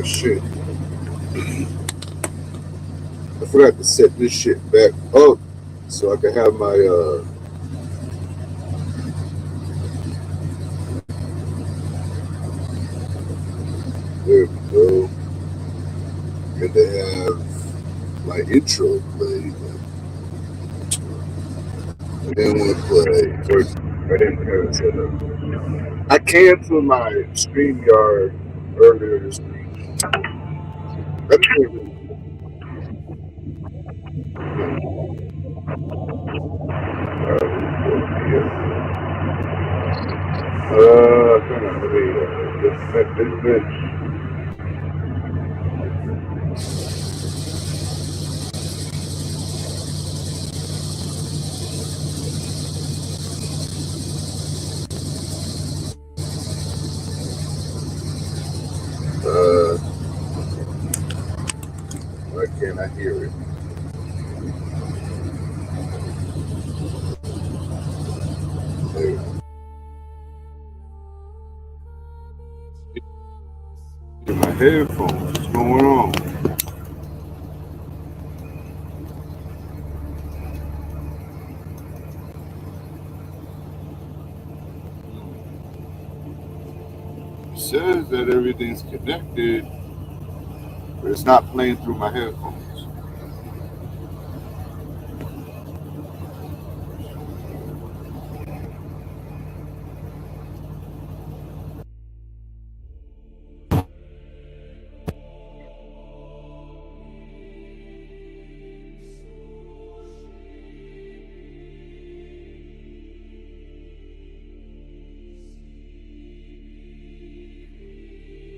shit. I forgot to set this shit back up so I can have my there we go. And to have my intro played. I didn't want to play. Or I didn't have it set up. I canceled my StreamYard earlier this week. I didn't kind of this bitch. Uh, why can't I hear it? Hey, my headphones. What's going on? It says that everything's connected, but it's not playing through my headphones.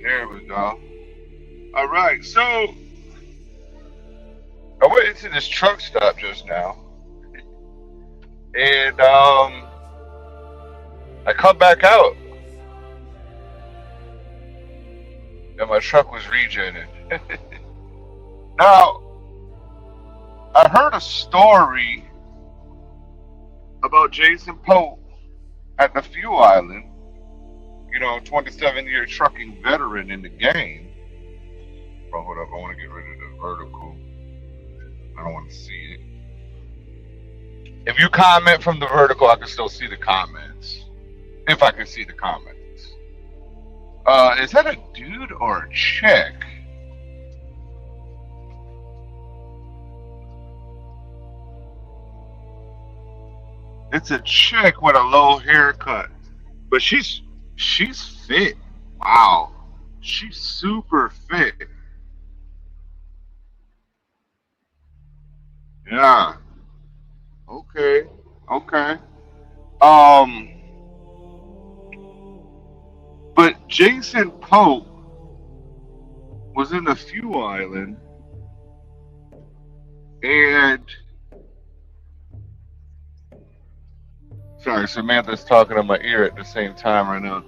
There we go. All right, so I went into this truck stop just now, and I come back out, and my truck was regenerated. Now, I heard a story about Jason Pope at the Fuel Island. 27-year trucking veteran in the game. Oh, hold up, I want to get rid of the vertical. I don't want to see it. If you comment from the vertical, I can still see the comments. If I can see the comments. Is that a dude or a chick? It's a chick with a low haircut. But she's fit. Wow. She's super fit. Yeah. Okay. Okay. Um but Jason Pope was in the Fuel Island, and sorry, Samantha's talking in my ear at the same time right now.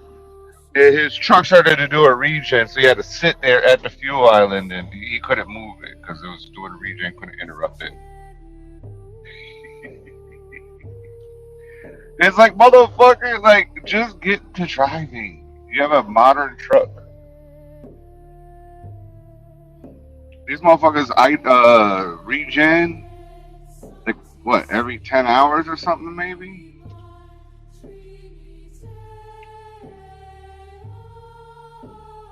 And his truck started to do a regen, so he had to sit there at the Fuel Island, and he couldn't move it because it was doing a regen, couldn't interrupt it. It's like, motherfucker, like, just get to driving. You have a modern truck. These motherfuckers, regen, like, what, every 10 hours or something, maybe?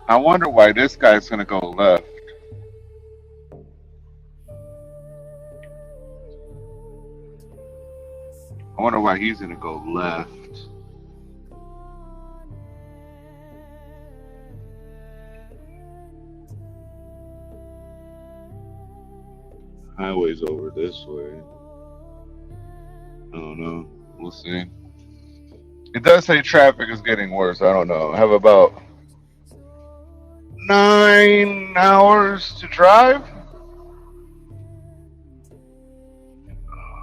I wonder why this guy's gonna go left. I wonder why he's gonna go left. Highway's over this way. I don't know. We'll see. It does say traffic is getting worse. I don't know. I have about 9 hours to drive.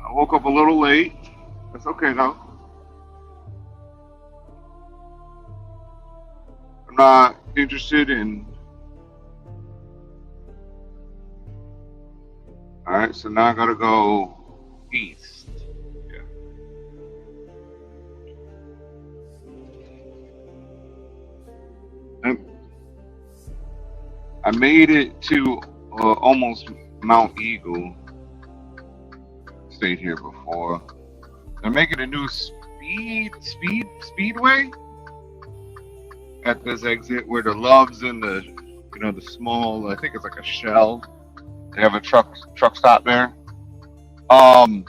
I woke up a little late. That's okay though. I'm not interested in. All right, so now I gotta go east. Yeah. I made it to almost Mount Eagle. Stayed here before. They're making a new speedway at this exit where the Love's in the the small. I think it's like a Shell. They have a truck stop there. Um,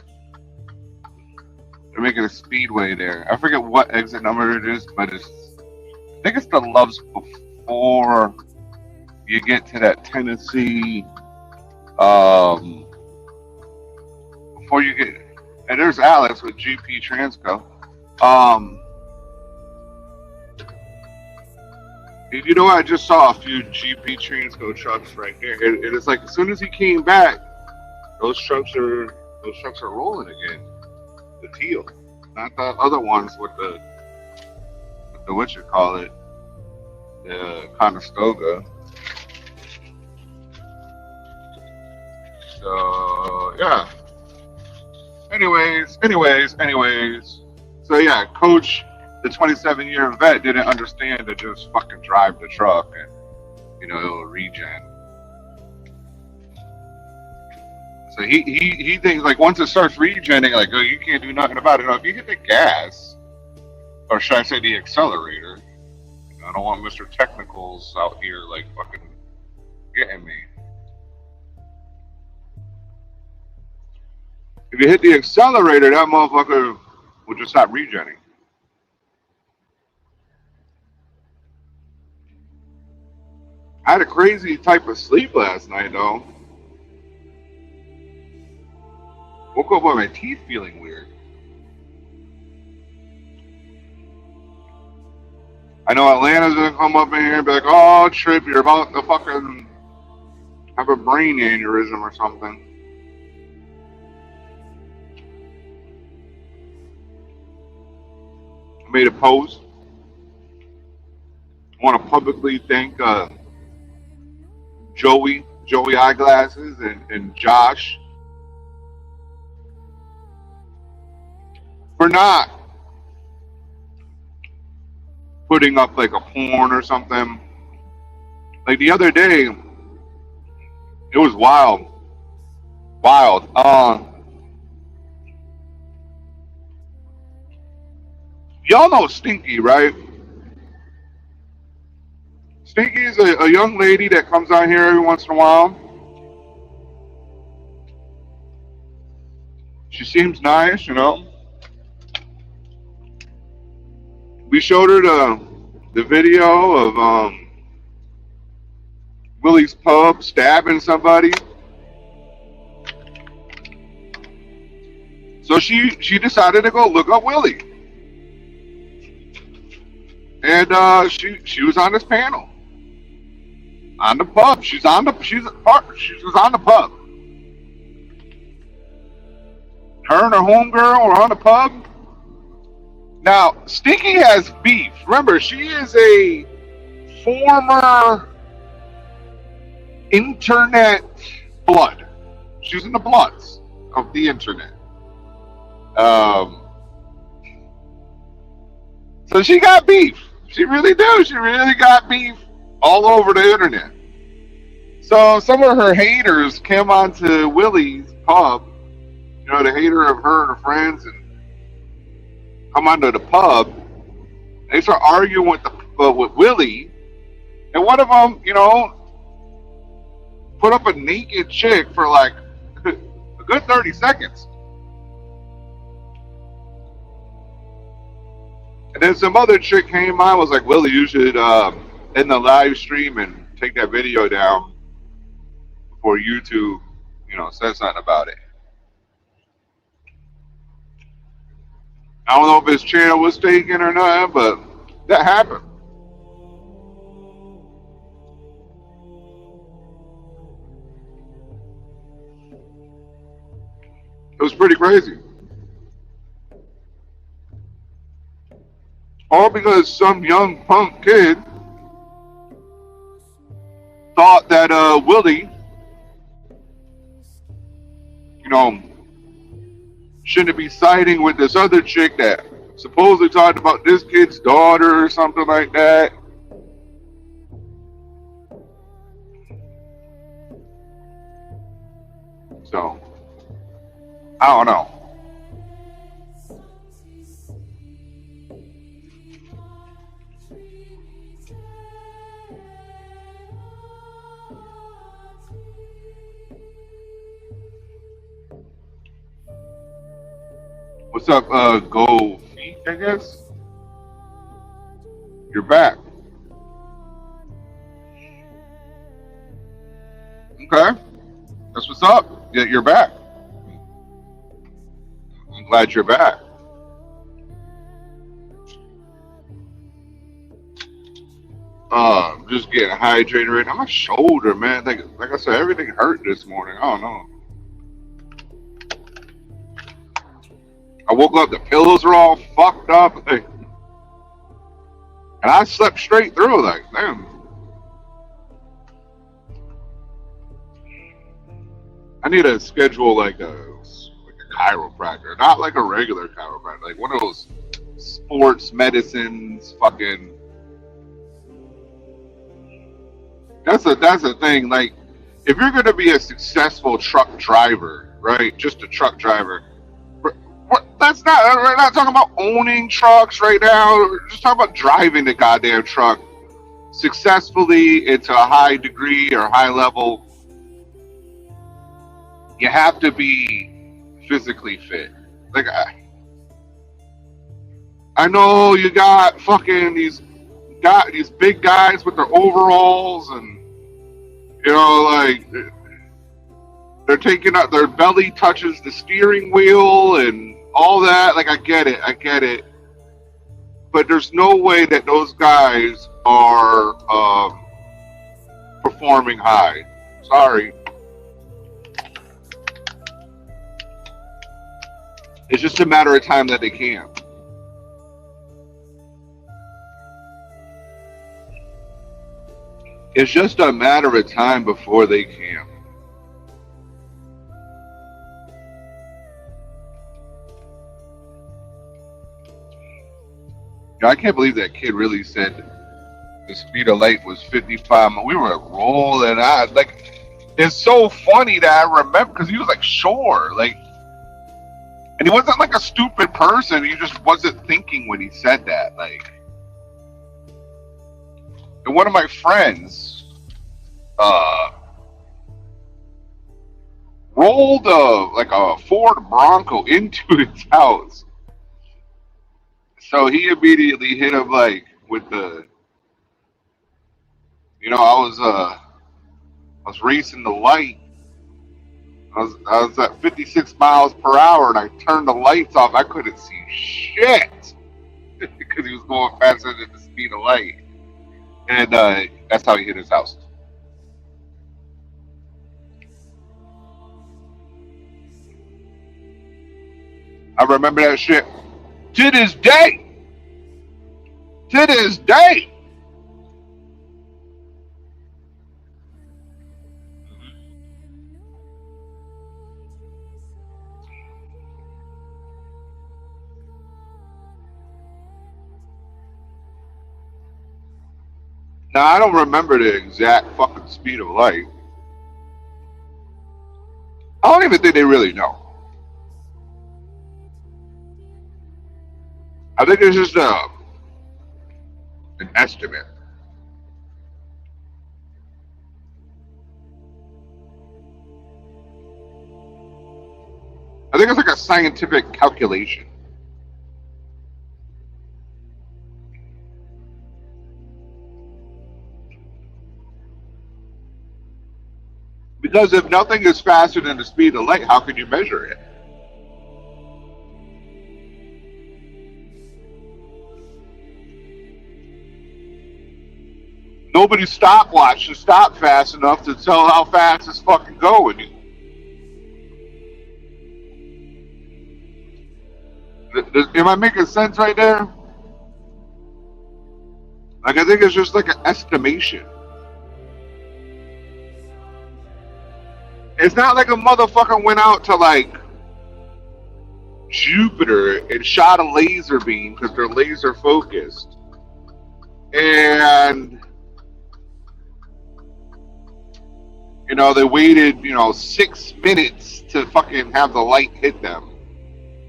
they're making a speedway there. I forget what exit number it is, but I think it's the Love's before you get to that Tennessee. Um, Before you get, and there's Alex with GP Transco. Um, you know, I just saw a few GP Transco trucks right here. It's like as soon as he came back, those trucks are rolling again. The teal, not the other ones with the what you call it, the Conestoga. So yeah. Anyways. So yeah, Coach, the 27-year vet, didn't understand to just fucking drive the truck and it'll regen. So he thinks like once it starts regenning, like oh you can't do nothing about it. No, if you hit the gas, or should I say the accelerator? I don't want Mr. Technicals out here like fucking getting me. If you hit the accelerator, that motherfucker will just stop regenning. I had a crazy type of sleep last night, though. Woke up with my teeth feeling weird. I know Atlanta's gonna come up in here and be like, oh, Trip, you're about to fucking have a brain aneurysm or something. I made a post. I want to publicly thank Joey Eyeglasses and Josh for not putting up like a porn or something. Like the other day, it was wild. Y'all know Stinky, right? Stinky is a young lady that comes out here every once in a while. She seems nice, We showed her the video of Willie's Pub stabbing somebody. So she decided to go look up Willie. And she was on this panel. On the pub. She was on the pub. Her and her homegirl were on the pub. Now, Stinky has beef. Remember, she is a former internet blood. She's in the bloods of the internet. So she got beef. She really do. She really got beef all over the internet. So some of her haters came onto Willie's Pub. The hater of her and her friends, and come onto the pub. They start arguing with Willie, and one of them, put up a naked chick for like a good 30 seconds. And then some other chick came on, was like, Willie, you should end the live stream and take that video down before YouTube, says something about it. I don't know if his channel was taken or not, but that happened. It was pretty crazy. All because some young punk kid thought that Willie, shouldn't be siding with this other chick that supposedly talked about this kid's daughter or something like that. I don't know. What's up, Go Feet, I guess? You're back. Okay. That's what's up. Yeah, you're back. I'm glad you're back. Just getting hydrated right now. My shoulder, man. Like I said, everything hurt this morning. I don't know. I woke up, the pillows are all fucked up, like, and I slept straight through. Like, damn. I need to schedule like a chiropractor, not like a regular chiropractor, like one of those sports medicines. Fucking. That's a thing. Like, if you're gonna be a successful truck driver, right? Just a truck driver. That's not. We're not talking about owning trucks right now. We're just talking about driving the goddamn truck successfully into a high degree or high level. You have to be physically fit. Like, I know you got fucking these big guys with their overalls, and like they're taking out, their belly touches the steering wheel and all that. Like, I get it, but there's no way that those guys are performing high. Sorry. It's just a matter of time that they can. It's just a matter of time before they can. I can't believe that kid really said the speed of light was 55. We were rolling out. Like, it's so funny that I remember, because he was like, sure. Like, and he wasn't like a stupid person. He just wasn't thinking when he said that. Like, and one of my friends rolled a Ford Bronco into his house. So he immediately hit him like with the, I was racing the light. I was at 56 miles per hour, and I turned the lights off. I couldn't see shit because he was going faster than the speed of light, and that's how he hit his house. I remember that shit to this day. To this day. Now, I don't remember the exact fucking speed of light. I don't even think they really know. I think it's just an estimate. I think it's like a scientific calculation. Because if nothing is faster than the speed of light, how can you measure it? Nobody's stopwatch to stop fast enough to tell how fast it's fucking going. Am I making sense right there? Like, I think it's just like an estimation. It's not like a motherfucker went out to like Jupiter and shot a laser beam because they're laser focused, and They waited, 6 minutes to fucking have the light hit them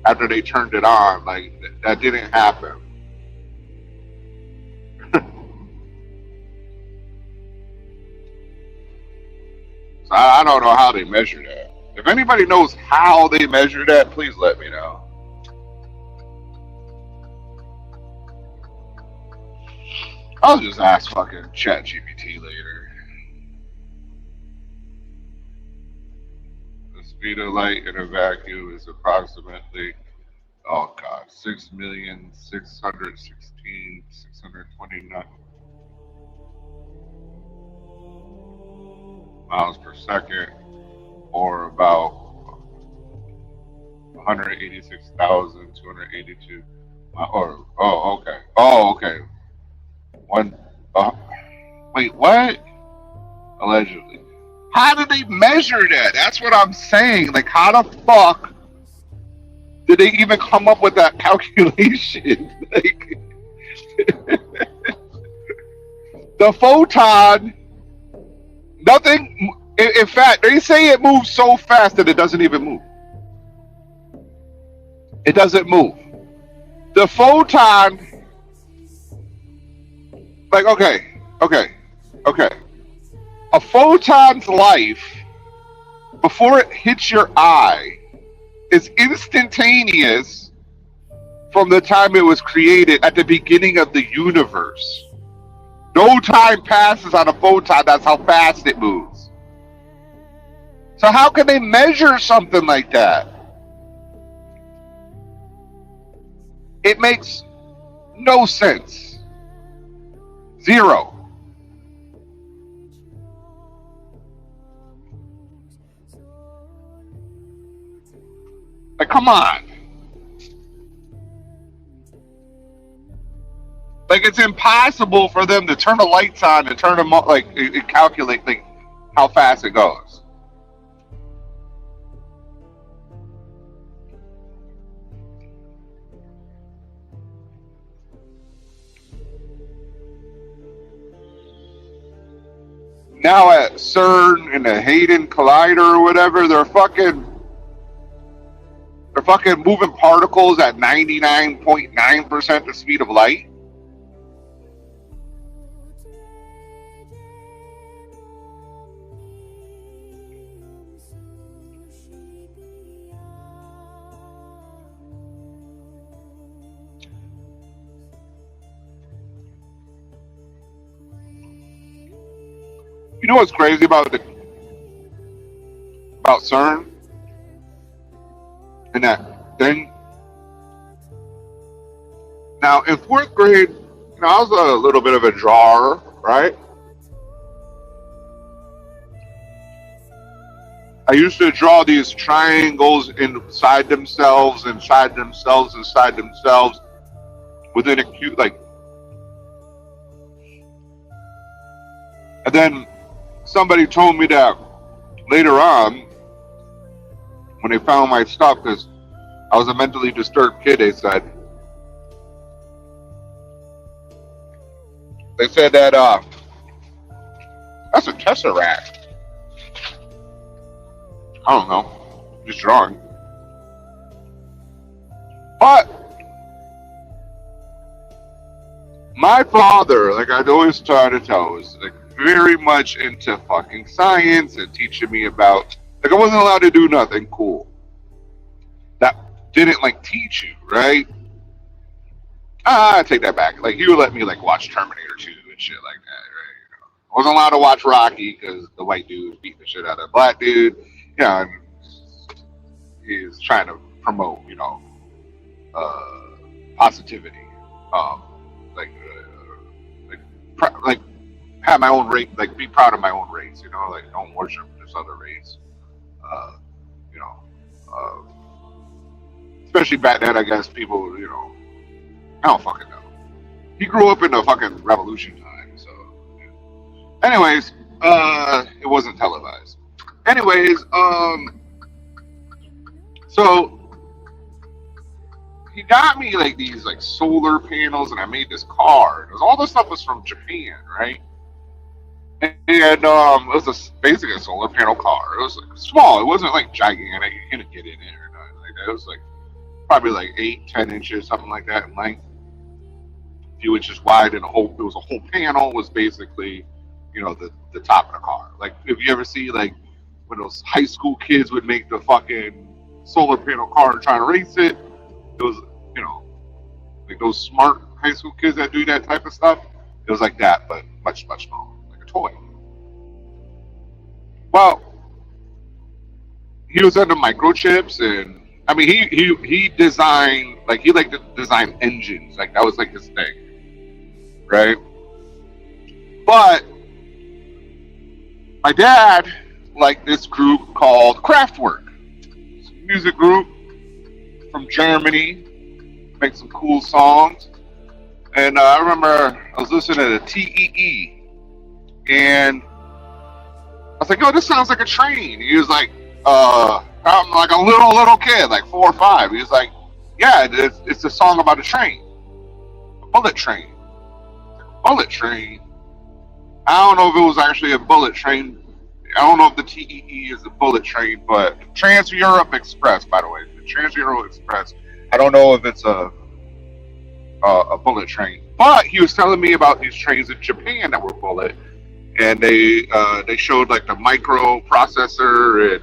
after they turned it on. Like, that didn't happen. So I don't know how they measure that. If anybody knows how they measure that, please let me know. I'll just ask fucking ChatGPT later. The speed of light in a vacuum is approximately, 6,616,629 miles per second, or about 186,282. Okay. Oh, okay. Wait, what? Allegedly. How did they measure that? That's what I'm saying. Like, how the fuck did they even come up with that calculation? Like, the photon, nothing. In fact, they say it moves so fast that it doesn't even move. It doesn't move. The photon, like, okay. A photon's life, before it hits your eye, is instantaneous from the time it was created at the beginning of the universe. No time passes on a photon. That's how fast it moves. So how can they measure something like that? It makes no sense. Zero. Like, come on. Like, it's impossible for them to turn the lights on and turn them on, like, it calculate, like, how fast it goes. Now at CERN and the Hadron Collider or whatever, they're fucking moving particles at 99.9% the speed of light. You know what's crazy about CERN and that thing? Now, in fourth grade, I was a little bit of a drawer, right? I used to draw these triangles inside themselves, within a cube, like. And then somebody told me that later on, when they found my stuff, because I was a mentally disturbed kid, they said that that's a tesseract. I don't know, just drawing. But my father, like I'd always try to tell, was like very much into fucking science and teaching me about, like, I wasn't allowed to do nothing cool that didn't like teach you, right? I take that back. Like, he would let me like watch Terminator 2 and shit like that, right? I wasn't allowed to watch Rocky because the white dude was beating the shit out of the black dude. And he's trying to promote, positivity. Like have my own race, like be proud of my own race, like don't worship this other race. You know, especially back then, I guess people, I don't fucking know. He grew up in the fucking revolution time, so. Yeah. Anyways, it wasn't televised. Anyways, so he got me like these like solar panels, and I made this car. All this stuff was from Japan, right? and it was basically a solar panel car. It was like small. It wasn't like gigantic. You couldn't get in it or nothing like that. It was like probably like 8, 10 inches, something like that in length, a few inches wide, and it was a whole panel was basically, the top of the car. Like if you ever see like when those high school kids would make the fucking solar panel car and try to race it, it was, you know, like those smart high school kids that do that type of stuff. It was like that, but much, much smaller, like a toy. Well, he was into microchips, and I mean, he designed, like, he liked to design engines, like that was like his thing, right? But my dad liked this group called Kraftwerk, it's a music group from Germany, make some cool songs. And I remember I was listening to TEE, and I was like, "Yo, this sounds like a train." He was like, I'm like a little kid, like 4 or 5. He was like, "Yeah, it's a song about a train, a bullet train, bullet train." I don't know if it was actually a bullet train. I don't know if the TEE is a bullet train, but Trans Europe Express, by the way, the Trans Europe Express. I don't know if it's a bullet train, but he was telling me about these trains in Japan that were bullet, and they showed like the microprocessor, and it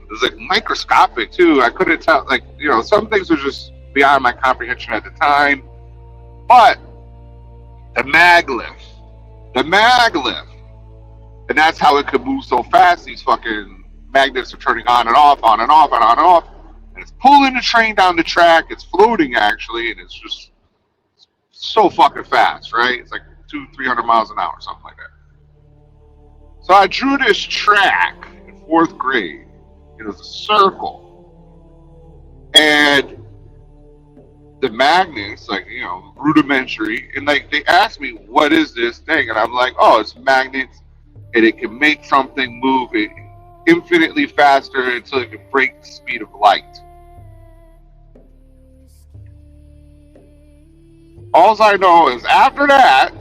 was like microscopic too. I couldn't tell, like, some things were just beyond my comprehension at the time. But the the maglev, and that's how it could move so fast. These fucking magnets are turning on and off, on and off, and on and off, and it's pulling the train down the track. It's floating actually, and it's just so fucking fast, right? It's like 200-300 miles an hour, something like that. So I drew this track in 4th grade. It was a circle, and the magnets, like, rudimentary, and like they asked me, "What is this thing?" And I'm like, "Oh, it's magnets, and it can make something move it infinitely faster until it can break the speed of light." All I know is after that,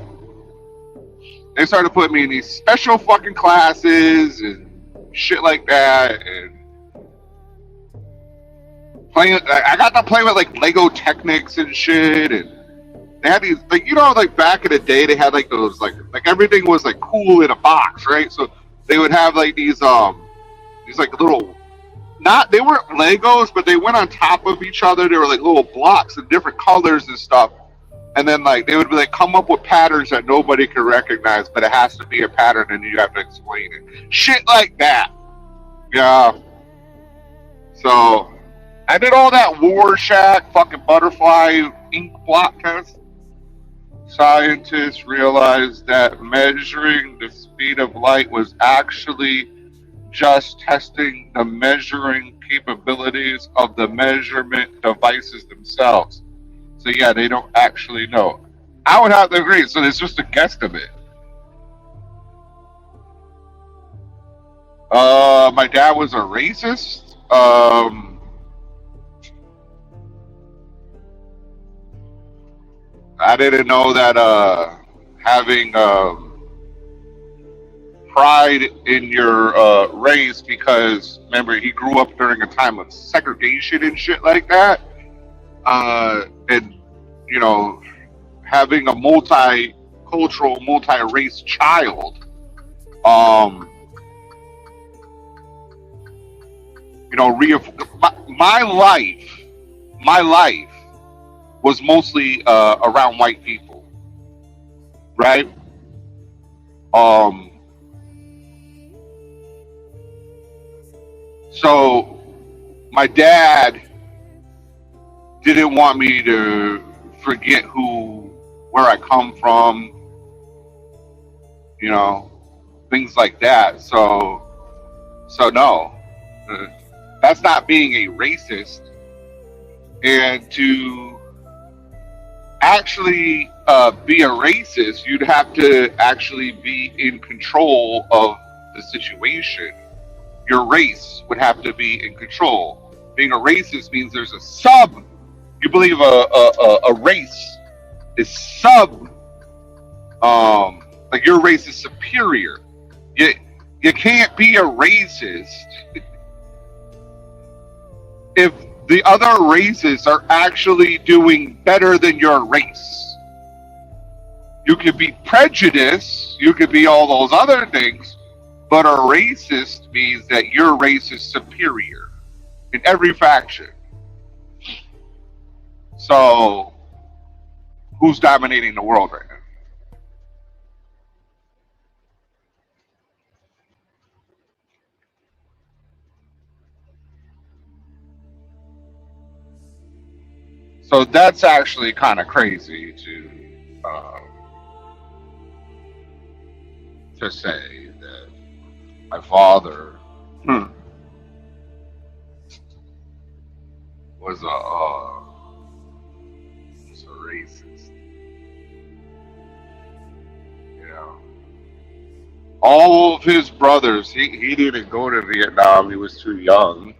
they started putting me in these special fucking classes and shit like that, and playing. I got to play with like Lego Technics and shit, and they had these, like, like back in the day they had like those, like everything was like cool in a box, right? So they would have like these like little, not, they weren't Legos, but they went on top of each other. They were like little blocks in different colors and stuff. And then like they would be like come up with patterns that nobody could recognize, but it has to be a pattern and you have to explain it. Shit like that. Yeah. So I did all that Rorschach fucking butterfly ink blot test. Scientists realized that measuring the speed of light was actually just testing the measuring capabilities of the measurement devices themselves. So yeah, they don't actually know. I would have to agree. So it's just a guesstimate. My dad was a racist. I didn't know that having pride in your race, because remember he grew up during a time of segregation and shit like that, and having a multicultural, multi-race child, um, my life was mostly around white people, right? Um, so my dad didn't want me to forget where I come from, things like that. So no, uh, that's not being a racist. And to actually be a racist, you'd have to actually be in control of the situation. Your race would have to be in control. Being a racist means there's a sub. You believe a race is sub Like your race is superior. You you can't be a racist if the other races are actually doing better than your race. You could be prejudiced, you could be all those other things, but a racist means that your race is superior in every faction. So, who's dominating the world right now? So that's actually kind of crazy to say that my father was a racist. You know, all of his brothers, he didn't go to Vietnam. He was too young.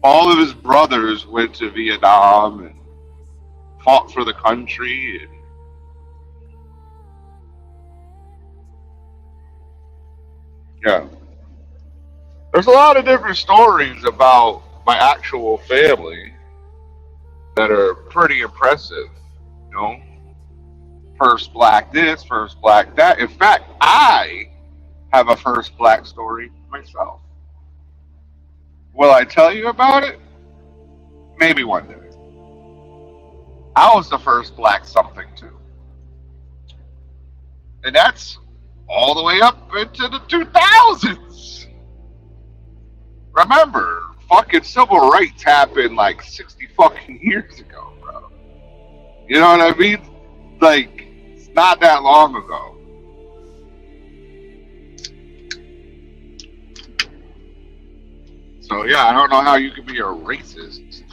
All of his brothers went to Vietnam and fought for the country. And, yeah, there's a lot of different stories about my actual family that are pretty impressive. You know, first black this, first black that. In fact, I have a first black story myself. Will I tell you about it? Maybe one day. I was the first black something too. And that's all the way up into the 2000s. Remember, fucking civil rights happened like 60 fucking years ago, bro. You know what I mean? Like, it's not that long ago. So yeah, I don't know how you can be a racist.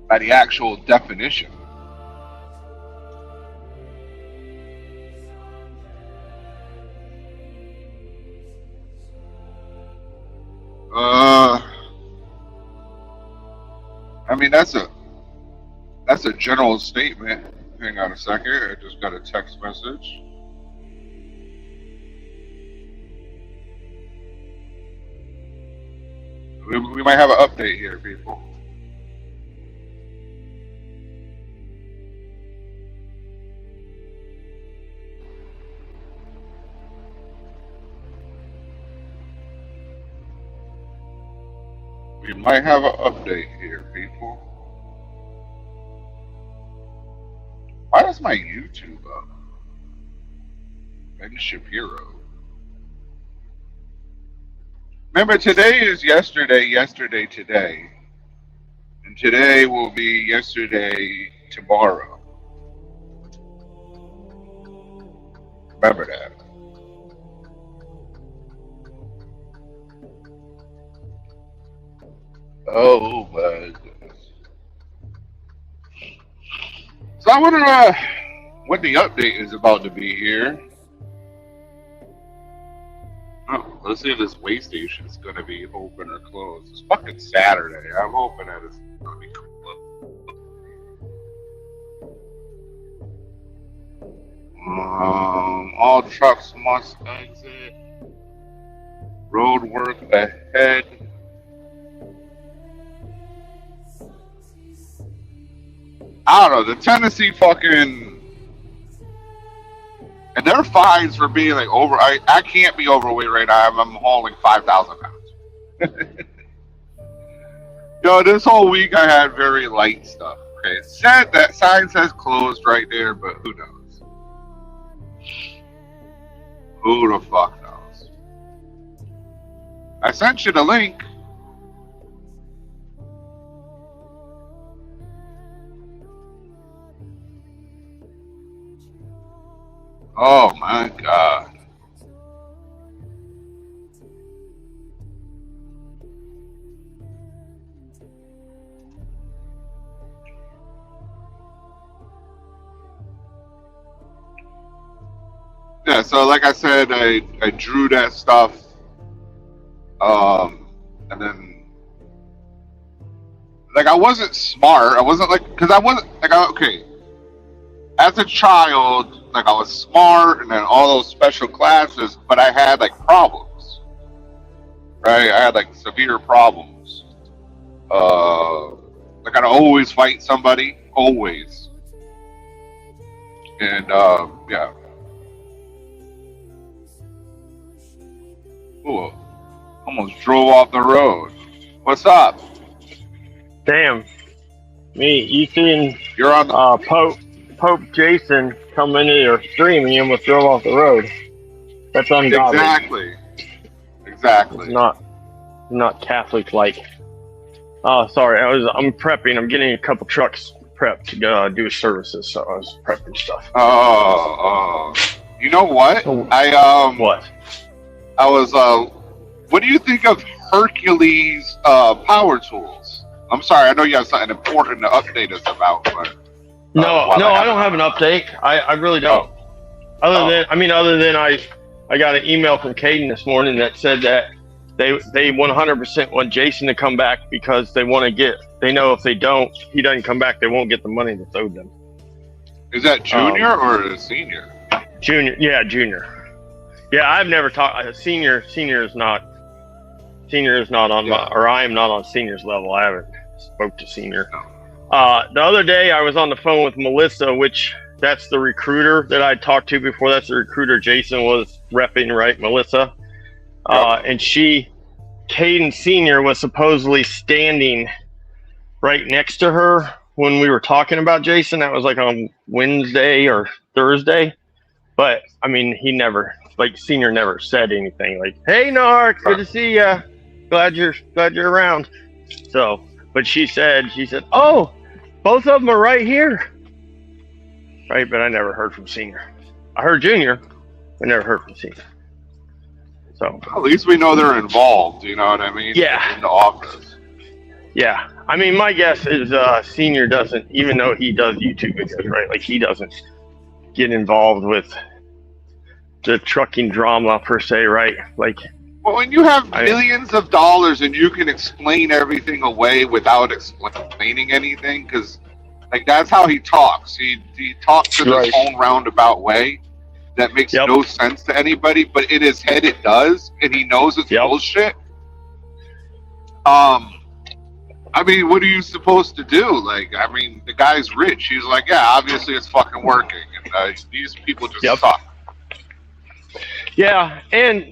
By the actual definition. I mean that's a general statement. Hang on a second, I just got a text message. We might have an update here, people. We might have an update here, people. Why does my YouTube up? Ben Shapiro. Remember, today is yesterday, yesterday, today. And today will be yesterday, tomorrow. Remember that. Oh my goodness. So I wonder what the update is about to be here. Oh, let's see if this way station is going to be open or closed. It's fucking Saturday. I'm hoping that it's going to be closed. All trucks must exit. Road work ahead. I don't know. The Tennessee fucking. And their fines for being like over. I can't be overweight right now. I'm hauling 5,000 pounds. Yo, this whole week I had very light stuff. Okay, it said that sign says closed right there, but who knows? Who the fuck knows? I sent you the link. Oh my god. Yeah, so like I said, I drew that stuff, and then like I wasn't smart. I wasn't like because I wasn't like okay. As a child, like I was smart and then all those special classes, but I had like problems. Right, I had like severe problems. Like I'd always fight somebody, always, and yeah. Ooh, almost drove off the road. What's up? Damn, me, you seen You're on. Pope Jason come into your stream and you almost drove off the road. That's ungodly. Exactly. It's Exactly. not Catholic like. Oh, sorry, I'm prepping. I'm getting a couple trucks prepped to do services, so I was prepping stuff. Oh, you know what? Oh, What? I was what do you think of Hercules power tools? I'm sorry, I know you have something important to update us about, but No, I don't have an update. I really don't. Other than I got an email from Caden this morning that said that they 100% want Jason to come back because they know if he doesn't come back, they won't get the money that's owed them. Is that junior or senior? Junior, yeah, junior. Yeah, I've never talked. Senior is not on my, or I am not on senior's level. I haven't spoke to senior. The other day I was on the phone with Melissa, which that's the recruiter that I talked to before. That's the recruiter Jason was repping, right, Melissa? And Caden Senior was supposedly standing right next to her when we were talking about Jason. That was like on Wednesday or Thursday. But I mean, he never, like Senior never said anything like, "Hey, Narc, good to see ya. Glad you're around." So, but she said, "Oh, both of them are right here." Right, but I never heard from Senior. I heard Junior, but never heard from Senior. So at least we know they're involved. You know what I mean? Yeah. In the office. Yeah, I mean, my guess is Senior doesn't, even though he does YouTube videos, right? Like he doesn't get involved with the trucking drama per se, right? Like, well, when you have millions of dollars and you can explain everything away without explaining anything, because like that's how he talks. He talks in his own roundabout way that makes no sense to anybody, but in his head it does, and he knows it's bullshit. I mean, what are you supposed to do? Like, I mean, the guy's rich. He's like, yeah, obviously it's fucking working, and these people just suck. Yeah, and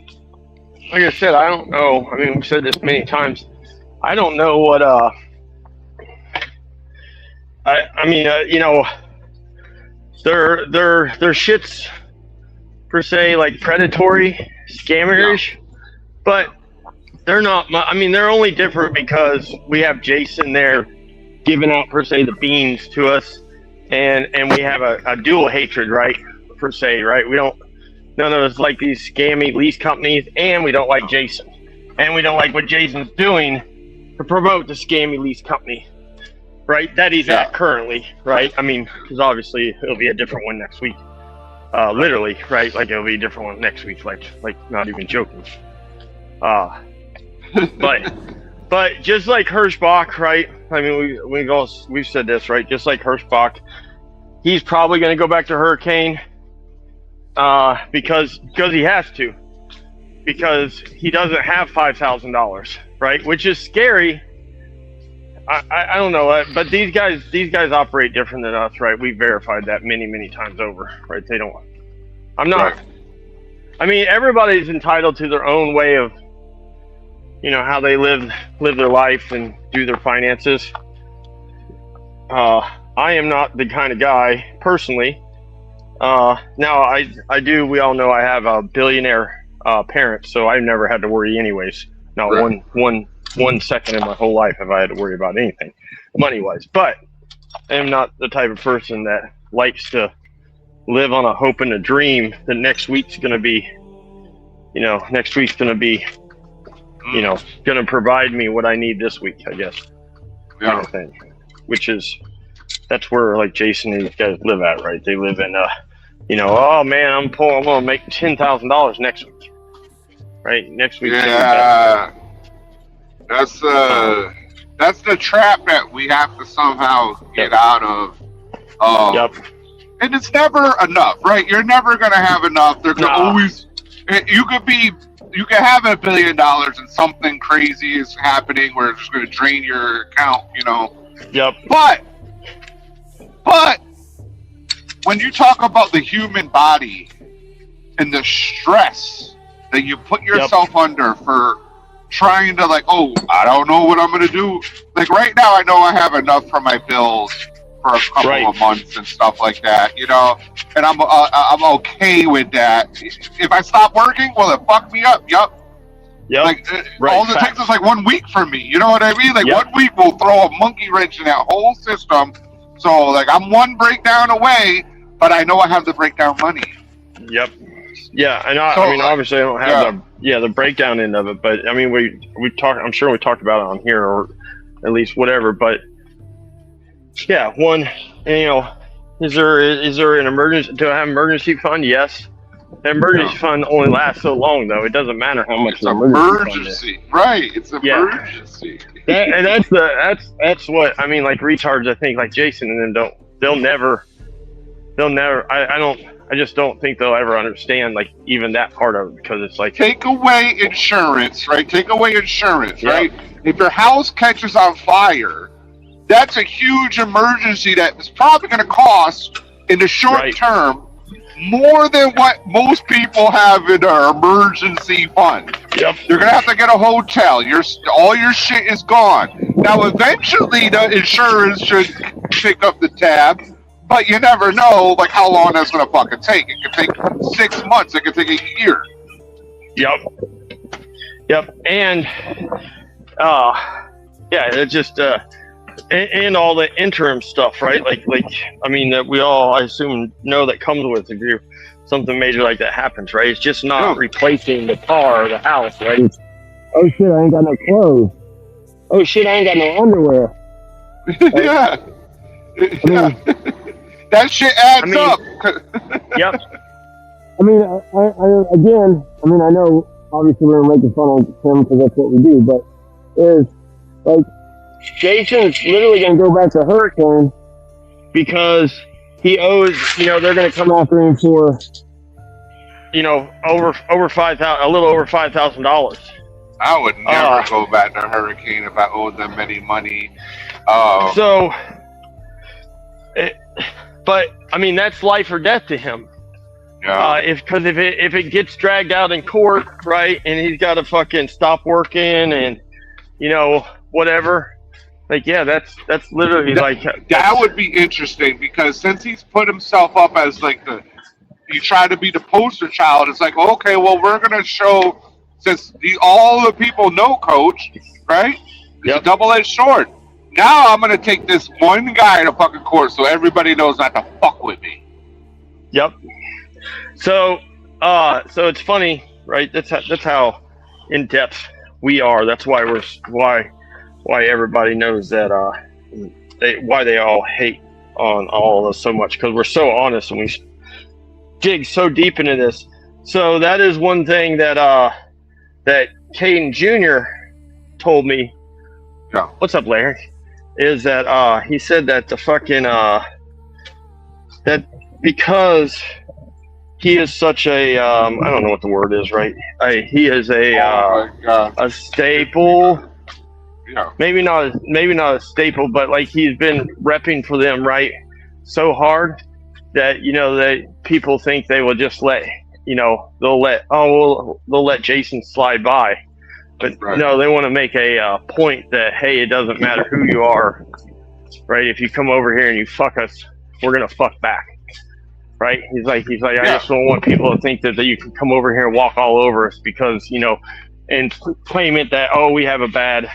like I said, I don't know. I mean, we've said this many times. I don't know what. You know, their shit's per se like predatory, scammerish, but they're not. I mean, they're only different because we have Jason there giving out per se the beans to us, and we have a dual hatred, right? Per se, right? We don't. None of us like these scammy lease companies, and we don't like Jason. And we don't like what Jason's doing to promote the scammy lease company, right? That he's at currently, right? I mean, because obviously it'll be a different one next week. Literally, right? Like it'll be a different one next week, like not even joking. But just like Hirschbach, right? I mean, we've said this, right? Just like Hirschbach, he's probably going to go back to Hurricane. Because he has to, because he doesn't have $5,000, right? Which is scary. I don't know, but these guys operate different than us, right? We verified that many times over, right? They don't. I'm not. Right. I mean, everybody's entitled to their own way of, you know, how they live their life and do their finances. I am not the kind of guy personally. Now I do, we all know I have a billionaire parents, so I've never had to worry anyways. Not one second in my whole life have I had to worry about anything money wise. But I am not the type of person that likes to live on a hope and a dream that next week's gonna be going to provide me what I need this week, I guess. Yeah. Kind of thing. That's where like Jason and these guys live at, right? They live in oh man, I'm gonna make $10,000 next week, right? Next week. Yeah, that's That's the trap that we have to somehow get out of. Yep. And it's never enough, right? You're never gonna have enough. There could always, you could have $1 billion and something crazy is happening where it's just gonna drain your account, you know. Yep. But when you talk about the human body and the stress that you put yourself under for trying to like, oh, I don't know what I'm gonna do. Like right now, I know I have enough for my bills for a couple of months and stuff like that, you know, and I'm okay with that. If I stop working, will it fuck me up? Yup. Yep. Like all it takes is like 1 week for me. You know what I mean? Like 1 week will throw a monkey wrench in that whole system. So like I'm one breakdown away, but I know I have the breakdown money. Yep. Yeah, and I mean, obviously, I don't have the breakdown end of it, but I mean, we talked. I'm sure we talked about it on here, or at least whatever. But yeah, one, you know, is there an emergency? Do I have an emergency fund? Yes. The emergency fund only lasts so long, though. It doesn't matter how much the emergency fund is. Right? It's emergency. And that's what I mean. Like retards, I think, like Jason and them they'll never. I just don't think they'll ever understand like even that part of it, because it's like take away insurance, right? Right? If your house catches on fire, that's a huge emergency that is probably going to cost in the short term more than what most people have in their emergency fund. Yep. You're going to have to get a hotel. All your shit is gone. Now, eventually, the insurance should pick up the tab. But you never know, like, how long that's going to fucking take. It could take 6 months. It could take a year. Yep. And, it's just, and all the interim stuff, right? Like, I mean, that we all, I assume, know that comes with if something major like that happens, right? It's just not replacing the car or the house, right? It's, oh shit, I ain't got no clothes. Oh shit, I ain't got no underwear. Yeah. That shit adds up. Yep. I mean, I know obviously we're making fun of him because that's what we do, but is like Jason's literally going to go back to Hurricane because he owes, they're going to come after him for, over $5,000, a little over $5,000. I would never go back to Hurricane if I owed them any money. But I mean, that's life or death to him. Yeah. If it gets dragged out in court, right, and he's got to fucking stop working and whatever. Like, yeah, that's literally that would be interesting, because since he's put himself up as like you try to be the poster child, it's like, okay, well, we're gonna show, since all the people know Coach, right? It's a double-edged sword. Now I'm gonna take this one guy to fucking court so everybody knows not to fuck with me. Yep. So it's funny, right? That's how in depth we are. That's why why everybody knows that why they all hate on all of us so much, because we're so honest and we dig so deep into this. So that is one thing that Caden Jr. told me. Yeah. What's up, Larry? Is that he said that the fucking that because he is such a I don't know what the word is, right? He is a staple. Yeah. Maybe not a staple, but like he's been repping for them, right? So hard that that people think they will just let they'll let Jason slide by. But no, they want to make a point that, hey, it doesn't matter who you are, right? If you come over here and you fuck us, we're gonna fuck back, right? He's like, I just don't want people to think that you can come over here and walk all over us because and claim it that we have a bad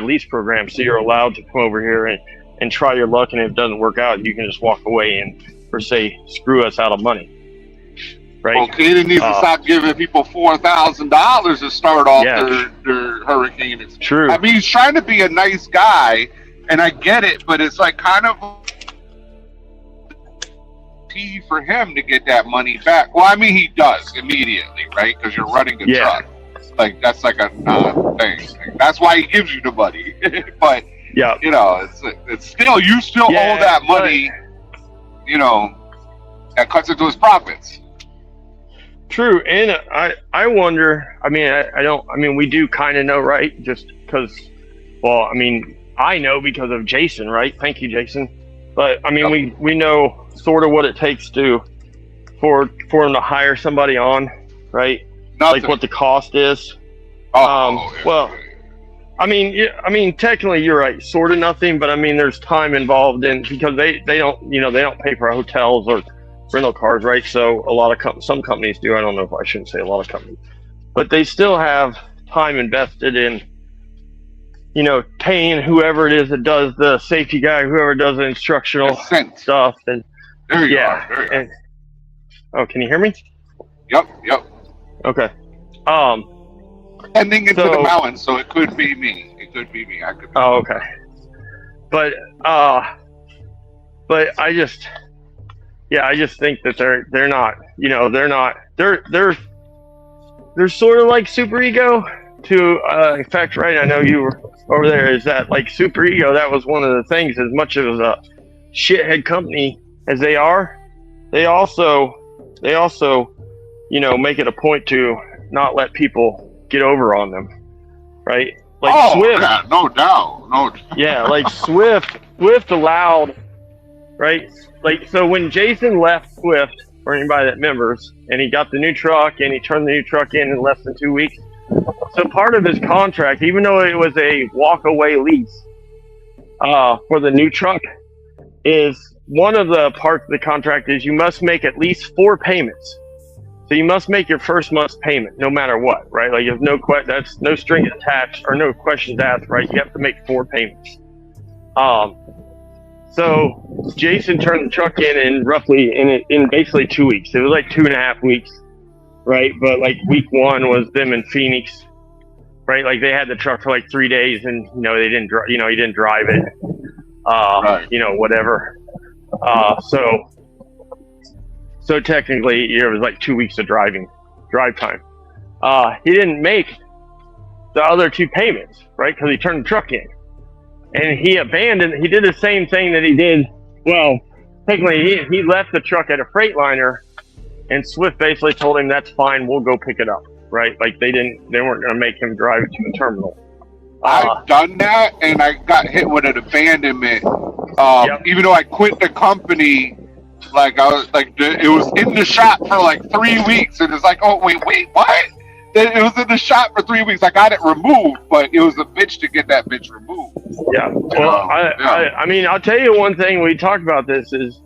lease program, so you're allowed to come over here and try your luck, and if it doesn't work out, you can just walk away and per se screw us out of money. Right. Well, Caden needs to stop giving people $4,000 to start off their Hurricane. It's true. I mean, he's trying to be a nice guy, and I get it, but it's like kind of key for him to get that money back. Well, I mean, he does immediately, right? Because you're running a truck. Like that's like a thing. That's why he gives you the money. But Yeah. You know, it's still you still Yeah, owe that money. You know, that cuts into his profits. True, and I wonder. I mean, I don't. I mean, we do kind of know, right? Just because. Well, I mean, I know because of Jason, right? Thank you, Jason. But I mean, Yep. we know sort of what it takes for him to hire somebody on, right? Nothing. Like what the cost is. Yeah. Well, I mean, technically you're right, sort of nothing, but I mean, there's time involved in because they don't, you know, they don't pay for hotels or rental cars, right? So a lot of some companies do. I don't know if I shouldn't say a lot of companies, but they still have time invested in, you know, paying whoever it is that does the safety guy, whoever does the instructional Consent. stuff, and There you yeah. are. There you are. And, oh, can you hear me? Yep. Okay. Ending into So- the mountains, so it could be me. It could be me. I could be. Oh, okay. But I just think that they're not, you know, they're sort of like Super Ego to in fact, right? I know you were over there. Is that like Super Ego? That was one of the things. As much as a shithead company as they are, they also, you know, make it a point to not let people get over on them, right? Like Swift. Yeah, no doubt. Yeah, like Swift allowed, right? Like, so when Jason left Swift, for anybody that remembers, and he got the new truck and he turned the new truck in less than 2 weeks. So part of his contract, even though it was a walk-away lease for the new truck, is one of the parts of the contract is you must make at least 4 payments. So you must make your first month's payment, no matter what, right? Like, there's that's no string attached or no questions asked, right? You have to make 4 payments. So Jason turned the truck in roughly in basically 2 weeks. It was like 2.5 weeks, right? But like week 1 was them in Phoenix, right? Like they had the truck for like 3 days, and you know they didn't, he didn't drive it, Right. you know, whatever. So technically, it was like 2 weeks of drive time. He didn't make the other 2 payments, right? Because he turned the truck in, and he did the same thing that he did. Well, technically, he left the truck at a Freightliner, and Swift basically told him, "That's fine, we'll go pick it up." Right? Like they weren't going to make him drive it to the terminal. I've done that, and I got hit with an abandonment. Yep. Even though I quit the company, like I was like, it was in the shop for like 3 weeks, and it's like, oh wait, what? It was in the shop for 3 weeks. I got it removed, but it was a bitch to get that bitch removed. Yeah. Well, I mean, I'll tell you one thing. We talked about this is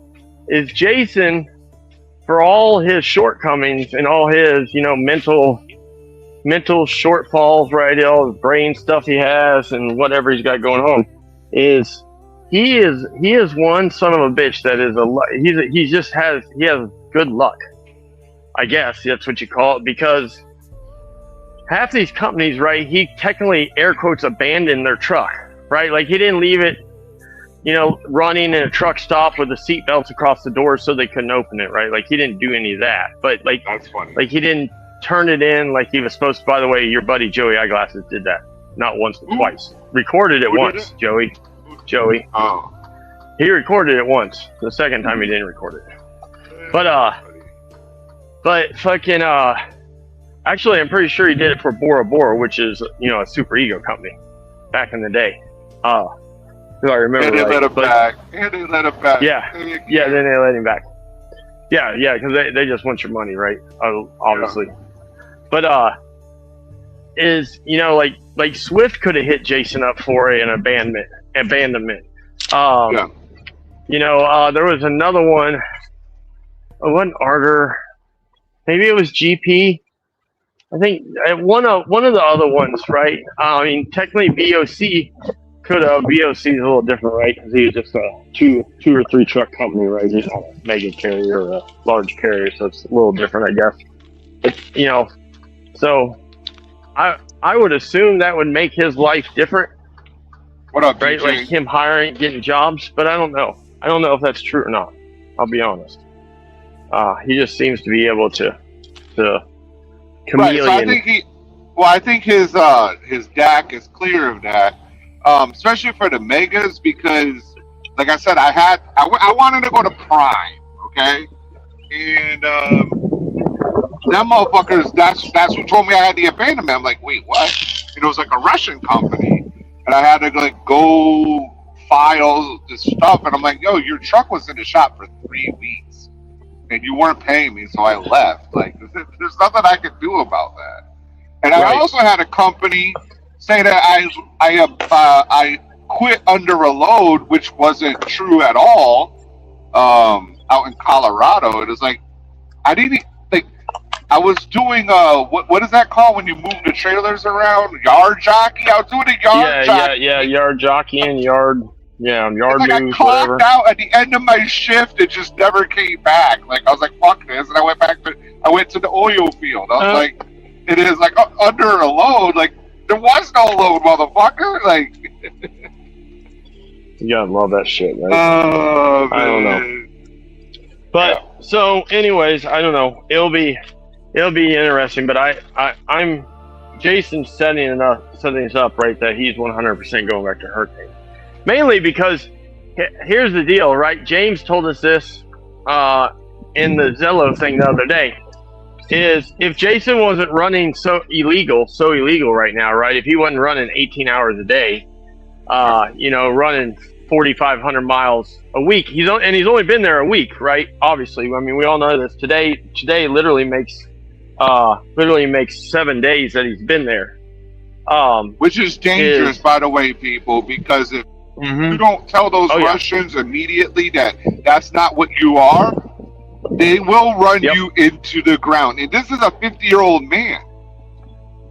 Jason, for all his shortcomings and all his, you know, mental shortfalls, right? All the brain stuff he has and whatever he's got going on, he is one son of a bitch that is he has good luck. I guess that's what you call it, because half these companies, right, he technically air quotes abandoned their truck, right? Like he didn't leave it, you know, running in a truck stop with the seat belts across the door so they couldn't open it, right? Like he didn't do any of that. But like, That's funny. like he didn't turn it in like he was supposed to. By the way, your buddy Joey Eyeglasses did that, not once but twice. Recorded it Who did once, it? Joey. Oh. He recorded it once. The second time he didn't record it. But fucking actually, I'm pretty sure he did it for Bora Bora, which is, you know, a Super Ego company back in the day. If I remember And they right. let him But- back. And they let him back. Yeah. Yeah, then they let him back. Yeah, because they just want your money, right? Obviously. But is, you know, like Swift could have hit Jason up for an abandonment. Yeah. You know, there was another one. It wasn't Arter. Maybe it was GP. I think one of the other ones, right? I mean, technically BOC could have. BOC is a little different, right? Because he was just a two or three truck company, right? He's not a mega carrier or a large carrier, so it's a little different, I guess. But, you know, so I would assume that would make his life different, What up, right? DJ? Like him hiring, getting jobs, but I don't know. I don't know if that's true or not. I'll be honest. He just seems to be able to Right, chameleon. so I think his DAC is clear of that. especially for the megas, because, like I said, I wanted to go to Prime, okay, and that motherfuckers, that's who told me I had the abandonment. I'm like, wait, what? And it was like a Russian company, and I had to like go file this stuff, and I'm like, yo, your truck was in the shop for 3 weeks, and you weren't paying me, so I left. Like, there's nothing I could do about that. And I Right. also had a company say that I quit under a load, which wasn't true at all. Out in Colorado, it was like I didn't like I was doing what is that called when you move the trailers around? Yard jockey. I was doing a yard jockey. Yeah. Yard jockeying, yard It's like I moves, clocked whatever. out at the end of my shift. It just never came back. Like I was like, fuck this, and I went to the oil field. I was like, it is like under a load. Like there was no load, motherfucker. Like, You gotta love that shit, right? I don't know. man. But so, anyways, I don't know. It'll be interesting. But I'm Jason's setting this up right that he's 100% going back to Hurricane. Mainly because here's the deal, right? James told us this in the Zello thing the other day. Is if Jason wasn't running so illegal right now, right? If he wasn't running 18 hours a day, running 4,500 miles a week. He's only been there a week, right? Obviously, I mean, we all know this. Today literally makes 7 days that he's been there. Which is dangerous, by the way, people, because if you don't tell those Russians immediately that that's not what you are, they will run you into the ground. And this is a 50-year-old man.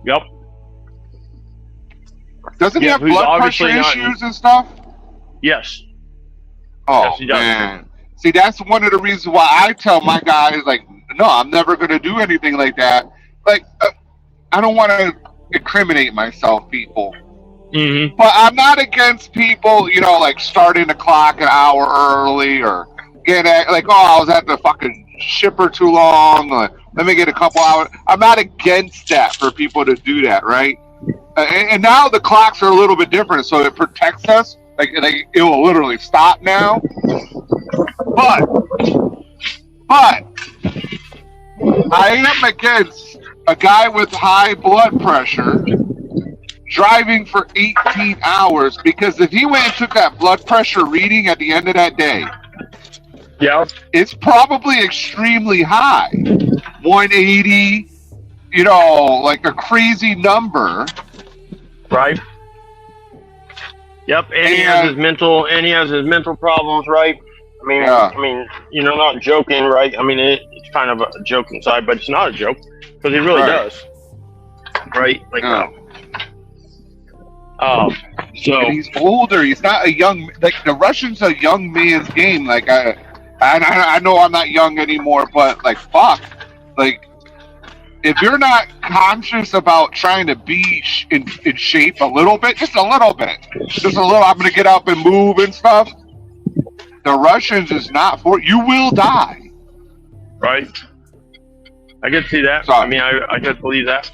Yep. Doesn't he have blood pressure issues and stuff? Yes. Oh, yes, he does. man. See, that's one of the reasons why I tell my guys, like, no, I'm never going to do anything like that. Like, I don't want to incriminate myself, people. Mm-hmm. But I'm not against people, like starting the clock an hour early or getting like, oh, I was at the fucking shipper too long. Let me get a couple hours. I'm not against that for people to do that, right? And now the clocks are a little bit different, so it protects us. Like it will literally stop now. But I am against a guy with high blood pressure driving for 18 hours, because if he went and took that blood pressure reading at the end of that day, it's probably extremely high, 180, like a crazy number, right? Yep, and he has his mental problems, right? I mean, not joking, right? I mean, it's kind of a joking side, but it's not a joke because he really does, right? Like, so and he's older. He's not a young. Like the Russians, a young man's game. Like I know I'm not young anymore, but like fuck, like if you're not conscious about trying to be in shape a little bit, just a little, I'm gonna get up and move and stuff. The Russians is not for you. Will die. Right. I can see that. Sorry. I mean, I could believe that.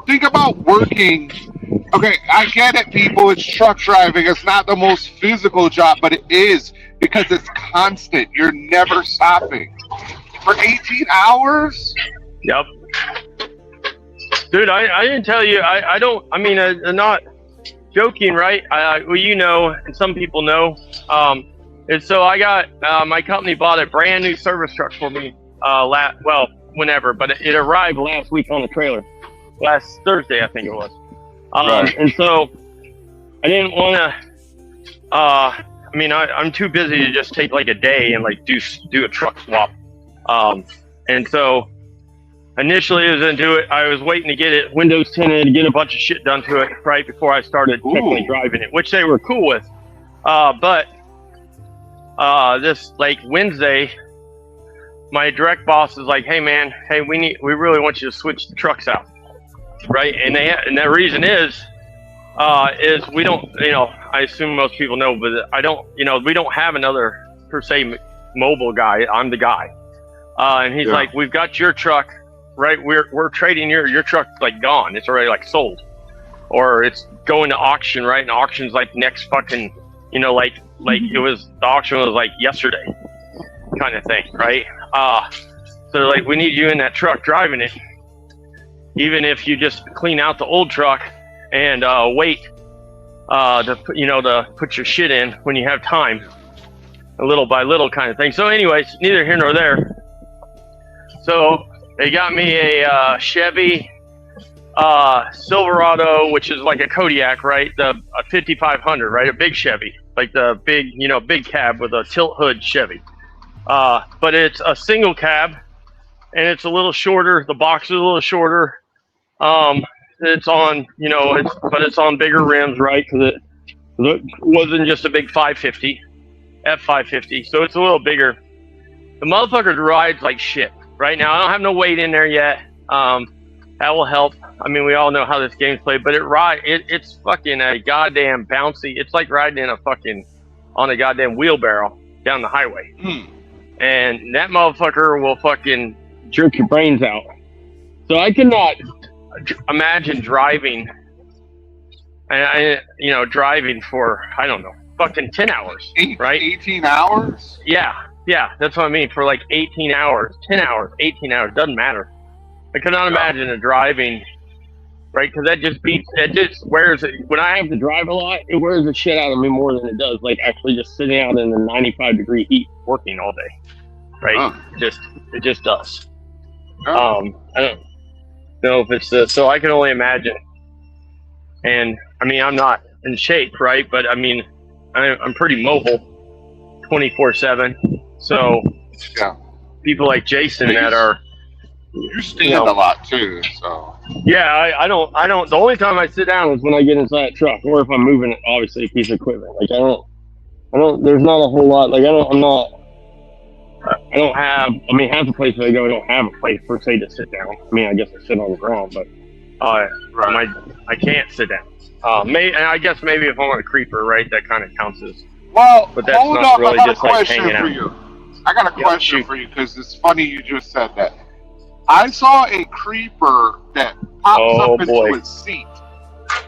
Think about working. Okay, I get it, people. It's truck driving. It's not the most physical job, but it is because it's constant. You're never stopping for 18 hours. Yep. Dude, I didn't tell you. I don't. I mean, I'm not joking, right? Well, and some people know. And so I got my company bought a brand new service truck for me. Whenever, but it arrived last week on the trailer, last Thursday, I think it was. And so I didn't want to. I'm too busy to just take like a day and like do a truck swap. And so initially, I was gonna do it. I was waiting to get it windows tinted, get a bunch of shit done to it right before I started technically driving it, which they were cool with. But this like Wednesday, my direct boss is like, "Hey man, we really want you to switch the trucks out, right?" And the reason is we don't, I assume most people know, but I don't, we don't have another per se mobile guy. I'm the guy, and he's like, "We've got your truck, right? We're trading your truck like gone. It's already like sold." or it's going to auction, right? And auction's like next fucking, you know, like it was, the auction was like yesterday kind of thing, right? So they're like, we need you in that truck driving it, even if you just clean out the old truck and wait to put, you know, to put your shit in when you have time, a little by little kind of thing. So anyways, neither here nor there. So they got me a Chevy Silverado, which is like a Kodiak, right? A 5500, right? A big Chevy, like the big, you know, big cab with a tilt hood Chevy. But it's a single cab, and it's a little shorter. The box is a little shorter. It's on, you know, but it's on bigger rims, right? Because it wasn't just a big 550, F550, so it's a little bigger. The motherfucker rides like shit. Right now, I don't have no weight in there yet. That will help. I mean, we all know how this game's played, but it's fucking a goddamn bouncy. It's like riding in on a goddamn wheelbarrow down the highway. And that motherfucker will fucking jerk your brains out. So I cannot imagine driving, driving for, I don't know, fucking 10 hours, right? 18 hours? Yeah, that's what I mean, for like 18 hours, 10 hours, 18 hours, doesn't matter. I cannot imagine a driving, right? Because that just wears it. When I have to drive a lot, it wears the shit out of me more than it does, like actually just sitting out in the 95-degree heat working all day, right? It just does. I don't know if it's so I can only imagine. And I mean, I'm not in shape, right? But I mean, I'm pretty mobile 24/7. So people like Jason that are, you stand a lot too, so yeah, I don't. The only time I sit down is when I get inside a truck, or if I'm moving, obviously, a piece of equipment. Like I don't. There's not a whole lot. Like I don't have. I mean, half the places I go, I don't have a place per se to sit down. I mean, I guess I sit on the ground, but I can't sit down. And I guess maybe if I'm on a creeper, right, that kind of counts as. Well, but that's hold not up, really I got just a like question hanging for out. you. I got a question for you because it's funny you just said that. I saw a creeper that pops up into its seat.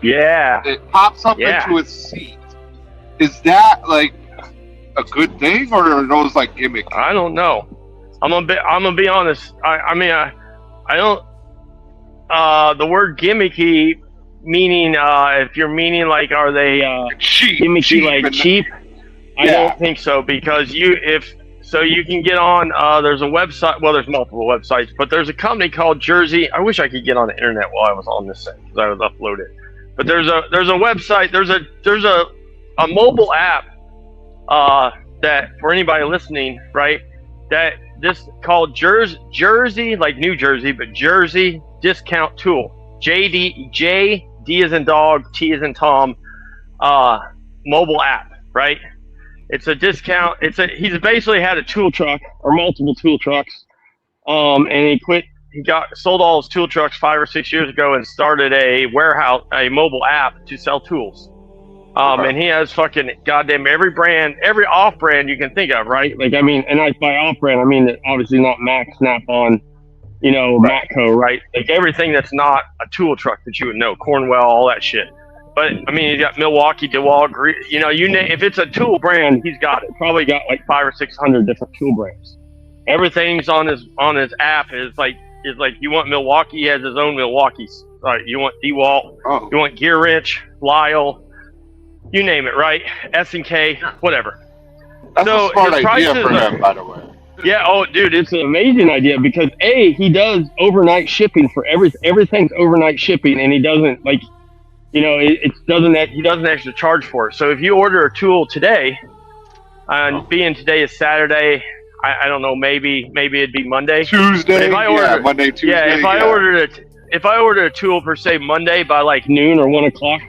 Yeah. It pops up into its seat. Is that like a good thing, or are those like gimmicks? I don't know. I'm gonna be honest. I mean, I don't. The word gimmicky, meaning if you're meaning like, are they cheap? Gimmicky, like cheap? I don't think so, because you can get on, there's a website, well, there's multiple websites, but there's a company called Jersey. I wish I could get on the internet while I was on this thing, because I would upload it. But there's a website, there's a mobile app that, for anybody listening, right, that this called Jersey, like New Jersey, but Jersey Discount Tool. J D as in dog, T as in Tom, mobile app, right? It's a discount. He's basically had a tool truck or multiple tool trucks, and he sold all his tool trucks 5 or 6 years ago and started a mobile app to sell tools. And he has fucking goddamn every brand, every off brand you can think of, right? Like, I mean, and by off brand, I mean obviously not Mac, Snap-on, Matco, right? Like everything that's not a tool truck that you would know, Cornwell, all that shit. But I mean, you got Milwaukee, DeWalt, if it's a tool brand, he's got it. Probably got like 500 or 600 different tool brands. Everything's on his app is like you want Milwaukee, he has his own Milwaukee's. Right? You want DeWalt, you want Gear Wrench, Lyle, you name it, right? S&K, whatever. That's a smart idea for him, by the way. Yeah, dude, it's an amazing idea because he does overnight shipping for everything's overnight shipping, and he doesn't he doesn't actually charge for it. So if you order a tool today, and being today is Saturday, I don't know, maybe it'd be Monday, Tuesday, Monday, Tuesday. Yeah, if I ordered a tool per se Monday by like noon or 1 o'clock,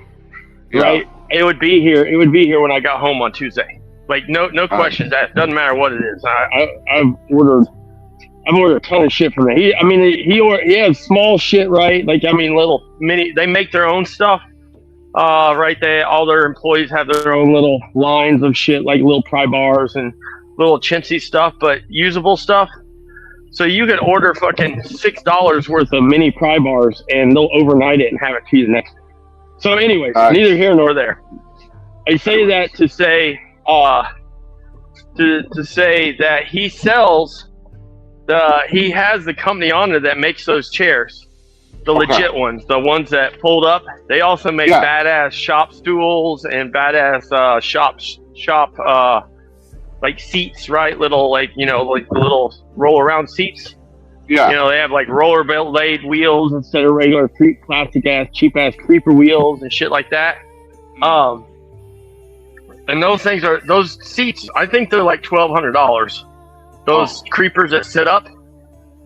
right, it would be here. It would be here when I got home on Tuesday. Like no questions. That doesn't matter what it is. I've ordered a ton of shit from him. He has small shit, right? Like little mini. They make their own stuff, right? All their employees have their own little lines of shit, like little pry bars and little chintzy stuff, but usable stuff. So you could order fucking $6 worth of mini pry bars, and they'll overnight it and have it to you the next day. So anyways, Nice. neither here nor there. I say that to say, to say that he sells he has the company on there that makes those chairs, the Okay. legit ones, the ones that fold up. They also make Yeah. badass shop stools and badass shop like seats, right? Little like like the little roll around seats. Yeah. They have like roller blade wheels instead of regular plastic ass cheap ass creeper wheels and shit like that. And those seats, I think they're like $1,200. Those creepers that sit up.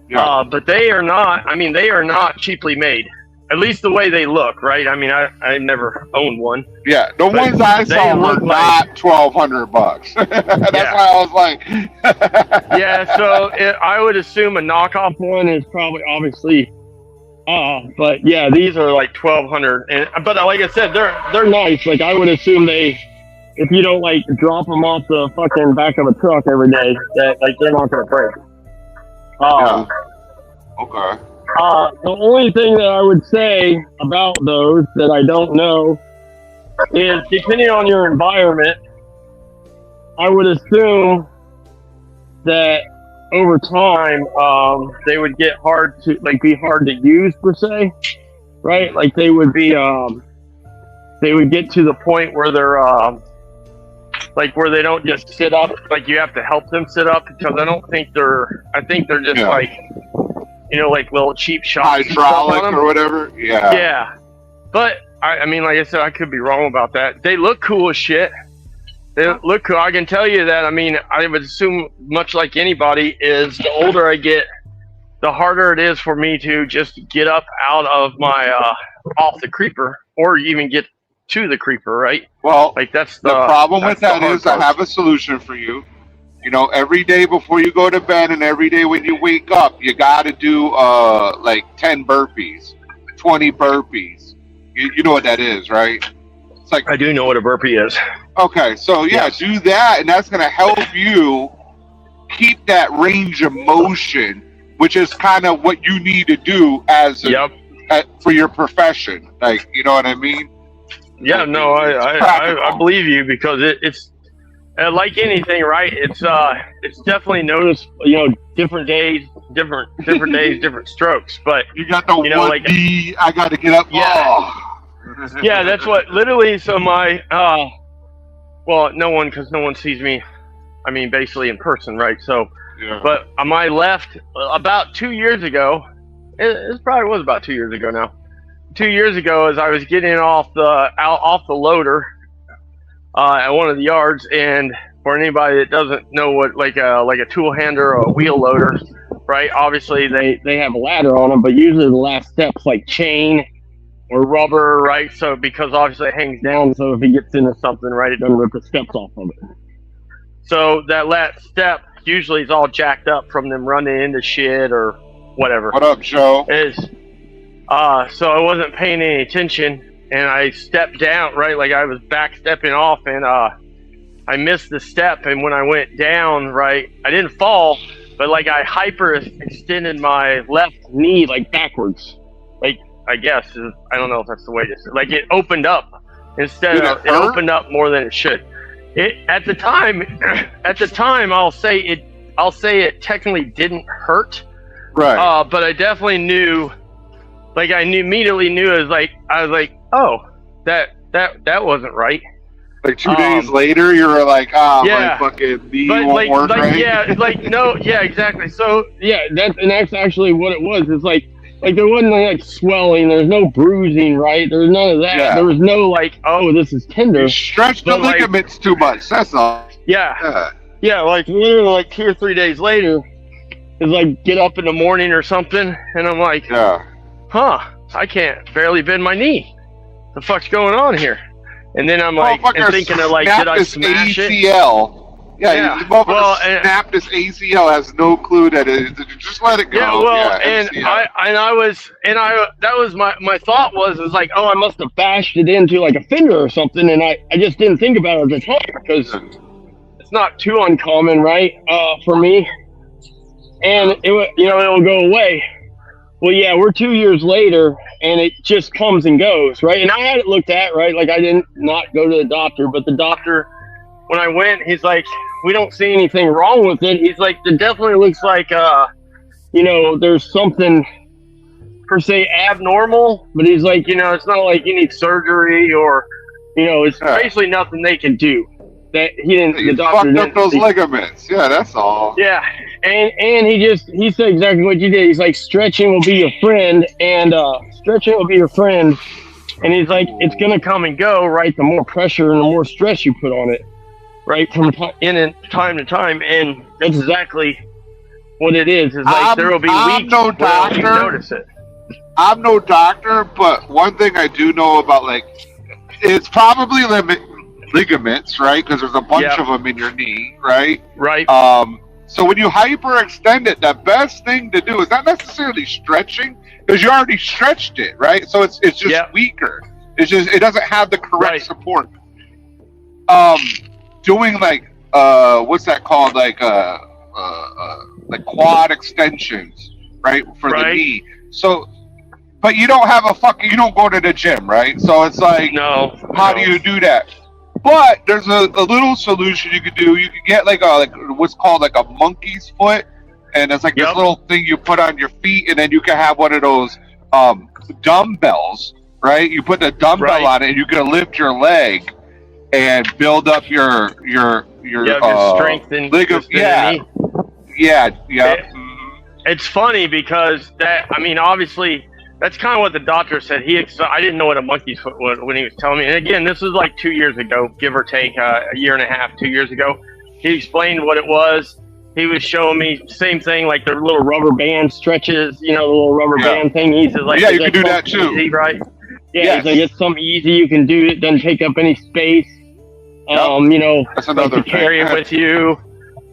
Yeah. But they are not cheaply made. At least the way they look, right? I mean, I never owned one. Yeah, the ones I they saw were look like- not $1,200. That's Yeah. why I was like, Yeah, so I would assume a knockoff one is probably obviously. But yeah, these are like $1,200, but like I said, they're nice. Like I would assume if you don't like drop them off the fucking back of a truck every day, that like they're not gonna break. Yeah. Okay. The only thing that I would say about those that I don't know is depending on your environment, I would assume that over time, they would get be hard to use per se, right? Like they would be, they would get to the point where they're, like where they don't just sit up, like you have to help them sit up because I think they're just Yeah. like, like little cheap shops. and stuff Hydraulic on them. or whatever. Yeah. Yeah. But I mean, like I said, I could be wrong about that. They look cool as shit. They look cool. I can tell you that. I mean, I would assume, much like anybody, is the older I get, the harder it is for me to just get up out of my off the creeper, or even get to the creeper. Right? Well, Like that's the problem with that's the that hard is I part. have a solution for you. Every day before you go to bed and every day when you wake up, you got to do like 10 burpees, 20 burpees. You know what that is, right? It's like, I do know what a burpee is. okay, so yeah, Yes. do that, and that's going to help you keep that range of motion, which is kind of what you need to do Yep. for your profession. Like, you know what I mean? Yeah. No, I practical. believe you because it's. Like anything, right? It's definitely noticed. Different days, different days, different strokes. But You got the know, one like- D. I got to get up. Yeah. Oh. yeah, that's what literally. So my well, no one sees me. I mean, basically in person, right? So, Yeah. but on my left, about 2 years ago, it probably was about 2 years ago now. 2 years ago, as I was getting off the loader. At one of the yards, and for anybody that doesn't know what like a tool hander or a wheel loader, right? Obviously they have a ladder on them, but usually the last step's like chain or rubber, right? So because obviously it hangs down, so if he gets into something, right, it doesn't rip the steps off of it. So that last step usually is all jacked up from them running into shit or whatever. What up, Joe? So I wasn't paying any attention. And I stepped down, right? Like I was back stepping off, and I missed the step. And when I went down, right, I didn't fall, but like I hyper extended my left knee like backwards. Like I guess I don't know if that's the way to say. Like it opened up instead Did of it it hurt? opened up more than it should. At the time, I'll say it technically didn't hurt. Right. But I definitely knew. Like I immediately knew I was like, oh, that wasn't right. Like 2 days later, you were like, yeah. my fucking knee But won't work right. yeah, like no, yeah, exactly. So yeah, that's actually what it was. It's like there wasn't like swelling. There's no bruising, right? There's none of that. Yeah. There was no like, oh, this is tender. You stretched the But, like- ligaments too much. That's all. Yeah, yeah, like literally like 2 or 3 days later, it's like get up in the morning or something, and I'm like, Yeah. I can't barely bend my knee. The fuck's going on here? And then I'm like, Motherfucker and thinking of like, snapped did I his smash it? ACL. Yeah, Yeah. the motherfucker Well, and- snapped his ACL. Has no clue that it is. Just let it go. Yeah, well, and MCL. that was my thought was like, oh, I must have bashed it into like a fender or something, and I just didn't think about it at the time because it's not too uncommon, right? For me, and it will go away. Well, yeah, we're 2 years later, and it just comes and goes, right? And I had it looked at, right? Like I didn't not go to the doctor, but the doctor, when I went, he's like, we don't see anything wrong with it. He's like, it definitely looks like, there's something per se abnormal, but he's like, it's not like you need surgery or, it's basically nothing they can do. That he didn't. You the doctor fucked up didn't those see. ligaments. Yeah, that's all. Yeah, and he said exactly what you did. He's like, stretching will be your friend, and stretching will be your friend. And he's like, it's gonna come and go, right? The more pressure and the more stress you put on it, right? From time to time, and that's exactly what it is. It's like there will be I'm weeks no where doctor. you notice it. I'm no doctor, but one thing I do know about, like, it's probably ligaments, right? Because there's a bunch of them in your knee, right? Right. So when you hyperextend it, the best thing to do is not necessarily stretching, because you already stretched it, right? So it's just weaker. It doesn't have the correct support. Doing like what's that called? Like quad extensions, right? For the knee. So, but you don't have you don't go to the gym, right? So it's like, how do you do that? But there's a little solution you could do. You could get like what's called like a monkey's foot, and it's like this little thing you put on your feet, and then you can have one of those dumbbells, right? You put the dumbbell on it, and you can lift your leg and build up your strength and ligament. Yeah. It's funny because obviously. That's kind of what the doctor said. I didn't know what a monkey's foot was when he was telling me. And again, this was like 2 years ago, give or take, a year and a half, 2 years ago. He explained what it was. He was showing me same thing, like the little rubber band stretches, the little rubber band thing. He says, like, you can do that too, easy, right? Yeah, yes. Like it's something easy you can do. It doesn't take up any space. That's another like to carry it with you.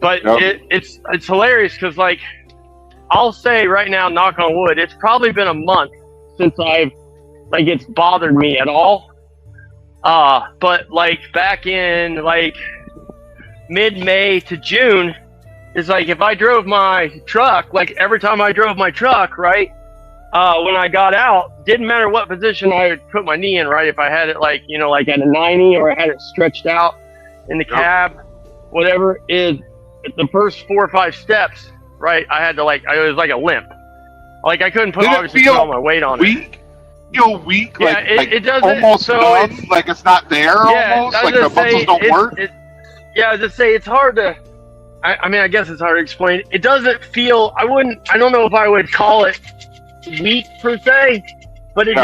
But it's hilarious because, like, I'll say right now, knock on wood, it's probably been a month since it's bothered me at all. But like back in like mid-May to June, it's like if I drove my truck, like every time I drove my truck, right? When I got out, didn't matter what position I would put my knee in, right? If I had it like at a 90 or I had it stretched out in the cab, whatever, is the first 4 or 5 steps, right? I had to it was like a limp. Like I couldn't put all my weight on it. Feel weak, it doesn't almost numb, like it's not there almost, like the muscles don't work. I was just say it's hard to. I guess it's hard to explain. It doesn't feel. I don't know if I would call it weak per se, but it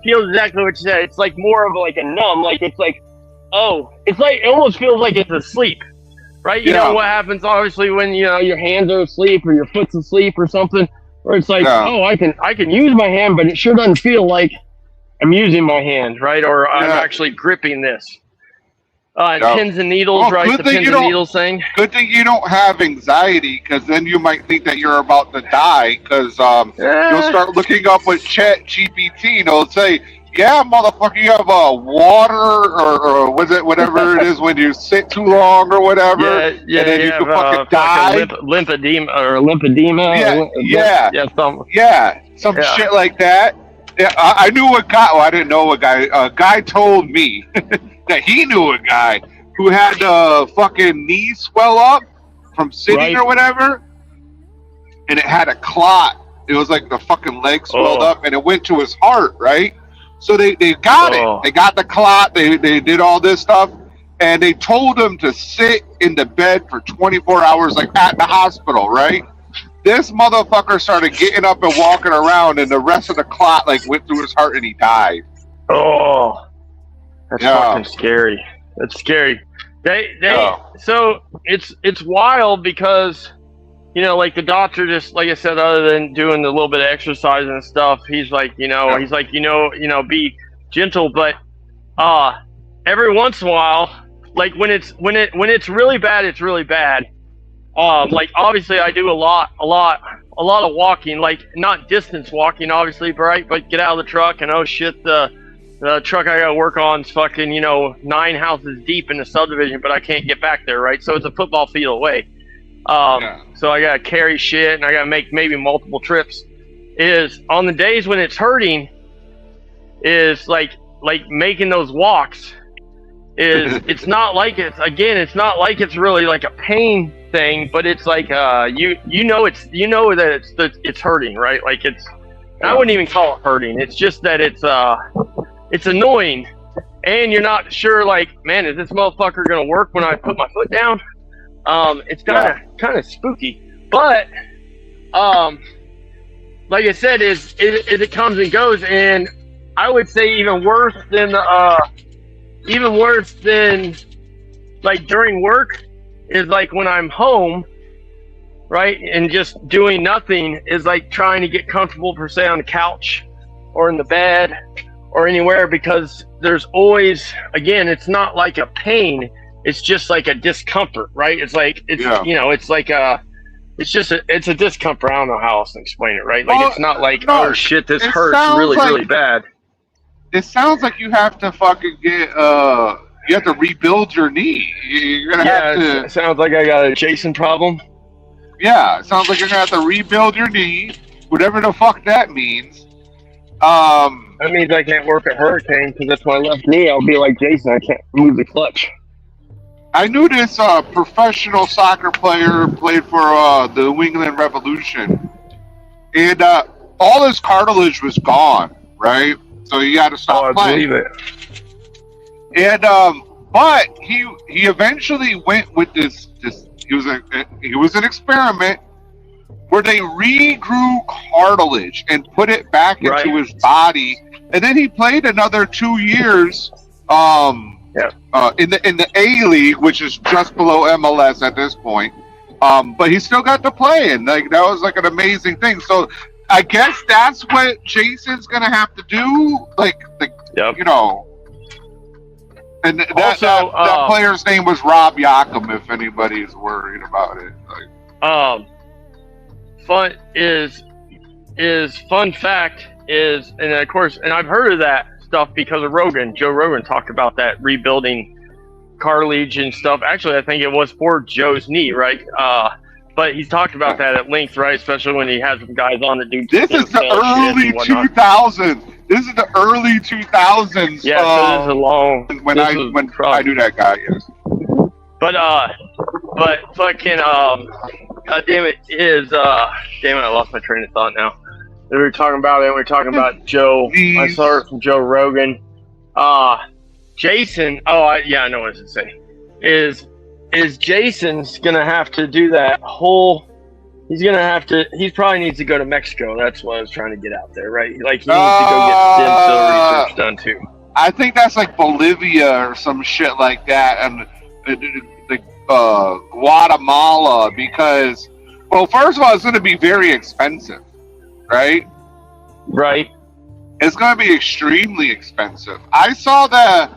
feels exactly what you said. It's like more of like a numb. Like it's like, it almost feels like it's asleep. Right? You know what happens obviously when your hands are asleep or your foot's asleep or something, where it's like, I can use my hand, but it sure doesn't feel like I'm using my hand, right? Or I'm actually gripping this. Pins and needles, right? The pins and needles thing. Good thing you don't have anxiety, because then you might think that you're about to die, because you'll start looking up with Chat GPT, and it'll say, yeah, motherfucker, you have water or was it whatever it is when you sit too long or whatever, and then you can fucking die. Lymphedema. Some shit like that. Yeah, I knew a guy. Well, I didn't know a guy. A guy told me that he knew a guy who had fucking knee swell up from sitting or whatever, and it had a clot. It was like the fucking leg swelled up, and it went to his heart, right? So they got it. They got the clot. They did all this stuff, and they told him to sit in the bed for 24 hours, like at the hospital, right? This motherfucker started getting up and walking around, and the rest of the clot like went through his heart, and he died. Oh, that's fucking scary. That's scary. So it's wild because, like the doctor just, like I said, other than doing the little bit of exercise and stuff, he's like, be gentle, but every once in a while, like when it's really bad, it's really bad. Like obviously I do a lot of walking, like not distance walking, obviously, right? But get out of the truck and oh shit, the truck I gotta work on is fucking 9 houses deep in the subdivision, but I can't get back there, right? So it's a football field away. So I gotta carry shit and I gotta make maybe multiple trips. is on the days when it's hurting, is like making those walks. It's not like it's not like it's really like a pain thing, but it's like you know that it's hurting, right? Like I wouldn't even call it hurting. It's just that it's annoying, and you're not sure, like, man, is this motherfucker gonna work when I put my foot down? It's kind of spooky, but like I said, it comes and goes, and I would say even worse than like during work is like when I'm home, right, and just doing nothing, is like trying to get comfortable, per se, on the couch or in the bed or anywhere, because there's always, again, it's not like a pain, it's just like a discomfort, right? It's like it's a discomfort. I don't know how else to explain it, right? Like, it's not like, oh shit, this hurts really, really bad. It sounds like you have to fucking get you have to rebuild your knee. You're gonna have to. It sounds like I got a Jason problem. Yeah, it sounds like you're gonna have to rebuild your knee, whatever the fuck that means. That means I can't work at Hurricane because that's my left knee. I'll be like Jason. I can't move the clutch. I knew this professional soccer player played for the New England Revolution, and all his cartilage was gone, right? So he had to stop playing. Believe it. And but he eventually went with this. He was an experiment where they regrew cartilage and put it back into his body, and then he played another 2 years. In the A League, which is just below MLS at this point, but he still got to play, and like that was like an amazing thing. So I guess that's what Jason's gonna have to do, you know. And that player's name was Rob Yakum, if anybody's worried about it. Fun fact is, and of course, and I've heard of that stuff because of Rogan. Joe Rogan talked about that rebuilding cartilage and stuff. Actually, I think it was for Joe's knee, right? But he's talked about that at length, right? Especially when he has some guys on the do. This is the early 2000s. This is the early 2000s. Yeah, so this is a long. When I knew that guy, yes. But fucking God damn it, I lost my train of thought now. We were talking about it. We were talking about Joe. I saw it from Joe Rogan. Jason. I know what to say. Is Jason's gonna have to do that whole? He probably needs to go to Mexico. That's what I was trying to get out there, right? Like, he needs to go get stem cell research done too. I think that's like Bolivia or some shit like that, and Guatemala, because, well, first of all, it's going to be very expensive, right? Right. It's going to be extremely expensive. I saw the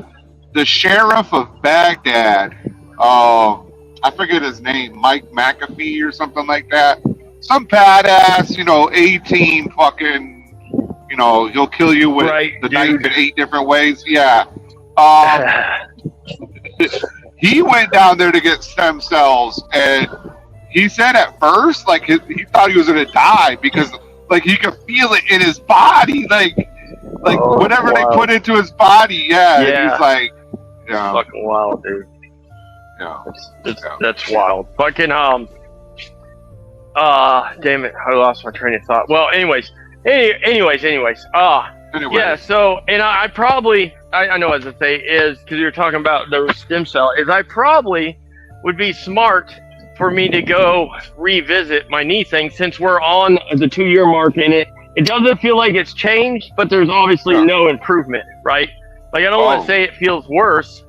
sheriff of Baghdad, I forget his name, Mike McAfee or something like that. Some badass, A-team fucking, he'll kill you with the knife in 8 different ways. Yeah. He went down there to get stem cells, and he said at first, like, he thought he was going to die because, like, he could feel it in his body, like whatever they put into his body. Yeah. And he's like, yeah. It's fucking wild, dude. Yeah. That's wild. Fucking, damn it, I lost my train of thought. Well, anyways. Yeah, so, and I probably, I know as I say, is, because you were talking about the stem cell, is I probably would be smart for me to go revisit my knee thing, since we're on the 2-year mark in it. It doesn't feel like it's changed, but there's obviously no improvement, right? Like, I don't want to say it feels worse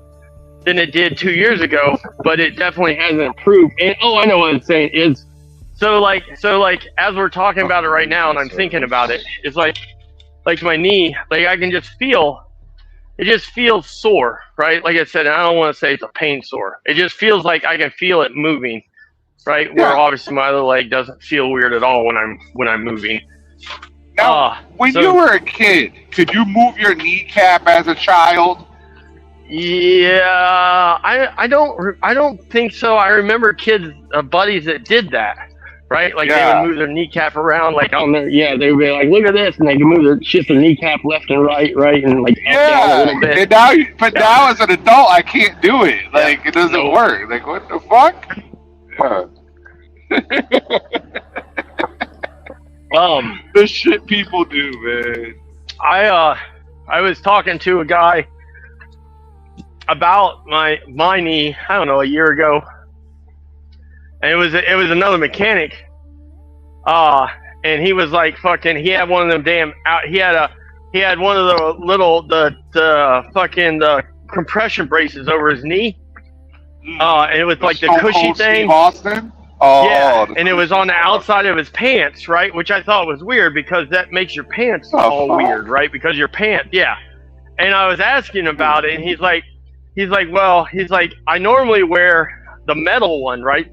than it did 2 years ago, but it definitely hasn't improved. And I know what I'm saying is, so like as we're talking about it right now, and I'm thinking about it, it's like my knee, like I can just feel, it just feels sore, right? Like I said, I don't want to say it's a pain sore. It just feels like I can feel it moving, right? Yeah. Where obviously my other leg doesn't feel weird at all when I'm moving. Now, when you were a kid, could you move your kneecap as a child? Yeah, I don't think so. I remember kids, buddies that did that. right? Like they Yeah. would move their kneecap around, like on their, they would be like, look at this, and they could shift their kneecap left and right, and like up, down a little bit. And now as an adult, I can't do it. Like, it doesn't work. Like, what the fuck? Yeah. The shit people do, man. I was talking to a guy about my knee, I don't know, a year ago, and it was another mechanic, and he was like fucking, he had one of them damn he had one of the little the compression braces over his knee, and it was like the cushy thing. Austin? Yeah, and it was on the outside of his pants, right? Which I thought was weird because that makes your pants all weird, right? Because your pants, yeah. And I was asking about it, and he's like, I normally wear the metal one, right?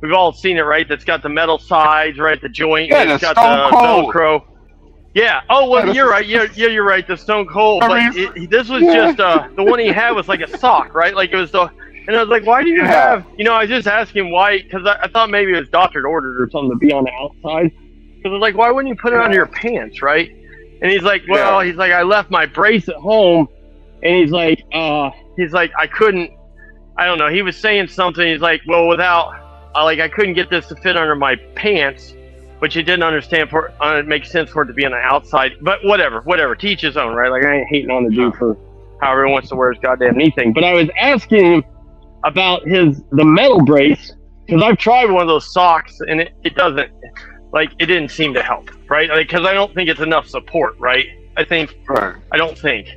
We've all seen it, right? That's got the metal sides, right? The joint, yeah, it's got the Velcro. Yeah. Oh well, you're right. You're right. The Stone Cold, but this was just the one he had was like a sock, right? Like it was the. And I was like, why do you have, I was just asking why, because I thought maybe it was doctor ordered or something to be on the outside. Because I was like, why wouldn't you put it on your pants, right? And he's like, I left my brace at home. And he's like, I couldn't, I don't know. He was saying something. He's like, well, I couldn't get this to fit under my pants, which he didn't understand it makes sense for it to be on the outside. But whatever, to each his own, right? Like, I ain't hating on the dude for however he wants to wear his goddamn knee thing. But I was asking him about the metal brace, because I've tried one of those socks and it doesn't, like, it didn't seem to help, right? Because I don't think it's enough support, right? I don't think,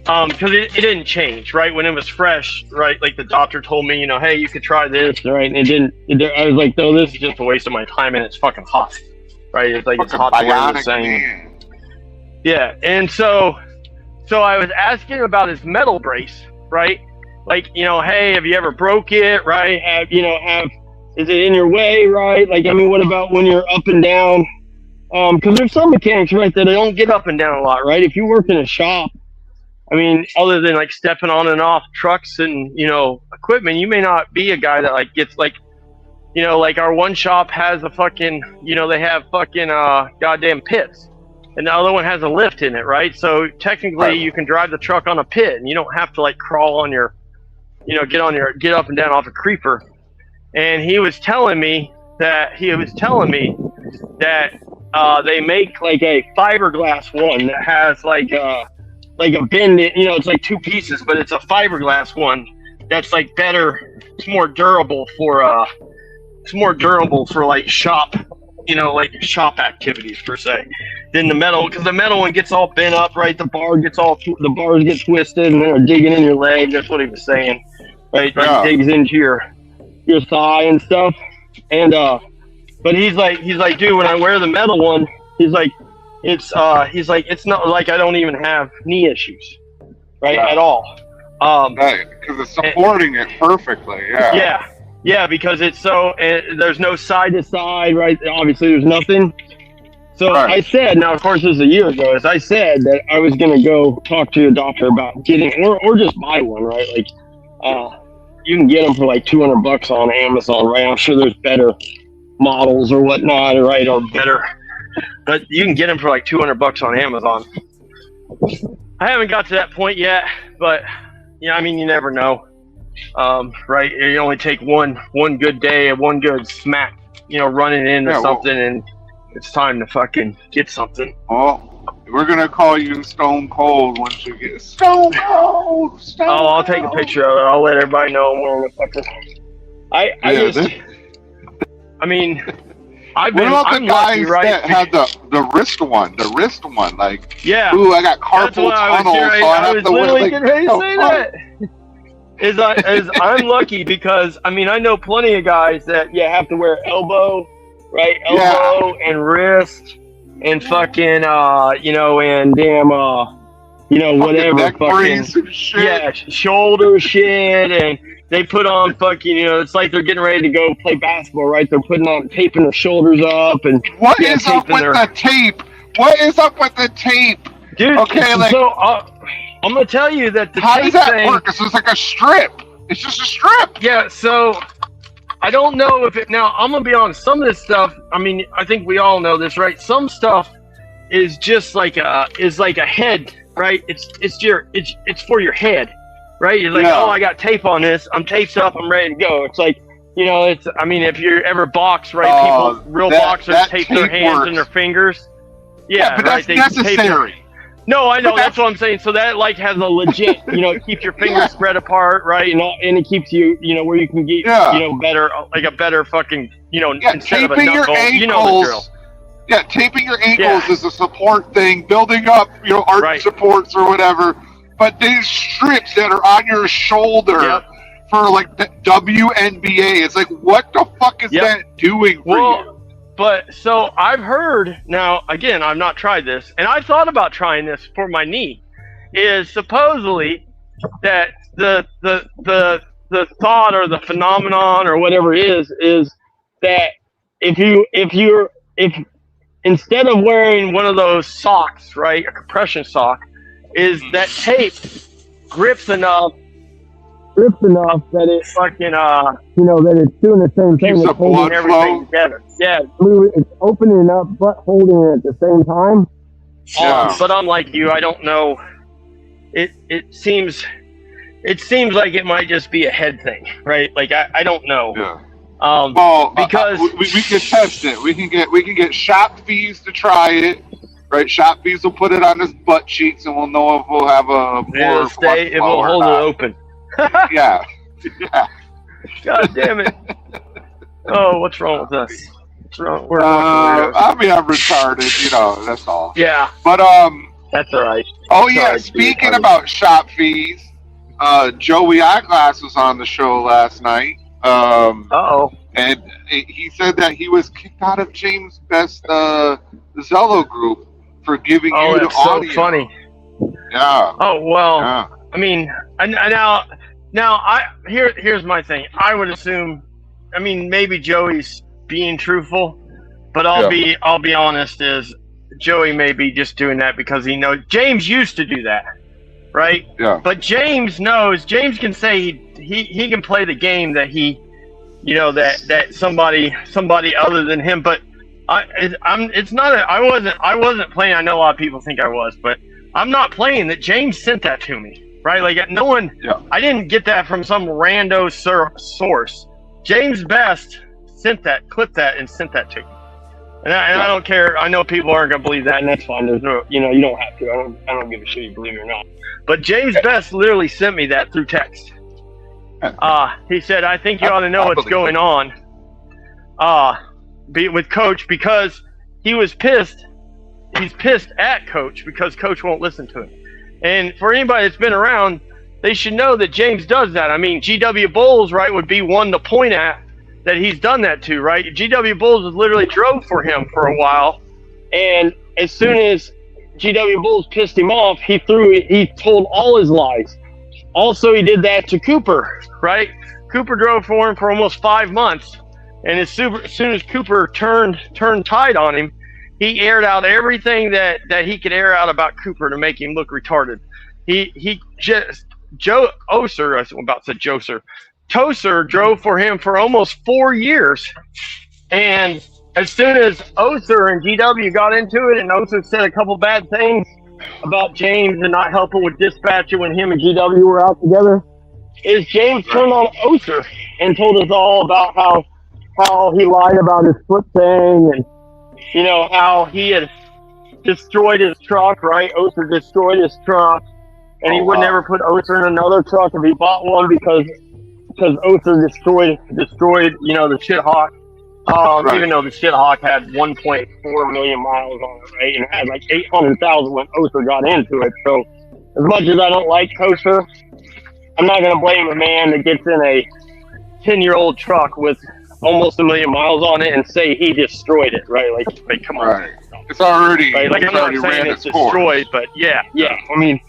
because it didn't change, right? When it was fresh, right? Like the doctor told me, hey, you could try this, right? And it didn't. I was like, no, this is just a waste of my time, and it's fucking hot, right? It's like it's hot to wear the same. Yeah, and so I was asking about his metal brace, right? Like, hey, have you ever broke it, right? Is it in your way, right? Like, I mean, what about when you're up and down? Because there's some mechanics, right, that they don't get up and down a lot, right? If you work in a shop, I mean, other than like stepping on and off trucks and, equipment, you may not be a guy that like gets like, like our one shop has a fucking, they have fucking goddamn pits. And the other one has a lift in it, right? So technically you can drive the truck on a pit and you don't have to like crawl on your, get up and down off a creeper. And he was telling me that they make like a fiberglass one that has like a bend, it's like two pieces, but it's a fiberglass one that's like better. It's more durable for like shop, like shop activities per se, than the metal, because the metal one gets all bent up, right? The bars get twisted and they're digging in your leg. That's what he was saying, right? Like digs into your thigh and stuff. And but he's like, dude, when I wear the metal one, he's like, it's not like I don't even have knee issues, right? At all. Right, because it's supporting it perfectly. Yeah, because it's so, there's no side to side, right? Obviously, there's nothing. So I said, now of course this is a year ago, as I said that I was gonna go talk to a doctor about getting, or just buy one, right? Like, you can get them for like $200 on Amazon, right? I'm sure there's better models or whatnot, right? Or better, but you can get them for like $200 on Amazon. I haven't got to that point yet, but I mean, you never know. Right? You only take one good day, one good smack, running into something, and it's time to fucking get something. Well, we're gonna call you Stone Cold once you get Stone Cold. I'll take a picture of it. I'll let everybody know I'm wearing a fucking. I mean, I'm lucky, right? That had the wrist one, like, ooh, I got carpal tunnel, I was literally getting ready to say that. Is I'm lucky because I mean I know plenty of guys that have to wear elbow, right? Elbow and wrist and fucking and damn whatever neck brace and shit. Shoulder shit, and they put on fucking it's like they're getting ready to go play basketball, right? They're taping their shoulders up and what is up with the tape? What is up with the tape? Dude, okay, like, so I'm gonna tell you that the how tape does that thing, work? It's just like a strip. It's just a strip. Yeah, so I don't know if it. Now I'm gonna be honest. Some of this stuff. I mean, I think we all know this, right? Some stuff is just like a head, right? It's for your head, right? You're like, Yeah. oh, I got tape on this. I'm taped up. I'm ready to go. It's like, it's. I mean, if you ever box, right? Real boxers tape their hands works. and their fingers. Yeah, but right. that's necessary. No, I know. But That's what I'm saying. So that like has a legit, it keeps your fingers spread apart, right? And it keeps you, where you can get, better, like a better fucking, instead of a taping your knuckle, ankles. you know the drill. Yeah, taping your ankles is a support thing, building up, arch Right. supports or whatever. But these strips that are on your shoulder for like the WNBA, it's like, what the fuck is that doing for you? But so I've heard, now again, I've not tried this, and I thought about trying this for my knee, is supposedly that the thought or the phenomenon or whatever it is that if instead of wearing one of those socks, right, a compression sock, is that tape grips enough that it fucking that it's doing the same thing. Keeps the It's holding blood everything flow. together. Yeah. it's opening up but holding it at the same time. Yeah. But I'm like you, I don't know. It seems like it might just be a head thing, right? Like I don't know. Yeah. Well, because we can test it. We can get shop fees to try it. Right, shop fees will put it on his butt cheeks, and we'll know if we'll have a more it will hold it open. Yeah. God damn it! Oh, what's wrong with us? What's wrong? I'm retarded. That's all. Yeah, but that's all right. Oh yeah, speaking about shop fees, Joey Eyeglass was on the show last night. And he said that he was kicked out of James Best Zello group for giving you the audio. So funny. Yeah. Oh well. Yeah. I mean, here's my thing. I would assume, I mean, maybe Joey's being truthful, but I'll be honest, is Joey may be just doing that because he knows James used to do that, right? Yeah. But James can say he can play the game that he, that somebody other than him. But I wasn't playing. I know a lot of people think I was, but I'm not playing that. James sent that to me. Right, like no one. Yeah. I didn't get that from some rando source. James Best clipped that, and sent that to me. And I don't care. I know people aren't gonna believe that, and that's fine. There's no, you don't have to. I don't give a shit if you believe it or not. But James Best literally sent me that through text. He said, "I think you ought to know what's going on." With Coach, because he was pissed. He's pissed at Coach because Coach won't listen to him. And for anybody that's been around, they should know that James does that. I mean, GW Bulls, right, would be one to point at that he's done that to, right? GW Bulls literally drove for him for a while. And as soon as GW Bulls pissed him off, he told all his lies. Also, he did that to Cooper, right? Cooper drove for him for almost 5 months. And as soon as Cooper turned tide on him, he aired out everything that he could air out about Cooper to make him look retarded. Toser drove for him for almost 4 years. And as soon as Oser and GW got into it, and Oser said a couple bad things about James and not helping with dispatcher when him and GW were out together, is James turned on Oser and told us all about how he lied about his foot thing, and how he had destroyed his truck, right? Oser destroyed his truck, and he would never put Oser in another truck if he bought one because Oser destroyed the Shithawk. Right. Even though the Shithawk had 1.4 million miles on it, right? And it had like 800,000 when Oser got into it. So as much as I don't like Oser, I'm not going to blame a man that gets in a 10-year-old truck with almost 1 million miles on it and say he destroyed it, right? Like come on. Right. It's already, right? Like, I'm not saying it's destroyed, but yeah. I mean,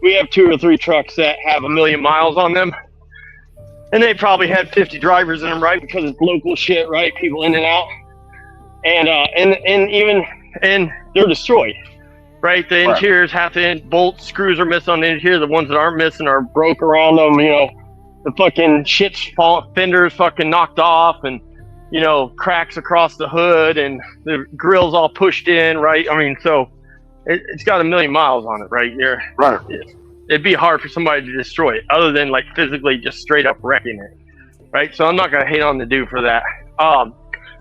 we have 2 or 3 trucks that have 1 million miles on them, and they probably had 50 drivers in them, right? Because it's local shit, right? People in and out, and they're destroyed, right? The interiors have to bolts, screws are missing on the interior. The ones that aren't missing are broke around them, the fucking fenders fucking knocked off, and you know, cracks across the hood, and the grill's all pushed in, right? I mean, so it's got 1,000,000 miles on it, right? Right. It'd be hard for somebody to destroy it, other than like physically just straight up wrecking it, right? So I'm not gonna hate on the dude for that.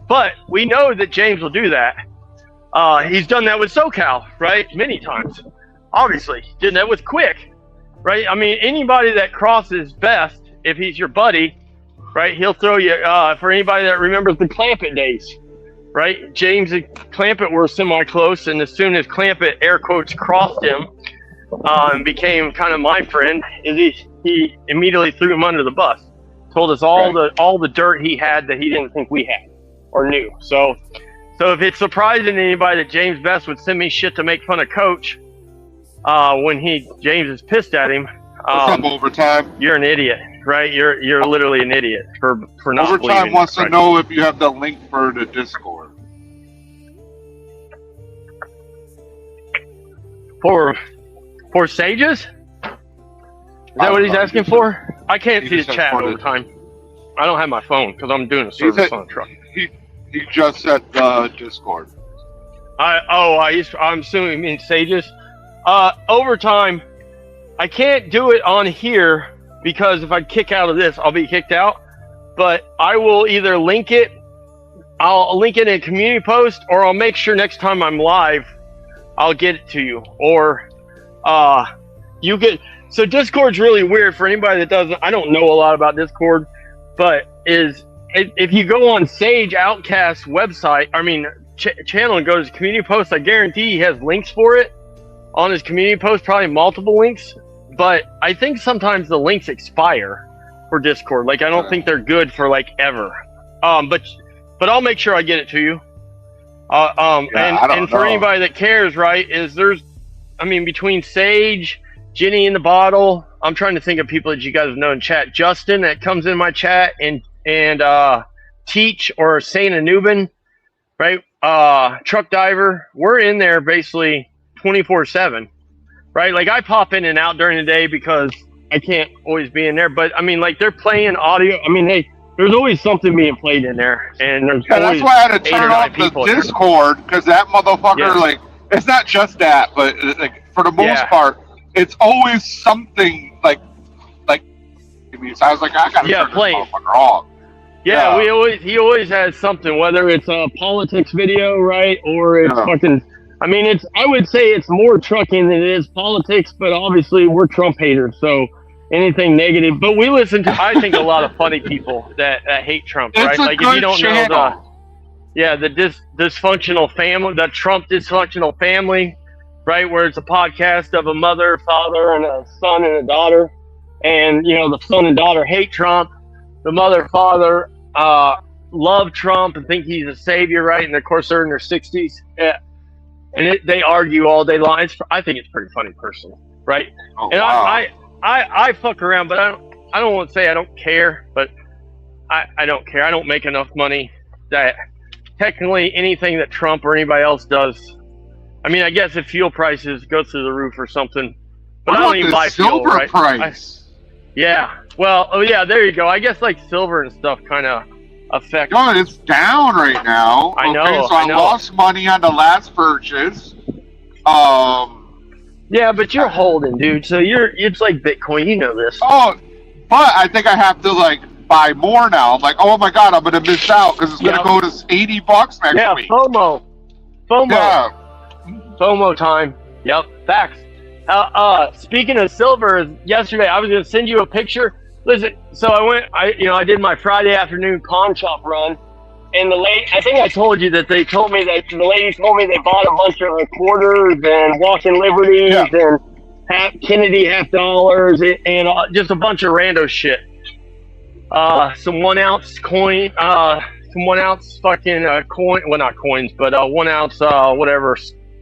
But we know that James will do that. He's done that with SoCal, right? Many times. Obviously, did that with Quick, right? I mean, anybody that crosses Best, if he's your buddy, right, he'll throw you, for anybody that remembers the Clampett days, right? James and Clampett were semi-close, and as soon as Clampett, air quotes, crossed him and became kind of my friend, he immediately threw him under the bus. Told us all the dirt he had that he didn't think we had or knew. So if it's surprising to anybody that James Best would send me shit to make fun of Coach when James is pissed at him, What's up, Overtime? you're an idiot, right? You're literally an idiot for not Overtime believing wants it, to know if you have the link for the Discord. For Sages? Is that what he's asking for? I can't see the just chat said for Overtime. I don't have my phone because I'm doing a service on a truck. He just said the Discord. I'm assuming he means Sages. Overtime, I can't do it on here because if I kick out of this, I'll be kicked out. But I will either link it, I'll link it in a community post, or I'll make sure next time I'm live, I'll get it to you. Or you get. So Discord's really weird for anybody that doesn't. I don't know a lot about Discord, but if you go on Sage Outcast's website, channel, and go to his community post, I guarantee he has links for it on his community post, probably multiple links. But I think sometimes the links expire for Discord. Like, I don't think they're good for like ever. But I'll make sure I get it to you. And for anybody that cares, right, between Sage, Jenny in the Bottle, I'm trying to think of people that you guys know in chat. Justin that comes in my chat, and Teach or Saint Anubin, right? Truck Diver, we're in there basically 24/7, right? Like, I pop in and out during the day because I can't always be in there. But I mean, like, they're playing audio. I mean, hey, there's always something being played in there, and there's always that's why I had to turn off the Discord, because that motherfucker, like, it's not just that, but like for the most part, it's always something like. So I was like, I gotta turn this motherfucker off. Yeah, he always has something, whether it's a politics video, right, or it's fucking. I mean, I would say it's more trucking than it is politics, but obviously we're Trump haters, so anything negative. But we listen to, I think, a lot of funny people that hate Trump, right? It's like, if you don't know the dysfunctional family, the Trump dysfunctional family, right, where it's a podcast of a mother, father, and a son and a daughter, and you know, the son and daughter hate Trump, the mother, father love Trump and think he's a savior, right? And of course they're in their 60s. Yeah. And they argue all day long. I think it's pretty funny, personally, right? Oh, and wow. I fuck around, but I don't want to say I don't care, but I don't care. I don't make enough money that technically anything that Trump or anybody else does. I mean, I guess if fuel prices go through the roof or something, but I don't even buy fuel, right? Price? Well, there you go. I guess like silver and stuff kind of affect. No, it's down right now. I know. So I lost money on the last purchase. Yeah, but you're holding, dude. So it's like Bitcoin. You know this. Oh, but I think I have to like buy more now. I'm like, oh my god, I'm gonna miss out because it's gonna go to $80 next week. FOMO. Yeah. FOMO time. Yep. Facts. Speaking of silver, yesterday I was gonna send you a picture. Listen, so I did my Friday afternoon pawn shop run, and I think I told you that the lady told me they bought a bunch of quarters and walking liberties and Kennedy $50 and just a bunch of rando shit. Some 1 ounce coin, some 1 ounce fucking coin, well, not coins, but 1 ounce whatever,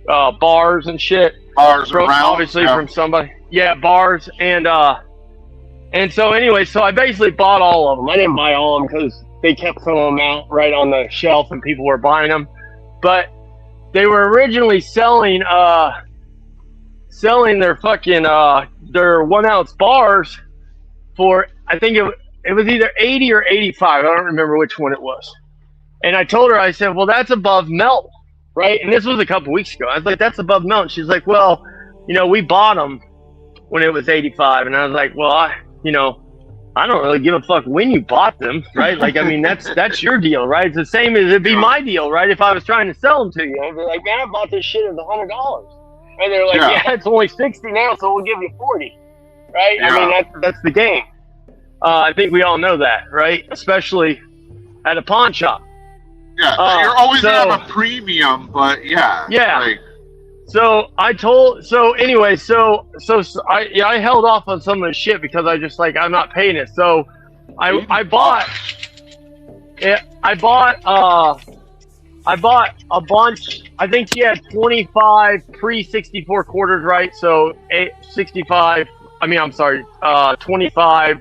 bars and shit. Bars around, obviously from somebody. Yeah, bars and so anyway, so I basically bought all of them. I didn't buy all of them because they kept some of them out right on the shelf and people were buying them. But they were originally selling their fucking their 1 ounce bars for I think it was either 80 or 85. I don't remember which one it was. And I told her, I said, well, that's above melt, right? And this was a couple weeks ago. I was like, that's above melt. And she's like, well, we bought them when it was 85. And I was like, well, I don't really give a fuck when you bought them, right? Like, I mean, that's your deal, right? It's the same as it'd be my deal, right? If I was trying to sell them to you, I'd be like, man, I bought this shit at $100. And they're like, yeah, it's only 60 now, so we'll give you 40, right? Yeah. I mean, that's the game. I think we all know that, right? Especially at a pawn shop. Yeah, you're always gonna have a premium, but yeah. Like, so I held off on some of the shit because I just like, I'm not paying it. So I bought a bunch. I think she had 25 pre-64 quarters, right? So 25,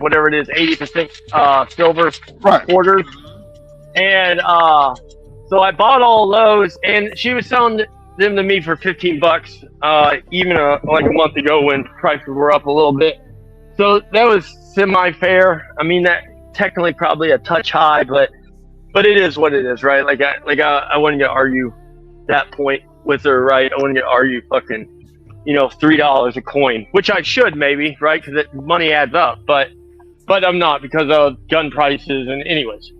whatever it is, 80% silver quarters. And so I bought all those, and she was selling them to me for $15, even like a month ago when prices were up a little bit. So that was semi-fair. I mean, that technically probably a touch high, but it is what it is, right? I wouldn't get argue that point with her, right? I wouldn't get argue fucking, $3 a coin, which I should maybe, right? Because money adds up, but I'm not because of gun prices and anyways.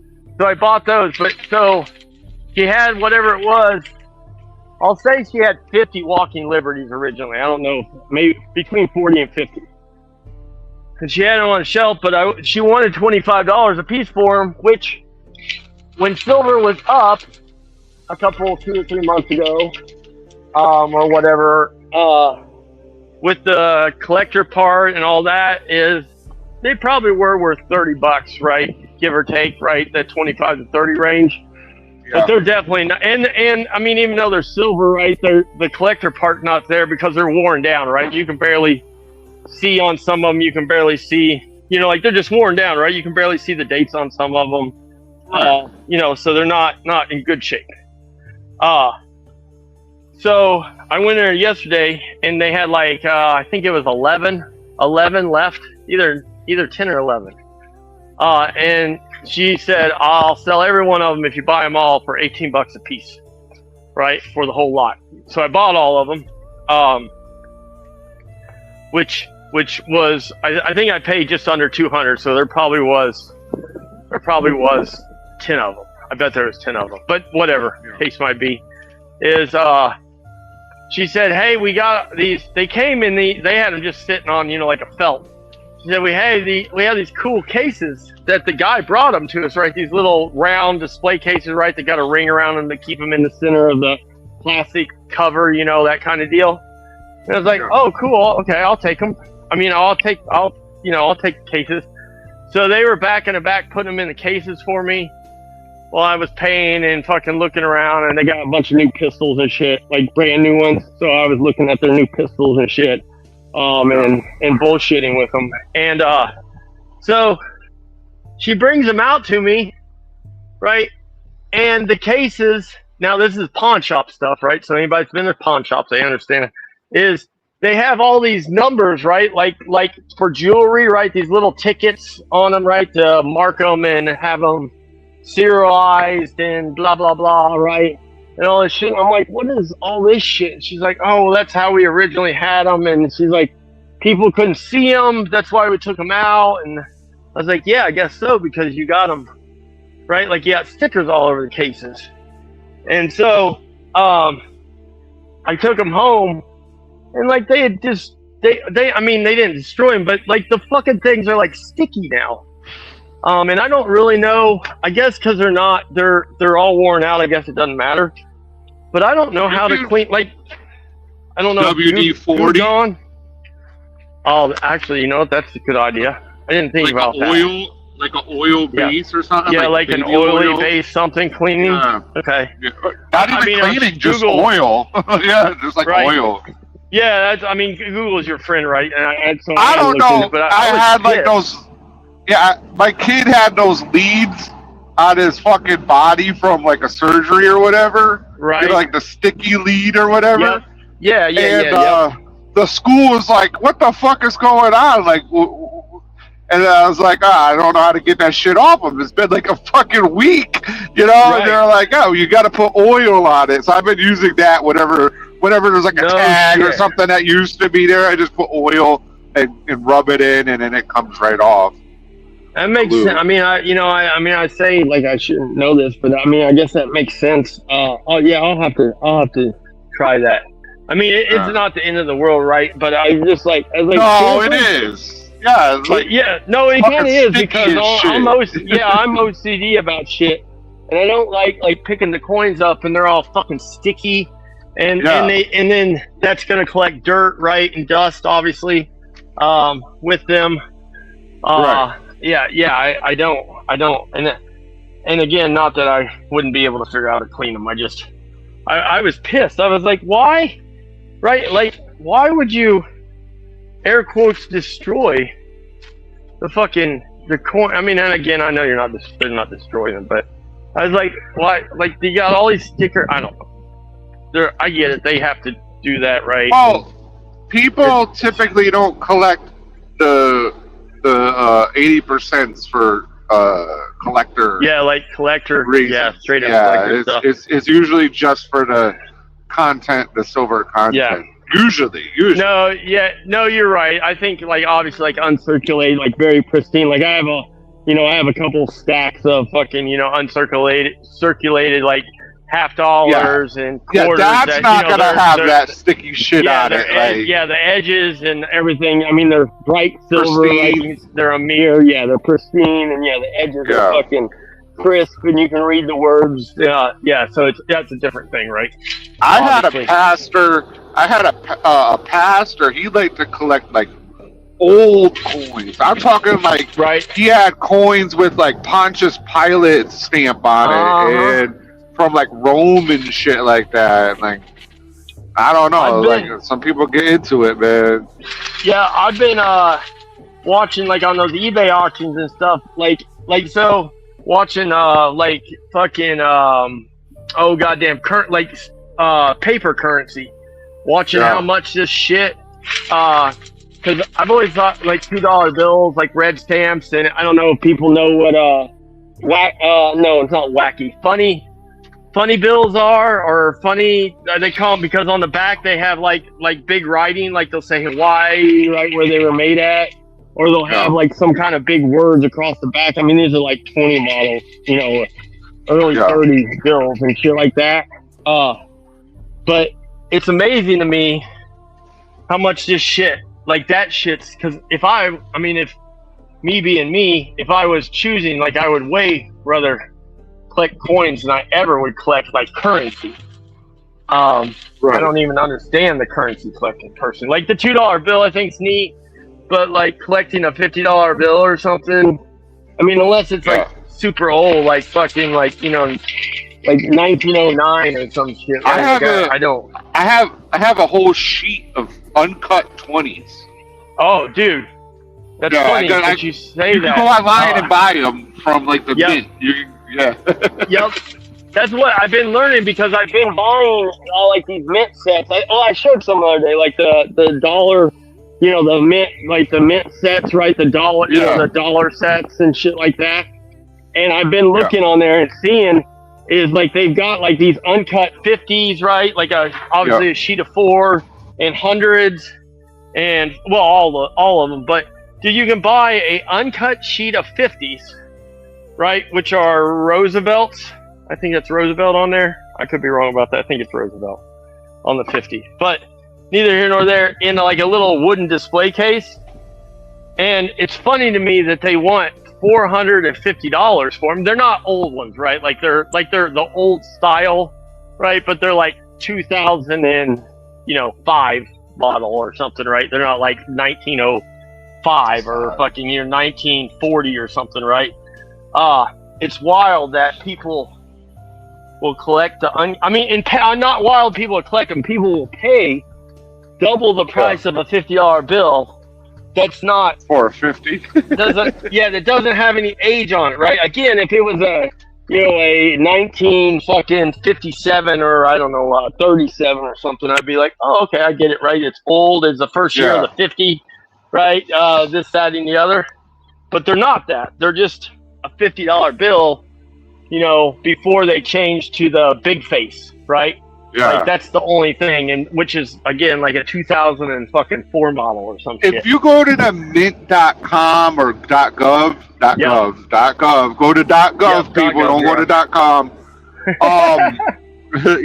So I bought those, but so she had whatever it was. I'll say she had 50 walking liberties originally. I don't know, maybe between 40 and 50. And she had them on the shelf, but she wanted $25 a piece for them, which when silver was up a couple, 2 or 3 months ago, or whatever, with the collector part and all that, is they probably were worth $30, right? Give or take, right? That 25 to 30 range. Yeah. But they're definitely not, and I mean, even though they're silver, right, the collector part not there because they're worn down, right? You can barely see on some of them. You can barely see, like they're just worn down, right? You can barely see the dates on some of them, so they're not in good shape. So I went there yesterday, and they had like I think it was 11 left, either 10 or 11. And she said, I'll sell every one of them if you buy them all for $18 a piece, right? For the whole lot. So I bought all of them, which was, I think I paid just under 200. So there probably was 10 of them. I bet there was 10 of them, but whatever case might be is, she said, hey, we got these, they came in they had them just sitting on, like a felt. She said, we have these cool cases that the guy brought them to us, right? These little round display cases, right? They got a ring around them to keep them in the center of the plastic cover, that kind of deal. And I was like, oh, cool. Okay, I'll take them. I mean, I'll take cases. So they were back in the back, putting them in the cases for me while I was paying and fucking looking around. And they got a bunch of new pistols and shit, like brand new ones. So I was looking at their new pistols and shit. And bullshitting with them. And so she brings them out to me, right? And the cases, now this is pawn shop stuff, right? So anybody's been to pawn shops, they understand it, is they have all these numbers, right? Like for jewelry, right? These little tickets on them, right? To mark them and have them serialized and blah, blah, blah, right? And all this shit. I'm like, what is all this shit? She's like, oh, well, that's how we originally had them. And she's like, people couldn't see them. That's why we took them out. And I was like, yeah, I guess so, because you got them, right? Like, you got stickers all over the cases. And so I took them home, and like they had just, I mean, they didn't destroy them, but like the fucking things are like sticky now. And I don't really know, I guess because they're all worn out, I guess it doesn't matter. But I don't know how to clean, like, I don't know. WD-40? Oh, actually, you know what? That's a good idea. I didn't think about that. Like an oil base or something? Yeah, like an oily base, something cleaning? Yeah. Okay. Yeah. Not even cleaning, just oil. Yeah, just like oil. Yeah, Google is your friend, right? And I don't know. I had like those... Yeah, my kid had those leads on his fucking body from like a surgery or whatever. Right. Like the sticky lead or whatever. Yeah. The school was like, what the fuck is going on? Like, And I was like, I don't know how to get that shit off of. It's been like a fucking week, you know. Right. And they're like, oh, you got to put oil on it. So I've been using that whenever there's like a No tag or shit. something that used to be there. I just put oil and rub it in, and then it comes right off. That makes Blue. sense. I mean, I say like I shouldn't know this, but I mean, I guess that makes sense. Oh yeah, I'll have to try that. I mean, it's not the end of the world, right? But I just like, I was like, No, it seriously? is. Yeah, it's like, Yeah, no, it fucking kind of is sticky because as shit. I'm OCD about shit, and I don't like picking the coins up and they're all fucking sticky, and then that's gonna collect dirt, right, and dust, obviously, with them. Right. Yeah, I don't, and again, not that I wouldn't be able to figure out how to clean them. I was pissed. I was like, why, right? Like, why would you, air quotes, destroy the coin? I mean, and again, I know they're not destroying them, but I was like, why? Like, you got all these stickers. I don't know. I get it. They have to do that, right? Well, people typically don't collect the 80% for collector. Yeah, like collector. reasons. Yeah, straight up Yeah, collector stuff. it's usually just for the content, the silver content. Yeah. Usually. No, you're right. I think like obviously like uncirculated, like very pristine. Like I have a couple stacks of fucking circulated like $50 and Yeah, quarters. that's not gonna have that sticky shit on it. Like, yeah, the edges and everything. I mean, they're bright silver. Pristine. Like, they're a mirror. Yeah, they're pristine, and yeah, the edges Yeah. are fucking crisp, and you can read the words. Yeah. So that's a different thing, right? I had Obviously. a pastor. He liked to collect like old coins. I'm talking like Right. he had coins with like Pontius Pilate stamp on it, and from like Rome and shit like that. Like, I don't know. Like, some people get into it, man. Yeah, I've been watching like on those eBay auctions and stuff. Like so watching like fucking oh goddamn paper currency. Watching how much this shit because I've always thought like $2 bills, like red stamps, and I don't know if people know what no, it's not wacky. Funny bills are, or funny, they call them because on the back they have like big writing, like they'll say Hawaii, right, where they were made at, or they'll have like some kind of big words across the back. I mean, these are like 20 models, early 30s bills and shit like that. But it's amazing to me how much this shit, like that shit's, because if me being me, if I was choosing, like I would way rather collect coins than I ever would collect like currency. I don't even understand the currency collecting person. Like the $2 bill I think's neat, but like collecting a $50 bill or something, I mean, unless it's like super old, like fucking like like 1909 or some shit. Right? I have a whole sheet of uncut 20s. Oh, dude, that's funny that you say you that. You can go online and buy them from like the mint. Yep. That's what I've been learning because I've been buying all like these mint sets. I showed some the other day, like the dollar, the mint, like the mint sets, right? The dollar, the dollar sets and shit like that. And I've been looking on there and seeing is like they've got like these uncut 50s, right? Like obviously a sheet of 4 and hundreds, and well, all of them. But dude, you can buy a uncut sheet of 50s. Right, which are Roosevelts. I think that's Roosevelt on there. I could be wrong about that. I think it's Roosevelt on the 50. But neither here nor there, in like a little wooden display case. And it's funny to me that they want $450 for them. They're not old ones, right? Like they're the old style, right? But they're like 2005 model or something, right? They're not like 1905 or fucking year 1940 or something, right? It's wild that people will collect not wild people will collect them. People will pay double the price of a $50 bill. That's not that doesn't have any age on it, right? Again, if it was a 1957 or I don't know 37 or something, I'd be like, oh, okay, I get it, right? It's old. It's the first year of the 50, right? This, that, and the other. but they're not that. They're just a $50 bill, you know, before they change to the big face, right? Yeah. Like that's the only thing, and which is again like a 2004 model or something. If you go to the mint.com or .gov, go to .gov, Yep, people, .gov, don't go yeah. to .com.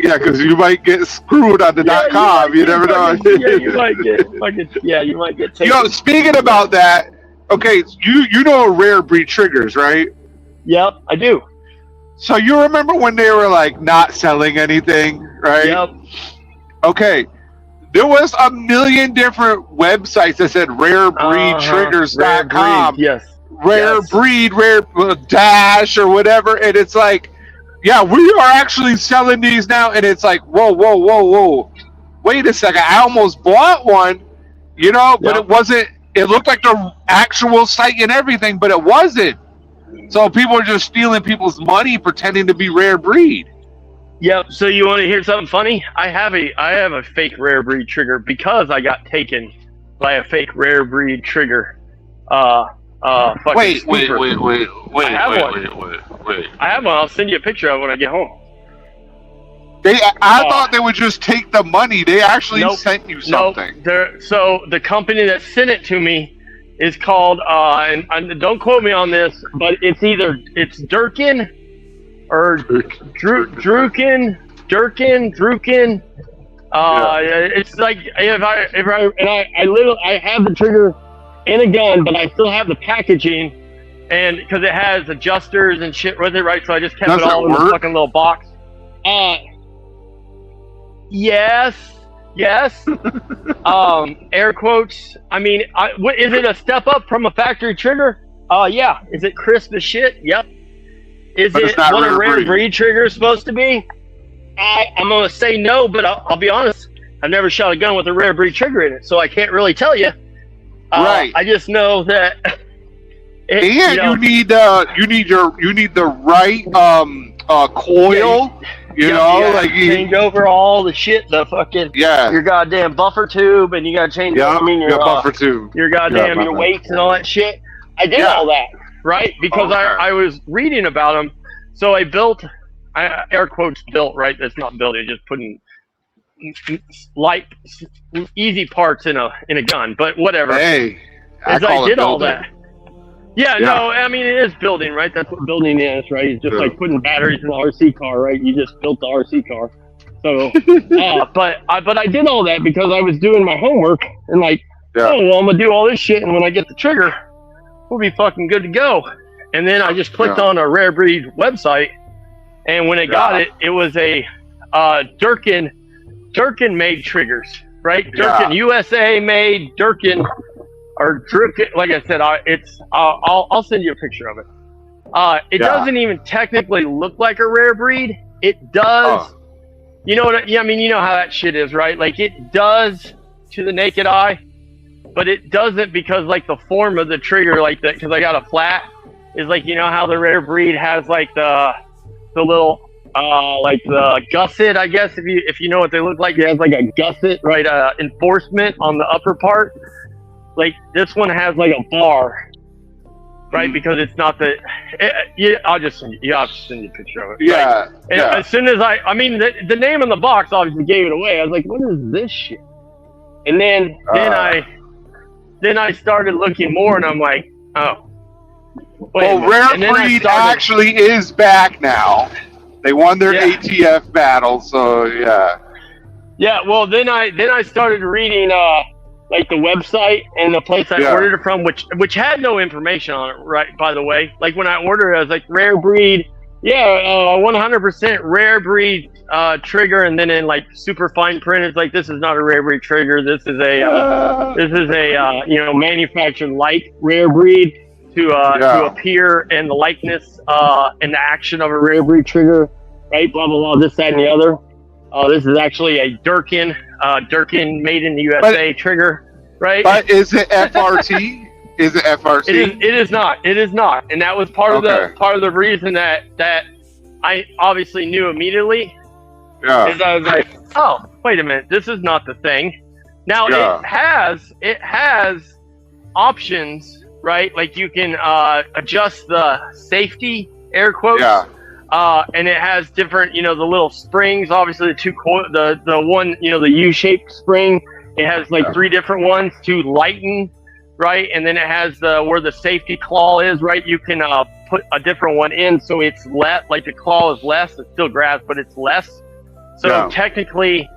Yeah, because you might get screwed on the .com. You never know. You might get taken. Yo, speaking about that, okay, you know rare breed triggers, right? Yep, I do. So you remember when they were like not selling anything, right? Yep. Okay. There was a million different websites that said rarebreedtriggers.com. Rare breed, yes. Rare Yes. breed, rare dash or whatever, and it's like, yeah, we are actually selling these now, and it's like, whoa, wait a second, I almost bought one, you know, but Yep. it wasn't. It looked like the actual site and everything, but it wasn't. So people are just stealing people's money, pretending to be rare breed. Yep. So you want to hear something funny? I have a fake rare breed trigger because I got taken by a fake rare breed trigger. Fucking Wait. scooper. I have one. I'll send you a picture of it when I get home. I thought they would just take the money. They actually sent you something. Nope. So the company that sent it to me is called, and don't quote me on this, but it's either Durkin or Drukin. It's like I have the trigger in a gun, but I still have the packaging, and because it has adjusters and shit with it, right? So I just kept it all in the fucking little box. Yes. Air quotes. I mean, is it a step up from a factory trigger? Yeah. Is it crisp as shit? Yep. Is it what a rare breed trigger is supposed to be? I'm gonna say no, but I'll be honest. I've never shot a gun with a rare breed trigger in it, so I can't really tell you. Right. I just know that. You need the right coil. You change over all the shit, the fucking your goddamn buffer tube, and you gotta change. Your buffer tube, your goddamn your weights and all that shit. I did all that, right? Because I was reading about them, so I built, air quotes built, right? That's not building, just putting light, easy parts in a gun, but whatever. Hey, I did all that. Yeah, no, I mean, it is building, right? That's what building is, right? It's just like putting batteries in the RC car, right? You just built the RC car. So, but I did all that because I was doing my homework and I'm going to do all this shit. And when I get the trigger, we'll be fucking good to go. And then I just clicked on a rare breed website. And when it got it, it was a Durkin made triggers, right? Durkin USA made Durkin. Or Durkin, like I said, I'll send you a picture of it. It doesn't even technically look like a rare breed. It does. You know what? Yeah, I mean, you know how that shit is, right? Like it does to the naked eye, but it doesn't because like the form of the trigger, like that, because I got a flat, is like, you know how the rare breed has like the little like the gusset, I guess if you know what they look like, it has like a gusset, right? Enforcement on the upper part. Like this one has like a bar, right? Because it's not the. I'll just send you a picture of it. Yeah. Right? And as soon as I mean, the name on the box obviously gave it away. I was like, what is this shit? And then I started looking more, and I'm like, oh. Well, Rare Breed actually is back now. They won their ATF battle, so yeah. Yeah. Well, then I started reading. Like the website and the place I ordered it from, which had no information on it, right? By the way, like when I ordered it, I was like rare breed, 100% rare breed trigger, and then in like super fine print, it's like this is not a rare breed trigger. This is a manufactured like rare breed to appear in the likeness and the action of a rare breed trigger, right? Blah blah blah. This, that, and the other. This is actually a Durkin made in the USA trigger, right? But is it FRT? Is it FRT? It is not. It is not. And that was part of the reason that I obviously knew immediately. Yeah. Is I was like, oh, wait a minute, this is not the thing. Now it has options right? Like you can adjust the safety, air quotes. Yeah. And it has different, the little springs. Obviously, the one, the U-shaped spring. It has like 3 different ones to lighten, right? And then it has where the safety claw is, right? You can put a different one in, so it's less, like the claw is less. It still grabs, but it's less. So technically, you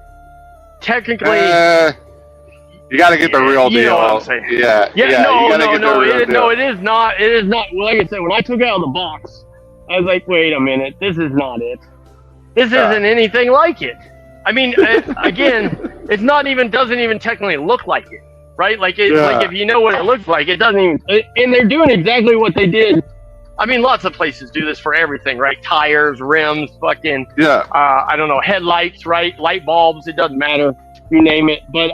got to get the real deal. You know what I'm saying? Yeah. No, it is not. It is not. Like I said, when I took it out of the box, I was like, wait a minute, this is not it. This isn't anything like it. I mean, again, doesn't even technically look like it, right? Like if you know what it looks like, it doesn't even. And they're doing exactly what they did. I mean, lots of places do this for everything, right? Tires, rims, fucking. Yeah. I don't know, headlights, right? Light bulbs. It doesn't matter. You name it. But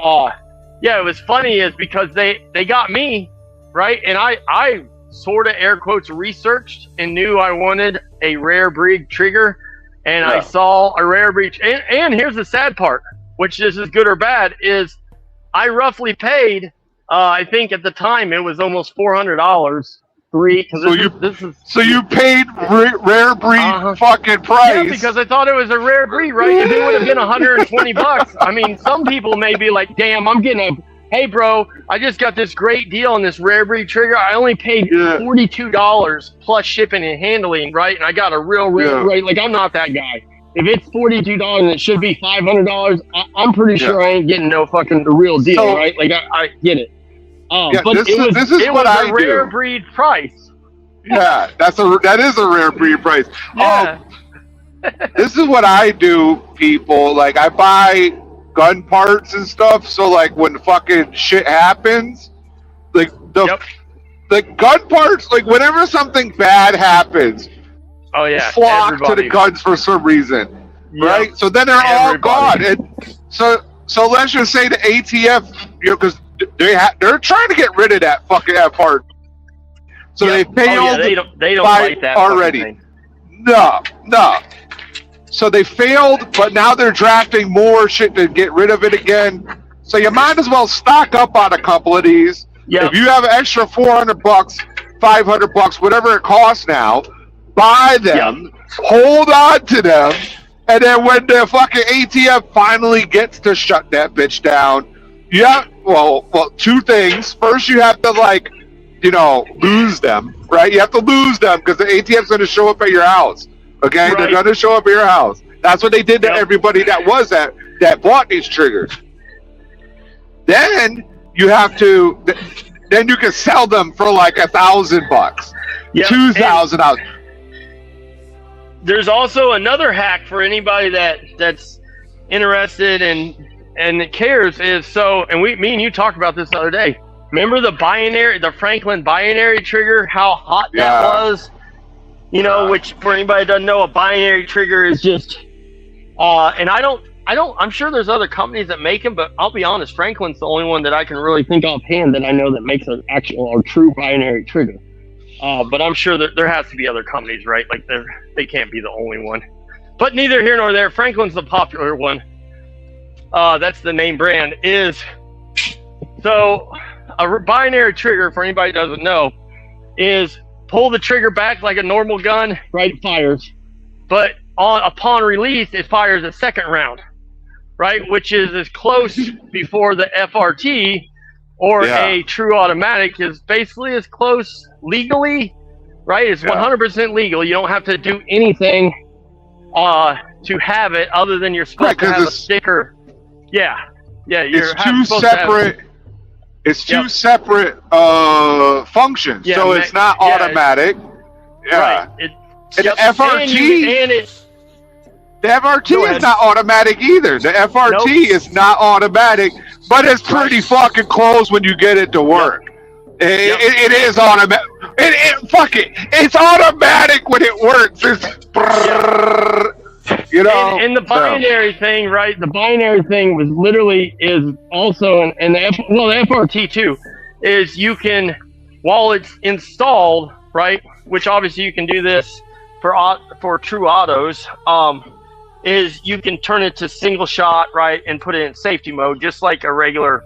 yeah, it was funny is because they got me, right? And I sort of air quotes researched and knew I wanted a rare breed trigger, and I saw a rare breed. And here's the sad part, which is good or bad, is I roughly paid. I think at the time it was almost $400. So you paid rare breed fucking price. Yeah, because I thought it was a rare breed, right? If it would have been $120, I mean, some people may be like, "Damn, I'm getting hey, bro, I just got this great deal on this rare breed trigger. I only paid $42 plus shipping and handling, right? And I got a real right. Like, I'm not that guy. If it's $42 and it should be $500, I'm pretty sure I ain't getting no fucking the real deal, right? Like, I get it. But this is what I do. Rare breed price. Yeah, that is a rare breed price. Yeah. This is what I do, people. Like, I buy gun parts and stuff, so like when fucking shit happens, like the gun parts, like whenever something bad happens, flock to the guns for some reason, right? So then they're all gone, and so let's just say the ATF, because they're trying to get rid of that fucking part, so they failed. They don't like that already. No. So they failed, but now they're drafting more shit to get rid of it again. So you might as well stock up on a couple of these. Yep. If you have an extra $400, $500, whatever it costs now, buy them, hold on to them, and then when the fucking ATF finally gets to shut that bitch down, well, 2 things. First, you have to lose them, right? You have to lose them because the ATF's going to show up at your house. Okay, they're gonna show up at your house. That's what they did to everybody that bought these triggers. Then you have to, then you can sell them for like $1,000, $2,000. There's also another hack for anybody that's interested and cares is me and you talked about this the other day. Remember the Franklin binary trigger? How hot that was. Which for anybody that doesn't know, a binary trigger is just, and I'm sure there's other companies that make them, but I'll be honest, Franklin's the only one that I can really think offhand that I know that makes an actual or true binary trigger. But I'm sure that there has to be other companies, right? Like they can't be the only one. But neither here nor there. Franklin's the popular one. That's the name brand is. So a binary trigger, for anybody that doesn't know, is pull the trigger back like a normal gun, right? It fires. But upon release, it fires a second round, right? Which is as close before the FRT or a true automatic is basically as close legally, right? It's 100% legal. You don't have to do anything to have it other than you're supposed to have a sticker. Yeah. It's two separate. It's two separate functions, so it's not automatic. Right. And the FRT, the FRT is not automatic either. The FRT is not automatic, but it's pretty fucking close when you get it to work. It is automatic. It's automatic when it works. And the binary thing, right? The binary thing was literally is also, and the FRT too, is you can, while it's installed, right? Which obviously you can do this for true autos, is you can turn it to single shot, right? And put it in safety mode, just like a regular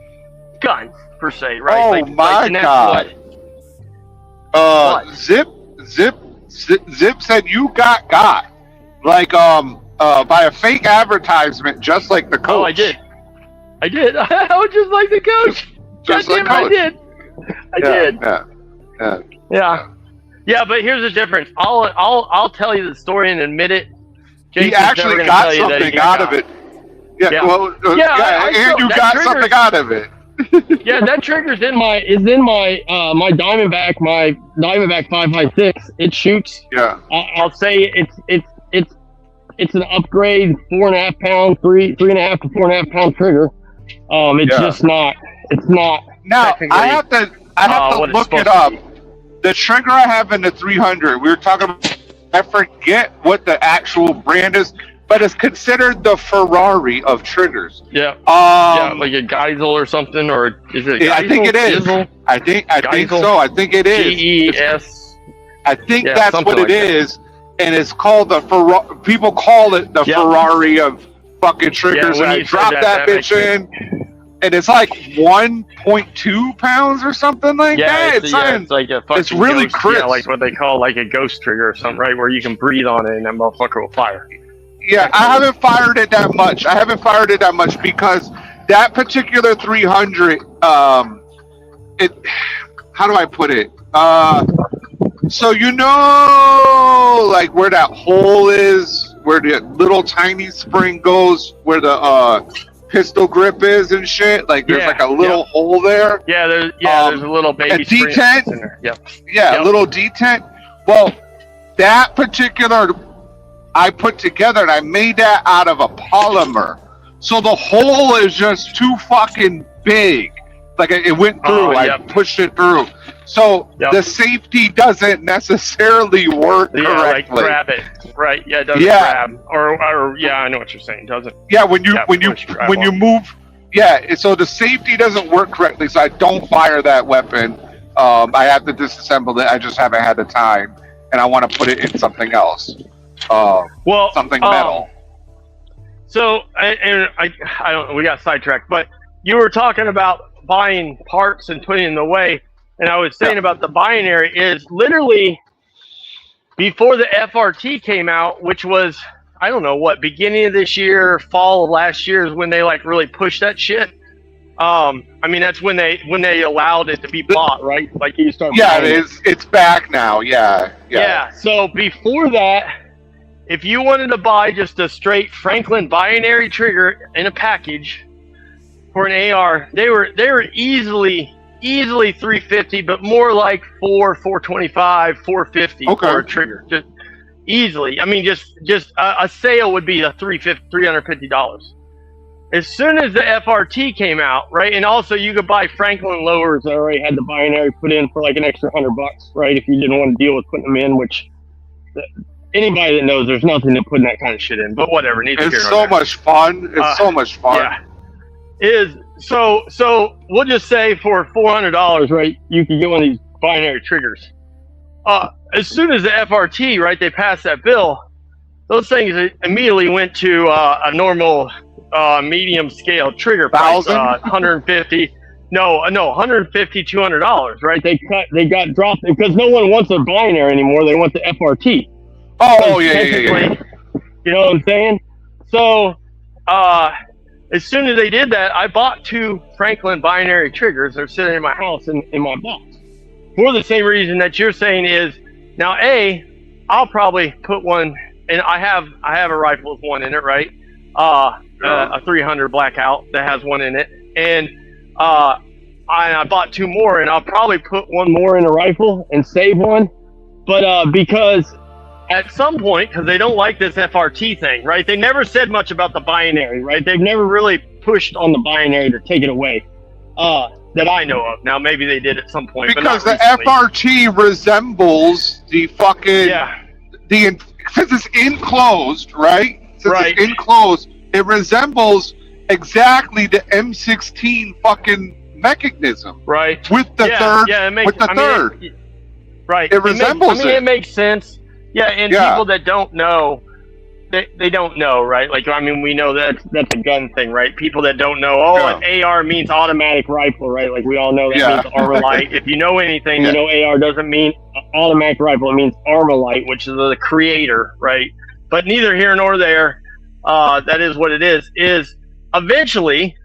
gun per se, right? Oh my God. What? Zip said you got like by a fake advertisement, just like the coach. Oh, I did. I was just like the coach. Just God like damn it, coach. I did. Yeah. Yeah, but here's the difference. I'll tell you the story and admit it. He Jason's actually never gonna got tell you that he something got out of it. Yeah. And you got something out of it. Yeah, that trigger's in my my Diamondback 556. It shoots. Yeah. I'll say it's an upgrade 4.5 pound, 3.5 to 4.5 pound trigger. It's just not. It's not. Now I have to look it up. The trigger I have in the 300. We were talking about. I forget what the actual brand is, but it's considered the Ferrari of triggers. Yeah. Like a Geisel or something, or is it? I think it is. Diesel? I think so. I think it is. GES. I think that's what it is, and it's called the Ferrari. People call it the Ferrari of fucking triggers. Yeah, and I dropped that bitch in, and it's like 1.2 pounds or something like that. It's like a fucking. It's really ghost, crisp. Yeah, like what they call like a ghost trigger or something, right? Where you can breathe on it and that motherfucker will fire. Yeah, I haven't fired it that much. Because that particular 300, how do I put it? So like where that hole is, where the little tiny spring goes, where the pistol grip is and shit. Like there's like a little hole there. Yeah, there's a little baby spring detent in there. Yep. Yeah, a little detent. Well, that particular I put together, and I made that out of a polymer. So the hole is just too fucking big. Like it went through. I pushed it through. So the safety doesn't necessarily work correctly. Like grab it. Right. Yeah, it doesn't grab. Or I know what you're saying. It doesn't. Yeah, when you move. Yeah, so the safety doesn't work correctly. So I don't fire that weapon. I have to disassemble it. I just haven't had the time, and I want to put it in something else. Something metal. So, I don't know, we got sidetracked, but you were talking about buying parts and putting them away, and I was saying about the binary is literally before the FRT came out, which was, I don't know what, beginning of this year, fall of last year is when they like really pushed that shit. I mean, that's when they allowed it to be bought, right? Like you start. Yeah, it is. It's back now. Yeah. So before that, if you wanted to buy just a straight Franklin binary trigger in a package for an AR, they were easily $350, but more like $425, $450 for a trigger, just easily. I mean, just a sale would be $350. As soon as the FRT came out, right, and also you could buy Franklin lowers that already had the binary put in for like an extra $100, right, if you didn't want to deal with putting them in, which anybody that knows there's nothing to putting that kind of shit in, but whatever. It's so much fun. It's so much fun. Yeah. So we'll just say for $400, right, you can get one of these binary triggers. As soon as the FRT, right, they passed that bill, those things immediately went to a normal medium scale trigger price, $150. No, $150, $200, right? They got dropped because no one wants a binary anymore. They want the FRT. Oh, yeah. You know what I'm saying? So, as soon as they did that, I bought 2 Franklin binary triggers. They're sitting in my house in my box. For the same reason that you're saying is, now I'll probably put one, and I have a rifle with one in it, right? A 300 Blackout that has one in it, and I bought 2 more, and I'll probably put one more in a rifle and save one. But because at some point, because they don't like this FRT thing, right? They never said much about the binary, right? They've never really pushed on the binary to take it away, that I know of. Now, maybe they did at some point, because but the FRT resembles the fucking since it's enclosed, right? It's enclosed, it resembles exactly the M16 fucking mechanism, right? With the third, third, right? It resembles it. It makes sense. Yeah, and people that don't know, they don't know, right? Like, I mean, we know that that's a gun thing, right? People that don't know, an AR means automatic rifle, right? Like, we all know that means Armalite. If you know anything, you know AR doesn't mean automatic rifle. It means Armalite, which is the creator, right? But neither here nor there. That is what it is. Is eventually,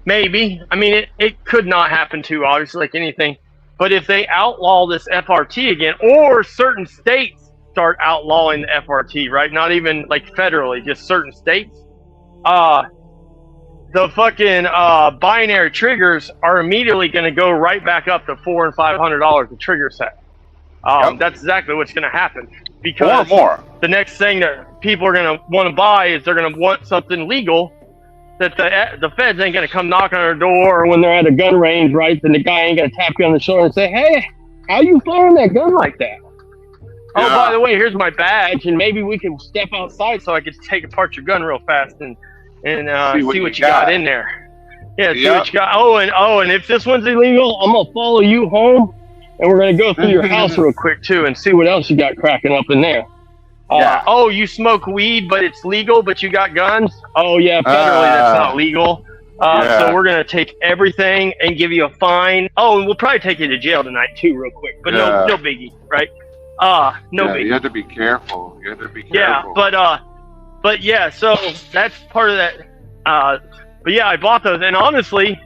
maybe. I mean, it could not happen too, obviously, like anything. But if they outlaw this FRT again, or certain states start outlawing the FRT, right? Not even like federally, just certain states. The fucking binary triggers are immediately going to go right back up to $400 and $500 a trigger set. That's exactly what's going to happen, because more. The next thing that people are going to want to buy is they're going to want something legal that the feds ain't going to come knock on their door when they're at a gun range, right? Then the guy ain't going to tap you on the shoulder and say, "Hey, how you firing that gun like that? Oh, by the way, here's my badge, and maybe we can step outside so I can take apart your gun real fast and see what you got in there." Yeah, see what you got. And if this one's illegal, I'm gonna follow you home, and we're gonna go through your house real quick too, and see what else you got cracking up in there. Oh, you smoke weed, but it's legal, but you got guns? Oh yeah, federally that's not legal. So we're gonna take everything and give you a fine. Oh, and we'll probably take you to jail tonight too, real quick. But no biggie, right? No biggie. You have to be careful. Yeah, but yeah, so that's part of that. But yeah, I bought those, and honestly,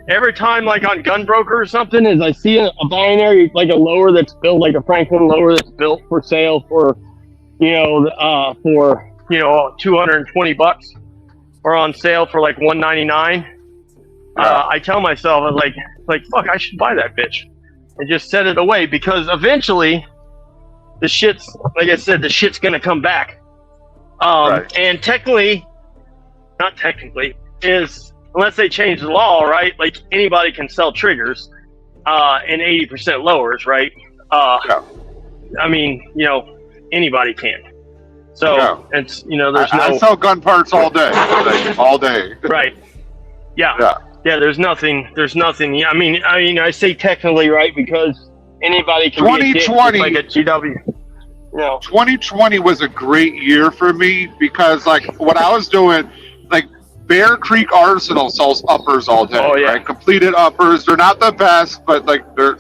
every time, like on Gunbroker or something, is I see a binary, like a lower that's built, like a Franklin lower that's built for sale for, for $220, or on sale for like $199. I tell myself, I'm like fuck, I should buy that bitch, and just set it away, because eventually, the shit's, like I said, the shit's gonna come back. And not technically, is unless they change the law, right? Like anybody can sell triggers, and 80% lowers, right? I mean, anybody can. So it's there's I sell gun parts all day, all day. Right. Yeah. There's nothing. I mean, I say technically, right, because anybody can 2020, be a dick, like a GW. 2020 was a great year for me, because like what I was doing, like Bear Creek Arsenal sells uppers all day. Right? Completed uppers. They're not the best, but like they're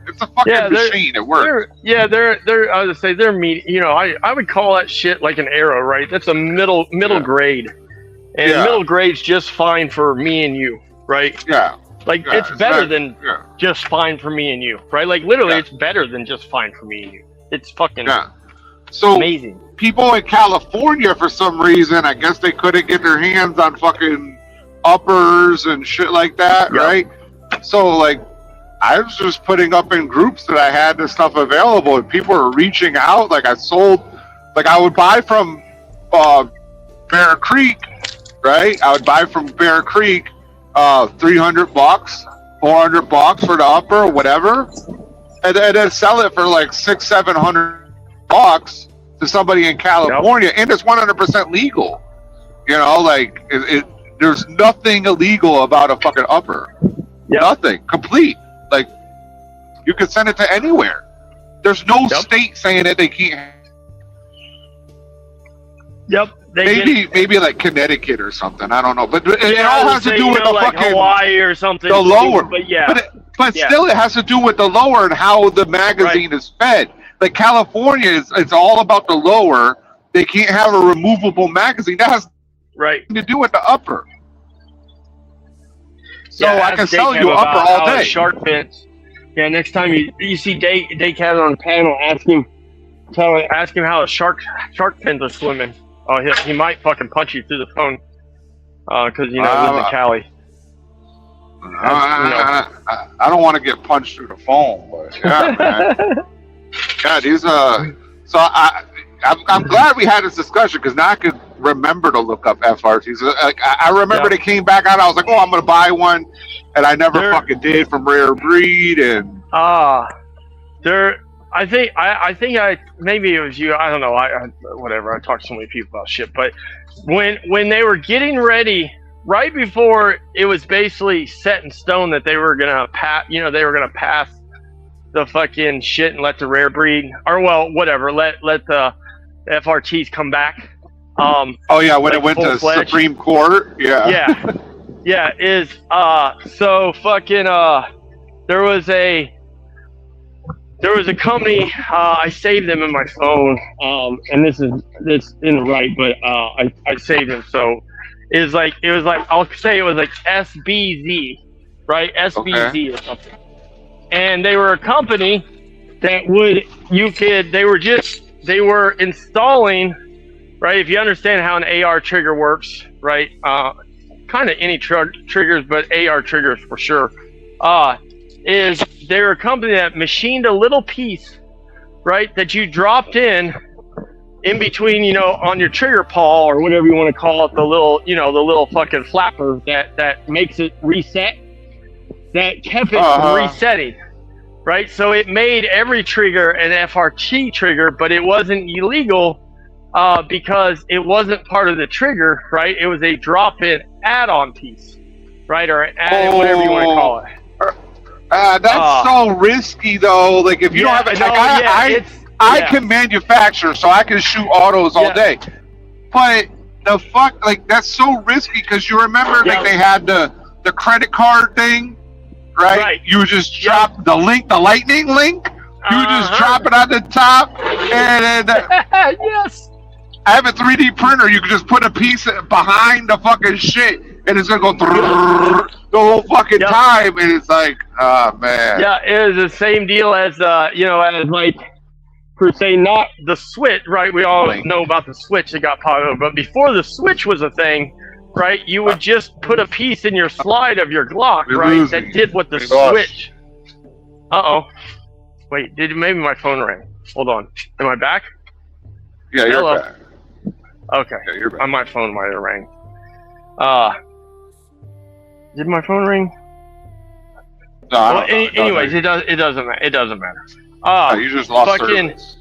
it's a fucking machine. It works. They're I would say they're meat. I would call that shit like an arrow, right? That's a middle grade, and middle grade's just fine for me and you, right? Like it's better than just fine for me and you, right? Like literally, it's better than just fine for me and you. It's fucking amazing. People in California, for some reason, I guess they couldn't get their hands on fucking uppers and shit like that, right? So like, I was just putting up in groups that I had this stuff available, and people were reaching out. Like I would buy from Bear Creek, right? I would buy from Bear Creek $300, $400 for the upper or whatever, and then sell it for like $600-700 to somebody in California, and it's 100% legal. Like there's nothing illegal about a fucking upper. Nothing. Complete. Like you could send it to anywhere. There's no state saying that they can't. Maybe like Connecticut or something. I don't know, but it all has to do with the like fucking Hawaii or something. The lower, but still, it has to do with the lower and how the magazine is fed. Like California it's all about the lower. They can't have a removable magazine. That has nothing to do with the upper. So I can sell you upper all day. Shark fins. Yeah, next time you see Dake has on the panel, ask him how a shark fins are swimming. Oh, he might fucking punch you through the phone, because lives in Cali. I don't want to get punched through the phone, but yeah, man. Yeah, these so I'm glad we had this discussion, because now I could remember to look up FRTs. Like I remember they came back out. I was like, oh, I'm gonna buy one, and I never fucking did, from Rare Breed. And I think maybe it was you. I don't know. Whatever. I talked to so many people about shit. But when they were getting ready, right before it was basically set in stone that they were gonna pass, they were gonna pass the fucking shit and let the Rare Breed, or well, whatever, let the FRTs come back. Oh yeah, when like it went to full-fledged. Supreme Court. Yeah. Yeah, so fucking there was a company, I saved them in my phone, and this isn't right, but I saved them. So it was like I'll say it was like SBZ, right? SBZ or something. And they were a company that they were installing, right? If you understand how an AR trigger works, right? Kind of any triggers, but AR triggers for sure. Is they're a company that machined a little piece, right, that you dropped in between, on your trigger paw or whatever you want to call it, the little fucking flapper that makes it reset, that kept it from resetting, right? So it made every trigger an FRT trigger, but it wasn't illegal because it wasn't part of the trigger, right? It was a drop-in add-on piece, right, or an add-in, whatever you want to call it. That's so risky though. Like if you don't have it, I can manufacture, so I can shoot autos all day. But the fuck, like that's so risky because you remember like they had the credit card thing, right? You just drop the lightning link. You just drop it on the top, and then yes. I have a 3D printer. You can just put a piece behind the fucking shit, and it's gonna go the whole fucking time. And it's like, oh man. Yeah, it was the same deal as as like per se, not the Switch, right? We all know about the Switch that got popular, but before the Switch was a thing, right? You would just put a piece in your slide of your Glock, right? That did what the Switch. Wait, maybe my phone rang? Hold on. Am I back? Yeah, you're back. Okay. Yeah, you're back. My phone might have rang. Did my phone ring? No, I don't know. Anyways, it doesn't matter. It doesn't matter. You just lost service.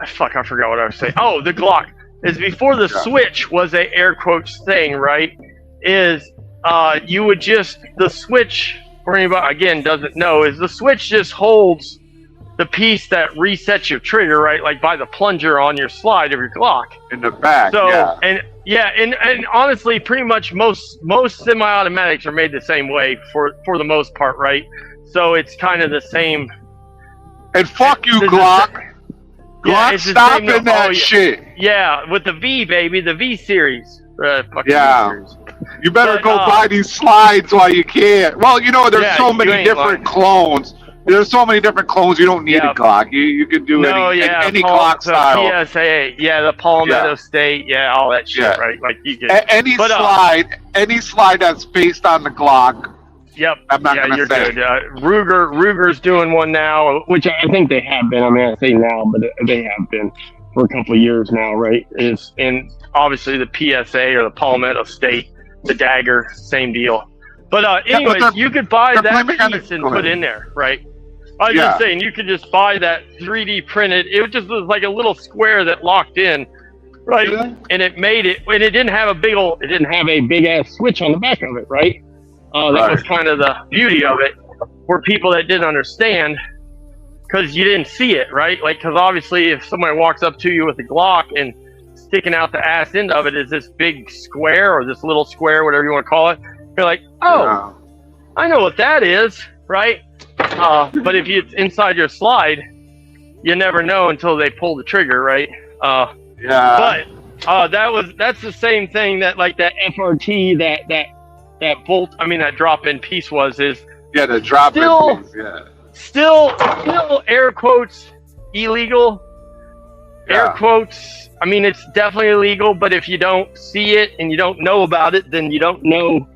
Fuck, I forgot what I was saying. Oh, the Glock is before the Switch was a air quotes thing, right? You would just the Switch, for anybody again doesn't know, is the Switch just holds the piece that resets your trigger, right? Like by the plunger on your slide of your Glock. In the back, so, and honestly, pretty much most semi-automatics are made the same way for the most part, right? So it's kind of the same. And fuck you, Glock. Glock, stop in that shit. Yeah, with the V, baby, the V series. V series. You better go buy these slides while you can. Well, there's so many different clones. There's so many different clones. You don't need a Glock. You can do any Glock style. PSA, the Palmetto State, all that shit, right? Like you can any slide that's based on the Glock. Yep. I'm not gonna say. Good. Ruger's doing one now, which I think they have been. I mean, I say now, but they have been for a couple of years now, right? And obviously the PSA or the Palmetto State, the Dagger, same deal. But anyways, you could buy that piece and put in there, right? I was just saying, you could just buy that 3D printed. It just was like a little square that locked in, right? Yeah. And it made it, and it didn't have a big ass switch on the back of it, right? That was kind of the beauty of it for people that didn't understand, because you didn't see it, right? Like, because obviously, if somebody walks up to you with a Glock and sticking out the ass end of it is this big square or this little square, whatever you want to call it, you're like, oh, I know what that is, right? But if it's inside your slide, you never know until they pull the trigger, right? But that's the same thing that like that FRT that bolt, that drop-in piece is the drop-in piece, still air quotes illegal. Air quotes. It's definitely illegal, but if you don't see it and you don't know about it, then you don't know,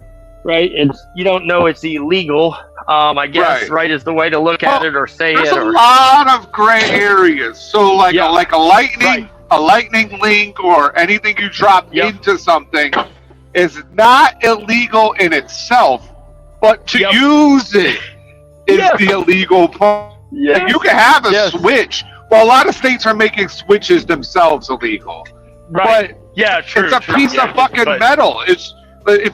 right? You don't know it's illegal. I guess right is the way to look at it or say there's it. There's a lot of gray areas. So like a lightning link or anything you drop into something is not illegal in itself, but to use it is the illegal part. Like you can have a switch. Well, a lot of states are making switches themselves illegal. Right. But true. It's a piece of fucking metal. It's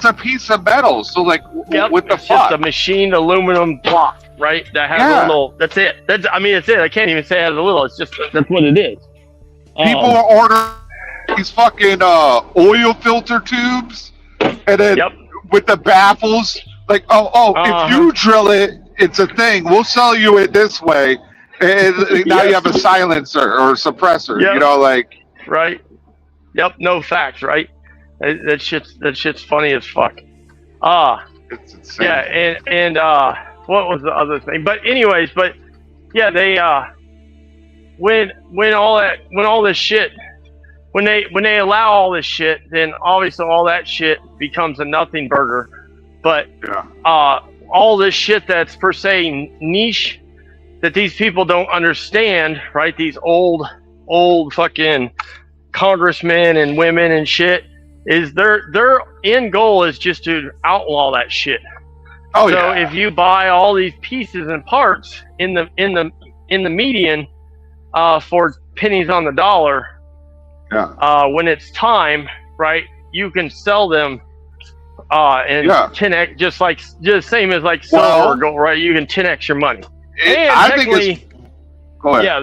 a piece of metal. So like, what the fuck? It's just a machined aluminum block. right? That has Yeah. a little. That's it. That's it. I can't even say it has a little. It's just that's what it is. People are ordering these fucking oil filter tubes, and then Yep. with the baffles, like, if you drill it, it's a thing. We'll sell you it this way, and now you have a silencer or suppressor. Yep. You know, like, Right. Yep. No facts. Right. That shit's funny as fuck. it's insane. Yeah. And what was the other thing? But anyways, yeah, they when all this shit. When they allow all this shit, then obviously all that shit becomes a nothing burger. But all this shit that's per se niche that these people don't understand, right? These old fucking congressmen and women and shit, is their end goal is just to outlaw that shit. Oh, so yeah. if you buy all these pieces and parts in the median for pennies on the dollar. Yeah. When it's time, right, you can sell them and 10x, just same as like silver or gold, right? You can 10x your money. And I think it's. Go ahead. Yeah,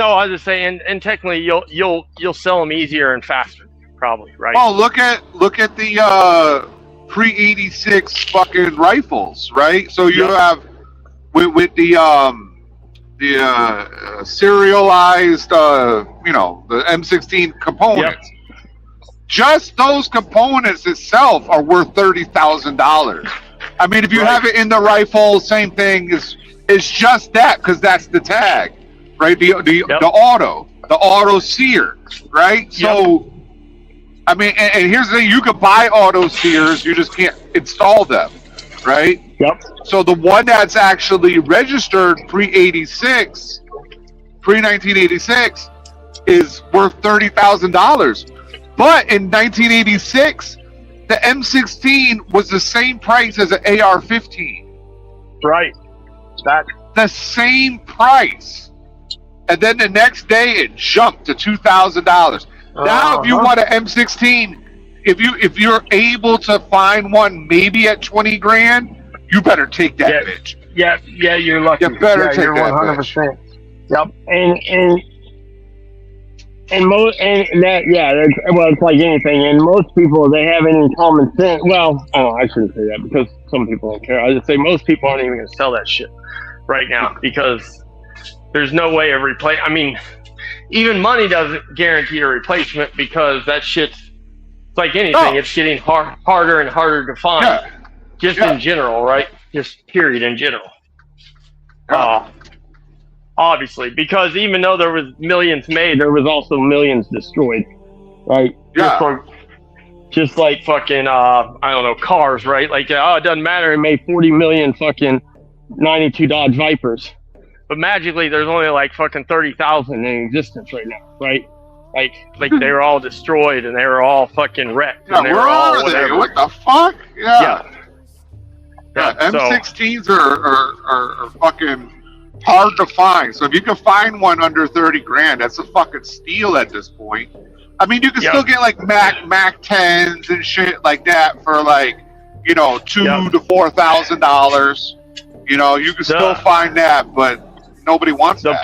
I was just saying, and technically you'll sell them easier and faster, probably, right? Oh, look at the pre-86 fucking rifles, right? So you have with the serialized, the M16 components. Yep. Just those components itself are worth $30,000. I mean, if you have it in the rifle, same thing. It's just that because that's the tag, right? The auto sear, right? Yep. So, I mean, and here's the thing: you could buy auto sears, you just can't install them, right? Yep. So the one that's actually registered pre-1986 is worth $30,000. But in 1986, the M16 was the same price as an AR-15. Right. The same price. And then the next day it jumped to $2,000. Now if you want an M16, if you're able to find one maybe at 20 grand, you better take that bitch. Yeah, you're lucky. You better take you're that 100%. bitch. Yep. It's like anything. And most people, they have any common sense. Well, I shouldn't say that because some people don't care. I just say most people aren't even going to sell that shit right now because there's no way of replace. I mean, even money doesn't guarantee a replacement because that shit's like anything. It's getting harder and harder to find. Yeah. Just in general, right? Just period in general. Obviously, because even though there was millions made, there was also millions destroyed, right? Yeah. Just like fucking, cars, right? Like, it doesn't matter. It made 40 million fucking 92 Dodge Vipers. But magically, there's only like fucking 30,000 in existence right now, right? Like they were all destroyed and they were all fucking wrecked. Yeah, and they where were all are whatever. they? What the fuck? Yeah. M16s So, are fucking hard to find. So if you can find one under 30 grand, that's a fucking steal at this point. I mean, you can still get like Mac 10s and shit like that for like, $2,000 to $4,000. You can still find that, but nobody wants that.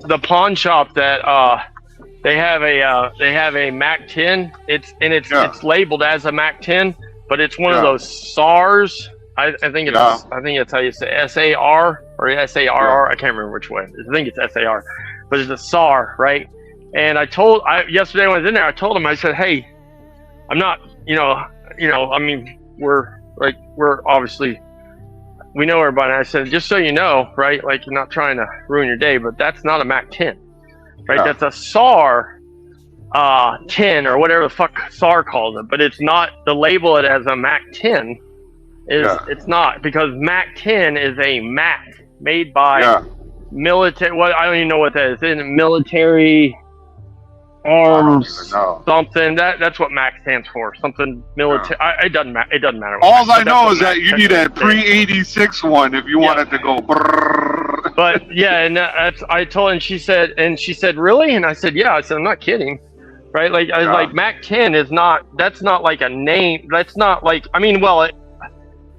The pawn shop that they have a Mac 10. It's labeled as a Mac 10, but it's one of those SARs. I think it's how you say SAR or SARR. I can't remember which way. I think it's SAR, but it's a SAR, right? And yesterday when I was in there, I told him, I said, hey, I'm not, I mean, we're obviously, we know everybody. And I said, just so you know, right? Like, you're not trying to ruin your day, but that's not a Mac 10, right? That's a SAR 10 or whatever the fuck SAR calls it, but it's not, to label it as a Mac 10 it's not, because Mac 10 is a Mac made by military, I don't even know what that is. It's military arms something. That's what Mac stands for. Something military. It doesn't matter. All I know is that you need a pre-86 one if you want it to go brrrr. But yeah, and I told her, and she said, really? And I said, yeah. I said, I'm not kidding. Right? Like, I was like, Mac 10 is not, that's not like a name. That's not like, I mean, well,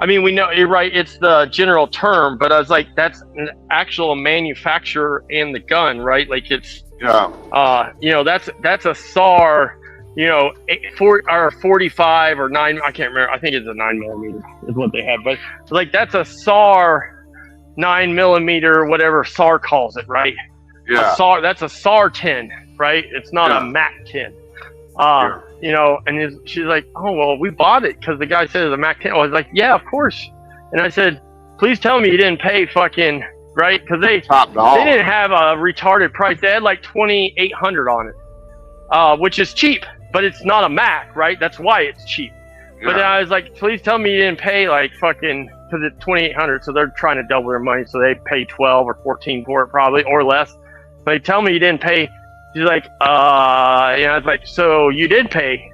I mean, we know you're right. It's the general term, but I was like, that's an actual manufacturer in the gun, right? Like it's, you know, that's a SAR, you know, 45 or 9. I can't remember. I think it's a 9mm is what they have, but like that's a SAR 9mm, whatever SAR calls it, right? Yeah. That's a SAR 10, right? It's not a MAC 10. You know, and she's like, oh, well, we bought it because the guy said it was a MAC 10. I was like, yeah, of course. And I said, please tell me you didn't pay fucking, right? Because they didn't have a retarded price. They had like $2,800 on it, which is cheap, but it's not a Mac, right? That's why it's cheap. Yeah. But then I was like, please tell me you didn't pay like fucking, because it's $2,800, so they're trying to double their money, so they pay 12 or 14 for it probably, or less. But they tell me you didn't pay. She's like, I was like, so you did pay?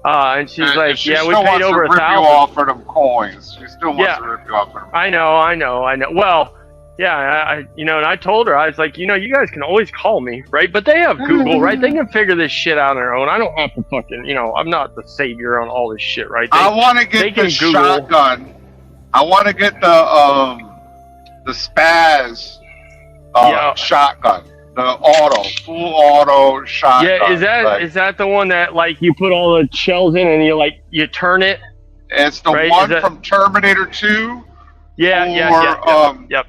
And she's like, yeah, we paid over $1,000. Off for them coins. She still wants to rip you off for them. I know. Well, yeah, you know, and I told her, I was like, you know, you guys can always call me, right? But they have Google, right? They can figure this shit out on their own. I don't have to fucking, you know, I'm not the savior on all this shit, right? I want to get the shotgun. I want to get the Spaz shotgun. The full auto shotgun. Yeah, is that the one that like you put all the shells in and you turn it? It's the one from Terminator 2. Yep.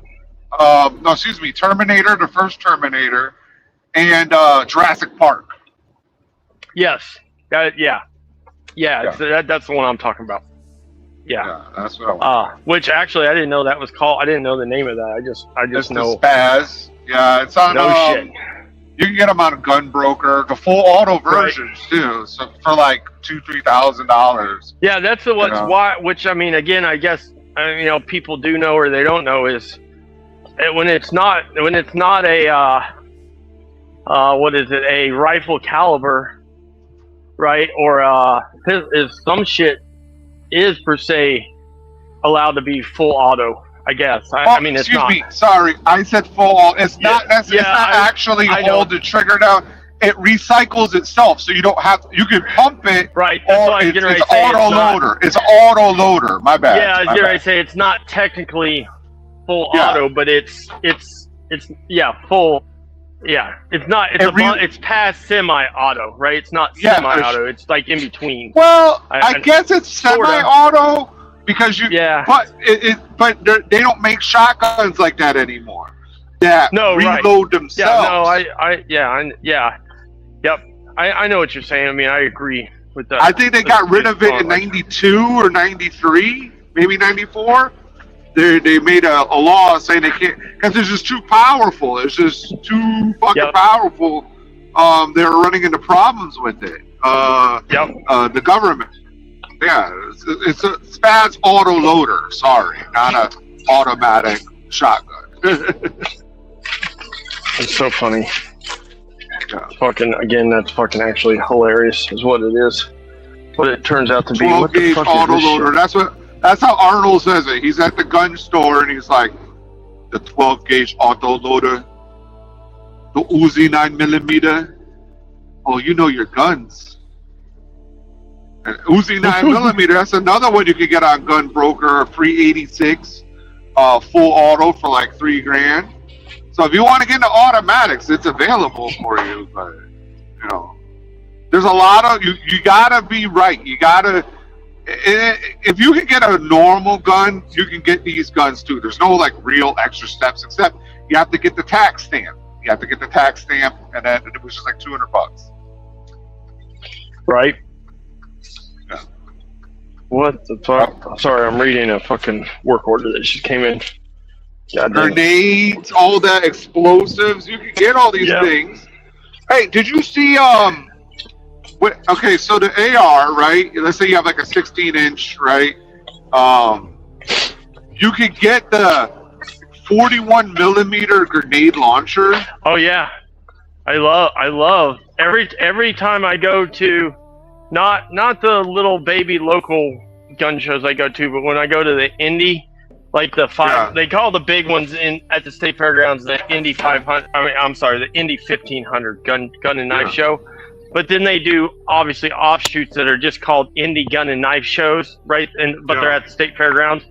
No, excuse me, Terminator, the first Terminator, and Jurassic Park. Yes. So that's the one I'm talking about. Yeah, that's what I want. Which actually I didn't know that was called. I didn't know the name of that. I just know. The Spaz. Yeah, it's on. Shit. You can get them on a Gun Broker, the full auto versions too. So for like $2,000-$3,000. Yeah, that's why. Which I mean, again, I guess you know, people do know or they don't know is when it's not a what is it, a rifle caliber, right? Or is some shit is per se allowed to be full auto. I guess. I mean, it's not. Excuse me. Sorry, I said full. It's not. It's not actually hold the trigger down. It recycles itself, so you don't have. You can pump it. Right. Or it's auto loader. It's auto loader. My bad. Yeah, I was gonna say it's not technically full auto, but it's full. Yeah, it's not. It's past semi-auto, right? It's not semi-auto. It's like in between. Well, I guess it's semi-auto. Because but they don't make shotguns like that anymore. Yeah, reload themselves. Yeah, yep. I know what you're saying. I mean, I agree with that. I think they got rid of it in '92 or '93, maybe '94. They made a law saying they can't because it's just too powerful. It's just too fucking powerful. They're running into problems with it. The government. Yeah, it's a Spaz auto loader. Sorry, not an automatic shotgun. It's so funny. That's fucking actually hilarious, is what it is. What it turns out to be. 12-gauge auto loader. That's how Arnold says it. He's at the gun store and he's like, the 12-gauge auto loader, the Uzi 9mm. Oh, you know your guns. And Uzi 9mm, that's another one you could get on Gun Broker, free 86, full auto for like $3,000. So if you want to get into automatics, it's available for you. But you know, there's a lot of you gotta be right. You gotta, if you can get a normal gun, you can get these guns too. There's no like real extra steps, except you have to get the tax stamp. You have to get the tax stamp, and then it was just like $200. Right. What the fuck? Sorry, I'm reading a fucking work order that just came in. Grenades, all that, explosives. You can get all these things. Hey, did you see? Okay, so the AR, right? Let's say you have like a 16-inch, right? You could get the 41mm grenade launcher. Oh yeah, I love every time I go to. Not the little baby local gun shows I go to, but when I go to the Indy, like the they call the big ones at the state fairgrounds the Indy 500. I mean, I'm sorry, the Indy 1500 gun and knife show. But then they do obviously offshoots that are just called indie gun and knife shows, right? But they're at the state fairgrounds.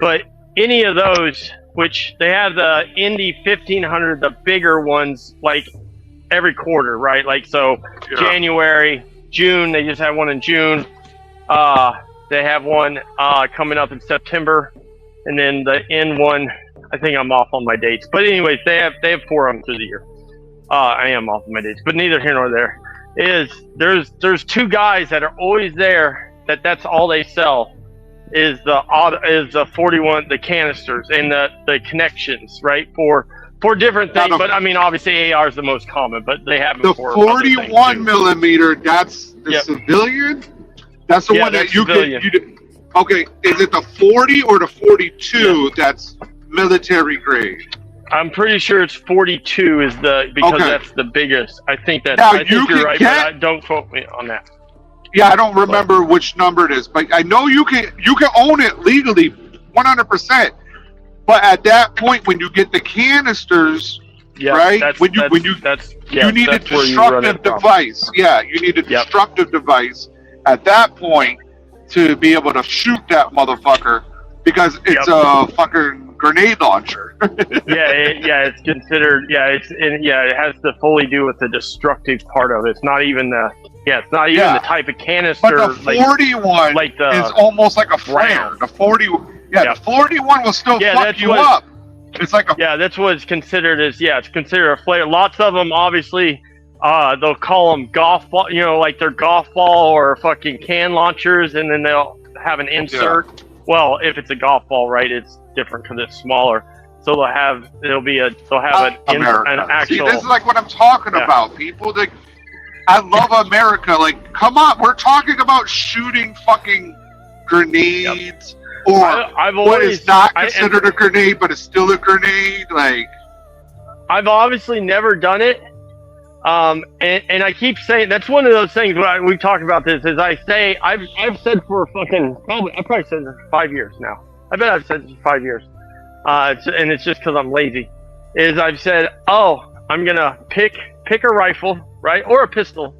But any of those, which they have the Indy 1500, the bigger ones, like every quarter, right? Like so, January, June, they just have one in June. They have one coming up in September, and then the end one. I think I'm off on my dates, but anyways, they have 4 of them through the year. I am off on my dates, but neither here nor there. There's 2 guys that are always there. That's all they sell. Is the 41, the canisters and the connections, right, for different things. But I mean, obviously AR is the most common, but they have the 41 millimeter. That's the civilian. That's the one that you can. Okay, is it the 40 or the 42 that's military grade? I'm pretty sure it's 42 is because that's the biggest. I think that's. Now, I think you're right, but don't quote me on that. Yeah, I don't remember which number it is, but I know you can own it legally, 100%. But at that point, when you get the canisters, right? You need a destructive device. Yeah, you need a destructive device at that point to be able to shoot that motherfucker because it's a fucking grenade launcher. It's considered. It has to fully do with the destructive part of it. It's not even the. Yeah, it's not even the type of canister. But the 41 is almost like a flare. The 41 will still fuck you up. It's like a that's what it's considered as. Yeah, it's considered a flare. Lots of them, obviously, they'll call them golf ball. You know, like they're golf ball or fucking can launchers, and then they'll have an insert. Yeah. Well, if it's a golf ball, right, it's different because it's smaller. So they'll have an actual. See, this is like what I'm talking about, people. I love America. Like, come on, we're talking about shooting fucking grenades or what is not considered a grenade, but it's still a grenade. Like, I've obviously never done it, and I keep saying that's one of those things. When we talk about this, is I say I've said for fucking I probably said it for 5 years now. I bet I've said it for 5 years, and it's just because I'm lazy. Is I've said, I'm gonna pick a rifle. Right, or a pistol,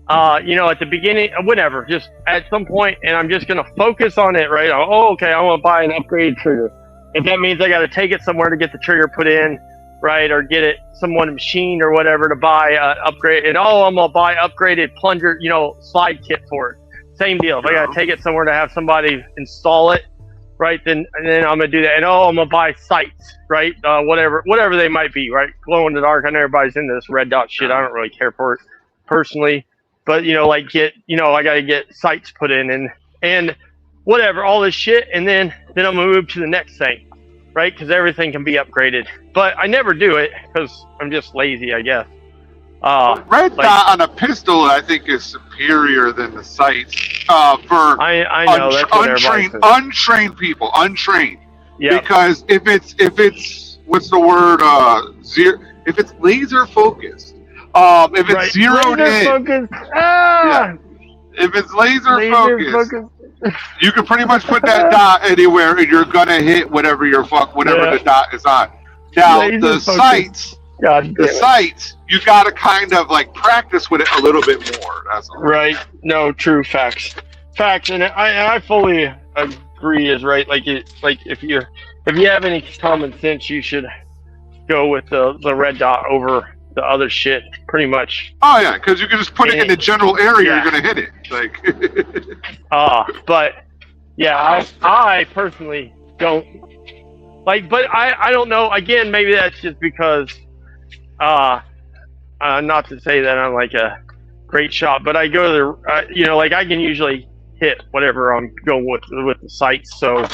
at the beginning, whatever, just at some point, and I'm just gonna focus on it, right? Okay, I want to buy an upgraded trigger. If that means I got to take it somewhere to get the trigger put in, right, or get it someone machined or whatever to buy upgrade, and I'm gonna buy upgraded plunger, slide kit for it. Same deal. If I got to take it somewhere to have somebody install it, right, then I'm gonna do that. And I'm gonna buy sights, right? Whatever they might be, right? Glow in the dark. I know everybody's into this red dot shit. I don't really care for it personally, but I gotta get sights put in and whatever, all this shit, and then I'm gonna move to the next thing, right? Because everything can be upgraded, but I never do it because I'm just lazy, I guess. Red dot on a pistol, I think, is superior than the sights for I know that's untrained people. Yeah. Because if it's what's the word? If it's laser focused, if it's zeroed in, if it's laser focused, you can pretty much put that dot anywhere, and you're gonna hit whatever the dot is on. Now the sights. The sights, you got to kind of like practice with it a little bit more. That's all. Right. No, true facts, and I fully agree. Is right. Like if you have any common sense, you should go with the red dot over the other shit. Pretty much. Oh yeah, because you can just put it in the general area. You're gonna hit it. Like. But yeah, I personally don't like. But I don't know. Again, maybe that's just because. Not to say that I'm like a great shot, but I go to the, like I can usually hit whatever I'm going with the sights. So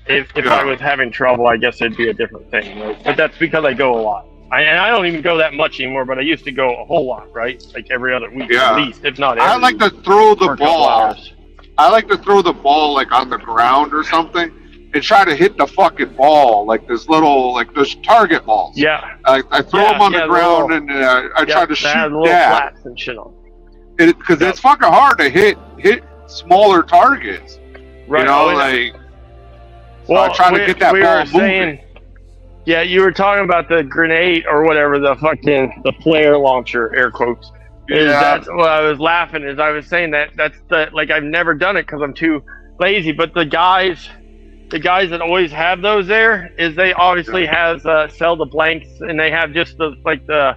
if I was having trouble, I guess it'd be a different thing. Right? But that's because I go a lot. And I don't even go that much anymore, but I used to go a whole lot, right? Like every other week at least, if not every I like to throw the ball. I like to throw the ball like on the ground or something. And try to hit the fucking ball, like this little, like those target balls. Yeah. I throw them on the ground and I try to shoot that. And shit on. Because it's fucking hard to hit smaller targets. Right. So I try to get that ball moving. Yeah, you were talking about the grenade or whatever, the flare launcher, air quotes. That's what I was laughing as I was saying that's the like I've never done it because I'm too lazy. But the guys that always have those there is they obviously have sell the blanks and they have just the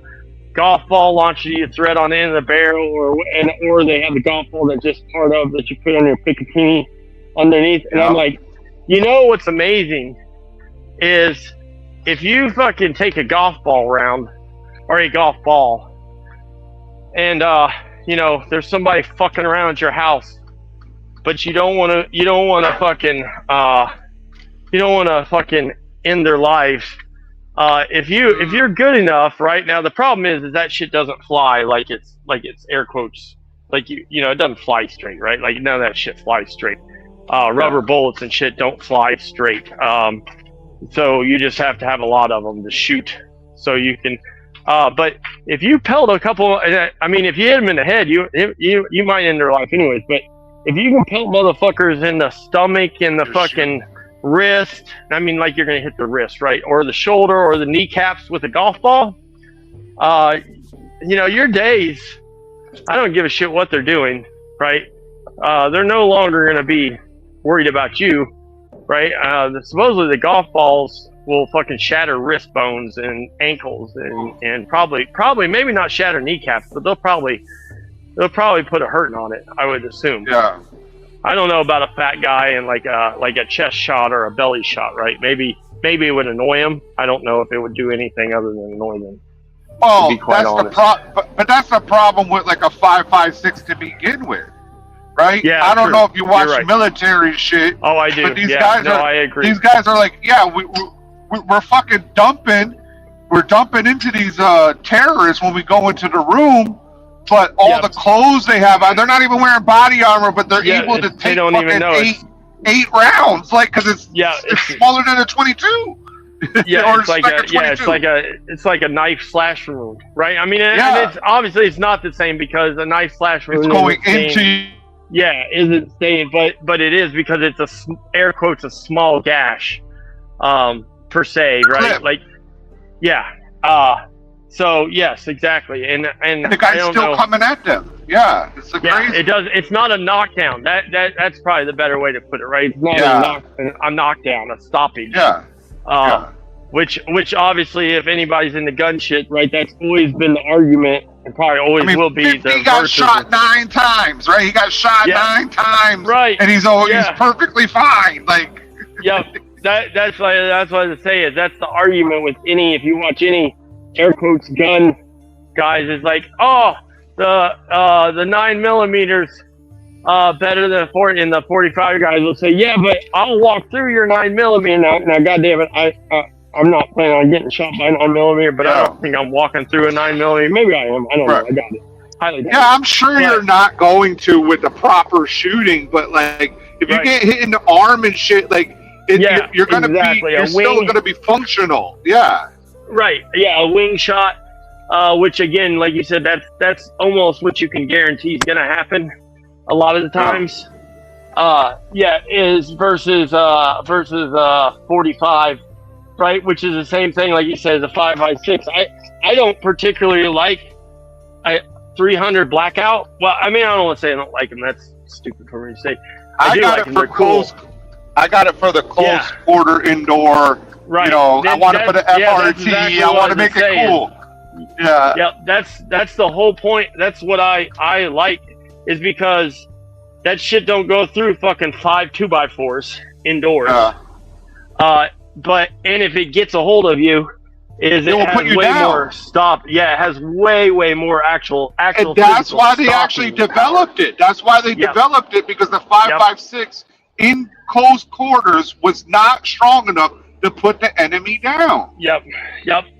golf ball launcher you thread on the end of the barrel or they have the golf ball that's just part of that you put on your Picatinny underneath. And I'm like, you know what's amazing is if you fucking take a golf ball round or a golf ball and there's somebody fucking around at your house, but you don't want to fucking end their life. If you're good enough, right now the problem is that shit doesn't fly like it's air quotes like it doesn't fly straight, right? Like none of that shit flies straight. Rubber bullets and shit don't fly straight. So you just have to have a lot of them to shoot. So you can. But if you pelt a couple, I mean, if you hit them in the head, you might end their life anyways. But if you can pelt motherfuckers in the stomach and the fucking wrist, I mean, like you're gonna hit the wrist, right, or the shoulder or the kneecaps with a golf ball. Your days. I don't give a shit what they're doing, right? They're no longer gonna be worried about you, right? Supposedly the golf balls will fucking shatter wrist bones and ankles and probably maybe not shatter kneecaps, but they'll probably put a hurting on it, I would assume. Yeah. I don't know about a fat guy and like a chest shot or a belly shot, right? Maybe it would annoy him. I don't know if it would do anything other than annoy them. Well, but that's the problem with like a 5.56 to begin with, right? Yeah, I don't true. know if you watch You're right. military shit. Oh, I do. But these I agree. These guys are like, yeah, we're fucking dumping. We're dumping into these terrorists when we go into the room. But all the clothes they have, they're not even wearing body armor, but they're able to take fucking eight rounds, like because it's smaller than a 22. Yeah, it's like a knife slash wound, right? I mean, and it's obviously it's not the same because a knife slash wound is going into. Yeah, isn't staying, but it is because it's air quotes a small gash, per se, right? Clip. Like, so yes, exactly, and the guy's still coming at them. Yeah, it's crazy. It does. It's not a knockdown. That's probably the better way to put it, right? It's not a knockdown, a stoppage. Yeah. Which obviously, if anybody's in the gun shit, right? That's always been the argument, and probably always will be. He got shot 9 times, right? He got shot 9 times, right? And he's perfectly fine, like. Yep. That's what I say is that's the argument with if you watch any air quotes gun guys is like, oh, the 9mm better than the 45 guys will say, yeah, but I'll walk through your 9mm now. Goddamn it, I'm not planning on getting shot by a 9mm, but I don't think I'm walking through a 9mm. Maybe I am. I don't know. I got it. Highly doubt it. I'm sure you're not going to with the proper shooting, but like if you get hit in the arm and shit, like you're gonna be, you're still gonna be functional. Yeah. Right. Yeah, a wing shot, which again, like you said, that's almost what you can guarantee is gonna happen a lot of the times. Is versus 45, right? Which is the same thing, like you said, the 5.56. I don't particularly like 300 blackout. Well, I mean, I don't want to say I don't like them. That's stupid for me to say. I got it for close. I got it for the close quarter indoor. Right. I want to put an FRT. I want to make it cool. Yeah. Yeah. That's the whole point. That's what I like is because that shit don't go through fucking 5 2x4s indoors. But if it gets a hold of you, it has way more stop. Yeah, it has way more actual. And that's why they actually developed it. That's why they developed it because the 5.56 in close quarters was not strong enough to put the enemy down. Yep.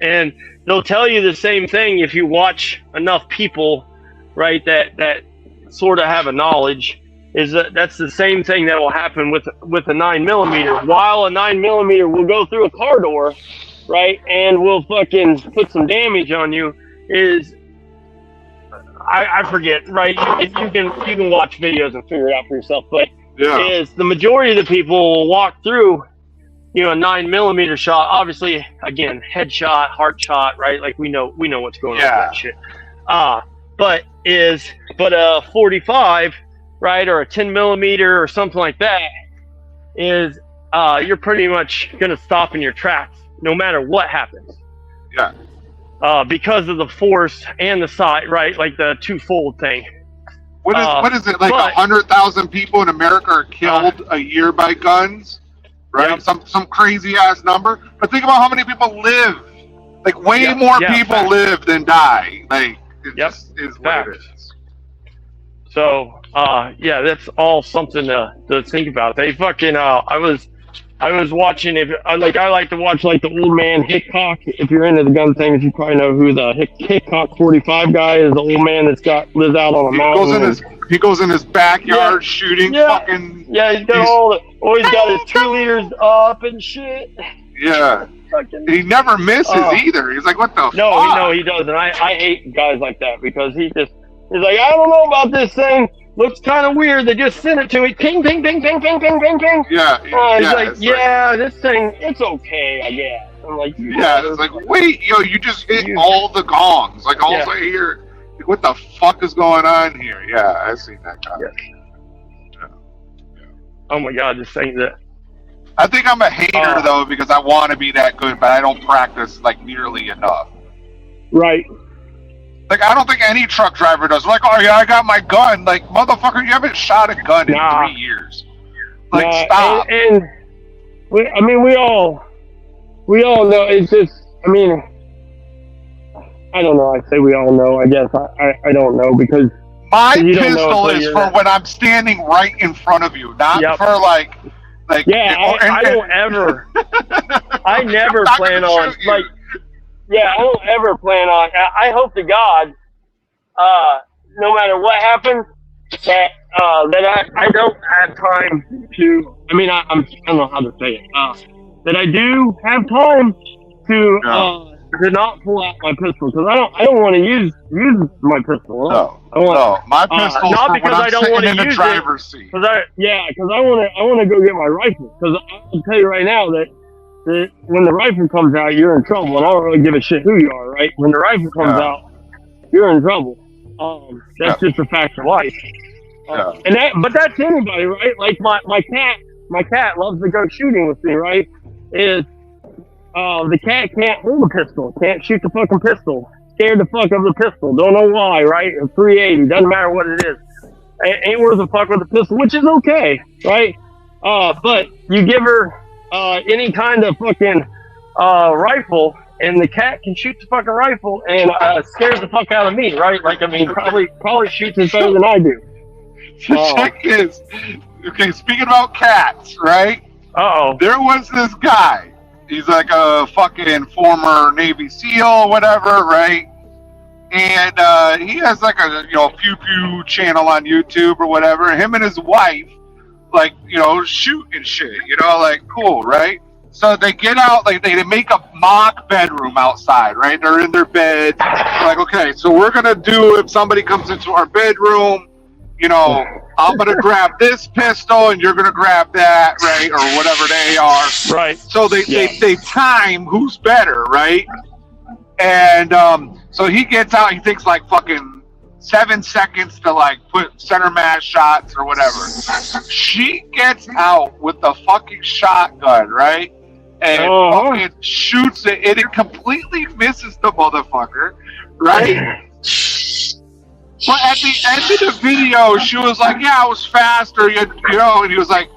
And they'll tell you the same thing if you watch enough people, right? That sort of have a knowledge. Is that's the same thing that will happen with a 9mm. While a 9mm will go through a car door, right, and will fucking put some damage on you. I forget, right? You can watch videos and figure it out for yourself, but is the majority of the people will walk through, a 9mm shot. Obviously, again, headshot, heart shot, right? Like we know what's going on with that shit. But but a 45, right, or a 10 millimeter or something like that is you're pretty much going to stop in your tracks no matter what happens. Yeah. Because of the force and the size, right? Like the twofold thing. What is it, like 100,000 people in America are killed a year by guns? Right? Yep. Some crazy ass number. But think about how many people live. Like way more people live than die. Like it just is what it is. So that's all something to think about. They fucking I was watching I like to watch like the old man Hickok. If you're into the gun things, you probably know who the Hickok 45 guy is. The old man lives out on a mountain. He goes in his backyard shooting fucking. Yeah, he's got always got his 2 liters up and shit. Yeah. He never misses either. He's like, what the fuck? No, he doesn't. I hate guys like that because he's like, I don't know about this thing. Looks kind of weird. They just sent it to me. Ping, ping, ping, ping, ping, ping, ping, ping. Yeah. He's like, this thing, it's okay, I guess. I'm like, it's like, wait, you just hit all the gongs. Like, all I hear, like, what the fuck is going on here? Yeah, I've seen that guy. Yeah. Oh my God, this thing that. I think I'm a hater though because I want to be that good, but I don't practice like nearly enough. Right. Like, I don't think any truck driver does. Like, oh yeah, I got my gun. Like, motherfucker, you haven't shot a gun in 3 years. Like, stop. And we all know. It's just, I don't know. I say we all know. I guess I don't know because my pistol is for when I'm standing right in front of you, not for like. I don't ever. I never plan on like. Yeah, I don't ever plan on. I hope to God, no matter what happens, that I don't have time to. I don't know how to say it. That I do have time to not pull out my pistol because I don't want to use my pistol. No, my pistol not because I don't want to use the driver's seat. Because I want to go get my rifle because I'll tell you right now that when the rifle comes out, you're in trouble, and I don't really give a shit who you are, right? When the rifle comes out, you're in trouble. That's just a fact of life. But that's anybody, right? Like my cat loves to go shooting with me, right? The cat can't hold a pistol, can't shoot the fucking pistol, scared the fuck of the pistol, don't know why, right? A 380, doesn't matter what it is. Ain't worth a fuck with the pistol, which is okay, right? But you give her any kind of fucking rifle, and the cat can shoot the fucking rifle and scares the fuck out of me, right? Like, probably shoots it better than I do. The check is, okay, speaking about cats, right? There was this guy. He's like a fucking former Navy SEAL, whatever, right? And he has like a pew pew channel on YouTube or whatever. Him and his wife, like, shoot and shit, like, cool, right? So they get out, like, they make a mock bedroom outside, right? They're in their bed. They're like, okay, so we're gonna do, if somebody comes into our bedroom, I'm gonna grab this pistol and you're gonna grab that, right? Or whatever they are. Right. So they time who's better, right? And so he gets out, he takes like fucking 7 seconds to like put center mass shots or whatever. She gets out with the fucking shotgun, right? And fucking shoots it, and it completely misses the motherfucker, right? But at the end of the video, she was like, yeah, I was faster, and he was like,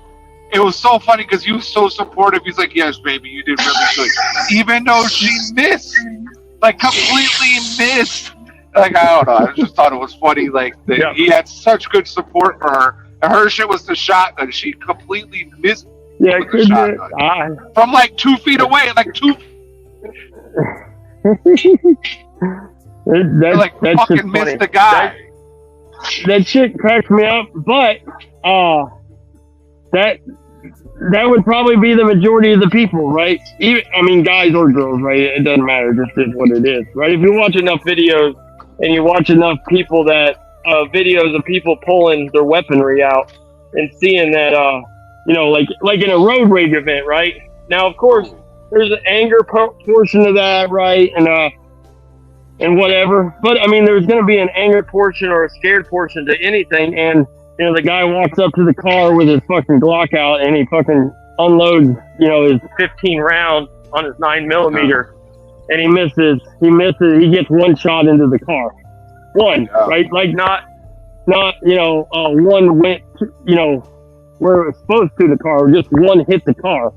it was so funny because he was so supportive. He's like, yes, baby, you did really good. Even though she missed, like completely missed. Like, I don't know, I just thought it was funny, like, that he had such good support for her. And her shit was the shotgun. She completely missed the shotgun. From like 2 feet away, like 2 That's fucking missed the guy. That shit cracks me up, but that would probably be the majority of the people, right? Even, guys or girls, right? It doesn't matter, just is what it is, right? If you watch enough videos and you watch enough people videos of people pulling their weaponry out and seeing that, like in a road rage event, right? Now, of course, there's an anger portion of that, right? and whatever. But I mean, there's going to be an anger portion or a scared portion to anything. And you know, the guy walks up to the car with his fucking Glock out, and he fucking unloads, you know, his 15 rounds on his 9mm, and he misses. He gets one shot into the car. One, right? Like not, you know, one went, you know, where it was supposed to the car. Just one hit the car,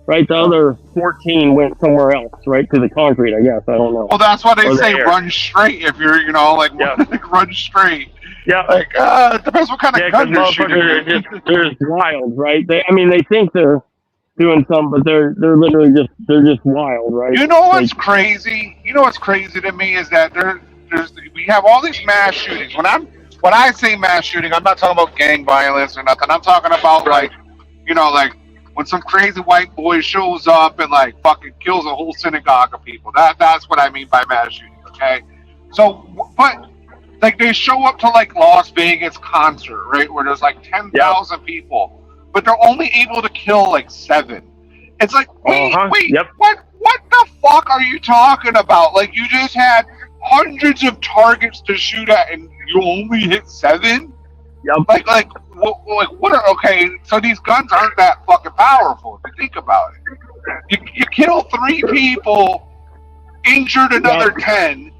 right? The other 14 went somewhere else, right? To the concrete, I guess. I don't know. Well, that's why they Or the say air. run straight if you're, you know, like, like run straight. Yeah. Like, it depends what kind of gun you're shooting. They're just wild, right? They think they're doing something, but they're literally just wild, right? You know what's crazy? You know what's crazy to me is that we have all these mass shootings. When I say mass shooting, I'm not talking about gang violence or nothing. I'm talking about like, you know, like when some crazy white boy shows up and like fucking kills a whole synagogue of people. That's what I mean by mass shooting. Okay, so but like they show up to like Las Vegas concert, right, where there's like 10,000 people, but they're only able to kill like 7. It's like wait, what the fuck are you talking about? Like you just had hundreds of targets to shoot at and you only hit 7? Yep. Like what are, okay, so these guns aren't that fucking powerful if you think about it. You kill 3 people, injured another 10,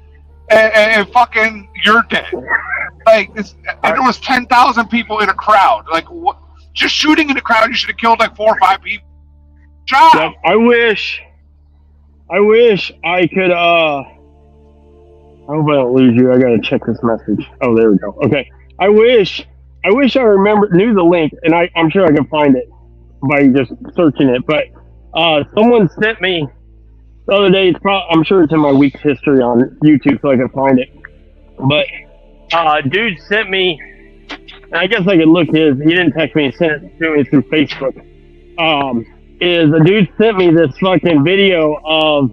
and fucking you're dead. Like this, and there was 10,000 people in a crowd. Like what, just shooting in a crowd, you should have killed like 4 or 5 people. Job. Yep. I wish I could I hope I don't lose you. I gotta check this message. Oh, there we go. Okay. I wish I knew the link, and I'm sure I can find it by just searching it. But someone sent me the other day. I'm sure it's in my week's history on YouTube, so I can find it. But dude sent me, and I guess I could look his. He didn't text me. He sent it to me through Facebook. Is a dude sent me this fucking video of,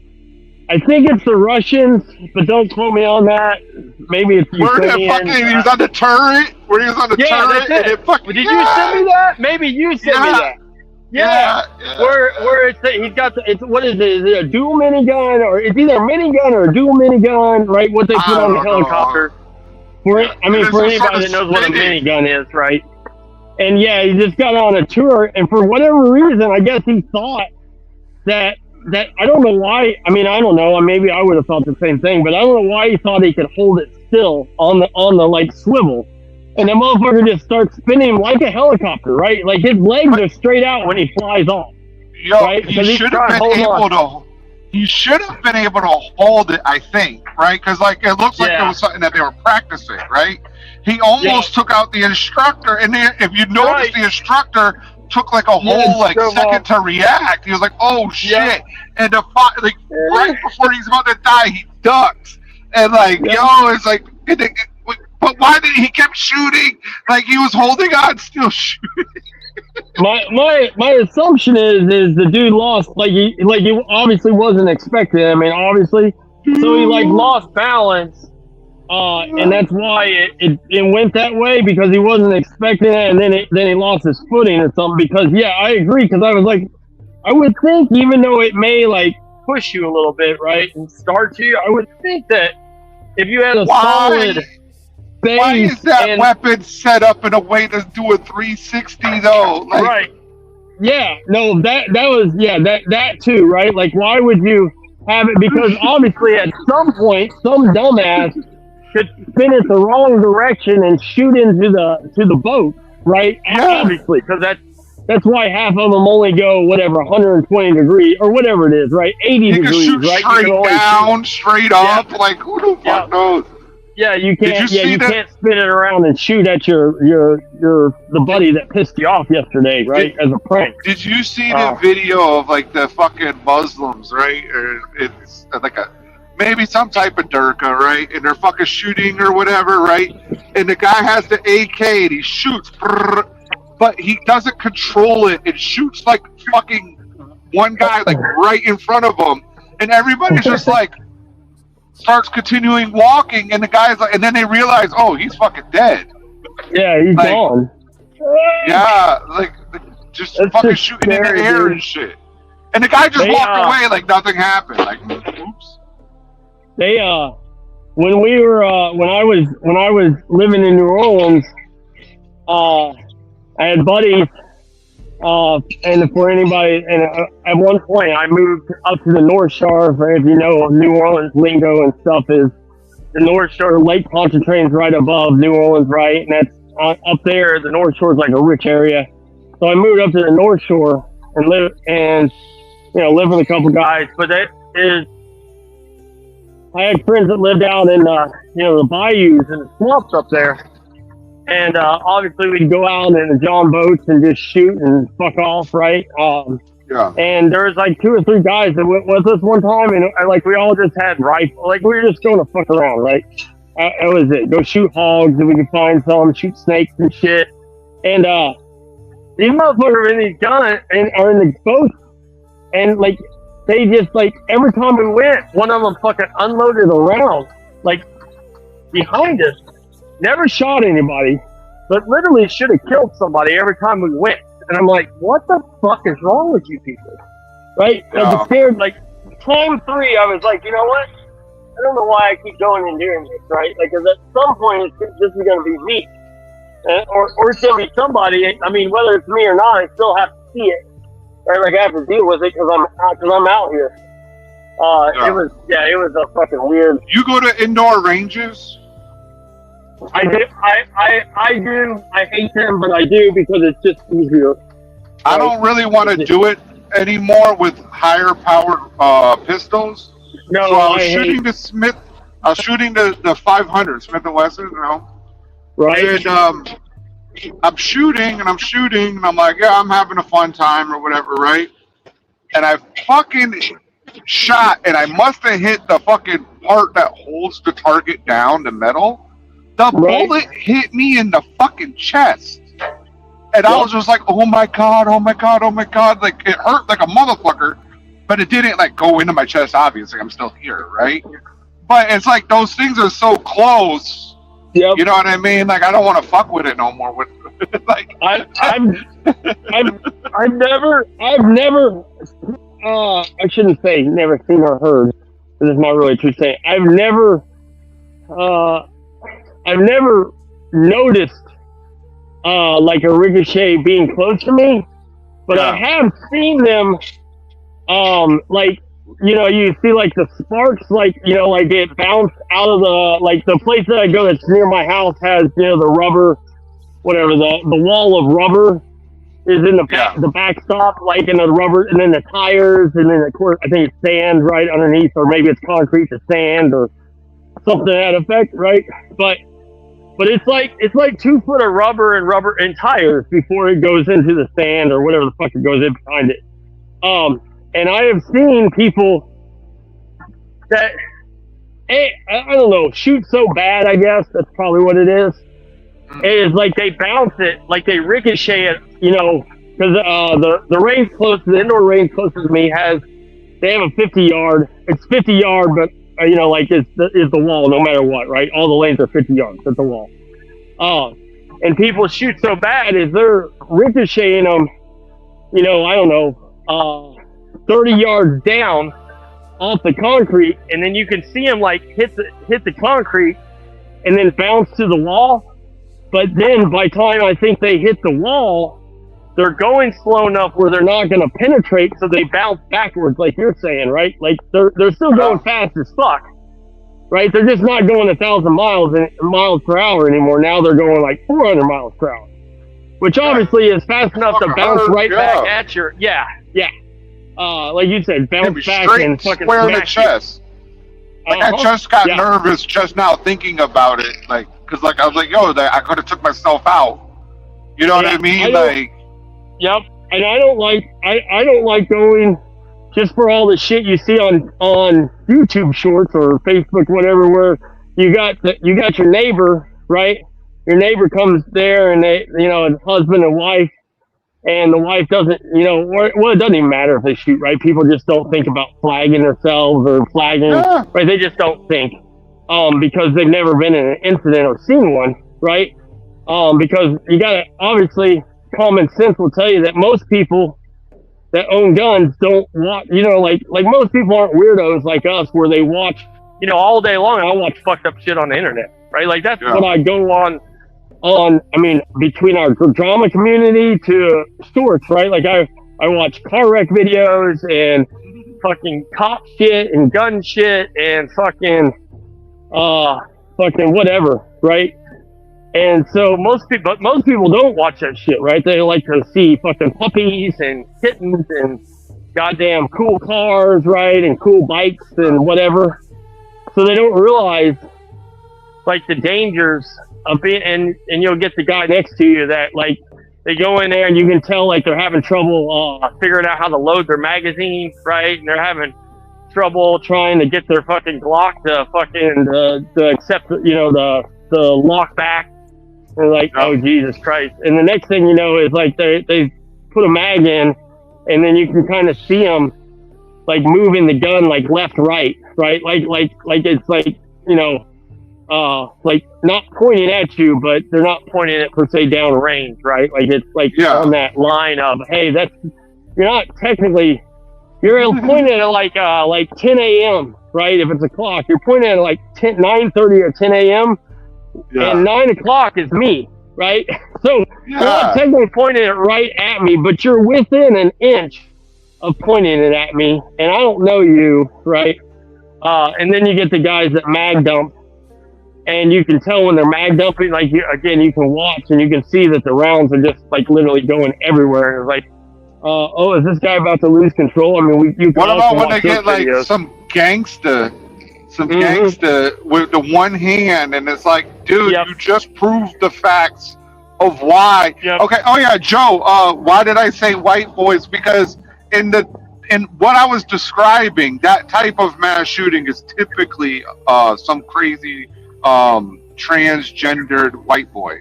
I think it's the Russians, but don't quote me on that. Maybe it's Ukrainian. He was on the turret. Where he was on the turret. That's it. Did you send me that? Maybe you sent me that. Yeah. Where he's got what is it? Is it a dual minigun, or it's either a minigun or a dual minigun? Right? What they put on the helicopter. For anybody that knows what a minigun is, right? And yeah, he just got on a tour, and for whatever reason, I guess he thought that I don't know why. I mean, I don't know. Maybe I would have thought the same thing, but I don't know why he thought he could hold it still on the like swivel, and the motherfucker just starts spinning like a helicopter, right? Like his legs are straight out when he flies off. Yo, right? He should have been able to. He should have been able to hold it, I think, right? Because like it looks like it was something that they were practicing, right? He almost took out the instructor, and if you notice, the instructor took like a whole like second to react. He was like, "Oh shit!" And like right before he's about to die, he ducks, and like it's like, but why did he kept shooting? Like he was holding on, still shooting. My assumption is the dude lost, like he obviously wasn't expecting. I mean, obviously, so he like lost balance. And that's why it went that way, because he wasn't expecting it, and then he lost his footing or something. Because I agree, because I was like, I would think, even though it may like push you a little bit, right, and start you, I would think that if you had a solid base, why is that weapon set up in a way to do a 360 though? Like, right? Yeah, no, that was that too, right? Like, why would you have it? Because obviously, at some point, some dumbass could spin it the wrong direction and shoot into the boat, right? Obviously, because that's why half of them only go 120 degrees or whatever it is, right? 80 degrees, shoot right? Straight down, straight up, like who the fuck knows? Yeah, you can't. You can't spin it around and shoot at the buddy that pissed you off yesterday, right? As a prank. Did you see the video of like the fucking Muslims, right? Or it's like maybe some type of Durka, right? And they're fucking shooting or whatever, right? And the guy has the AK and he shoots, but he doesn't control it. It shoots like fucking one guy like right in front of him, and everybody's just like starts continuing walking, and the guy's like, and then they realize, oh, he's fucking dead. Yeah, he's gone. Yeah, like just that's fucking just shooting scary, in the air and shit. And the guy just walked away like nothing happened. Like, oops. when we were when I was living in New Orleans, I had buddies. And for anybody, and at one point I moved up to the North Shore. For if you know New Orleans lingo and stuff, is the North Shore. Lake Pontchartrain's right above New Orleans, right? And that's up there. The North Shore is like a rich area. So I moved up to the North Shore and live with a couple guys. But that is, I had friends that lived out in the bayous and the swamps up there. And obviously we'd go out in the John boats and just shoot and fuck off, right? Yeah. And there was like 2 or 3 guys that went with us one time, and like we all just had rifles. Like we were just going to fuck around, right? That was it. Go shoot hogs if we could find some, shoot snakes and shit. And these motherfuckers are in these guns and are in the boats, and like they just like every time we went, one of them fucking unloaded a round like behind us. Never shot anybody, but literally should have killed somebody every time we went. And I'm like, what the fuck is wrong with you people? Right? I was scared, like, time 3, I was like, you know what? I don't know why I keep going and doing this, right? Like, because at some point, this is going to be me. Or it's going to be somebody. I mean, whether it's me or not, I still have to see it. Right? Like, I have to deal with it because I'm out here. It was a fucking weird. You go to indoor ranges? I do. I do. I hate them, but I do because it's just easier. I don't really want to do it anymore with higher powered pistols. No, so I was shooting the Smith. I was shooting the 500 Smith and Wesson, you know. Right. And I'm shooting, and I'm like, yeah, I'm having a fun time or whatever, right? And I fucking shot, and I must have hit the fucking part that holds the target down, the metal. The bullet hit me in the fucking chest. And I was just like, oh my God. Like, it hurt like a motherfucker, but it didn't like go into my chest, obviously. I'm still here, right? But it's like those things are so close. Yep. You know what I mean? Like, I don't want to fuck with it no more. With like, I've never, I shouldn't say never seen or heard. This is not really true saying. I've never noticed like a ricochet being close to me, but I have seen them like, you know, you see like the sparks, like, you know, like it bounce out of the place that I go that's near my house has, you know, the rubber, whatever, the wall of rubber is in the backstop, like in the rubber, and then the tires, and then of course I think it's sand right underneath, or maybe it's concrete to sand or something to that effect, right? But it's like 2 foot of rubber and tires before it goes into the sand or whatever the fuck it goes in behind it. And I have seen people that, I don't know, shoot so bad, I guess that's probably what it is. It is like they bounce it, like they ricochet it, you know, because the range the indoor range closest to me they have a 50-yard. It's 50-yard, but you know, like is the wall no matter what, right? All the lanes are 50 yards at the wall. And people shoot so bad is they're ricocheting them, you know, I don't know, 30 yards down off the concrete, and then you can see them like hit the concrete and then bounce to the wall. But then by the time I think they hit the wall, they're going slow enough where they're not going to penetrate, so they bounce backwards, like you're saying, right? Like they're still going fast as fuck, right? They're just not going 1,000 miles per hour anymore. Now they're going like 400 miles per hour, which obviously is fast enough to bounce back at your like you said, bounce back and fucking square in the chest. Like I just got nervous just now thinking about it, like because like I was like, yo, I could have took myself out. You know what I mean? Yep, and I don't like going just for all the shit you see on YouTube Shorts or Facebook, whatever, where you got your neighbor, right? Your neighbor comes there and they, you know, husband and wife, and the wife doesn't, you know, well, it doesn't even matter if they shoot, right? People just don't think about flagging themselves or flagging, right? They just don't think, because they've never been in an incident or seen one, right? Because you gotta, obviously, common sense will tell you that most people that own guns don't watch, you know, like most people aren't weirdos like us where they watch you know, all day long I watch fucked up shit on the internet, right? Like that's Yeah. what I go on. I mean, between our drama community to sports, right? Like I watch car wreck videos and fucking cop shit and gun shit and fucking whatever, right? And so most people don't watch that shit, right? They like to see fucking puppies and kittens and goddamn cool cars, right? And cool bikes and whatever. So they don't realize like the dangers of being, and you'll get the guy next to you that like they go in there and you can tell like they're having trouble figuring out how to load their magazine, right? And they're having trouble trying to get their fucking Glock to fucking to accept, you know, the lock back. And like, oh Jesus Christ! And the next thing you know is like they put a mag in, and then you can kind of see them like moving the gun like left, right, like it's like, you know, like not pointing at you, but they're not pointing it per se down range, right? Like it's like on that line of, hey, that's, you're not technically, you're pointing at like 10 a.m., right? If it's a clock, you're pointing at like 9:30 or 10 a.m. Yeah. And 9 o'clock is me, right? So you're not technically pointing it right at me, but you're within an inch of pointing it at me, and I don't know you, right? And then you get the guys that mag dump, and you can tell when they're mag dumping, like, you can watch and you can see that the rounds are just like literally going everywhere. It's like, oh, is this guy about to lose control? I mean, you can What also about when watch they get those like videos. some gangster with the one hand, and it's like, dude, Yep. you just proved the facts of why. Yep. Okay. Oh yeah, Joe. Why did I say white boys? Because in what I was describing, that type of mass shooting is typically some crazy transgendered white boy.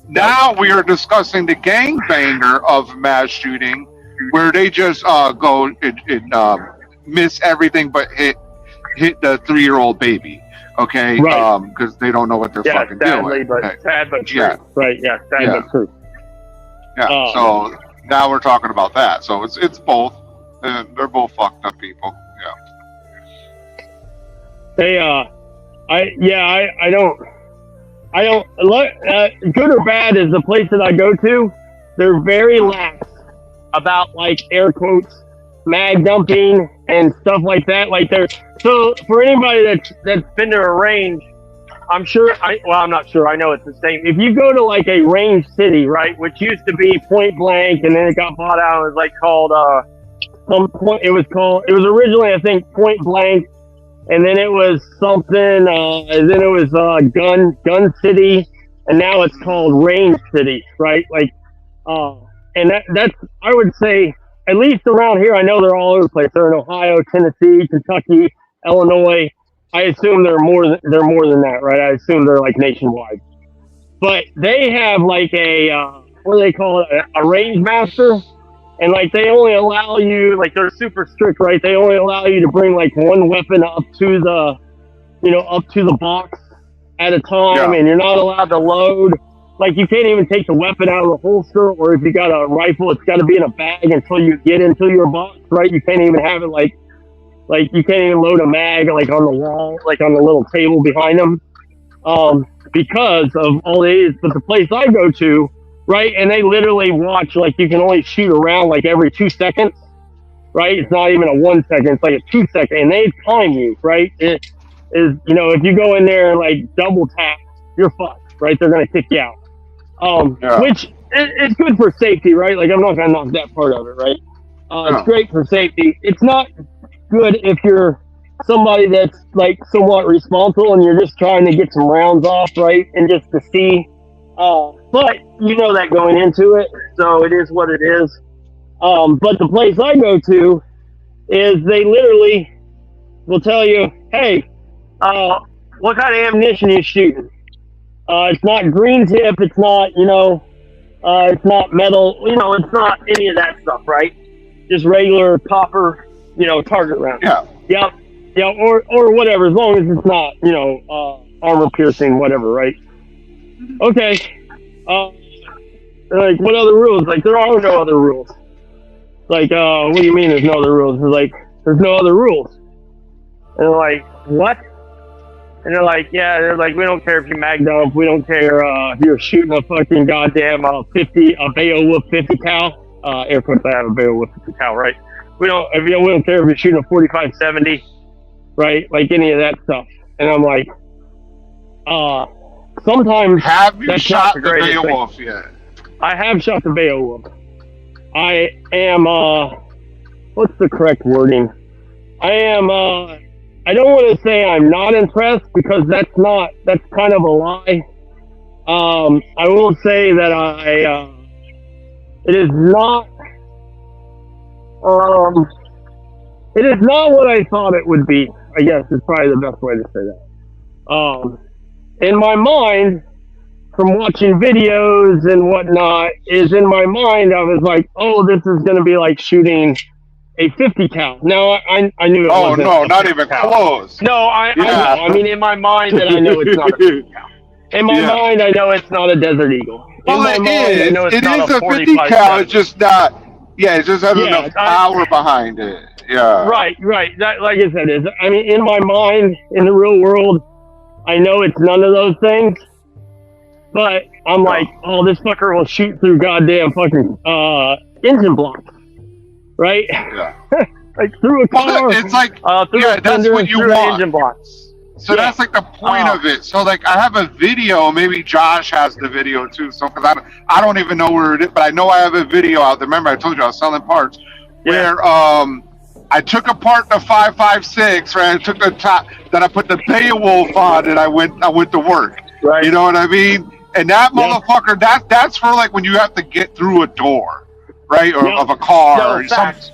Now we are discussing the gangbanger of mass shooting, where they just go and miss everything but hit the 3-year-old baby. Okay, Right. because they don't know what they're fucking sadly, doing. but Okay. sad but true. Yeah. Right, yeah, sad Yeah. but true. Yeah. So now we're talking about that. So it's both, and they're both fucked up people. Yeah. They, I don't, good or bad is the place that I go to. They're very lax about like air quotes, mag dumping and stuff like that. Like so for anybody that's been to a range, I'm not sure. I know it's the same. If you go to like a range city, right, which used to be Point Blank, and then it got bought out. It was like called it was originally, I think, Point Blank, and then it was something, and then it was Gun City, and now it's called Range City, right? Like, and that's, I would say, at least around here, I know they're all over the place. They're in Ohio, Tennessee, Kentucky, Illinois. I assume they're more than that, right? I assume they're like nationwide. But they have like a what do they call it? A range master, and like they only allow you, like they're super strict, right? They only allow you to bring like one weapon up to the box at a time, and you're not allowed to load. Like you can't even take the weapon out of the holster, or if you got a rifle, it's got to be in a bag until you get into your box, right? You can't even have it like you can't even load a mag like on the wall, like on the little table behind them, because of all it is. But the place I go to, right, and they literally watch, like you can only shoot around like every 2 seconds, right? It's not even a 1 second, it's like a 2 second, and they time you, right? It is, if you go in there and like double tap, you're fucked, right? They're gonna kick you out. Which it's good for safety, right? Like I'm not gonna knock that part of it, right? It's great for safety. It's not good if you're somebody that's like somewhat responsible and you're just trying to get some rounds off, right? And just to see, but you know that going into it, so it is what it is. But the place I go to is they literally will tell you, hey, what kind of ammunition are you shooting? It's not green tip, it's not, it's not metal, it's not any of that stuff, right? Just regular copper, target round. Yeah. Yep. Yeah, or whatever, as long as it's not, armor piercing, whatever, right? Okay. Like, what other rules? Like, there are no other rules. Like, what do you mean there's no other rules? It's like, there's no other rules. And they're like, what? And they're like, yeah, they're like, we don't care if you mag dump, we don't care if you're shooting a fucking goddamn Beowulf 50 cal. Air quotes, I have a Beowulf 50 cal, right? We don't care if you're shooting a 45-70, right? Like any of that stuff. And I'm like, sometimes Have you that's shot not the the greatest Beowulf yet? I have shot the Beowulf. I am, what's the correct wording? I am, I don't want to say I'm not impressed because that's kind of a lie. I will say that it is not what I thought it would be, I guess is probably the best way to say that. In my mind, from watching videos and whatnot, in my mind, I was like, oh, this is going to be like shooting a 50 cal. Now, I knew it wasn't. Oh, no, not even close. No, I know. I mean, in my mind, that I know it's not a 50 cal. In my mind, I know it's not a Desert Eagle. Well, it is. It is a 50 cal. It's just not. Yeah, it just has enough power behind it. Yeah. Right. That, like I said, I mean, in my mind, in the real world, I know it's none of those things. But I'm like, oh, this fucker will shoot through goddamn fucking engine blocks, right? Yeah. Like through a car. It's like, through a that's what you want. Engine blocks. So that's like the point of it. So like, I have a video. Maybe Josh has the video too. So because I don't even know where it is, but I know I have a video out there. Remember, I told you I was selling parts where I took apart the 5.56. Right, I took the top. Then I put the Beowulf on, and I went to work. Right. You know what I mean? And that motherfucker, that's for like when you have to get through a door, right? Or of a car, or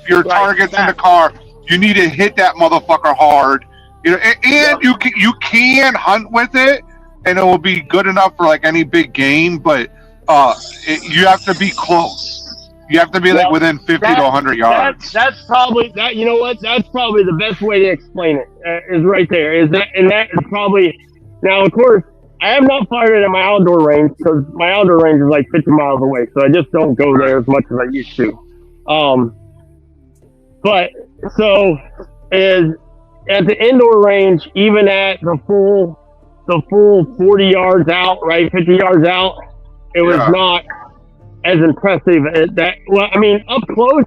your target's in the car. You need to hit that motherfucker hard. You know, and you can hunt with it, and it will be good enough for like any big game. But you have to be close. You have to be like within 50 to 100 yards. That's probably that. You know what? That's probably the best way to explain it. Is right there. Is that is probably now. Of course, I have not fired it at my outdoor range because my outdoor range is like 50 miles away, so I just don't go there as much as I used to. But so is at the indoor range, even at the full 40 yards out, right, 50 yards out, it was not as impressive as that. Well, I mean, up close,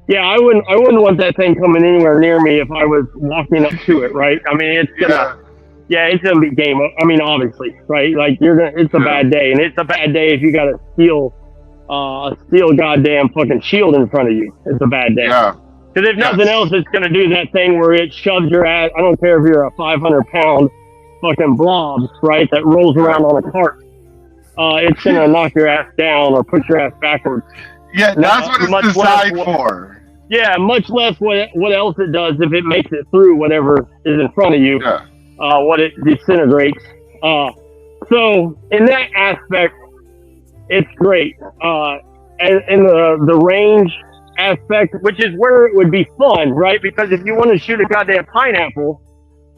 yeah, I wouldn't want that thing coming anywhere near me if I was walking up to it, right? I mean, it's gonna. Yeah, it's gonna be game. I mean, obviously, right? Like it's a bad day, and it's a bad day if you got a steel goddamn fucking shield in front of you. It's a bad day. Yeah. Because if nothing else, it's gonna do that thing where it shoves your ass. I don't care if you're a 500-pound fucking blob, right? That rolls around on a cart. It's gonna knock your ass down or push your ass backwards. Yeah, that's what it's designed for. Yeah, much less what else it does if it makes it through whatever is in front of you. Yeah. What it disintegrates. So in that aspect, it's great. And in the range aspect, which is where it would be fun, right? Because if you want to shoot a goddamn pineapple,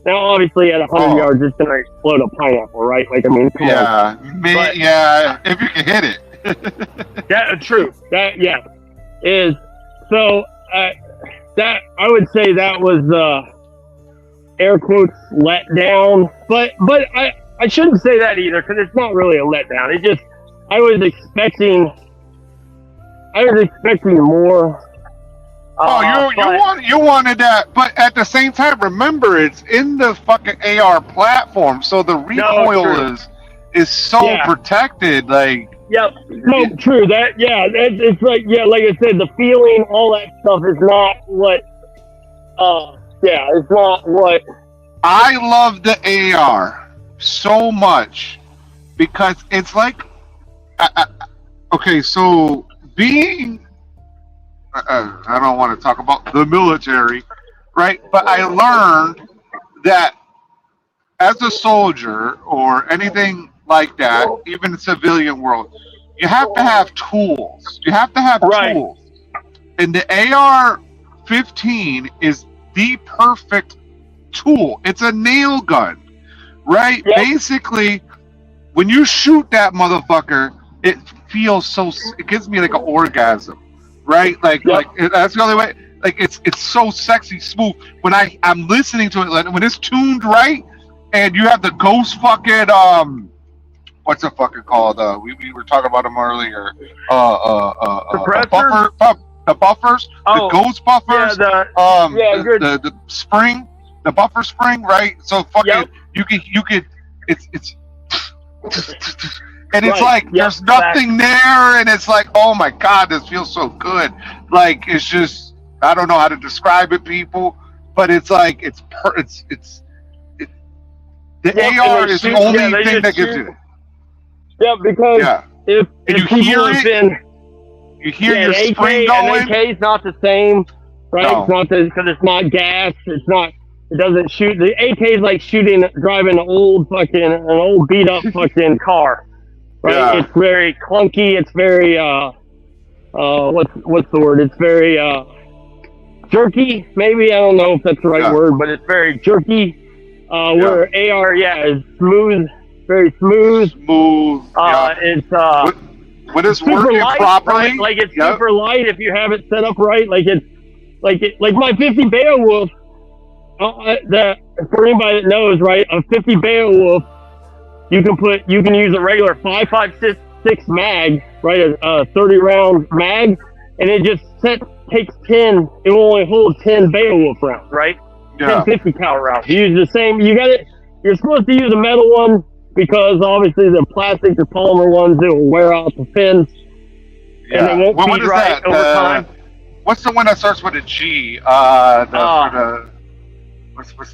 now obviously at 100 yards, it's gonna explode a pineapple, right? Like, I mean, come on. If you can hit it. That's true. That is so. That I would say that was air quotes let down, but I shouldn't say that either because it's not really a letdown. It just I was expecting more. You wanted that, but at the same time, remember it's in the fucking AR platform, so the recoil is so protected. Like, yep, no, true. It's like like I said, the feeling, all that stuff is not what. It's not what. I love the AR so much because it's like, okay, so being, I don't want to talk about the military, right? But I learned that as a soldier or anything like that, even in the civilian world, you have to have tools. You have to have tools. And the AR-15 is the perfect tool. It's a nail gun, right? Yep. Basically, when you shoot that motherfucker, it feels so. It gives me like an orgasm, right? Like that's the only way. like it's so sexy smooth. When I'm listening to it, like, when it's tuned right, and you have the ghost fucking what's it fucking called? We were talking about them earlier. The buffers, Oh, the ghost buffers, yeah, good. the spring, the buffer spring, right? So fucking Yep. you could it's and it's Right. like Yep, there's nothing there, and it's like, oh my god, this feels so good. Like it's just, I don't know how to describe it, people, but it's like the Yep, and AR they is the shoot- only yeah, they thing just that gives shoot. you. Yeah, because Yeah, if And you people hear have it, been, you hear yeah, your an spring AK, going. an AK is not the same, right? No. It's not because it's not gas. It's not. It doesn't shoot. The AK is like driving an old beat up fucking car, right? Yeah. It's very clunky. It's very what's the word? It's very jerky. Maybe, I don't know if that's the right Yeah. word, but it's very jerky. Where AR, yeah, is smooth, very smooth. Smooth. Yeah. It's When it's super working light, properly, right? Like it's Yep. super light if you have it set up right. Like my 50 Beowulf. For anybody that knows, right, a 50 Beowulf, you can use a regular 5.56 mag, right, a 30 round mag, and it just takes 10. It will only hold 10 Beowulf rounds, right? yeah. 10 50 cal rounds. You use the same. You're supposed to use a metal one because obviously the plastic or polymer ones, it will wear out the fins. Yeah. And it won't Well, feed what is right that? over time. What's the one that starts with a G? What's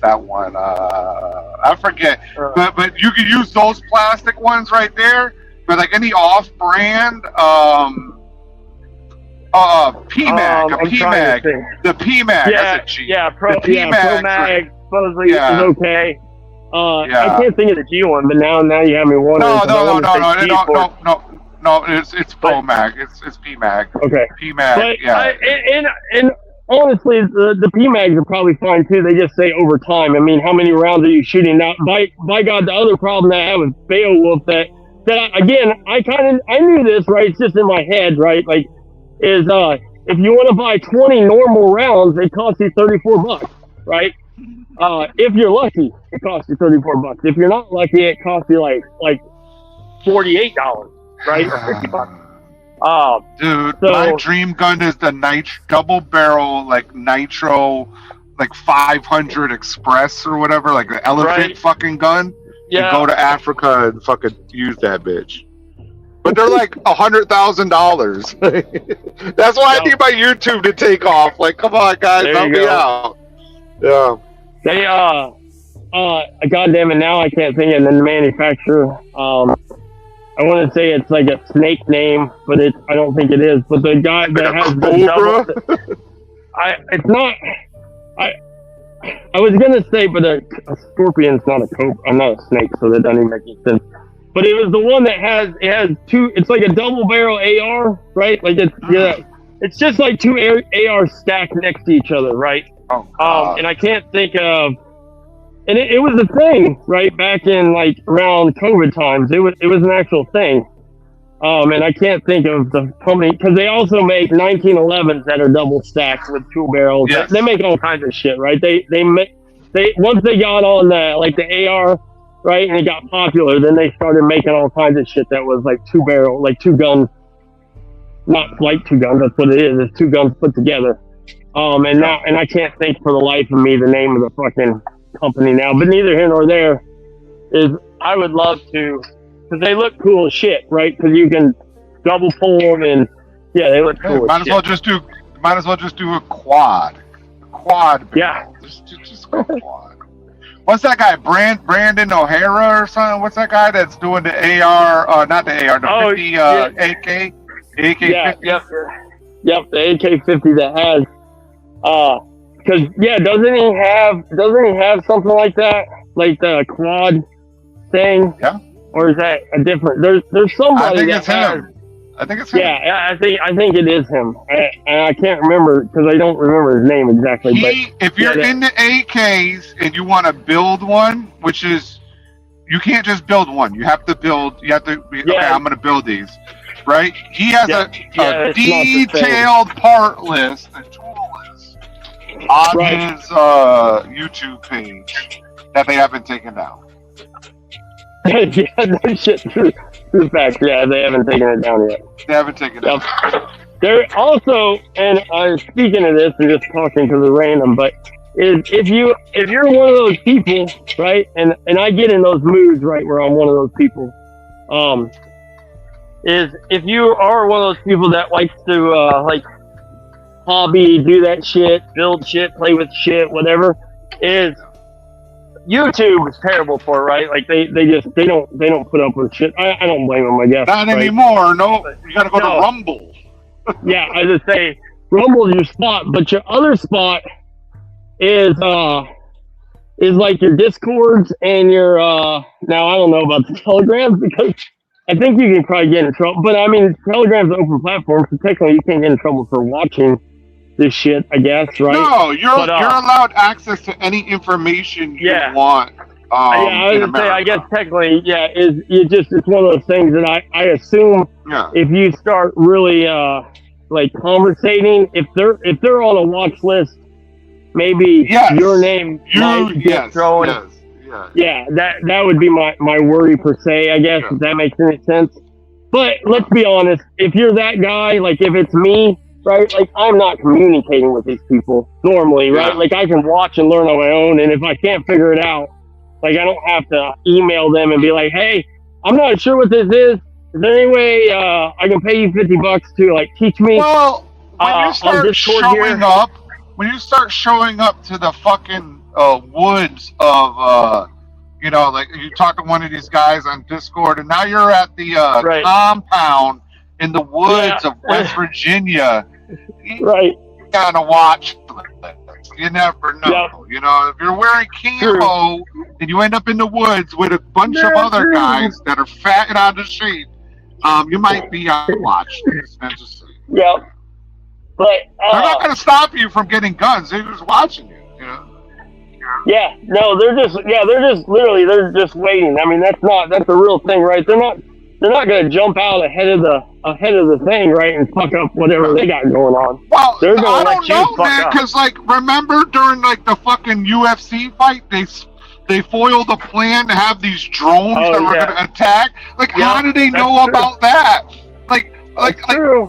that one? I forget. But you can use those plastic ones right there. But like any off-brand, PMAG, I'm trying to think. the PMAG. Yeah, That's a G. yeah, The Pro PMAGs, Mag supposedly Yeah. is okay. Yeah. I can't think of the G one, but now you have me wondering. No, 'cause I wanted to say G for it. no. It's Pro Mag. It's PMAG. Okay, PMAG. but Yeah. and honestly, the PMags are probably fine too. They just say over time. I mean, how many rounds are you shooting? Now, by God, the other problem that I have with Beowulf that I knew this, right? It's just in my head, right? Like, is if you want to buy 20 normal rounds, it costs you $34, right? If you're lucky, it costs you $34. If you're not lucky, it costs you like $48, right? Or $50. Dude, So- my dream gun is the double barrel, like nitro, like 500 Express or whatever, like the elephant Right. fucking gun. Yeah. And go to Africa and fucking use that bitch. But they're like $100,000. That's why I need my YouTube to take off. Like, come on, guys, There help you me go. out. Yeah. They goddamn it, now I can't think of the manufacturer. I want to say it's like a snake name, but I don't think it is. But the guy that Like a has the Cobra? it's not. I was gonna say, but a scorpion's not a cobra. I'm not a snake, so that doesn't even make any sense. But it was the one that has two. It's like a double barrel AR, right? Like it's just like two AR stacked next to each other, right? Oh, God. And I can't think of. And it was a thing, right, back in like around COVID times. It was an actual thing. And I can't think of the company because they also make 1911s that are double stacked with two barrels. Yes. They make all kinds of shit, right? They once they got on the AR, right, and it got popular, then they started making all kinds of shit that was like two barrel, like two guns, not like two guns. That's what it is. It's two guns put together. And I can't think for the life of me the name of the fucking company now. But neither here nor there. Is I would love to. Because they look cool as shit, right? Because you can double pull them, and yeah, they look cool. Might as well just do a quad. Quad. Yeah. Just go quad. What's that guy? Brandon O'Hara or something? What's that guy that's doing the AR? Not the AR. The 50 yeah. AK. AK. Yeah. 50. Yep. The AK-50 that has. Because doesn't he have something like that, like the quad thing? Yeah. Or is that a different? There's somebody I think that it's has. him. I think it's him. Yeah, I think it is him. I can't remember because I don't remember his name exactly. If you're into AKs and you want to build one, which is, you can't just build one. You have to be, okay, I'm going to build these, right? He has a it's not the same. detailed part list and tool list on Right. his YouTube page that they haven't taken down. Yeah, that shit. True fact. Yeah, they haven't taken it down yet. They haven't taken it Yep. down. There also, and I'm speaking of this and just talking to the random, but if you're one of those people, right, and I get in those moods, right, where I'm one of those people, is if you are one of those people that likes to like hobby, do that shit, build shit, play with shit, whatever, is YouTube is terrible for it, right? Like they don't put up with shit. I don't blame them, I guess. Not right? anymore. No, you got to go No. to Rumble. Yeah, I just say Rumble's your spot, but your other spot is like your Discords and your now I don't know about the Telegrams because I think you can probably get in trouble. But I mean, Telegram's an open platform, so technically you can't get in trouble for watching this shit, I guess, right? No, you're But, you're allowed access to any information you Yeah. want. Yeah, I in was gonna say, I guess America. technically, yeah, it's one of those things that I assume Yeah. if you start really like conversating, if they're on a watch list, maybe Yes. your name might get Yes. thrown. Yes. Yeah, that would be my worry per se, I guess, Sure. if that makes any sense. But let's be honest, if you're that guy, like if it's me, right, like I'm not communicating with these people normally, right? Yeah. Like I can watch and learn on my own, and if I can't figure it out, like I don't have to email them and be like, hey, I'm not sure what this is. Is there any way I can pay you $50 to like teach me? Well, when on you start Discord showing here? up, when you start showing up to the fucking woods of like you talk to one of these guys on Discord, and now you're at the Right. compound in the woods Yeah. of West Virginia. You Right. gotta watch this. You never know. Yep. You know, if you're wearing camo and you end up in the woods with a bunch of Yeah, other true. guys that are fat and out of shape, you might be watched. I'm just saying. Yep. But They're not going to stop you from getting guns. They're just watching you. You know. yeah, no, they're just waiting. I mean, that's a real thing, right? They're not going to jump out ahead of the thing, right, and fuck up whatever they got going on. Well, They're gonna I let don't you know, fuck man. up. Because remember during the fucking UFC fight, they foiled a plan to have these drones Oh, that were yeah. going to attack. Like, how Yeah, do they that's know true. about that? Like, True.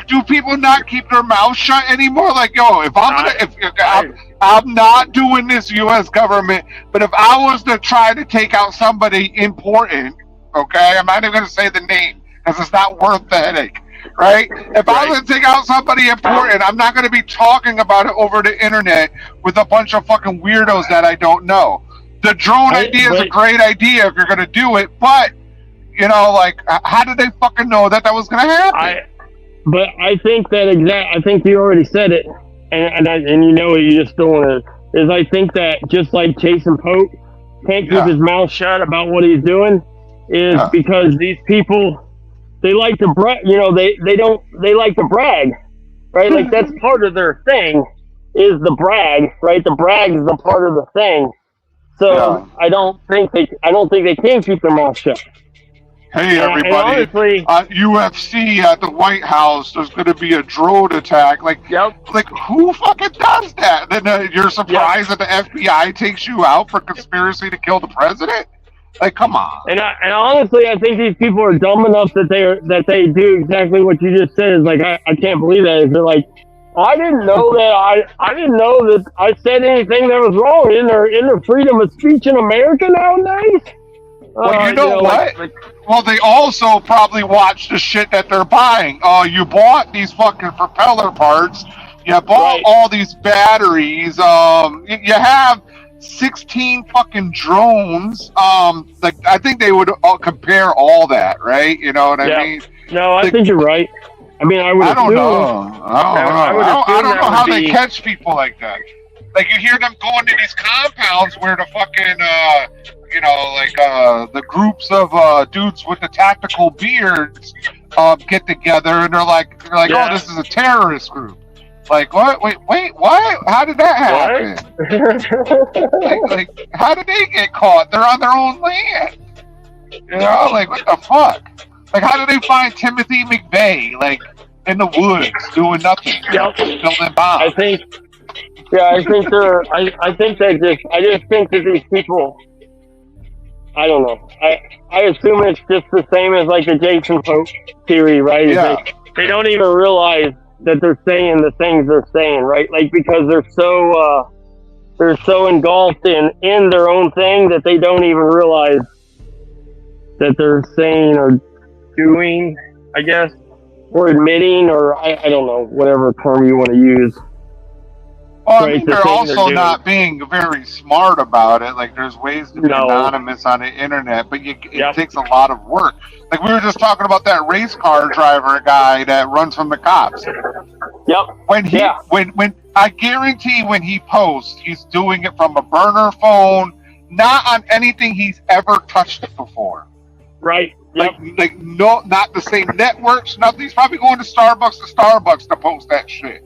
do people not keep their mouths shut anymore? Like, yo, if I'm gonna, Right. I'm not doing this, U.S. government. But if I was to try to take out somebody important, okay, I'm not even gonna say the name because it's not worth the headache, right? If I was to take out somebody important, I'm not gonna be talking about it over the internet with a bunch of fucking weirdos that I don't know. The drone idea is a great idea if you're gonna do it, but how did they fucking know that was gonna happen? But I think I think you already said it, and you know you just don't want to. Is I think that just like Jason Pope can't keep his mouth shut about what he's doing, is because these people they like to brag. You know, they like to brag, right? Like that's part of their thing is the brag, right? The brag is a part of the thing. So I don't think they can keep their mouth shut. Hey, And everybody. honestly, UFC at the White House, there's going to be a drone attack. Like who fucking does that? Then you're surprised that the FBI takes you out for conspiracy to kill the president? Like, come on. And honestly, I think these people are dumb enough that they do exactly what you just said. Is like, I can't believe that. Is they're like, I didn't know that I didn't know that I said anything that was wrong. In their freedom of speech in America nowadays? Well, you know what? Well, they also probably watch the shit that they're buying. You bought these fucking propeller parts. You bought all these batteries. You have 16 fucking drones. I think they would compare all that, right? You know what I mean? No, I think you're right. I mean, I don't know. I don't know how they catch people like that. Like, you hear them going to these compounds where the fucking, the groups of dudes with the tactical beards get together, and they're like, oh, this is a terrorist group. Like, what? Wait, what? How did that happen? like, how did they get caught? They're on their own land. You know, like, what the fuck? Like, how did they find Timothy McVeigh, like, in the woods, doing nothing, building bombs? Yeah, I think they're. I think they just. I just think that these people. I don't know. I assume it's just the same as like the Jason Pope theory, right? Yeah. They don't even realize that they're saying the things they're saying, right? Like because they're so engulfed in their own thing that they don't even realize that they're saying or doing, I guess, or admitting, or I don't know, whatever term you want to use. Well, I Right, mean, the they're thing also they're doing. not being very smart about it. Like, there's ways to be No. anonymous on the internet, but it Yep. takes a lot of work. Like, we were just talking about that race car driver guy that runs from the cops. Yep. When he, Yeah. when I guarantee when he posts, he's doing it from a burner phone, not on anything he's ever touched before. Right. Yep. Like no, not the same networks. Nothing. He's probably going to Starbucks to post that shit.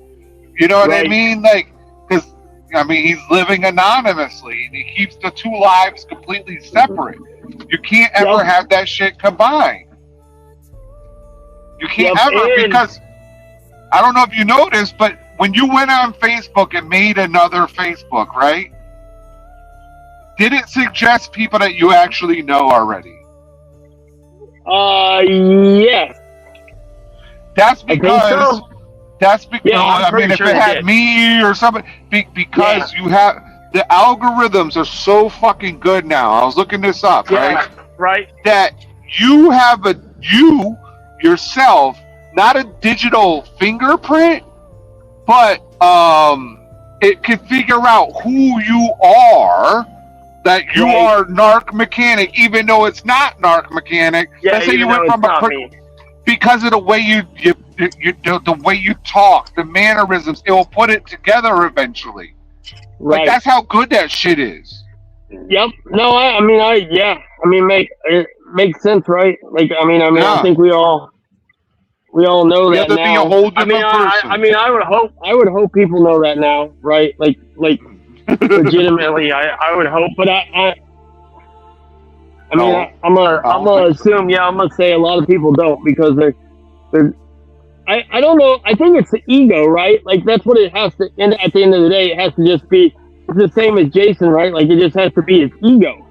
You know what I Right. mean? Like, because I mean, he's living anonymously, and he keeps the two lives completely separate. You can't ever Yep. have that shit combined. You can't Yep, ever, and- because I don't know if you noticed, but when you went on Facebook and made another Facebook, right? Did it suggest people that you actually know already? Yes. That's I think because so. that's because Yeah, I'm I mean, pretty if sure it they had did. me or somebody, because you have the algorithms are so fucking good now. I was looking this up, Yeah. right? Right. That you have you yourself, not a digital fingerprint, but it can figure out who you are. That you Right. are narc mechanic, even though it's not narc mechanic. Yeah. Let's say you even went though from it's a not quick, me. because of the way the way you talk, the mannerisms, it will put it together eventually. Like Right. that's how good that shit is. Yep. No, I mean, it makes sense, right? Like, I Yeah. I think we all know You that have to be now. a whole different person. I would hope people know that now, right? Like legitimately, I would hope, but I'm gonna assume, I'm gonna say a lot of people don't because they're. I don't know. I think it's the ego, right? Like that's what it has to. And at the end of the day, it has to just be. It's the same as Jason, right? Like it just has to be his ego.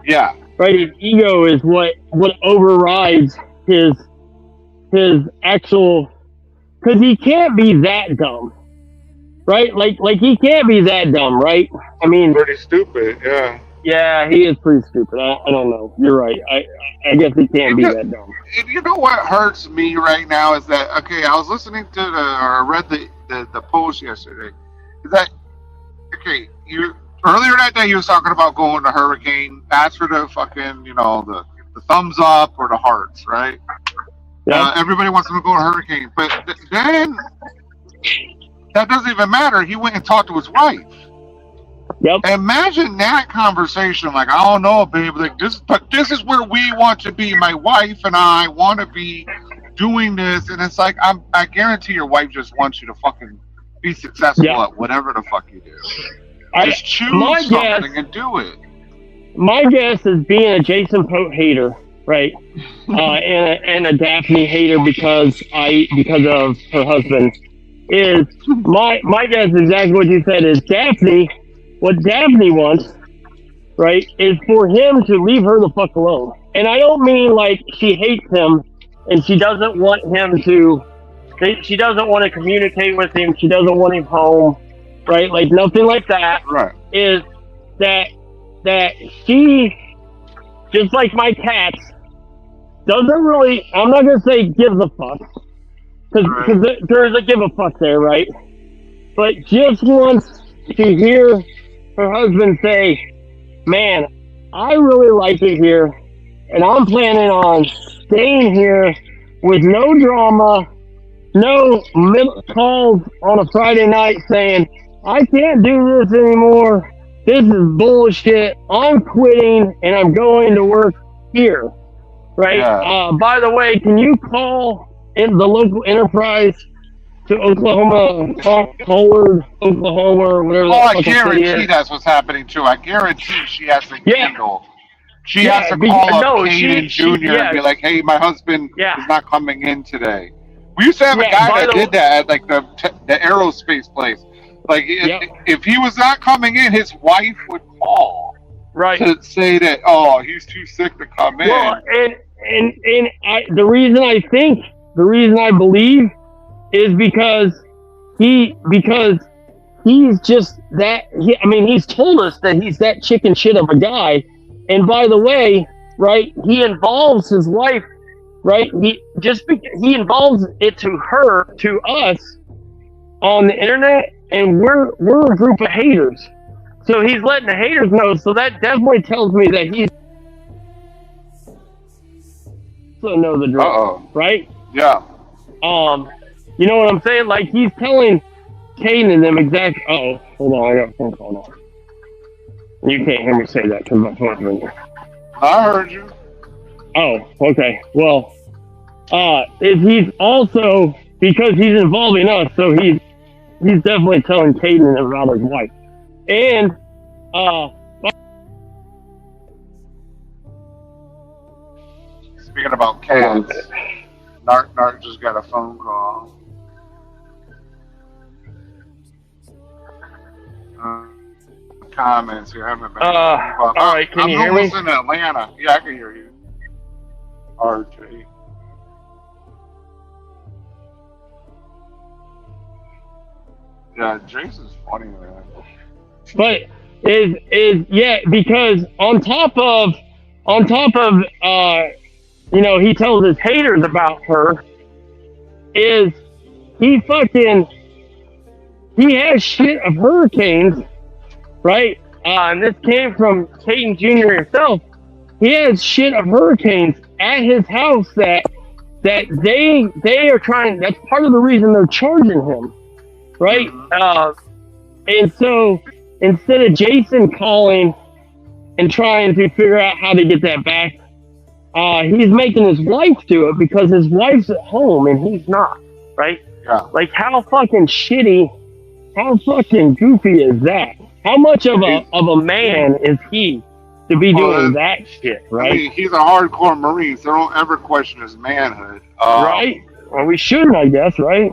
Yeah. Right, his ego is what overrides his actual, because he can't be that dumb, right? Like he can't be that dumb, right? I mean, Pretty stupid. Yeah. yeah, he is pretty stupid. I don't know. You're right. I guess he can't be that dumb. And you know what hurts me right now is that I was listening to or read the post yesterday. Is that you earlier that day he was talking about going to Hurricane, ask for the fucking the thumbs up or the hearts, right? Yeah. Everybody wants him to go to Hurricane, but then that doesn't even matter. He went and talked to his wife. Yep. Imagine that conversation. Like, I don't know, babe. Like this is where we want to be. My wife and I want to be doing this, and it's like I guarantee your wife just wants you to fucking be successful at whatever the fuck you do. Just choose something and do it. My guess is being a Jason Pope hater, right? And a Daphne hater because of her husband. Is my guess is exactly what you said. Is Daphne, what Daphne wants, right, is for him to leave her the fuck alone. And I don't mean like she hates him and she doesn't want him to. She doesn't want to communicate with him. She doesn't want him home, right? Like nothing like that. Right. Is that she, just like my cats, doesn't really. I'm not gonna say gives a fuck, because there's a give a fuck there, right? But just wants to hear her husband say, "Man, I really like it here, and I'm planning on staying here with no drama." No calls on a Friday night saying, I can't do this anymore. This is bullshit. I'm quitting and I'm going to work here. Right? Yeah. By the way, can you call in the local enterprise to Oklahoma, Howard, Oklahoma, or whatever Oh, I the fucking city guarantee is? that's what's happening too. I guarantee she has to handle. She Yeah, has to because- call no, up Caden Jr. and be like, "Hey, my husband is not coming in today." We used to have a guy by that the- did that at like the aerospace place. Like, if he was not coming in, his wife would call Right. to say that, oh, he's too sick to come in. Well, the reason I believe is because he's just that. He's told us that he's that chicken shit of a guy. And by the way, right, he involves his wife, right? He involves it to us on the internet, and we're a group of haters. So he's letting the haters know. So that definitely tells me that he's also know the drill, right? Yeah. You know what I'm saying? Like, he's telling Kane and them exact. Oh, hold on, I got a phone call now. You can't hear me say that because my phone's ringing. I heard you. Oh, okay. Well, he's also, because he's involving us, so he's definitely telling Caden about his wife. And speaking about cats, Narc just got a phone call. Comments here haven't been. All right, can you hear me? I'm in Atlanta. Yeah, I can hear you. RJ. Yeah, Jason's funny, man. But because on top of he tells his haters about her, is he has shit of hurricanes, right? And this came from Caden Jr. himself. He has shit of hurricanes at his house that they are trying. That's part of the reason they're charging him, right? And so instead of Jason calling and trying to figure out how to get that back, he's making his wife do it because his wife's at home and he's not, right? Yeah. Like, how fucking shitty, how fucking goofy is that? How much of a man is he to be doing that shit, right? I mean, he's a hardcore Marine, so don't ever question his manhood. Right? Well, we shouldn't, I guess, right?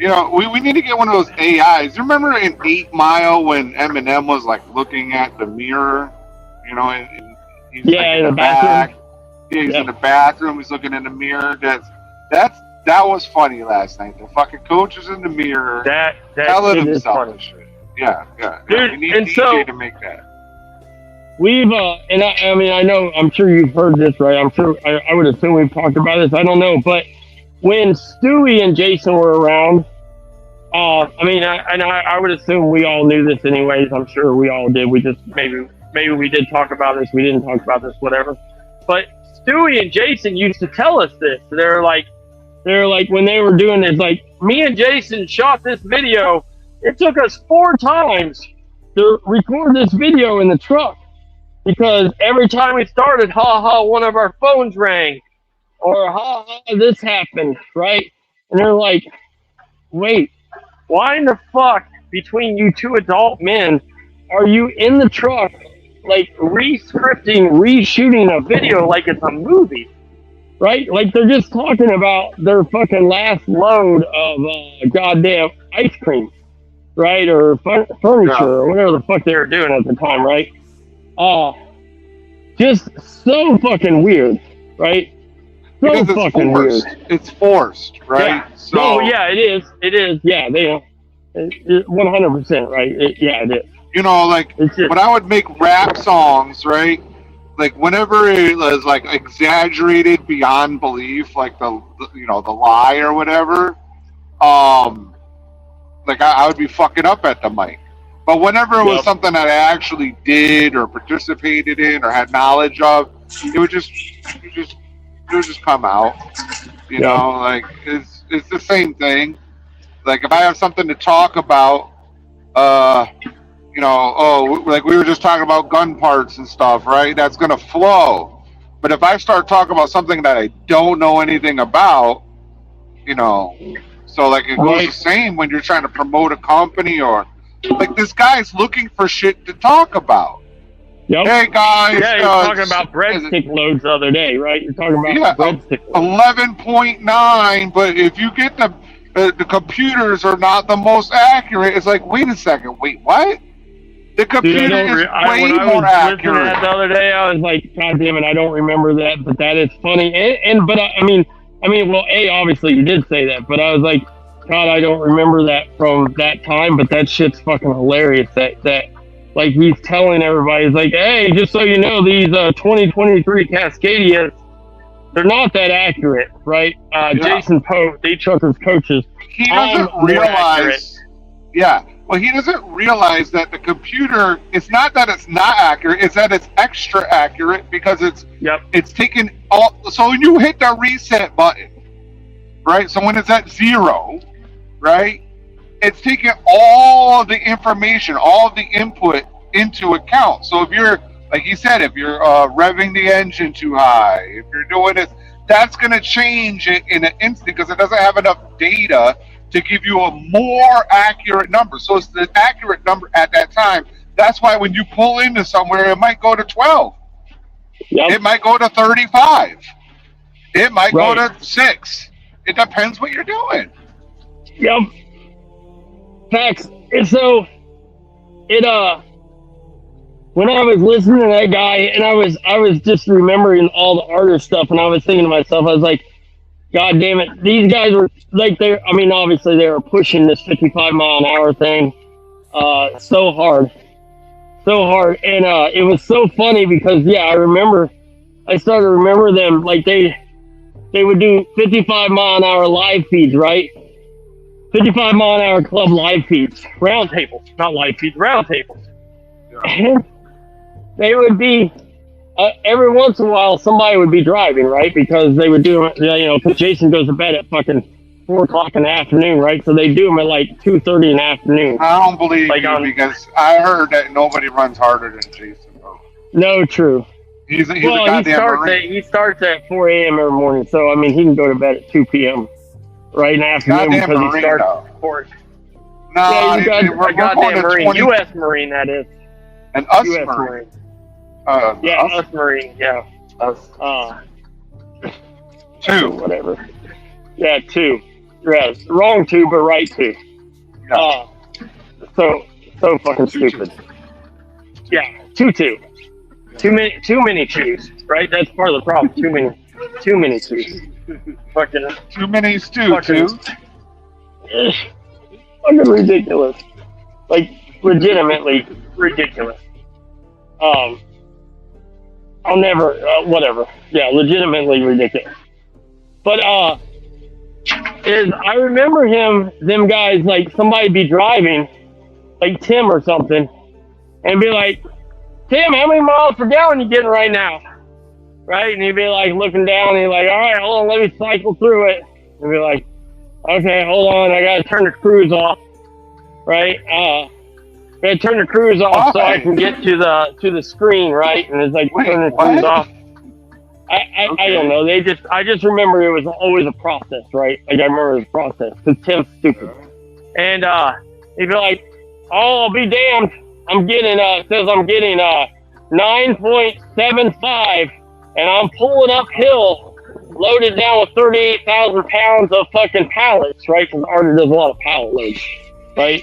You know, we need to get one of those AIs. You remember in 8 Mile when Eminem was like looking at the mirror? You know, and he's in the bathroom. Yeah, he's in the bathroom. He's looking in the mirror. That was funny last night. The fucking coach was in the mirror. That telling is himself funny. and shit. Yeah. Dude, we need and DJ to make that. We've I know, I'm sure you've heard this, right? I'm sure, I would assume we've talked about this. I don't know, but when Stewie and Jason were around, I would assume we all knew this anyways. I'm sure we all did. We just maybe we did talk about this. We didn't talk about this, whatever. But Stewie and Jason used to tell us this. They're like when they were doing this, like, me and Jason shot this video. It took us 4 times to record this video in the truck because every time we started, one of our phones rang, or this happened, right? And they're like, wait, why in the fuck, between you two adult men, are you in the truck, like, reshooting a video like it's a movie, right? Like, they're just talking about their fucking last load of goddamn ice cream, right? Or furniture, or whatever the fuck they were doing at the time, right? Just so fucking weird, right? So Because it's fucking forced. weird. It's forced, right? Yeah. So, Oh, yeah, it is. It is. Yeah, 100%, right? It is. you know, like, It's just, when I would make rap songs, right? Like, whenever it was, like, exaggerated beyond belief, like the lie or whatever, like, I would be fucking up at the mic. But whenever it was something that I actually did or participated in or had knowledge of, it would just come out. You know, like, it's the same thing. Like, if I have something to talk about, like we were just talking about gun parts and stuff, right? That's going to flow. But if I start talking about something that I don't know anything about, so, like, it goes the same when you're trying to promote a company, or, like, this guy's looking for shit to talk about. Yep. Hey, guys. Yeah, you're talking about breadstick loads the other day, right? You're talking about breadstick loads. 11.9, but if you get the the computers are not the most accurate. It's like, wait a second, wait, what? The computer Dude, is when I way was more listening to that accurate. the other day, I was like, God damn it, I don't remember that, but that is funny. But I mean, well, obviously you did say that, but I was like, God, I don't remember that from that time, but that shit's fucking hilarious. That like he's telling everybody, he's like, hey, just so you know, these 2023 Cascadias, they're not that accurate, right? Yeah. Jason Pope, D-Truckers coaches, He doesn't I'm more accurate. realize. Yeah. Well, he doesn't realize that the computer. It's not that it's not accurate. It's that it's extra accurate because Yep. it's taken all. So when you hit the reset button, right? So when it's at 0, right? It's taking all of the information, all of the input into account. So if you're, like you said, if you're revving the engine too high, if you're doing this, that's going to change it in an instant because it doesn't have enough data to give you a more accurate number. So it's the accurate number at that time. That's why when you pull into somewhere, it might go to 12. Yep. It might go to 35. It might go Right. to 6. It depends what you're doing. Yep. Facts. And so when I was listening to that guy and I was just remembering all the artist stuff and I was thinking to myself, I was like, God damn it, these guys were like obviously they were pushing this 55 mile an hour thing so hard. And it was so funny because I started to remember them like they would do 55 mile an hour live feeds, right? 55 mile an hour club live feeds, round tables, not live feeds, round tables. Yeah. And they would be, every once in a while, somebody would be driving, right? Because they would do, because Jason goes to bed at fucking 4 o'clock in the afternoon, right? So they do them at like 2:30 in the afternoon. I don't believe Like you because I heard that nobody runs harder than Jason. Though. No, true. He's a He goddamn starts Marine. at 4 a.m. every morning. So, I mean, he can go to bed at 2 p.m. right in the afternoon Goddamn because he Marine, starts though. at 4. No, Yeah, he's we're a going goddamn to Marine. 20 U.S. Marine, that is. and us U.S. Marine. Marine. Yeah, Us us Marine, yeah. Us, 2. whatever. Yeah, 2. Yes, wrong 2, but right 2. Yeah. So fucking stupid. Yeah, 2. Too many twos, right? That's part of the problem. Too many twos. Fucking Too many stew, fucking- too. fucking ridiculous. Like legitimately ridiculous. I'll never whatever. Yeah, legitimately ridiculous. But I remember them guys, like somebody be driving, like Tim or something, and be like, Tim, how many miles per gallon you getting right now? Right? And he'd be like looking down and he'd like, all right, hold on, let me cycle through it. And be like, okay, hold on, I gotta turn the cruise off. Right? Gotta turn the cruise off so I can get to the screen, right? And it's like turn the cruise off. I don't know. I just remember it was always a process, right? Like I remember it was a process because Tim's stupid. And he'd be like, "Oh, I'll be damned! I'm getting 9.75, and I'm pulling uphill, loaded down with 38,000 pounds of fucking pallets, right? Because Artie does a lot of pallet loads, right?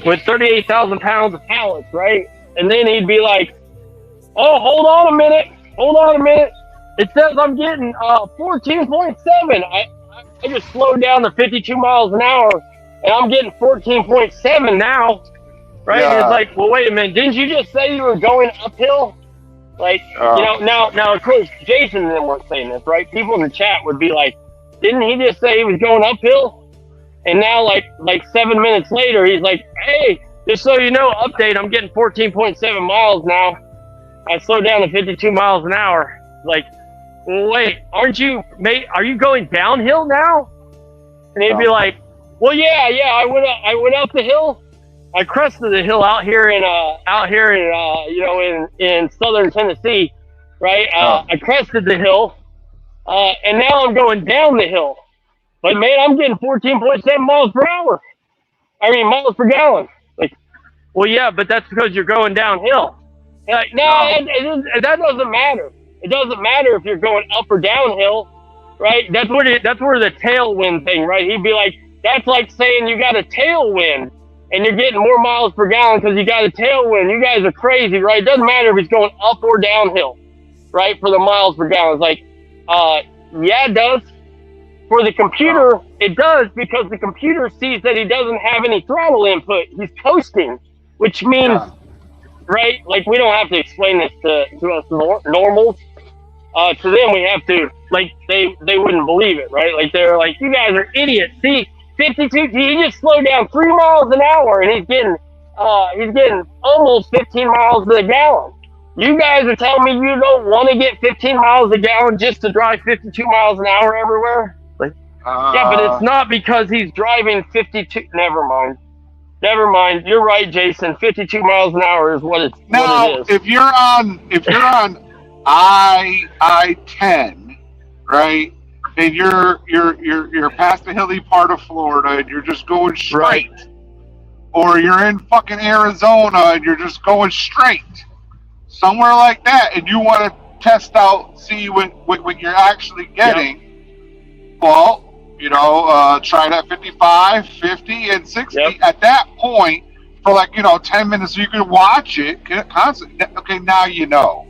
With 38,000 pounds of pallets, right? And then he'd be like, "Oh, hold on a minute. It says I'm getting 14.7. I just slowed down to 52 miles an hour, and I'm getting 14.7 now, right?" Yeah. And it's like, well, wait a minute. Didn't you just say you were going uphill? Like, now, of course, Jason and them weren't saying this, right? People in the chat would be like, didn't he just say he was going uphill? And now, like 7 minutes later, he's like, hey, just so you know, update, I'm getting 14.7 miles now. I slowed down to 52 miles an hour. Like, well, wait, are you going downhill now? And he'd be like, well, yeah, I went up the hill. I crested the hill out here in southern Tennessee, right? I crested the hill, and now I'm going down the hill. But man, I'm getting 14.7 miles per gallon. Like, well, yeah, but that's because you're going downhill. And like, no, that doesn't matter. It doesn't matter if you're going up or downhill, right? That's where the tailwind thing, right? He'd be like, that's like saying you got a tailwind and you're getting more miles per gallon because you got a tailwind. You guys are crazy, right? It doesn't matter if it's going up or downhill, right? For the miles per gallon. It's like, yeah, it does. For the computer, it does, because the computer sees that he doesn't have any throttle input. He's coasting, which means, right? Like, we don't have to explain this to us normals. To them, we have to, like, they wouldn't believe it, right? Like, they're like, you guys are idiots. See, 52, he just slowed down 3 miles an hour, and he's getting almost 15 miles to the gallon. You guys are telling me you don't want to get 15 miles a gallon just to drive 52 miles an hour everywhere? Like, yeah, but it's not because he's driving 52. Never mind. You're right, Jason. 52 miles an hour is what it is. If you're on I-10, right, and you're past the hilly part of Florida and you're just going straight, or you're in fucking Arizona and you're just going straight, somewhere like that, and you want to test out, see what you're actually getting, well, you know, try it at 55, 50, and 60. At that point, for 10 minutes, so you can watch it constantly. Okay, now you know.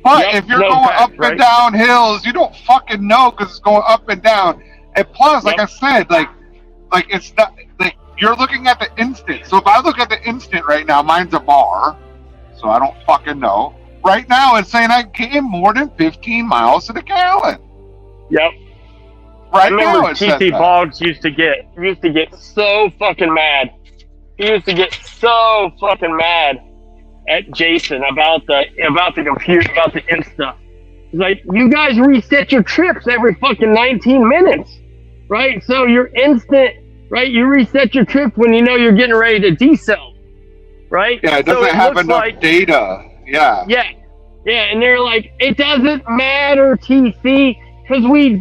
But if you're going up and down hills, you don't fucking know, because it's going up and down. And plus, like I said, like it's not, like, you're looking at the instant. So if I look at the instant right now, mine's a bar, so I don't fucking know. Right now, it's saying I gain more than 15 miles to the gallon. Yep. Right, I remember now it says TC that. Boggs used to get so fucking mad. He used to get so fucking mad at Jason about the computer, about the Insta. He's like, you guys reset your trips every fucking 19 minutes, right? So your instant, right? You reset your trip when you know you're getting ready to decel, right? Yeah, it doesn't have enough data. Yeah. Yeah, and they're like, it doesn't matter, TC, because we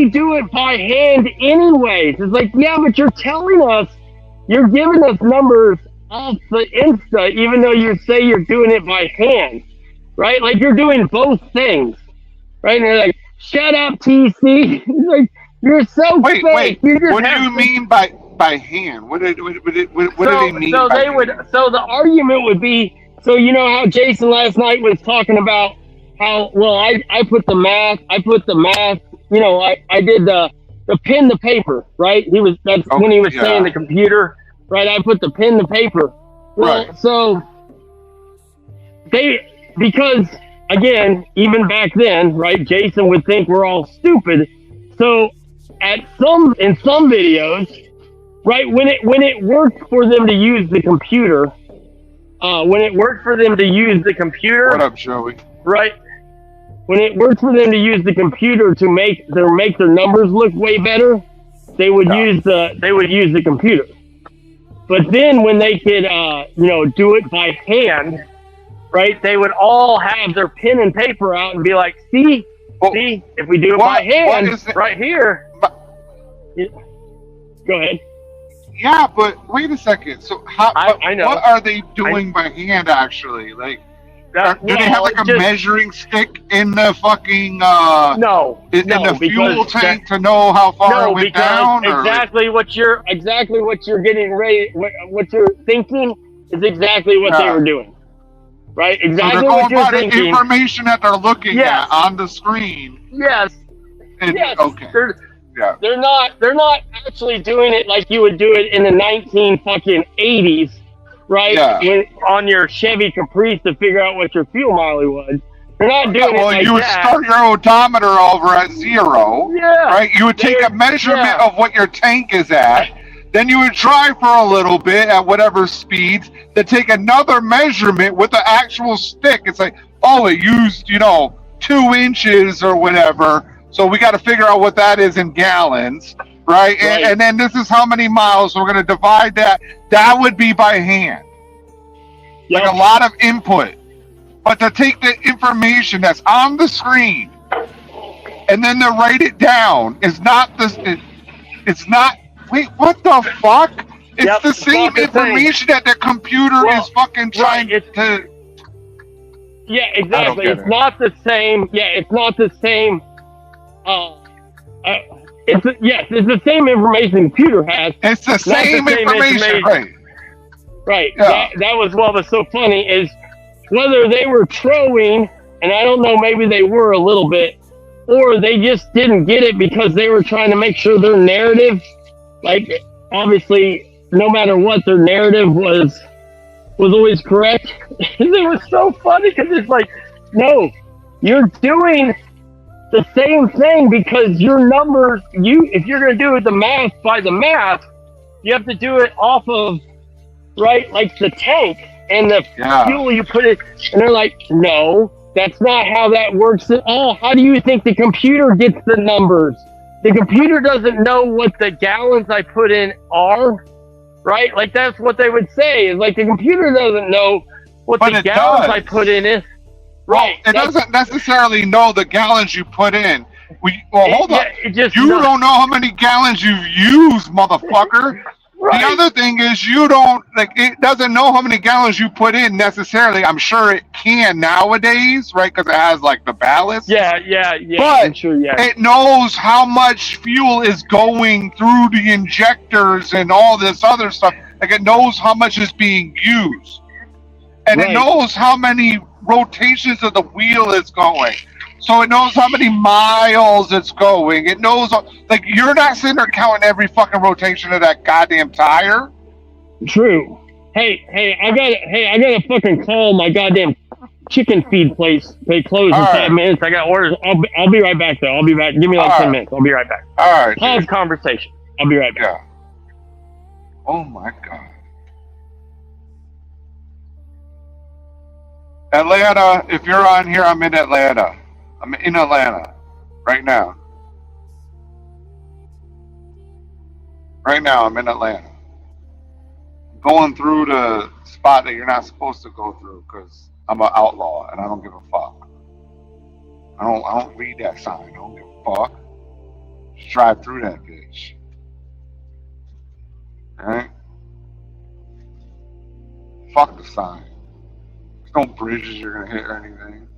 do it by hand anyways. It's like, yeah, but you're giving us numbers off the Insta, even though you say you're doing it by hand, right? Like, you're doing both things, right? And they're like, shut up, TC. It's like, you're so fake. Wait. What do you mean by hand? What did they mean? So by hand? So the argument would be, so you know how Jason last night was talking about how, well, I put the math, you know, I did the pen to paper, right? That's when he was saying the computer, right? I put the pen to paper. Well, so because again, even back then, right, Jason would think we're all stupid. So in some videos, right, when it worked for them to use the computer, What up, Joey? right? When it worked for them to use the computer to make their numbers look way better, they would use the computer. But then when they could do it by hand, right? They would all have their pen and paper out and be like, see, if we do it by hand, right here. Go ahead. Yeah, but wait a second. So I know. What are they doing by hand actually? Like, do they have a measuring stick in the fucking in the fuel tank to know how far it went down? Exactly what you're getting ready, what you're thinking is exactly what they were doing, right? Exactly what you're thinking. The information that they're looking at on the screen. Yes. Okay. They're not actually doing it like you would do it in the 1980s. Right? Yeah. On your Chevy Caprice to figure out what your fuel mileage was. They're not doing it like that. You would start your odometer over at 0. Yeah. Right? You would take a measurement of what your tank is at. Then you would drive for a little bit at whatever speeds. Then take another measurement with the actual stick. It's like, it used, 2 inches or whatever. So we got to figure out what that is in gallons. Right? And then this is how many miles. So we're going to divide that. That would be by hand. Like a lot of input. But to take the information that's on the screen and then to write it down is not this. It's not. Wait, what the fuck? It's the same information that the computer is fucking trying to. Yeah, exactly. It's not the same. Yeah, it's not the same. It's the same information the computer has. It's the same same information, right? Right. Yeah. That was what was so funny is whether they were trolling, and I don't know, maybe they were a little bit, or they just didn't get it because they were trying to make sure their narrative, like, obviously, no matter what, their narrative was always correct. It was so funny because it's like, no, you're doing the same thing because your numbers, if you're going to do it the math by the math, you have to do it off of, right, like the tank and the fuel you put it, and they're like, no, that's not how that works at all. How do you think the computer gets the numbers? The computer doesn't know what the gallons I put in are, right? Like, that's what they would say, is like the computer doesn't know what the gallons I put in is. Right. Well, it doesn't necessarily know the gallons you put in. Hold on. You don't know how many gallons you've used, motherfucker. Right. The other thing is it doesn't know how many gallons you put in necessarily. I'm sure it can nowadays, right? Because it has like the ballast. Yeah. But I'm sure, it knows how much fuel is going through the injectors and all this other stuff. Like, it knows how much is being used. And it knows how many rotations of the wheel it's going. So it knows how many miles it's going. It knows, like, you're not sitting there counting every fucking rotation of that goddamn tire. True. Hey, I gotta fucking call my goddamn chicken feed place. They close in 5 minutes. I got orders. I'll be right back though. I'll be back. Give me like 10 minutes. I'll be right back. All right. Pause conversation. I'll be right back. Yeah. Oh my God. Atlanta, if you're on here, I'm in Atlanta. I'm in Atlanta right now. Right now, I'm in Atlanta. I'm going through the spot that you're not supposed to go through because I'm an outlaw and I don't give a fuck. I don't read that sign. I don't give a fuck. Just drive through that bitch. Alright? Fuck the sign. There's no bridges you're gonna hit or anything.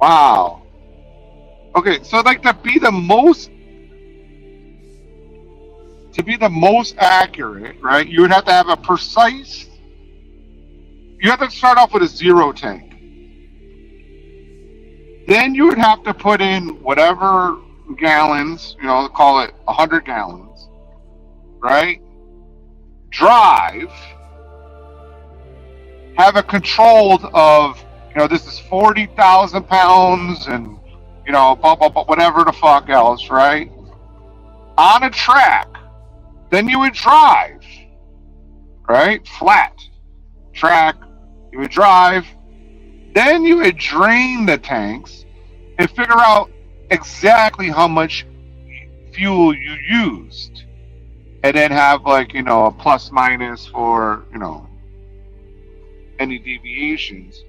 Wow. Okay, so like to be the most accurate, right? You would have to have a precise. You have to start off with a zero tank. Then you would have to put in whatever gallons, call it 100 gallons, right? Drive. Have it controlled of, this is 40,000 pounds and, whatever the fuck else, right? On a track. Then you would drive, right? Flat track. You would drive. Then you would drain the tanks and figure out exactly how much fuel you used. And then have a plus minus for, any deviations.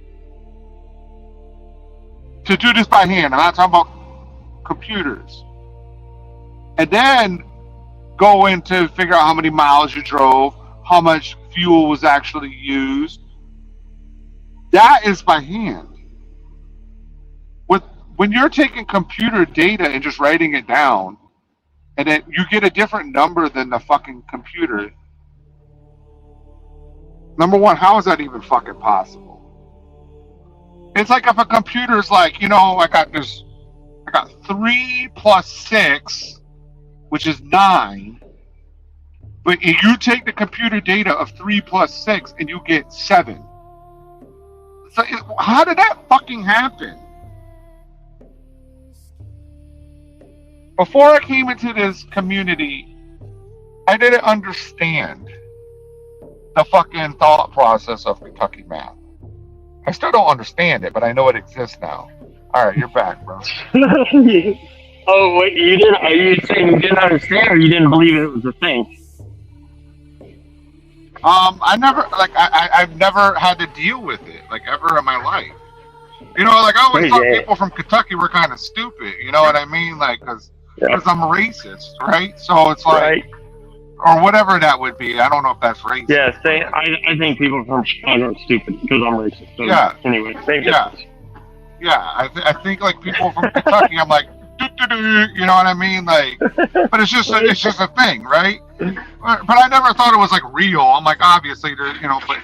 To do this by hand. I'm not talking about computers. And then go in to figure out how many miles you drove, how much fuel was actually used. That is by hand. When you're taking computer data and just writing it down, and then you get a different number than the fucking computer. Number one, how is that even fucking possible? It's like if a computer's like, I got 3 plus 6, which is 9. But if you take the computer data of 3 plus 6 and you get 7. So how did that fucking happen? Before I came into this community, I didn't understand the fucking thought process of Kentucky math. I still don't understand it, but I know it exists now. All right, you're back, bro. Oh, wait, you didn't? Are you saying you didn't understand, or you didn't believe it was a thing? I've never had to deal with it, ever in my life. I always thought people from Kentucky were kind of stupid. You know what I mean? Because I'm racist, right? So it's like, or whatever that would be. I don't know if that's racist. Yeah, I think people from Chicago are stupid because I'm racist. So yeah. Anyway, same difference. Yeah, I think people from Kentucky, I'm like, You know what I mean? Like, but it's just a thing, right? But I never thought it was like real. I'm like, obviously, you know, but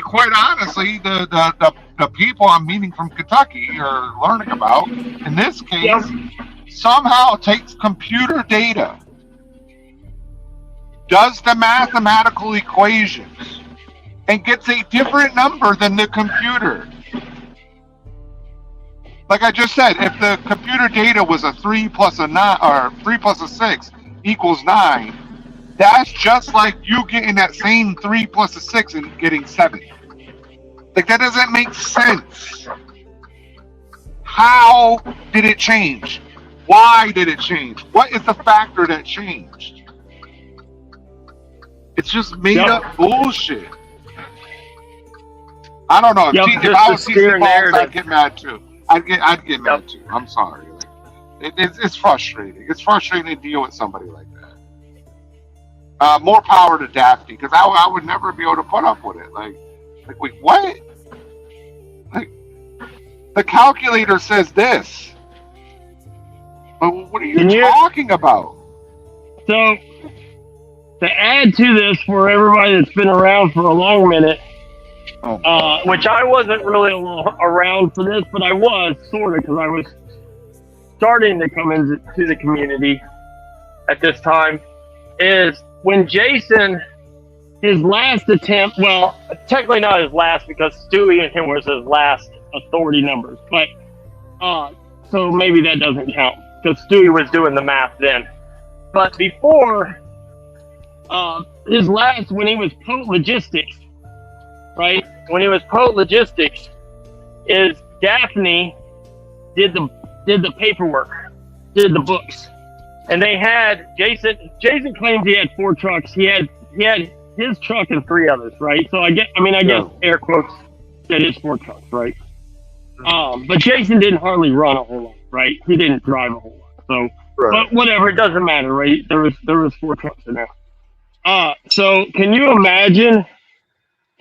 quite honestly, the people I'm meeting from Kentucky or learning about, in this case, somehow takes computer data, does the mathematical equations, and gets a different number than the computer. Like I just said, if the computer data was a 3 plus a 9 or 3 plus a 6 equals 9, that's just like you getting that same 3 plus a 6 and getting 7. Like, that doesn't make sense. How did it change? Why did it change? What is the factor that changed? It's just made up bullshit. I don't know. If I was TC Balls, I'd get mad too. I'd get mad too. I'm sorry. Like, it's frustrating. It's frustrating to deal with somebody like that. More power to Daphne, because I would never be able to put up with it. Like, wait, what? Like, the calculator says this. But what are you talking about? So, to add to this for everybody that's been around for a long minute, which I wasn't really around for this, but I was, sort of, because I was starting to come into the community at this time, is when Jason, his last attempt, well, technically not his last, because Stewie and him was his last authority numbers, but, so maybe that doesn't count, because Stewie was doing the math then. But before, his last, when he was Pote Logistics, right? When he was Pote Logistics, is Daphne did the paperwork, did the books, and they had Jason. Jason claims he had 4 trucks. He had his truck and 3 others, right? So I guess air quotes that is 4 trucks, right? But Jason didn't hardly run a whole lot, right? He didn't drive a whole lot. So, but whatever, it doesn't matter, right? There was 4 trucks in there. So can you imagine?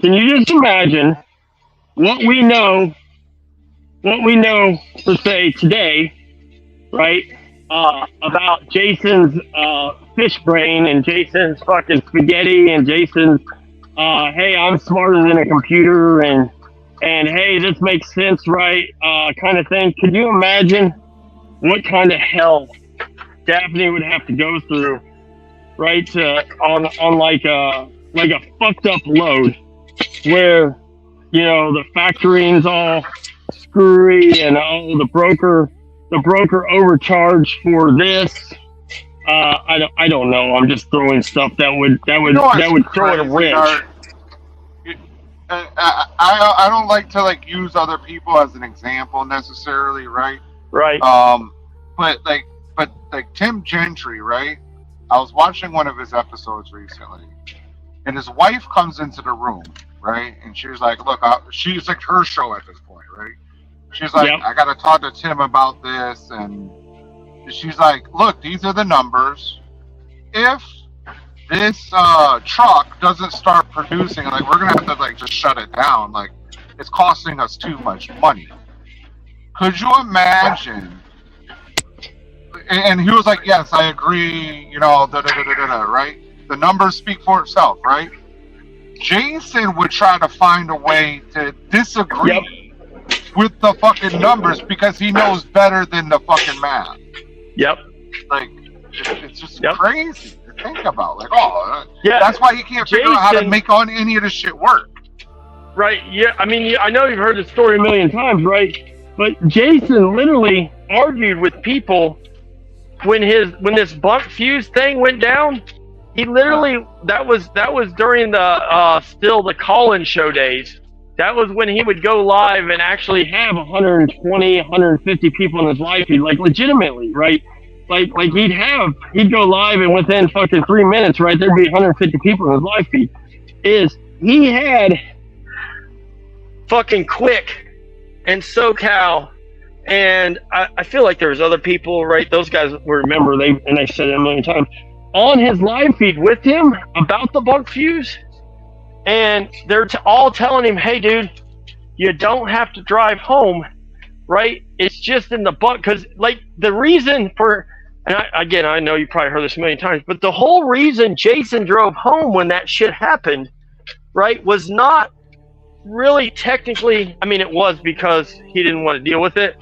Can you just imagine what we know per se today, right? About Jason's fish brain and Jason's fucking spaghetti and Jason's hey, I'm smarter than a computer and hey, this makes sense, right? Kind of thing. Could you imagine what kind of hell Daphne would have to go through, right? On like a fucked up load, where, you know, the factoring's all screwy and all the broker overcharged for this. I don't know. I'm just throwing stuff that would throw it a wrench. I don't like to like use other people as an example necessarily, right? Right. But Tim Gentry, right? I was watching one of his episodes recently, and his wife comes into the room, right? And she's like, look, she's like her show at this point, right? She's like, I got to talk to Tim about this. And she's like, look, these are the numbers. If this truck doesn't start producing, like, we're going to have to like just shut it down. Like, it's costing us too much money. Could you imagine? And he was like, yes, I agree, you know, right? The numbers speak for itself, right? Jason would try to find a way to disagree with the fucking numbers because he knows better than the fucking math. Yep. Like, it's just crazy to think about. Like, that's why he can't figure out how to make any of this shit work. Right, yeah, I mean, I know you've heard the story a million times, right? But Jason literally argued with people when this bump fuse thing went down. He literally, that was during the still the call-in show days. That was when he would go live and actually have 120, 150 people in his live feed, like legitimately, right? Like he'd go live and within fucking 3 minutes, right, there'd be 150 people in his live feed. He had fucking Quick and SoCal, and I feel like there was other people, right? Those guys remember, they said it a million times, on his live feed with him about the bug fuse, and they're all telling him, hey dude, you don't have to drive home, right? It's just in the butt, because like the reason for, and I know you probably heard this a million times, but the whole reason Jason drove home when that shit happened, right, was not really technically, I mean, it was because he didn't want to deal with it,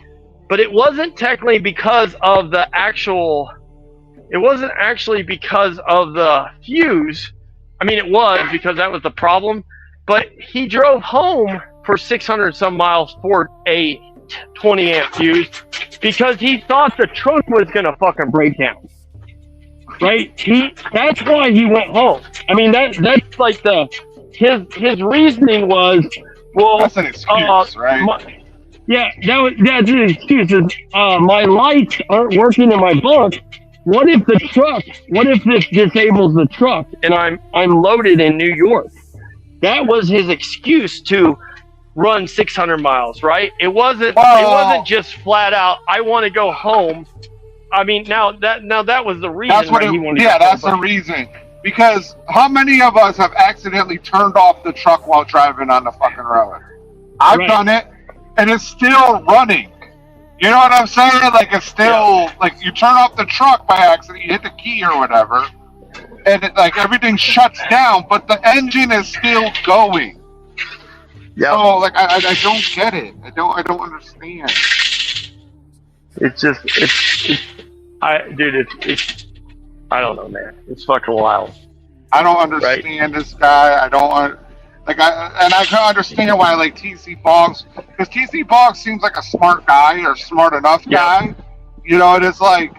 but it wasn't technically because of the actual, it wasn't actually because of the fuse. I mean, it was because that was the problem, but he drove home for 600 some miles for a 20 amp fuse because he thought the truck was gonna fucking break down. Right? That's why he went home. I mean, that's like his reasoning was, well, That's an excuse, right? That's an excuse. My lights aren't working in my bunk. What if this disables the truck and I'm loaded in New York? That was his excuse to run 600 miles, right? It wasn't just flat out, I want to go home. I mean, now that was the reason. That's what he wanted to go that's home. the reason. Because how many of us have accidentally turned off the truck while driving on the fucking road? I've done it, and it's still running. You know what I'm saying? Like, it's still, like, you turn off the truck by accident, you hit the key or whatever, and like everything shuts down, but the engine is still going. Yeah. So, like, I don't get it. I don't understand. It's I don't know, man. It's fucking wild. I don't understand this guy. I can understand why, like, TC Boggs, because TC Boggs seems like a smart guy or smart enough guy. You know, and it's like,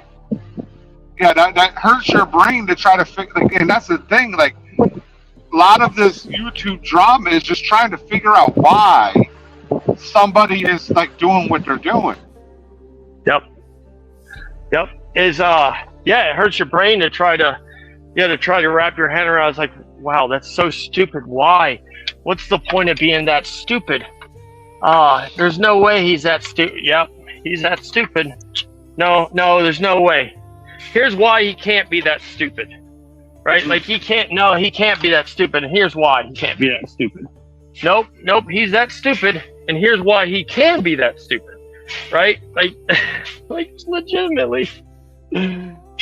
that hurts your brain to try to fix. Like, and that's the thing. Like, a lot of this YouTube drama is just trying to figure out why somebody is like doing what they're doing. Yep. It hurts your brain to try to wrap your head around. It's like, wow, that's so stupid. Why? What's the point of being that stupid? There's no way he's that stupid. Yep, he's that stupid. No, there's no way. Here's why he can't be that stupid. Right? Like, he can't be that stupid, and here's why he can't be that stupid. Nope, he's that stupid, and here's why he can be that stupid. Right? Like legitimately.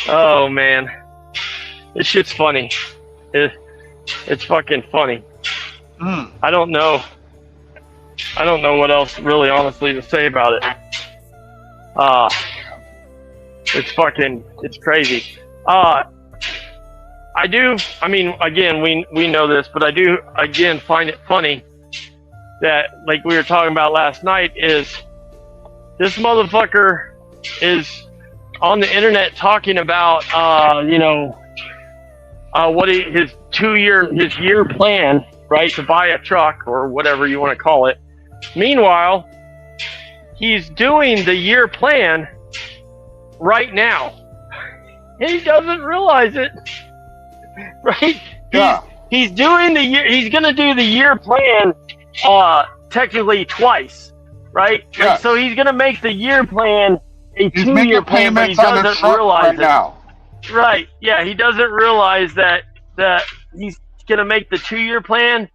Oh, man. This shit's funny. It's fucking funny. I don't know what else really honestly to say about it. It's crazy. I mean, again, we know this, but I do, again, find it funny that, like we were talking about last night, is this motherfucker is on the internet talking about, his year plan, right, to buy a truck or whatever you want to call it. Meanwhile, he's doing the year plan right now. He doesn't realize it. Right? Yeah. He's doing the year. He's gonna do the year plan, technically twice, right? Yeah. Like, so he's gonna make the year plan a 2-year plan, but he doesn't realize it. Now. Right? Yeah, he doesn't realize that he's gonna make the 2-year plan.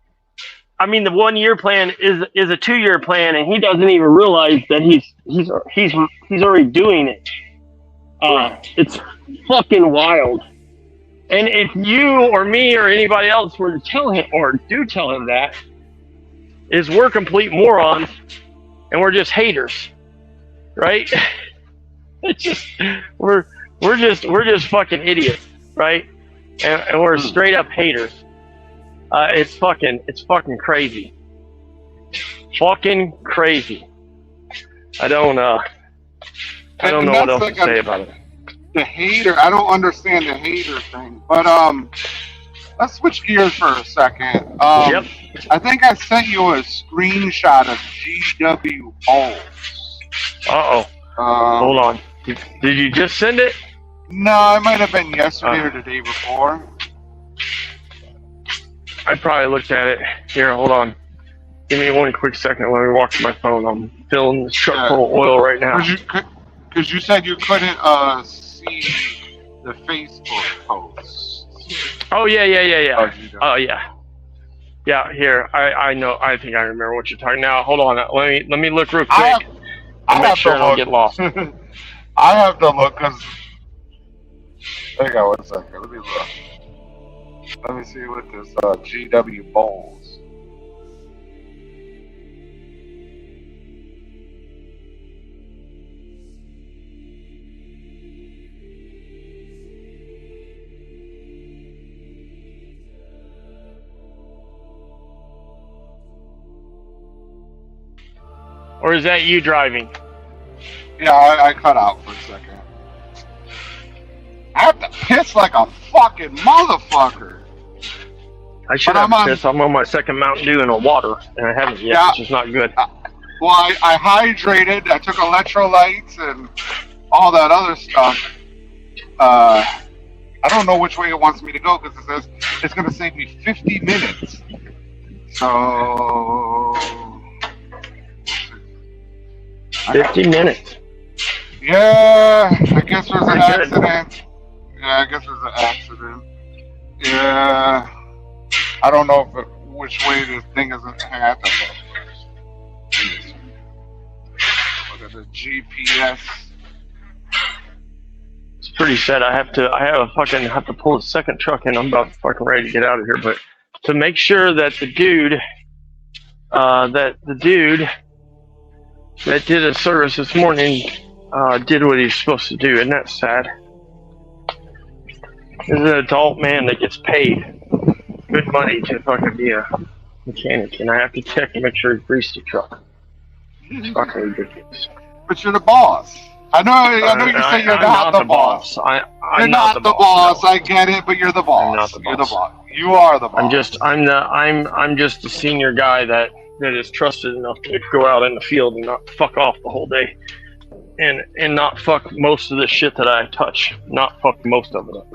I mean, the 1-year plan is a 2-year plan, and he doesn't even realize that he's already doing it. It's fucking wild. And if you or me or anybody else were to tell him, or do tell him that, is we're complete morons and we're just haters, right? It's just we're just fucking idiots, right? And we're straight up haters. It's fucking crazy, fucking crazy. I don't know what else to say about it. The hater, I don't understand the hater thing, but let's switch gears for a second. Yep. I think I sent you a screenshot of GW Balls. Hold on. Did you just send it? No, it might have been yesterday or the day before. I probably looked at it. Here, hold on. Give me one quick second. Let me walk to my phone. I'm filling this truck full of oil right now. Because you said you couldn't see the Facebook posts. Oh yeah. Oh yeah. Yeah, here. I know. I think I remember what you're talking. Now, hold on. Let me look real quick. And make have sure to I don't look. get lost. I have to look because. Hang on 1 second. Let me look. Let me see what this GW Bowls. Or is that you driving? Yeah, I cut out for a second. I have to piss like a fucking motherfucker. I should But have I'm on- this. I'm on my second Mountain Dew in a water, and I haven't yet, Yeah. which is not good. Well, I hydrated. I took electrolytes and all that other stuff. I don't know which way it wants me to go because it says it's going to save me 50 minutes. So 50 minutes. yeah, I guess there's an Pretty good. accident. Yeah, I guess there's an accident. Yeah, I don't know which way this thing is. Hang on, look at the GPS. It's pretty sad. I have to pull the second truck in. I'm about fucking ready to get out of here, but to make sure that the dude that did a service this morning did what he's supposed to do. Isn't that sad? There's an adult man that gets paid good money to fucking be a mechanic, and I have to check to make sure he greased the truck. It's fucking ridiculous. But you're the boss. I know you say you're I'm not the boss. I'm You're not the boss. no. I get it, but you're the boss. I'm not the You're the boss. boss. You are the boss. I'm just the senior guy that is trusted enough to go out in the field and not fuck off the whole day, and not fuck most of the shit that I touch. Not fuck most of it up.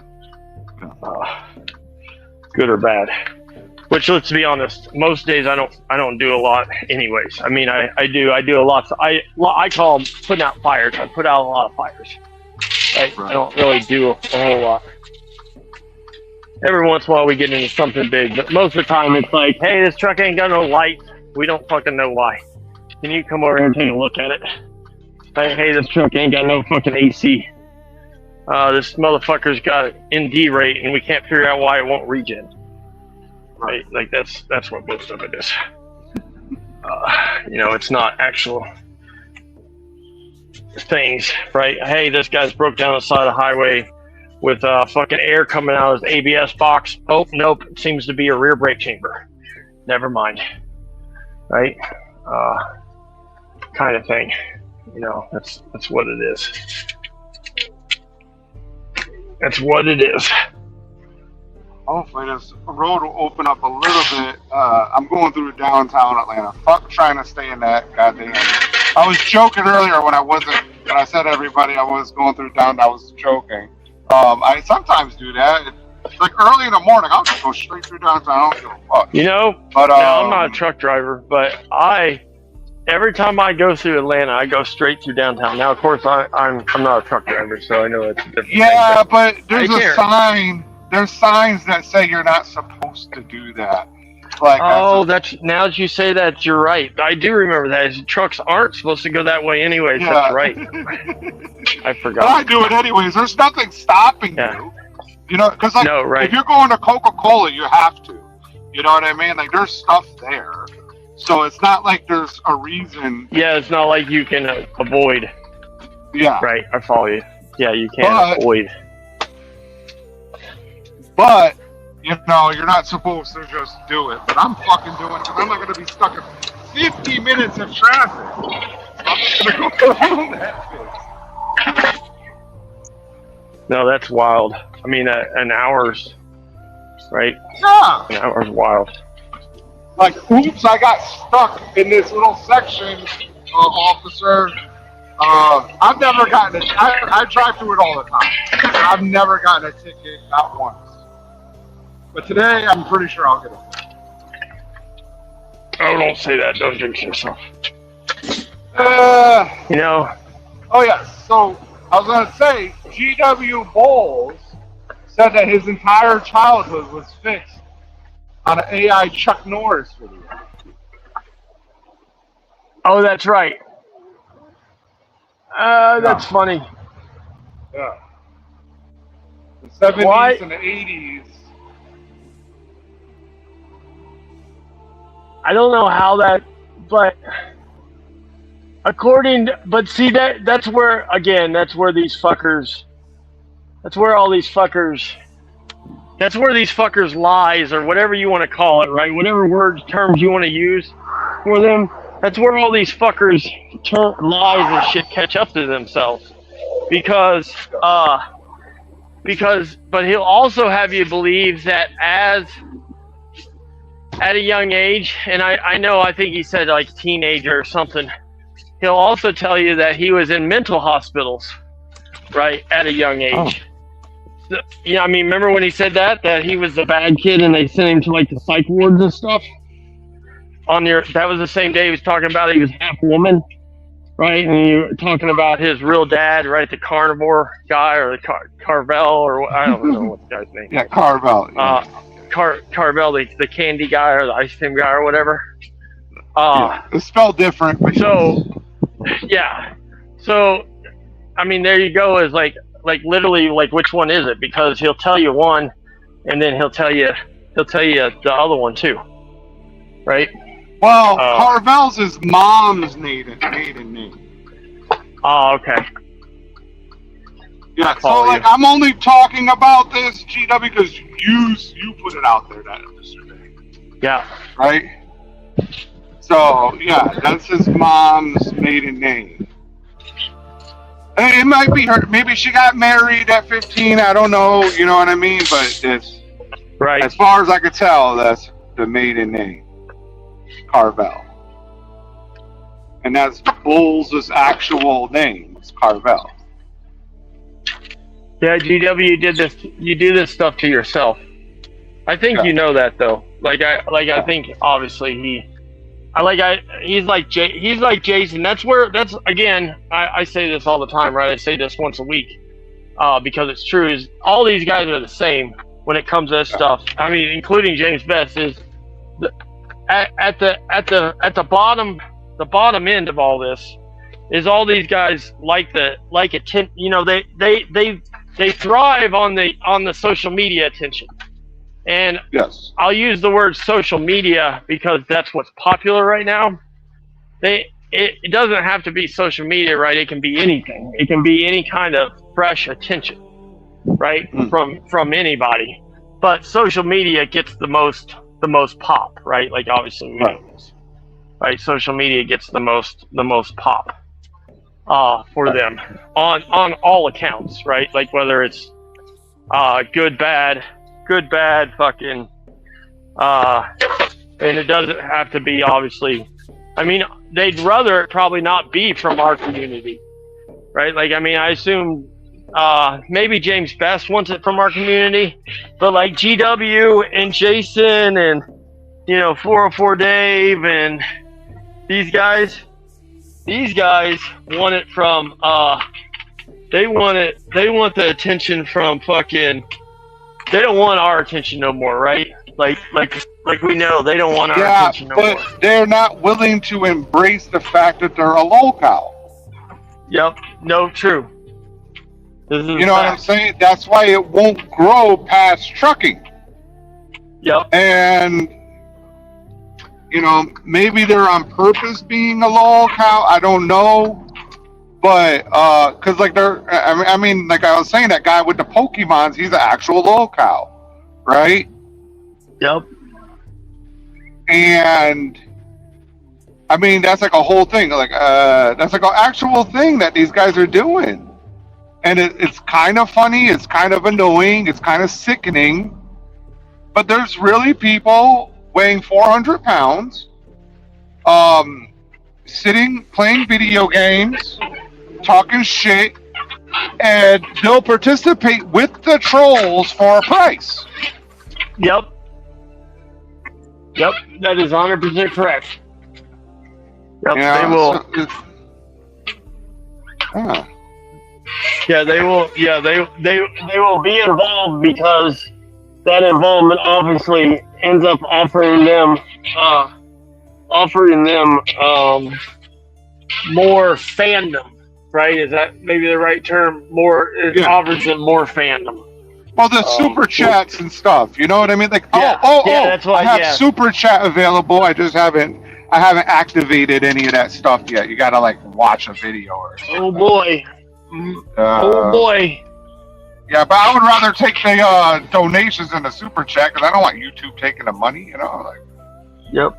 Good or bad. Which, let's be honest, most days I don't do a lot anyways. I mean, I do a lot. I call them putting out fires. I put out a lot of fires. Right? I don't really do a whole lot. Every once in a while we get into something big, but most of the time it's like, hey, this truck ain't got no lights. We don't fucking know why. Can you come over here and take a look at it? Hey, this truck ain't got no fucking AC. This motherfucker's got an ND rate and we can't figure out why it won't regen. Right, like that's what most of it is. It's not actual things, right? Hey, this guy's broke down the side of the highway with fucking air coming out of his ABS box. Oh, nope, it seems to be a rear brake chamber. Never mind, right? Kind of thing. That's what it is. That's what it is. Hopefully this road will open up a little bit. I'm going through downtown Atlanta. Fuck trying to stay in that goddamn. I was joking earlier when I said everybody I was going through downtown. I was joking. I sometimes do that. It's like early in the morning, I'll just go straight through downtown. I don't give a fuck. But now I'm not a truck driver, but every time I go through Atlanta, I go straight through downtown. Now, of course, I'm not a truck driver, so I know it's a different thing. Yeah, but there's I a care. sign. There's signs that say you're not supposed to do that. Like, now that you say that, you're right. I do remember that. Trucks aren't supposed to go that way anyways. Yeah. That's right. I But forgot. I do it anyways. There's nothing stopping Yeah. you. Because like, No, right. if you're going to Coca-Cola, you have to. You know what I mean? Like, there's stuff there. So it's not like there's a reason. Yeah, it's not like you can avoid. Yeah. Right, I follow you. Yeah, you can't avoid. But, you're not supposed to just do it. But I'm fucking doing it because I'm not going to be stuck in 50 minutes of traffic. I'm just going to go around that bitch. No, that's wild. I mean, an hour's, right? Yeah. An hour's wild. Like, oops, I got stuck in this little section, officer. I've never gotten I drive through it all the time. I've never gotten a ticket, not once. But today, I'm pretty sure I'll get it. Oh, don't say that. Don't jinx yourself. Oh, yeah. So, I was going to say, G.W. Bowles said that his entire childhood was fixed on an AI Chuck Norris video. Oh, that's right. That's funny. Yeah. The 70s Why? and the 80s. I don't know how that, but but see that's where these fuckers, that's where these fuckers lies, or whatever you want to call it, right? Whatever terms you want to use for them, that's where all these fuckers lies and shit catch up to themselves. Because but he'll also have you believe that at a young age, and I think he said like teenager or something, he'll also tell you that he was in mental hospitals, right, at a young age. Oh. So, yeah, I mean, remember when he said that he was the bad kid and they sent him to like the psych wards and stuff? That was the same day he was talking about he was half woman, right? And you were talking about his real dad, right, the carnivore guy, or the Carvel, or I don't know what the guy's name. Yeah, Carvel. Yeah. Carvel, the candy guy or the ice cream guy or whatever. Yeah, it's spelled different. But yeah. So, I mean, there you go. Is like literally like which one is it? Because he'll tell you one, and then he'll tell you the other one too, right? Well, Carvel's his mom's maiden name. Oh, okay. Yeah, so like I'm only talking about this, GW, because you put it out there that yesterday. Yeah. Right? So, yeah, that's his mom's maiden name. And it might be her. Maybe she got married at 15. I don't know. You know what I mean? But it's right. As far as I could tell, that's the maiden name, Carvel. And that's Bull's actual name. It's Carvel. Yeah, GW, you do this stuff to yourself. I think you know that though. I think obviously he's like Jason. That's again, I say this all the time, right? I say this once a week, because it's true. Is all these guys are the same when it comes to this stuff. I mean, including James Best is at the bottom end of all this is all these guys they thrive on the social media attention. And yes, I'll use the word social media because that's what's popular right now. It doesn't have to be social media, right? It can be anything. It can be any kind of fresh attention, right? From anybody. But social media gets the most pop, right? Like obviously we know this. Right? Social media gets the most pop for them on all accounts, right? Like whether it's good, bad, fucking, and it doesn't have to be obviously. I mean, they'd rather it probably not be from our community, right? Like, I mean, I assume maybe James Best wants it from our community, but like GW and Jason and 404 Dave and these guys want it from they want the attention from fucking. They don't want our attention no more, right? Like we know they don't want our attention no more. Yeah, but they're not willing to embrace the fact that they're a locale. Yep. No, true. You know what I'm saying? That's why it won't grow past trucking. Yep. And maybe they're on purpose being a locale. I don't know. But, cause like I mean, like I was saying, that guy with the Pokemons, he's an actual locale, right? Yep. And, I mean, that's like a whole thing. Like, that's like an actual thing that these guys are doing. And it's kind of funny, it's kind of annoying, it's kind of sickening. But there's really people weighing 400 pounds, sitting, playing video games, talking shit, and they'll participate with the trolls for a price. Yep, that is 100% correct. Yep, they will. Yeah, they will. Yeah, they will be involved because that involvement obviously ends up offering them more fandom right? Is that maybe the right term? More, it Yeah. offers them more fandom. Well, the super chats and stuff. You know what I mean? Like, Yeah. That's why. I have super chat available. I haven't activated any of that stuff yet. You gotta like watch a video or something. Oh boy. Oh boy. Yeah, but I would rather take the donations in the super chat because I don't want YouTube taking the money. You know, like. Yep.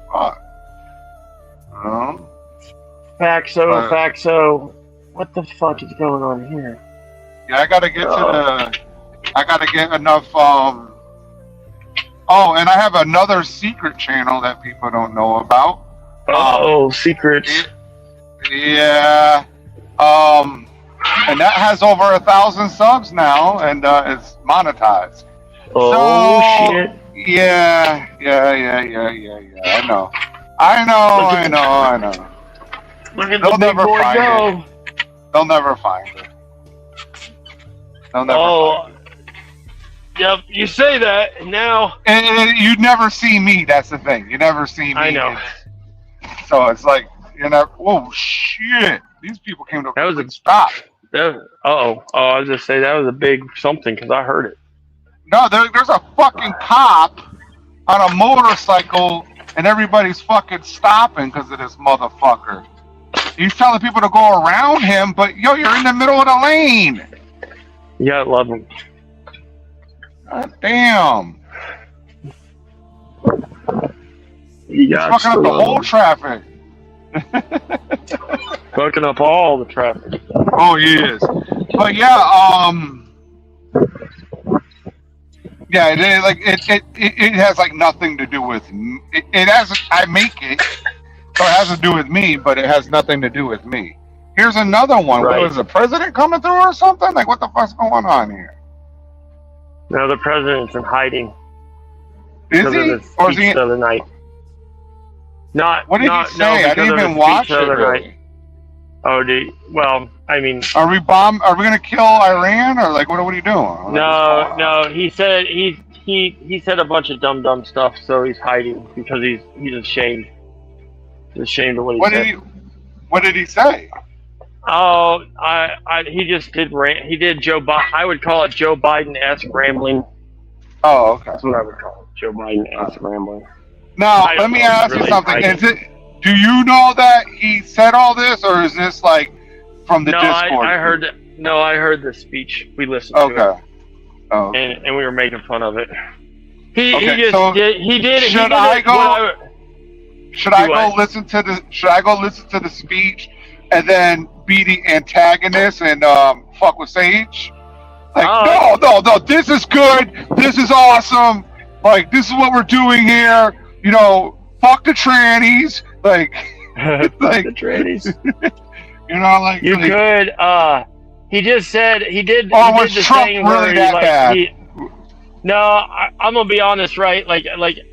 Um, Faxo. What the fuck is going on here? yeah, I gotta get I gotta get enough. Oh, and I have another secret channel that people don't know about. Secrets. Yeah. And that has over 1,000 subs now, and it's monetized. Oh shit. Yeah. I know. Look at They'll the big never boy find go. They'll never find it. They'll never find it. Yep, you say that, and now... And you'd never see me, that's the thing. You never see me. I know. So it's like, whoa, shit. These people came to That was a stop. I was just say that was a big something, because I heard it. No, there's a fucking cop on a motorcycle, and everybody's fucking stopping because of this motherfucker. He's telling people to go around him, but you're in the middle of the lane. You gotta love him. God damn. He's fucking up the whole traffic. Fucking up all the traffic. Oh, he is. But yeah, yeah, it has like nothing to do with me. It has. I make it, so it has to do with me, but it has nothing to do with me. Here's another one. Right. What was the president coming through or something? Like, what the fuck's going on here? No, the president's in hiding. Is he? Or is he? The other night. What did he say? I didn't even watch it. Really. Oh, well, I mean, are we gonna kill Iran or like what are you doing? No. He said he said a bunch of dumb stuff, so he's hiding because he's ashamed. He's ashamed of what he said. What did he say? Oh, he just did he did Joe Biden. I would call it Joe Biden-esque rambling. Oh, okay. That's what I would call it, Joe Biden-esque rambling. Now, let me ask you something. Do you know that he said all this, or is this like from the Discord? I heard that. No, I heard the speech. We listened to it. Oh. And we were making fun of it. He did. Should I go listen to the speech and then be the antagonist and fuck with Sage? Like, no, this is good. This is awesome. Like, this is what we're doing here. You know, fuck the trannies. Like the trannies. You know, like you could. He just said he did. Oh, he was did the Trump thing really where that bad? No, I'm gonna be honest, right? Like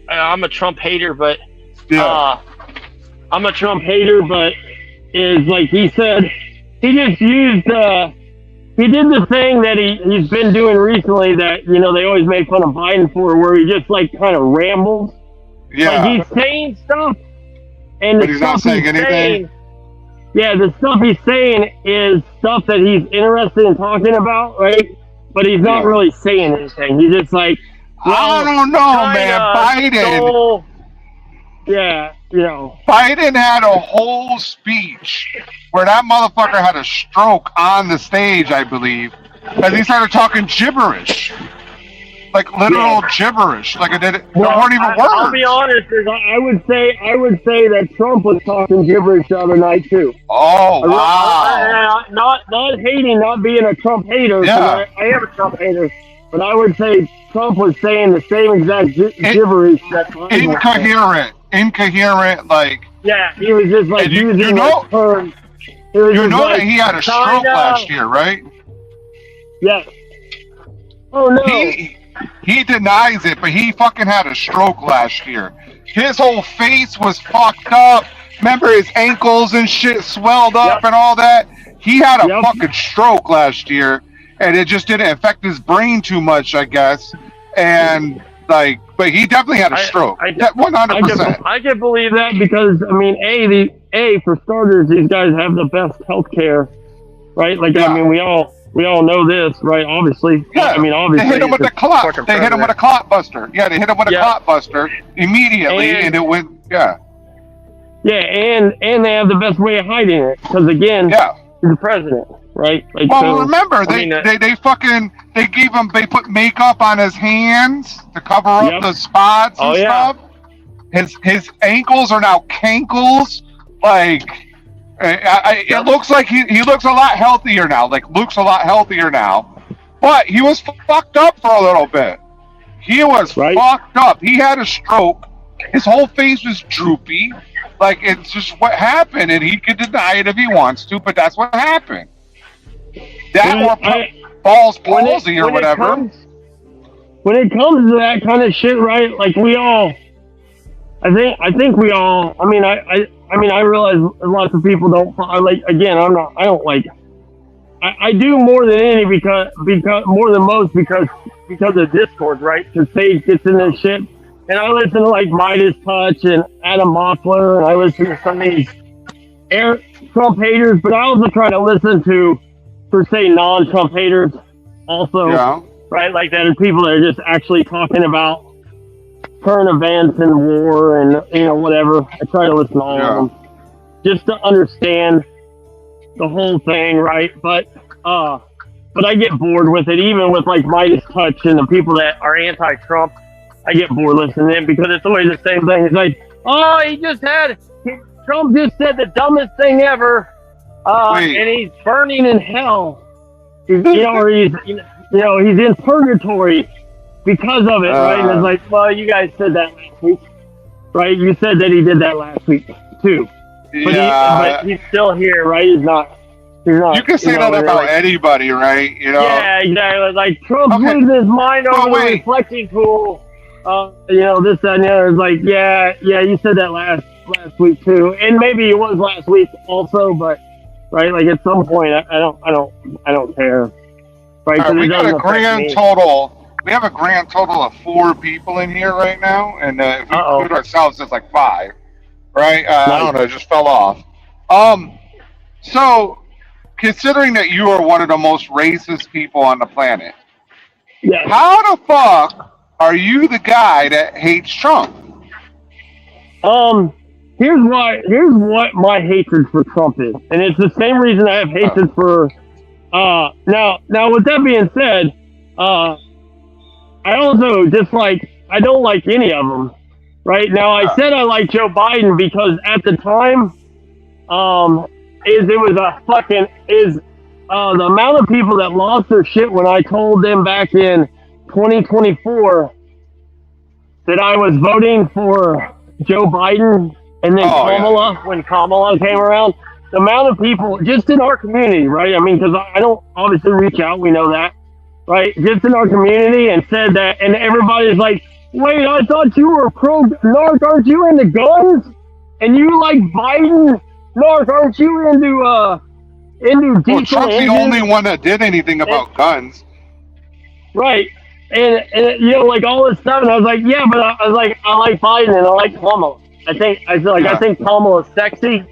I'm a Trump hater, but I'm a Trump hater, but is like he said, he just used. He did the thing that he's been doing recently that they always make fun of Biden for, where he just like kind of rambles. Yeah. Like he's saying stuff, and but he's not saying anything. The stuff he's saying is stuff that he's interested in talking about, right? But he's not really saying anything. He's just like, I don't know, man. Biden. Biden had a whole speech where that motherfucker had a stroke on the stage, I believe, as he started talking gibberish. Like literal gibberish. Like there weren't even words. I'll be honest, I would say that Trump was talking gibberish the other night too. Oh wow! Not hating, not being a Trump hater. Yeah. I am a Trump hater, but I would say Trump was saying the same exact gibberish. Incoherent, like. Yeah, he was just like using terms. That he had a stroke last year, right? Yes. Oh no. He denies it, but he fucking had a stroke last year. His whole face was fucked up. Remember his ankles and shit swelled up and all that? He had a fucking stroke last year, and it just didn't affect his brain too much, I guess. And but he definitely had a stroke. 100%. I can believe that because I mean, for starters, these guys have the best healthcare right? Like, Yeah. I mean, we all know this, right? Obviously. Yeah. I mean, They obviously. hit him with the it's- clot. fucking They hit him with a president. clot buster. Yeah, they hit him with a Yeah. clot buster immediately, and it went. Yeah. Yeah, and they have the best way of hiding it because again, Yeah. he's the president, right? Like, Well, so, remember I mean, they gave him, they put makeup on his hands to cover up Yep. the spots and Oh, yeah. stuff. His ankles are now cankles. Like, it looks like he looks a lot healthier now. Like, Luke's a lot healthier now. But he was fucked up for a little bit. He was Right. fucked up. He had a stroke. His whole face was droopy. Like, it's just what happened, and he could deny it if he wants to, but that's what happened. That When or I- balls when it- palsy or when it whatever. when it comes to that kind of shit, right? Like we all, I think we all. I mean, I mean, I realize lots of people don't. I like again. I don't like. I do more than any because more than most because of Discord, right? Because Sage gets in this shit, and I listen to like Midas Touch and Adam Mockler, and I listen to some of these Trump haters, but I also try to listen to, per se, non-Trump haters also. Yeah. Right, like that are people that are just actually talking about current events and war and whatever. I try to listen to all of them just to understand the whole thing, right? But I get bored with it, even with like Midas Touch and the people that are anti-Trump. I get bored listening to them because it's always the same thing. It's like, Trump just said the dumbest thing ever, Wait. and he's burning in hell. Or he's in purgatory because of it, right? And it's like, well, you guys said that last week, right? You said that he did that last week too, but, but he's still here, right? He's not. You can say that about like, anybody, right? Yeah, exactly. Like Trump's Okay. losing his mind Oh, over the wait. reflecting pool. This, that, and the other. It's like, yeah, you said that last week too, and maybe it was last week also, but right, like at some point, I don't care. Right? All right, 'Cause we it got a doesn't affect grand me. total. We have a grand total of 4 people in here right now, and if we Uh-oh. include ourselves, it's like 5. Right? I Nice. don't know. It just fell off. So, considering that you are one of the most racist people on the planet, Yeah. how the fuck are you the guy that hates Trump? Here's what my hatred for Trump is, and it's the same reason I have hatred for. Now, with that being said, I also I don't like any of them. Right now, I said I like Joe Biden because at the time, the amount of people that lost their shit when I told them back in 2024 that I was voting for Joe Biden and then Kamala, when Kamala came around, the amount of people just in our community, right? I mean, because I don't obviously reach out, we know that, right? Just in our community and said that, and everybody's like, wait, I thought you were pro-narc, aren't you into guns? And you like Biden? Narc, aren't you into Well, diesel Trump's the engines? only one that did anything about guns. Right. And like all this stuff, and I was like, yeah, but I like Biden and I like Kamala. I think Kamala's sexy,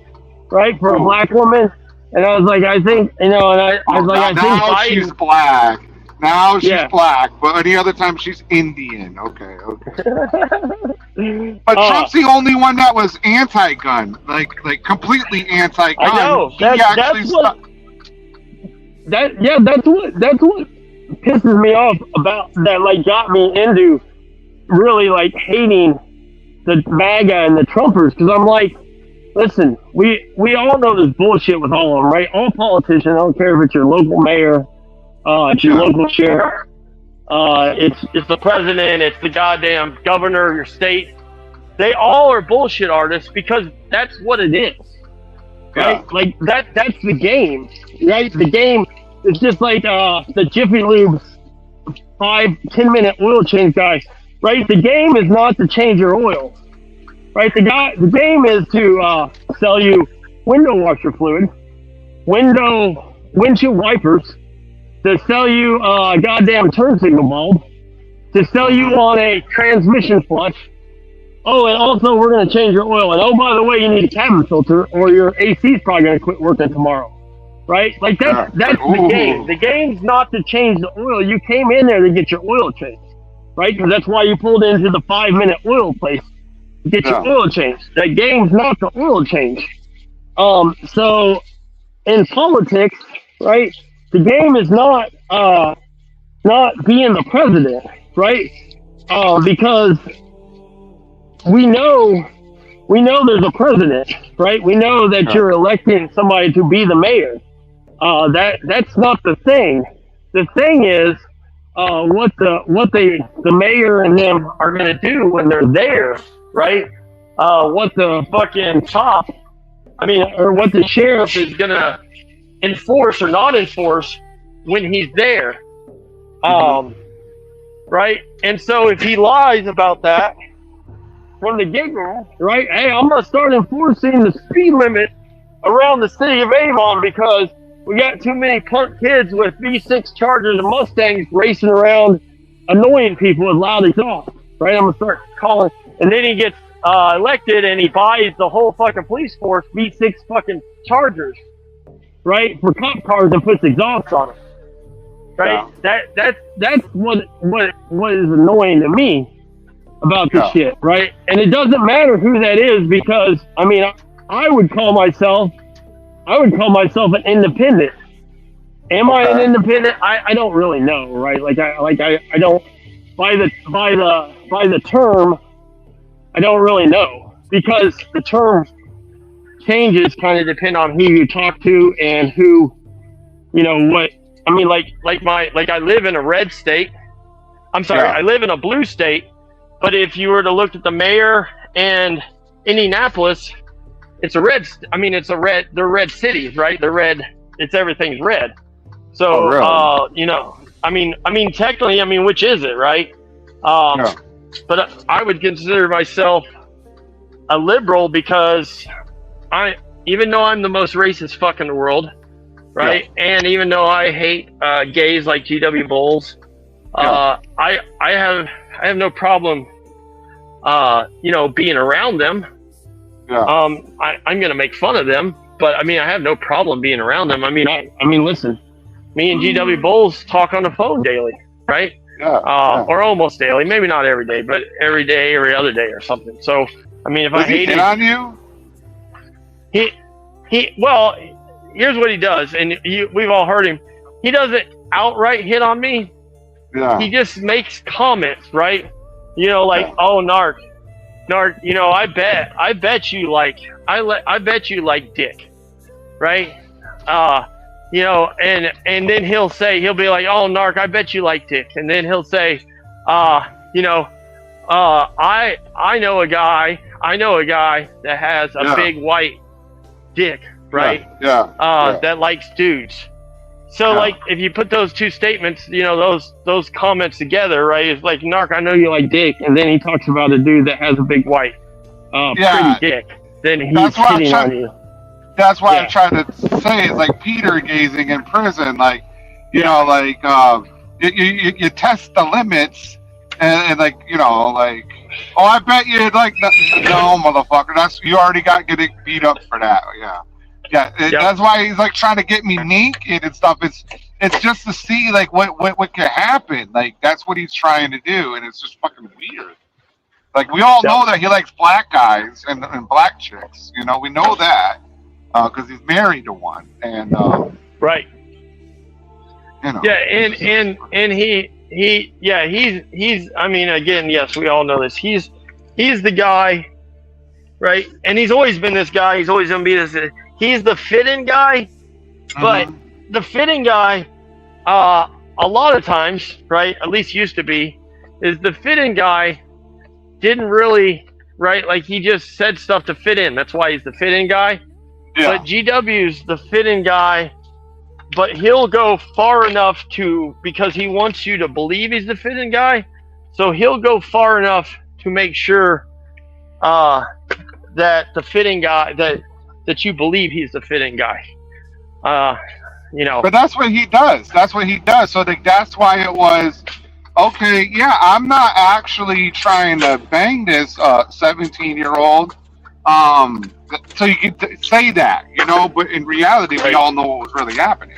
right, for a black woman. And I was like, I think, and I was like, I think now Biden. she's black. Now she's Yeah. black, but any other time she's Indian. Okay. But Trump's the only one that was anti-gun, like completely anti-gun. I know. He actually That's what pisses me off about that. Like, got me into really like hating the MAGA and the Trumpers, because I'm like, listen, we all know there's bullshit with all of them, right? All politicians, I don't care if it's your local mayor, it's your local sheriff, it's the president, it's the goddamn governor of your state. They all are bullshit artists because that's what it is, right? Yeah. Like that's the game, right? The game is just like the Jiffy Lube 5-10 minute oil change guy, right? The game is not to change your oil, right? The game is to sell you window washer fluid, windshield wipers, to sell you a goddamn turn signal bulb, to sell you on a transmission flush. Oh, and also we're going to change your oil. And oh, by the way, you need a cabin filter or your AC is probably going to quit working tomorrow. right? Like that's the game. The game's not to change the oil. You came in there to get your oil changed, right? Because that's why you pulled into the 5-minute oil place to get your oil changed. The game's not the oil change. So in politics, right? The game is not being the president, right? Because we know there's a president, right? We know that you're electing somebody to be the mayor. That's not the thing. The thing is what the mayor and them are gonna do when they're there, right? What the fucking or what the sheriff is gonna enforce or not enforce when he's there. Right? And so if he lies about that from the get-go, right? Hey, I'm gonna start enforcing the speed limit around the city of Avon because we got too many punk kids with V6 Chargers and Mustangs racing around annoying people with loud exhaust, right? I'm gonna start calling, and then he gets elected and he buys the whole fucking police force V6 fucking Chargers, right, for cop cars and puts exhaust on them, right? Yeah. That's what is annoying to me about this shit, right? And it doesn't matter who that is because I mean I would call myself an independent. Am I an independent? I don't really know, right? I don't by the term I don't really know because the term changes kind of depend on who you talk to and who, you know, what I mean, like I live in a red state. I'm sorry, I live in a blue state, but if you were to look at the mayor and Indianapolis, it's a red. I mean, they're red cities, right? They're red. Everything's red. So, you know, I mean, technically, I mean, which is it, right? But I would consider myself a liberal because even though I'm the most racist fuck in the world, right? And even though I hate gays like GW Bulls, I have no problem, you know, being around them. I'm gonna make fun of them, but I mean, I have no problem being around them. I mean, listen, me and GW Bulls talk on the phone daily, right? Or almost daily, maybe not every day, but every day, every other day or something. So, I mean, if I hate it on you, well, here's what he does, and we've all heard him. He doesn't outright hit on me. He just makes comments, right? You know, like, oh, Narc, you know, I bet you like dick, right? You know, and then he'll be like, oh, Narc, I bet you like dick, and then he'll say, you know, I know a guy that has a big white dick, right? That likes dudes. So like, if you put those two statements, you know, those comments together, right? It's like, Narc, I know you like dick, and then he talks about a dude that has a big white, pretty dick. Then he's hitting on you. That's why I'm trying to say it's like Peter gazing in prison, like, you know, like you test the limits, and like, you know, like, oh, I bet you like no, motherfucker, you already got getting beat up for that, that's why he's like trying to get me naked and stuff. It's just to see like what could happen. Like that's what he's trying to do, and it's just fucking weird. Like we all know that he likes black guys and black chicks. You know, we know that because he's married to one. And right. You know. Yeah, and he's. I mean, again, yes, we all know this. He's the guy, right? And he's always been this guy. He's always gonna be this. He's the fit-in guy, but the fit-in guy, a lot of times, right, at least used to be, is the fit-in guy didn't really, right, like he just said stuff to fit in. That's why he's the fit-in guy. But GW's the fit-in guy, but he'll go far enough because he wants you to believe he's the fit-in guy, so he'll go far enough to make sure that the fit-in guy, that you believe he's the fit-in guy. You know. But that's what he does. So that's why it was, okay, I'm not actually trying to bang this 17-year-old. So you can say that, you know, but in reality, we all know what was really happening.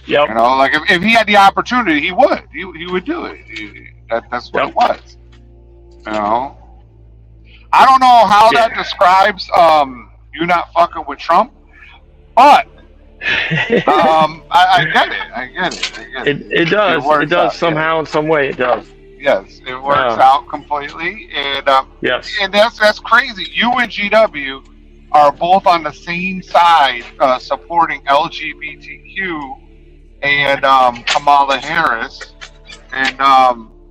Yep. You know, like if he had the opportunity, he would. He would do it. That's what it was. You know, I don't know how that describes you not fucking with Trump, but I get it. I get it. It does. It does somehow in some way. It does. Yes, it works out completely, and yes, and that's crazy. You and GW are both on the same side, supporting LGBTQ and Kamala Harris, and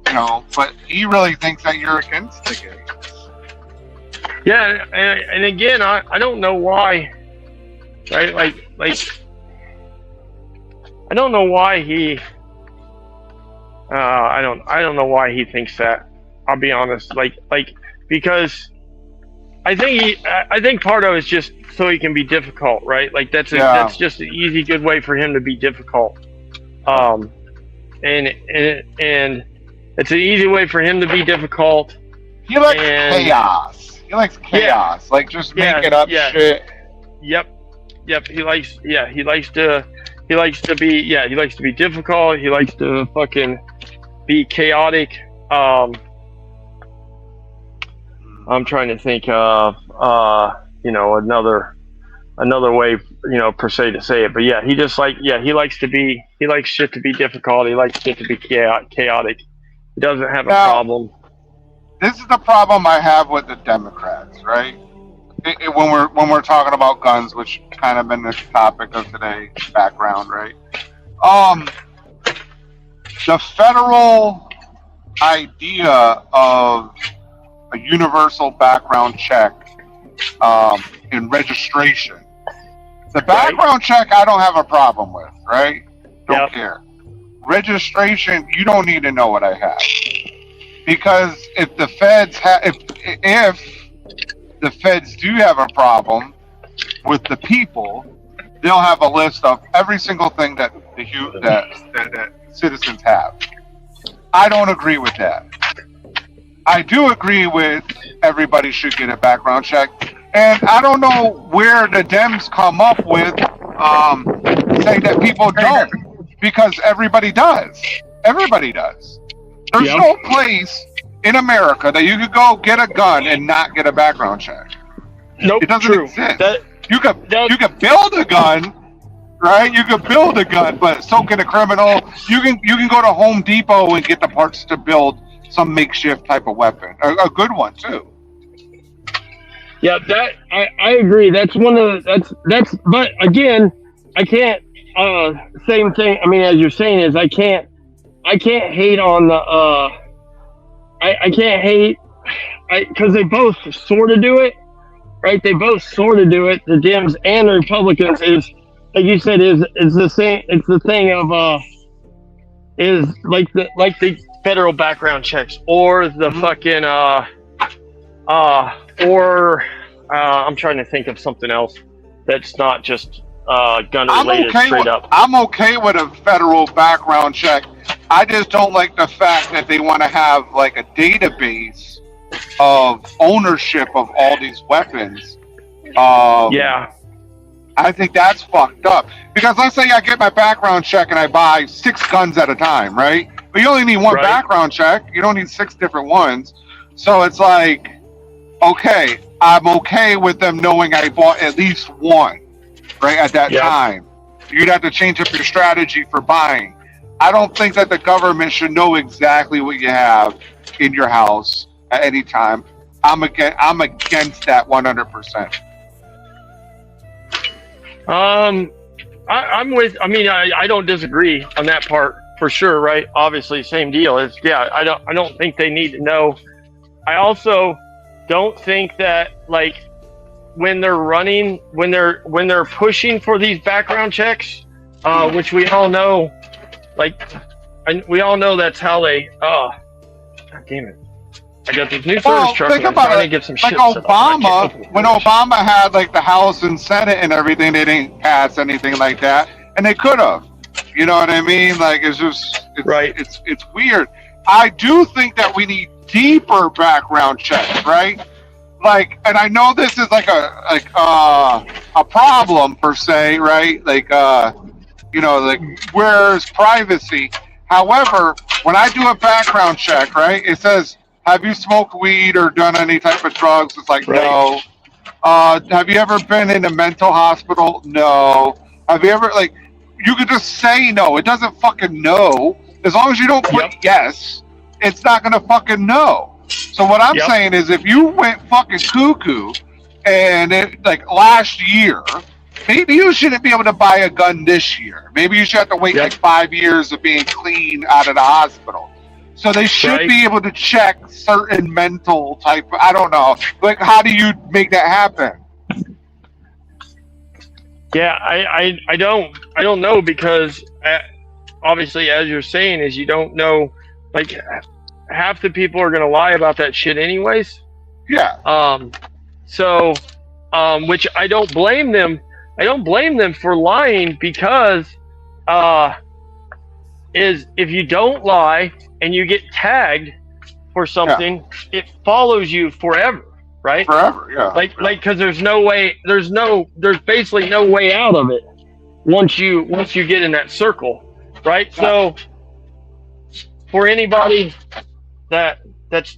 you know, but he really thinks that you're against the gays. Yeah, and again, I don't know why, right? Like I don't know why he. I don't know why he thinks that. I'll be honest, like because I think part of it is just so he can be difficult, right? Like that's just an easy, good way for him to be difficult. And it's an easy way for him to be difficult. He likes chaos. He likes chaos, like just making up shit. Yep. He likes to be difficult. He likes to fucking be chaotic. I'm trying to think of you know, another way, you know, per se to say it, but he likes shit to be difficult. He likes shit to be chaotic. He doesn't have a problem. This is the problem I have with the Democrats, right? When we're talking about guns, which kind of been the topic of today's background, right? The federal idea of a universal background check in registration. The background check I don't have a problem with, right? Don't care. Registration, you don't need to know what I have. Because if the feds if the feds do have a problem with the people, they'll have a list of every single thing that that citizens have. I don't agree with that. I do agree with everybody should get a background check, and I don't know where the Dems come up with saying that people don't, because everybody does. Everybody does. There's no place in America that you could go get a gun and not get a background check. Nope, it doesn't exist. You could build a gun, right? You could build a gun, but so can a criminal. You can go to Home Depot and get the parts to build some makeshift type of weapon, a good one too. Yeah, that I agree. That's one of that's. But again, I can't. Same thing. I mean, as you're saying, is I can't hate on the. I can't hate, because they both sort of do it, right? They both sort of do it. The Dems and the Republicans is, like you said, is the same. It's the thing of is like the federal background checks, or the fucking I'm trying to think of something else that's not just gun related straight up. I'm okay with a federal background check. I just don't like the fact that they want to have like a database of ownership of all these weapons. I think that's fucked up. Because let's say I get my background check and I buy 6 guns at a time, right? But you only need one background check. You don't need 6 different ones. So it's like, okay, I'm okay with them knowing I bought at least one, right, at that time. You'd have to change up your strategy for buying. I don't think that the government should know exactly what you have in your house at any time. I'm against that 100%. I'm with. I mean, I don't disagree on that part for sure, right? Obviously, same deal. It's I don't think they need to know. I also don't think that, like, when they're running, when they're pushing for these background checks, which we all know, like, and we all know that's how they. God damn it! I got this new service truck. Think about it. Get some like shit Obama, when Obama had like the House and Senate and everything, they didn't pass anything like that, and they could have. You know what I mean? Like, it's just it's weird. I do think that we need deeper background checks, right? like, and I know this is like a problem per se, right? Like, like where's privacy? However, when I do a background check, right, it says, have you smoked weed or done any type of drugs? It's like, Right. no. Have you ever been in a mental hospital? No. Have you ever, like, you could just say no. It doesn't fucking know. As long as you don't put yes, it's not going to fucking know. So what I'm Yep. saying is if you went fucking cuckoo and it, like last year, maybe you shouldn't be able to buy a gun this year. Maybe you should have to wait Yep. like 5 years of being clean out of the hospital. So they should Right. be able to check certain mental type. I don't know. Like, how do you make that happen? Yeah, I don't know because obviously, as you're saying, is you don't know. Like, half the people are gonna lie about that shit anyways. Yeah. So, which I don't blame them. I don't blame them for lying because, is if you don't lie and you get tagged for something, it follows you forever, right? Forever. Yeah. Like, because there's basically no way out of it once you get in that circle, right? Yeah. So, for anybody that's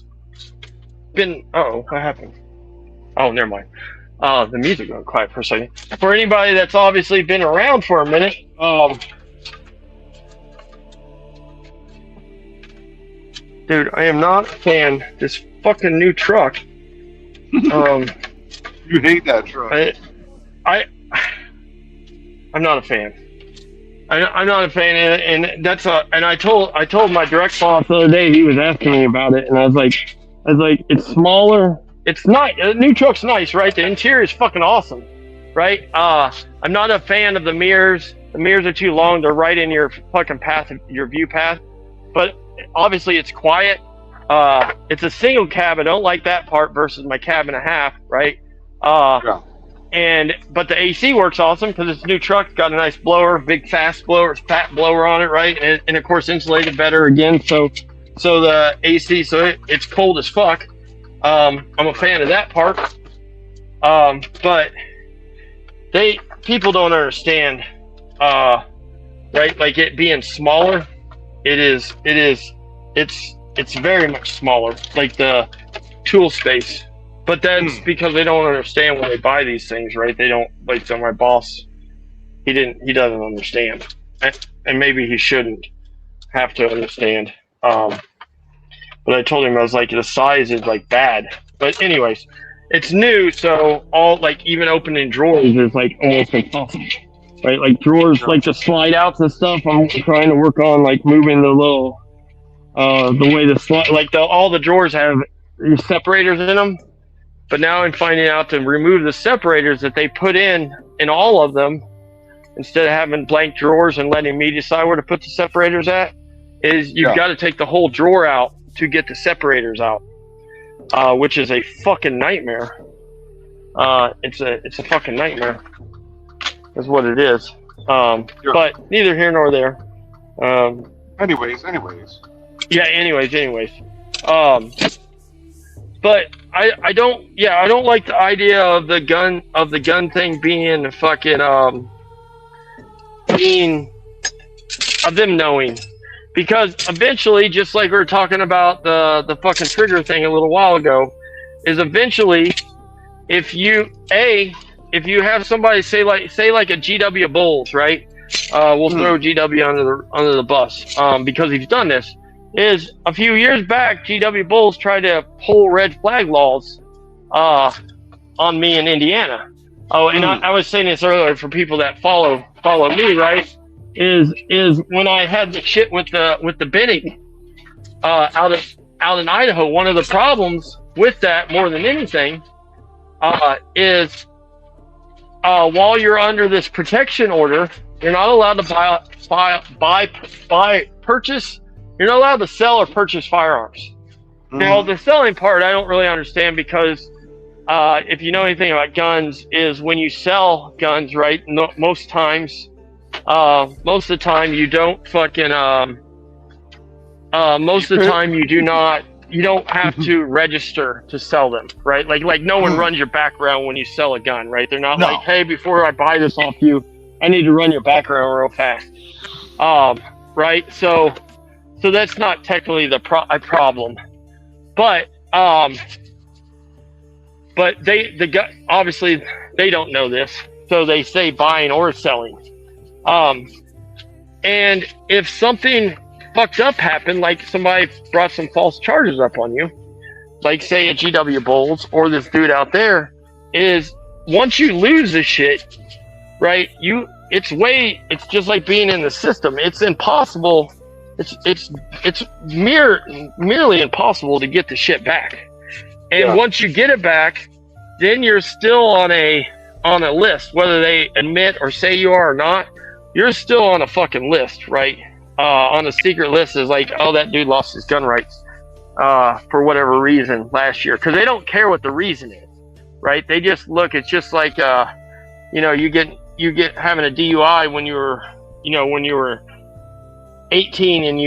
been, what happened? Oh, never mind. The music went quiet for a second. For anybody that's obviously been around for a minute, dude, I am not a fan. This fucking new truck. You hate that truck. I'm not a fan. I'm not a fan, and that's and I told my direct boss the other day. He was asking me about it, and I was like, it's smaller. It's not. The new truck's nice, right? The interior is fucking awesome, right? I'm not a fan of the mirrors. The mirrors are too long. They're right in your fucking path, your view path. But obviously, it's quiet. It's a single cab. I don't like that part versus my cab and a half, right? Yeah. But the AC works awesome because it's a new truck. It's got a nice blower, big fast blower, fat blower on it, right? And of course insulated better again. So the AC, it's cold as fuck. I'm a fan of that part. But people don't understand, right? Like it being smaller, it's very much smaller, like the tool space. But that's because they don't understand when they buy these things, right? They don't, like, so my boss, he doesn't understand. And maybe he shouldn't have to understand. But I told him, I was like, the size is, like, bad. But anyways, it's new, so all, like, even opening drawers is, like, almost impossible. Right? Like, drawers, like, the slide outs and stuff, I'm trying to work on, like, moving the little, the way the slide, like, all the drawers have separators in them. But now I'm finding out to remove the separators that they put in all of them, instead of having blank drawers and letting me decide where to put the separators at, is you've got to take the whole drawer out to get the separators out, which is a fucking nightmare. It's a fucking nightmare. That's what it is. But neither here nor there. Anyways. Yeah. Anyways. But I don't like the idea of the gun thing being fucking of them knowing, because eventually, just like we were talking about the fucking trigger thing a little while ago, is eventually if you have somebody say like a GW Bulls, right? We'll throw GW under the bus because he's done this. Is a few years back, GW Bulls tried to pull red flag laws on me in Indiana. Oh, and I was saying this earlier for people that follow me, right? Is when I had the shit with the binning out in Idaho. One of the problems with that, more than anything, is while you're under this protection order, you're not allowed to purchase. You're not allowed to sell or purchase firearms. Now, the selling part I don't really understand, because if you know anything about guns, is when you sell guns, right? Most of the time you don't fucking. Most of the time you do not you don't have to register to sell them, right? Like no one runs your background when you sell a gun, right? They're not like, hey, before I buy this off you, I need to run your background real fast, right? So that's not technically a problem, but obviously they don't know this, so they say buying or selling, and if something fucked up happened, like somebody brought some false charges up on you, like say a GW Bulls or this dude out there, is once you lose this shit, right? It's just like being in the system. It's impossible. It's merely impossible to get the shit back. And once you get it back, then you're still on a list, whether they admit or say you are or not. You're still on a fucking list, right? On a secret list is like, oh, that dude lost his gun rights for whatever reason last year, because they don't care what the reason is, right? They just look. It's just like you get having a DUI when you were 18 and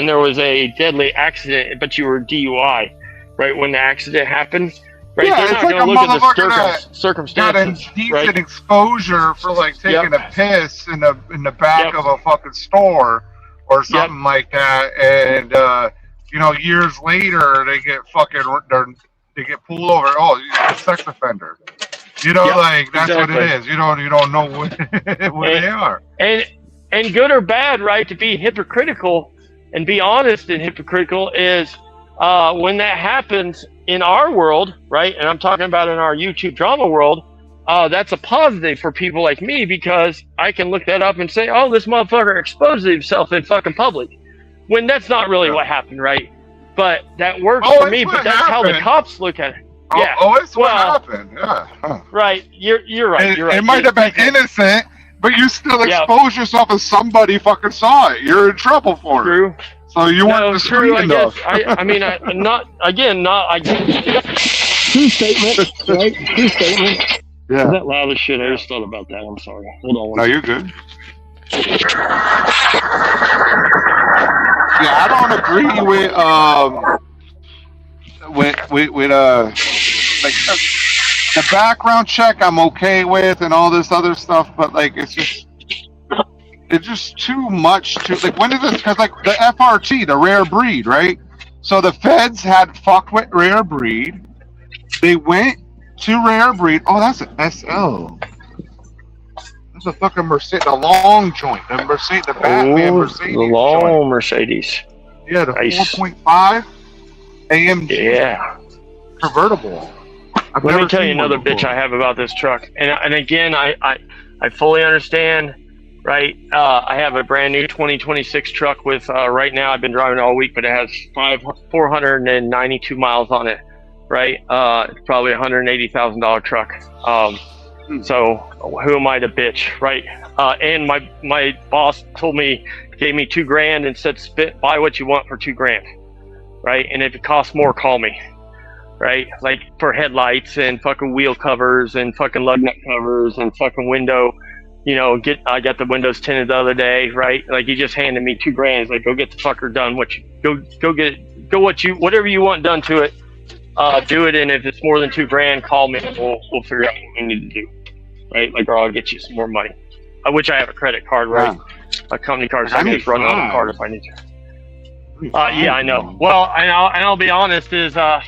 there was a deadly accident, but you were DUI, right? When the accident happened. Right, yeah, they're not going to look at the circumstances. Got a decent exposure for like taking a piss in the back of a fucking store or something like that, and years later they get pulled over. Oh, you're a sex offender. Like that's exactly what it is. You don't know what they are. And good or bad, right? To be hypocritical and be honest and hypocritical is when that happens in our world, right? And I'm talking about in our YouTube drama world, that's a positive for people like me, because I can look that up and say, oh, this motherfucker exposed himself in fucking public, when that's not really what happened, right? But that works for me, but that's how the cops look at it. Yeah. Oh, it's what happened. Yeah. Huh. Right. You're right. You're right. It might have been innocent, but you still exposed yourself as somebody fucking saw it. You're in trouble for it. True. So you weren't discreet enough. True statement, right? True statement. Yeah. Is that loud as shit? I just thought about that. I'm sorry. Hold on. No, you're good. Yeah, I don't agree with like the background check. I'm okay with and all this other stuff, but like it's just too much to like. When is this? Because like the FRT, the rare breed, right? So the feds had fucked with rare breed. They went to rare breed. Oh, that's an SL. That's a fucking Mercedes, the long joint, the Mercedes, the Batman Mercedes. The long joint. Mercedes. Yeah, the nice. 4.5 AMG. Yeah. Convertible. Let me tell you another bitch I have about this truck, and again, I fully understand. Right, I have a brand new 2026 truck with right now I've been driving all week, but it has 492 miles on it. Right, it's probably $180,000 truck. So who am I to bitch, right? And my boss gave me $2,000 and said, buy what you want for $2,000, right? And if it costs more, call me, right? Like for headlights and fucking wheel covers and fucking lug nut covers and fucking window. I got the windows tinted the other day, right? Like he just handed me $2,000. He's like, go get the fucker done. Whatever you want done to it, do it. And if it's more than $2,000, call me. We'll figure out what we need to do, right? Like, or I'll get you some more money. Which I have a credit card, right? A company card, so I can just run on the card if I need to. Yeah, I know. Well, and I'll be honest, is a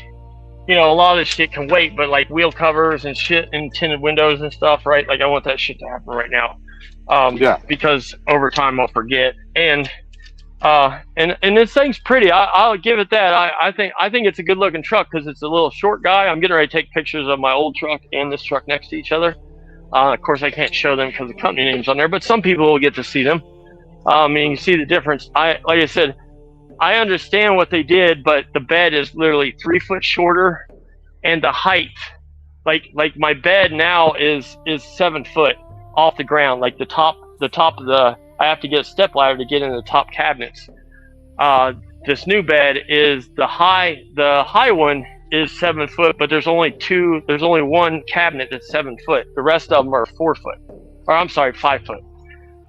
lot of this shit can wait, but like wheel covers and shit and tinted windows and stuff, right? Like I want that shit to happen right now. Because over time I'll forget. And this thing's pretty. I'll give it that. I think it's a good looking truck because it's a little short guy. I'm getting ready to take pictures of my old truck and this truck next to each other. Of course I can't show them because the company name's on there, but some people will get to see them. And you can see the difference. Like I said, I understand what they did, but the bed is literally 3 foot shorter, and the height, like my bed now is 7 foot off the ground. Like the top of the, I have to get a step ladder to get in the top cabinets. This new bed is the high one is 7 foot, but there's only one cabinet that's 7 foot. The rest of them are 4 foot, or I'm sorry, 5 foot.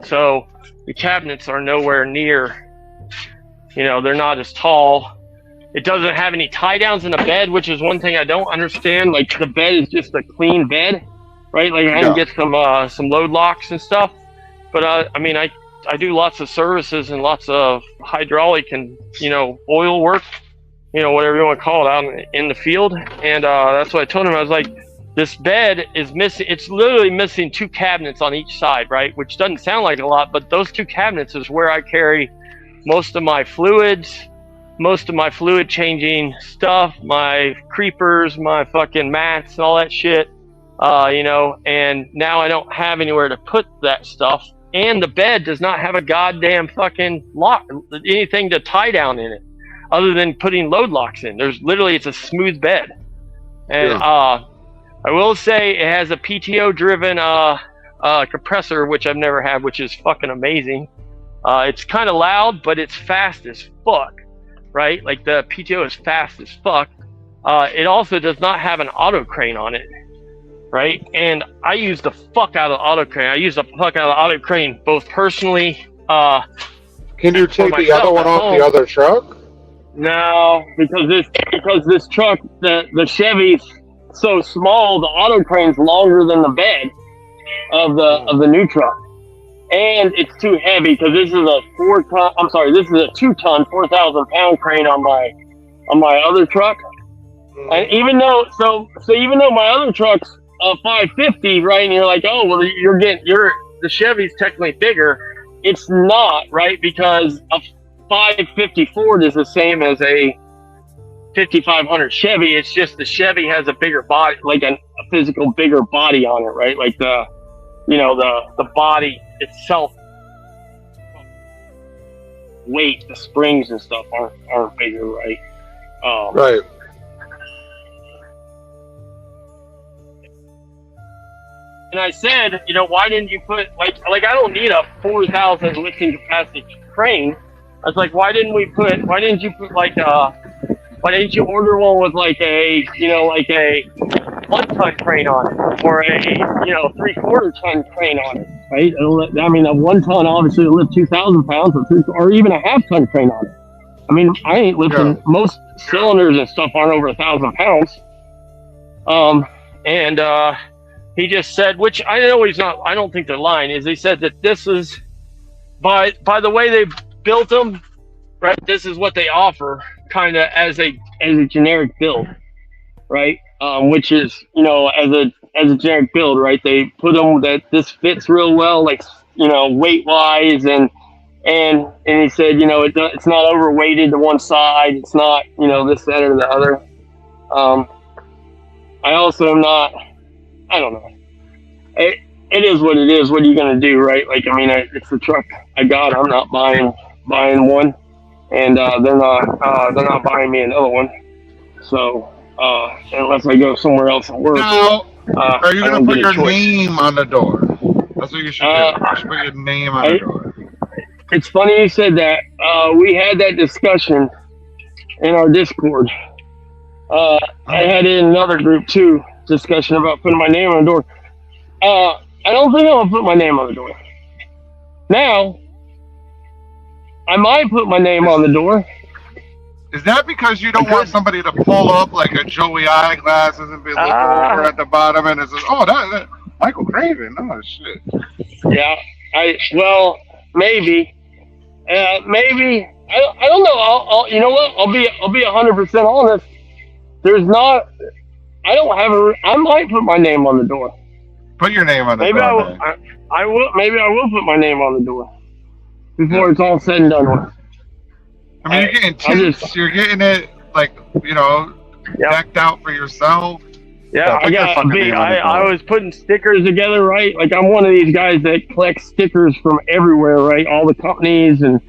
So the cabinets are nowhere near. They're not as tall. It doesn't have any tie downs in the bed, which is one thing I don't understand. Like the bed is just a clean bed, right? Like I can get some load locks and stuff. But I mean, I do lots of services and lots of hydraulic and oil work, whatever you want to call it, out in the field. And that's what I told him. I was like, this bed is missing. It's literally missing 2 cabinets on each side, right? Which doesn't sound like a lot, but those 2 cabinets is where I carry most of my fluids, most of my fluid changing stuff, my creepers, my fucking mats, and all that shit. And now I don't have anywhere to put that stuff. And the bed does not have a goddamn fucking lock, anything to tie down in it, other than putting load locks in. It's a smooth bed. And I will say it has a PTO driven compressor, which I've never had, which is fucking amazing. It's kind of loud, but it's fast as fuck, right? Like the PTO is fast as fuck. It also does not have an auto crane on it, right? And I use the fuck out of the auto crane. I use the fuck out of the auto crane both personally. Can you take the other one off the other truck? No, because this truck, the Chevy's so small, the auto crane's longer than the bed of the new truck, and it's too heavy because this is a 2-ton, 4,000-pound crane on my other truck. And even though my other truck's 550, right? And you're like, oh well, the Chevy's technically bigger. It's not, right? Because a 550 Ford is the same as a 5500 Chevy. It's just the Chevy has a bigger body, like a physical bigger body on it, right? Like the body itself, weight, the springs and stuff aren't bigger, right? Right. And I said, why didn't you put like I don't need a 4,000 lifting capacity crane. I was like, why didn't you order one with like a 1-ton crane on it, or a 3/4-ton crane on it, right? I mean, a 1-ton obviously will lift 2,000 pounds, or even a 1/2-ton crane on it. I mean, I ain't lifting. Most cylinders and stuff aren't over 1,000 pounds. He just said, which I know he's not. I don't think they're lying. Is he said that this is by the way they built them, right? This is what they offer, kind of as a generic build, right? Which is as a generic build, right? They put them that this fits real well, like weight wise, and he said it's not overweighted to one side. It's not this, that, or the other. I also am not. I don't know. It is what it is. What are you gonna do, right? Like, I mean, it's the truck I got. I'm not buying one, and they're not buying me another one. So unless I go somewhere else and work. Now, are you gonna put your name on the door? That's what you should do. You should put your name on the door. It's funny you said that. We had that discussion in our Discord. I had it in another group too. Discussion about putting my name on the door. I don't think I'm gonna put my name on the door. Now, I might put my name on the door. Is that because you don't want somebody to pull up like a Joey eyeglasses and be looking over at the bottom and it says, "Oh, that Michael Craven"? Oh shit. Yeah, maybe. Maybe I don't know. I'll you know what? I'll be 100% honest. There's not. I don't have I might put my name on the door. Put your name on the door. Maybe I will. Maybe I will put my name on the door before it's all said and done with. I mean, you're getting tips. You're getting it decked out for yourself. Yeah, I was putting stickers together, right? Like I'm one of these guys that collects stickers from everywhere, right? All the companies and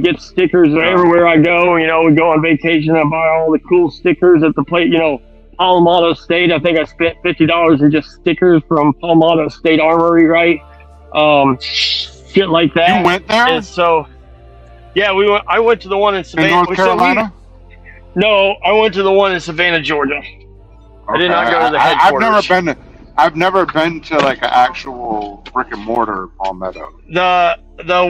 get stickers everywhere I go. We go on vacation. I buy all the cool stickers at the place. Palmetto State. I think I spent $50 in just stickers from Palmetto State Armory, right? Shit like that. You went there? And so, yeah, we went. I went to the one in Savannah, North Carolina. No, I went to the one in Savannah, Georgia. Okay. I did not go to the headquarters. I've never been to like an actual brick and mortar Palmetto. The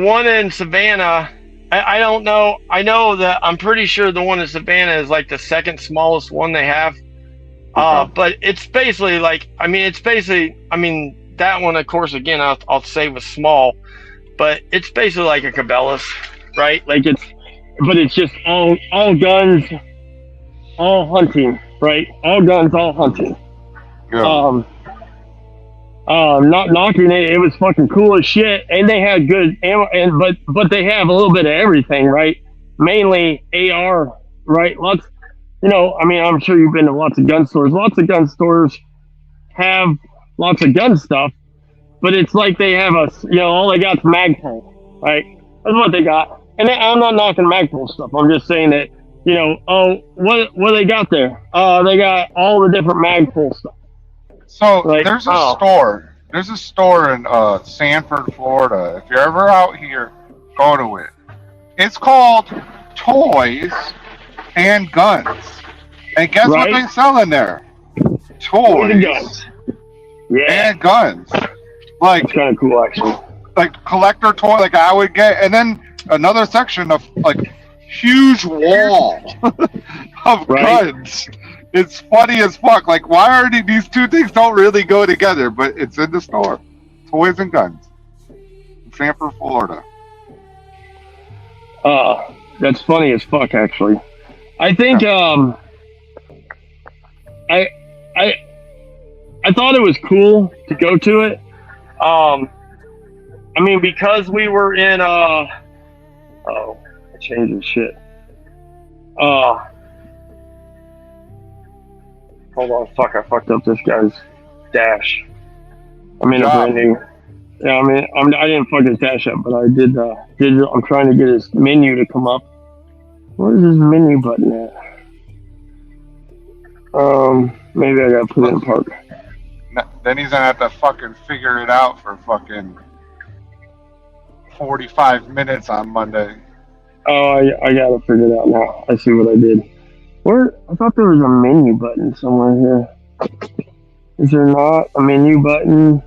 one in Savannah I don't know. I know that I'm pretty sure the one in Savannah is like the second smallest one they have. But it's basically like, I mean, that one, of course, again, I'll say was small, but it's basically like a Cabela's, right? Like but it's just all guns, all hunting, right? All guns, all hunting. Yeah. Not knocking it. It was fucking cool as shit, and they had good ammo, but they have a little bit of everything, right? Mainly AR, right? Lots, I mean, I'm sure you've been to lots of gun stores. Lots of gun stores have lots of gun stuff, but it's like they have all they got is Magpul, right? That's what they got. And I'm not knocking Magpul stuff. I'm just saying that, what they got there? They got all the different Magpul stuff. So Like, there's a store. There's a store in Sanford, Florida. If you're ever out here, go to it. It's called Toys and Guns. And guess what they sell in there? Toys and guns. Yeah, and guns. Like, it's kind of cool, actually. Like collector toy, like I would get, and then another section of like huge wall of guns. It's funny as fuck. Like, why are these two things don't really go together? But it's in the store. Toys and Guns. In Sanford, Florida. That's funny as fuck, actually. I think I thought it was cool to go to it. I mean, because we were in I changed the shit. Hold on, fuck! I fucked up this guy's dash. I mean, a brand new. Yeah, I mean, I didn't fuck his dash up, but I did. I'm trying to get his menu to come up. Where's his menu button at? Maybe I gotta put it in park. Then he's gonna have to fucking figure it out for fucking 45 minutes on Monday. Oh, I gotta figure it out now. I see what I did. I thought there was a menu button somewhere here. Is there not a menu button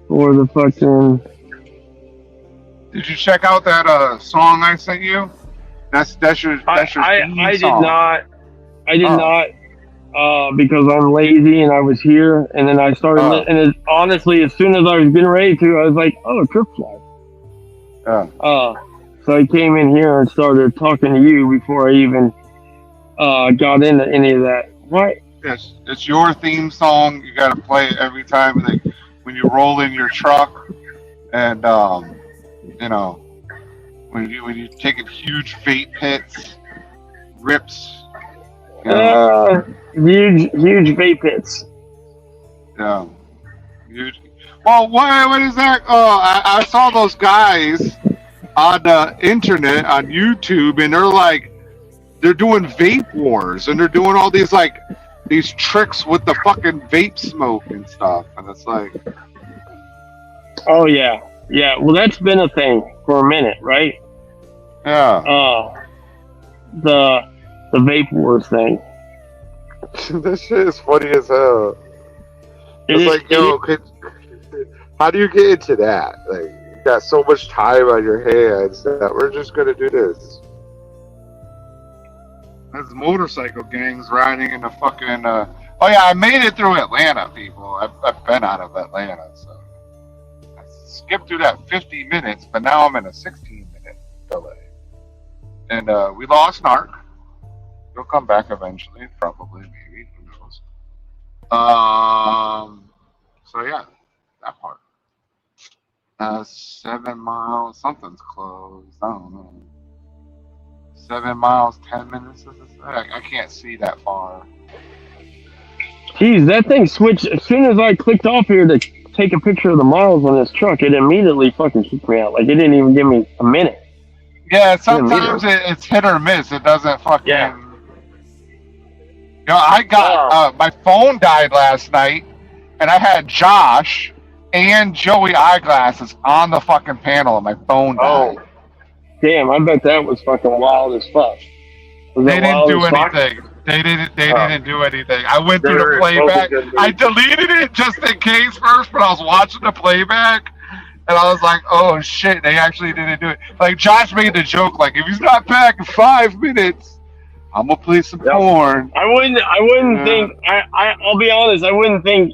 for the fucking... Did you check out that song I sent you? That's your I theme did song. not. I did not because I'm lazy and I was here, and then I started. And honestly, as soon as I was getting ready to, I was like, "Oh, Trip Fly." So I came in here and started talking to you before I even got into any of that. What? Yes, it's your theme song. You got to play it every time when you roll in your truck, and when you're taking huge vape hits, rips. Huge vape hits. Yeah, huge. Well, what is that? I saw those guys on the internet on YouTube, and they're doing vape wars, and they're doing all these tricks with the fucking vape smoke and stuff, and it's like, oh yeah. Well, that's been a thing for a minute, right? yeah. The vape wars thing. That shit is funny as hell. It's like, yo, how do you get into that? Like, you got so much time on your hands that we're just gonna do this. There's motorcycle gangs riding in the fucking. Oh yeah, I made it through Atlanta, people. I've been out of Atlanta, so I skipped through that 50 minutes, but now I'm in a 16-minute delay. And we lost Narc. He'll come back eventually, probably, maybe, who knows. So yeah, that part. 7 miles, something's closed. I don't know. 7 miles, 10 minutes. I can't see that far. Jeez, that thing switched as soon as I clicked off here to take a picture of the miles on this truck. It immediately fucking kicked me out. Like, it didn't even give me a minute. Yeah, sometimes it's hit or miss. It doesn't fucking. Yeah. I got my phone died last night, and I had Josh and Joey eyeglasses on the fucking panel, and my phone died. Oh, damn! I bet that was fucking wild as fuck. They didn't do anything. They didn't do anything. I went through the playback. I deleted it just in case first, but I was watching the playback, And I was like, oh shit, they actually didn't do it. Like Josh made the joke, like if he's not back in 5 minutes, I'm gonna play some porn. I wouldn't think. I'll be honest. I would think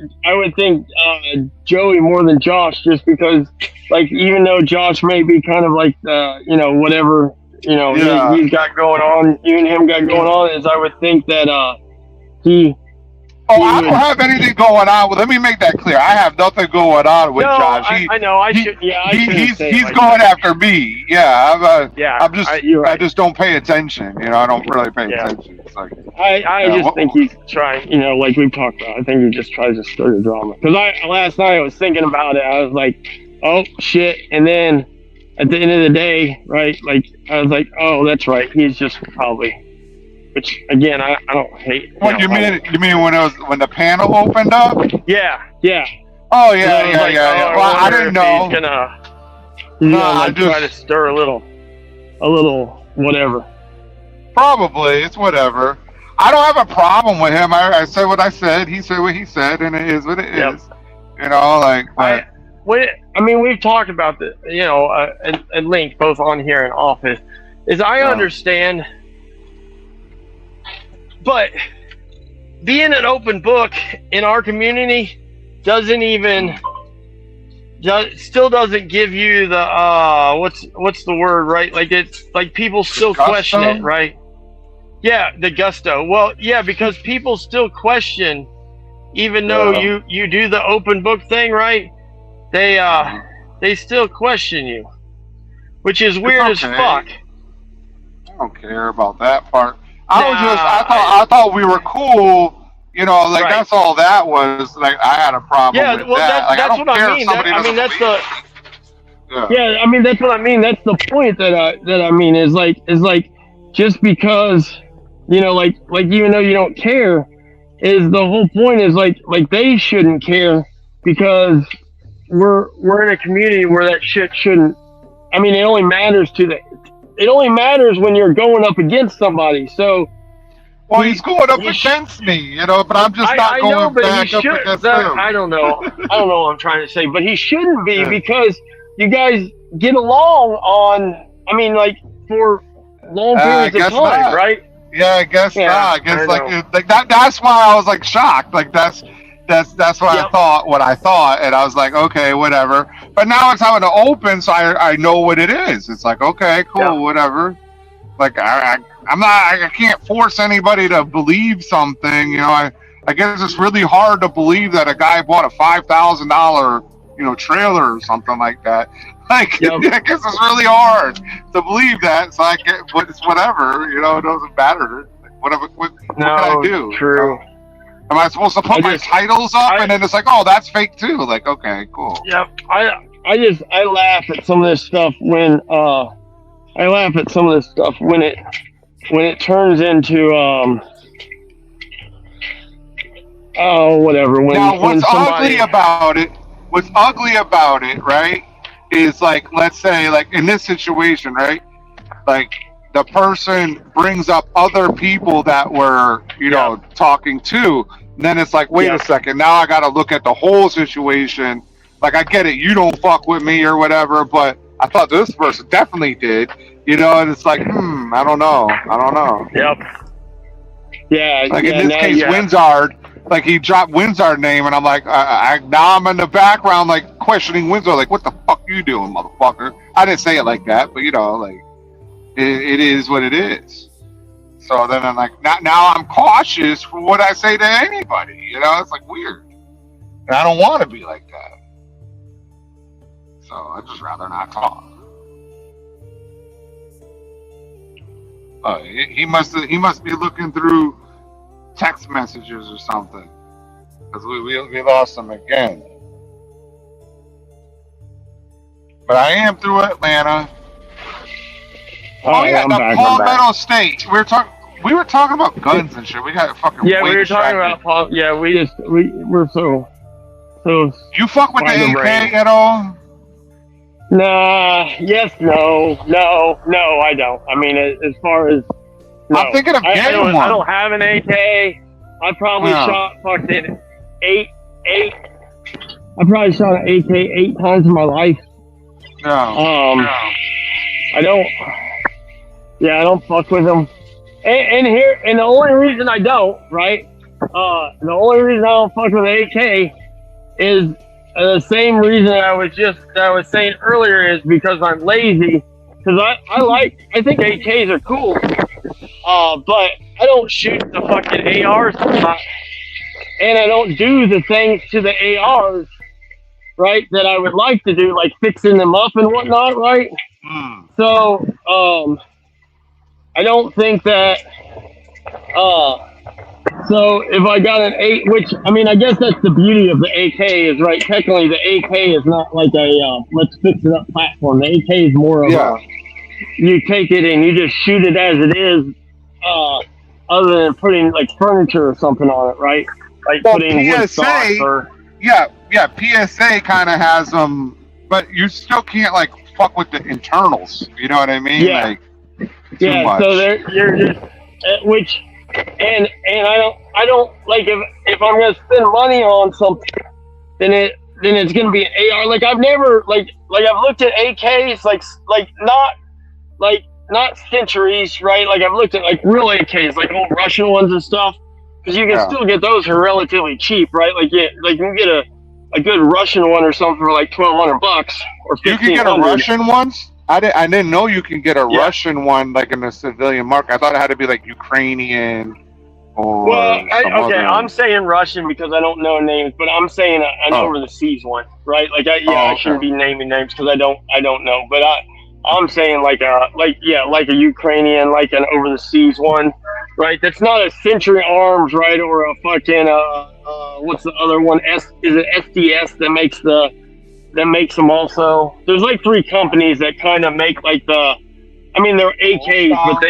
Joey more than Josh, just because, like, even though Josh may be kind of like whatever he's got going on, you and him got going on, is I would think that he. Oh, I don't have anything going on. Well, let me make that clear. I have nothing going on with Josh. I know. He's going after me. Yeah, I just don't pay attention. I don't really pay attention. It's like I just think he's trying. Like we've talked about. I think he just tries to stir the drama. Because last night I was thinking about it. I was like, oh shit, and then at the end of the day, right? Like I was like, oh, that's right. He's just probably. Which again, I don't hate. What you mean? You mean when the panel opened up? Yeah. Oh yeah. Well, I didn't know. He's gonna, try to stir a little whatever. Probably it's whatever. I don't have a problem with him. I said what I said. He said what he said, and it is what it is. We've talked about this, at length, both on here and office. I understand. But being an open book in our community still doesn't give you the what's the word, right? Like it's like people still question it, right? Yeah, the gusto. Well, yeah, because people still question, even though you do the open book thing, right? They still question you, which is weird as fuck. I don't care about that part. I thought we were cool, right. That's all that was. Like I had a problem with that. That's what I mean. That's what I mean. That's the point that I mean is like just because like even though you don't care, is the whole point is like they shouldn't care because we're in a community where that shit shouldn't. I mean, it only matters when you're going up against somebody. So, well, he's going up against me, but I'm just not going back up against him. I don't know what I'm trying to say, but he shouldn't be because you guys get along for long periods of time, not. Right? Yeah, I guess not. I guess like that. That's why I was like shocked. Like that's why I thought what I thought, and I was like, okay, whatever. But now it's having to open, so I know what it is. It's like, okay, cool, whatever. Like I can't force anybody to believe something. I guess it's really hard to believe that a guy bought a $5,000 trailer or something like that. Like I guess it's really hard to believe that. So but it's whatever. It doesn't matter. What can I do? True. Am I supposed to put my titles up and then it's like, oh, that's fake too? Like, okay, cool. Yep. I laugh at some of this stuff when it turns into whatever. What's ugly about it, right? Is like, let's say, like in this situation, right? Like the person brings up other people that were, talking to. And then it's like, wait a second, now I got to look at the whole situation. Like, I get it, you don't fuck with me or whatever, but I thought this person definitely did, and it's like, I don't know. Yep. Yeah. Like in this case, Windsard, like he dropped Windsard's name, and I'm like, now I'm in the background, like questioning Windsard, like, what the fuck you doing, motherfucker? I didn't say it like that, but like, it is what it is. So then I'm like, now I'm cautious for what I say to anybody. It's like weird. And I don't want to be like that. So I'd just rather not talk. He must be looking through text messages or something. Because we lost him again. But I am through Atlanta. Oh yeah, the Palmetto State. We were talking about guns and shit. We got fucking we were talking about Paul. Yeah, we're so. You fuck with the AK at all? Nah. Yes. No. I don't. I mean, as far as. No. I'm thinking of getting one. I don't have an AK. I probably shot fucking eight. I probably shot an AK 8 times in my life. No. I don't. Yeah, I don't fuck with them. And the only reason I don't, right? The only reason I don't fuck with AK is the same reason I was saying earlier, is because I'm lazy. Because I think AKs are cool. But I don't shoot the fucking ARs a lot. And I don't do the things to the ARs, right, that I would like to do, like fixing them up and whatnot, right? So, I don't think that, so if I got an 8, which, I mean, I guess that's the beauty of the AK is, right, technically the AK is not like a, let's fix it up platform. The AK is more of a, you take it and you just shoot it as it is, other than putting like furniture or something on it, right? Like putting wood stocks or... Yeah, PSA kind of has them, but you still can't like fuck with the internals. You know what I mean? Yeah. Like, yeah. much. So you're just which, and I don't like if I'm gonna spend money on something, then it's gonna be an AR. Like I've never like I've looked at AKs not centuries, right? Like I've looked at like real AKs, like old Russian ones and stuff. Because you can still get those for relatively cheap, right? Like you can get a good Russian one or something for like $1,200 or $1,500. You can get a Russian ones? I didn't know you can get a Russian one like in the civilian market. I thought it had to be like Ukrainian or. Well, I'm saying Russian because I don't know names, but I'm saying an over the seas one, right? Like I shouldn't be naming names because I don't know, but I'm saying like a Ukrainian, like an over the seas one. Right, that's not a Century Arms, right, or a fucking what's the other one? Is it SDS that makes them also? There's like 3 companies that kind of make like they're AKs, but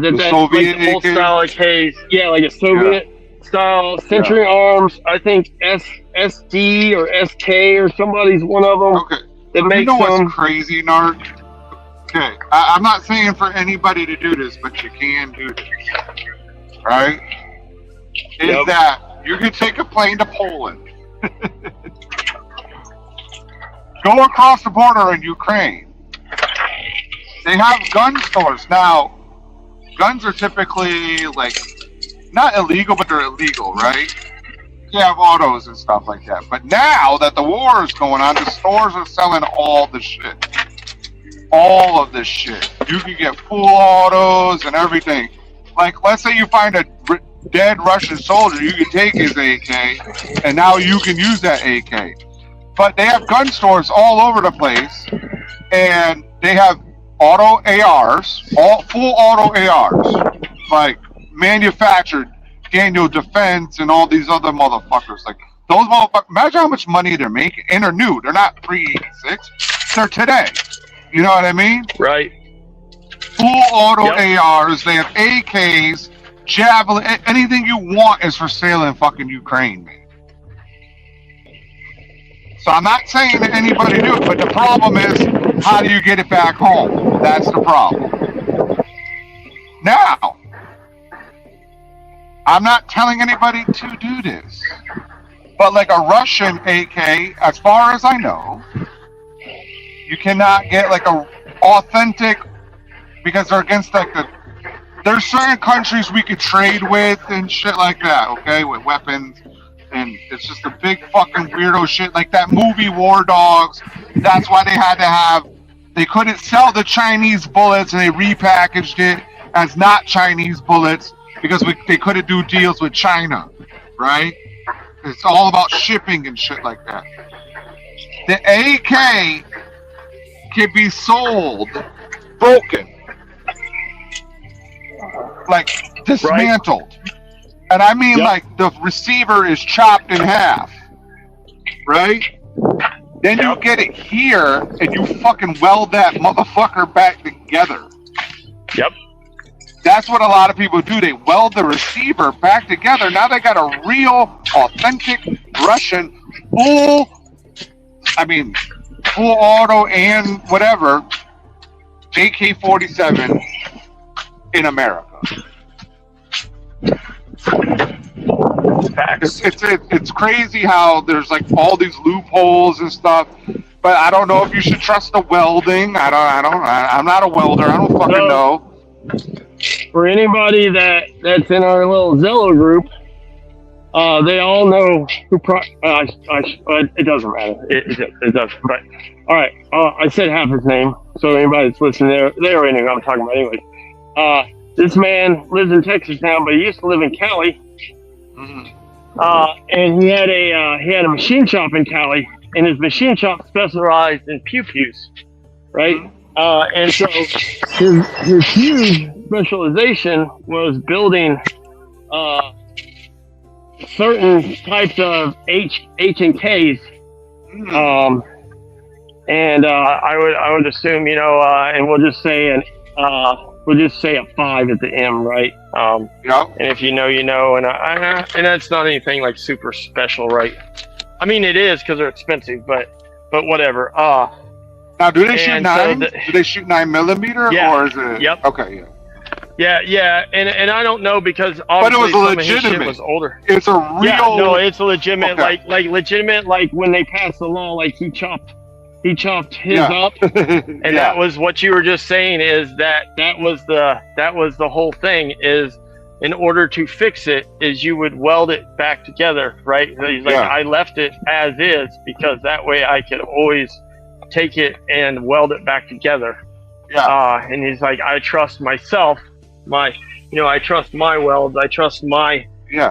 that's Soviet like the old AK? style AKs, like a Soviet style. Century Arms, I think SD or SK or somebody's one of them. Okay, that makes you know them. what's crazy, Narc? Okay, I'm not saying for anybody to do this, but you can do this, right? Is that you can take a plane to Poland, go across the border in Ukraine. They have gun stores. Now, guns are typically, like, not illegal, but they're illegal, right? You have autos and stuff like that. But now that the war is going on, the stores are selling all the shit. All of this shit. You can get full autos and everything. Like, let's say you find a dead Russian soldier, you can take his AK, and now you can use that AK. But they have gun stores all over the place, and they have auto ARs, all full auto ARs, like manufactured Daniel Defense and all these other motherfuckers. Like, those motherfuckers, imagine how much money they're making, and they're new. They're not pre-86. They're today. You know what I mean? Right. Full auto ARs. They have AKs, Javelin. Anything you want is for sale in fucking Ukraine, man. So I'm not saying that anybody do it, but the problem is, how do you get it back home? That's the problem. Now, I'm not telling anybody to do this, but like a Russian AK, as far as I know, you cannot get like a authentic, because they're against like there's certain countries we could trade with and shit like that, okay, with weapons, and it's just a big fucking weirdo shit, like that movie War Dogs. That's why they couldn't sell the Chinese bullets, and they repackaged it as not Chinese bullets because they couldn't do deals with China, right? It's all about shipping and shit like that. The AK can be sold broken, like dismantled, right? And I mean like the receiver is chopped in half, right? Then you get it here and you fucking weld that motherfucker back together. Yep. That's what a lot of people do. They weld the receiver back together. Now they got a real, authentic Russian full auto and whatever AK-47 in America. It's crazy how there's like all these loopholes and stuff. but I don't know if you should trust the welding. I'm not a welder. I don't fucking know. For anybody that's in our little Zello group, they all know who. It doesn't matter. It doesn't. But all right, I said half his name, so anybody that's listening, they already know what I'm talking about. Anyway, this man lives in Texas now, but he used to live in Cali. And he had a machine shop in Cali, and his machine shop specialized in pew-pews, right? And so his huge specialization was building certain types of H and Ks. And I would assume, and we'll just say a 5 at the M, right? Yep. And if you know, and that's not anything like super special, right? I mean, it is because they're expensive, but whatever. Now, do they shoot and 9? so Do they shoot 9mm, Yeah. or is it? Yep. Okay, yeah. Yeah, and I don't know because But it obviously was some of his shit legitimate. was older. It's a real. Yeah, no, it's a legitimate, Okay. like legitimate, like when they passed the law, like he chopped his up, and that was what you were just saying. Is that was the whole thing. Is in order to fix it, is you would weld it back together, right? He's like, I left it as is because that way I could always take it and weld it back together. Yeah. And he's like, I trust myself, I trust my welds, I trust my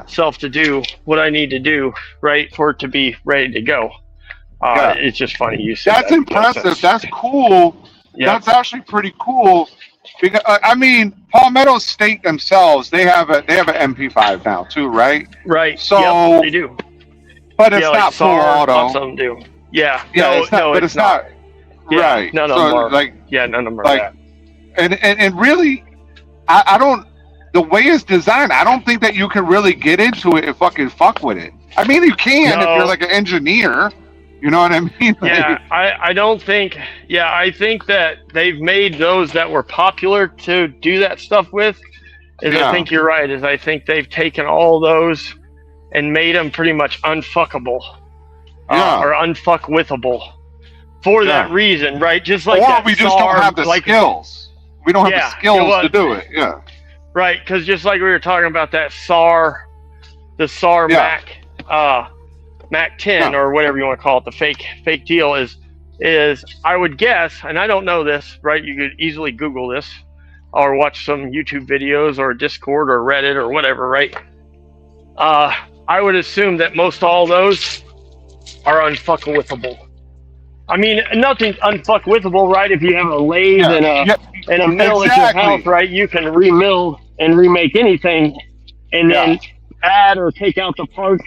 self to do what I need to do, right, for it to be ready to go. It's just funny you said That's impressive. That's cool. Yep. That's actually pretty cool. Because I mean, Palmetto State themselves, they have an MP5 now too, right? Right. So yep, they do. But it's like not full SAR, auto. Lots of them do. Yeah. Yeah, it's not. Yeah, right. None of so them are. Like, none of them are like, that. And really, I don't. The way it's designed, I don't think that you can really get into it and fucking fuck with it. I mean, you can if you're like an engineer. You know what I mean? Yeah, I don't think. Yeah, I think that they've made those that were popular to do that stuff with. I think you're right. I think they've taken all those and made them pretty much unfuckable, or unfuckwithable, for that reason, right? Just like that. Or we just don't have the skills. We don't have the skills to do it. Yeah. Right, because just like we were talking about that the SAR Mac 10 or whatever you want to call it, the fake deal is I would guess, and I don't know this, right? You could easily Google this or watch some YouTube videos or Discord or Reddit or whatever, right? I would assume that most all those are unfuckwithable. I mean, nothing's unfuckwithable, right? If you have a lathe and a mill at your house, right? You can remill and remake anything and then add or take out the parts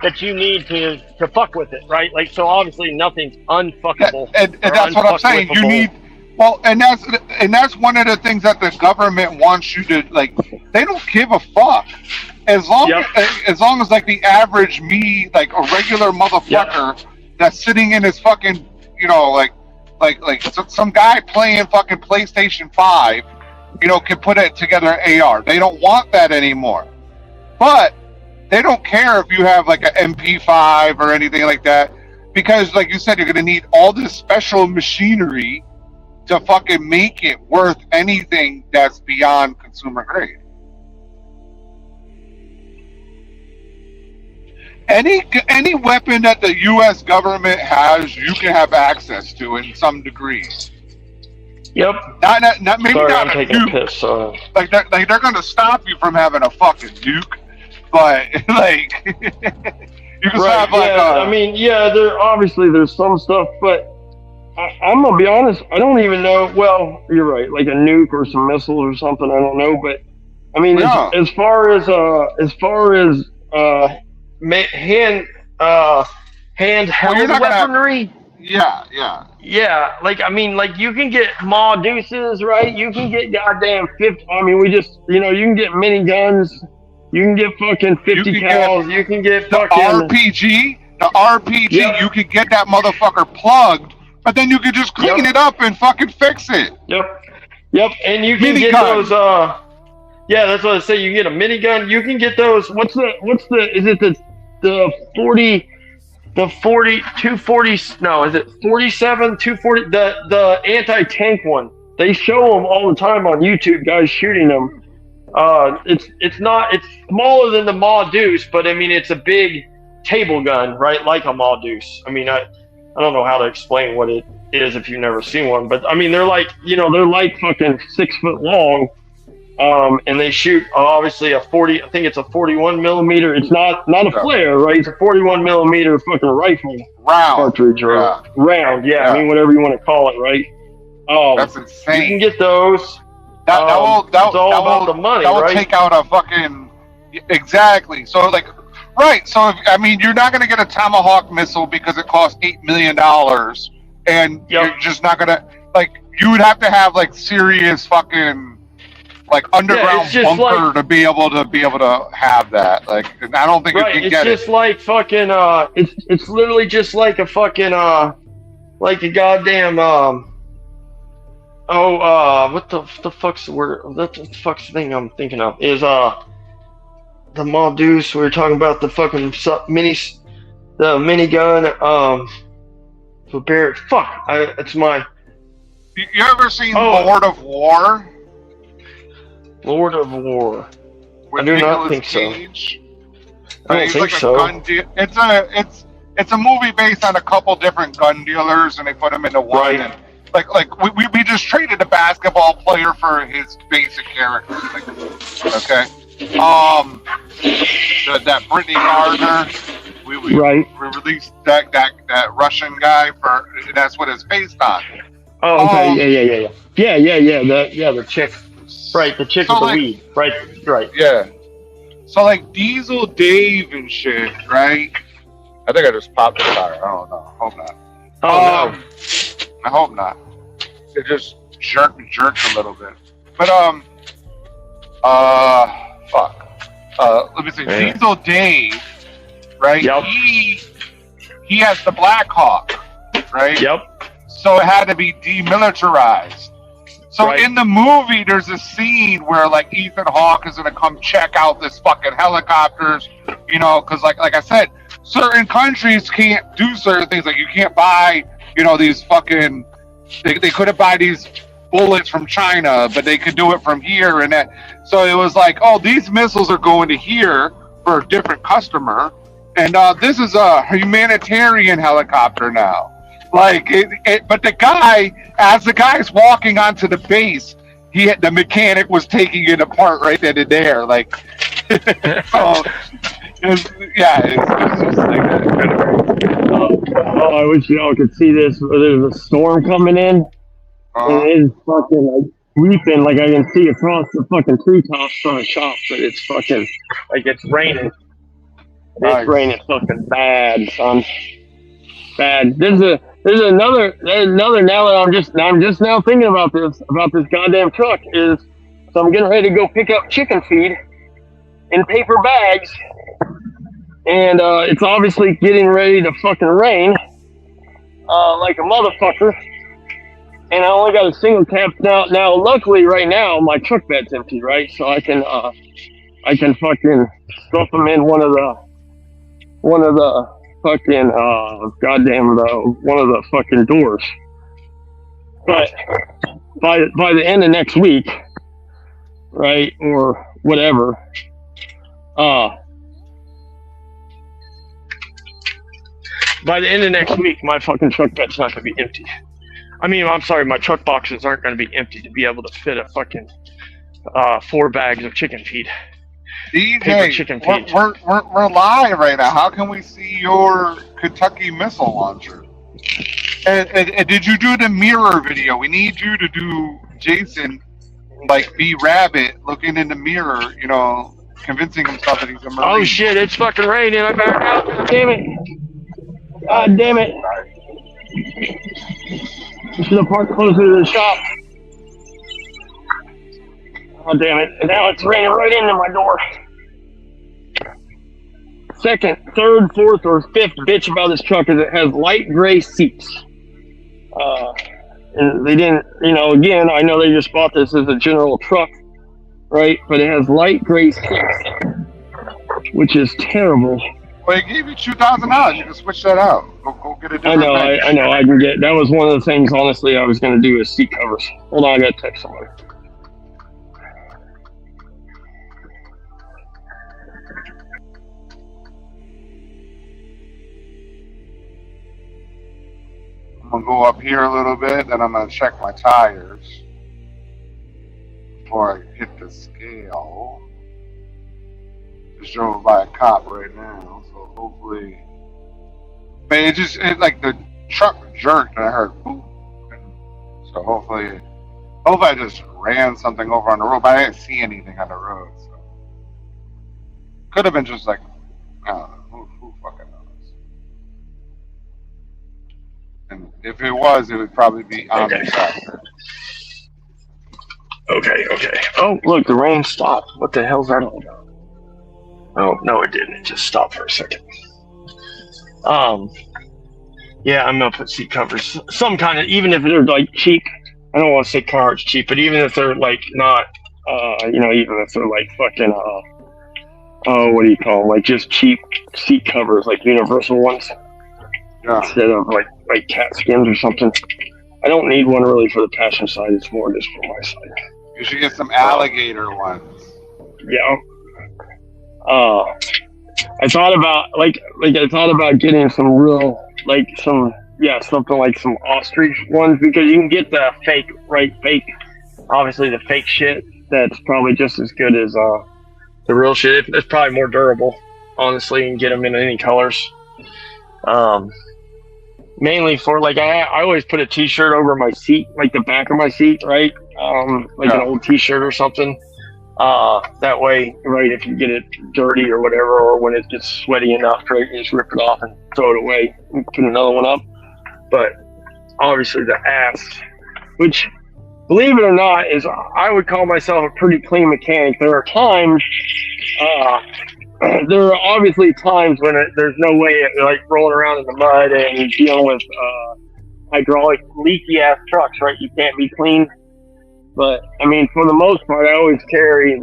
that you need to fuck with it, right? Like, so obviously nothing's unfuckable. And that's what I'm saying. You need, and that's one of the things that the government wants you to, like, they don't give a fuck. As long as like the average me, like a regular motherfucker that's sitting in his fucking, like some guy playing fucking PlayStation 5, can put it together an AR. They don't want that anymore. But they don't care if you have like an MP5 or anything like that, because like you said, you're going to need all this special machinery to fucking make it worth anything that's beyond consumer grade. Any weapon that the U.S. government has, you can have access to in some degree. Yep. Not maybe Sorry, not I'm a taking nuke. a piss. They're going to stop you from having a fucking nuke, but like you can have like. I mean, there's some stuff, but I'm gonna be honest. I don't even know. Well, you're right. Like a nuke or some missiles or something. I don't know, but I mean, as far as handheld weaponry. Yeah. Like, I mean, like you can get Ma Deuces, right? You can get goddamn 50. I mean, you can get miniguns. You can get fucking 50 cal. You can get fucking RPG. The RPG, you can get that motherfucker plugged, but then you can just clean it up and fucking fix it. Yep. And you can get those. That's what I say. You can get a minigun. You can get those. Is it the The 240, no, is it 47, 240? The anti-tank one. They show them all the time on YouTube, guys shooting them. It's smaller than the Ma Deuce, but I mean, it's a big table gun, right? Like a Ma Deuce. I mean, I don't know how to explain what it is if you've never seen one, but I mean, they're like fucking 6 foot long. And they shoot obviously a 40. I think it's a 41 millimeter. It's not a flare, right? It's a 41 millimeter fucking rifle cartridge or round. Yeah, I mean whatever you want to call it, right? That's insane. You can get those. That it's all about the money, that will right? take out a fucking exactly. So like, right? So I mean, you're not gonna get a Tomahawk missile because it costs $8 million, and you're just not gonna like. You would have to have like serious fucking. Like underground bunker to be able to have that. Like, I don't think you can get it. It's just like fucking. It's literally just like a fucking. Like a goddamn. What the fuck's the word? What the fuck's the thing I'm thinking of? Is the Ma Deuce. We were talking about the fucking minigun. The Barrett. Fuck. It's my. You ever seen Lord of War? Lord of War. With I do Nicolas not think Cage? so. I don't think so. It's a movie based on a couple different gun dealers, and they put them into one. Right. And we just traded a basketball player for his basic character. Like, okay. That Brittany Gardner. We released that Russian guy that's what it's based on. Oh, okay. Yeah. The chick. Right, the chick with the weed. Right. Yeah. So like Diesel Dave and shit, right? I think I just popped the tire. I don't know. Hope not. Oh no. I hope not. It just jerked a little bit. But fuck. Let me see. Yeah. Diesel Dave, right? Yep. He has the Black Hawk, right? Yep. So it had to be demilitarized. So in the movie, there's a scene where like Ethan Hawke is gonna come check out this fucking helicopters, because like I said, certain countries can't do certain things. Like you can't buy, these fucking. They couldn't buy these bullets from China, but they could do it from here and that. So it was like, oh, these missiles are going to here for a different customer, and this is a humanitarian helicopter now. Like, but the guy, as the guy's walking onto the base, the mechanic was taking it apart right then and there. Like, so, it's just like that. I wish y'all could see this. There's a storm coming in, and it's fucking like weeping. Like I can see across the fucking treetops from the shop, but it's fucking like it's raining. It's raining fucking bad, son. Bad. There's another now that I'm just now thinking about this goddamn truck is so I'm getting ready to go pick up chicken feed in paper bags, and it's obviously getting ready to fucking rain like a motherfucker, and I only got a single cab now luckily right now my truck bed's empty, right, so I can fucking stuff them in one of the fucking one of the fucking doors. But by the end of next week, right, or whatever, by the end of next week, my fucking truck bed's not gonna be empty. I mean, I'm sorry, my truck boxes aren't gonna be empty to be able to fit a fucking 4 bags of chicken feed. DJ, we're live right now. How can we see your Kentucky missile launcher? And did you do the mirror video? We need you to do Jason, like be Rabbit, looking in the mirror, convincing himself that he's a Marine. Oh shit, it's fucking raining. I better out. God damn it. God damn it. You should have parked closer to the shop. Oh damn it. And now it's raining right into my door. Second, third, fourth, or fifth bitch about this truck is it has light gray seats. And they didn't, again, I know they just bought this as a general truck, right? But it has light gray seats, which is terrible. Well, he gave you $2,000. You can switch that out. Go get a different bench. I know. I can get. That was one of the things. Honestly, I was going to do is seat covers. Hold on, I got to text somebody. I'm gonna go up here a little bit, then I'm gonna check my tires before I hit the scale. Just drove by a cop right now, so hopefully. But like the truck jerked and I heard boop. So hopefully I just ran something over on the road, but I didn't see anything on the road. So could have been just like, I don't know, who fucking knows. And if it was, it would probably be on the tractor. Okay. Oh, look, the rain stopped. What the hell's that all about? Oh, no, it didn't. It just stopped for a second. Yeah, I'm gonna put seat covers, some kind of, even if they're like cheap. I don't want to say Carhartt's cheap, but even if they're like not, even if they're like fucking, what do you call them? Like just cheap seat covers, like universal ones, instead of like cat skins or something. I don't need one really for the passion side. It's more just for my side. You should get some alligator ones. Yeah. I thought about getting some real, something like some ostrich ones, because you can get the fake, obviously the fake shit that's probably just as good as the real shit. It's probably more durable, honestly, and get them in any colors. Mainly for I always put a t-shirt over my seat, like the back of my seat, right? An old t-shirt or something. That way, right, if you get it dirty or whatever, or when it gets sweaty enough, right, you just rip it off and throw it away and put another one up. But obviously the ass, which, believe it or not, I would call myself a pretty clean mechanic. There are times, there are obviously times when there's no way, like rolling around in the mud and dealing with hydraulic leaky ass trucks, right? You can't be clean. But I mean, for the most part, I always carry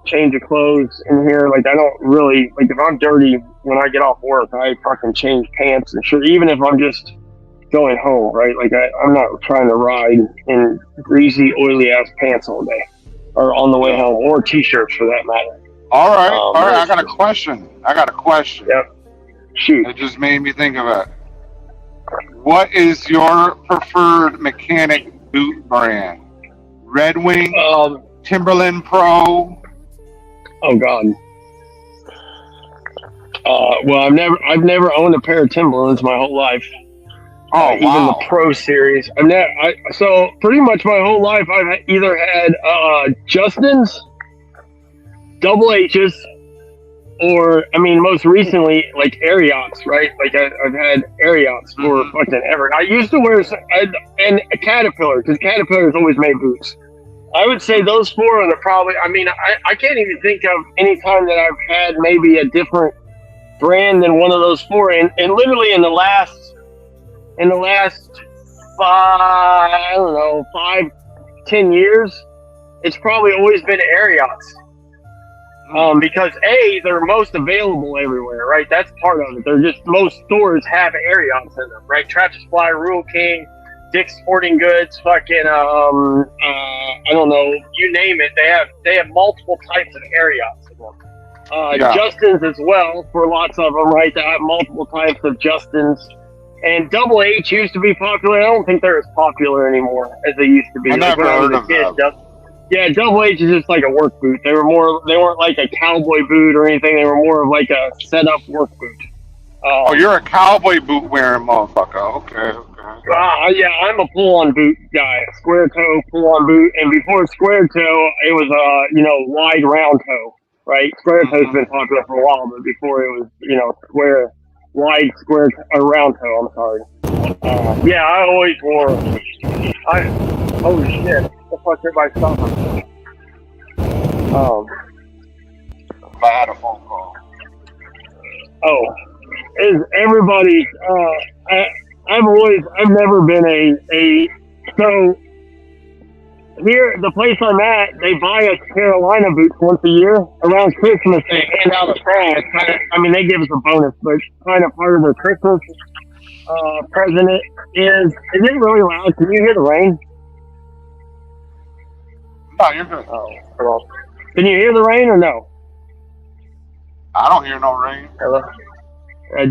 change of clothes in here. Like I don't really if I'm dirty when I get off work, I fucking change pants and shit. Even if I'm just going home, right? I'm not trying to ride in greasy, oily ass pants all day, or on the way home, or t-shirts for that matter. All right. I got a question. Yep. Shoot. It just made me think of it. What is your preferred mechanic boot brand? Red Wing, Timberland Pro. Oh God. Well, I've never owned a pair of Timberlands my whole life. Oh, even the Pro series. So pretty much my whole life I've either had Justin's, Double H's, or most recently Ariats, right? I've had Ariats for fucking ever. I used to wear and a Caterpillar, because Caterpillar's always made boots. I would say those four are probably. I can't even think of any time that I've had maybe a different brand than one of those four. And literally in the last 5-10 years, it's probably always been Ariats. Because they're most available everywhere, right? That's part of it. They're just, most stores have Ariats in them, right? Tractor Supply, Rural King, Dick's Sporting Goods, fucking, I don't know, you name it. They have multiple types of Ariats in them. Justin's as well, for lots of them, right? They have multiple types of Justin's. And Double H used to be popular. I don't think they're as popular anymore as they used to be. I never heard of them. Yeah, Double H is just like a work boot. They weren't like a cowboy boot or anything. They were more of like a set-up work boot. You're a cowboy boot wearing motherfucker. Okay. Yeah, I'm a pull-on boot guy. Square toe, pull-on boot. And before square toe, it was wide round toe, right? Square toe's been popular for a while, but before it was, wide square round toe. I'm sorry. I always wore. Holy shit! What the fuck did I stop? I had a phone call. Oh, is everybody? I've never been so here, the place I'm at, they buy us Carolina boots once a year. Around Christmas, they hand out a thing. It's kind of, I mean, they give us a bonus, but it's kind of part of their Christmas present. Is it really loud? Can you hear the rain? No, you're good. Oh, hello. Can you hear the rain or no? I don't hear no rain. Hello.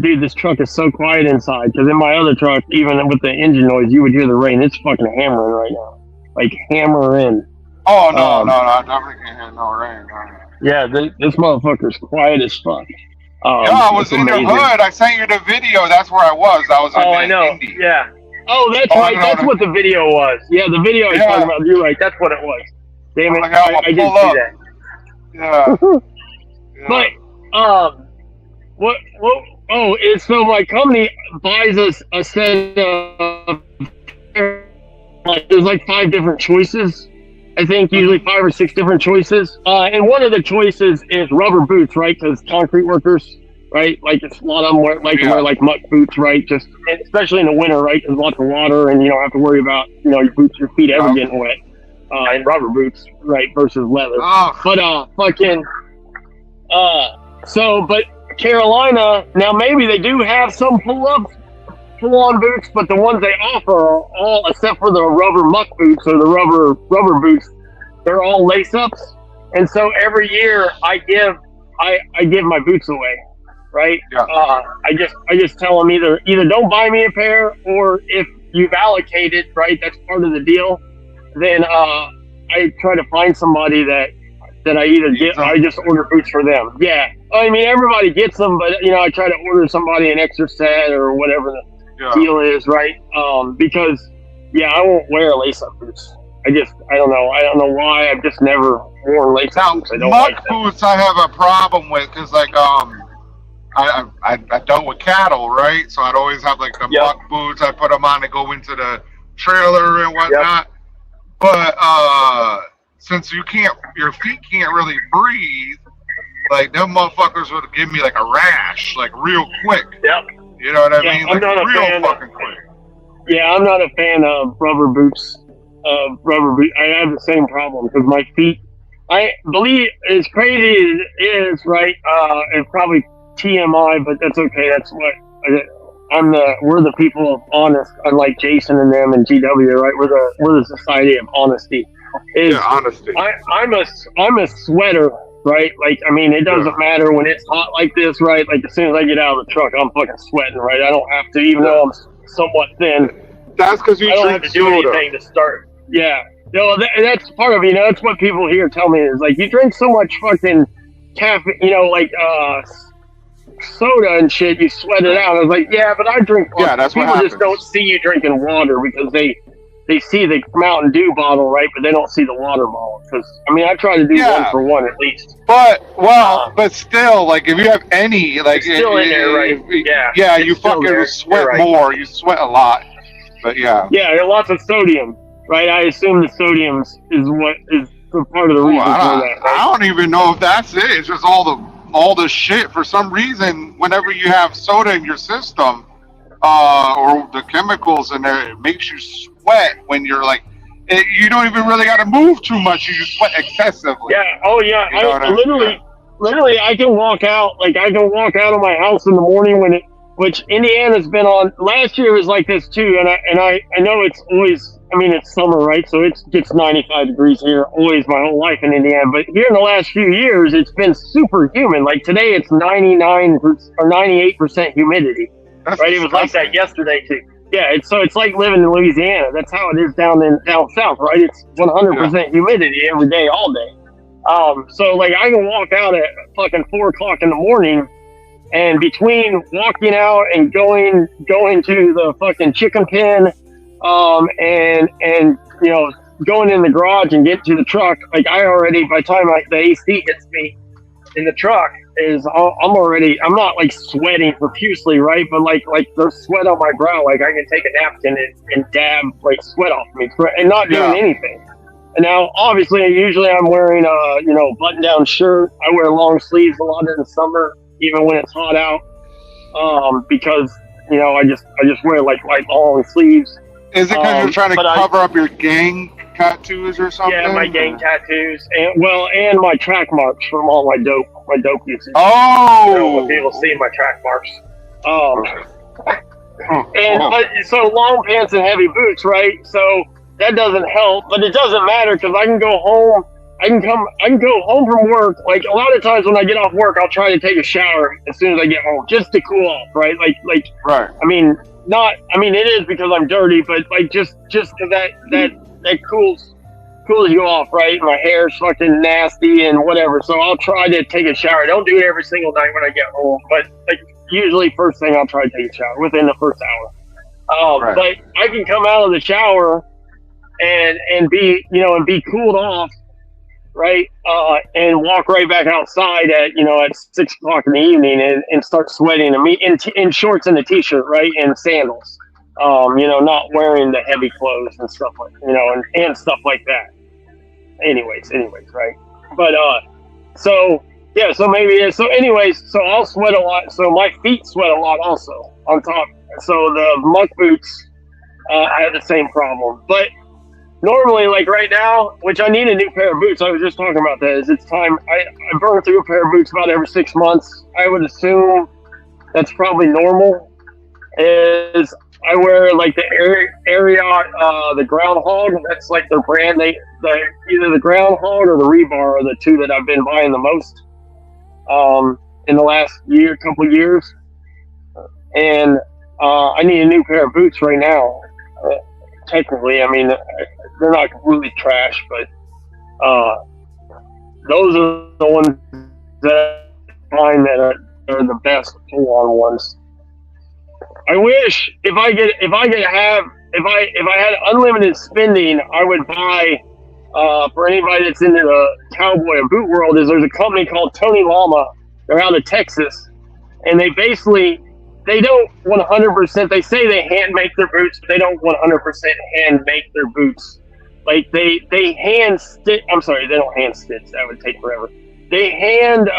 Dude, this truck is so quiet inside. Because in my other truck, even with the engine noise, you would hear the rain. It's fucking hammering right now. Like hammering. Oh no, I definitely can't hear no rain. Yeah, this motherfucker's quiet as fuck. I was in the hood. I sent you the video. That's where I was. I was. Oh, I know. Indy. Yeah. Oh, that's right. That's what the video was. Yeah, the video I was talking about. You're right. That's what it was. Damn it. I did see that. Yeah. But what? Oh, it's so my company buys us a set of there's like 5 different choices. I think usually 5 or 6 different choices. And one of the choices is rubber boots, right? Because concrete workers, right? Like it's a lot of them wear like muck boots, right? Just especially in the winter, right? There's lots of water, and you don't have to worry about your boots, your feet ever getting wet. And rubber boots, right? Versus leather. Oh. But Carolina, now maybe they do have some full-on boots, but the ones they offer are all, except for the rubber muck boots or the rubber boots, they're all lace-ups. And so every year I give my boots away, right? Yeah. I just tell them either don't buy me a pair, or if you've allocated, right, that's part of the deal, then I try to find somebody that I either get, I just order boots for them. Yeah. I mean, everybody gets them, but I try to order somebody an extra set or whatever the deal is, right? Because I won't wear lace-up boots. I don't know why. I've just never worn lace-up boots. I don't muck like them. boots I have a problem with, because like I dealt with cattle, right? So I'd always have like the muck boots. I put them on to go into the trailer and whatnot. But since your feet can't really breathe, like them motherfuckers would give me like a rash, like real quick. Yep. You know what I mean? I'm Like not a real fan fucking quick. Yeah, I'm not a fan of rubber boots. I have the same problem because my feet. I believe, as crazy as it is, right? It's probably TMI, but that's okay. That's what we're the people of honest, unlike Jason and them and GW, right? We're the society of honesty. Honesty. I'm a sweater, right? Like, I mean, it doesn't matter when it's hot like this, right? Like, as soon as I get out of the truck, I'm fucking sweating, right? I don't have to, even though I'm somewhat thin. That's because you I don't have to do anything to start. Yeah. That's part of it. That's what people here tell me is like, you drink so much fucking caffeine, soda and shit, you sweat it out. I was like, yeah, but I drink water. Yeah, that's people what happens. Just don't see you drinking water because they see the Mountain Dew bottle, right? But they don't see the water bottle. Because I try to do 1 for 1 at least. But but still, like if you have any, like it's still in there, right? Yeah, you fucking sweat more. You sweat a lot. But yeah, there's lots of sodium, right? I assume the sodium is what is part of the reason for that. Right? I don't even know if that's it. It's just all the shit. For some reason, whenever you have soda in your system, or the chemicals in there, it makes you sweat when you're like, you don't even really got to move too much. You just sweat excessively. Yeah. Oh yeah. You know I literally, I can walk out. Like I can walk out of my house in the morning which Indiana's been on. Last year was like this too, and I know it's always. I mean, it's summer, right? So it gets 95 degrees here always my whole life in Indiana. But here in the last few years, it's been super humid. Like today, it's 99 or 98% humidity. That's right? It was like that yesterday too. Yeah, it's like living in Louisiana. That's how it is down south, right? It's 100% humidity every day, all day. So like I can walk out at fucking 4 o'clock in the morning, and between walking out and going to the fucking chicken pen, and going in the garage and get to the truck, like I already, by the time the AC hits me in the truck, I'm not like sweating profusely, right? But like there's sweat on my brow. Like I can take a napkin and dab like sweat off me and not doing anything. And now, obviously, usually I'm wearing a button-down shirt. I wear long sleeves a lot in the summer, even when it's hot out, because I just wear like long sleeves. Is it because you're trying to cover up your gang tattoos or something? Yeah, my gang tattoos, and my track marks from all my dope usage. Oh, When people see my track marks. So long pants and heavy boots, right? So that doesn't help, but it doesn't matter because I can go home. I can go home from work. Like a lot of times when I get off work, I'll try to take a shower as soon as I get home, just to cool off, right? right. I mean, it is because I'm dirty, but like just because that cools you off, right? My hair's fucking nasty and whatever, so I'll try to take a shower. I don't do it every single night when I get home, but like usually first thing I'll try to take a shower within the first hour. Right. But I can come out of the shower and be cooled off, right? And walk right back outside at 6 o'clock in the evening and start sweating in shorts and a t-shirt, right? And sandals. Not wearing the heavy clothes and stuff like, and stuff like that. Anyways, right? But, so I'll sweat a lot. So my feet sweat a lot also on top. So the muck boots, have the same problem. But normally, like right now, which I need a new pair of boots. I was just talking about that. It's time. I burn through a pair of boots about every 6 months. I would assume that's probably normal. Is I wear like the Ariat, the Groundhog. That's like their brand. Either the Groundhog or the Rebar are the two that I've been buying the most in the last couple of years. And I need a new pair of boots right now. Technically, I mean, they're not completely trash, but those are the ones that I find that are the best pull-on ones. I wish if I had unlimited spending, I would buy for anybody that's into the cowboy and boot world. There's a company called Tony Lama. They're out of Texas, and they don't 100%. They say they hand make their boots, but they don't 100% hand make their boots. Like they hand stitch. I'm sorry, they don't hand stitch. That would take forever. They hand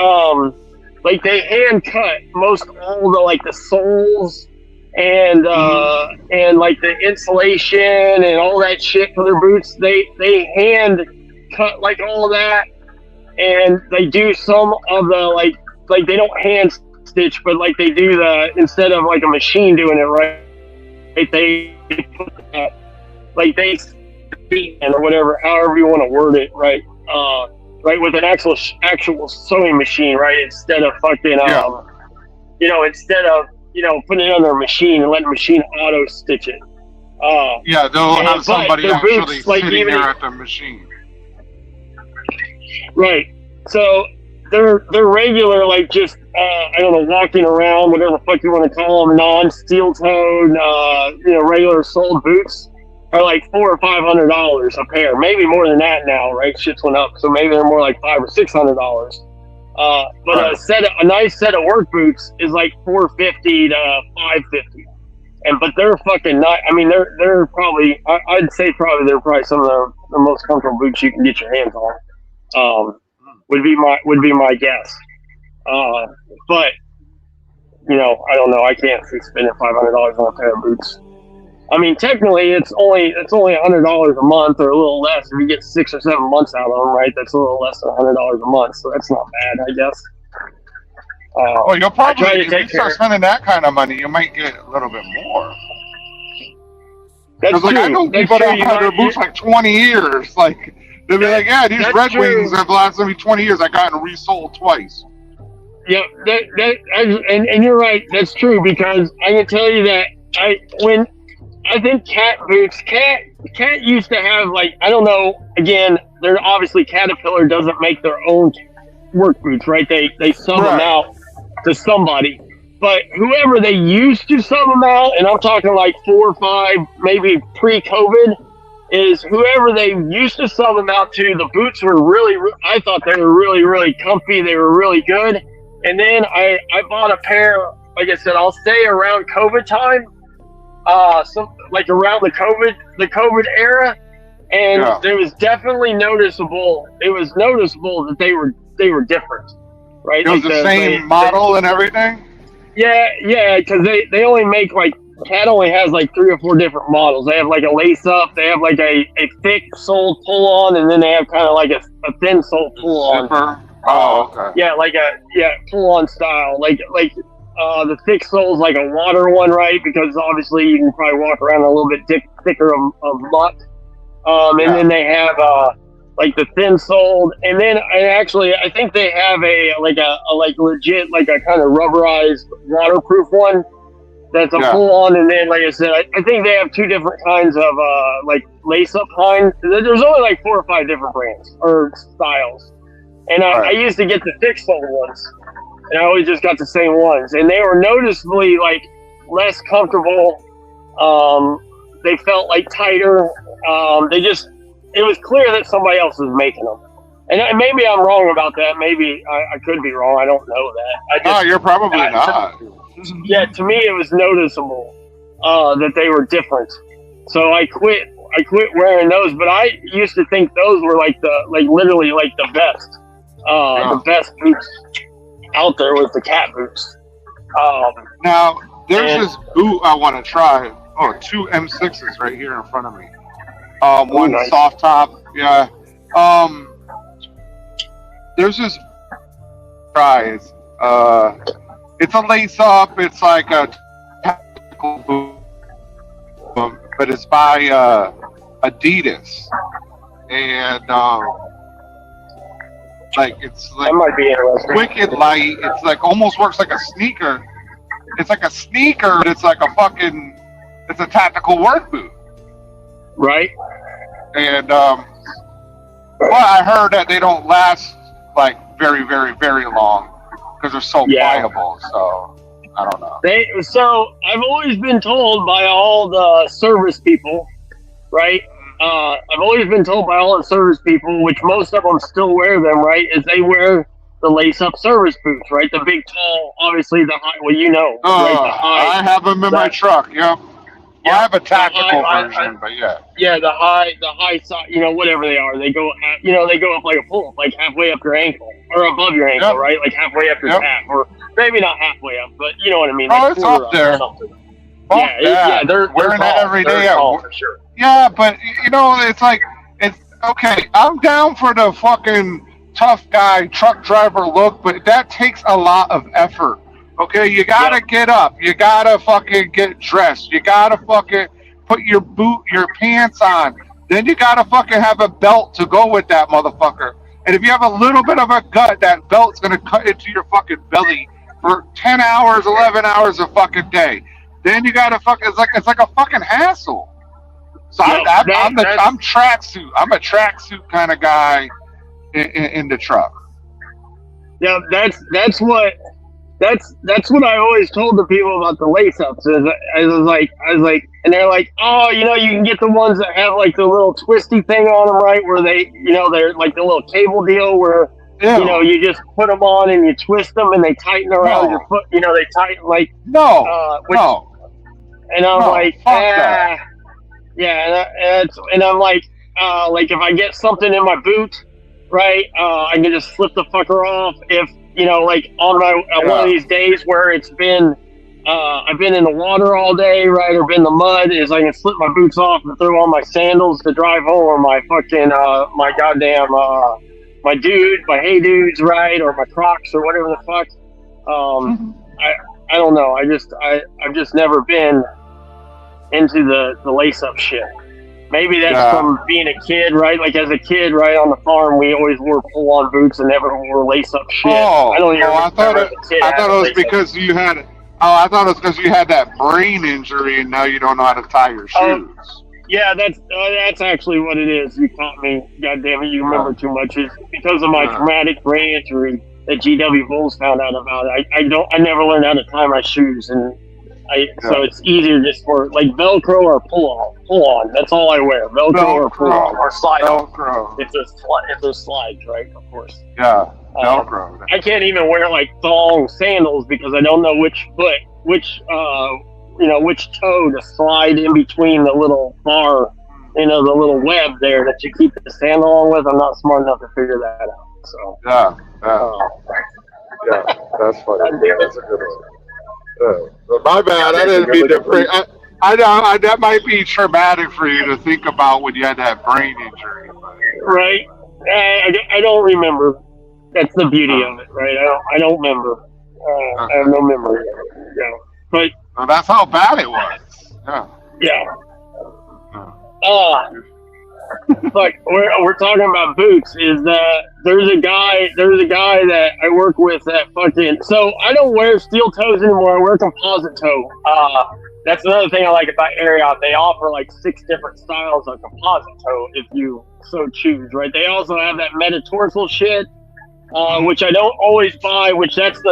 cut most all the like the soles and like the insulation and all that shit for their boots. They hand cut like all that, and they do some of the like they don't hand stitch, but like they do instead of like a machine doing it, right? They put that, like they or whatever, however you want to word it, right? Right, with an actual sewing machine, right? Instead of fucking instead of putting it under a machine and letting the machine auto stitch it. They'll have somebody actually boots, like, sitting there at the machine. Right. So they're regular, like just I don't know, walking around, whatever the fuck you want to call them, non-steel toed, regular soled boots are like $400 or $500 a pair, maybe more than that now, right? Shit's went up, so maybe they're more like $500 or $600. But right. A nice set of work boots is like $450 to $550, but they're fucking not. I mean, they're probably. I'd say they're probably some of the most comfortable boots you can get your hands on. Would be my guess. But I don't know. I can't see spending $500 on a pair of boots. I mean, technically, it's only $100 a month or a little less if you get 6 or 7 months out of them, right? That's a little less than $100 a month, so that's not bad, I guess. Well, you'll probably, if you start spending that kind of money, you might get a little bit more. That's true. I know people that have had their boots like 20 years. Like, they'll be like, yeah, these Red Wings have lasted me 20 years. I got resold twice. Yeah, and you're right. That's true, because I can tell you that I think cat boots, cat used to have, like, I don't know, again, they're obviously Caterpillar doesn't make their own work boots, right? They sub them out to somebody. But whoever they used to sub them out, and I'm talking like 4 or 5, maybe pre-COVID, is whoever they used to sub them out to, the boots were I thought they were really, really comfy. They were really good. And then I bought a pair, like I said, I'll say around COVID time, like around the COVID era, and it was definitely noticeable. It was noticeable that they were different, right? It was like the same model and everything. Yeah, because they only make like Cat only has like 3 or 4 different models. They have like a lace up, they have like a thick soled pull on, and then they have kind of like a thin soled pull on. Zipper? Oh, okay. Yeah, like pull on style. Like the thick sole is like a water one, right? Because obviously you can probably walk around a little bit thicker of muck. And then they have like the thin soled, and then I think they have a legit like a kind of rubberized waterproof one that's a pull on, and then like I said, I think they have 2 different kinds of like lace up kind. There's only like 4 or 5 different brands or styles, and I used to get the thick soled ones, and I always just got the same ones, and they were noticeably like less comfortable. They felt like tighter. It was clear that somebody else was making them. And maybe I'm wrong about that. Maybe I could be wrong. I don't know that. No, you're probably not. Yeah, to me it was noticeable that they were different. So I quit wearing those, but I used to think those were literally the best. The best boots out there was the Cat boots. Now, there's this boot I want to try. Oh, 2 M6s right here in front of me. One nice. soft top, yeah. There's this prize. It's a lace up. It's like a tactical boot, but it's by Adidas, and it's like That might be interesting. wicked light. It's like almost works like a sneaker. It's like a sneaker, but it's like it's a tactical work boot. Right? And well, I heard that they don't last like very, very, very long because they're so pliable. So I don't know. So I've always been told by all the service people, right? I've always been told by all the service people, which most of them still wear them, right? Is they wear the lace-up service boots, right? The big, tall, obviously the high. Well, you know, right? The high. I have them in my truck. Yep. Well, I have a tactical version, but yeah. Yeah, the high side, whatever they are, they go up like a pull-up, like halfway up your ankle or above your ankle, right? Like halfway up your calf, or maybe not halfway up, but you know what I mean. Oh, it's up there. They're wearing that every day. For sure. Yeah, but it's okay. I'm down for the fucking tough guy truck driver look, but that takes a lot of effort. Okay, you gotta get up. You gotta fucking get dressed. You gotta fucking put your pants on. Then you gotta fucking have a belt to go with that motherfucker. And if you have a little bit of a gut, that belt's gonna cut into your fucking belly for 10 hours, 11 hours a fucking day. Then you gotta it's like a fucking hassle. So I'm tracksuit. I'm a tracksuit kind of guy in the truck. Yeah, that's what I always told the people about the lace ups. I was like, and they're like, oh, you can get the ones that have like the little twisty thing on them, right? Where they're like the little cable deal where, you just put them on and you twist them and they tighten around your foot. They tighten like, no. And I'm like, fuck that. Yeah. And I'm like if I get something in my boot, right? I can just slip the fucker off if, like on one of these days where it's been, I've been in the water all day, right, or been in the mud, is I can slip my boots off and throw on my sandals to drive home, or my fucking, my goddamn, my hey dudes, right, or my Crocs or whatever the fuck. I don't know. I've just never been into the lace up shit. Maybe that's from being a kid, right? Like as a kid, right, on the farm, we always wore pull-on boots and never wore lace-up shit. I thought it was because you had. I thought it was because you had that brain injury and now you don't know how to tie your shoes. Yeah, that's actually what it is. You caught me. God damn it, you remember too much. It's because of my traumatic brain injury that GW Bulls found out about it. I never learned how to tie my shoes, and so it's easier just for like Velcro or pull on. That's all I wear. Velcro or pull on or slide on. Velcro. If there's slides, right? Of course. Yeah. Velcro. I can't even wear like thong sandals because I don't know which toe to slide in between the little bar, the little web there that you keep the sandal on with. I'm not smart enough to figure that out. So yeah, that's funny. That's a good one. My bad. I didn't mean to bring. I know that might be traumatic for you to think about when you had that brain injury. Right? I don't remember. That's the beauty of it, right? I don't remember. I have no memory. Yeah, but Well, that's how bad it was. Yeah. yeah. But we're talking about boots. Is there's a guy that I work with that fucking. So I don't wear steel toes anymore. I wear composite toe. That's another thing I like about Ariat. They offer like 6 different styles of composite toe if you so choose. Right? They also have that metatarsal shit, which I don't always buy. Which that's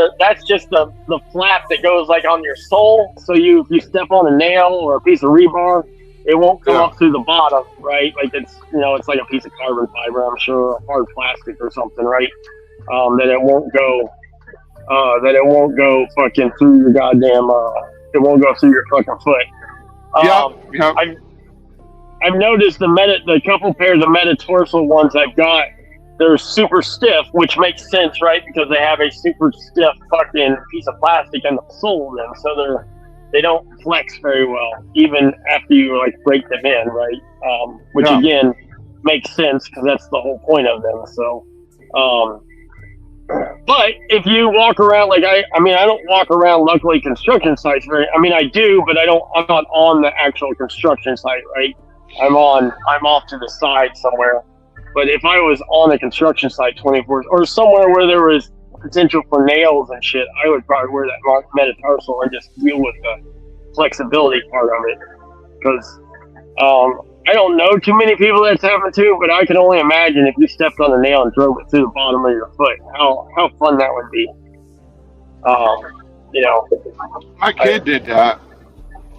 just the flap that goes like on your sole. So if you step on a nail or a piece of rebar, it won't come up through the bottom, right? Like it's like a piece of carbon fiber, I'm sure, or hard plastic or something, right? That it won't go fucking through your goddamn. It won't go through your fucking foot. Yep. I've noticed the couple pairs of metatarsal ones I've got, they're super stiff, which makes sense, right? Because they have a super stiff fucking piece of plastic in the sole of them, so they don't flex very well, even after you like break them in, right? Which again makes sense because that's the whole point of them. So, but if you walk around like I don't walk around luckily construction sites very. I mean, I do, but I'm not on the actual construction site, right? I'm off to the side somewhere. But if I was on a construction site 24 or somewhere where there was potential for nails and shit, I would probably wear that metatarsal and just deal with the flexibility part of it. Because I don't know too many people that's happened to, but I can only imagine if you stepped on a nail and drove it through the bottom of your foot, how fun that would be. My kid did that.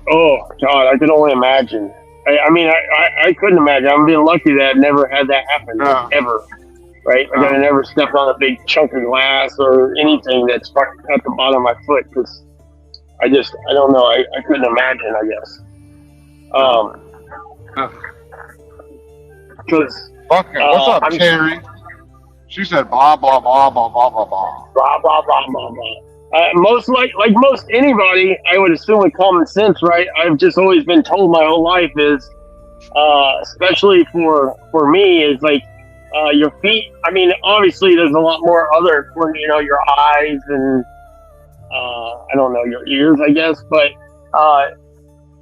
Oh God, I can only imagine. I couldn't imagine. I'm being lucky that I've never had that happen ever. Right? Like I never stepped on a big chunk of glass or anything that's at the bottom of my foot because I don't know. I couldn't imagine, I guess. Because what's up, Terry? She said blah blah blah blah blah blah blah blah blah blah blah blah. Most like most anybody, I would assume with common sense, right? I've just always been told my whole life is, especially for me, is like. Your feet, I mean, obviously there's a lot more other, your eyes and, I don't know, your ears, I guess, but,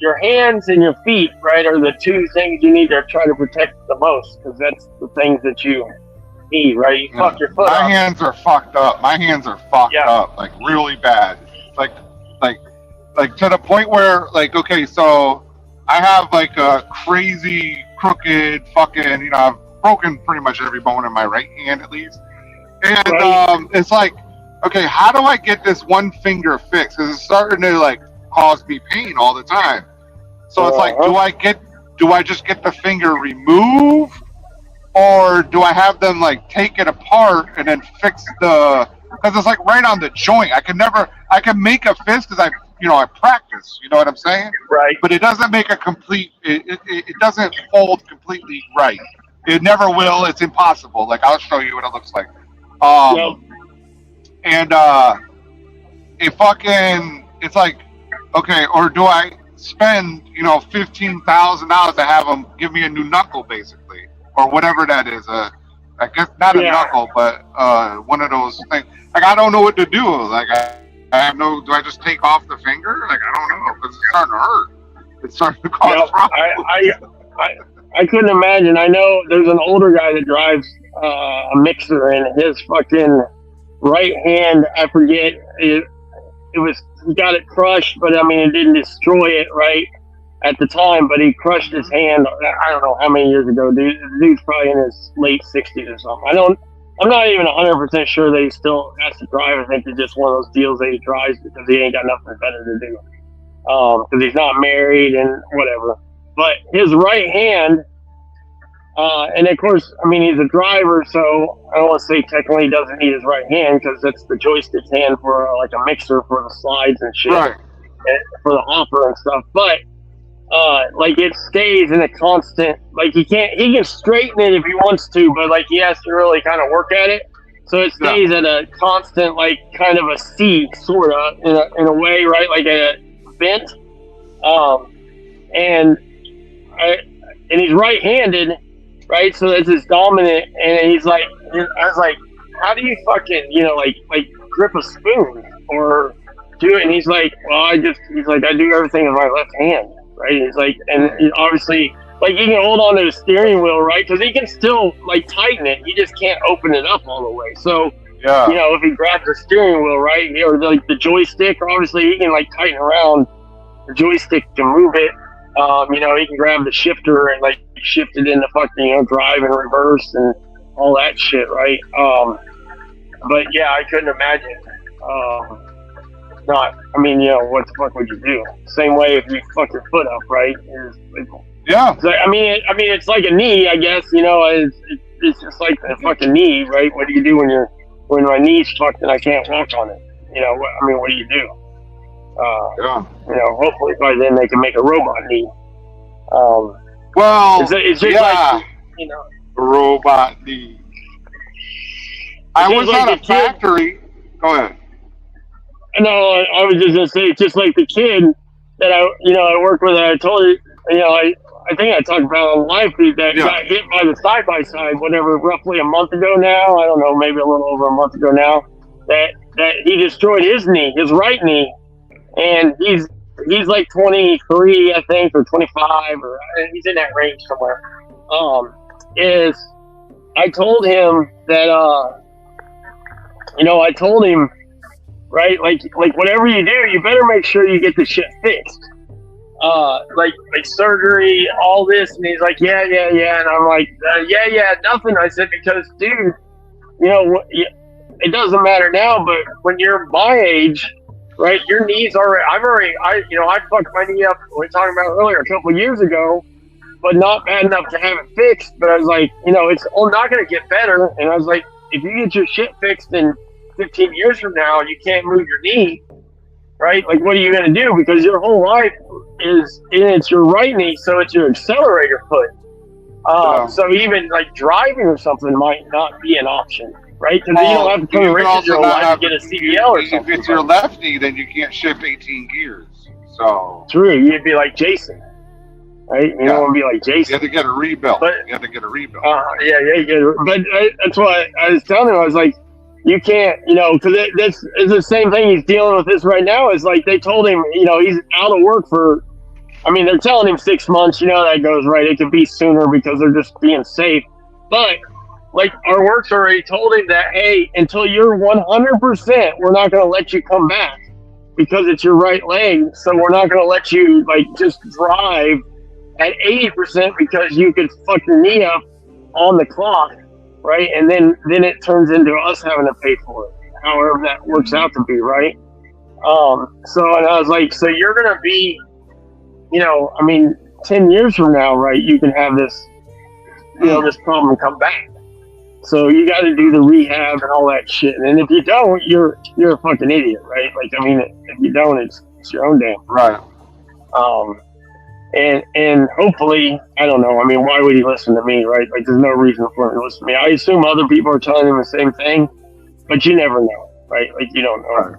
your hands and your feet, right, are the 2 things you need to try to protect the most, because that's the things that you need, right? You fuck your foot up. My hands are fucked up. My hands are fucked up, like, really bad. Like, to the point where, like, okay, so I have, like, a crazy, crooked, fucking, I've broken pretty much every bone in my right hand at least, and it's like, okay, how do I get this one finger fixed? Because it's starting to like cause me pain all the time. So it's like, do I just get the finger removed, or do I have them like take it apart and then fix because it's like right on the joint. I can make a fist because I practice. You know what I'm saying? Right. But it doesn't make a complete. It doesn't fold completely right. It never will. It's impossible. Like, I'll show you what it looks like. And it's like, okay, or do I spend, $15,000 to have them give me a new knuckle, basically, or whatever that is. I guess not a knuckle, but one of those things. Like, I don't know what to do. Like, I have no. Do I just take off the finger? Like, I don't know, because it's starting to hurt. It's starting to cause problems. I couldn't imagine. I know there's an older guy that drives a mixer, and his fucking right hand, I forget, he got it crushed, but I mean, it didn't destroy it right at the time, but he crushed his hand, I don't know how many years ago, dude. The dude's probably in his late 60s or something. I'm not even 100% sure that he still has to drive. I think it's just one of those deals that he drives because he ain't got nothing better to do. Because he's not married and whatever. But his right hand, and of course, I mean, he's a driver, so I don't want to say technically he doesn't need his right hand because that's the joystick hand for like a mixer for the slides and shit, right, and for the hopper and stuff. But like it stays in a constant. Like he can straighten it if he wants to, but like he has to really kind of work at it. So it stays at a constant, like, kind of a C, sort of, in a way, right? Like a bent. And he's right-handed, right? So that's his dominant. And he's like, I was like, how do you fucking, like grip a spoon or do it? And he's like, well, I do everything with my left hand, right? He's like, and obviously, like, he can hold on to the steering wheel, right? Because he can still, like, tighten it. He just can't open it up all the way. So, if he grabs the steering wheel, right, or, like, the joystick, obviously, he can, like, tighten around the joystick to move it. He can grab the shifter and, like, shift it into fucking, drive and reverse and all that shit, right? But, yeah, I couldn't imagine. What the fuck would you do? Same way if you fuck your foot up, right? Yeah. So, it's like a knee, I guess. It's just like a fucking knee, right? What do you do when my knee's fucked and I can't walk on it? What do you do? Hopefully by then they can make a robot knee. It's just like, robot knee. I was at a factory. Go ahead. No, I was just gonna say, it's just like the kid that I worked with. I told you, I think I talked about on live feed that got hit by the side-by-side, whatever, roughly a month ago now. I don't know, maybe a little over a month ago now. That he destroyed his knee, his right knee, and he's like 23, I think, or 25, or he's in that range somewhere. I told him that I told him, right, like whatever you do, you better make sure you get the shit fixed. Like surgery, all this, and he's like, yeah, and I'm like, nothing. I said, because, dude, it doesn't matter now, but when you're my age, right, your knees I fucked my knee up, we were talking about earlier, a couple of years ago, but not bad enough to have it fixed. But I was like, it's not going to get better. And I was like, if you get your shit fixed in 15 years from now, you can't move your knee, right? Like, what are you going to do? Because your whole life it's your right knee, so it's your accelerator foot. So even like driving or something might not be an option, right? Because you don't have to turn wrenches your whole life to get a CDL or something. If it's your left knee, then you can't shift 18 gears. So true, you'd be like Jason, right? You don't want to be like Jason. You have to get a rebuild. But that's why I was telling him. I was like, you can't, because it's the same thing he's dealing with this right now. Is like they told him, he's out of work for, they're telling him 6 months. That goes right. It could be sooner because they're just being safe. But like our works already told him that, hey, until you're 100%, we're not going to let you come back because it's your right leg. So we're not going to let you like just drive at 80% because you could fuck your knee up on the clock. Right, and then it turns into us having to pay for it, however that works out to be, right? So, and I was like, so you're gonna be, 10 years from now, right? You can have this, this problem come back. So you got to do the rehab and all that shit. And if you don't, you're a fucking idiot, right? Like, if you don't, it's your own damn right. And hopefully, I don't know. Why would he listen to me, right? Like, there's no reason for him to listen to me. I assume other people are telling him the same thing, but you never know, right? Like, you don't know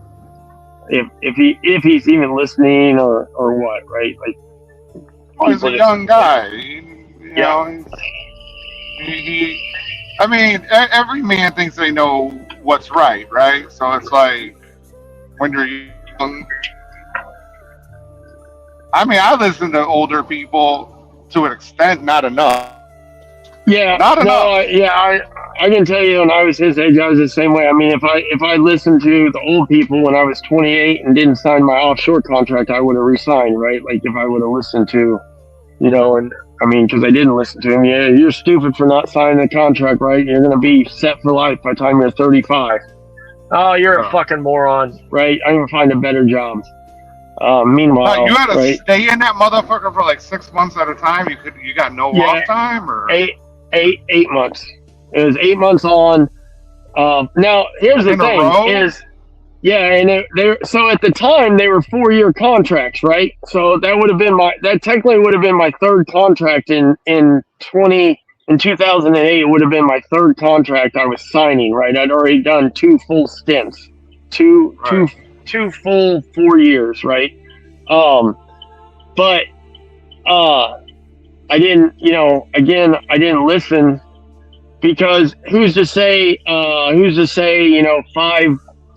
if he's even listening or what, right? Like, he's a young guy. Every man thinks they know what's right? So it's like when you're young. I listen to older people to an extent, not enough. Yeah, not enough. I can tell you when I was his age, I was the same way. If I listened to the old people when I was 28 and didn't sign my offshore contract, I would have resigned, right? Like if I would have listened to, because I didn't listen to him. Yeah, you're stupid for not signing the contract, right? You're going to be set for life by the time you're 35. Oh, you're a fucking moron, right? I'm going to find a better job. Meanwhile, you had to right? stay in that motherfucker for like 6 months at a time. You got no off time, or 8 months. It was 8 months on. Now here's the thing: is so at the time they were 4-year contracts, right? So that would have been technically would have been my third contract in 20 in 2008, it would have been my third contract I was signing, right? I'd already done 2 full stints, two full 4 years, right? But I didn't, I didn't listen, because who's to say,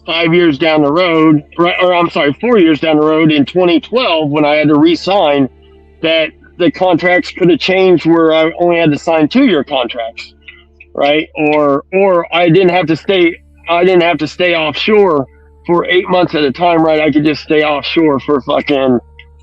5 years down the road, right? Or I'm sorry, 4 years down the road in 2012, when I had to re-sign, that the contracts could have changed where I only had to sign 2-year contracts, right? Or I didn't have to stay offshore for 8 months at a time, right? I could just stay offshore for fucking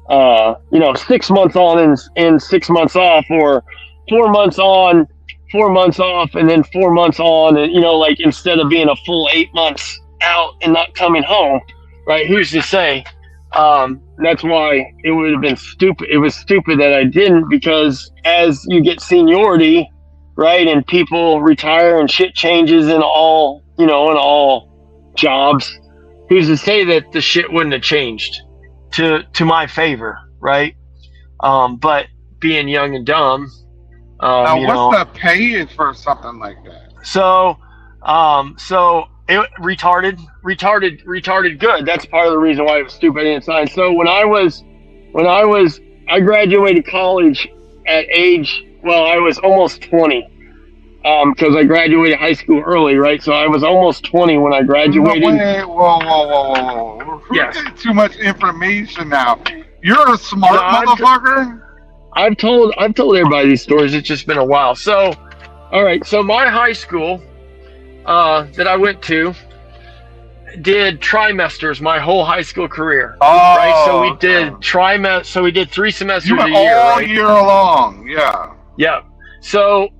6 months on and 6 months off, or 4 months on, 4 months off, and then 4 months on, and instead of being a full 8 months out and not coming home, right? Who's to say? That's why it would have been stupid. It was stupid that I didn't, because as you get seniority, right, and people retire and shit changes in all jobs, who's to say that the shit wouldn't have changed to my favor, right? But being young and dumb. Now, what's the pay for something like that? So it retarded good. That's part of the reason why it was stupid I didn't sign. So when I graduated college at I was almost 20. Because I graduated high school early, right? So I was almost 20 when I graduated. Whoa. Yes. You're getting too much information now. You're a smart motherfucker. I've told everybody these stories. It's just been a while. So, all right. So my high school that I went to did trimesters my whole high school career. Oh, right. So we did So we did 3 semesters you went a year. all right? year long. Yeah. Yeah. So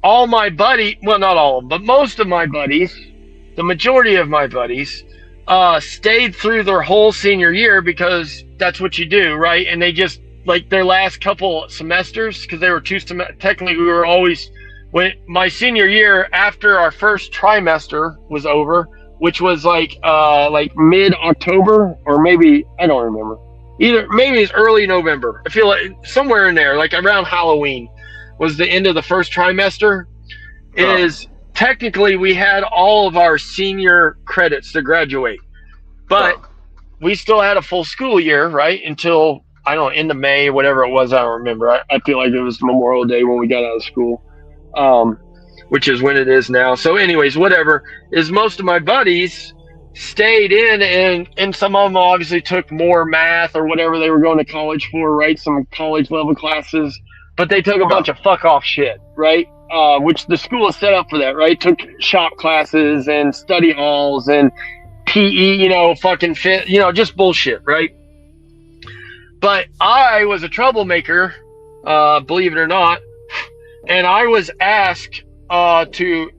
all my not all of them, but most of my buddies, the majority of my buddies, stayed through their whole senior year, because that's what you do, right? And they just, their last couple semesters, because they were technically we were always, when my senior year, after our first trimester was over, which was mid-October, or maybe, I don't remember. Maybe it's early November. I feel like somewhere in there, around Halloween, was the end of the first trimester. Is technically we had all of our senior credits to graduate, but we still had a full school year, right? Until, I don't know, end of May, whatever it was, I don't remember. I feel like it was Memorial Day when we got out of school, which is when it is now. So anyways, whatever, is most of my buddies stayed in, and some of them obviously took more math or whatever they were going to college for, right? Some college level classes. But they took a bunch of fuck off shit, right? Which the school is set up for that, right? Took shop classes and study halls and PE, fucking fit, just bullshit, right? But I was a troublemaker, believe it or not, and I was asked to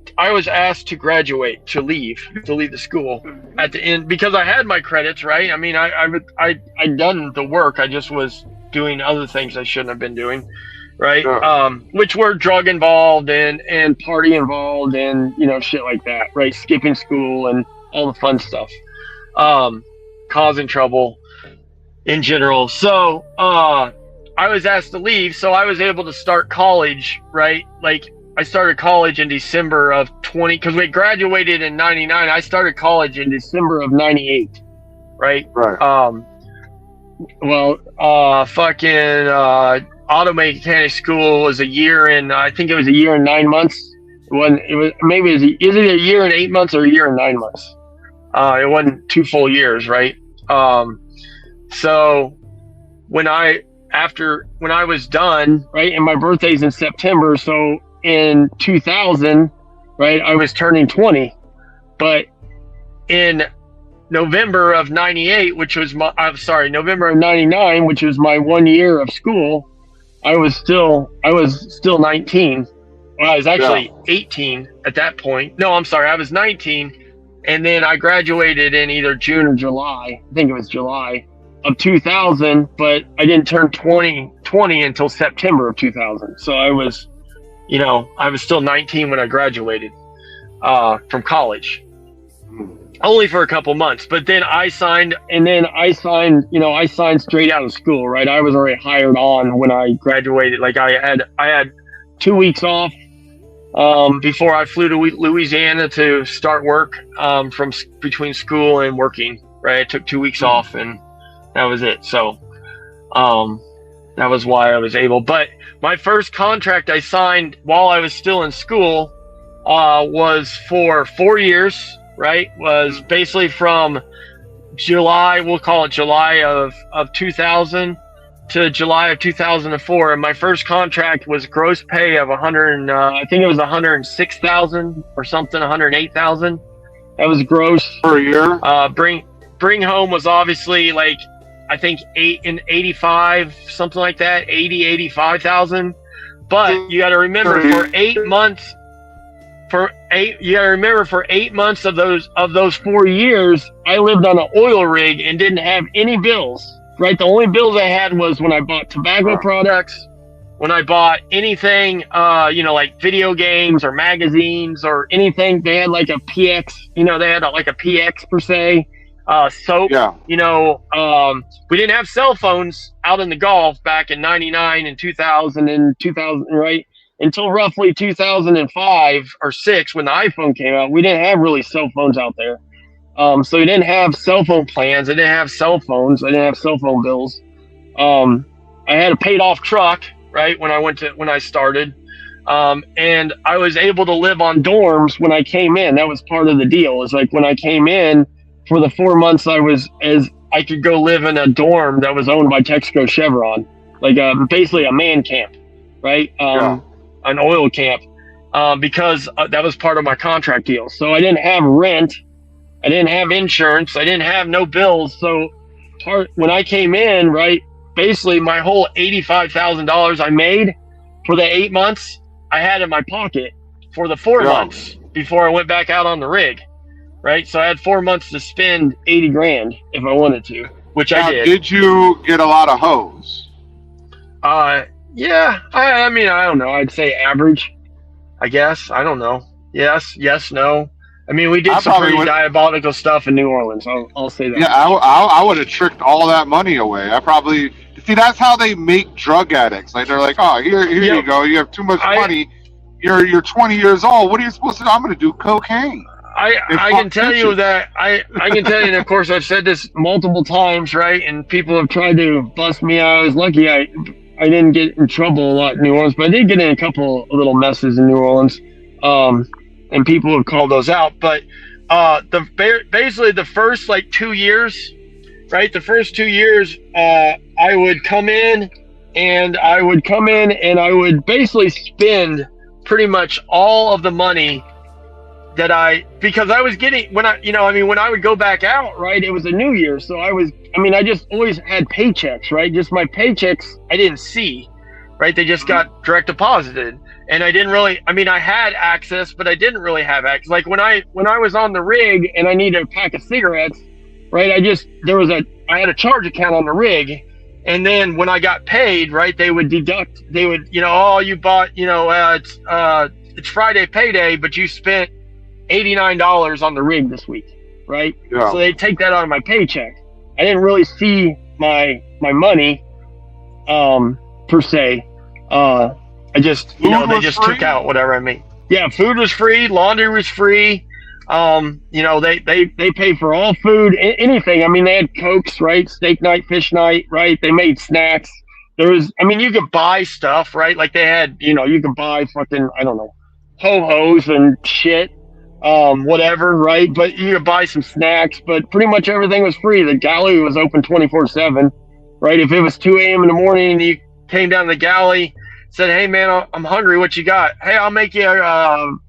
graduate, to leave the school at the end, because I had my credits, right? I mean, I'd done the work. I just was doing other things I shouldn't have been doing. Right. Sure. Which were drug involved and party involved and, shit like that. Right. Skipping school and all the fun stuff. Causing trouble in general. So, I was asked to leave. So I was able to start college, right? I started college in December of 20, because we graduated in 99. I started college in December of 98. Right. Right. Auto mechanic school was a year and I think it was a year and 9 months. Is it a year and 8 months or a year and 9 months? It wasn't 2 full years, right? So when I was done, right, and my birthday's in September, so in 2000, right, I was turning 20, but in November of 98, November of 99, which was my 1 year of school, I was still 19. Well, I was actually 18 at that point. No, I'm sorry, I was 19, and then I graduated in either June or July. I think it was July of 2000, but I didn't turn 20 until September of 2000. So I was still 19 when I graduated from college. Only for a couple months, but then I signed straight out of school, right? I was already hired on when I graduated. I had 2 weeks off before I flew to Louisiana to start work from between school and working. Right, I took 2 weeks off, and that was it. So that was why I was able. But my first contract I signed while I was still in school was for 4 years. Right, was basically from July, we'll call it July of 2000 to July of 2004. And my first contract was gross pay of I think it was 106,000 or something, 108,000. That was gross Per year? Bring home was obviously like, I think 85, something like that, 85,000. But you got to remember for 8 months, you got to remember for 8 months of those 4 years, I lived on an oil rig and didn't have any bills. Right, the only bills I had was when I bought tobacco products, when I bought anything, like video games or magazines or anything. They had like a PX, they had like a PX per se, soap. Yeah. We didn't have cell phones out in the Gulf back in '99 and 2000 right? Until roughly 2005 or 6 when the iPhone came out, we didn't have really cell phones out there. So we didn't have cell phone plans. I didn't have cell phones. I didn't have cell phone bills. I had a paid off truck, right, when I started. And I was able to live on dorms when I came in. That was part of the deal. It's like when I came in for the 4 months, I could go live in a dorm that was owned by Texaco Chevron, like basically a man camp, right? An oil camp, because that was part of my contract deal. So I didn't have rent. I didn't have insurance. I didn't have no bills. So when I came in, right, basically my whole $85,000 I made for the 8 months I had in my pocket for the 4 months before I went back out on the rig, right? So I had 4 months to spend 80 grand if I wanted to, which I did. Did you get a lot of hoes? Yeah. I mean, I don't know. I'd say average, I guess. I don't know. Yes, no. I mean, we did some pretty diabolical stuff in New Orleans. I'll say that. Yeah, I would have tricked all that money away. See, that's how they make drug addicts. Like they're like, oh, here you go. You have too much money. You're 20 years old. What are you supposed to do? I'm going to do cocaine. I can tell you that I can tell you, and of course I've said this multiple times, right? And people have tried to bust me out. I was lucky I didn't get in trouble a lot in New Orleans, but I did get in a couple of little messes in New Orleans. And people have called those out, but basically the first 2 years, right? The first 2 years, I would come in and I would basically spend pretty much all of the money because I was getting when I would go back out, right? It was a new year, so I just always had paychecks, right? Just my paychecks I didn't see, right? They just got direct deposited. And I didn't really, I had access, but I didn't really have access. Like when I was on the rig and I needed a pack of cigarettes, right? I had a charge account on the rig. And then when I got paid, right, they would, you bought, it's Friday payday, but you spent $89 on the rig this week, right? Yeah. So they take that out of my paycheck. I didn't really see my money, per se. I just, they just took out whatever I made. Yeah, food was free, laundry was free. They paid for all food, anything. They had Cokes, right? Steak night, fish night, right? They made snacks. You could buy stuff, right? Like they had, you could buy fucking, I don't know, ho-hos and shit, whatever, right? But you could buy some snacks, but pretty much everything was free. The galley was open 24/7, right? If it was 2 a.m. in the morning and you came down the galley, said, hey man, I'm hungry. What you got? Hey, I'll make you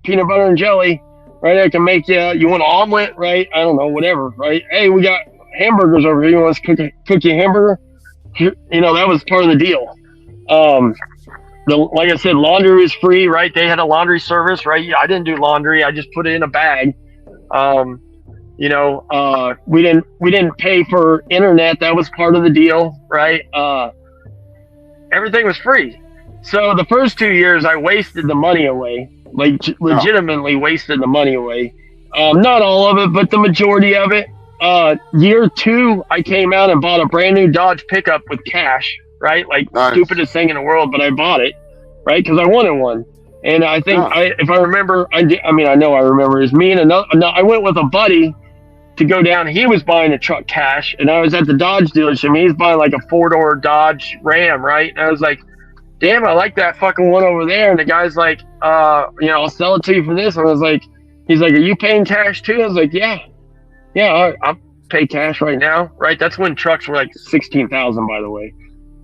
peanut butter and jelly, right? I can make you want an omelet, right? I don't know, whatever, right? Hey, we got hamburgers over here. You want us to cook you a hamburger? That was part of the deal. Like I said, laundry was free, right? They had a laundry service, right? I didn't do laundry. I just put it in a bag. We didn't pay for internet. That was part of the deal, right? Everything was free. So the first 2 years, I wasted the money away, legitimately wasted the money away. Not all of it, but the majority of it. Year 2, I came out and bought a brand new Dodge pickup with cash, right? Nice. Stupidest thing in the world, but I bought it, right? Because I wanted one. And I think, Yeah. if I remember, I know I remember, is me and I went with a buddy to go down. He was buying a truck cash, and I was at the Dodge dealership. And he was buying like a 4-door Dodge Ram, right? And I was like, damn, I like that fucking one over there. And the guy's like, I'll sell it to you for this. And I was like, he's like, are you paying cash too? I was like, yeah, I'll pay cash right now, right? That's when trucks were like 16,000, by the way.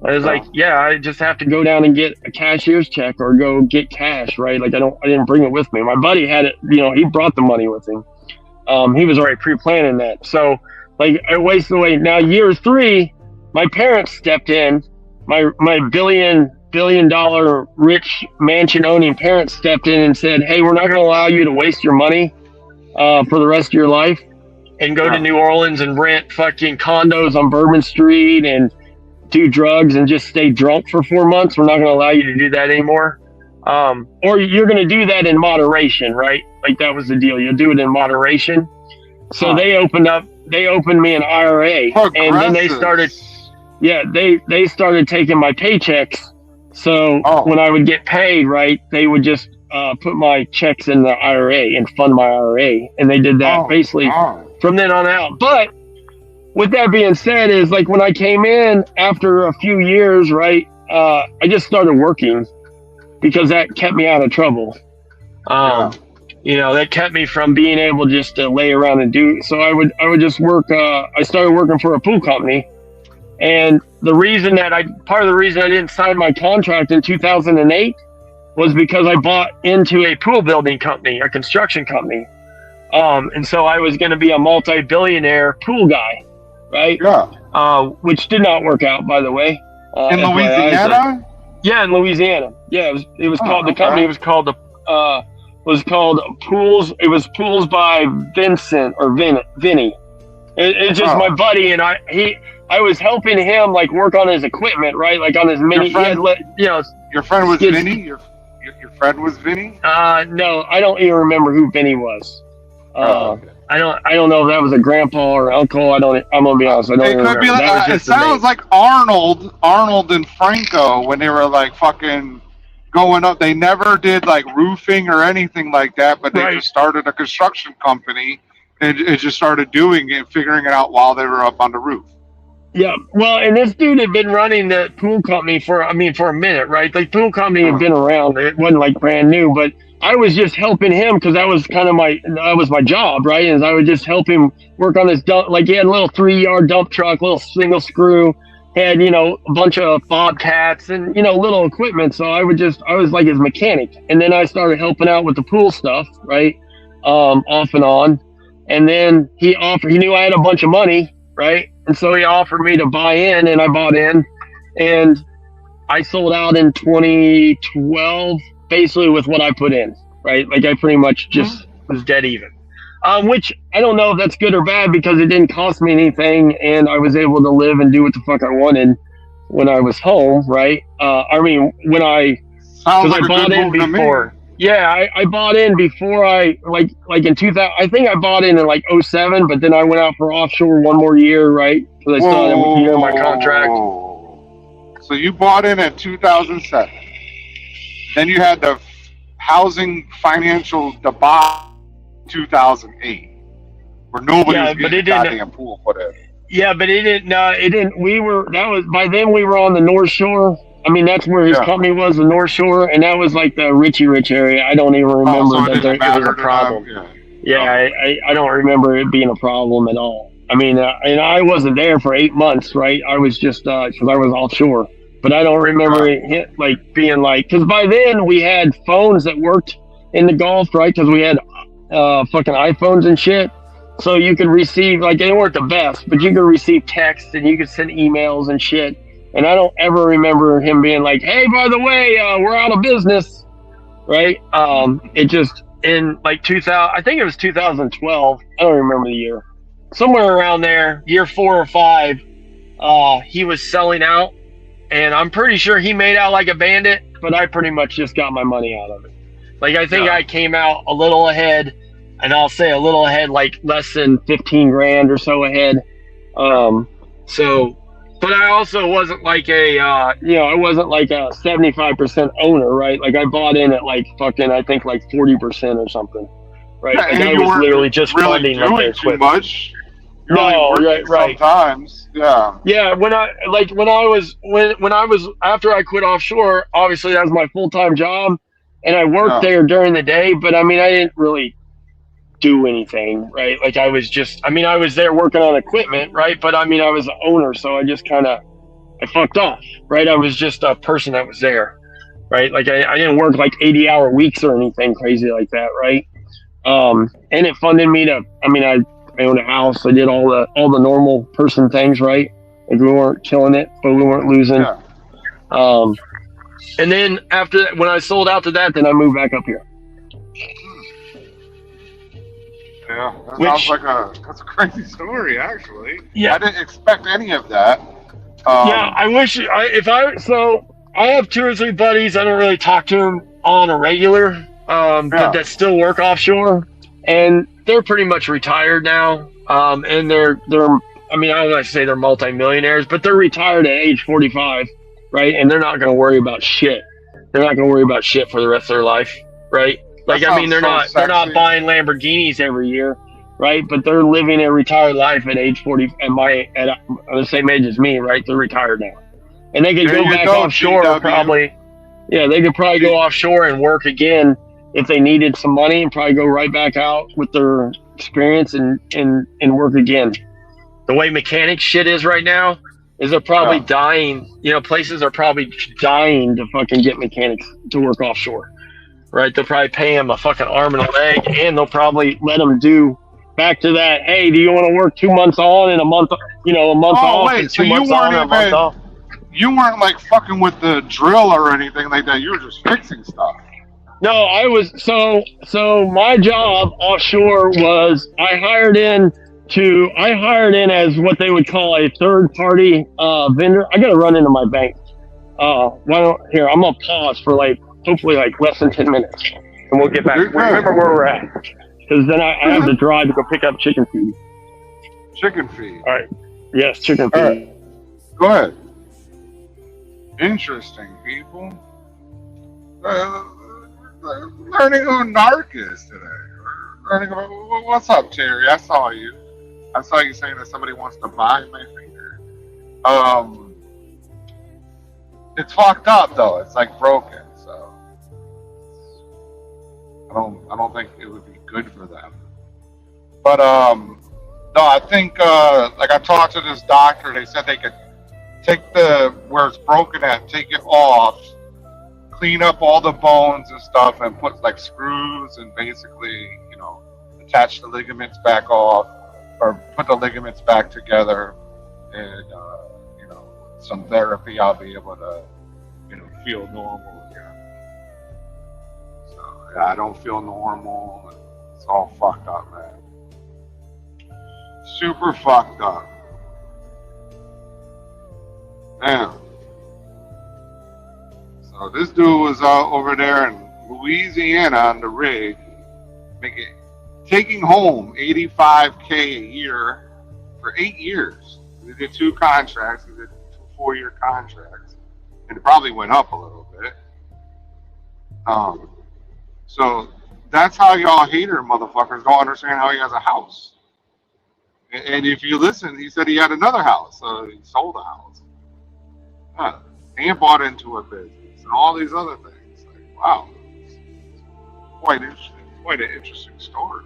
I was like, yeah, I just have to go down and get a cashier's check or go get cash, right? Like I didn't bring it with me. My buddy had it, he brought the money with him. He was already pre-planning that. So like I wasted away. Now year 3, my parents stepped in. My billion dollar rich mansion owning parents stepped in and said, hey, we're not going to allow you to waste your money for the rest of your life and go to New Orleans and rent fucking condos on Bourbon Street and do drugs and just stay drunk for 4 months. We're not going to allow you to do that anymore. Or you're going to do that in moderation, right? Like that was the deal. You'll do it in moderation. So they opened me an IRA, and then they started, they started taking my paychecks. So when I would get paid, right, they would just put my checks in the IRA and fund my IRA. And they did that basically from then on out. But with that being said, is like when I came in after a few years, right, I just started working because that kept me out of trouble. That kept me from being able just to lay around and do. So I would just work. I started working for a pool company. And part of the reason I didn't sign my contract in 2008 was because I bought into a pool building company, a construction company. And so I was going to be a multi-billionaire pool guy, right? Yeah. Which did not work out, by the way. In Louisiana? Yeah, in Louisiana. Yeah, it was called, the company was called Pools. It was Pools by Vincent or Vinny. It's just my buddy, and I was helping him like work on his equipment, right? Like on his mini. Your friend was Vinny. Your friend was Vinny. No, I don't even remember who Vinny was. Okay. I don't know if that was a grandpa or uncle. I'm gonna be honest. I don't remember. It could be like, it sounds like Arnold and Franco when they were like fucking going up. They never did like roofing or anything like that, but they just started a construction company and it just started doing it, figuring it out while they were up on the roof. Yeah, well, and this dude had been running the pool company for a minute, right? Like, pool company had been around. It wasn't like brand new, but I was just helping him because that was kind of my job, right? And I would just help him work on his dump. Like, he had a little 3-yard dump truck, little single screw, had, a bunch of Bobcats and, little equipment. So I was like his mechanic. And then I started helping out with the pool stuff, right? Off and on. And then he knew I had a bunch of money, right? And so he offered me to buy in, and I bought in, and I sold out in 2012, basically with what I put in, right? Like I pretty much just was dead even, which I don't know if that's good or bad because it didn't cost me anything, and I was able to live and do what the fuck I wanted when I was home, right? When I bought in before. Yeah, I bought in before I like in 2000. I think I bought in like 2007, but then I went out for offshore one more year, right? Because I still had a year on my contract. So you bought in 2007. Then you had the housing financial debacle 2008, where nobody was getting a goddamn pool for that. Yeah, but it didn't. By then we were on the North Shore. I mean, that's where his company was, the North Shore, and that was like the Richie Rich area. I don't even remember that it was a problem. I don't remember it being a problem at all. I mean, and I wasn't there for 8 months, right? I was just, because I was offshore. But I don't remember it being like, because by then we had phones that worked in the Gulf, right? Because we had fucking iPhones and shit. So you could receive, like, they weren't the best, but you could receive texts and you could send emails and shit. And I don't ever remember him being like, hey, by the way, we're out of business, right? It just, in like 2000, I think it was 2012. I don't remember the year. Somewhere around there, year 4 or 5, he was selling out. And I'm pretty sure he made out like a bandit, but I pretty much just got my money out of it. Like, I think I came out a little ahead, and I'll say a little ahead, like less than 15 grand or so ahead. but I also wasn't like I wasn't like a 75% owner, right? Like I bought in at like fucking, I think like 40% or something, right? Yeah, Like and I you was weren't literally just really funding like doing their too equipment. much. You're only No, working right. sometimes. Yeah. Yeah, when I was after I quit offshore, obviously that was my full-time job, and I worked Yeah. there during the day. But I mean, I didn't really do anything, right? Like I was just, I mean, I was there working on equipment, right? But I mean, I was the owner, so I just kind of I fucked off, right? I was just a person that was there, right? Like I didn't work like 80-hour weeks or anything crazy like that, right? And it funded me to, I mean, I owned a house. I did all the normal person things, right? Like we weren't killing it, but we weren't losing. Yeah. And then after that, when I sold out to that, then I moved back up here. Yeah. That Which- sounds like that's a crazy story, actually. Yeah. I didn't expect any of that. Yeah, I wish I have 2 or 3 buddies. I don't really talk to them on a regular, but that still work offshore, and they're pretty much retired now. And they're I mean, I don't want to say they're multimillionaires, but they're retired at age 45, right? And they're not going to worry about shit. They're not going to worry about shit for the rest of their life, right? Like, That I mean, they're sounds not so they're not sexy. buying Lamborghinis every year, right? But they're living a retired life at age 40, at the same age as me, right? They're retired now, and they could There go you back go, offshore GW. probably. Yeah, they could probably go offshore and work again if they needed some money, and probably go right back out with their experience and work again. The way mechanic shit is right now is they're probably dying. You know, places are probably dying to fucking get mechanics to work offshore, right? They'll probably pay them a fucking arm and a leg, and they'll probably let them do back to that. Hey, do you want to work 2 months on and a month, a month off, wait, and so 2 you months on and a month off? You weren't like fucking with the drill or anything like that. You were just fixing stuff. No, I was so my job offshore was I hired in as what they would call a third party vendor. I gotta run into my bank. I'm gonna pause for hopefully less than 10 minutes, and we'll get back. You're good. Remember where we're at, because then I have to drive to go pick up chicken feed. Chicken feed. All right. Yes, chicken feed. All right. Go ahead. Interesting, people. Learning who Narc is today. Learning about, what's up, Terry? I saw you saying that somebody wants to buy my finger. It's fucked up though. It's like broken, so I don't think it would be good for them. But no, I think like I talked to this doctor. They said they could take where it's broken at, take it off, clean up all the bones and stuff, and put like screws and basically, attach the ligaments back off or put the ligaments back together, and some therapy, I'll be able to, feel normal again. So yeah, I don't feel normal. It's all fucked up, man. Super fucked up. Man. So this dude was over there in Louisiana on the rig, taking home $85K a year for 8 years. He did 2 contracts. He did 2 4-year contracts, and it probably went up a little bit. So that's how y'all hater motherfuckers don't understand how he has a house. And if you listen, he said he had another house, so he sold a house. And bought into a business and all these other things. Like, wow, quite interesting. Quite an interesting story.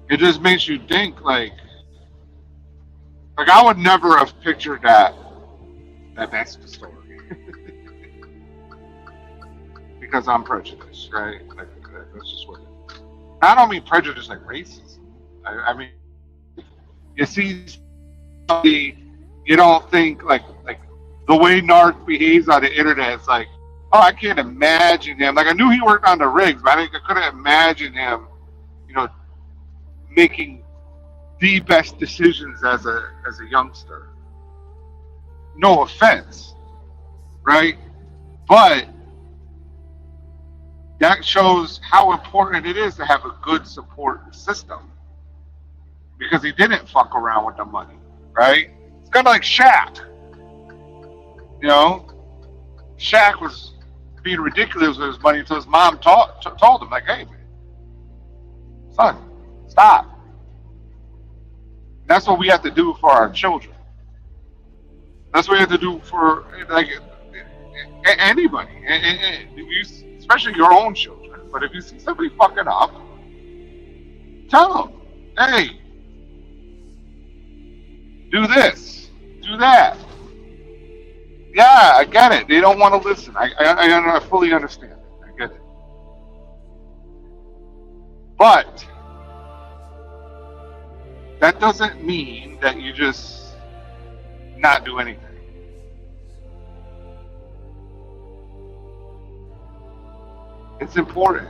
It just makes you think like I would never have pictured that's the story. Because I'm prejudiced, right? Like, that's just what it is. I don't mean prejudice like racism. I mean, you see somebody, you don't think like the way Narc behaves on the internet. It's like, oh, I can't imagine him. Like, I knew he worked on the rigs, but I couldn't imagine him, making the best decisions as a youngster. No offense, right? But that shows how important it is to have a good support system. because he didn't fuck around with the money, right? It's kind of like Shaq. You know, Shaq was being ridiculous with his money until his mom told him, like, hey, man, son, stop. That's what we have to do for our children. That's what we have to do for, like, anybody, especially your own children. But if you see somebody fucking up, tell them, hey, do this, do that. Yeah, I get it. They don't want to listen. I fully understand it. I get it. But that doesn't mean that you just not do anything. It's important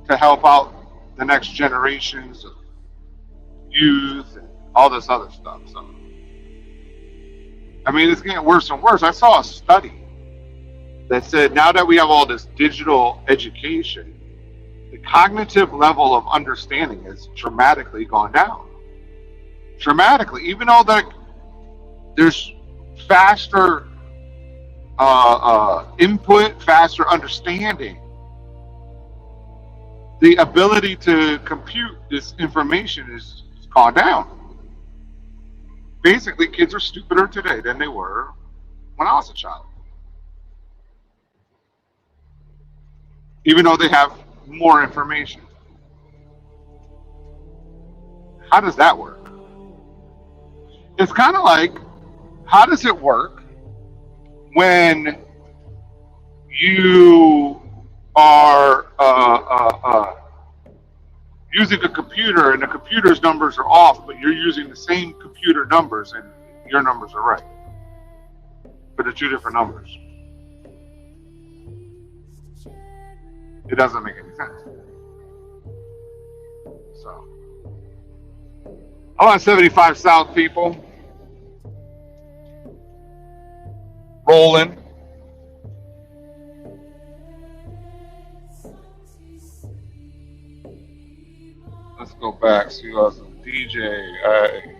to help out the next generations of youth and all this other stuff. So, I mean, it's getting worse and worse. I saw a study that said now that we have all this digital education, the cognitive level of understanding has dramatically gone down. Dramatically, even though there's faster input, faster understanding, the ability to compute this information is gone down. Basically, kids are stupider today than they were when I was a child. Even though they have more information. How does that work? It's kind of like, how does it work when you are using a computer and the computer's numbers are off, but you're using the same computer numbers and your numbers are right, but they're two different numbers? It doesn't make any sense. So, I'm on 75 South, people. Rolling. Let's go back. See who else is DJ.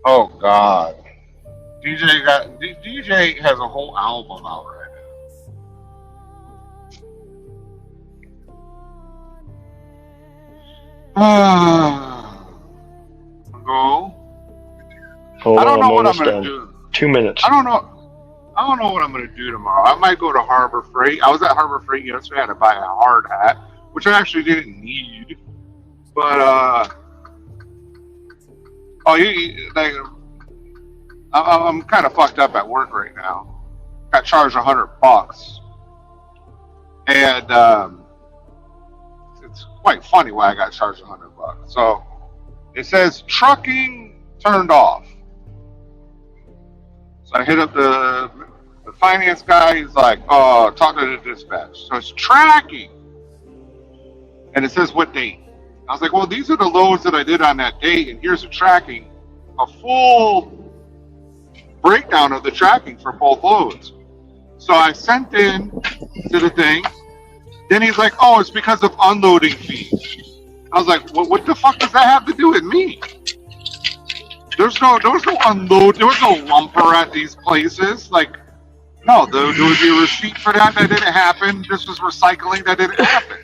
Oh God. DJ has a whole album out right now. Go. Hold I don't on, know what I'm almost gonna done. do. 2 minutes. I don't know what I'm gonna do tomorrow. I might go to Harbor Freight. I was at Harbor Freight yesterday. I had to buy a hard hat, which I actually didn't need. But I'm kind of fucked up at work right now. Got charged $100, and it's quite funny why I got charged $100. So it says trucking turned off. So I hit up the finance guy. He's like, "Oh, talk to the dispatch." So it's tracking, and it says what date. I was like, "Well, these are the loads that I did on that date, and here's the tracking, a full breakdown of the tracking for both loads." So I sent in to the thing. Then he's like, "Oh, it's because of unloading fees." I was like, "Well, what the fuck does that have to do with me? There was no unload. There was no lumper at these places. Like, no, there would be a receipt for that didn't happen. This was recycling that didn't happen."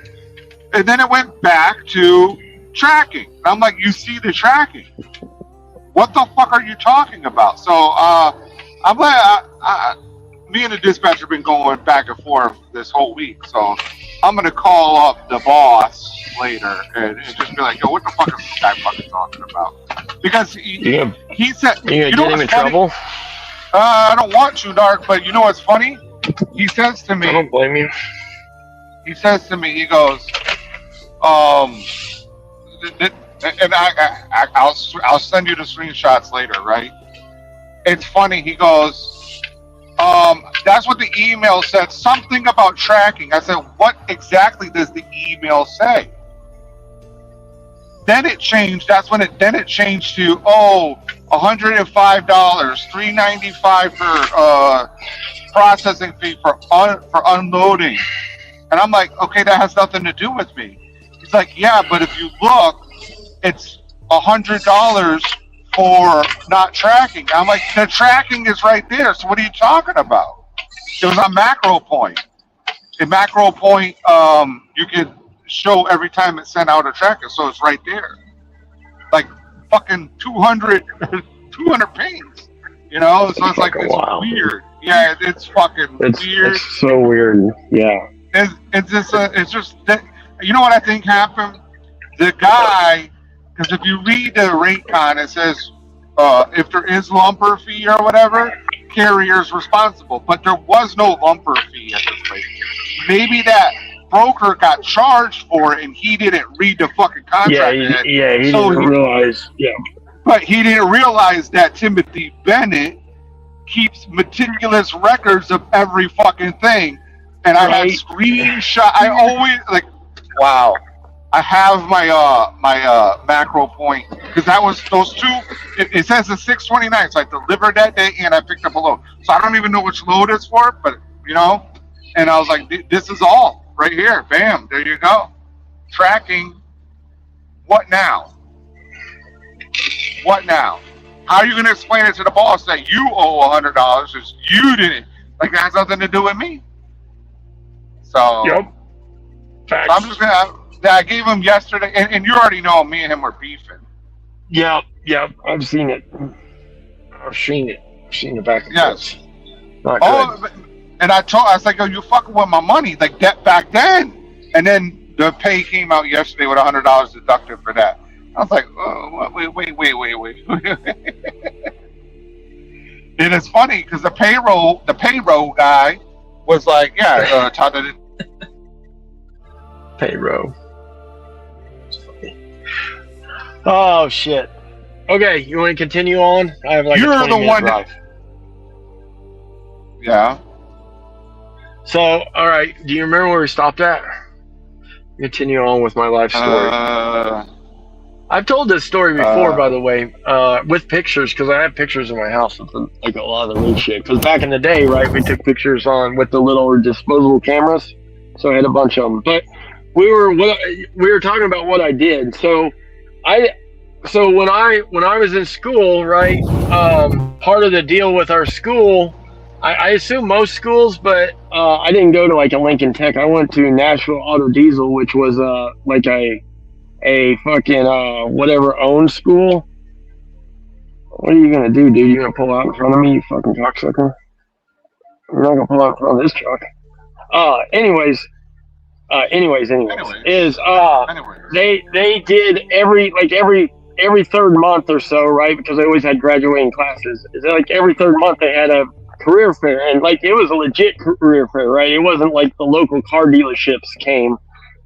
And then it went back to tracking. I'm like, "You see the tracking? What the fuck are you talking about?" So I'm like, me and the dispatcher have been going back and forth this whole week. So I'm gonna call up the boss later and just be like, "Yo, what the fuck is this guy fucking talking about?" Because he said, You gonna get him in trouble? I don't want to, Dark, but you know what's funny? He says to me, I don't blame you. he goes, and I'll send you the screenshots later, right? It's funny. He goes, that's what the email said. Something about tracking. I said, what exactly does the email say? Then it changed. That's when it changed to $105, $395 for processing fee for unloading. And I'm like, okay, that has nothing to do with me. He's like, yeah, but if you look, it's $100 for not tracking. I'm like, the tracking is right there. So what are you talking about? It was on Macro Point. In Macro Point, you could show every time it sent out a tracker, so it's right there. Like fucking 200 pings, you know? So it's like, it's wild. weird. Yeah, it's fucking weird. It's so weird. Yeah. It's just that, you know what I think happened? The guy, because if you read the rate con, it says if there is lumper fee or whatever, carrier's responsible. But there was no lumper fee at this rate. Maybe that broker got charged for it and he didn't read the fucking contract. He didn't realize. Yeah. But he didn't realize that Timothy Bennett keeps meticulous records of every fucking thing. And I had screenshot. I always like, wow. I have my Macro Point because that was those two. It says it's 629, so I delivered that day and I picked up a load. So I don't even know which load it's for, but you know. And I was like, this is all right here. Bam, there you go. Tracking. What now? What now? How are you going to explain it to the boss that you owe $100 because you didn't? Like that has nothing to do with me. So, Yep. Facts. So I'm just gonna. I gave him yesterday, and you already know me and him were beefing. Yep. I've seen it. I've seen it back and Yes. forth. Not good. And I was like, "Oh, you fucking with my money like that back then." And then the pay came out yesterday with $100 deducted for that. I was like, "Oh, wait." And it's funny because the payroll guy was like, "Yeah, Tata." Payroll. Oh shit. Okay, you want to continue on? I have like You're a 20 the minute one drive. Yeah. So, all right. Do you remember where we stopped at? Continue on with my life story. I've told this story before, by the way, with pictures, because I have pictures in my house with like a lot of the new shit. Because back in the day, right, we took pictures with the little disposable cameras, so I had a bunch of them. But we were talking about what I did. So when I was in school, right, part of the deal with our school, I assume most schools, but I didn't go to like a Lincoln Tech. I went to Nashville Auto Diesel, which was like a fucking whatever owned school. What are you gonna do, dude? You gonna pull out in front of me, you fucking cocksucker? You're not gonna pull out in front of this truck. Anyways, they did every third month or so, right? Because they always had graduating classes. It's like every third month they had a career fair, and like it was a legit career fair, right? It wasn't like the local car dealerships came,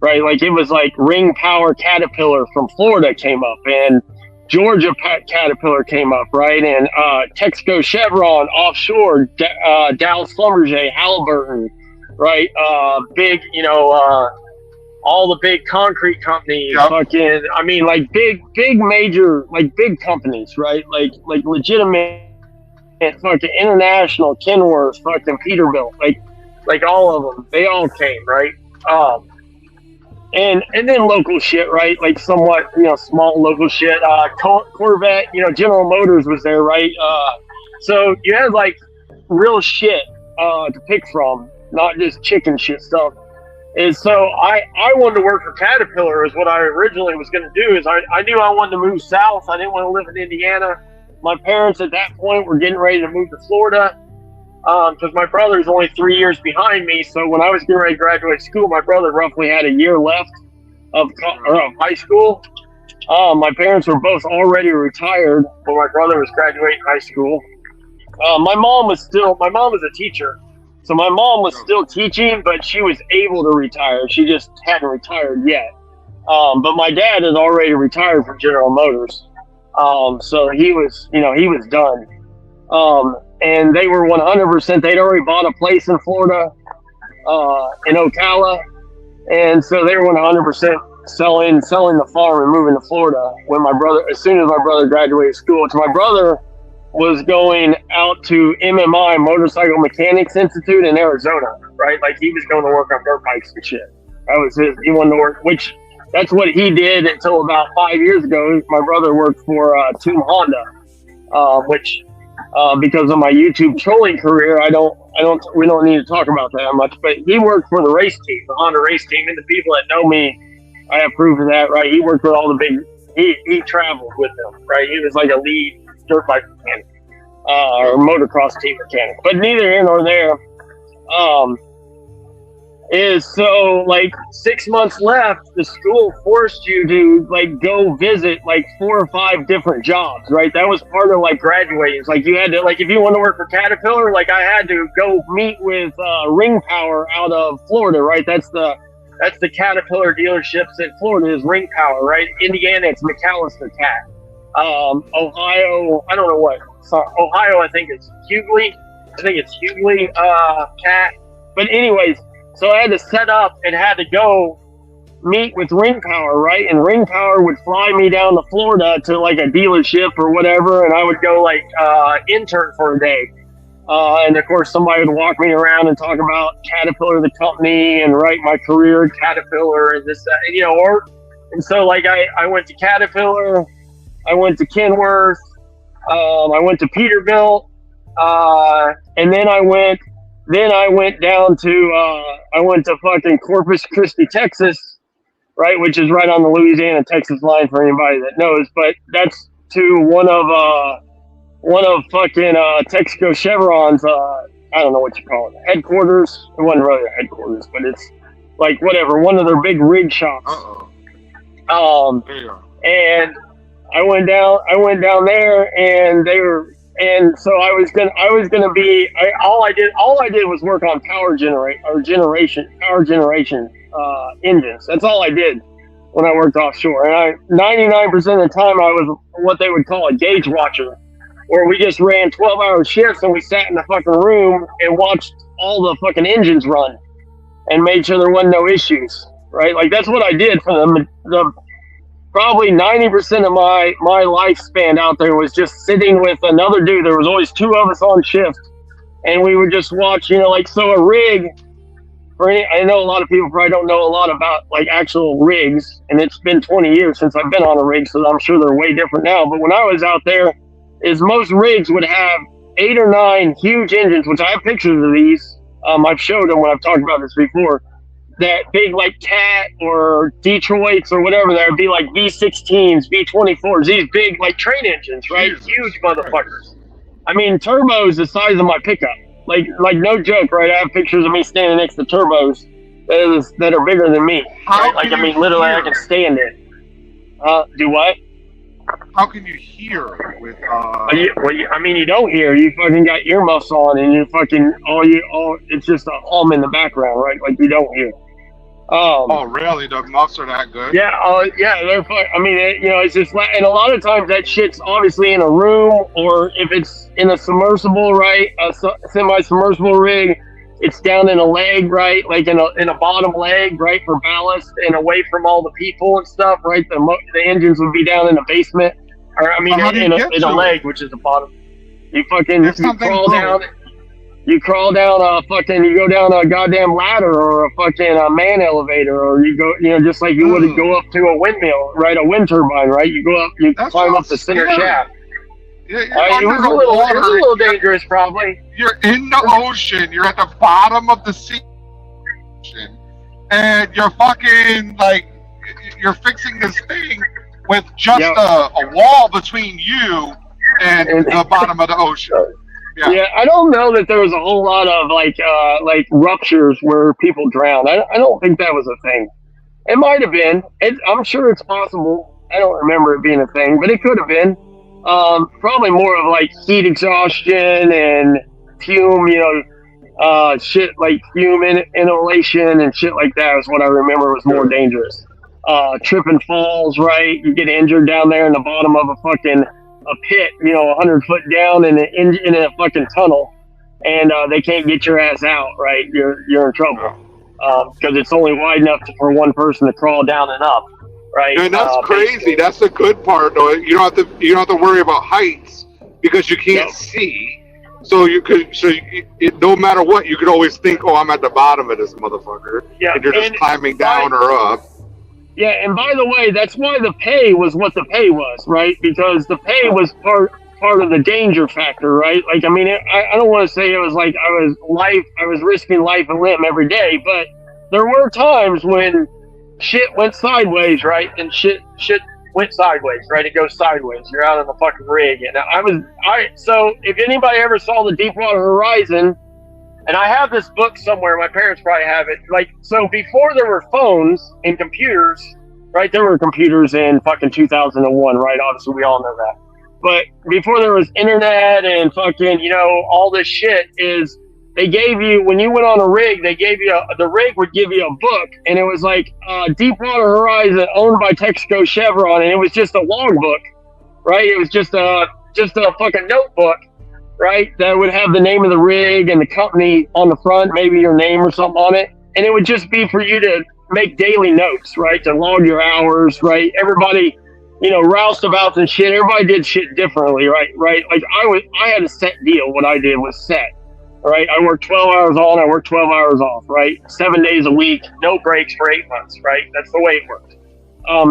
right? Like it was like Ring Power Caterpillar from Florida came up, and Georgia Caterpillar came up, right? And Texaco Chevron offshore, Dow Schlumberger, Halliburton, right? Big, all the big concrete companies, fucking, I mean, like big major, like big companies, right? Like legitimate, fucking international, Kenworth, fucking Peterbilt, like all of them, they all came, right? And then local shit, right? Like somewhat, small local shit. Corvette, General Motors was there, right? So you had like real shit to pick from, not just chicken shit stuff. And so I wanted to work for Caterpillar is what I originally was going to do. Is I knew I wanted to move south. I didn't want to live in Indiana. My parents at that point were getting ready to move to Florida because my brother's only 3 years behind me. So when I was getting ready to graduate school, my brother roughly had a year left of high school. My parents were both already retired when my brother was graduating high school. My mom was a teacher. So my mom was still teaching, but she was able to retire. She just hadn't retired yet. But my dad had already retired from General Motors. So he was done. And they were 100%, they'd already bought a place in Florida, in Ocala. And so they were 100% selling the farm and moving to Florida as soon as my brother graduated school. So my brother was going out to MMI, Motorcycle Mechanics Institute in Arizona. right? Like he was going to work on dirt bikes and shit. That was his. He wanted to work, which that's what he did until about 5 years ago. My brother worked for Team Honda, which because of my YouTube trolling career, we don't need to talk about that much. But he worked for the race team, the Honda race team, and the people that know me, I have proof of that, right? He worked with all the big. He traveled with them, right? He was like a lead dirt bike mechanic or motocross team mechanic. But neither here nor there. Is so like 6 months left, the school forced you to like go visit like 4 or 5 different jobs, right? That was part of like graduating. It's like you had to, like, if you want to work for Caterpillar, like I had to go meet with Ring Power out of Florida, right? That's the Caterpillar dealerships in Florida is Ring Power, right? Indiana, it's McAllister Cat. Ohio, I don't know what. Sorry, Ohio, I think it's Hughley. Cat. But anyways, so I had to set up and had to go meet with Ring Power, right? And Ring Power would fly me down to Florida to like a dealership or whatever, and I would go like intern for a day. And of course, somebody would walk me around and talk about Caterpillar, the company, and write my career at Caterpillar and this, that, and, you know, and so like I went to Caterpillar, I went to Kenworth, I went to Peterbilt, and then I went down to I went to fucking Corpus Christi, Texas, right, which is right on the Louisiana-Texas line for anybody that knows. But that's to one of fucking Texaco Chevron's I don't know what you call it, headquarters. It wasn't really their headquarters, but it's like whatever, one of their big rig shops. And I went down there, and they were. And so I was gonna be. All I did was work on power generation engines. That's all I did when I worked offshore. And 99% of the time I was what they would call a gauge watcher, where we just ran 12-hour shifts and we sat in the fucking room and watched all the fucking engines run and made sure there wasn't no issues. Right, like that's what I did for the probably 90% of my lifespan out there was just sitting with another dude. There was always 2 of us on shift, and we would just watch, you know, like, so a rig, I know a lot of people probably don't know a lot about like actual rigs, and it's been 20 years since I've been on a rig, so I'm sure they're way different now. But when I was out there, is most rigs would have 8 or 9 huge engines, which I have pictures of these. I've showed them when I've talked about this before. That big like Cat or Detroits or whatever, there would be like V16s, V24s, these big like train engines, right? Jesus Huge motherfuckers. I mean, turbos the size of my pickup. Like no joke, right? I have pictures of me standing next to turbos that are bigger than me. Right? Like, I mean, literally, I can stand it. Do what? How can you hear with? I mean, you don't hear. You fucking got earmuffs on, and you fucking it's just a hum in the background, right? Like you don't hear. Oh, really? The muffs are that good? Yeah, yeah, they're fun. I mean, it's just like, and a lot of times that shit's obviously in a room, or if it's in a submersible, right, a semi-submersible rig, it's down in a leg, right, like in a bottom leg, right, for ballast and away from all the people and stuff, right. The engines would be down in the basement, or I mean, in a leg, which is the bottom. You crawl down. You crawl down you go down a goddamn ladder or a fucking man elevator, or you go, you know, just like you would go up to a windmill, right? A wind turbine, right? You go up, you climb up the center shaft. Yeah, It was a little dangerous, probably. You're in the ocean. You're at the bottom of the sea, and you're fucking like, you're fixing this thing with just a wall between you and the bottom of the ocean. Yeah, I don't know that there was a whole lot of like ruptures where people drowned. I don't think that was a thing. It might have been. I'm sure it's possible. I don't remember it being a thing, but it could have been. Probably more of like heat exhaustion and fume, you know, shit like fume inhalation and shit like that is what I remember was more dangerous. Trip and falls, right? You get injured down there in the bottom of a pit, you know, 100 foot down in a fucking tunnel, and they can't get your ass out, right? You're in trouble because it's only wide enough for one person to crawl down and up, right? And that's crazy. Basically. That's the good part, though. You don't have to worry about heights because you can't see. So no matter what, you could always think, oh, I'm at the bottom of this motherfucker. Yeah, And you're just climbing down or up. Yeah, and by the way, that's why the pay was what the pay was, right? Because the pay was part of the danger factor, right? Like, I mean, I don't want to say it was like I was risking life and limb every day, but there were times when shit went sideways, right? And shit went sideways, right? It goes sideways. You're out on the fucking rig, and so if anybody ever saw the Deepwater Horizon, and I have this book somewhere, my parents probably have it. Like, so before there were phones and computers, right? There were computers in fucking 2001, right? Obviously, we all know that. But before there was internet and fucking, all this shit is, they gave you, when you went on a rig, the rig would give you a book, and it was like Deepwater Horizon, owned by Texaco Chevron, and it was just a logbook, right? It was just a fucking notebook, right? That would have the name of the rig and the company on the front, maybe your name or something on it, and it would just be for you to make daily notes, right? To log your hours, right? Everybody, roustabouts and shit. Everybody did shit differently, right? Right? Like I had a set deal. What I did was set. Right, I worked 12 hours on, I worked 12 hours off, right? 7 days a week, no breaks for 8 months, right? That's the way it worked.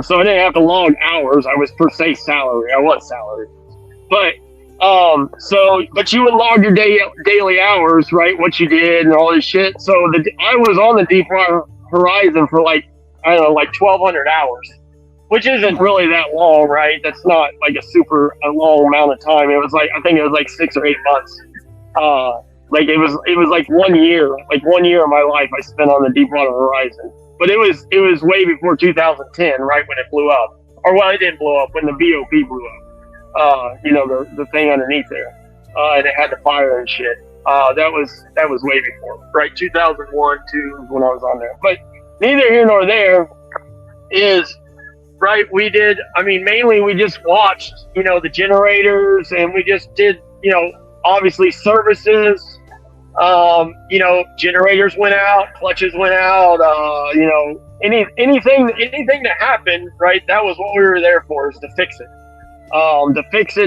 So I didn't have to log hours. I was per se salary. I was salary. But but you would log your daily hours, right? What you did and all this shit. So I was on the Deepwater Horizon for like 1,200 hours, which isn't really that long, right? That's not like a long amount of time. It was I think it was like 6 or 8 months. Like it was like 1 year, of my life I spent on the Deepwater Horizon. But it was way before 2010, right, when it blew up. Or well, it didn't blow up, when the BOP blew up. The thing underneath there. And it had the fire and shit. That was way before, right? 2001, 2 when I was on there. But neither here nor there is, right, mainly we just watched, the generators, and we just did, obviously services. Generators went out, clutches went out, anything that happened, right? That was what we were there for, is to fix it.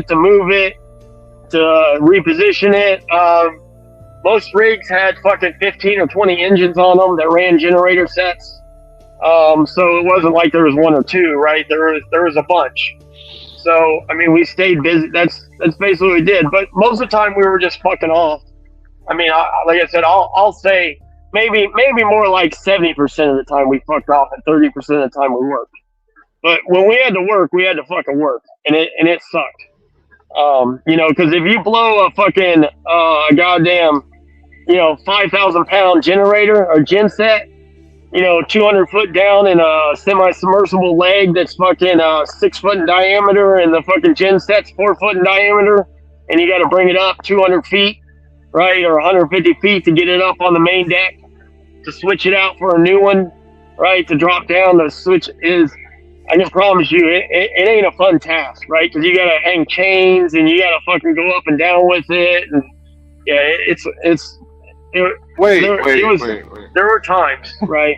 To move it, to reposition it. Most rigs had fucking 15 or 20 engines on them that ran generator sets. So it wasn't like there was one or two, right? There was a bunch. So, we stayed busy. That's basically what we did. But most of the time we were just fucking off. Like I said, I'll say maybe more like 70% of the time we fucked off, and 30% of the time we worked. But when we had to work, we had to fucking work, and it sucked. Because if you blow a fucking a goddamn 5,000 pound generator or genset, 200 foot down in a semi-submersible leg that's fucking 6 foot in diameter, and the fucking genset's 4 foot in diameter, and you got to bring it up 200 feet, right, or 150 feet to get it up on the main deck, to switch it out for a new one, right, to drop down. The switch is, I can promise you, it ain't a fun task, right, because you got to hang chains, and you got to fucking go up and down with it, and yeah, wait. There were times, right?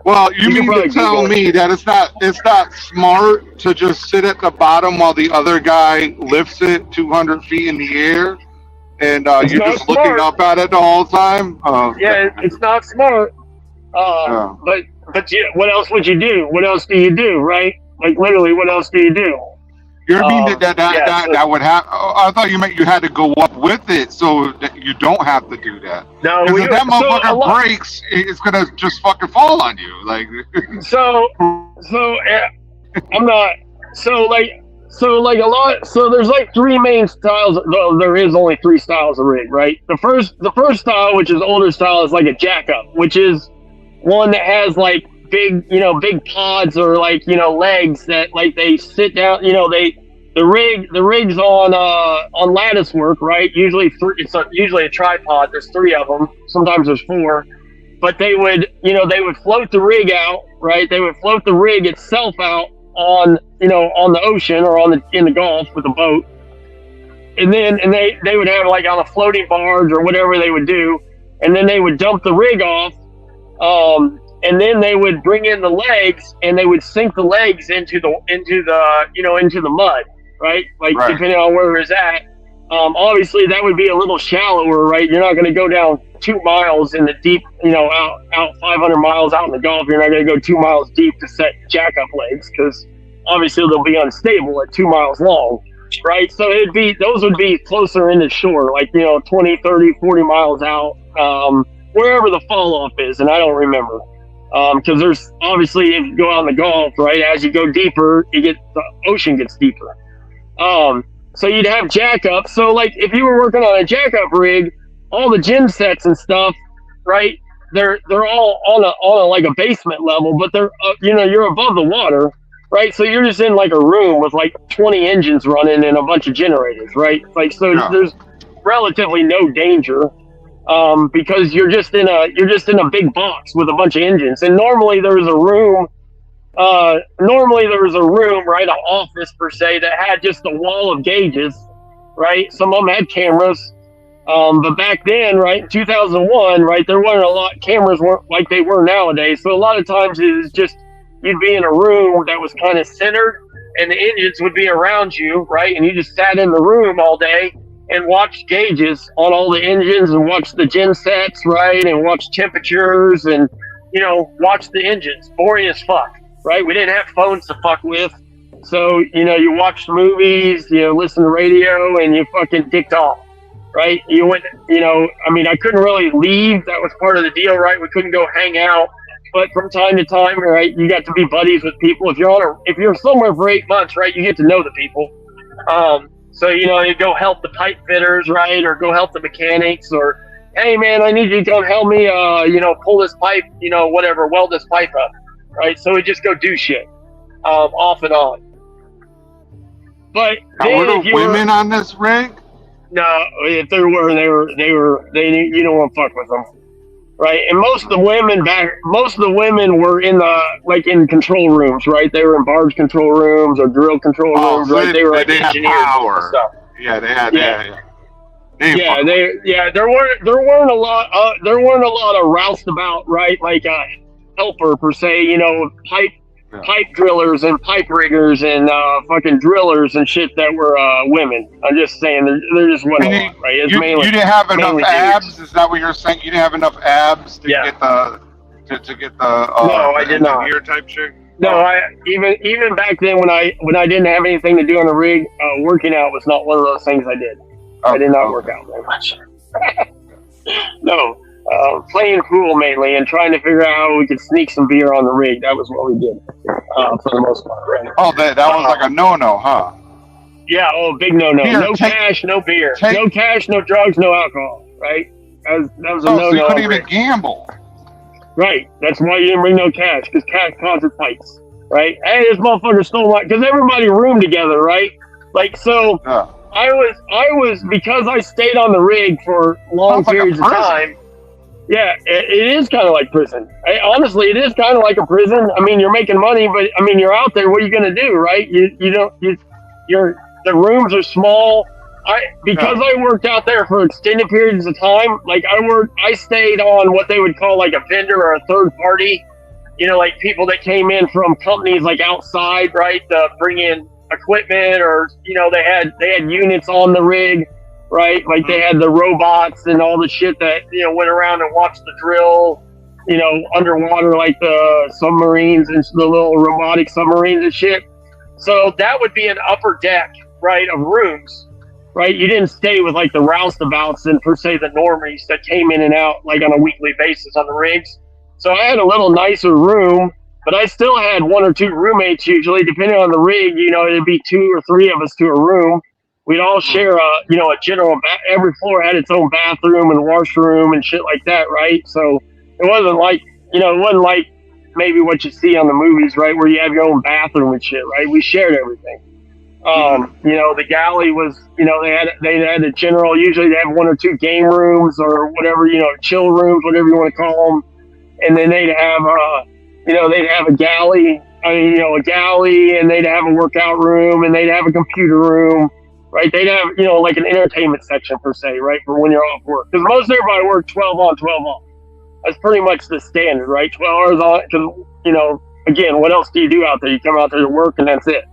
Well, you mean to tell me that it's not smart to just sit at the bottom while the other guy lifts it 200 feet in the air, and you're just smart. looking up at it the whole time? Yeah, it's not smart. But what else would you do? What else do you do, right? Like literally, what else do you do? You mean that would happen? I thought you meant you had to go up with it, so that you don't have to do that. No, if that motherfucker breaks, it's gonna just fucking fall on you. Like, I'm not. So there's like three main styles. Though there is only 3 styles of rig, right? The first style, which is older style, is like a jackup, which is one that has like big pods or like legs that like they sit down. The rig's on lattice work, right? Usually it's usually a tripod. There's 3 of them. Sometimes there's 4. But they would float the rig out, right? They would float the rig itself out on the ocean or in the Gulf with a boat, and they would have like on a floating barge or whatever they would do, and then they would dump the rig off, and then they would bring in the legs and they would sink the legs into the mud, right? Like right. Depending on where it was at, Obviously, that would be a little shallower, right? You're not going to go down 2 miles in the deep, out 500 miles out in the Gulf. You're not going to go 2 miles deep to set jack-up legs because obviously they'll be unstable at 2 miles long, right? So those would be closer into shore, like, 20, 30, 40 miles out, wherever the fall-off is, and I don't remember. Because there's obviously, if you go out in the Gulf, right, as you go deeper, the ocean gets deeper. So you'd have jackups. So like if you were working on a jackup rig, all the gym sets and stuff, right? They're all on a like a basement level, but they're you're above the water, right? So you're just in like a room with like 20 engines running and a bunch of generators, right? Like so there's relatively no danger. Because you're just in a big box with a bunch of engines, and normally there was a room, right, an office per se that had just a wall of gauges, right? Some of them had cameras, but back then, right, in 2001, right, there weren't cameras weren't like they were nowadays. So a lot of times it was just you'd be in a room that was kind of centered, and the engines would be around you, right, and you just sat in the room all day and watch gauges on all the engines and watch the gen sets, right? And watch temperatures and, watch the engines. Boring as fuck, right? We didn't have phones to fuck with. So, you watched movies, listen to radio, and you fucking dicked off, right? You went, I couldn't really leave. That was part of the deal, right? We couldn't go hang out. But from time to time, right, you got to be buddies with people. If you're somewhere for 8 months, right, you get to know the people. So, you go help the pipe fitters, right? Or go help the mechanics, or, hey man, I need you to come help me, pull this pipe, whatever, weld this pipe up, right? So we just go do shit, off and on. But were there women on this rig? No, if there were, they you don't want to fuck with them. Right, and most of the women were in control rooms, right? They were in barge control rooms or drill control rooms, so right? They were like had engineers power. and stuff. Yeah, they had. There weren't a lot of roustabout, right? Like a helper per se, pipe drillers and pipe riggers and fucking drillers and shit that were women. I'm just saying there just wasn't a lot, right? It's you mainly, didn't have enough mainly abs? dudes. Is that what you're saying? You didn't have enough abs to get the No, I did not. engineer type shit? No, even back then when I didn't have anything to do on the rig, working out was not one of those things I did. I did not work out very much. No, playing pool mainly and trying to figure out how we could sneak some beer on the rig. That was what we did for the most part. Right? Oh, that was like a no-no, huh? Yeah. Oh, big no-no. Here, No cash, no beer. No cash, no drugs, no alcohol. Right? That was a no-no. So you couldn't even gamble. Right. That's why you didn't bring no cash, because cash causes fights. Right? Hey, this motherfucker stole my... Because everybody roomed together, right? Like, so... I was because I stayed on the rig for long periods of time. Yeah, it is kind of like prison. Honestly, it is kind of like a prison. I mean, you're making money, but I mean, you're out there. What are you going to do, right? The rooms are small. Because I worked out there for extended periods of time. Like I stayed on what they would call like a vendor or a third party. Like people that came in from companies like outside, right, to bring in equipment, or they had units on the rig, right? Like they had the robots and all the shit that went around and watched the drill, underwater, like the submarines and the little robotic submarines and shit. So that would be an upper deck, right, of rooms, right? You didn't stay with like the roustabouts and per se the normies that came in and out like on a weekly basis on the rigs. So I had a little nicer room. But I still had one or two roommates usually, depending on the rig. It'd be 2 or 3 of us to a room. We'd all share a general. Every floor had its own bathroom and washroom and shit like that, right? So it wasn't like maybe what you see on the movies, right, where you have your own bathroom and shit, right? We shared everything. The galley was, they had a general. Usually they have 1 or 2 game rooms or whatever, chill rooms, whatever you want to call them, and then they'd have they'd have a galley, and they'd have a workout room, and they'd have a computer room, right? They'd have, like an entertainment section per se, right, for when you're off work. Because most everybody worked 12 on, 12 off. That's pretty much the standard, right? 12 hours on, because, again, what else do you do out there? You come out there to work, and that's it.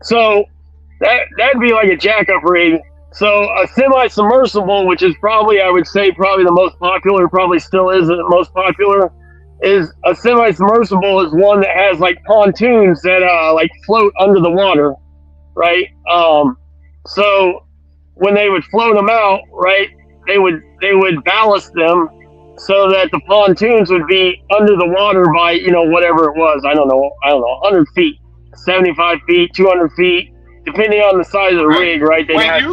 So that'd be like a jackup rig. So a semi-submersible, which is probably, I would say, probably the most popular, probably still is the most popular, is a semi-submersible is one that has like pontoons that like float under the water, right? So when they would float them out, right, they would ballast them so that the pontoons would be under the water by, you know, whatever it was. I don't know, 100 feet, 75 feet, 200 feet. Depending on the size of the rig, right? When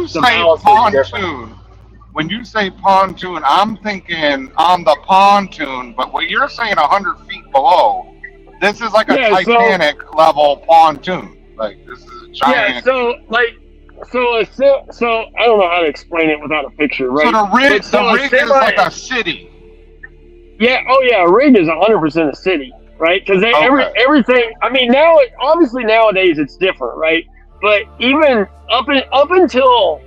you say pontoon, I'm thinking on the pontoon, but when you're saying 100 feet below, this is like a Titanic level pontoon. Like, this is a giant. Yeah, so I don't know how to explain it without a picture, right? So the rig is like a city. Yeah, a rig is 100% a city, right? Because everything, I mean, obviously nowadays it's different, right? But even up until,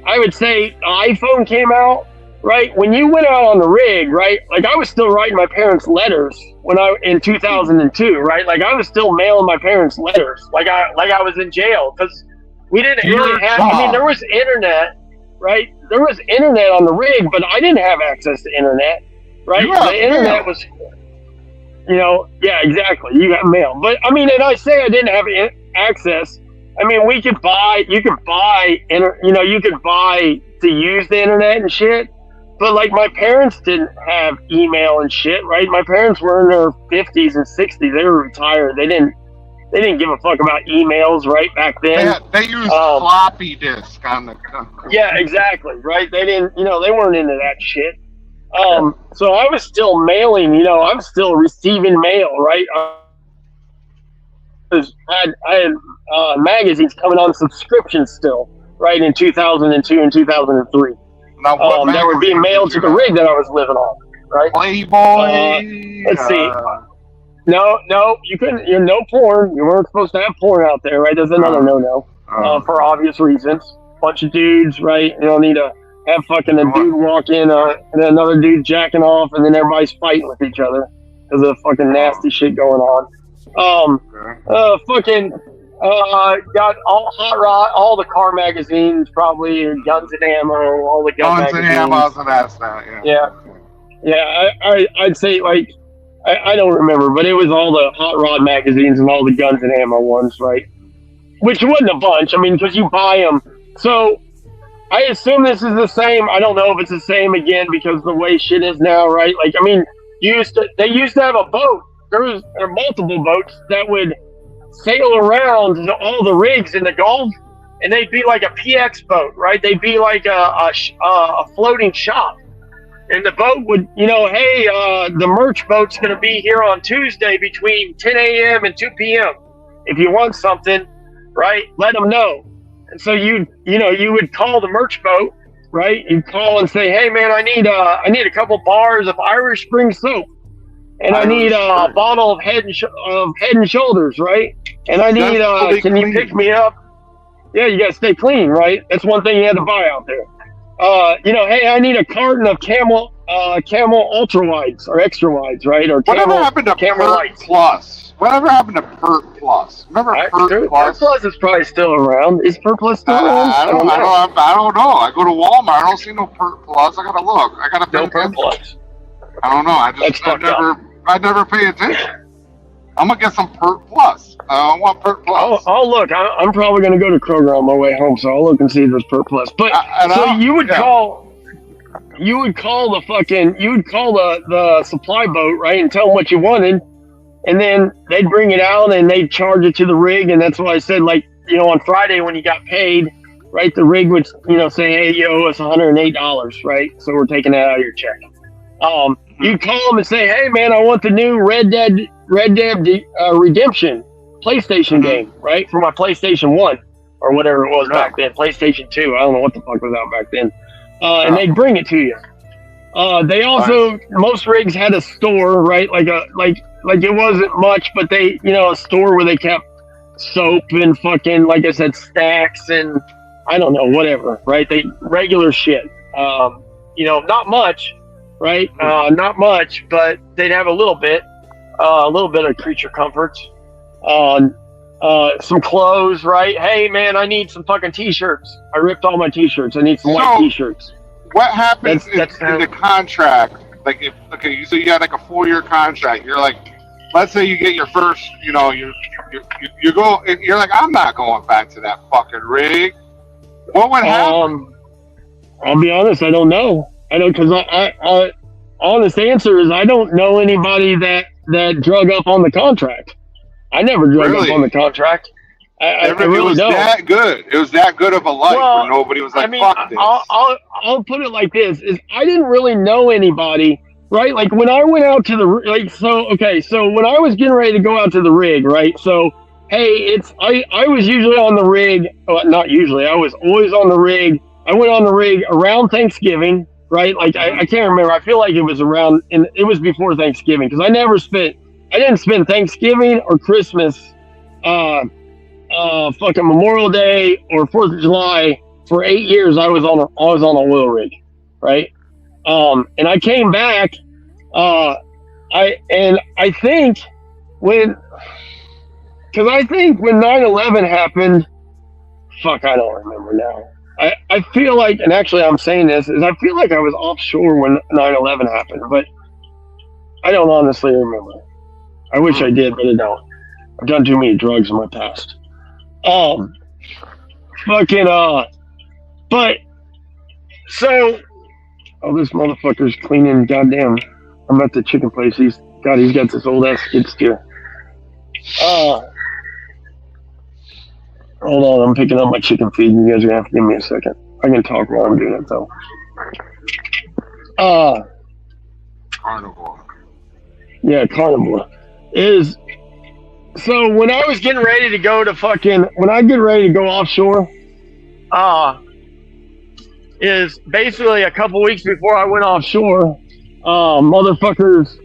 I would say, the iPhone came out, right? When you went out on the rig, right? Like, I was still writing my parents letters in 2002, right? Like, I was still mailing my parents letters, like I was in jail, because we didn't really have. I mean, there was internet, right? There was internet on the rig, but I didn't have access to internet, right? The internet was, you know, yeah, exactly. You got mail, but I mean, and I say I didn't have access. I mean, you could buy to use the internet and shit, but like my parents didn't have email and shit, right? My parents were in their 50s and 60s. They were retired. They didn't give a fuck about emails, right, back then. They used floppy disk on the. Yeah, exactly, right? They didn't, they weren't into that shit. So I was still mailing, I'm still receiving mail, right? I had magazines coming on subscription still, right, in 2002 and 2003. Now, that were being mailed to the rig that I was living on, right? Playboy. Let's see. No, you couldn't. You're no porn. You weren't supposed to have porn out there, right? That's another no-no for obvious reasons. Bunch of dudes, right? You don't need to have fucking a dude walk in and another dude jacking off, and then everybody's fighting with each other because of fucking nasty shit going on. Got all Hot Rod, all the car magazines, probably Guns and Ammo, all the guns and ammo, so that's that. Yeah. I'd say like I don't remember, but it was all the Hot Rod magazines and all the Guns and Ammo ones, right? Which wasn't a bunch. I mean, because you buy them. So I assume this is the same. I don't know if it's the same again because the way shit is now, right? Like, I mean, they used to have a boat. There were multiple boats that would sail around all the rigs in the Gulf, and they'd be like a PX boat, right? They'd be like a floating shop. And the boat would, hey, the merch boat's going to be here on Tuesday between 10 a.m. and 2 p.m. If you want something, right, let them know. And so you would call the merch boat, right? You'd call and say, hey, man, I need a couple bars of Irish Spring soap. And I need a bottle of Head and Shoulders, right? And I need, can you pick me up? Yeah, you got to stay clean, right? That's one thing you had to buy out there. Hey, I need a carton of Camel ultra wides or extra wides, right? Or whatever happened to Pert Plus? Whatever happened to Pert Plus? Remember Pert Plus? Pert Plus is probably still around. Is Pert Plus still around? I don't know. I go to Walmart. I don't see no Pert Plus. I gotta look. I gotta no Pert Plus. I don't know. I never pay attention. I'm gonna get some Pert Plus. I want Pert Plus. I'll look. I'm probably gonna go to Kroger on my way home, so I'll look and see if there's Pert Plus. But you would call the supply boat, right, and tell them what you wanted, and then they'd bring it out and they'd charge it to the rig, and that's why I said, like, on Friday when you got paid, right, the rig would say, hey, you owe us $108, right? So we're taking that out of your check. You call them and say, hey, man, I want the new Red Dead Redemption PlayStation game, right? For my PlayStation 1 or whatever it was back then. PlayStation 2. I don't know what the fuck was out back then. And they'd bring it to you. They also, most rigs had a store, right? Like it wasn't much, but they, a store where they kept soap and fucking, like I said, snacks and I don't know, whatever, right? Regular shit. Not much. Right? Not much, but they'd have a little bit of creature comforts. some clothes, right? Hey, man, I need some fucking t-shirts. I ripped all my t-shirts. I need some white t-shirts. What happens That's in the contract? Like, if so you got like a 4-year contract. You're like, let's say you get your first, you go, you're like, I'm not going back to that fucking rig. What would happen? I'll be honest, I don't know. I don't, because I honest answer is I don't know anybody that drug up on the contract. I never drug up on the contract. I really don't. That good. It was that good of a life where nobody was like, fuck this. I'll put it like this: is I didn't really know anybody, right? Like when I went out to the so when I was getting ready to go out to the rig, right? So hey, I was usually on the rig. Not usually. I was always on the rig. I went on the rig around Thanksgiving, right? Like I can't remember. I feel like it was around, and it was before Thanksgiving because I didn't spend Thanksgiving or Christmas, fucking Memorial Day or 4th of July for 8 years. I was on an oil rig, right? And I came back. I think when 9/11 happened, fuck, I don't remember now. I feel like, and actually I'm saying this, is I feel like I was offshore when 9/11 happened, but I don't honestly remember. I wish I did, but I don't. I've done too many drugs in my past. But so, this motherfucker's cleaning. Goddamn, I'm at the chicken place. He's got this old ass skid steer. Hold on, I'm picking up my chicken feed. You guys are gonna have to give me a second. I can talk while I'm doing it though. Carnivore. Yeah, carnivore. So when I was getting ready to go offshore, is basically a couple weeks before I went offshore, motherfuckers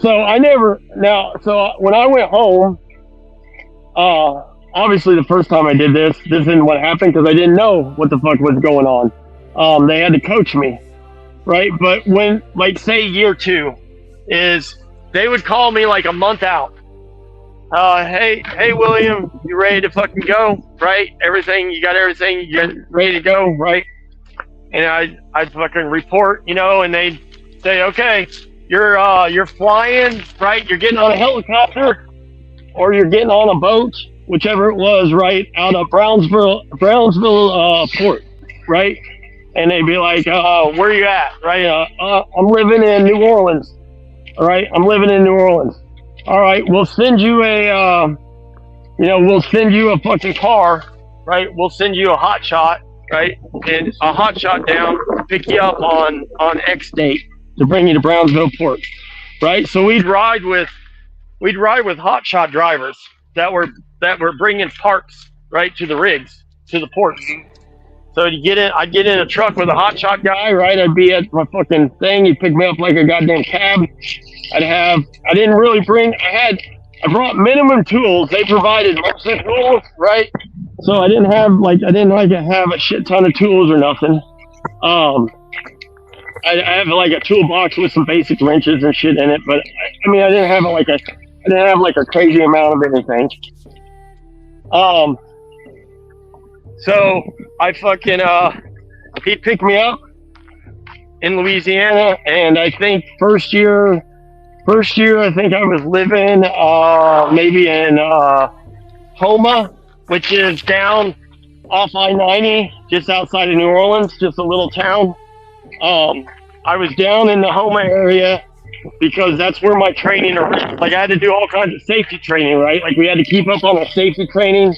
so when I went home, obviously the first time I did this isn't what happened because I didn't know what the fuck was going on. They had to coach me, right? But when, say year 2 is, they would call me like a month out. Hey, William, you ready to fucking go, right? You got everything, you get ready to go, right? And I'd fucking report, and they'd say, okay, you're flying, right? You're getting on a helicopter or you're getting on a boat, whichever it was, right? Out of Brownsville port, right? And they'd be like, where you at, right? I'm living in New Orleans. All right, I'm living in New Orleans. All right, we'll send you a fucking car, right? We'll send you a hot shot, right? And a hot shot down to pick you up on X date to bring you to Brownsville Port, right? So we'd ride with hot shot drivers that were bringing parts, right, to the rigs, to the ports. So I'd get in a truck with a hot shot guy, right? I'd be at my fucking thing. He'd pick me up like a goddamn cab. I brought minimum tools. They provided most of the tools, right? So I didn't have have a shit ton of tools or nothing. I have like a toolbox with some basic wrenches and shit in it, but I didn't have a crazy amount of anything. So I fucking he picked me up in Louisiana, and I think first year I think I was living maybe in Houma, which is down off I-90, just outside of New Orleans, just a little town. I was down in the Houma area because that's where my training, I had to do all kinds of safety training, right? Like we had to keep up on our safety training,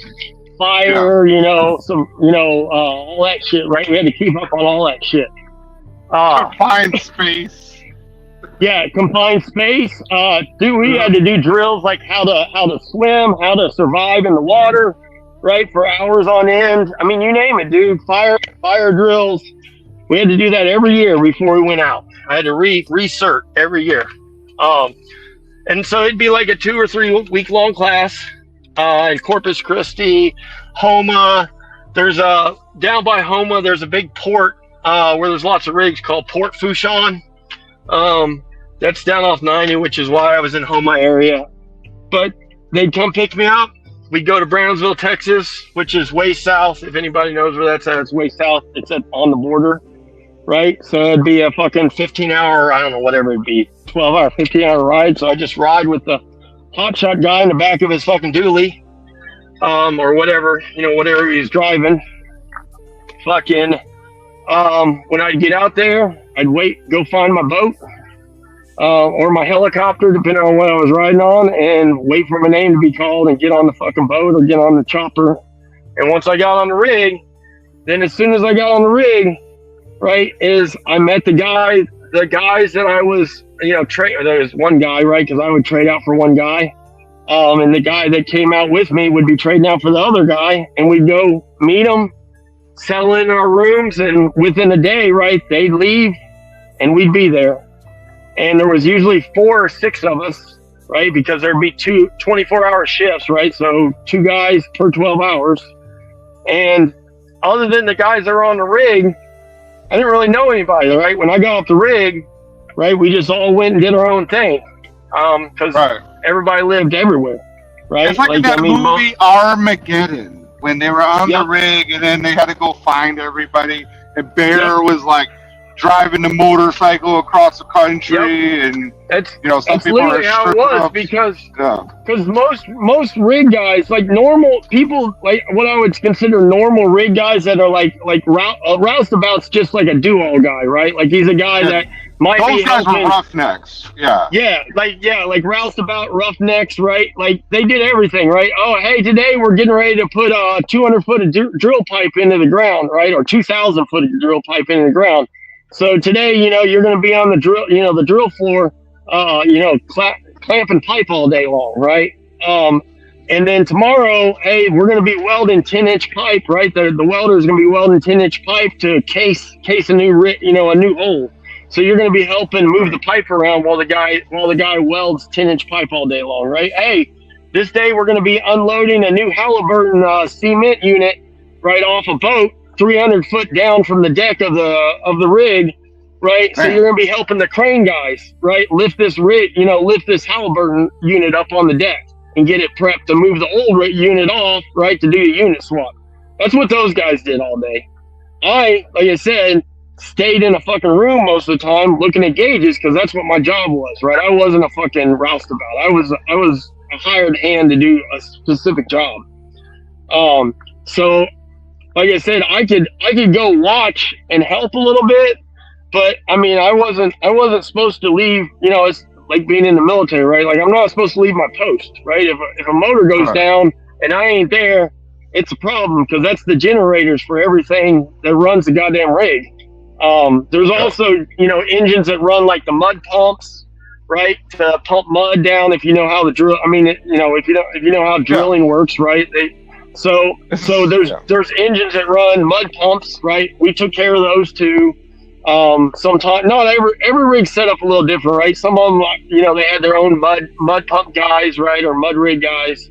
fire, all that shit, right? We had to keep up on all that shit. Confined space. Yeah, confined space. We had to do drills like how to swim, how to survive in the water, right, for hours on end. You name it, dude. Fire drills. We had to do that every year before we went out. I had to recert every year. And so it'd be like a 2 or 3 week long class in Corpus Christi, Houma. Down by Houma, there's a big port where there's lots of rigs called Port Fourchon. That's down off 90, which is why I was in Houma area. But they'd come pick me up. We'd go to Brownsville, Texas, which is way south. If anybody knows where that's at, it's way south. It's on the border, right? So it'd be a fucking 15-hour, I don't know, whatever it'd be, 12-hour, 15-hour ride. So I just ride with the hotshot guy in the back of his fucking dually, or whatever, whatever he's driving. Fucking, when I'd get out there, I'd go find my boat, or my helicopter, depending on what I was riding on, and wait for my name to be called and get on the fucking boat or get on the chopper. And once I got on the rig, then as soon as I got on the rig, right, is I met the guys that I was, there was one guy, right, because I would trade out for one guy. And the guy that came out with me would be trading out for the other guy, and we'd go meet them, sell in our rooms, and within a day, right, they'd leave, and we'd be there. And there was usually 4 or 6 of us, right, because there'd be 2 24-hour shifts, right, so 2 guys per 12 hours. And other than the guys that were on the rig, I didn't really know anybody, right? When I got off the rig, right, we just all went and did our own thing, because everybody lived everywhere, right? It's like in that movie Armageddon, when they were on the rig and then they had to go find everybody, and Bear was like driving the motorcycle across the country, and some people literally are how it was up. because most rig guys, like normal people, like what I would consider normal rig guys that are like Roustabout's just like a do-all guy, right? Like he's a guy that might those be guys helping. were roughnecks, like Roustabout, Roughnecks, right? Like they did everything, right? Oh, hey, today we're getting ready to put 200 foot of drill pipe into the ground, right? Or 2,000 foot of drill pipe into the ground. So today, you're going to be on the drill, the drill floor, clamping pipe all day long, right? And then tomorrow, hey, we're going to be welding 10-inch pipe, right? The welder is going to be welding 10-inch pipe to case a new, a new hole. So you're going to be helping move the pipe around while the guy welds 10-inch pipe all day long, right? Hey, this day we're going to be unloading a new Halliburton cement unit right off a boat, 300 foot down from the deck of the rig, right? So you're going to be helping the crane guys, right? Lift this rig, lift this Halliburton unit up on the deck and get it prepped to move the old unit off, right? To do a unit swap. That's what those guys did all day. Like I said, stayed in a fucking room most of the time looking at gauges because that's what my job was, right? I wasn't a fucking roustabout. I was a hired hand to do a specific job. So like I said, I could go watch and help a little bit, but I mean, I wasn't supposed to leave. It's like being in the military, right? Like I'm not supposed to leave my post, right? If a motor goes down and I ain't there, it's a problem because that's the generators for everything that runs the goddamn rig. There's also engines that run like the mud pumps, right? To pump mud down if you know how the drill. I mean, if you know how drilling works, right? So there's engines that run mud pumps, right? We took care of those too. Sometimes not every rig's set up a little different, right? Some of them, they had their own mud pump guys, right, or mud rig guys.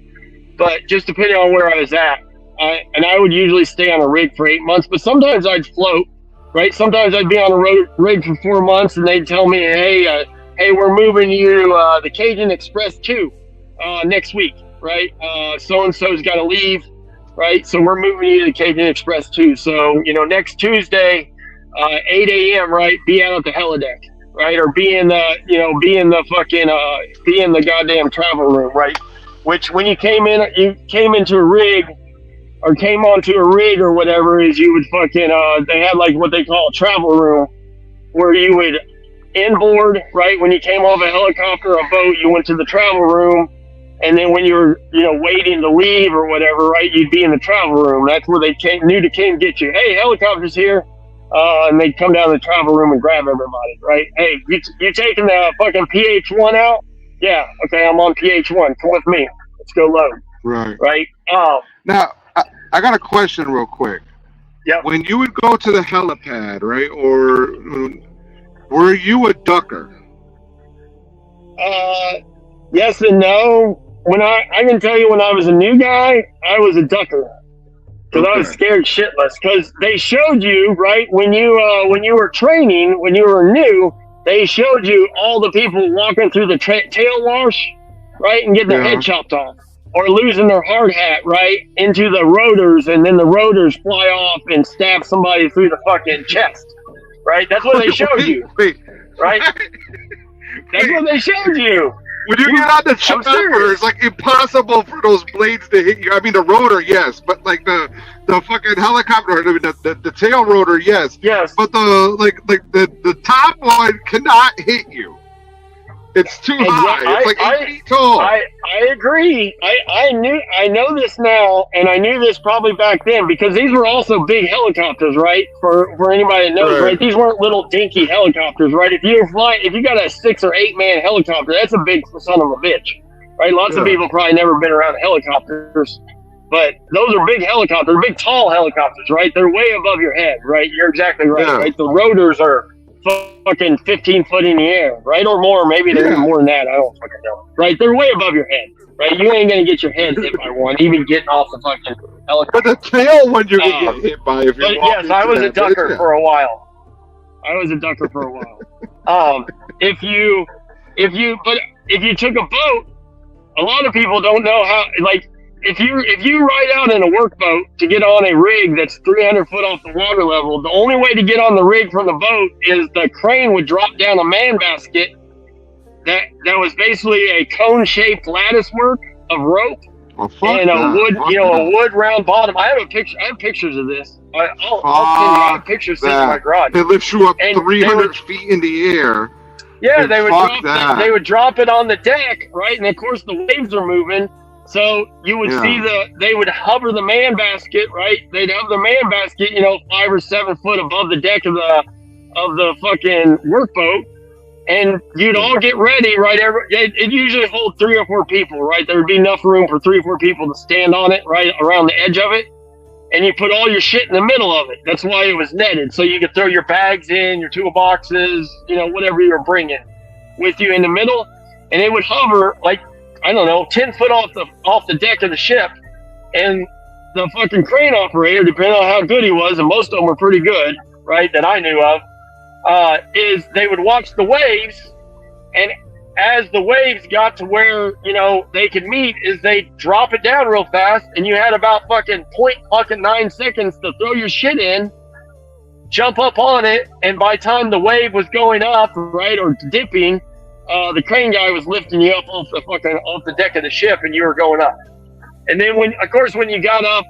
But just depending on where I was at, I would usually stay on a rig for 8 months. But sometimes I'd float, right? Sometimes I'd be on a rig for 4 months, and they'd tell me, hey, we're moving you the Cajun Express 2 next week. Right, so-and-so's got to leave, right? So we're moving you to the Cajun Express 2. So, next Tuesday, 8 a.m., right? Be out at the helideck, right? Or be in the goddamn travel room, right? Which when you came into a rig or came onto a rig or whatever, is you would they had like what they call a travel room where you would inboard, right? When you came off a helicopter or a boat, you went to the travel room. And then when you were, waiting to leave or whatever, right, you'd be in the travel room. That's where they knew to came get you. Hey, helicopter's here. And they'd come down to the travel room and grab everybody, right? Hey, you taking the fucking PH1 out? Yeah, okay, I'm on PH1. Come with me. Let's go load. Right? Now, I got a question real quick. Yep. When you would go to the helipad, right, or were you a ducker? Yes and no. When I can tell you when I was a new guy, I was a ducker because I was scared shitless. Because they showed you, right, when you were training, when you were new, they showed you all the people walking through the tail wash, right, and getting their head chopped off. or losing their hard hat, right, into the rotors, and then the rotors fly off and stab somebody through the fucking chest, right? That's what they showed you, Wait. right? That's what they showed you. When you get on the chopper, it's like impossible for those blades to hit you. I mean, the rotor, yes, but like the fucking helicopter, I mean, the tail rotor, yes. Yes. But the top one cannot hit you. It's too high. It's like 8 feet tall. I agree. I know this now, and I knew this probably back then because these were also big helicopters, right? For anybody that knows, right? These weren't little dinky helicopters, right? If you got a 6 or 8 man helicopter, that's a big son of a bitch, right? Lots of people probably never been around helicopters, but those are big helicopters, big tall helicopters, right? They're way above your head, right? You're exactly right, right? The rotors are fucking 15 foot in the air, right? Or more, maybe they're even more than that. I don't fucking know. Right? They're way above your head, right? You ain't gonna get your head hit by one, even getting off the fucking helicopter. But the tail one you can get hit by if you walk yes, I was a ducker for a while. If you took a boat, a lot of people don't know how, like, if you ride out in a workboat to get on a rig that's 300 foot off the water level, the only way to get on the rig from the boat is the crane would drop down a man basket that was basically a cone-shaped lattice work of rope and a wood round bottom. I have pictures of this. I'll send you pictures in my garage. It lifts you up 300 feet in the air. Yeah, they would drop it on the deck, right? And of course the waves are moving. So you would see they would hover the man basket, right? They'd have the man basket, 5 or 7 foot above the deck of the fucking workboat, and you'd all get ready, right? It usually hold 3 or 4 people, right? There would be enough room for 3 or 4 people to stand on it, right, around the edge of it, and you put all your shit in the middle of it. That's why it was netted, so you could throw your bags in, your toolboxes, whatever you were bringing with you in the middle, and it would hover like, I don't know, 10 foot off the deck of the ship, and the fucking crane operator, depending on how good he was, and most of them were pretty good, right, that I knew of, is they would watch the waves, and as the waves got to where, they could meet, is they drop it down real fast, and you had about fucking 0.9 seconds to throw your shit in, jump up on it, and by the time the wave was going up, right, or dipping, the crane guy was lifting you up off the deck of the ship, and you were going up. And then when you got up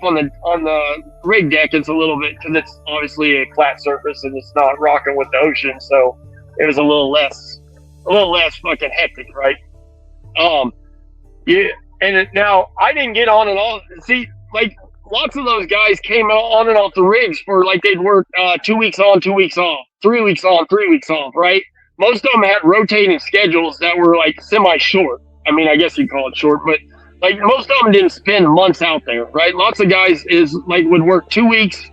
on the rig deck, it's a little bit, because it's obviously a flat surface and it's not rocking with the ocean, so it was a little less fucking hectic, right? Now I didn't get on and off. See, like, lots of those guys came on and off the rigs for, like, they'd work 2 weeks on, 2 weeks off, 3 weeks on, 3 weeks off, right? Most of them had rotating schedules that were like semi-short. I mean, I guess you'd call it short, but like most of them didn't spend months out there, right? Lots of guys would work 2 weeks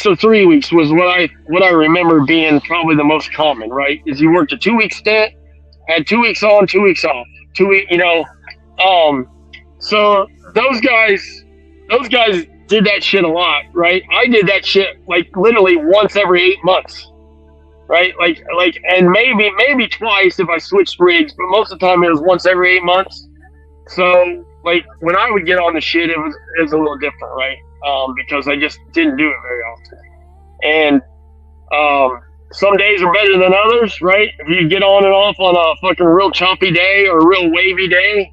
or 3 weeks was what I remember being probably the most common, right? Is you worked a 2 week stint, had 2 weeks on, 2 weeks off, so those guys did that shit a lot, right? I did that shit like literally once every 8 months. Right, and maybe twice if I switched rigs, but most of the time it was once every 8 months. So, like, when I would get on the shit, it was a little different, right? Because I just didn't do it very often. And some days are better than others, right? If you get on and off on a fucking real choppy day or a real wavy day,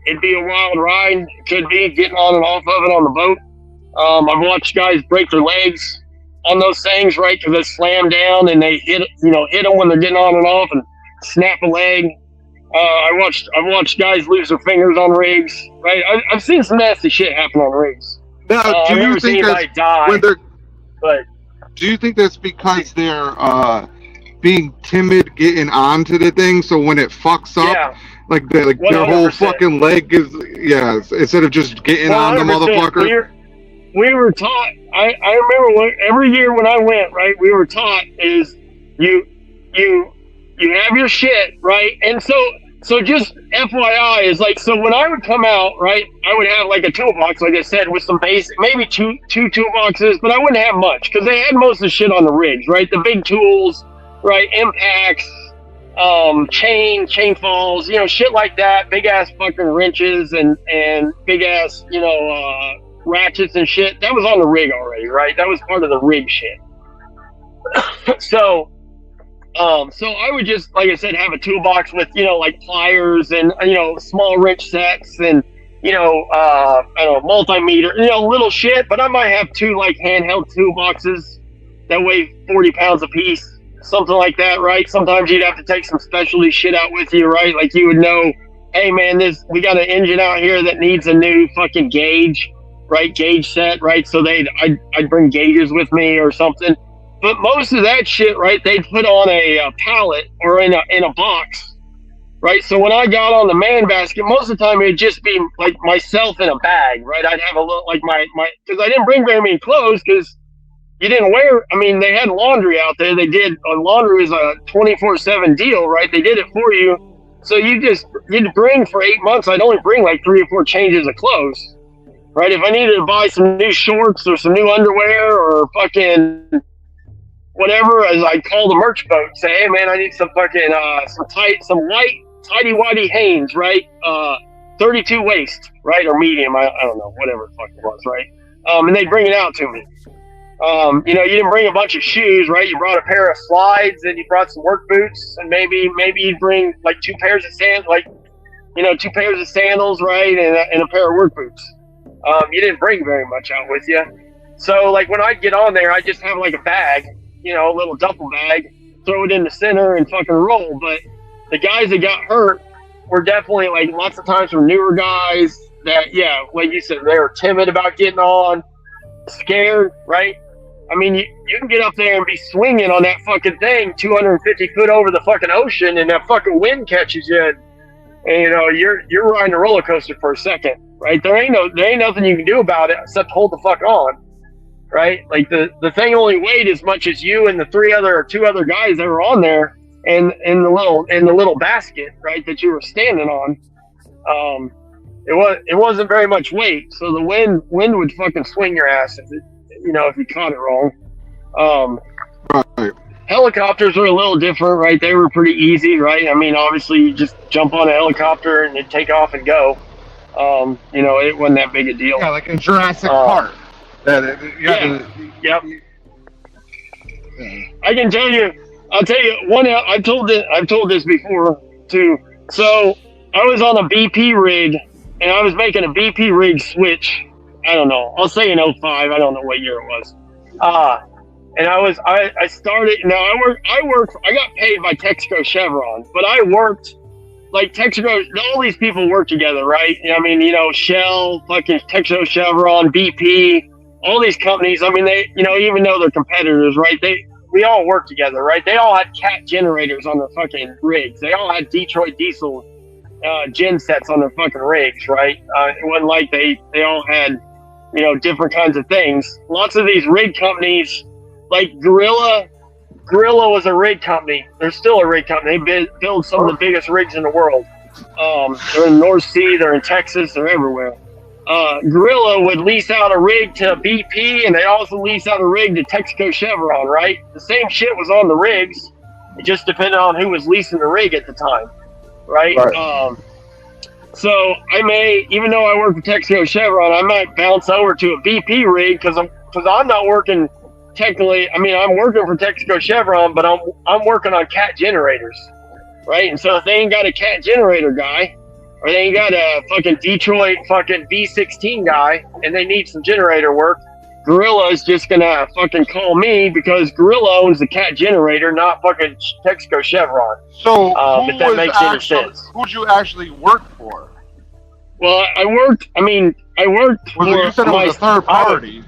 it'd be a wild ride. It could be getting on and off of it on the boat. I've watched guys break their legs on those things, right? Because they slam down and they hit them when they're getting on and off and snap a leg. I've watched guys lose their fingers on rigs, right? I've seen some nasty shit happen on rigs. Now, do you think that's because they're being timid getting onto the thing, so when it fucks up, like their whole fucking leg is instead of just getting on the motherfucker? We were taught. I remember every year when I went, right, we were taught is you have your shit, right, and so just FYI is like, so when I would come out, right, I would have like a toolbox, like I said, with some basic, maybe two toolboxes, but I wouldn't have much because they had most of the shit on the rigs, right, the big tools, right, impacts, chain falls, shit like that, big ass fucking wrenches and big ass, ratchets and shit. That was on the rig already, right? That was part of the rig shit. So I would just, like I said, have a toolbox with, like pliers and, small wrench sets and, I don't know, multimeter, little shit, but I might have 2 like handheld toolboxes that weigh 40 pounds a piece, something like that, right? Sometimes you'd have to take some specialty shit out with you, right? Like you would know, hey man, we got an engine out here that needs a new fucking gauge, right? Gauge set, right? So I'd bring gauges with me or something. But most of that shit, right, they'd put on a pallet or in a box, right? So when I got on the man basket, most of the time it'd just be like myself in a bag, right? I'd have a little, like my because I didn't bring very many clothes because you didn't wear, I mean, they had laundry out there. They did, laundry was a 24/7 deal, right? They did it for you. So you'd bring for 8 months, I'd only bring like 3 or 4 changes of clothes, right? If I needed to buy some new shorts or some new underwear or fucking whatever, as I'd call the merch boat, say, hey man, I need some fucking, some white tidy-whitey Hanes, right? 32 waist, right? Or medium, I don't know, whatever the fuck it was, right? And they'd bring it out to me. You didn't bring a bunch of shoes, right? You brought a pair of slides and you brought some work boots and maybe you'd bring like 2 pairs of sandals, 2 pairs of sandals, right? And a pair of work boots. You didn't bring very much out with you. So like when I'd get on there, I'd just have like a bag, a little duffel bag, throw it in the center and fucking roll. But the guys that got hurt were definitely like lots of times were newer guys that, yeah, like you said, they were timid about getting on, scared, right? I mean, you can get up there and be swinging on that fucking thing 250 foot over the fucking ocean and that fucking wind catches you and you're riding a roller coaster for a second, right? There ain't nothing you can do about it except hold the fuck on, right? Like the thing only weighed as much as you and the 2 other guys that were on there and in the little basket, right, that you were standing on. It wasn't very much weight, so the wind would fucking swing your ass if you caught it wrong. Right. Helicopters were a little different, right? They were pretty easy, right? I mean, obviously you just jump on a helicopter and it'd take off and go. It wasn't that big a deal. Yeah, like in Jurassic Park. Yep. I can tell you. I'll tell you one. I've told this before too. So I was on a BP rig, and I was making a BP rig switch. I don't know. I'll say in 05. I don't know what year it was. And I started. Now I got paid by Texaco Chevron, but I worked like Texaco. All these people work together, right? I mean, Shell, fucking Texaco Chevron, BP. All these companies, I mean, they, even though they're competitors, right? We all work together, right? They all had cat generators on their fucking rigs. They all had Detroit diesel gen sets on their fucking rigs, right? It wasn't like they all had, different kinds of things. Lots of these rig companies, like Gorilla was a rig company. They're still a rig company. They build some of the biggest rigs in the world. They're in the North Sea. They're in Texas. They're everywhere. Gorilla would lease out a rig to BP, and they also lease out a rig to Texaco Chevron, right? The same shit was on the rigs. It just depended on who was leasing the rig at the time, right? So I may, even though I work for Texaco Chevron, I might bounce over to a BP rig because I'm not working technically. I mean, I'm working for Texaco Chevron, but I'm working on cat generators, right? And so if they ain't got a cat generator guy, or they ain't got a fucking Detroit fucking V16 guy, and they need some generator work, Gorilla is just gonna fucking call me because Gorilla owns the cat generator, not fucking Texaco Chevron. So if that makes any sense. Who'd you actually work for? Well, I worked for you said it was a third party.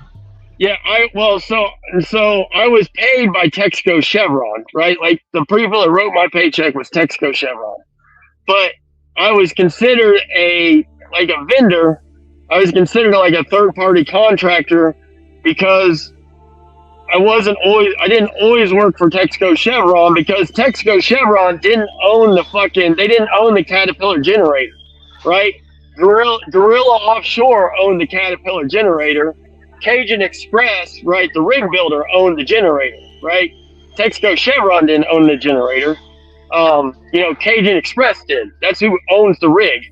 So I was paid by Texaco Chevron, right? Like the people that wrote my paycheck was Texaco Chevron, but I was considered a vendor. I was considered like a third party contractor because I didn't always work for Texaco Chevron because Texaco Chevron didn't own the Caterpillar generator, right? Gorilla Offshore owned the Caterpillar generator. Cajun Express, right, the rig builder, owned the generator, right? Texaco Chevron didn't own the generator. you know, Cajun Express did. That's who owns the rig,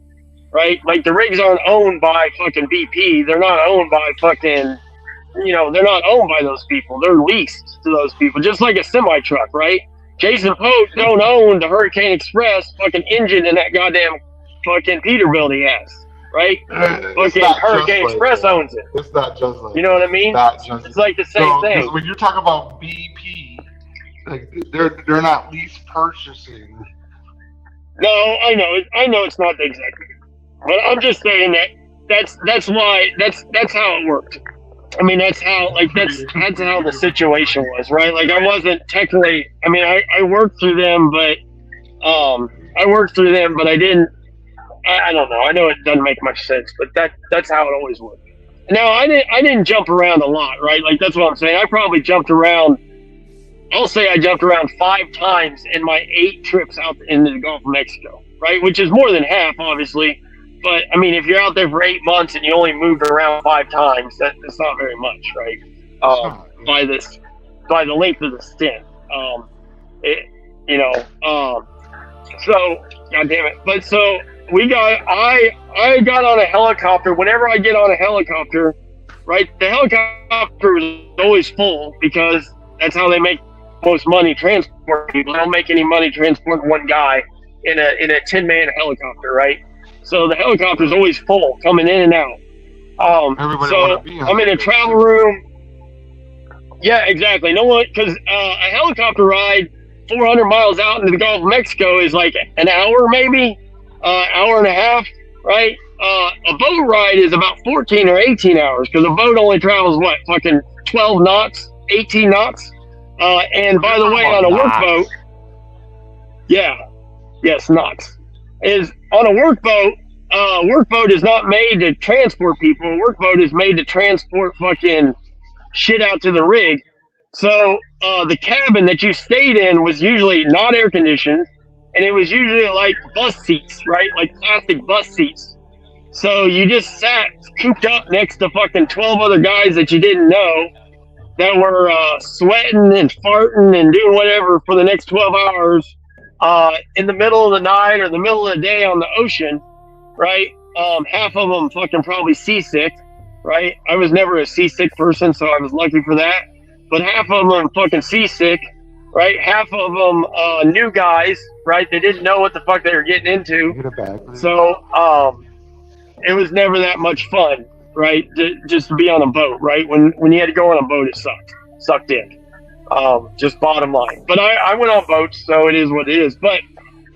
right? Like the rigs aren't owned by fucking BP. They're not owned by fucking, you know, they're not owned by those people. They're leased to those people, just like a semi truck, right? Jason Pope don't own the Hurricane Express fucking engine in that goddamn fucking Peterbilt he has, right? Fucking Hurricane Express owns it. It's not just like You know what I mean? It's like the same thing. When you're talking about BP, like they're not lease purchasing. No, I know it's not the exact, but I'm just saying that's why that's how it worked. I mean, that's how the situation was, right? Like I wasn't technically. I mean, I worked through them, but I didn't. I don't know. I know it doesn't make much sense, but that's how it always worked. Now I didn't jump around a lot, right? Like that's what I'm saying. I probably jumped around. I'll say I jumped around 5 times in my 8 trips out into the Gulf of Mexico, right? Which is more than half, obviously. But I mean, if you're out there for 8 months and you only moved around 5 times, that's not very much, right? By the length of the stint, So, God damn it! But so I got on a helicopter. Whenever I get on a helicopter, right? The helicopter is always full because that's how they make most money transport people. They don't make any money transporting one guy in a 10-man helicopter, right? So the helicopter's always full, coming in and out. So I'm in a travel room. Yeah, exactly. No one, because a helicopter ride 400 miles out into the Gulf of Mexico is like an hour, maybe, hour and a half, right? A boat ride is about 14 or 18 hours because a boat only travels what, fucking 12 knots, 18 knots. And by the way, on a workboat, knots is on a workboat. Workboat is not made to transport people. A workboat is made to transport fucking shit out to the rig. So the cabin that you stayed in was usually not air conditioned, and it was usually like bus seats, right? Like plastic bus seats. So you just sat cooped up next to fucking 12 other guys that you didn't know that were sweating and farting and doing whatever for the next 12 hours in the middle of the night or the middle of the day on the ocean, right? Half of them fucking probably seasick, right? I was never a seasick person, so I was lucky for that. But half of them fucking seasick, right? Half of them new guys, right? They didn't know what the fuck they were getting into. So it was never that much fun, right? Just to be on a boat, right? When you had to go on a boat, it sucked in. Just bottom line. But I went on boats, so it is what it is. But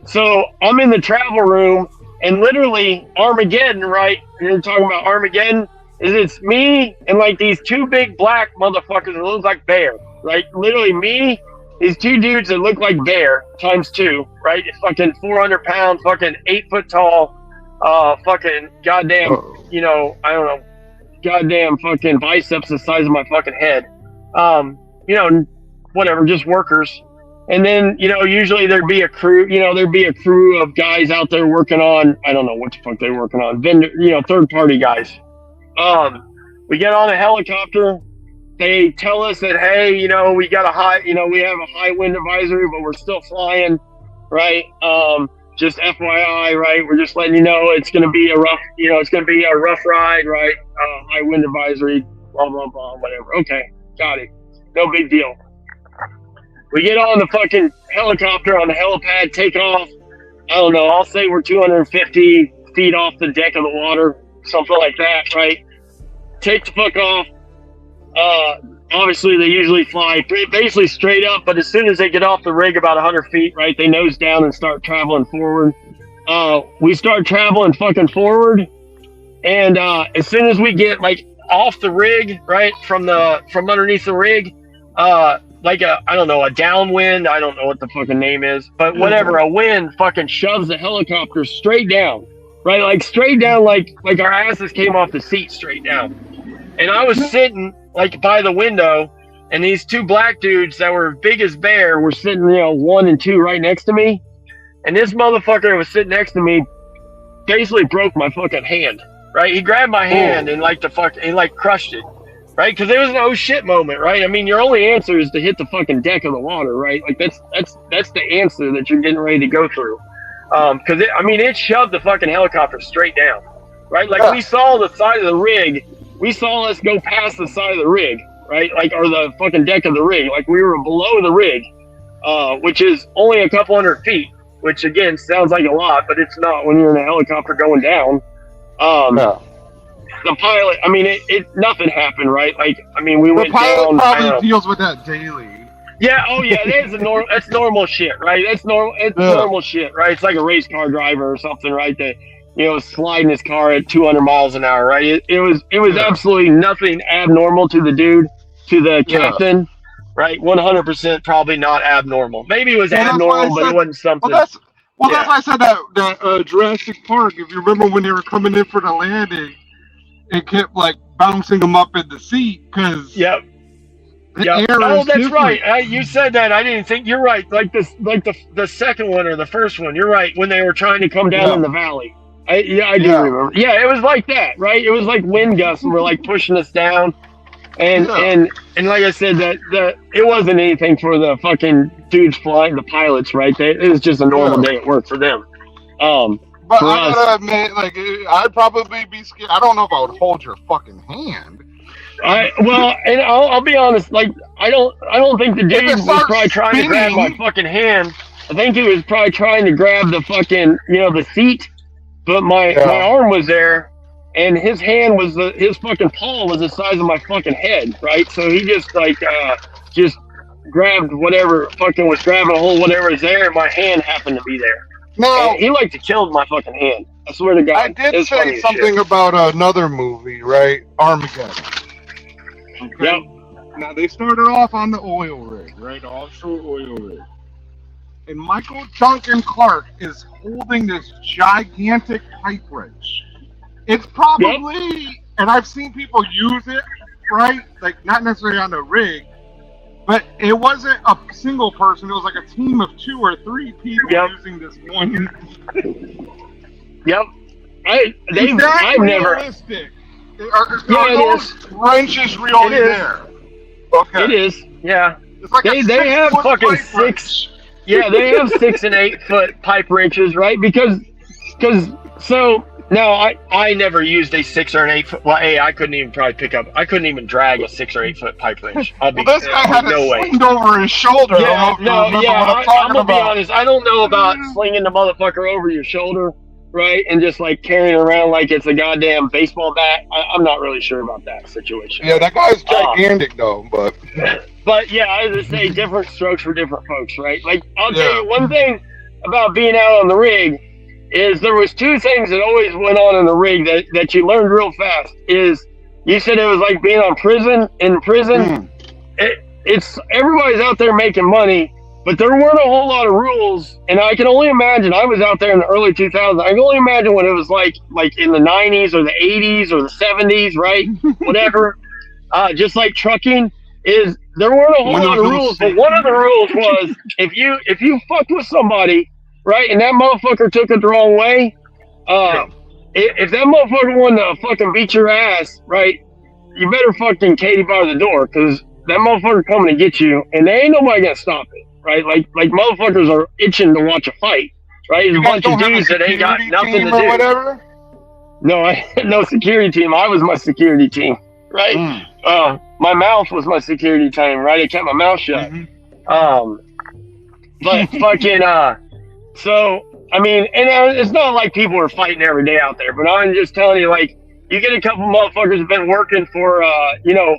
so I'm in the travel room, and literally Armageddon, right? You're talking about Armageddon. It's me and like these 2 big black motherfuckers that look like bear, right? Literally me, these 2 dudes that look like bear times 2, right? It's fucking 400 pounds, fucking 8 foot tall, fucking goddamn, you know, I don't know, goddamn fucking biceps the size of my fucking head. You know, whatever, just workers. And then, you know, usually there'd be a crew of guys out there working on, I don't know what the fuck they're working on, vendor, you know, third party guys. We get on a helicopter. They tell us that, hey, you know, we have a high wind advisory, but we're still flying, right? Just FYI, right? We're just letting you know it's going to be a rough ride, right? High wind advisory, blah, blah, blah, whatever. Okay, got it. No big deal. We get on the fucking helicopter on the helipad, take off. I don't know, I'll say we're 250 feet off the deck of the water, something like that, right? Take the fuck off. Obviously, they usually fly basically straight up, but as soon as they get off the rig about 100 feet, right, they nose down and start traveling forward. We start traveling fucking forward, and as soon as we get like off the rig, right, from underneath the rig, like a downwind, I don't know what the fucking name is, but whatever, a wind fucking shoves the helicopter straight down, right, like straight down, like our asses came off the seat straight down. And I was sitting like by the window, and these 2 black dudes that were big as bear were sitting, you know, 1 and 2 right next to me. And this motherfucker that was sitting next to me basically broke my fucking hand, right? He grabbed my hand and like crushed it. right? Because it was an oh shit moment, right? I mean, your only answer is to hit the fucking deck of the water, right? Like that's the answer that you're getting ready to go through. Because it shoved the fucking helicopter straight down, right? Like we saw the side of the rig, we saw us go past the side of the rig, right? Like, or the fucking deck of the rig, like we were below the rig, which is only a couple hundred feet, which again sounds like a lot, but it's not when you're in a helicopter going down. No. The pilot, I mean, it nothing happened, right? Like, I mean, we The went pilot down. probably deals with that daily. Yeah, oh yeah, that's normal shit, right? That's normal. It's normal shit, right? It's like a race car driver or something, right? That sliding his car at 200 miles an hour, right? It was absolutely nothing abnormal to the dude, to the captain, right? 100% probably not abnormal. Maybe it was abnormal, but it wasn't something. That's why I said that Jurassic Park. If you remember when they were coming in for the landing, it kept like bouncing them up in the seat because. Yep. Yeah. Oh, that's right. You said that. I didn't think you're right. Like the second one or the first one. You're right. When they were trying to come down in the valley. I do remember. Yeah, it was like that, right? It was like wind gusts and were like pushing us down, and like I said, that it wasn't anything for the fucking dudes flying, the pilots, right? It was just a normal day at work for them. But I gotta admit, like, I'd probably be scared. I don't know if I would hold your fucking hand. And I'll be honest, like I don't think the dude was probably trying to grab my fucking hand. I think he was probably trying to grab the fucking the seat, but my arm was there, and his hand was his fucking paw was the size of my fucking head, right? So he just just grabbed whatever fucking was grabbing a hold, whatever is there, and my hand happened to be there. No, he like to kill my fucking hand. I swear to God. I did say something about another movie, right? Armageddon. Okay. Yep. Now they started off on the oil rig, right? Offshore oil rig. And Michael Duncan Clark is holding this gigantic pipe wrench. It's probably, and I've seen people use it, right? Like not necessarily on the rig, but it wasn't a single person. It was like a team of 2 or 3 people using this one. Yep. I've never. Realistic? Are those wrenches really there? Okay. It is. Yeah. It's like they have fucking 6. Yeah, they have 6 and 8 foot pipe wrenches, right? Because so no, I never used a 6 or an 8 foot. Well, I couldn't even probably pick up. I couldn't even drag a 6 or 8 foot pipe wrench. This guy had it slinged over his shoulder. Yeah, I'm gonna be honest. I don't know about slinging the motherfucker over your shoulder, right? And just like carrying it around like it's a goddamn baseball bat. I'm not really sure about that situation. Yeah, that guy's gigantic though, but. But yeah, I would say different strokes for different folks, right? Like I'll tell you one thing about being out on the rig is there was 2 things that always went on in the rig that you learned real fast. Is you said it was like being in prison. It's everybody's out there making money, but there weren't a whole lot of rules. And I can only imagine. I was out there in the early 2000s. I can only imagine what it was like in the 90s or the 80s or the 70s, right? Whatever. Just like trucking. Is there weren't a whole lot of rules, but one of the rules was if you fucked with somebody, right, and that motherfucker took it the wrong way, if that motherfucker wanted to fucking beat your ass, right, you better fucking Katie bar the door, because that motherfucker coming to get you, and there ain't nobody gonna stop it, right? Like motherfuckers are itching to watch a fight, right? There's a bunch of dudes that ain't got nothing to do. Whatever? No, I had no security team. I was my security team, right? My mouth was my security team, right? I kept my mouth shut. But fucking, so, I mean, and it's not like people are fighting every day out there, but I'm just telling you, like, you get a couple motherfuckers have been working for,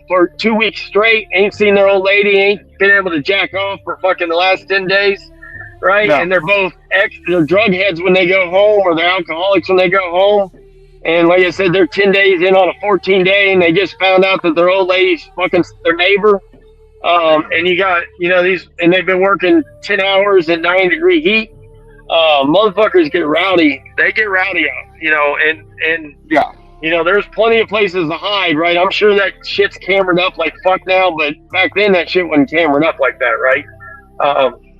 for 2 weeks straight, ain't seen their old lady, ain't been able to jack off for fucking the last 10 days, right? No. And they're both they're drug heads when they go home, or they're alcoholics when they go home. And like I said, they're 10 days in on a 14-day, and they just found out that their old lady's fucking their neighbor. And you got, these, and they've been working 10 hours in 90-degree heat. Motherfuckers get rowdy. They get rowdy out, and there's plenty of places to hide, right? I'm sure that shit's cambered up like fuck now, but back then that shit wasn't cambered up like that, right?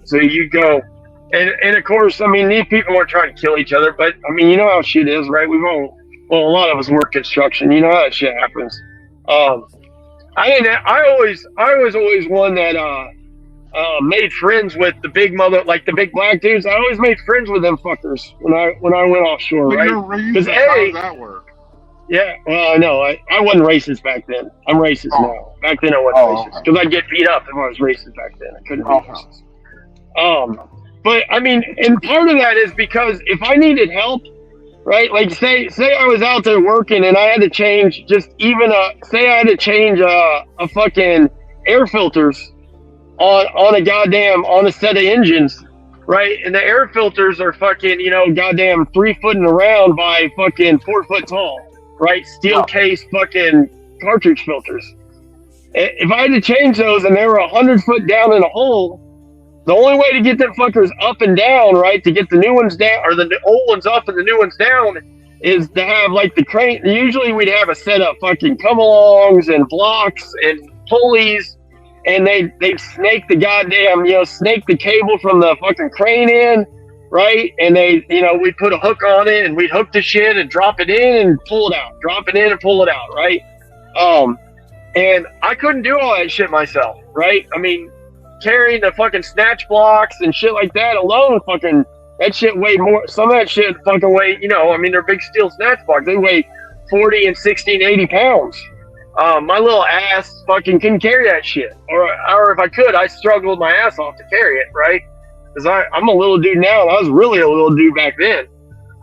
So you go, and of course, I mean, these people aren't trying to kill each other, but I mean, you know how shit is, right? A lot of us work construction. You know how that shit happens. I was always one that made friends with the big like the big black dudes. I always made friends with them fuckers when I went offshore, But right? you're racist. Because How does that work? yeah, well, no, I wasn't racist back then. I'm racist now. Back then I wasn't racist because I'd get beat up if I was racist back then. I couldn't be racist. But I mean, and part of that is because if I needed help, right? Like say I was out there working and I had to change say I had to change a fucking air filters on a set of engines, right? And the air filters are fucking, goddamn 3 foot in the round by fucking 4 foot tall, right? Steel case fucking cartridge filters. If I had to change those and they were 100 foot down in a hole, the only way to get them fuckers up and down, right, to get the new ones down, or the old ones up and the new ones down, is to have like the crane. Usually we'd have a set of fucking come-alongs and blocks and pulleys, and they'd snake the goddamn, snake the cable from the fucking crane in, right? And we'd put a hook on it and we'd hook the shit and drop it in and pull it out, drop it in and pull it out, right? And I couldn't do all that shit myself, right? I mean, carrying the fucking snatch blocks and shit like that alone, fucking, that shit weighed more. Some of that shit fucking weighed, I mean, they're big steel snatch blocks. They weigh 40 and 60 and 80 pounds. My little ass fucking couldn't carry that shit. Or if I could, I struggled my ass off to carry it, right? Because I'm a little dude now, and I was really a little dude back then.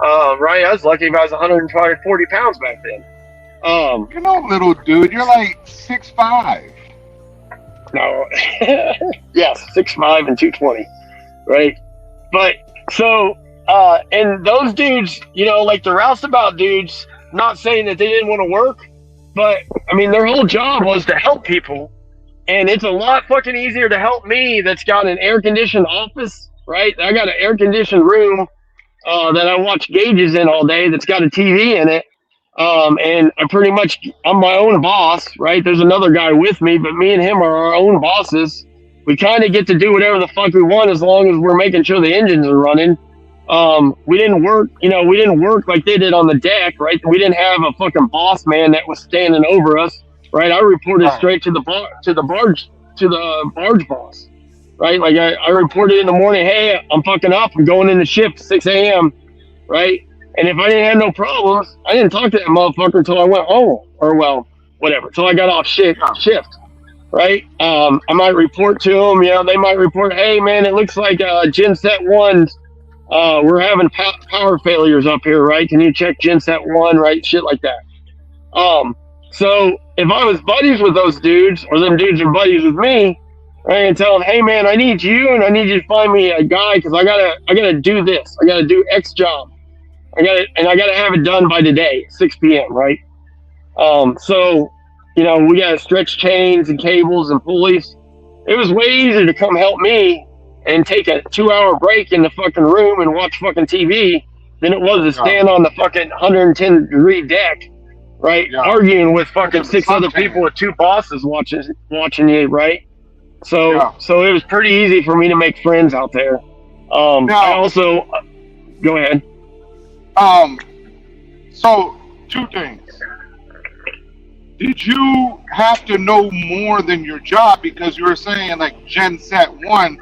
Right? I was lucky if I was 140 pounds back then. You're no little dude. You're like 6'5". No. Yes, 6'5" and 220. Right? But, so, and those dudes, like the roustabout dudes, not saying that they didn't want to work, but, I mean, their whole job was to help people. And it's a lot fucking easier to help me that's got an air-conditioned office, right? I got an air-conditioned room that I watch gauges in all day that's got a TV in it. And I'm my own boss, right? There's another guy with me, but me and him are our own bosses. We kind of get to do whatever the fuck we want as long as we're making sure the engines are running. We didn't work like they did on the deck, right? We didn't have a fucking boss man that was standing over us, right? I reported straight to the barge boss, right? Like I reported in the morning, hey, I'm fucking up. I'm going in the shift 6 a.m., right? And if I didn't have no problems, I didn't talk to that motherfucker until I went home, or well, whatever, until I got off shift, right? I might report to them, they might report, hey man, it looks like Genset 1's, we're having power failures up here, right? Can you check Genset 1, right? Shit like that. So if I was buddies with those dudes, or them dudes are buddies with me, right, and tell them, hey man, I need you, and I need you to find me a guy, because I gotta do this. I gotta do X job. I gotta have it done by today, 6 p.m., right? So, we gotta stretch chains and cables and pulleys. It was way easier to come help me and take a 2-hour break in the fucking room and watch fucking TV than it was to stand on the fucking 110-degree deck, right? Yeah. Arguing with fucking 6 other people with 2 bosses watching you, right? So it was pretty easy for me to make friends out there. I also, go ahead. So 2 things. Did you have to know more than your job, because you were saying like Genset 1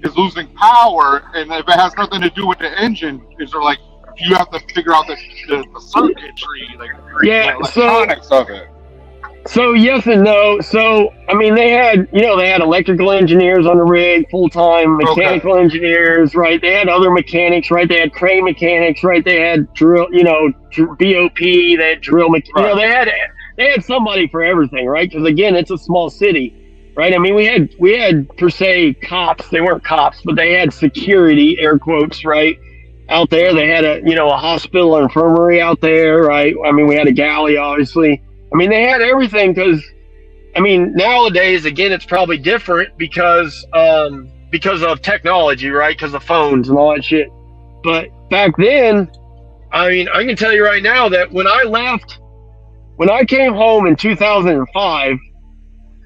is losing power, and if it has nothing to do with the engine, is there like you have to figure out the circuitry, like electronics of it? So yes and no. So I mean, they had electrical engineers on the rig, full-time mechanical engineers, right? They had other mechanics, right? They had crane mechanics, right? They had drill, BOP, they had drill mechanics, they had somebody for everything, right? Because again, it's a small city, right? I mean, we had per se cops. They weren't cops, but they had security, air quotes, right? Out there, they had a hospital or infirmary out there, right? I mean, we had a galley, obviously. I mean, they had everything because, I mean, nowadays, again, it's probably different because of technology, right? Because of phones and all that shit. But back then, I mean, I can tell you right now that when I came home in 2005,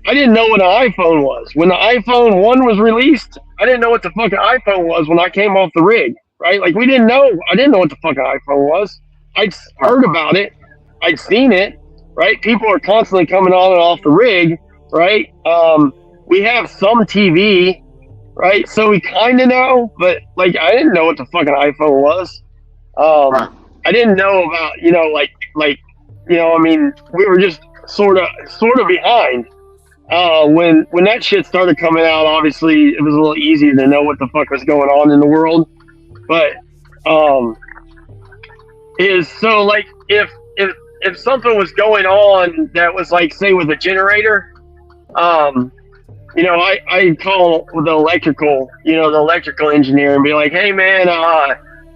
I didn't know what an iPhone was. When the iPhone 1 was released, I didn't know what the fucking iPhone was when I came off the rig, right? Like, I didn't know what the fucking iPhone was. I'd heard about it. I'd seen it. Right, people are constantly coming on and off the rig, right? We have some TV, right? So we kind of know, but like I didn't know what the fucking iPhone was. Right. I didn't know about, I mean, we were just sort of behind. When that shit started coming out, obviously it was a little easier to know what the fuck was going on in the world. But is so like if something was going on that was like, say, with a generator, I call the electrical engineer and be like, hey man,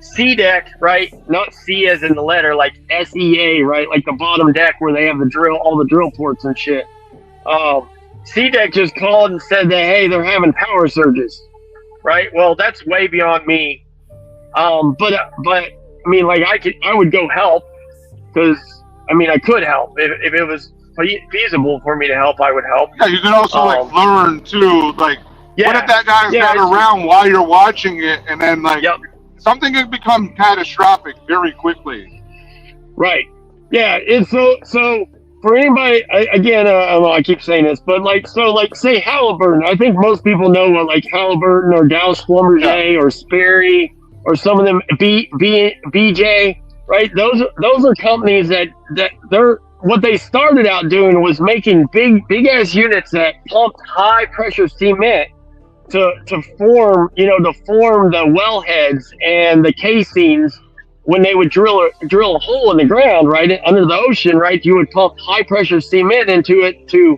C deck, right? Not C as in the letter, like SEA, right? Like the bottom deck where they have all the drill ports and shit. C deck just called and said that, hey, they're having power surges, right? Well, that's way beyond me. But I mean, like I would go help because I mean I could help if it was feasible for me to help. I would help. Yeah, you can also like learn too. Like, what if that guy's not around while you're watching it, and then like something could become catastrophic very quickly. Right. Yeah. It's so for anybody. Again, I keep saying this, but say Halliburton. I think most people know what like Halliburton or Dow Schlumberger or Sperry or some of them BJ. Right. Those are companies that they're. What they started out doing was making big ass units that pumped high pressure cement to form the well heads and the casings when they would drill a hole in the ground, right, under the ocean, right. You would pump high pressure cement into it to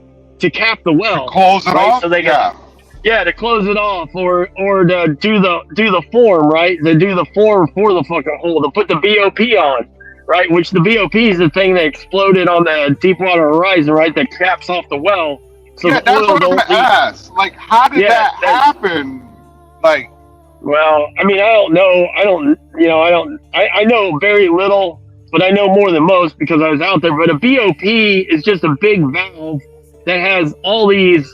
cap the well, to close it off. So they to close it off, or to do the form, right, to do the form for the fucking hole, to put the BOP on. Right, which the BOP is the thing that exploded on the Deepwater Horizon, right? That caps off the well. So yeah, that's what I'm gonna ask. Like, how did that happen? Like, well, I mean, I don't know. I know very little, but I know more than most because I was out there. But a BOP is just a big valve that has all these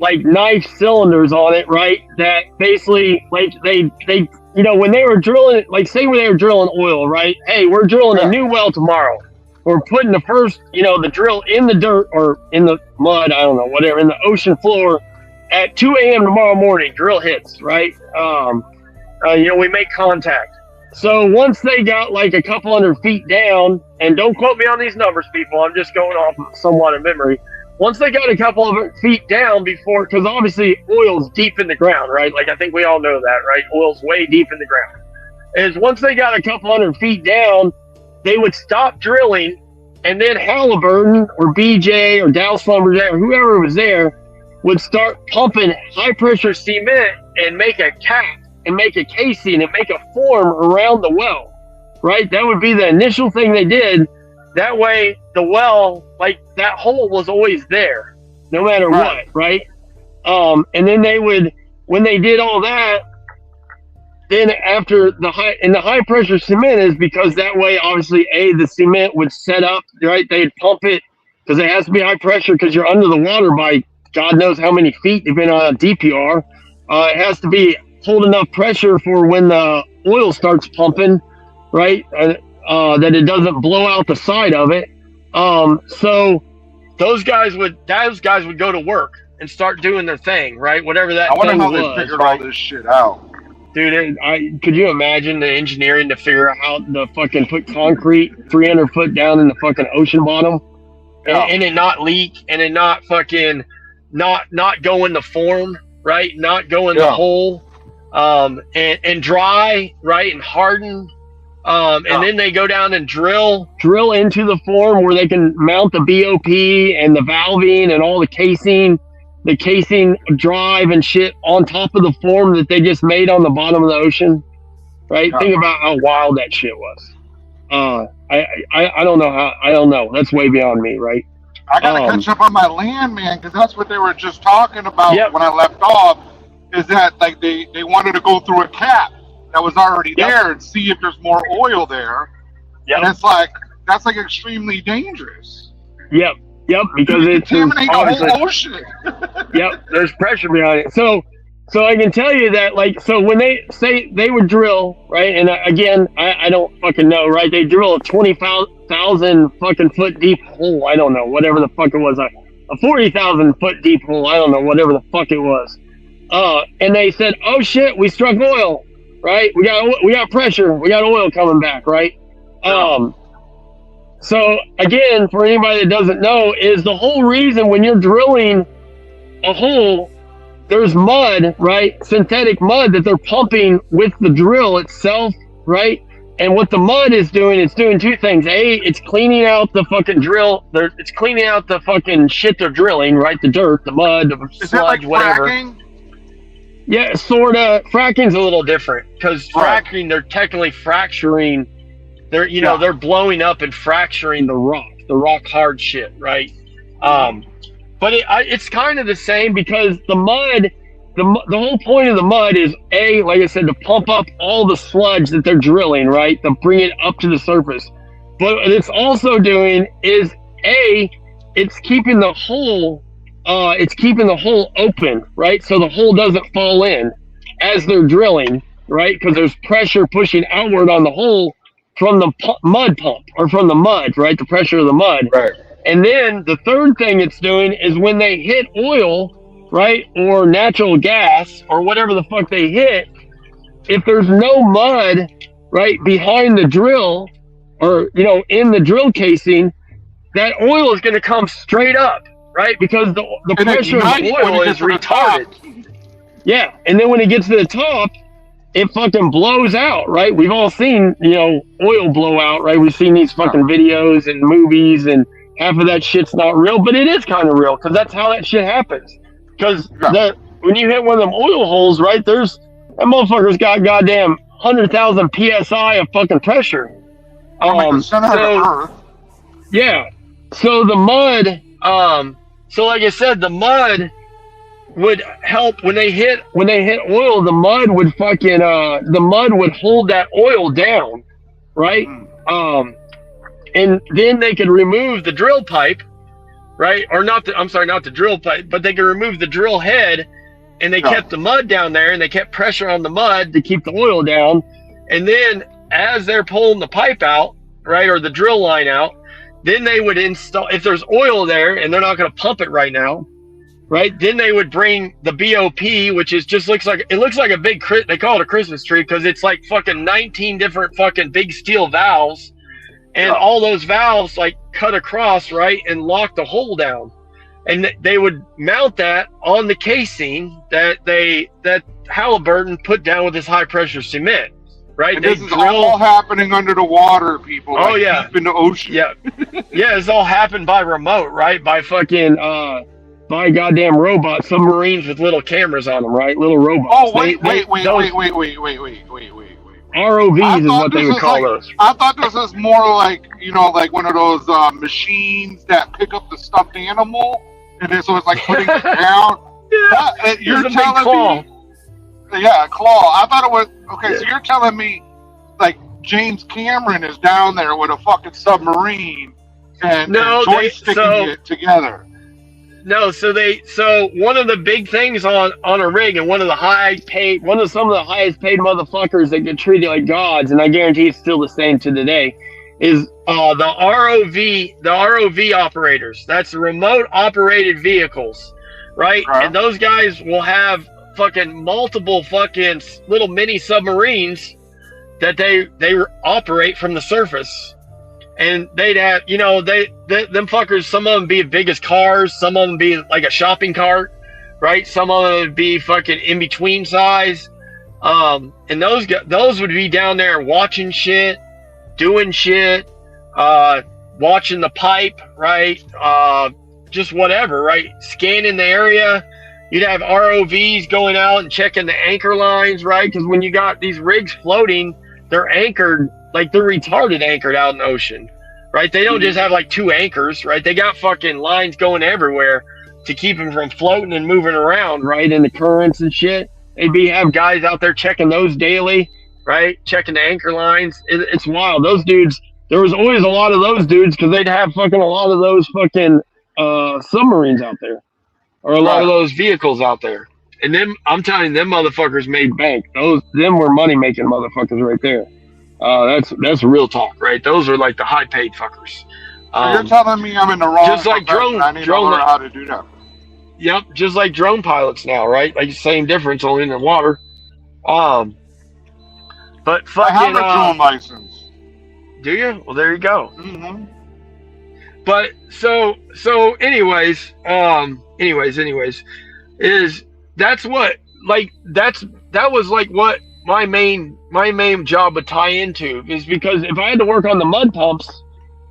like knife cylinders on it, right? That basically, like they. When they were drilling, like say when they were drilling oil, right? Hey, we're drilling a new well tomorrow. We're putting the first, the drill in the dirt or in the mud, I don't know, whatever, in the ocean floor at 2 a.m. tomorrow morning. Drill hits, right? We make contact. So once they got like a couple hundred feet down, and don't quote me on these numbers, people, I'm just going off somewhat of memory. Once they got a couple of feet down because obviously oil's deep in the ground, right? Like I think we all know that, right? Oil's way deep in the ground. Is once they got a couple hundred feet down, they would stop drilling, and then Halliburton or BJ or Dow Schlumberger or whoever was there would start pumping high pressure cement and make a cap and make a casing and make a form around the well, right? That would be the initial thing they did. That way, the well, like that hole was always there, no matter what, right? And then they would, when they did all that, then after the high pressure cement is because that way, obviously, the cement would set up, right? They'd pump it because it has to be high pressure because you're under the water by God knows how many feet, depending on a DPR. It has to be hold enough pressure for when the oil starts pumping, right? That it doesn't blow out the side of it. So those guys would go to work and start doing their thing, right? Whatever that thing was. I wonder how they figured all this shit out. Dude, could you imagine the engineering to figure out how to fucking put concrete 300 foot down in the fucking ocean bottom and it not leak and it not fucking not go in the form, right? Not go in the hole, and dry, right? And harden. And then they go down and drill into the form where they can mount the BOP and the valving and all the casing drive and shit on top of the form that they just made on the bottom of the ocean, right? Think about how wild that shit was. I don't know. That's way beyond me, right? I gotta catch up on my land, man, because that's what they were just talking about when I left off. Is that like they wanted to go through a cap that was already there and see if there's more oil there. And it's like that's like extremely dangerous. Because it's contaminate the whole ocean. There's pressure behind it. So I can tell you that, like, so when they say they would drill, right? And again, I don't fucking know, right? They drill a 20,000 fucking foot deep hole. I don't know, whatever the fuck it was. a 40,000 foot deep hole. I don't know, whatever the fuck it was. And they said, "Oh shit, we struck oil, right? We got pressure. We got oil coming back, right?" So again, for anybody that doesn't know, is the whole reason when you're drilling a hole, there's mud, right? Synthetic mud that they're pumping with the drill itself, right? And what the mud is doing, it's doing two things. A, it's cleaning out the fucking drill. It's cleaning out the fucking shit they're drilling, right? The dirt, the mud, the Is sludge, that like whatever. fracking? Yeah, sort of. Fracking's a little different because Right. fracking, they're technically fracturing. They're blowing up and fracturing the rock hard shit, right? But it's kind of the same because the mud, the whole point of the mud is like I said, to pump up all the sludge that they're drilling, right? To bring it up to the surface. But what it's also doing is it's keeping the hole. It's keeping the hole open, right? So the hole doesn't fall in as they're drilling, right? Because there's pressure pushing outward on the hole from the mud pump or from the mud, right? The pressure of the mud. Right. And then the third thing it's doing is when they hit oil, right? Or natural gas or whatever the fuck they hit, if there's no mud, right, behind the drill or, in the drill casing, that oil is going to come straight up. Right, because the pressure of the oil is retarded. Yeah, and then when it gets to the top, it fucking blows out. Right, we've all seen oil blow out. Right, we've seen these fucking videos and movies, and half of that shit's not real, but it is kind of real because that's how that shit happens. Because when you hit one of them oil holes, right, that motherfucker's got goddamn 100,000 psi of fucking pressure. Like the center of the earth. Yeah, so the mud. So like I said, the mud would help when they hit oil. The mud would hold that oil down, right? And then they could remove the drill pipe, right? Or not the drill pipe, but they could remove the drill head, and they kept the mud down there, and they kept pressure on the mud to keep the oil down. And then as they're pulling the pipe out, right, or the drill line out, then they would install, if there's oil there and they're not going to pump it right now, right? Then they would bring the BOP, which looks like a big, they call it a Christmas tree because it's like fucking 19 different fucking big steel valves. And all those valves like cut across, right, and lock the hole down. And they would mount that on the casing that Halliburton put down with this high pressure cement. Right, and this is all happening under the water, people. Oh yeah, deep in the ocean. Yeah, it's all happened by remote, right? By fucking by goddamn robots, submarines with little cameras on them, right? Little robots. Oh wait. ROVs is what they would call those. I thought this was more like like one of those machines that pick up the stuffed animal, and then so it's like putting it down. Yeah, you're telling me. Yeah, claw. I thought it was okay. So you're telling me, like James Cameron is down there with a fucking submarine and joysticking it together. No, so one of the big things on a rig, and some of the highest paid motherfuckers that get treated like gods, and I guarantee it's still the same to today, is the ROV operators. That's remote operated vehicles, right? And those guys will have fucking multiple fucking little mini submarines that they operate from the surface, and they'd have them fuckers, some of them be as big as cars, some of them be like a shopping cart, right? Some of them would be fucking in between size, and those would be down there watching shit, doing shit, watching the pipe, right? Just whatever, right? Scanning the area. You'd have ROVs going out and checking the anchor lines, right? Because when you got these rigs floating, they're anchored, like they're retarded anchored out in the ocean, right? They don't just have like two anchors, right? They got fucking lines going everywhere to keep them from floating and moving around, right? In the currents and shit. They'd have guys out there checking those daily, right? Checking the anchor lines. It's wild. Those dudes, there was always a lot of those dudes because they'd have fucking a lot of those fucking submarines out there. Or a lot of those vehicles out there. And them, I'm telling you, them motherfuckers made bank. Them were money making motherfuckers right there. That's real talk, right? Those are like the high paid fuckers. So you're telling me I'm in the wrong just like profession. I need to learn how to do that. Yep, just like drone pilots now, right? Like same difference, only in the water. But I fucking, have a drone license. do you? Well, there you go. Mm-hmm. But so anyways, is that's what like that was like what my main job would tie into, is because if I had to work on the mud pumps,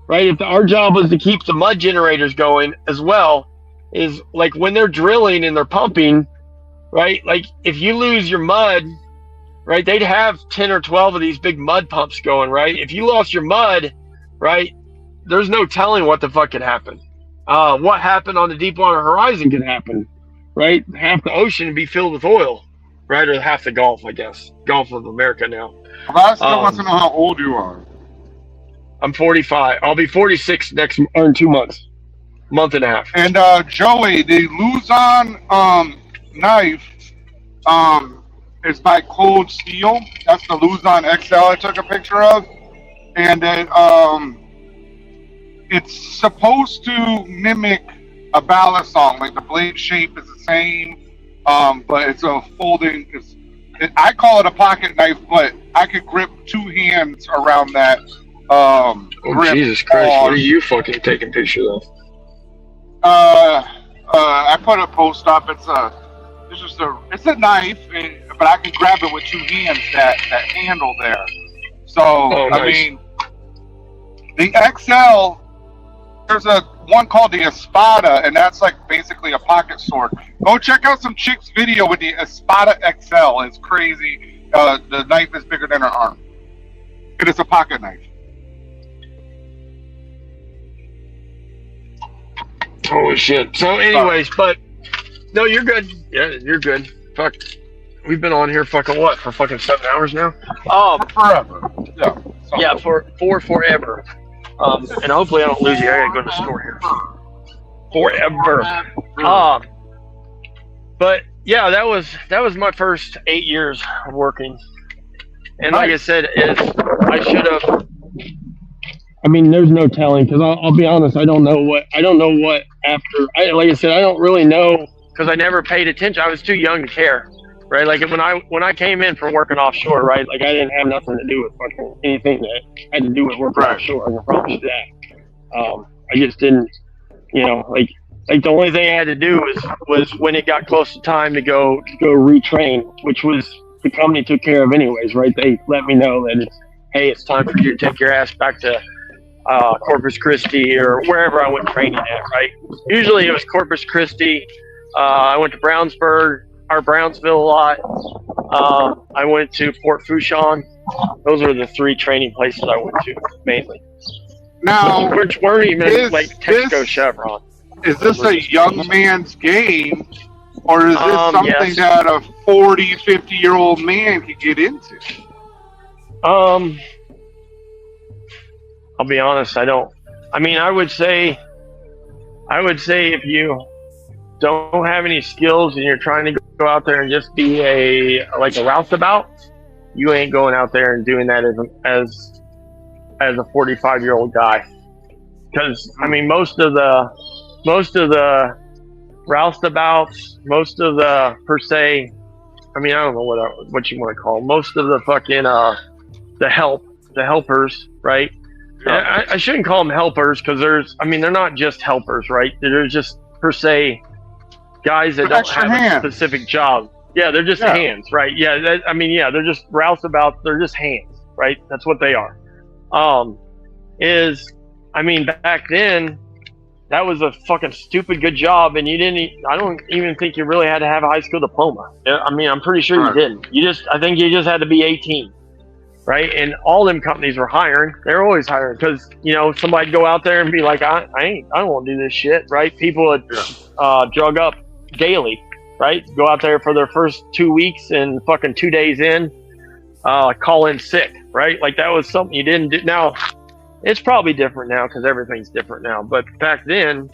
right? If our job was to keep the mud generators going as well, is like when they're drilling and they're pumping, right? Like if you lose your mud, right? They'd have 10 or 12 of these big mud pumps going, right? If you lost your mud, right? There's no telling what the fuck could happen. What happened on the Deepwater Horizon could happen, right? Half the ocean would be filled with oil, right? Or half the Gulf, I guess. Gulf of America now. But I still want to know how old you are. I'm 45. I'll be 46 or in 2 months. Month and a half. And Joey, the Luzon knife is by Cold Steel. That's the Luzon XL I took a picture of. And it's supposed to mimic a balisong. Like the blade shape is the same, but it's a folding. I call it a pocket knife, but I could grip 2 hands around that. Grip. Jesus Christ! What are you fucking taking pictures of? I put a post up. It's a knife, but I can grab it with 2 hands. That handle there. So nice. I mean, the XL. There's one called the Espada, and that's like basically a pocket sword. Go check out some chick's video with the Espada XL. It's crazy. The knife is bigger than her arm. It is a pocket knife. Holy shit. So anyways, but no, you're good. Yeah, you're good. Fuck. We've been on here fucking what? For fucking 7 hours now? Forever. Yeah. Yeah, for forever. And hopefully I don't lose you. I gotta go to the store here. Forever. But yeah, that was my first 8 years of working. And like I said, I should have. I mean, there's no telling, because I'll be honest. I don't know what after. Like I said, I don't really know, because I never paid attention. I was too young to care, right? Like when I came in from working offshore, right? Like I didn't have nothing to do with fucking anything that had to do with working offshore. I can promise you that. I just didn't, like the only thing I had to do was when it got close to time to go retrain, which was the company took care of anyways, right? They let me know that it's time for you to take your ass back to Corpus Christi or wherever I went training at, right? Usually it was Corpus Christi. I went to Brownsburg or Brownsville a lot. I went to Port Fourchon. Those were the 3 training places I went to mainly. Now, which weren't even like Texaco Chevron. Is this a young man's game, or is this something yes. that a 40, 50-year-old man could get into? I'll be honest, I don't. I mean, I would say if you don't have any skills and you're trying to go out there and just be a roustabout, you ain't going out there and doing that as a 45-year-old guy. Because I mean, most of the roustabouts, most of the per se, I mean, I don't know what you want to call them. Most of the fucking the helpers, right? Yeah. I shouldn't call them helpers, because they're not just helpers, right? They're just per se guys that don't have a specific job. Yeah, they're just hands, right? Yeah, they're just roustabouts. They're just hands, right? That's what they are. Back then, that was a fucking stupid good job, and I don't even think you really had to have a high school diploma. I mean, I'm pretty sure you didn't. I think you just had to be 18. Right, and all them companies were hiring. They're always hiring, because somebody'd go out there and be like, I don't want to do this shit. Right, people would drug up daily. Right, go out there for their first 2 weeks, and fucking 2 days in, call in sick. Right, like that was something you didn't do. Now, it's probably different now, because everything's different now. But back then,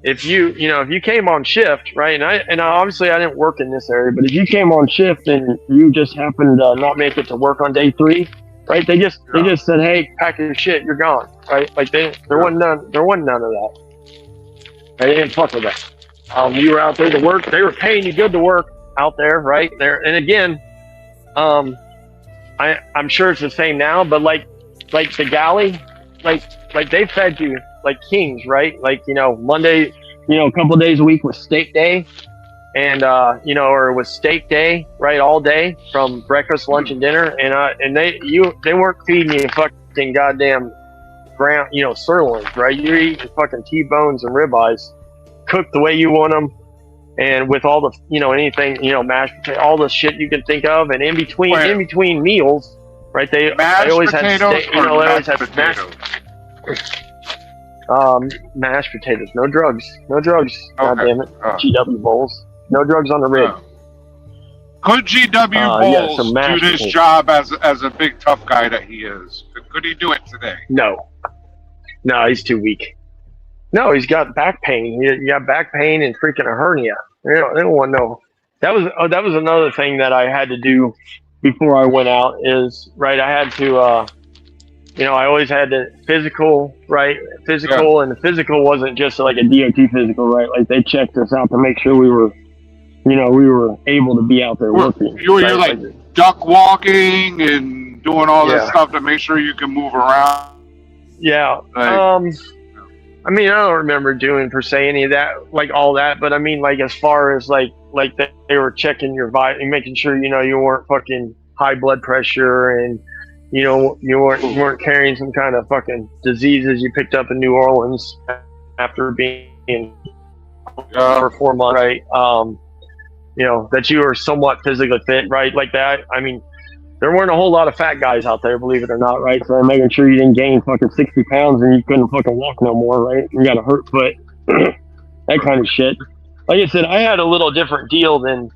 if you came on shift, right, and obviously I didn't work in this area, but if you came on shift and you just happened to not make it to work on day 3, right? They just said, hey, pack your shit, you're gone, right? Like there wasn't none of that. They didn't fuck with that. You were out there to work. They were paying you good to work out there, right there. And again, I'm sure it's the same now, but like the galley, like they fed you like kings, right? Like, Monday, a couple of days a week was steak day, and or it was steak day, right, all day from breakfast, lunch, and dinner, and they weren't feeding you fucking goddamn ground, sirloins, right? You're eating fucking T-bones and ribeyes, cooked the way you want them, and with all the anything, mashed potato, all the shit you can think of, and in between meals, right? They always had steak, they always had mashed potatoes, no drugs, God damn it, GW bowls, no drugs on the rig. Could GW Bowles do this job as a big tough guy that he is? Could he do it today? No, he's too weak. No, he's got back pain. He got back pain and freaking a hernia. They don't want to know. That was another thing that I had to do before I went out. Is right. I had to, I always had the physical, right? Physical, and the physical wasn't just like a DOT physical, right? Like they checked us out to make sure we were able to be out there working. You're like duck walking and doing all this stuff to make sure you can move around. Yeah. I mean, I don't remember doing per se any of that, like all that, but I mean, like as far as like they were checking your and making sure you weren't fucking high blood pressure, and you weren't carrying some kind of fucking diseases you picked up in New Orleans after being for 4 months, right? That you were somewhat physically fit, right? Like that. I mean, there weren't a whole lot of fat guys out there, believe it or not, right? So making sure you didn't gain fucking 60 pounds and you couldn't fucking walk no more, right? You got a hurt foot, that kind of shit. Like I said, I had a little different deal than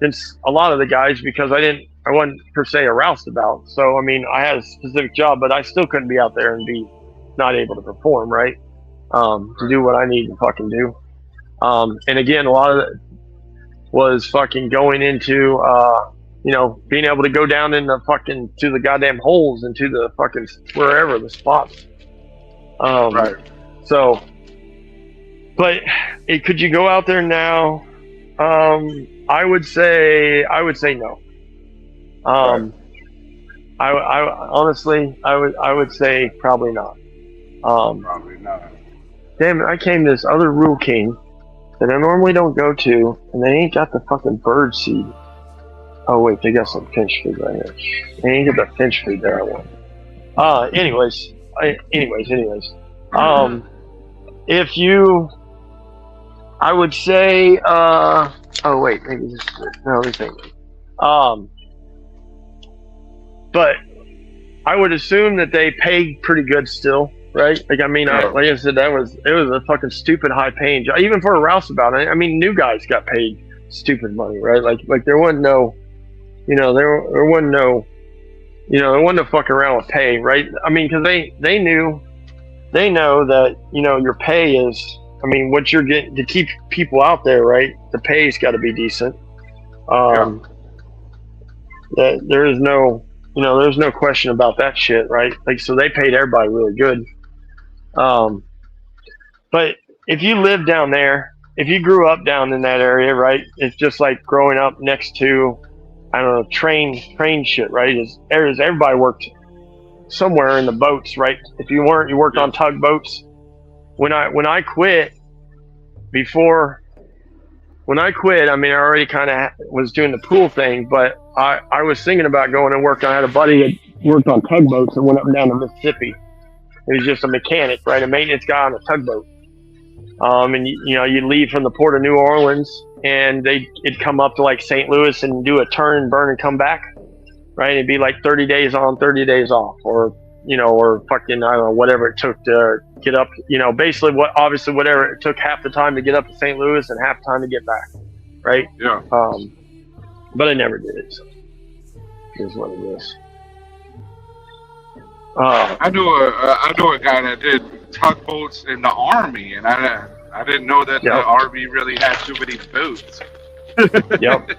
a lot of the guys because I wasn't per se a roustabout. So, I mean, I had a specific job, but I still couldn't be out there and be not able to perform, right? To do what I need to fucking do. And again, a lot of it was fucking going into, being able to go down in the fucking, to the goddamn holes and to the fucking, wherever the spots. Right. So, but could you go out there now? I would say no. Right. I honestly, I would say probably not. Probably not. Damn it, I came to this other Rule King that I normally don't go to, and they ain't got the fucking bird seed. Oh wait, they got some finch food right here. They ain't got the finch food there I want. Anyways. If you, I would say, oh wait, maybe this is it. No, this ain't it. But I would assume that they pay pretty good still, right? Like, I mean, like I said, it was a fucking stupid high paying job, even for a roustabout. I mean, new guys got paid stupid money, right? Like there wasn't no, there wasn't no, there wasn't no fucking around with pay, right? I mean, because they know that, your pay is, I mean, what you're getting to keep people out there, right? The pay's got to be decent. There is no, there's no question about that shit, right? Like, so they paid everybody really good. But if you live down there, if you grew up down in that area, right? It's just like growing up next to, I don't know, train shit, right? Everybody worked somewhere in the boats, right? If you weren't, you worked on tugboats. When I quit, I mean, I already kind of was doing the pool thing, but I was thinking about going and working. I had a buddy that worked on tugboats and went up and down to Mississippi. He was just a mechanic, right? A maintenance guy on a tugboat. And you'd leave from the port of New Orleans, and it'd come up to like St. Louis and do a turn and burn and come back, right? It'd be like 30 days on, 30 days off, or fucking, I don't know, whatever it took to get up, basically whatever it took, half the time to get up to St. Louis and half the time to get back, right? Yeah. But I never did it, so here's what it is. I knew a guy that did tugboats in the Army, and I didn't know that the Army really had too many boats. Yep.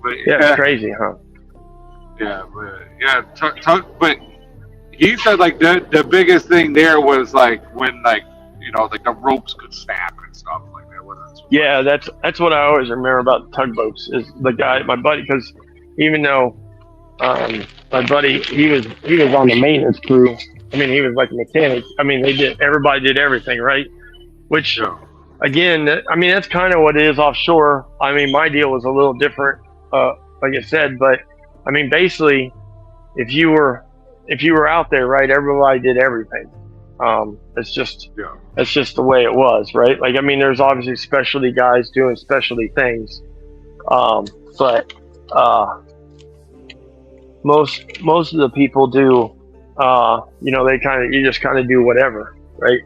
But, yeah, it's crazy, huh? But he said like the biggest thing there was like when like like the ropes could snap and stuff like that. Yeah, that's what I always remember about tugboats is the guy, my buddy, because even though my buddy he was on the maintenance crew. I mean, he was like a mechanic. I mean, everybody did everything, right? Which, again, I mean, that's kind of what it is offshore. I mean, my deal was a little different, like I said, but I mean, basically, if you were out there, right, everybody did everything. It's just the way it was, right? Like, I mean, there's obviously specialty guys doing specialty things, but most of the people do. You just kind of do whatever, right?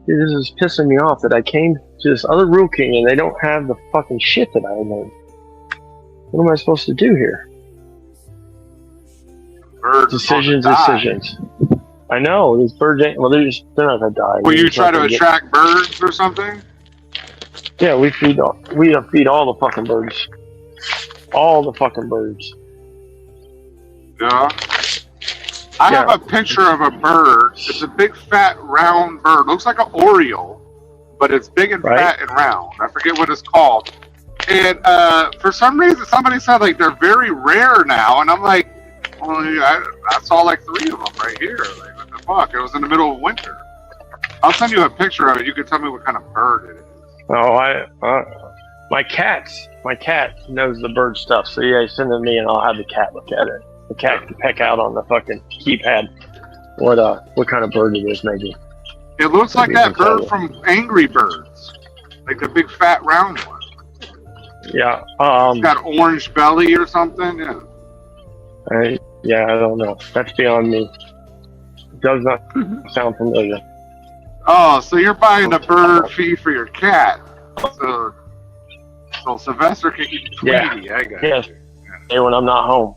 This is pissing me off that I came to this other Rule King and they don't have the fucking shit that I need. What am I supposed to do here? Birds Decisions. I know these birds ain't. Well, they're not gonna die. Will you try to attract birds or something? Yeah, we feed all the fucking birds. All the fucking birds. Yeah. I have a picture of a bird. It's a big, fat, round bird. Looks like an Oriole, but it's big and fat and round. I forget what it's called. And for some reason, somebody said like they're very rare now, and I'm like, well, I saw like 3 of them right here. Like, what the fuck? It was in the middle of winter. I'll send you a picture of it. You can tell me what kind of bird it is. Oh, my cat knows the bird stuff. So yeah, send it to me, and I'll have the cat look at it. The cat can peck out on the fucking keypad what kind of bird it is, maybe. It looks like that bird from Angry Birds, like the big fat round one. Yeah. It's got orange belly or something. Yeah. I don't know. That's beyond me. It does not sound familiar. Oh, so you're buying a bird feed for your cat? So Sylvester can eat Tweety. I got yes. you. Yeah. When I'm not home.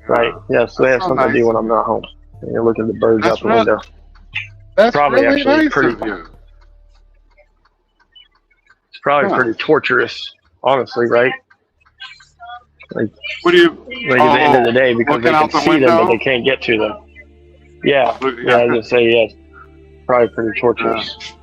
Right. Yes, they have so something to do when I'm not home. And you look at the birds out the window. That's probably really actually nice pretty. of you. It's probably pretty torturous, honestly, right? Like, what do you? Like at the end of the day, because they can see them, but they can't get to them. Yeah. I was gonna say yes. Probably pretty torturous.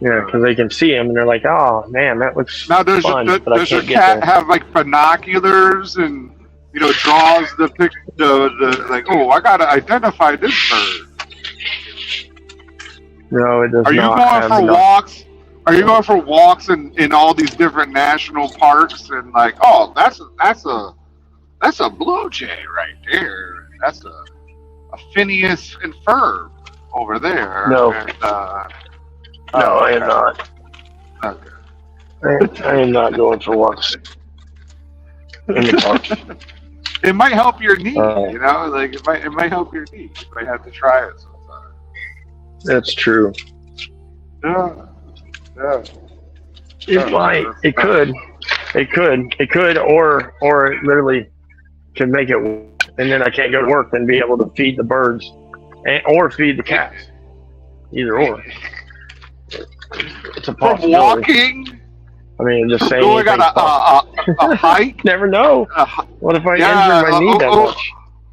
Yeah, because they can see them and they're like, "Oh man, that looks fun." Does your cat have like binoculars and draws the picture? The like, oh, I gotta identify this bird. No, it does not. Are you going for walks? Are you going for walks in all these different national parks and like, oh, that's a blue jay right there. That's a Phineas and Ferb over there. No. And, no, I am not. Okay. I am not going for walks in the park. It might help your knee, like it might help your knee. You might have to try it sometime. That's true. Yeah. It might. It could. It could, or it literally could make it, and then I can't go to work and be able to feed the birds, or feed the cats. Either or. It's a possibility. From walking. I mean, just saying. Going on a hike. Never know. What if I injure my knee that much?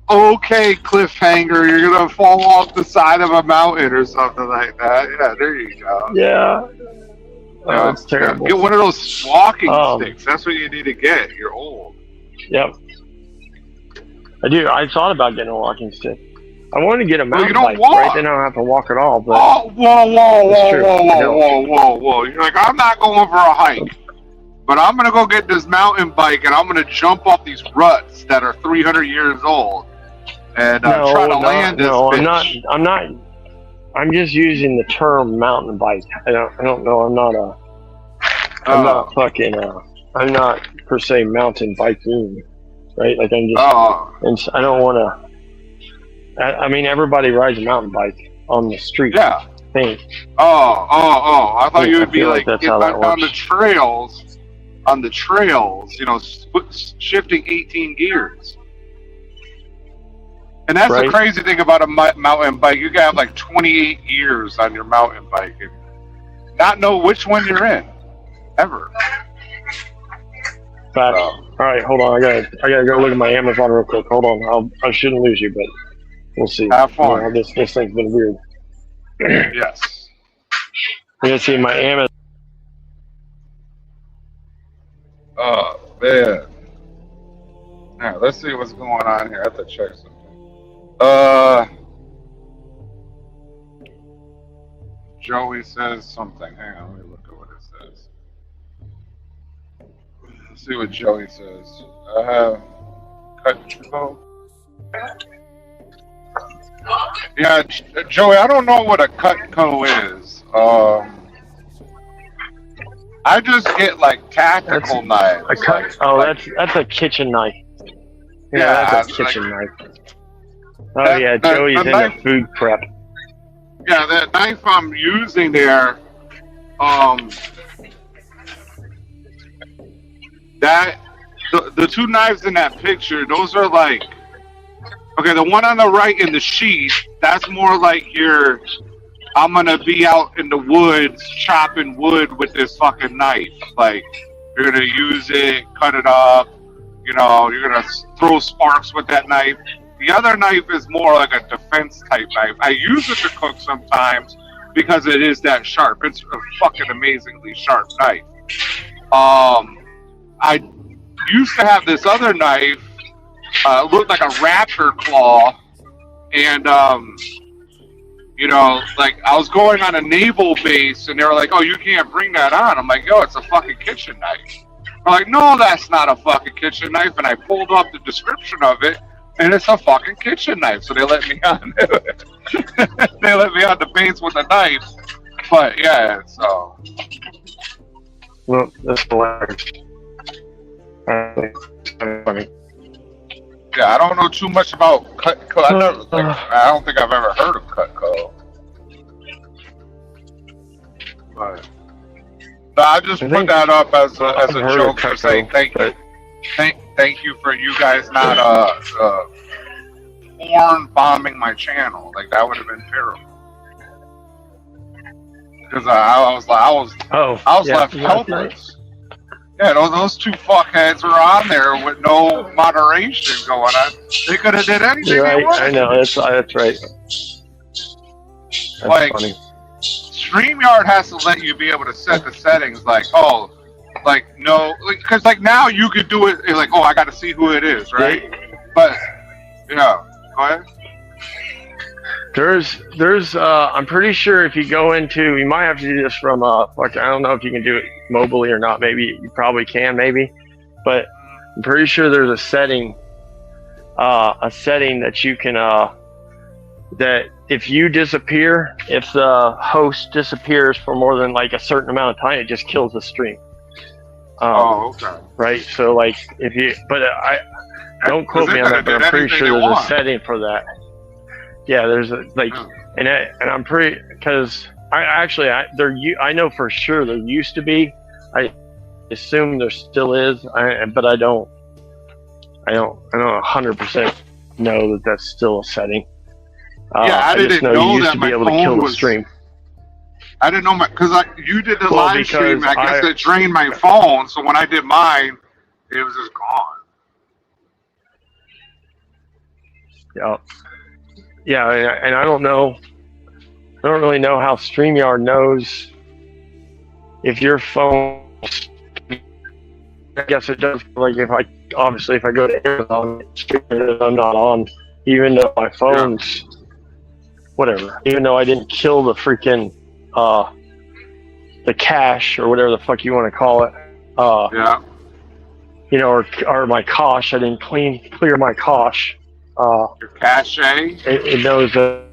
Okay, cliffhanger. You're gonna fall off the side of a mountain or something like that. Yeah, there you go. Yeah. Oh, it's terrible. Get one of those walking sticks. That's what you need to get. You're old. Yep. I do. I thought about getting a walking stick. I wanted to get a mountain bike, right? Then I don't have to walk at all. But whoa. You're like, I'm not going for a hike, but I'm going to go get this mountain bike and I'm going to jump off these ruts that are 300 years old and try to land this bitch. I'm not. I'm just using the term mountain bike. I don't know. I'm not fucking. I'm not per se mountain biking, right? Like I'm just. And I don't want to. I mean, everybody rides a mountain bike on the street. Yeah. Thing. Oh! I thought you would be like get back on the trails. On the trails, shifting 18 gears. And that's the crazy thing about a mountain bike. You can have like 28 gears on your mountain bike and not know which one you're in, ever. But all right, hold on. I gotta go look at my Amazon real quick. Hold on. I shouldn't lose you, but we'll see. Have fun. This thing's been weird. Yes. I'm gonna see my Amazon. Oh man. All right, let's see what's going on here. I have to check something. Joey says something. Hang on, let me look at what it says. Let's see what Joey says. I have Cutco. Yeah, Joey, I don't know what a Cutco is. I just get like tactical knives. That's a kitchen knife. Yeah, that's a kitchen knife. Oh yeah, Joey's in the food prep. Yeah, that knife I'm using there, the two knives in that picture, those are like, okay, the one on the right in the sheet, that's more like I'm gonna be out in the woods chopping wood with this fucking knife. Like, you're gonna use it, cut it up, you're gonna throw sparks with that knife. The other knife is more like a defense type knife. I use it to cook sometimes because it is that sharp. It's a fucking amazingly sharp knife. I used to have this other knife, looked like a raptor claw, and like I was going on a naval base and they were like, "Oh, you can't bring that on." I'm like, "Yo, it's a fucking kitchen knife." I'm like, "No, that's not a fucking kitchen knife." And I pulled up the description of it. And it's a fucking kitchen knife, so they let me on. They let me on the base with a knife, but yeah. So, well, that's hilarious. Funny. Yeah, I don't know too much about Cutco. I don't think I've ever heard of Cutco. But I just put that up as a joke to say thank you for you guys not porn bombing my channel. Like, that would have been terrible. Because I was left helpless. Yeah, those two fuckheads were on there with no moderation going on. They could have did anything they wanted. I know, that's right. That's like, funny. StreamYard has to let you be able to set the settings like, because like now you could do it like, oh, I got to see who it is, right? But yeah, go ahead. There's I'm pretty sure if you go into, you might have to do this from I don't know if you can do it mobily or not. Maybe you probably can, but I'm pretty sure there's a setting that you can that if you disappear, if the host disappears for more than like a certain amount of time, it just kills the stream. Okay. Right. So like I don't quote me on that, but I'm pretty sure there's a setting for that. Yeah, there's and I'm pretty, because I know for sure there used to be. I assume there still is, but I don't 100% know that that's still a setting. I didn't know you used that to my be able to phone kill was. the stream. I didn't know because you did the live stream. I guess it drained my phone, so when I did mine, it was just gone. Yeah, and I don't know. I don't really know how StreamYard knows if your phone. I guess it does. Like if I go to Amazon, I'm not on, even though my phone's whatever. Even though I didn't kill the freaking the cache or whatever the fuck you want to call it. Or my cache. I didn't clear my cache. Your cache? It knows on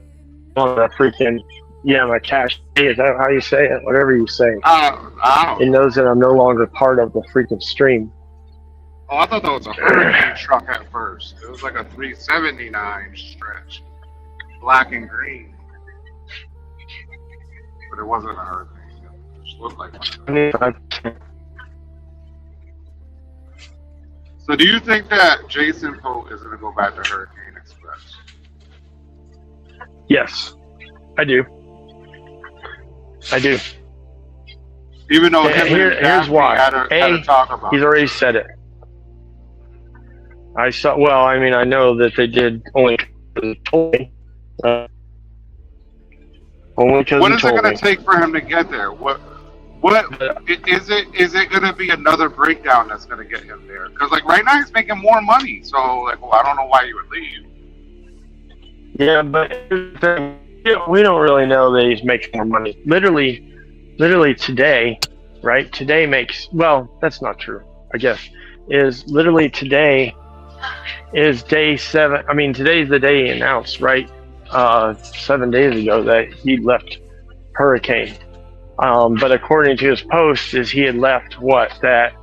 the freaking my cache. Is that how you say it? Whatever you say. I don't. It knows that I'm no longer part of the freaking stream. Oh, I thought that was a hurricane truck at first. It was like a 379 stretch, black and green, but it wasn't a hurricane. It just looked like one. So do you think that Jason Pope is going to go back to Hurricane Express? Yes, I do. Even though here's why. had to talk about He's already said it. I saw. Well, I mean, I know that they did only told me. Only because What he is it told going me. to take for him to get there? What is it? Is it going to be another breakdown that's going to get him there? Because like right now he's making more money. So like, well, I don't know why you would leave. Yeah, but here's the thing. We don't really know that he's making more money. Literally today, right? Today makes, well, that's not true, I guess. Is literally today is day 7. I mean, today's the day he announced, right? 7 days ago that he left Hurricane. But according to his post, is he had left that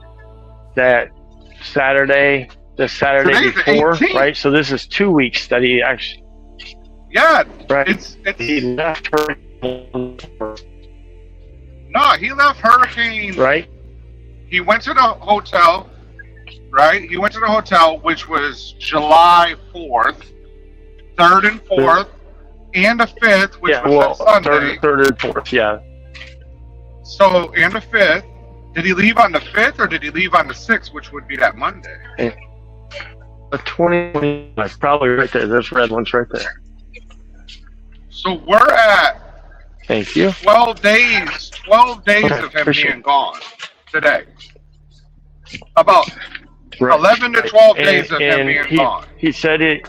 Saturday, the Saturday Today's the before, 18th. right? So this is 2 weeks that he actually, Yeah, right? He it's left Hurricane, no. He left Hurricane. right? He went to the hotel. Right. He went to the hotel, which was July 4th, 3rd and 4th, and the 5th, which Yeah, was well, that Sunday. third and fourth, yeah. So, and the 5th. Did he leave on the 5th or did he leave on the 6th, which would be that Monday? The 20, probably right there. There's red ones right there. So we're at Thank you. 12 days of him Appreciate being gone today. About Right. 11 to 12 days of him being he, gone. He said it.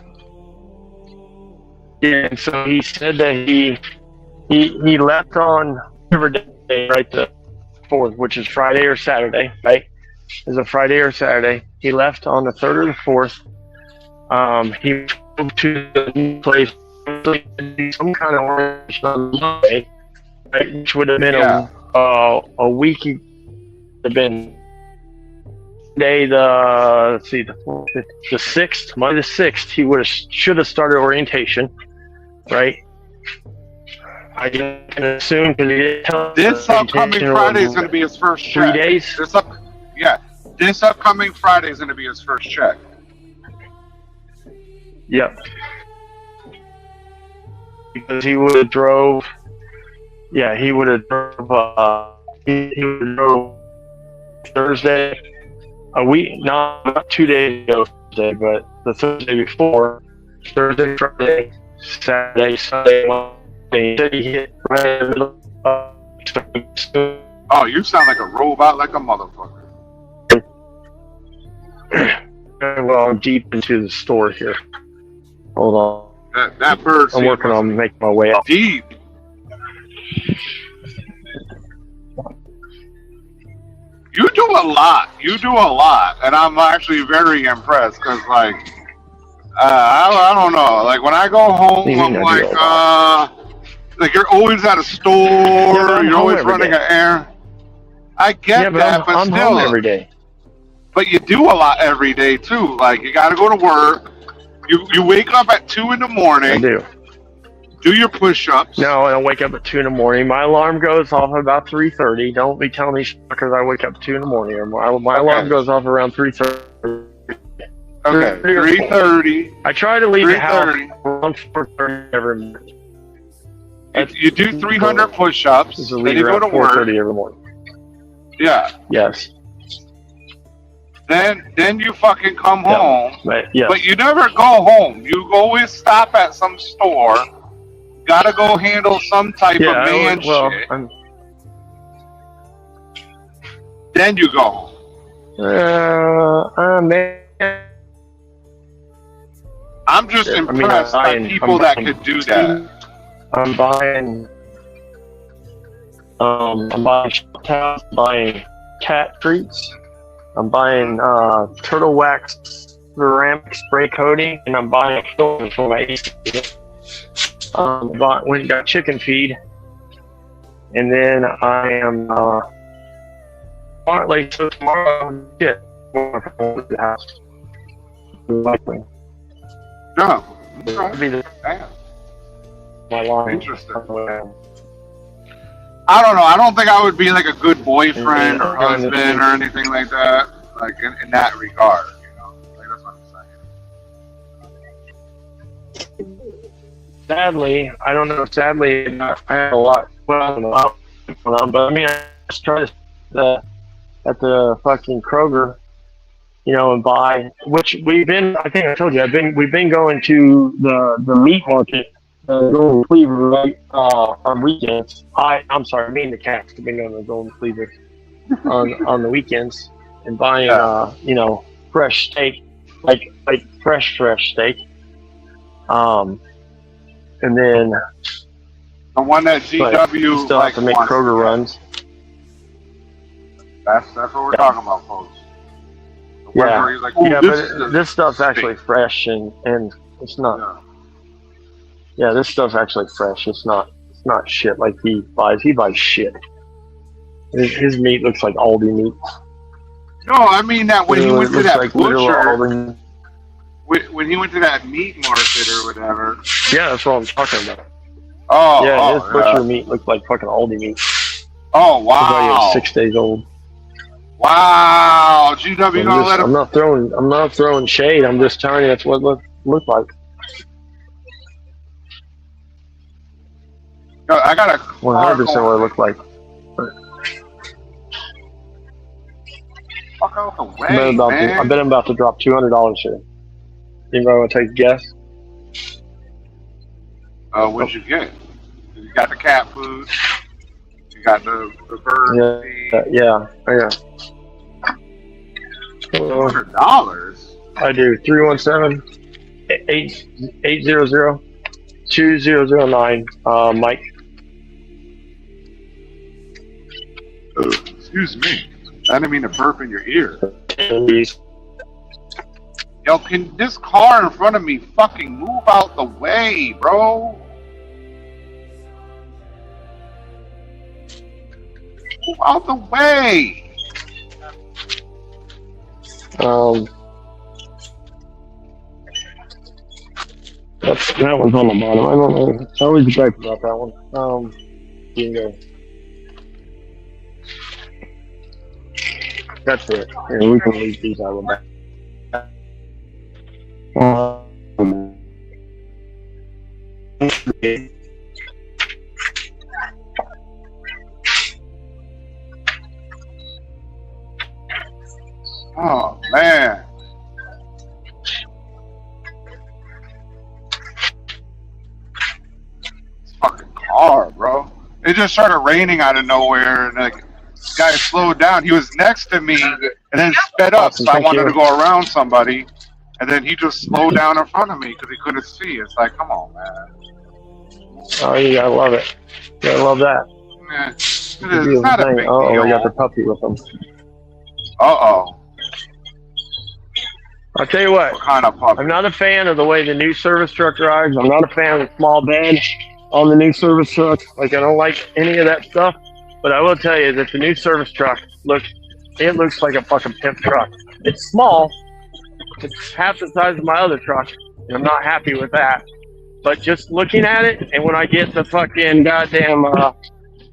Yeah, and so he said that he left on whatever day, right, the 4th, which is Friday or Saturday, right? Is a Friday or Saturday. He left on the 3rd or the 4th. He moved to the new place, some kind of orientation on Monday, right, which would have been Yeah. a week. He would have been day the 6th, Monday the 6th. He should have started orientation, right? I can assume because he didn't tell us This the upcoming orientation Friday is was going to be his first 3 check. days. This upcoming Friday is going to be his first check. Yep. Because he would have drove. Yeah, he would have drove. He would have drove Thursday, a week, not 2 days ago Thursday, but the Thursday before. Thursday, Friday, Saturday, Sunday, Monday. He said he hit right in the middle of. Oh, you sound like a robot, like a motherfucker. Well, I'm deep into the store here. Hold on. That bird. I'm working on making my way up. Deep. You do a lot. And I'm actually very impressed because, like, I don't know. Like, when I go home, You I'm mean I do like you're always at a store. but I'm You're home always every running day. an errand. I get Yeah, but that, but I'm still. home every day. But you do a lot every day, too. Like, you got to go to work. You wake up at 2 in the I morning, do. do your push-ups. No, I don't wake up at 2 in the morning. My alarm goes off at about 3:30. Don't be telling me because I wake up at 2 in the morning. Or my alarm goes off around 3:30. Okay, 3:30. I try to leave the house 3:30. around 4:30 every morning. You do 300 push-ups, This is then leave you go around to work. 4:30 every morning. Yeah. Yes. Then you fucking come Yeah. home. But, yes. But you never go home. You always stop at some store. Gotta go handle some type yeah, of man shit. Then you go home. Man. I'm just I mean, impressed by I'm people that buying could do that. I'm buying shop towels, I'm buying cat treats, I'm buying turtle wax ceramic spray coating, and I'm buying a filter for my AC. Went and got chicken feed, and then I am like so tomorrow. Shit, I'm going to the house. Likely. No. That'd be the Damn. my line. Interesting. I don't know. I don't think I would be like a good boyfriend or husband or anything like that. Like in that regard, you know. Like that's what I'm saying. Sadly, I don't know. Sadly, I had a lot. Well, I don't know. But I mean, I just tried at the fucking Kroger and buy. Which we've been. I think I told you. We've been going to the meat market, Golden Cleaver, right, on weekends. I'm sorry, me and the cats have been going to the Golden Cleaver on the weekends and buying fresh steak, like fresh steak. And then The one that GW you still have to make wants Kroger get. runs. That's what we're talking about, folks. The one Yeah. where he's like, "Ooh, Yeah, this is but the this stuff's steak." actually fresh and it's not. Yeah. Yeah, this stuff's actually fresh. It's not shit like he buys. He buys shit. His meat looks like Aldi meat. No, I mean that when he went to looks that like literal butcher, Aldi. when he went to that meat market or whatever. Yeah, that's what I'm talking about. Oh, Yeah, his butcher yeah. meat looked like fucking Aldi meat. Oh, Looks like he wow. was 6 days old. Wow, GW gonna let I'm him. not throwing shade. I'm just telling you that's what it looked like. Yo, I got a 100% what it looked like. Fuck out the way, I man. bet I'm about to drop $200 here. Anybody want to take a guess? What'd you get? You got the cat food. You got the bird feed. Yeah. $200. I do 317-800-2009. Mike. Excuse me. I didn't mean to burp in your ear. Yo, can this car in front of me fucking move out the way, bro? Move out the way. That one's on the bottom. I don't know. I always gripe about that one. You can go. That's it. Here, we can leave these out of the back. Oh, man. This fucking car, bro. It just started raining out of nowhere, and like, this guy slowed down. He was next to me, and then sped up, so I wanted to go around somebody, and then he just slowed down in front of me because he couldn't see. It's like, come on, man. Oh, you gotta love it. You gotta love that. Man, it's not a big deal. Oh, I got the puppy with him. Uh-oh. I'll tell you what. What kind of puppy? I'm not a fan of the way the new service truck drives. I'm not a fan of the small bed on the new service truck. Like, I don't like any of that stuff. But I will tell you that the new service truck looks like a fucking pimp truck. It's small. It's half the size of my other truck, and I'm not happy with that. But just looking at it, and when I get the fucking goddamn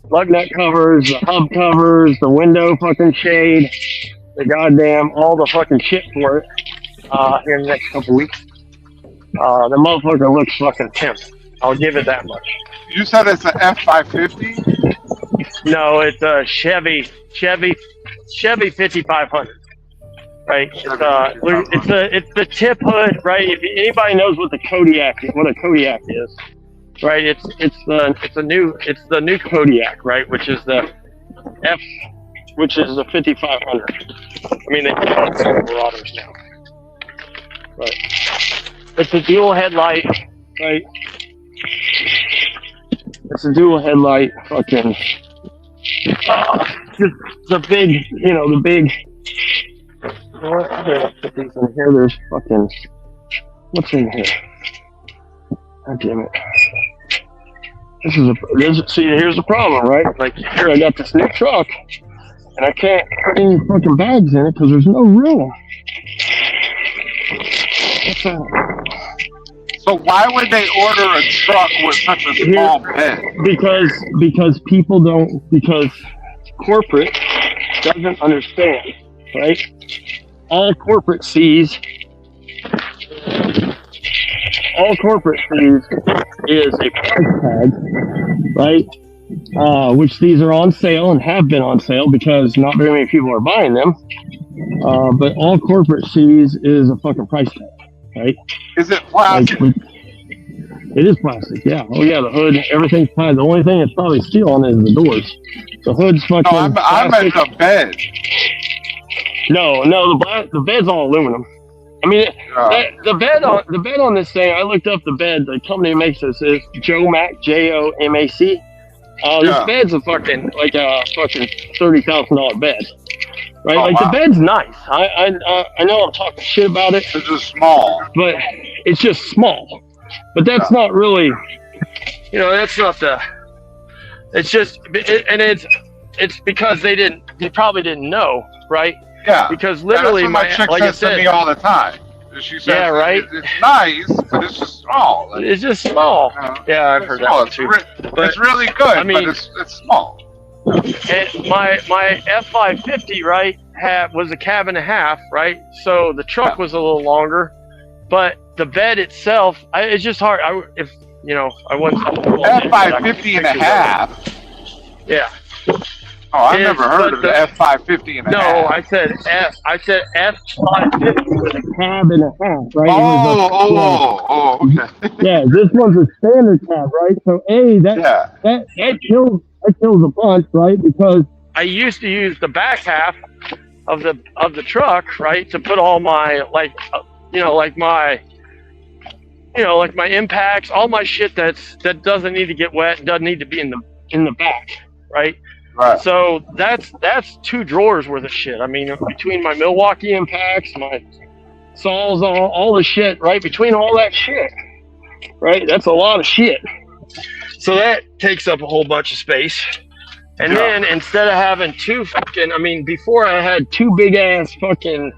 lug nut covers, the hub covers, the window fucking shade, the goddamn all the fucking shit for it here in the next couple weeks, the motherfucker looks fucking pimp. I'll give it that much. You said it's an F550? No, it's a Chevy 5500. Right, it's the tip hood, right? If anybody knows what a Kodiak is, right? It's the new Kodiak, right? Which is the 5500. I mean, they have Silverados now, right? It's a dual headlight, right? It's a dual headlight, fucking. Just the big. Here, put these in here. There's fucking. What's in here? God damn it. See, here's the problem, right? Like, here I got this new truck, and I can't put any fucking bags in it because there's no room. So why would they order a truck with such a small bed? Because corporate doesn't understand, right? All corporate sees is a price tag, right? Which these are on sale and have been on sale because not very many people are buying them. But all corporate sees is a fucking price tag, right? Is it Like, plastic? it is plastic, yeah. Oh yeah, the hood, everything's plastic. The only thing it's probably steel on is the doors. The hood's fucking No, I meant plastic. the bed. No, the bed's all aluminum. I mean, the bed on this thing. I looked up the bed. The company that makes this is Jomac, Jomac. This Yeah. bed's a fucking $30,000 bed, right? Oh, like wow. the bed's nice. I know I'm talking shit about it, It's just small. but it's just small. But that's not really, that's not the. It's just, it's because they probably didn't know, right? Yeah. Because Yeah, literally, that's what my chick like I says to said, me all the time. She says, Yeah, right? It's nice, but it's just small. Like, it's just small. Yeah, I've it's heard small. that too. It's really good, I mean- but it's small. And my F550, right, was a cab and a half, right? So the truck was a little longer, but the bed itself, it's just hard. I wasn't F550 and a half. Yeah. Oh, I've It's- never heard but of the F550 and a No, half. I said F550 with a cab and a half, right? Oh, okay. Yeah, this one's a standard cab, right? So Yeah. that kills a bunch, right? Because I used to use the back half of the truck, right, to put all my like my impacts, all my shit that doesn't need to get wet, and doesn't need to be in the back, right? Right. So that's 2 drawers worth of shit. I mean, between my Milwaukee impacts, my saws, all the shit, right? Between all that shit, right? That's a lot of shit. So that takes up a whole bunch of space. And then instead of having before I had 2 big ass fucking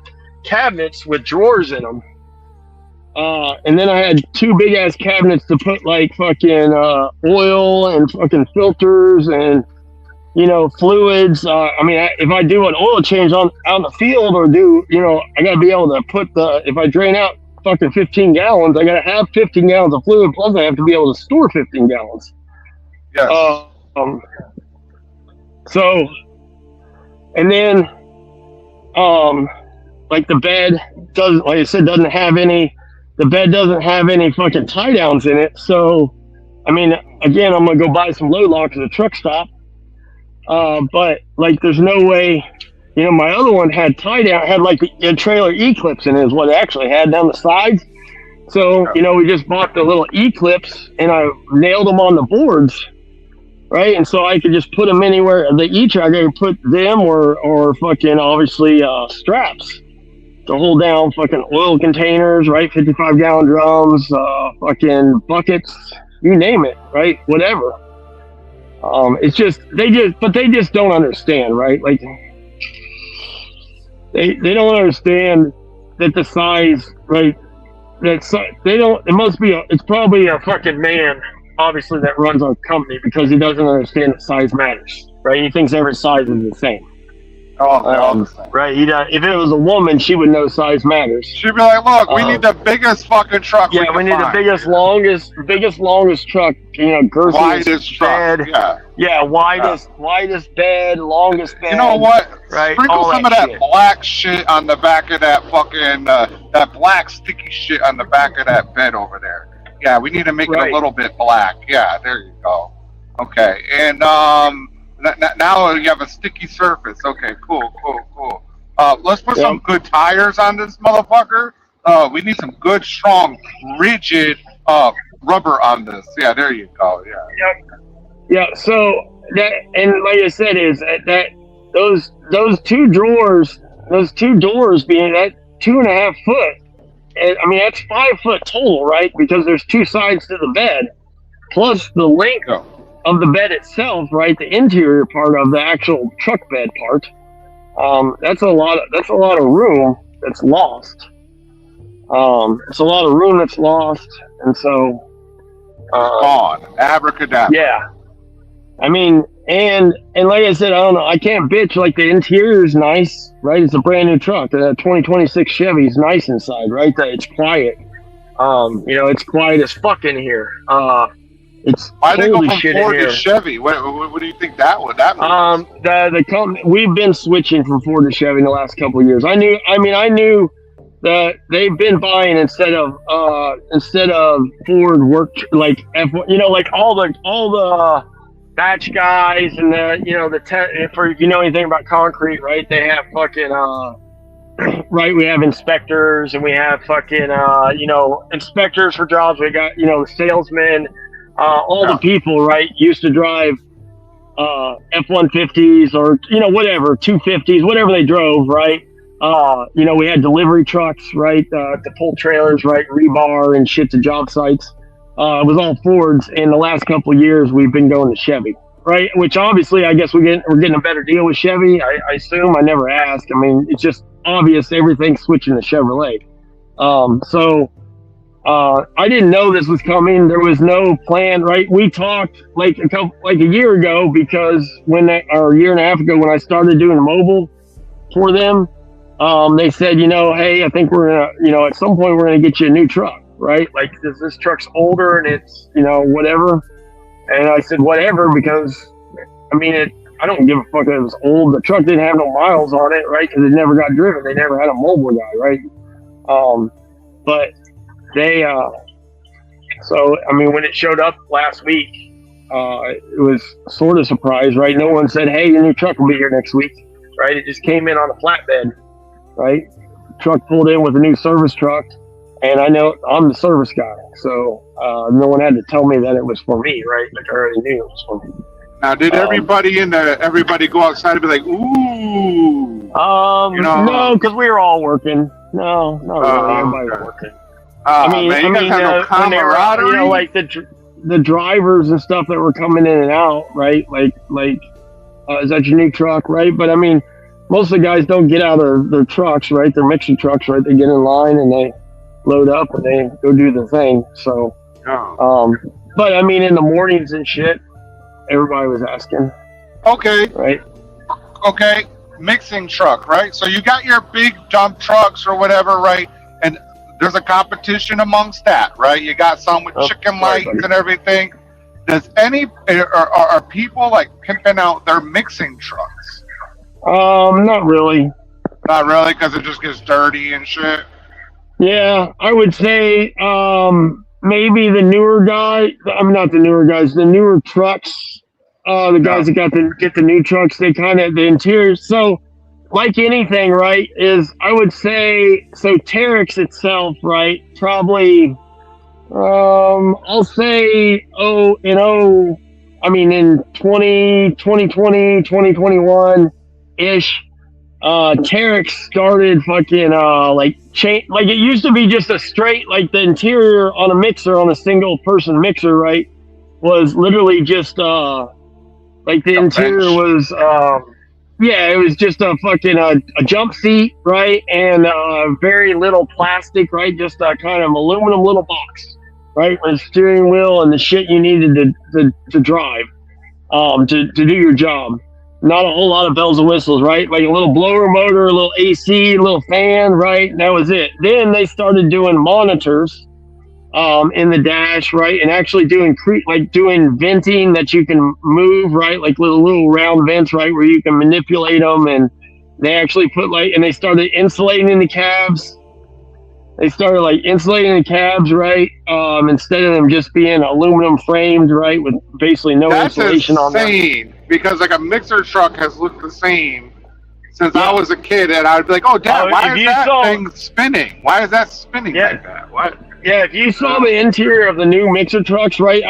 cabinets with drawers in them. And then I had 2 big ass cabinets to put like fucking oil and fucking filters and fluids. If I do an oil change out in the field or I gotta be able to put if I drain out fucking 15 gallons, I gotta have 15 gallons of fluid, plus I have to be able to store 15 gallons. Yes. So, and then, like the bed doesn't have any fucking tie downs in it. So, again, I'm gonna go buy some load locks at a truck stop. But like, there's no way, my other one had tie down, had like a trailer E-clips in it, is what it actually had down the sides. So, we just bought the little E-clips and I nailed them on the boards, right? And so I could just put them anywhere. Each I could put them or fucking obviously straps to hold down fucking oil containers, right? 55-gallon drums, fucking buckets, you name it, right? Whatever. It's just they just don't understand, right? Like they don't understand that the size, right? It's probably a fucking man, obviously, that runs our company, because he doesn't understand that size matters, right? He thinks every size is the same. Oh, they're all the same. Right. If it was a woman, she would know size matters. She'd be like, look, we need the biggest fucking truck we Yeah, can we need find. the biggest, longest truck, girthiest Widest truck, bed. yeah. Widest bed, longest bed. You know what? Right, Sprinkle all some that of that shit. black shit on the back of that fucking, that black sticky shit on the back of that bed over there. Yeah, we need to make it Right. a little bit black. Yeah, there you go. Okay, and now you have a sticky surface. Okay, cool. Let's put some good tires on this motherfucker. We need some good, strong, rigid rubber on this. Yeah, there you go. Yeah. Yeah, so that, and like I said, is that those 2 drawers, those 2 doors being that 2.5 foot, and that's 5 foot total, right? Because there's 2 sides to the bed, plus the length of the bed itself, right? The interior part of the actual truck bed part. That's a lot of room that's lost. It's a lot of room that's lost, and so Gone. Abracadabra. yeah. And like I said, I don't know. I can't bitch. Like, the interior is nice, right? It's a brand new truck. The 2026 Chevy is nice inside, right? It's quiet. It's quiet as fuck in here. It's Why they go cold as from shit in Ford to here. Chevy? What do you think that means? The company, we've been switching from Ford to Chevy in the last couple of years. I knew that they've been buying instead of Ford work like F1, like all the batch guys and if you know anything about concrete, right? They have fucking right. We have inspectors and we have fucking inspectors for jobs. We got the salesmen. All the people, right, used to drive F-150s or whatever 250s, whatever they drove, right. We had delivery trucks, right, to pull trailers, right, rebar and shit to job sites. It was all Fords. In the last couple of years, we've been going to Chevy, right? Which obviously, I guess we're getting a better deal with Chevy. I assume. I never asked. I mean, it's just obvious everything's switching to Chevrolet. I didn't know this was coming. There was no plan, right? We talked like a year ago or a year and a half ago when I started doing mobile for them. They said, hey, I think we're gonna, at some point we're gonna get you a new truck, right? Like this truck's older and it's, whatever. And I said, whatever, because I don't give a fuck if it was old. The truck didn't have no miles on it, right? Because it never got driven. They never had a mobile guy, right? But they, when it showed up last week, it was sort of surprise, right? No one said, hey, your new truck will be here next week, right? It just came in on a flatbed, right? Truck pulled in with a new service truck, and I know I'm the service guy, so no one had to tell me that it was for me, right? Like I already knew it was for me. Now, did everybody go outside and be like, ooh? No, because we were all working. No, not really. Everybody was working. Man, you guys have no camaraderie. Like the drivers and stuff that were coming in and out, right? Like, is that your new truck, right? But most of the guys don't get out of their trucks, right? Their mixer trucks, right? They get in line and they load up and they go do the thing. So, but in the mornings and shit, everybody was asking. Okay. Right. Okay. Mixing truck, right? So you got your big dump trucks or whatever, right? And there's a competition amongst that, right? You got some with chicken lights and everything. Are people like pimping out their mixing trucks? Not really. Not really, because it just gets dirty and shit. Yeah, I would say maybe the newer guy. Not the newer guys. The newer trucks. The guys that get the new trucks. They the interior. So, like anything, right? I would say so. Terex itself, right? Probably. I'll say in 2020, 2021 ish. Terex started fucking like it used to be just a straight, like the interior on a mixer, on a single person mixer, right, was literally just like the interior was it was just a fucking a jump seat, right, and very little plastic, right, just a kind of aluminum little box, right, with a steering wheel and the shit you needed to drive to do your job. Not a whole lot of bells and whistles, right? Like a little blower motor, a little AC, a little fan, right? And that was it. Then they started doing monitors in the dash, right? And actually doing venting that you can move, right? Like little round vents, right? Where you can manipulate them. And they actually and they started insulating the cabs. They started insulating the cabs, right? Instead of them just being aluminum framed, right? With basically no insulation on them. That's insane. Because a mixer truck has looked the same since I was a kid, and I'd be like, "Oh, Dad, why is that thing spinning? Why is that spinning like that? What?" Yeah, if you saw the interior of the new mixer trucks, right?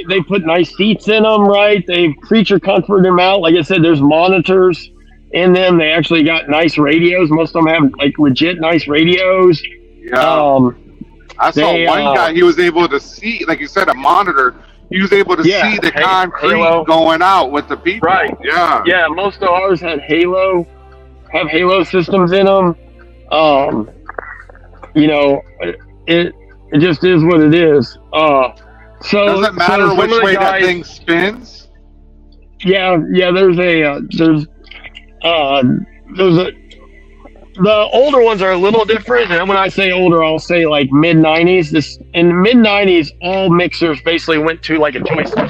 They put nice seats in them, right? They creature comforted them out. Like I said, there's monitors in them. They actually got nice radios. Most of them have legit nice radios. Yeah. I saw one guy. He was able to see, like you said, a monitor. He was able to see the concrete going out with the people. Right. Yeah. Yeah. Most of ours have Halo systems in them. It just is what it is. Does it matter which way that thing spins? Yeah. There's the older ones are a little different. And when I say older, I'll say like mid 90s. This in the mid 90s, all mixers basically went to like a joystick,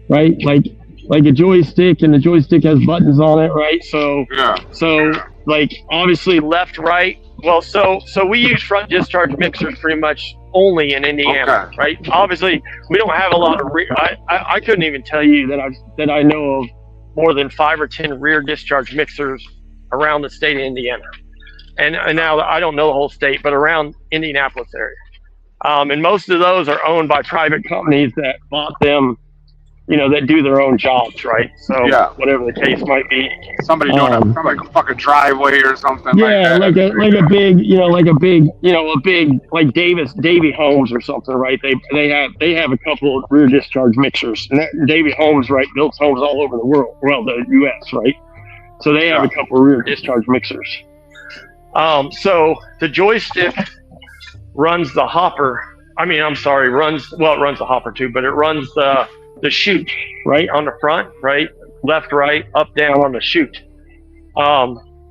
right? Like a joystick, and the joystick has buttons on it, right? So like obviously left, right. Well, so we use front discharge mixers pretty much only in Indiana, right? Obviously, we don't have a lot of I couldn't even tell you that I know of more than 5 or 10 rear discharge mixers around the state of Indiana. And now I don't know the whole state, but around Indianapolis area. And most of those are owned by private companies that bought them, that do their own jobs, right? So whatever the case might be. Somebody doing like a fucking driveway or something. Yeah, like a big, like Davy Homes or something, right? They have a couple of rear discharge mixers. And Davy Homes, right, builds homes all over the world, well, the U.S., right? So they have a couple of rear discharge mixers. So the joystick runs the hopper. It runs the hopper too, but it runs the chute, right, on the front, right, left, right, up, down on the chute.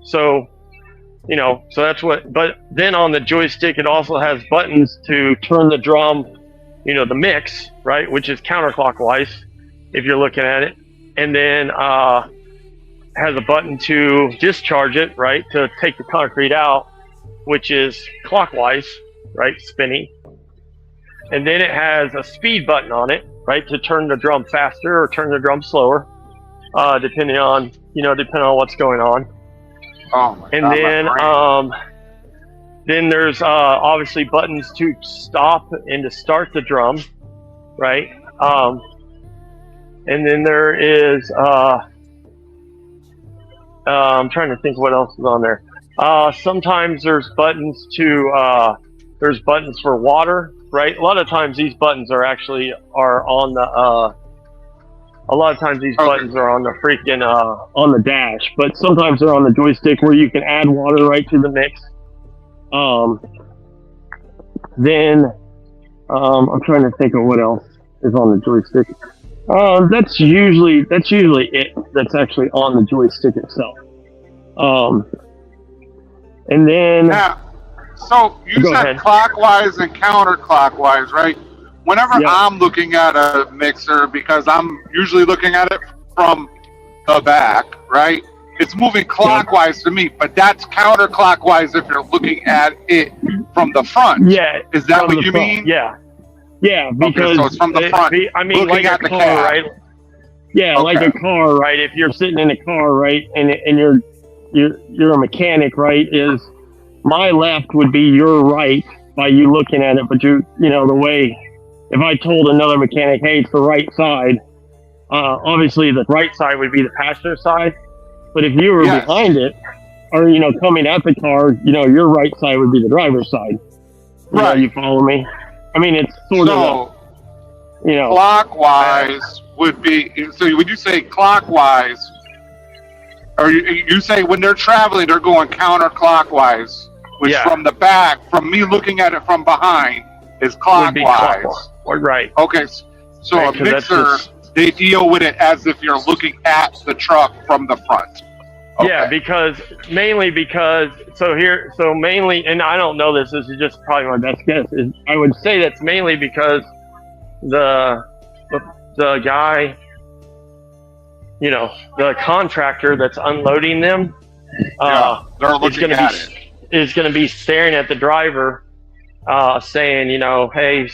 So that's what, but then on the joystick, it also has buttons to turn the drum, the mix, right, which is counterclockwise if you're looking at it. And then, has a button to discharge it, right, to take the concrete out, which is clockwise, right, spinning. And then it has a speed button on it, right, to turn the drum faster or turn the drum slower, depending on what's going on. Oh my and God, then there's obviously buttons to stop and to start the drum, right? And then there is I'm trying to think what else is on there. Sometimes there's buttons for water, right? A lot of times these buttons are on the buttons are on the freaking on the dash, but sometimes they're on the joystick where you can add water right to the mix. Then I'm trying to think of what else is on the joystick. That's usually it. That's actually on the joystick itself. And then. Yeah. So you said ahead. Clockwise and counterclockwise, right? Whenever I'm looking at a mixer, because I'm usually looking at it from the back, right? It's moving clockwise to me, but that's counterclockwise if you're looking at it from the front. Yeah. Is that what you mean? Yeah. Yeah, because so it's from the front. Looking like at a the car, cab. right? Yeah, like a car, right? If you're sitting in a car, right, and you're a mechanic, right? Is my left would be your right by you looking at it, but the way. If I told another mechanic, hey, it's the right side, obviously the right side would be the passenger side. But if you were behind it, or coming at the car, your right side would be the driver's side. Right. You follow me? It's sort of clockwise would be. So when you say clockwise, or you say when they're traveling, they're going counterclockwise, which from the back, from me looking at it from behind, is clockwise. Right. Okay. So a mixer, they deal with it as if you're looking at the truck from the front. Okay. Yeah, mainly, and I don't know this is just probably my best guess, is I would say that's mainly because the guy, the contractor that's unloading them, they're looking at it. Is going to be staring at the driver, saying, hey,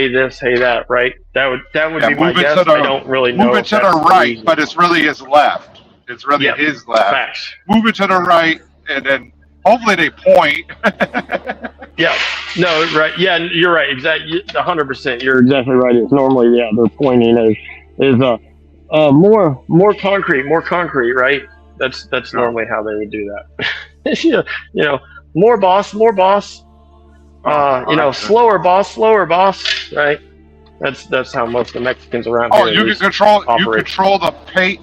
this, hey, that, right? That would be my guess. I don't really know. Move it to the right, but it's really his left. It's really his left. Facts. Move it to the right, and then hopefully they point. Yeah. No, right. Yeah, you're right. Exactly. 100%. You're exactly right. It's normally, they're pointing is more concrete, right? That's normally how they would do that. More boss. Slower boss, right? That's how most of the Mexicans around here. Oh, you can control the pace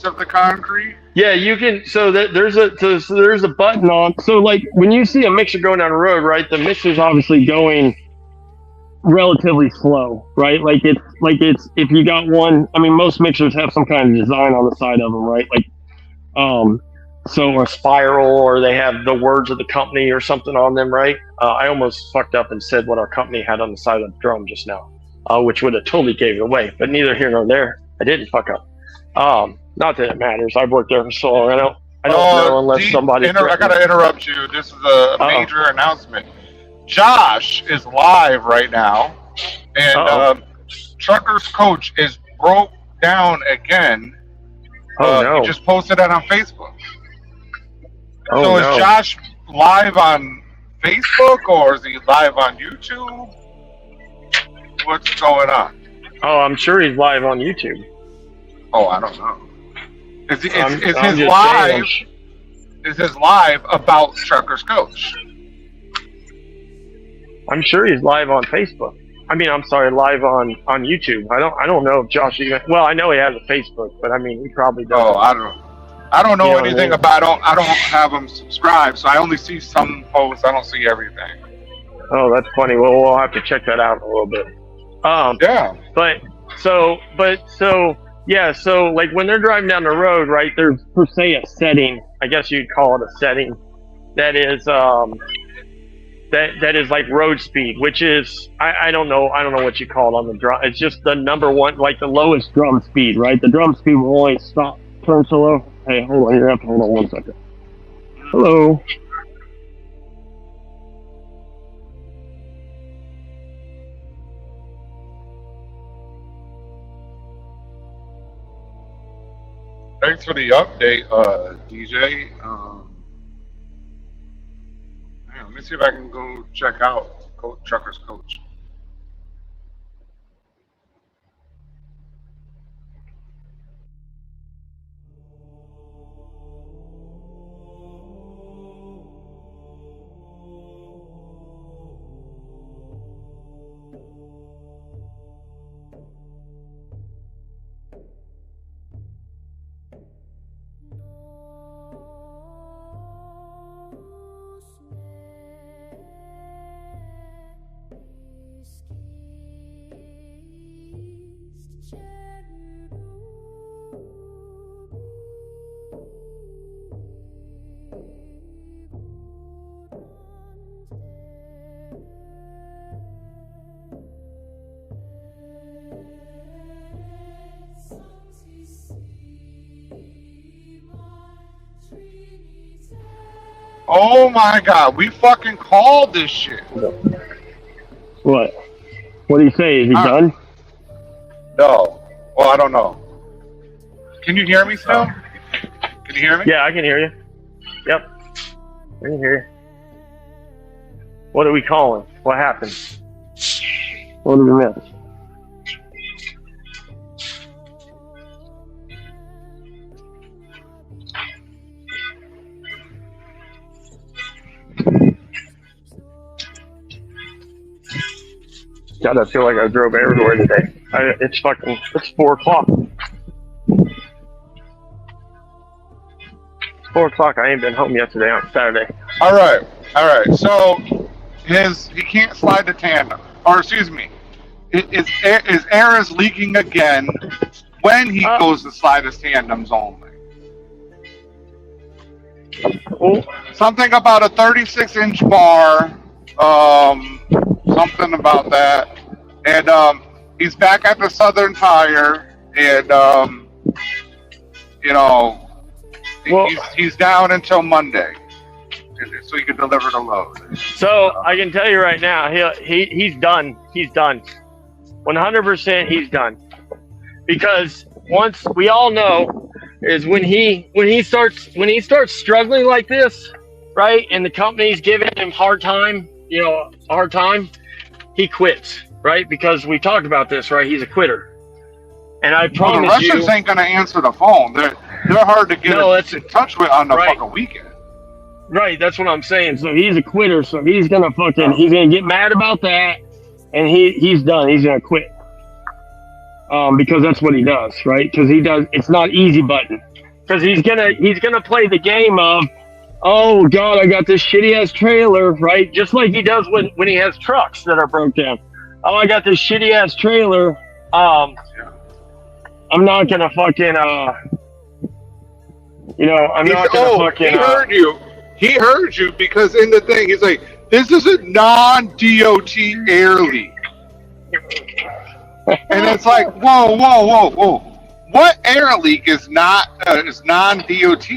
of the concrete. Yeah, you can. So there's a button on. So like when you see a mixer going down the road, right? The mixer's obviously going relatively slow, right? Like it's if you got one. Most mixers have some kind of design on the side of them, right? Like, So a spiral, or they have the words of the company or something on them, right? I almost fucked up and said what our company had on the side of the drum just now, which would have totally gave it away. But neither here nor there. I didn't fuck up. Not that it matters. I've worked there for so long. I don't know unless somebody. I gotta interrupt you. This is a major announcement. Josh is live right now, and Trucker's Coach is broke down again. No! He just posted that on Facebook. Oh, so no. Is Josh live on Facebook or is he live on YouTube? What's going on? Oh, I'm sure he's live on YouTube. Oh, I don't know. Is his live about Trucker's Coach? I'm sure he's live on Facebook. I mean, I'm sorry, live on YouTube. I don't know if Josh even. Well, I know he has a Facebook, but I mean, he probably does. Oh, I don't know anything about. I don't have him subscribed, so I only see some posts. I don't see everything. Oh, that's funny. Well, we'll have to check that out in a little bit. Yeah. So like when they're driving down the road, right? There's per se a setting. I guess you'd call it a setting. That is that is like road speed, which is I don't know what you call it on the drum. It's just the number one, like the lowest drum speed, right? The drum speed will only turn so low. Hey, hold on, you have to hold on 1 second. Hello. Thanks for the update, DJ. Let me see if I can go check out Trucker's Coach. Oh my God, we fucking called this shit. What? What do you say? Is he done? No. Well, I don't know. Can you hear me still? Can you hear me? Yeah, I can hear you. Yep. I can hear you. What are we calling? What happened? What did we miss? God, I feel like I drove everywhere today. It's 4 o'clock. 4 o'clock. I ain't been home yet today on Saturday. All right. So he can't slide the tandem, or excuse me, his air is leaking again when he goes to slide his tandems only. Something about a 36-inch bar. Something about that. And he's back at the Southern Tire, and he's down until Monday, so he can deliver the load. So I can tell you right now, he's done. He's done. 100%. He's done. Because once we all know is when he starts struggling like this, right? And the company's giving him hard time, he quits, right? Because we talked about this, right? He's a quitter. And I promise the Russians ain't gonna answer the phone. They're hard to get in touch with on the fucking weekend. Right, that's what I'm saying. So he's a quitter, so he's gonna get mad about that, and he's done. He's gonna quit. Because that's what he does, right? Because it's not easy button. Because he's gonna play the game of, oh God, I got this shitty ass trailer, right? Just like he does when he has trucks that are broke down. Oh, I got this shitty ass trailer. I'm not gonna fucking You know, I'm not gonna fucking. He heard you. He heard you because in the thing, he's like, this is a non-DOT air leak. And it's like, whoa. What air leak is is non-DOT?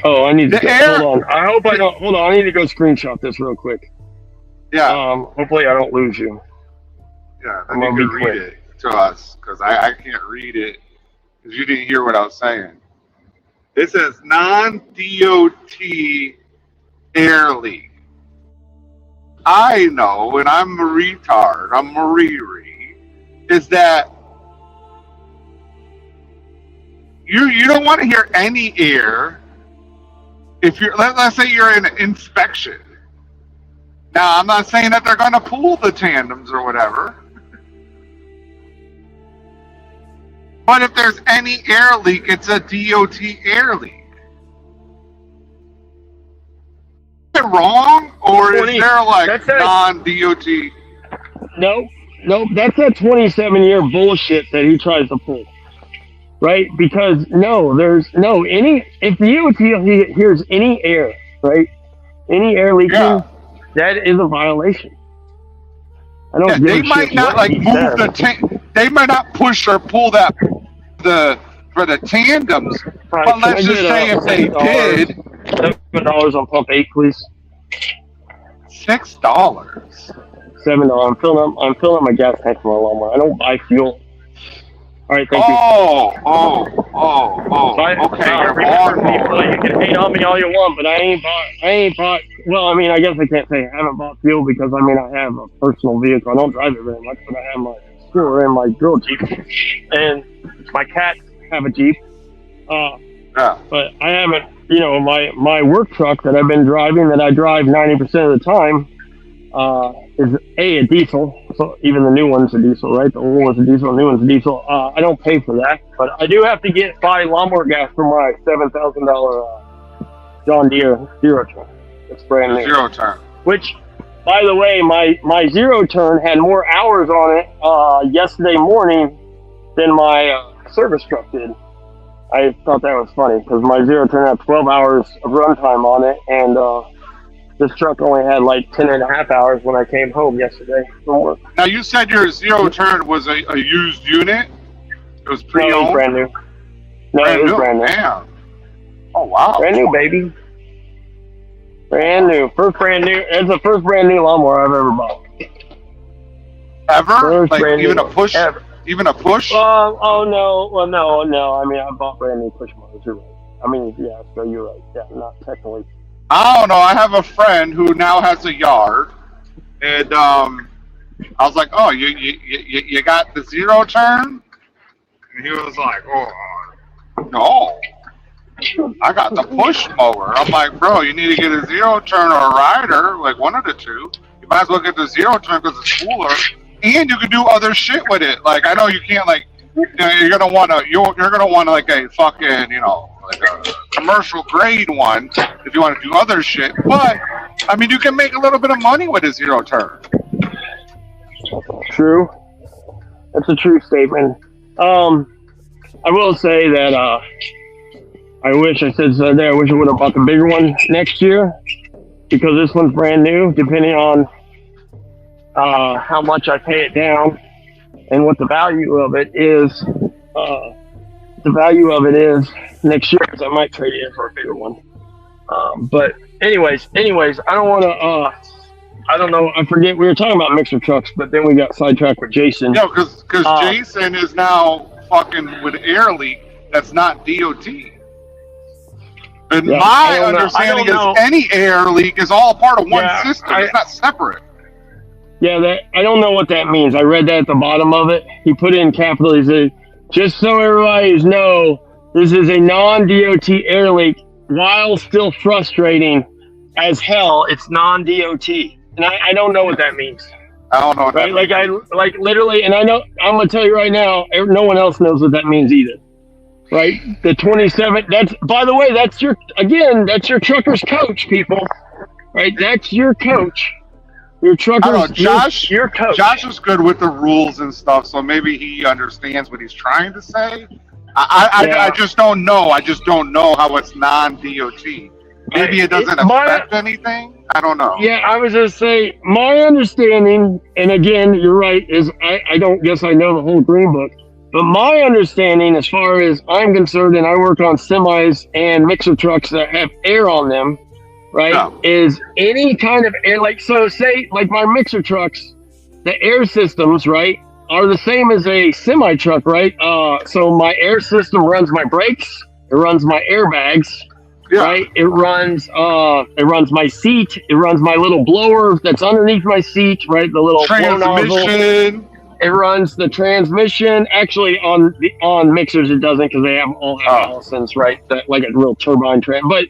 Oh, I need to The air- hold on. I hope I don't. Hold on, I need to go screenshot this real quick. Yeah, Hopefully I don't lose you. yeah. I'm Then gonna you be can read it to us because I can't read it because you didn't hear what I was saying. It says non-DOT air leak. I know, and I'm a retard. I'm Marie. Is that you don't want to hear any air if you're let's say you're in an inspection. Now I'm not saying that they're going to pull the tandems or whatever, but if there's any air leak, it's a DOT air leak. Is it wrong, or is 20 there like that's a- non-DOT? Nope. That's that 27-year bullshit that he tries to pull. Right? Because there's if the DOT hears any air, right? Any air leaking, Yeah. that is a violation. I don't Yeah, give they a might shit not what like he move says. the they might not push or pull that for the tandems, Right, but can let's I just get, say if they $7 did, $7 on pump 8, please. $6. $7. I'm filling up my gas tank for my lawnmower. I don't buy fuel. All right, thank you. Oh, okay, you're Remember, people, lawnmower. you can hate on me all you want, but I ain't bought. Well, I mean, I guess I can't say I haven't bought fuel because I mean I have a personal vehicle. I don't drive it very much, but I have my stroller and my girl Jeep, and my cats have a Jeep. Yeah. But I haven't. You know, my work truck that I've been driving, that I drive 90% of the time, is a diesel. So even the new one's a diesel, right? The old one's a diesel, the new one's a diesel. I don't pay for that, but I do have to buy lawnmower gas for my $7,000 John Deere zero turn. It's brand new. Zero turn. Which, by the way, my zero turn had more hours on it yesterday morning than my service truck did. I thought that was funny because my zero turn had 12 hours of runtime on it, and this truck only had like 10 and a half hours when I came home yesterday from work. Now you said your zero turn was a used unit. It was No, it pre-owned. was brand new. No, it was brand new. Damn. Oh wow. Brand new, baby. Brand new. First brand new. It's the first brand new lawnmower I've ever bought. Ever? First Like brand even new a push? ever. Even a push? Oh no. Well, no. I mean, I bought brand new push motors. You're right. I mean, yeah. So you're right. Yeah, not technically. I don't know. I have a friend who now has a yard, and I was like, "Oh, you got the zero turn?" And he was like, "Oh, no, I got the push mower." I'm like, "Bro, you need to get a zero turn or a rider, like one of the two. You might as well get the zero turn because it's cooler, and you can do other shit with it. Like I know you can't like, you're gonna want like a fucking like a commercial grade one if you want to do other shit. But I mean, you can make a little bit of money with a zero turn." True. That's a true statement. I will say that I wish I would have bought the bigger one next year because this one's brand new. Depending on how much I pay it down and what the value of it is, next year, because I might trade it in for a bigger one. But anyways, I don't want to. I don't know. I forget we were talking about mixer trucks, but then we got sidetracked with Jason. No, because Jason is now fucking with air leak. That's not DOT. And Yeah, my I don't understanding know. is any air leak is all part of one Yeah, system. It's not separate. Yeah, I don't know what that means. I read that at the bottom of it. He put it in capital. He said, "Just so everybody knows, this is a non-DOT air leak. While still frustrating as hell, it's non-DOT." And I don't know what that means. I don't know what Right? that Like literally, and I know, I'm going to tell you right now, no one else knows what that means either. Right? The 27, by the way, that's your trucker's coach, people. Right? That's your coach. Your I don't know. trucker's, Josh, your coach. Josh is good with the rules and stuff, so maybe he understands what he's trying to say. I just don't know. I just don't know how it's non-DOT. Maybe it doesn't affect anything. I don't know. Yeah, I was just say my understanding, and again, you're right. Is I don't guess I know the whole green book, but my understanding, as far as I'm concerned, and I work on semis and mixer trucks that have air on them, right? Yeah. Is any kind of air, like so, say like my mixer trucks, the air systems, right, are the same as a semi truck, right? So my air system runs my brakes, it runs my airbags. Yeah. Right, it runs my seat. It runs my little blower that's underneath my seat. Right, the little blow nozzle. Transmission. It runs the transmission. Actually, on mixers it doesn't because they all have Allisons, right? That, like a real turbine But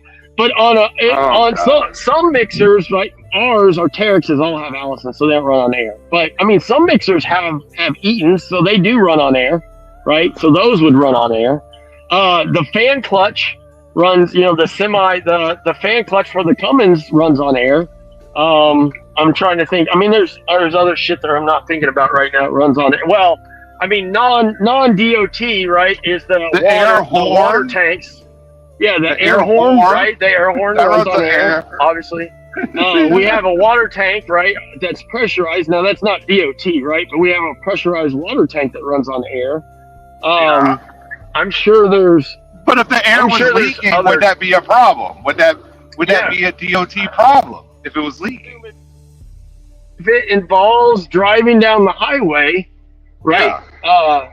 on some mixers, right? Ours, our Terexes all have Allisons, so they don't run on air. But I mean, some mixers have Eatons, so they do run on air, right? So those would run on air. The fan clutch runs, the fan clutch for the Cummins runs on air. I'm trying to think. I mean, there's other shit that I'm not thinking about right now. It runs on air. Well, I mean, non-DOT, right, is the water tanks. Yeah, the air horn, right? The air horn runs on air, obviously. We have a water tank, right, that's pressurized. Now, that's not DOT, right? But we have a pressurized water tank that runs on air. I'm sure there's... But if the air was leaking, would that be a problem? Would that be a DOT problem if it was leaking? If it involves driving down the highway, right? Yeah.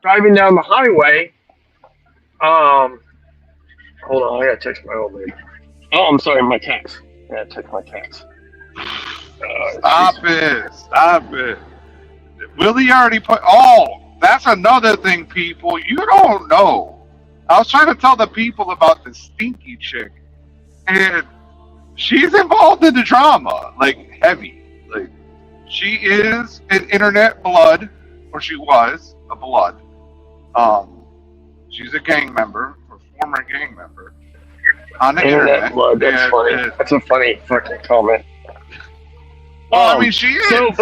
Driving down the highway. Hold on, I gotta text my old lady. Oh, I'm sorry, my cats. I gotta text my cats. Stop it. Willie already put... Oh, that's another thing, people. You don't know. I was trying to tell the people about the stinky chick, and she's involved in the drama, like, heavy. Like, she is an internet blood, or she was a blood. She's a gang member, or former gang member, on the internet. Blood, that's funny. That's a funny fucking comment. Well, I mean, she is.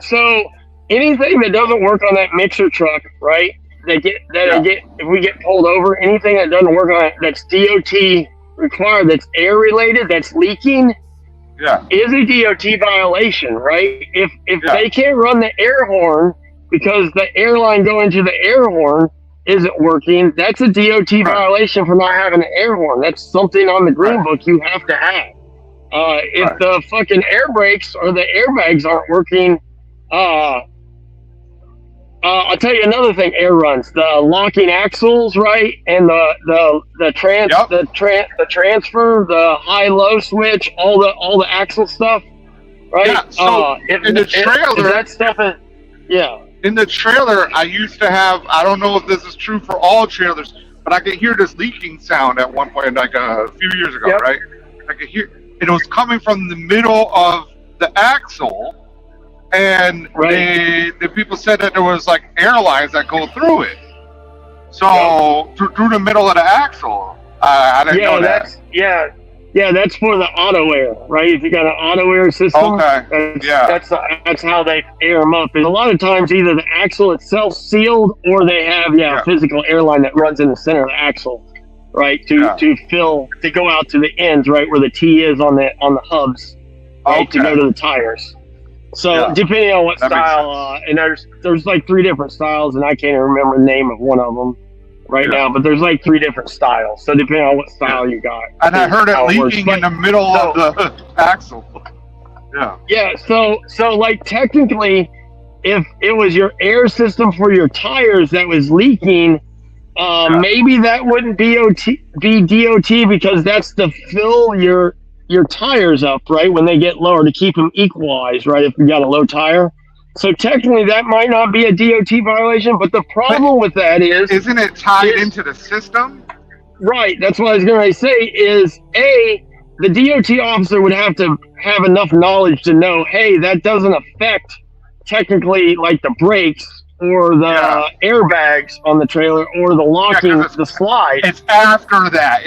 So anything that doesn't work on that mixer truck, right? If we get pulled over, anything that doesn't work on it that's DOT required, that's air related, that's leaking, is a DOT violation, right? If they can't run the air horn because the airline going to the air horn isn't working, that's a DOT violation for not having an air horn. That's something on the green book you have to have. If the fucking air brakes or the airbags aren't working, I'll tell you another thing. Air runs, the locking axles, right, and the transfer, the high-low switch, all the axle stuff, right? Yeah. So in the trailer, that stuff is, in the trailer, I used to have. I don't know if this is true for all trailers, but I could hear this leaking sound at one point, like a few years ago, right? I could hear. It was coming from the middle of the axle, and the people said that there was like airlines that go through it. So through the middle of the axle, I didn't know that. That's for the auto air, right? If you got an auto air system, that's how they air them up. And a lot of times, either the axle itself sealed, or they have a physical airline that runs in the center of the axle. Right, to go out to the ends, right, where the T is on the hubs, right, to go to the tires. So depending on what style, and there's like 3 different styles, and I can't even remember the name of one of them right now, but there's like 3 different styles. So depending on what style you got. And I heard it leaking in the middle of the axle. Yeah. So like technically, if it was your air system for your tires that was leaking, maybe that wouldn't be DOT because that's to fill your tires up, right, when they get lower, to keep them equalized, right, if you got a low tire. So technically that might not be a DOT violation, but the problem with that is... Isn't it tied into the system? Right, that's what I was going to say, is the DOT officer would have to have enough knowledge to know, hey, that doesn't affect technically like the brakes or the airbags on the trailer or the locking, the slide. It's after that.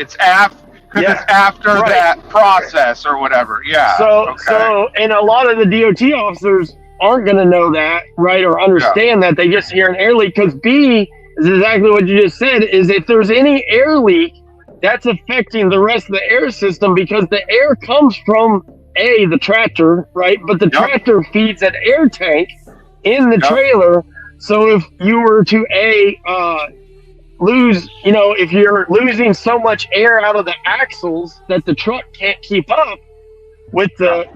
Because Yeah. it's after Right. that process or whatever. Yeah. So, and a lot of the DOT officers aren't going to know that, right, or understand that. They just hear an air leak. Because B is exactly what you just said, is if there's any air leak, that's affecting the rest of the air system, because the air comes from, the tractor, right? But the tractor feeds an air tank in the trailer. So if you were to, lose, if you're losing so much air out of the axles that the truck can't keep up with the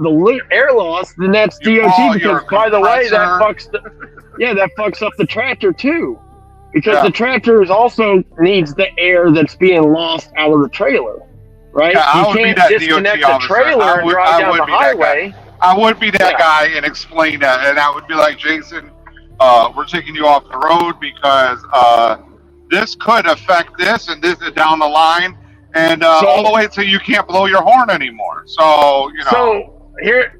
air loss, then that's DOT, because by the way, that fucks up the tractor too, because the tractor also needs the air that's being lost out of the trailer, right? Yeah, you can't disconnect the trailer and drive down the highway. I would be that guy and explain that, and I would be like, Jason, we're taking you off the road because this could affect this and this down the line, and all the way till you can't blow your horn anymore. So So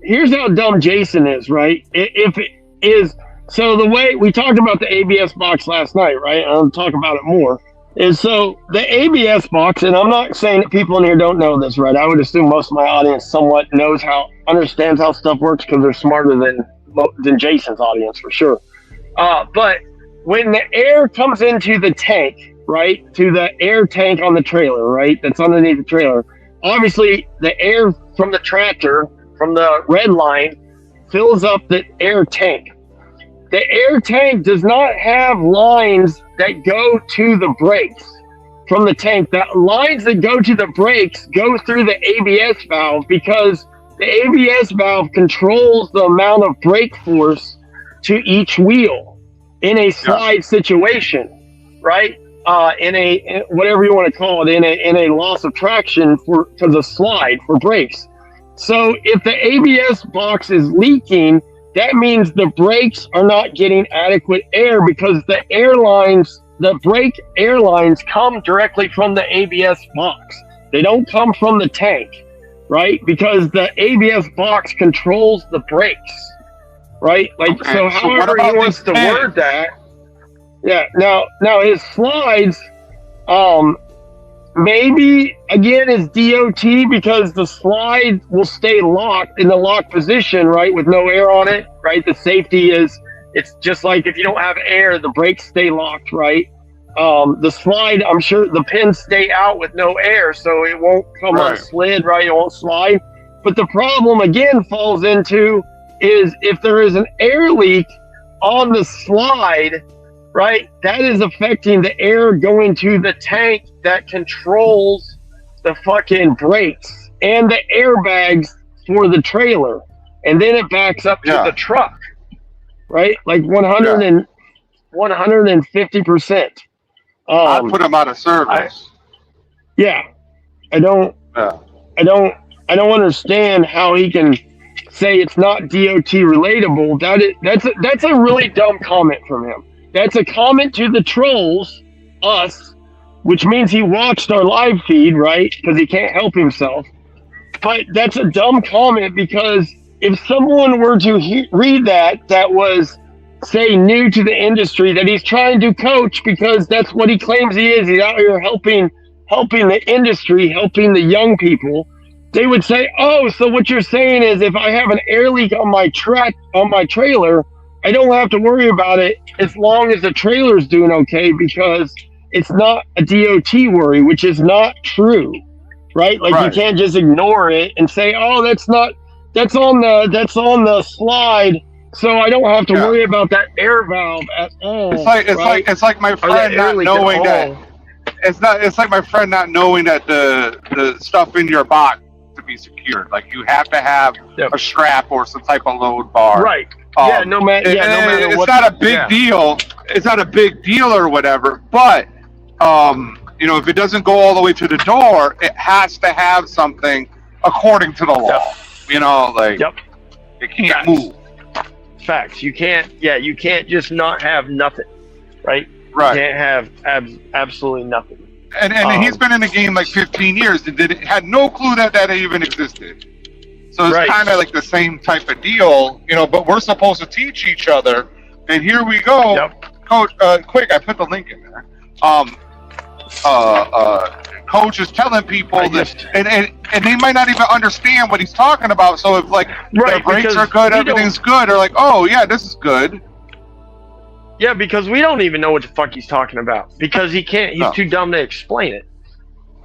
here's how dumb Jason is, right? If it is, so the way we talked about the ABS box last night, right? I'll talk about it more. Is so the ABS box, and I'm not saying that people in here don't know this, right? I would assume most of my audience somewhat understands how stuff works, because they're smarter than Jason's audience for sure. But when the air comes into the tank, right, to the air tank on the trailer, right, that's underneath the trailer, obviously the air from the tractor, from the red line, fills up the air tank. The air tank does not have lines that go to the brakes from the tank. The lines that go to the brakes go through the ABS valve, because the ABS valve controls the amount of brake force to each wheel in a slide situation, right? In whatever you want to call it, in a loss of traction for the slide for brakes. So if the ABS box is leaking, that means the brakes are not getting adequate air, because the brake airlines come directly from the ABS box. They don't come from the tank, right? Because the ABS box controls the brakes, right? So however he wants to word that. Yeah. Now his slides, maybe again is DOT, because the slide will stay locked in the locked position, right, with no air on it, right? The safety is, it's just like if you don't have air, the brakes stay locked, right? The slide, I'm sure the pins stay out with no air, so it won't come on slid, right? It won't slide. But the problem again falls into is if there is an air leak on the slide, right, that is affecting the air going to the tank that controls the fucking brakes and the airbags for the trailer. And then it backs up to the truck, right? Like 150%. I put them out of service. I don't understand how he can say it's not DOT relatable. That's a really dumb comment from him. That's a comment to the trolls, us, which means he watched our live feed, right? Because he can't help himself. But that's a dumb comment, because if someone were to read that was, say, new to the industry, that he's trying to coach, because that's what he claims he is. He's out here helping the industry, helping the young people. They would say, oh, so what you're saying is if I have an air leak on my trailer, I don't have to worry about it as long as the trailer's doing okay, because it's not a DOT worry, which is not true, right? Like you can't just ignore it and say, oh, that's on the slide, so I don't have to worry about that air valve at all. It's like my friend not knowing that. It's like my friend not knowing that the stuff in your box to be secured. Like you have to have a strap or some type of load bar. Right. No matter it's what. It's not a big deal. It's not a big deal or whatever. But if it doesn't go all the way to the door, it has to have something according to the law. It can't move. Facts. You can't just not have nothing, right? Right. You can't have absolutely nothing. And he's been in the game like 15 years and had no clue that even existed. So it's kind of like the same type of deal, but we're supposed to teach each other. And here we go. Coach, quick, I put the link in there. coach is telling people I that, just- and they might not even understand what he's talking about. So if like Right, the brakes because are good, we everything's good, or like, oh yeah, this is good. Yeah, because we don't even know what the fuck he's talking about because he can't. He's No. too dumb to explain it.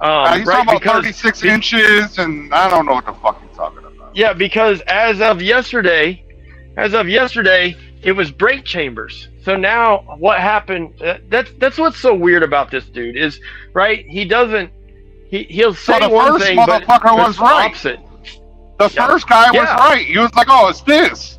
He's Right, talking about because 36 inches, and I don't know what the fuck he's talking about. yeah, because as of yesterday, it was brake chambers. So now what happened? That's what's so weird about this dude is right. He doesn't. He'll say the one first thing, motherfucker but was it's the right. opposite. The Yeah. first guy was Yeah. right. He was like, oh, it's this.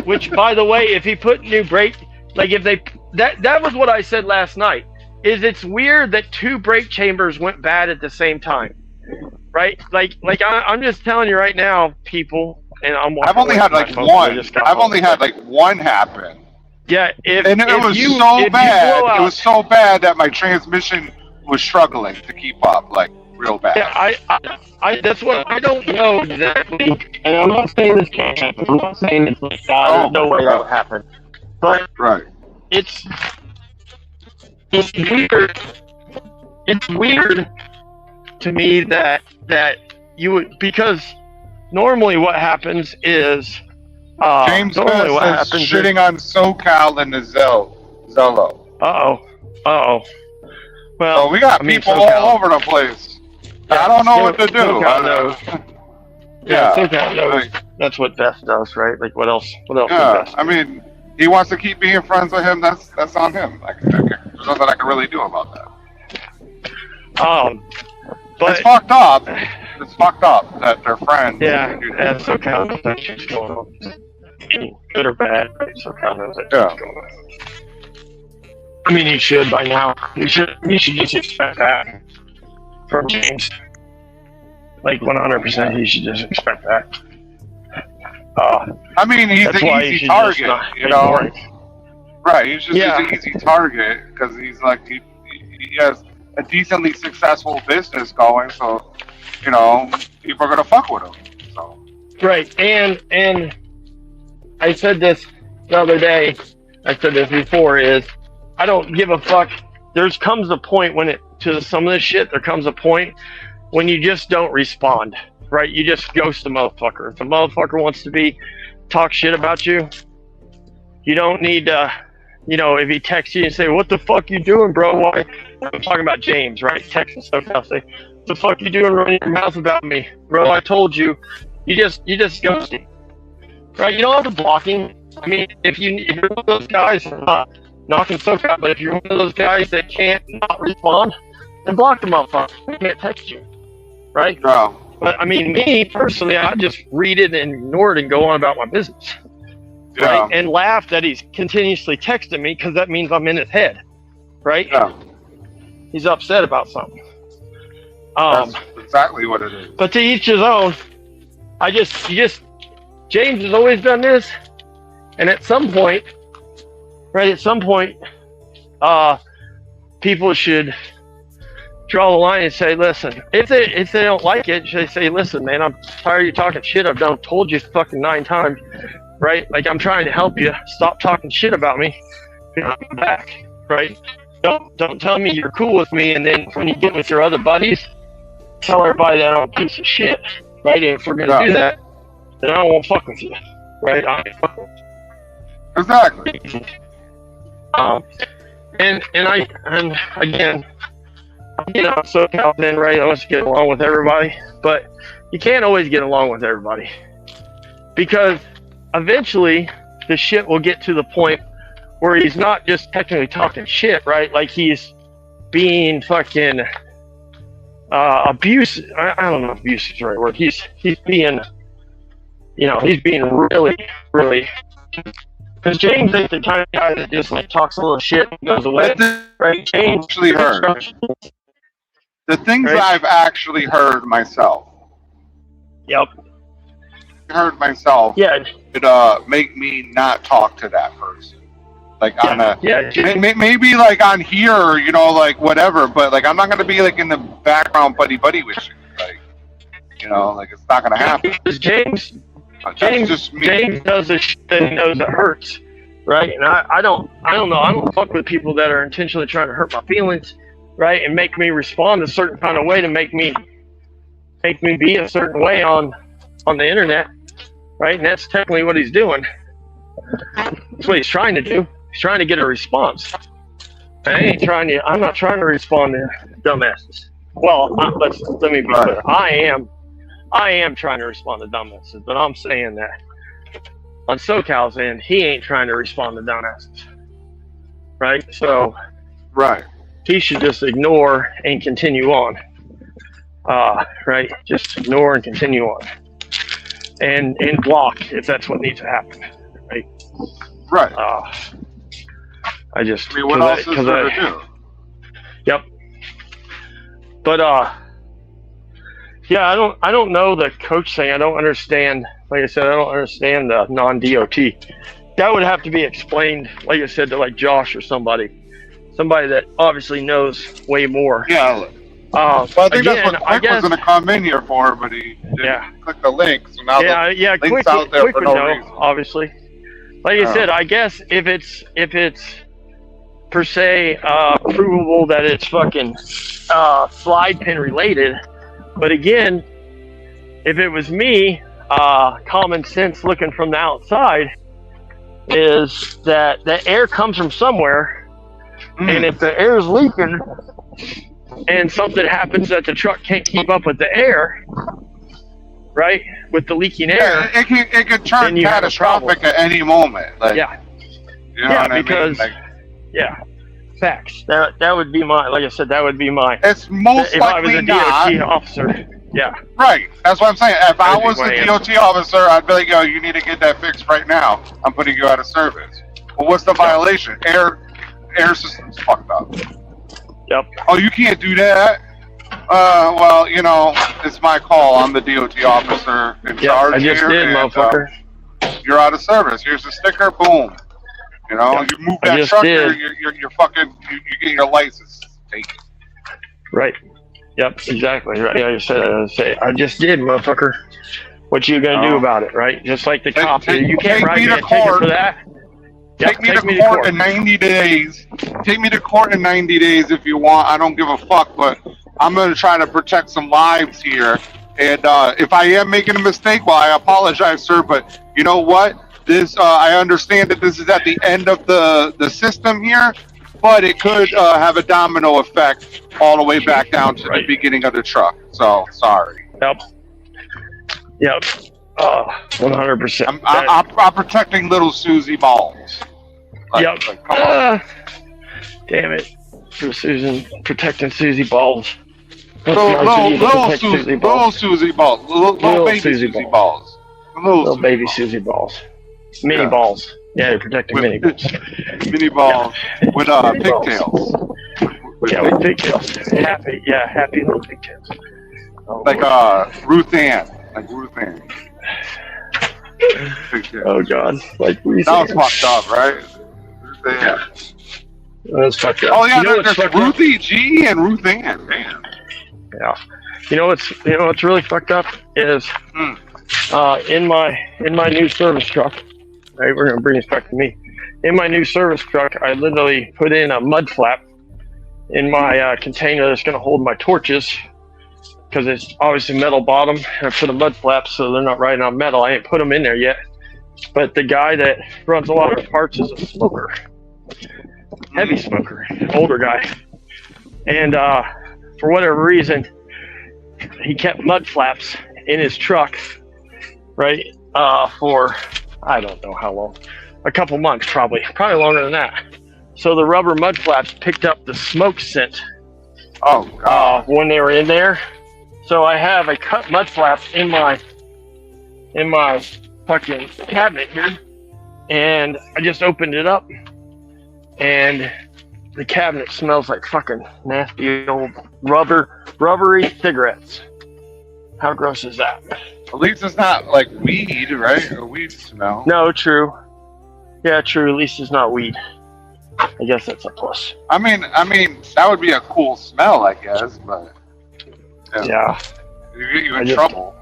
Which, by the way, if he put new brake, like if they that was what I said last night. Is it's weird that two brake chambers went bad at the same time, right? Like I'm just telling you right now, people, and I'm. I've only had like one. I've only had like one happen. Yeah, if And it was you, so if you bad. blow out, It was so bad that my transmission was struggling to keep up, like real bad. Yeah, I that's what I don't know exactly, and I'm not saying this can't happen. I'm not saying it's like there's no way that would happen, but Right. it's weird. It's weird to me that you would, because normally what happens is James normally Smith what says happens shitting on SoCal and the Zello. Well, So we got I mean, people SoCal. all over the place. Yeah, I don't know what to do. SoCal knows. Yeah. SoCal knows. Like, That's what Beth does, right? Like what else? What else? yeah. Would Beth I mean, he wants to keep being friends with him. That's on him. There's nothing I can really do about that. But It's fucked up. It's fucked up that they're friends. yeah, and SoCal knows that shit's going on. Good or bad, right? SoCal knows that Yeah. shit's going on. I mean, he should by now. You should just expect that from James. Like 100%, he should just expect that. I mean, he's That's an why you easy should target, just not you know. ignore it. Right, he's just Yeah. an easy target because he's like he has a decently successful business going, so you know people are gonna fuck with him. So Right, and I said this the other day. I said this before. Is I don't give a fuck. Comes a point when to some of this shit. There comes a point when you just don't respond. Right, you just ghost the motherfucker. If the motherfucker wants to talk shit about you, you don't need to. You know, if he texts you and say, "What the fuck you doing, bro?" Why? I'm talking about James, right? Texting stuff. I'll say, "What the fuck you doing running your mouth about me, bro? I told you." You just ghost him, right? You don't have to block him. I mean, if you're one of those guys, I'm not knocking SoCal, but if you're one of those guys that can't not respond, then block the motherfucker. He can't text you, right? no, But I mean, me personally, I just read it and ignore it and go on about my business. yeah, Right? And laugh that he's continuously texting me because that means I'm in his head, right? yeah, He's upset about something. that's exactly what it is. But to each his own. James has always done this, and at some point, people should draw the line and say, listen, if they don't like it, they say, listen, man, I'm tired of you talking shit. I've told you fucking 9 times, right? Like, I'm trying to help you. Stop talking shit about me. Come back, right? Don't tell me you're cool with me, and then when you get with your other buddies, tell everybody that I'm a piece of shit, right? And if we're gonna do that, then I won't fuck with you, right? I ain't fucking with Exactly. you. And again, you know, SoCal then, right? I want to get along with everybody, but you can't always get along with everybody because eventually the shit will get to the point where he's not just technically talking shit, right? Like he's being fucking abuse. I don't know if abuse is the right word. He's being, you know, he's being really, really. Because James ain't the kind of guy that just like talks a little shit and goes away, right? James Actually heard. The things Right. I've actually heard myself. Yep. Heard myself. Yeah. It make me not talk to that person. Like on a Yeah. maybe like on here, you know, like whatever. But like I'm not gonna be like in the background buddy with you. Like, you know, like it's not gonna happen. Because James That's just me. James does the shit that he knows that hurts, right? And I don't know. I don't fuck with people that are intentionally trying to hurt my feelings. right, and make me respond a certain kind of way to make me be a certain way on the internet, right? And that's technically what he's doing. That's what he's trying to do. He's trying to get a response. I'm not trying to respond to dumbasses. Well, let me be clear. I am trying to respond to dumbasses, but I'm saying that on SoCal's end, he ain't trying to respond to dumbasses, right? So, Right. he should just ignore and continue on, right? Just ignore and continue on, and block if that's what needs to happen, right? Right. I just. I mean, what else is there to do? Yep. But yeah, I don't know the coach thing. I don't understand. Like I said, I don't understand the non-DOT. That would have to be explained, like I said, to like Josh or somebody that obviously knows way more. Yeah. Well, I think again, that's what Quick was going to come in here for, but he didn't click the link. So now yeah, the link's Quick out there would for no know, reason. obviously. Like I said, I guess if it's per se provable that it's fucking slide pin related, but again, if it was me, common sense looking from the outside is that the air comes from somewhere, and if the air is leaking and something happens that the truck can't keep up with the air, right, with the leaking air, it can turn then you have a catastrophic at any moment. Like, yeah, you know what because I mean? Like, yeah, facts. That would be my, like I said, that would be my. it's most If I was likely a not. DOT officer, yeah, Right. That's what I'm saying. If I That'd be was my the DOT officer, I'd be like, yo, you need to get that fixed right now. I'm putting you out of service. Well, what's the violation? Air system's fucked up. yep, Oh, you can't do that? Well, you know, it's my call. I'm the DOT officer in yeah. charge I just here, did, and, motherfucker. you're out of service. Here's the sticker. Boom. You know, Yeah, you move I that just truck, did. you're fucking, you get your license taken. Right. Yep, exactly. Right. Yeah, I just did, motherfucker. What you gonna do about it, right? Just like the cop. You can't write me a ticket for that. Yep, Take me to court in 90 days. Take me to court in 90 days if you want. I don't give a fuck, but I'm going to try to protect some lives here. And if I am making a mistake, well, I apologize, sir. But you know what? I understand that this is at the end of the system here, but it could have a domino effect all the way back down to the beginning of the truck. So, sorry. Yep. 100%. I'm protecting little Susie Balls. Yep. Come on. Damn it. For Susan, protecting Susie Balls. Little Susie Balls. Little baby Susie Balls. Little baby Susie Balls. Mini balls. Yeah, they're protecting mini balls. Mini balls with pigtails. Yeah, with pigtails. Happy little pigtails. Like Ruth Ann. Pigtails. Oh God. Like Ruth That was Ann. fucked up, right? Yeah. That's fucked up. Oh yeah, You know what's there's fucked up? Ruthie G and Ruth Ann. Man. Yeah. You know what's really fucked up is in my new service truck. Right, we're gonna bring this back to me. In my new service truck, I literally put in a mud flap in my container that's gonna hold my torches, because it's obviously metal bottom, and I put a mud flap so they're not riding on metal. I ain't put them in there yet, but the guy that runs a lot of parts is a smoker, heavy smoker, older guy, and for whatever reason, he kept mud flaps in his truck, right, for I don't know how long, a couple months probably longer than that. So the rubber mud flaps picked up the smoke scent when they were in there. So I have a cut mud flaps in my fucking cabinet here, and I just opened it up, and the cabinet smells like fucking nasty old rubbery cigarettes. How gross is that? At least it's not like weed, right? A weed smell. No, true. Yeah, true. At least it's not weed. I guess that's a plus. I mean, that would be a cool smell, I guess, but Yeah. you get you in trouble.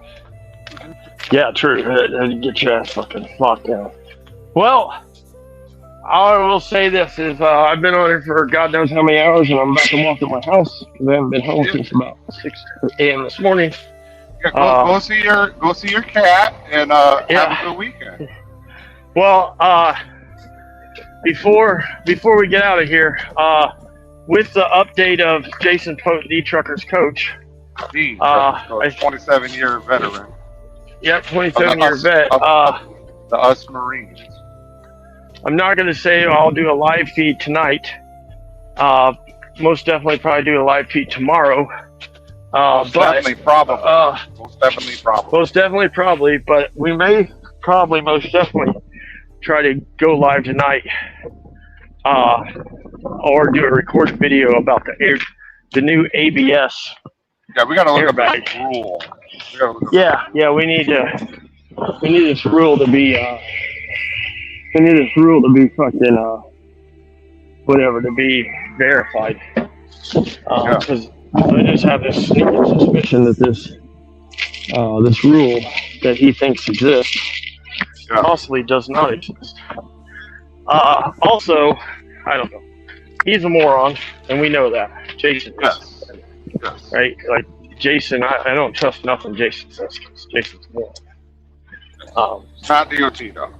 Yeah, true. That'd get your ass fucking locked down. Well, I will say this is I've been on it for God knows how many hours, and I'm about to walk to my house because I haven't been home since about 6 a.m. this morning. Yeah, go see your cat and have a good weekend. Well, before we get out of here, with the update of Jason Pote, the Truckers coach, The 27-year veteran. Yep, 27-year vet. The Us Marines. I'm not going to say I'll do a live feed tonight. Most definitely probably do a live feed tomorrow. Most definitely probably. But we may probably most definitely try to go live tonight, or do a recorded video about the new ABS. Yeah, we gotta look at airbag. the rule. Yeah, we need this rule to be fucking whatever, to be verified. Because I just have this sneaking suspicion that this rule that he thinks exists possibly does not exist. Also, I don't know. He's a moron, and we know that. Jason is. Yes. Right? Like, Jason, I don't trust nothing Jason says, because Jason's a moron. Not DOT though.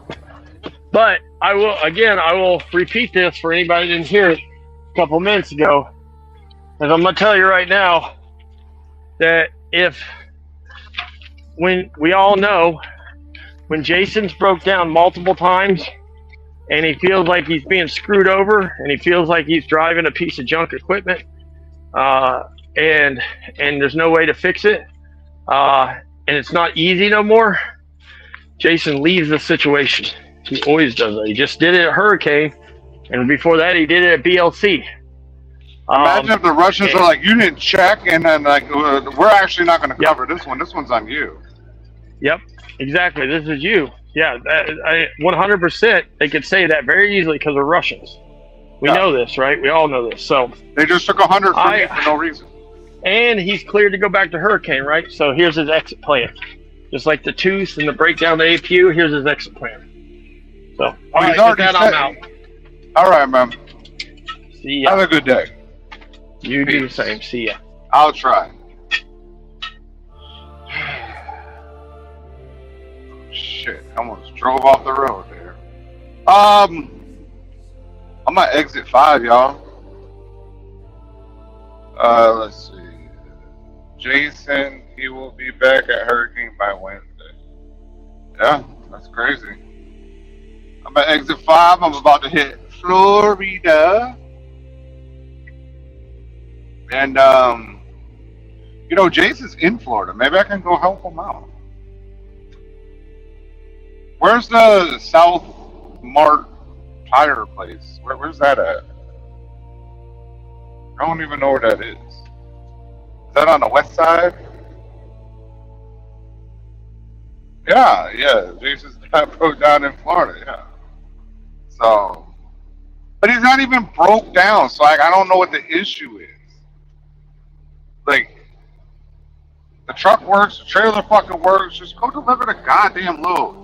But I will repeat this for anybody who didn't hear it a couple minutes ago. And I'm going to tell you right now that when we all know, when Jason's broke down multiple times and he feels like he's being screwed over and he feels like he's driving a piece of junk equipment, and there's no way to fix it, and it's not easy no more, Jason leaves the situation. He always does that. He just did it at Hurricane, and before that he did it at BLC. Imagine if the Russians are like, you didn't check, and then like, we're actually not going to cover this one. This one's on you. Yep, exactly. This is you. Yeah, 100%. They could say that very easily because they're Russians. We know this, right? We all know this. So they just took 100 from me for no reason. And he's cleared to go back to Hurricane, right? So here's his exit plan. Just like the tooth and the breakdown of the APU, here's his exit plan. So, all right, with that, I'm out. All right, man. See ya. Have a good day. You do the same. See ya. I'll try. Shit, I almost drove off the road there. I'm at exit 5, y'all. Let's see. Jason, he will be back at Hurricane by Wednesday. Yeah, that's crazy. I'm at exit 5. I'm about to hit Florida. And, Jason's in Florida. Maybe I can go help him out. Where's the South Mart tire place? Where's that at? I don't even know where that is. Is that on the west side? Yeah. Jason's broke down in Florida, yeah. So, but he's not even broke down, so like I don't know what the issue is. Like, the truck works, the trailer fucking works, just go deliver the goddamn load.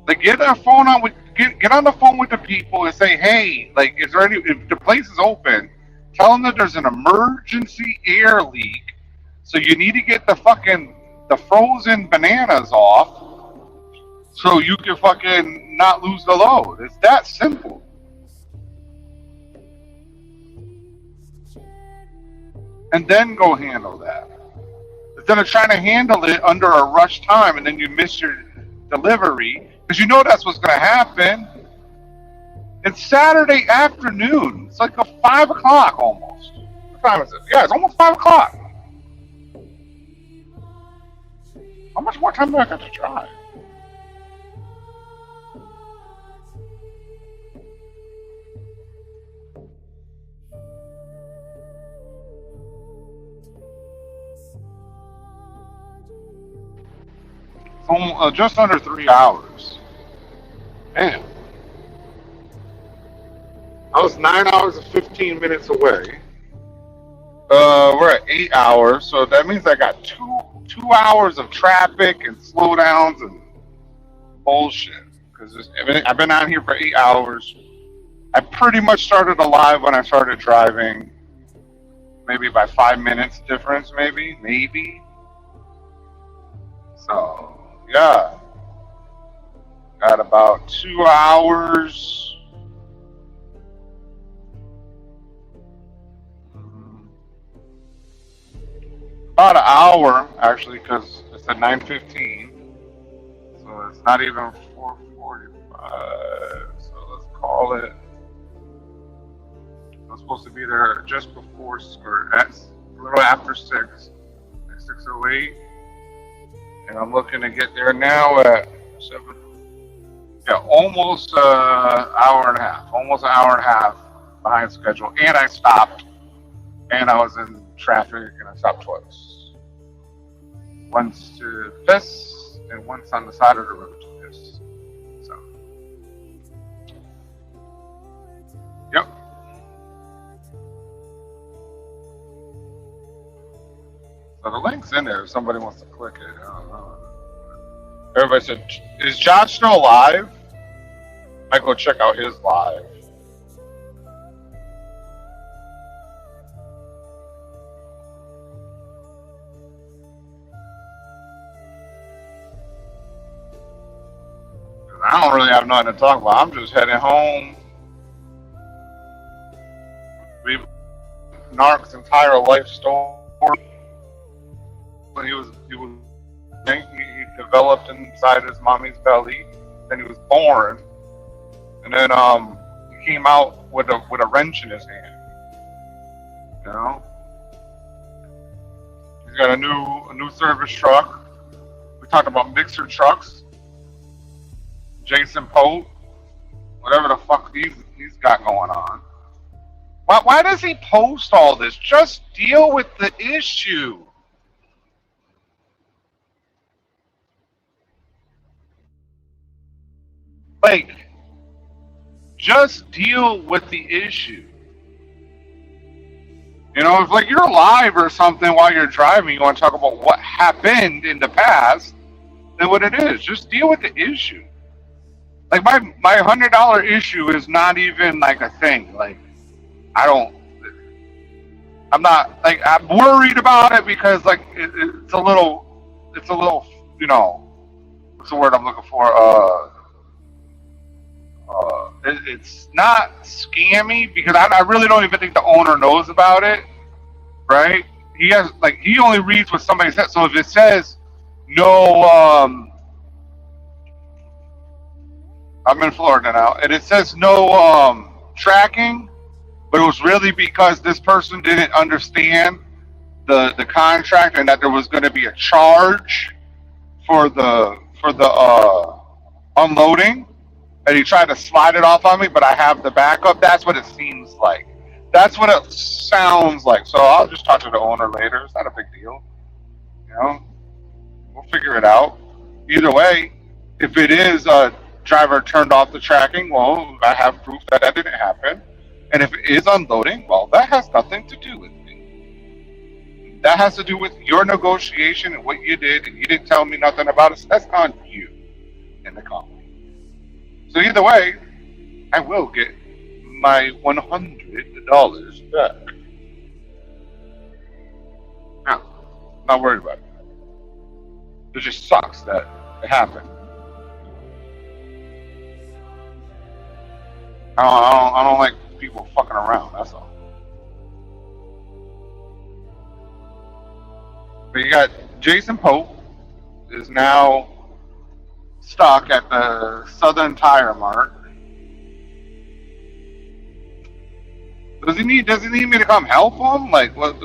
Like, get on the phone with the people and say, hey, like, is there if the place is open, tell them that there's an emergency air leak, so you need to get the frozen bananas off so you can fucking not lose the load. It's that simple. And then go handle that. Instead of trying to handle it under a rush time and then you miss your delivery, because you know that's what's going to happen. It's Saturday afternoon. It's like 5 o'clock almost. What time is it? Yeah, it's almost 5 o'clock. How much more time do I got to drive? Just under 3 hours. Man. I was 9 hours and 15 minutes away. We're at 8 hours, so that means I got two hours of traffic and slowdowns and bullshit. because I've been out here for 8 hours. I pretty much started alive when I started driving. Maybe by 5 minutes difference, maybe. So yeah, got about 2 hours. About an hour actually, because it's at 9:15, so it's not even 4:45. So let's call it. I'm supposed to be there just before, or at a little after 6, like 6:08, and I'm looking to get there now at 7. Yeah, almost an hour and a half. Almost an hour and a half behind schedule, and I stopped, and I was in traffic, and I stopped twice. Once to piss, and once on the side of the road to piss. So, yep. So the link's in there if somebody wants to click it. I don't know. Everybody said, is Josh still live? I go check out his live. I don't really have nothing to talk about. I'm just heading home. Narc's entire life story. When he developed inside his mommy's belly. Then he was born, and then he came out with a wrench in his hand. You know, he's got a new service truck. We talked about mixer trucks. Jason Pope, whatever the fuck he's got going on. Why does he post all this? Just deal with the issue. Like, just deal with the issue. You know, if like you're live or something while you're driving, you want to talk about what happened in the past, then what it is, just deal with the issue. Like my $100 issue is not even like a thing. Like I'm not like, I'm worried about it because like it's a little, you know, what's the word I'm looking for? It's not scammy because I really don't even think the owner knows about it, right? He only reads what somebody said. So if it says no, I'm in Florida now, and it says no tracking, but it was really because this person didn't understand the contract and that there was going to be a charge for the unloading, and he tried to slide it off on me, but I have the backup. That's what it seems like. That's what it sounds like. So I'll just talk to the owner later. It's not a big deal. You know, we'll figure it out. Either way, if it is a driver turned off the tracking, well, I have proof that didn't happen. And if it is unloading, well, that has nothing to do with me. That has to do with your negotiation and what you did, and you didn't tell me nothing about it. So that's on you in the company. So either way, I will get my $100 back. Now, not worried about it. It just sucks that it happened. I don't like people fucking around, that's all. But you got Jason Pope is now stuck at the Southern Tire Mart. Does he need me to come help him? Like what?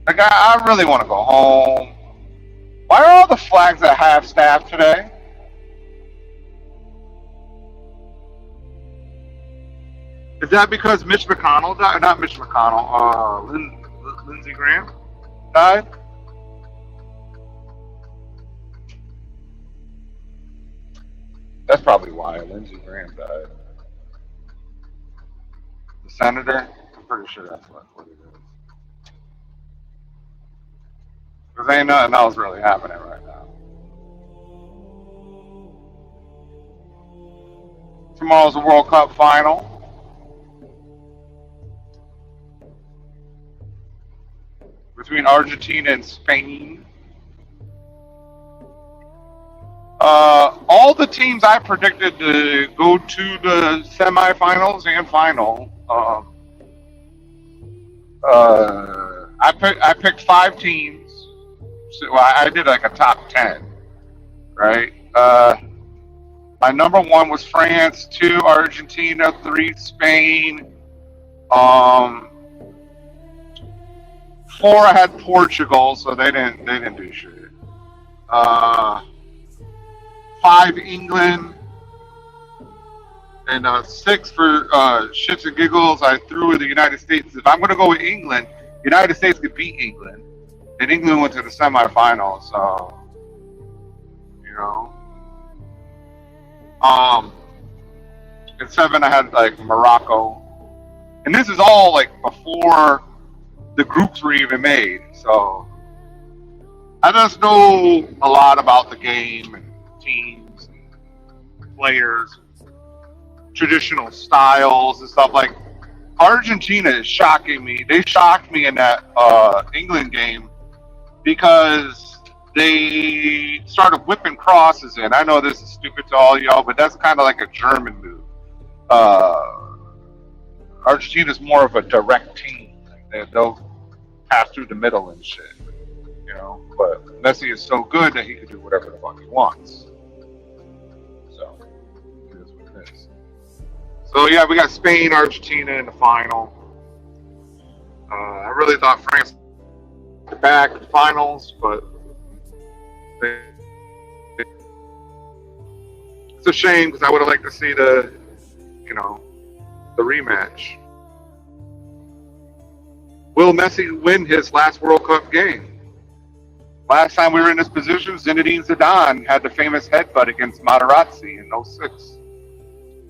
Like I really want to go home. Why are all the flags at half staff today? Is that because Mitch McConnell died? Not Mitch McConnell. Lindsey Graham died. That's probably why Lindsey Graham died. The senator. I'm pretty sure that's what it is. Because ain't nothing else really happening right now. Tomorrow's the World Cup final. Between Argentina and Spain. All the teams I predicted to go to the semifinals and final. I picked 5 teams. So, well, I did like a top 10, right? My number 1 was France, 2 Argentina, 3 Spain. 4 I had Portugal, so they didn't do shit. 5 England, and 6 for shits and giggles. I threw in the United States. If I'm going to go with England, United States could beat England, and England went to the semifinals. So, you know, and 7 I had like Morocco, and this is all like before the groups were even made. So I just know a lot about the game and teams and players, traditional styles and stuff. Like Argentina is shocking me. They shocked me in that England game because they started whipping crosses in. I know this is stupid to all y'all, but that's kind of like a German move. Argentina's more of a direct team. They'll pass through the middle and shit, you know. But Messi is so good that he can do whatever the fuck he wants. So, it is what it is. So yeah, we got Spain, Argentina in the final. I really thought France would back in the finals, but it's a shame because I would have liked to see the rematch. Will Messi win his last World Cup game? Last time we were in this position, Zinedine Zidane had the famous headbutt against Materazzi in 06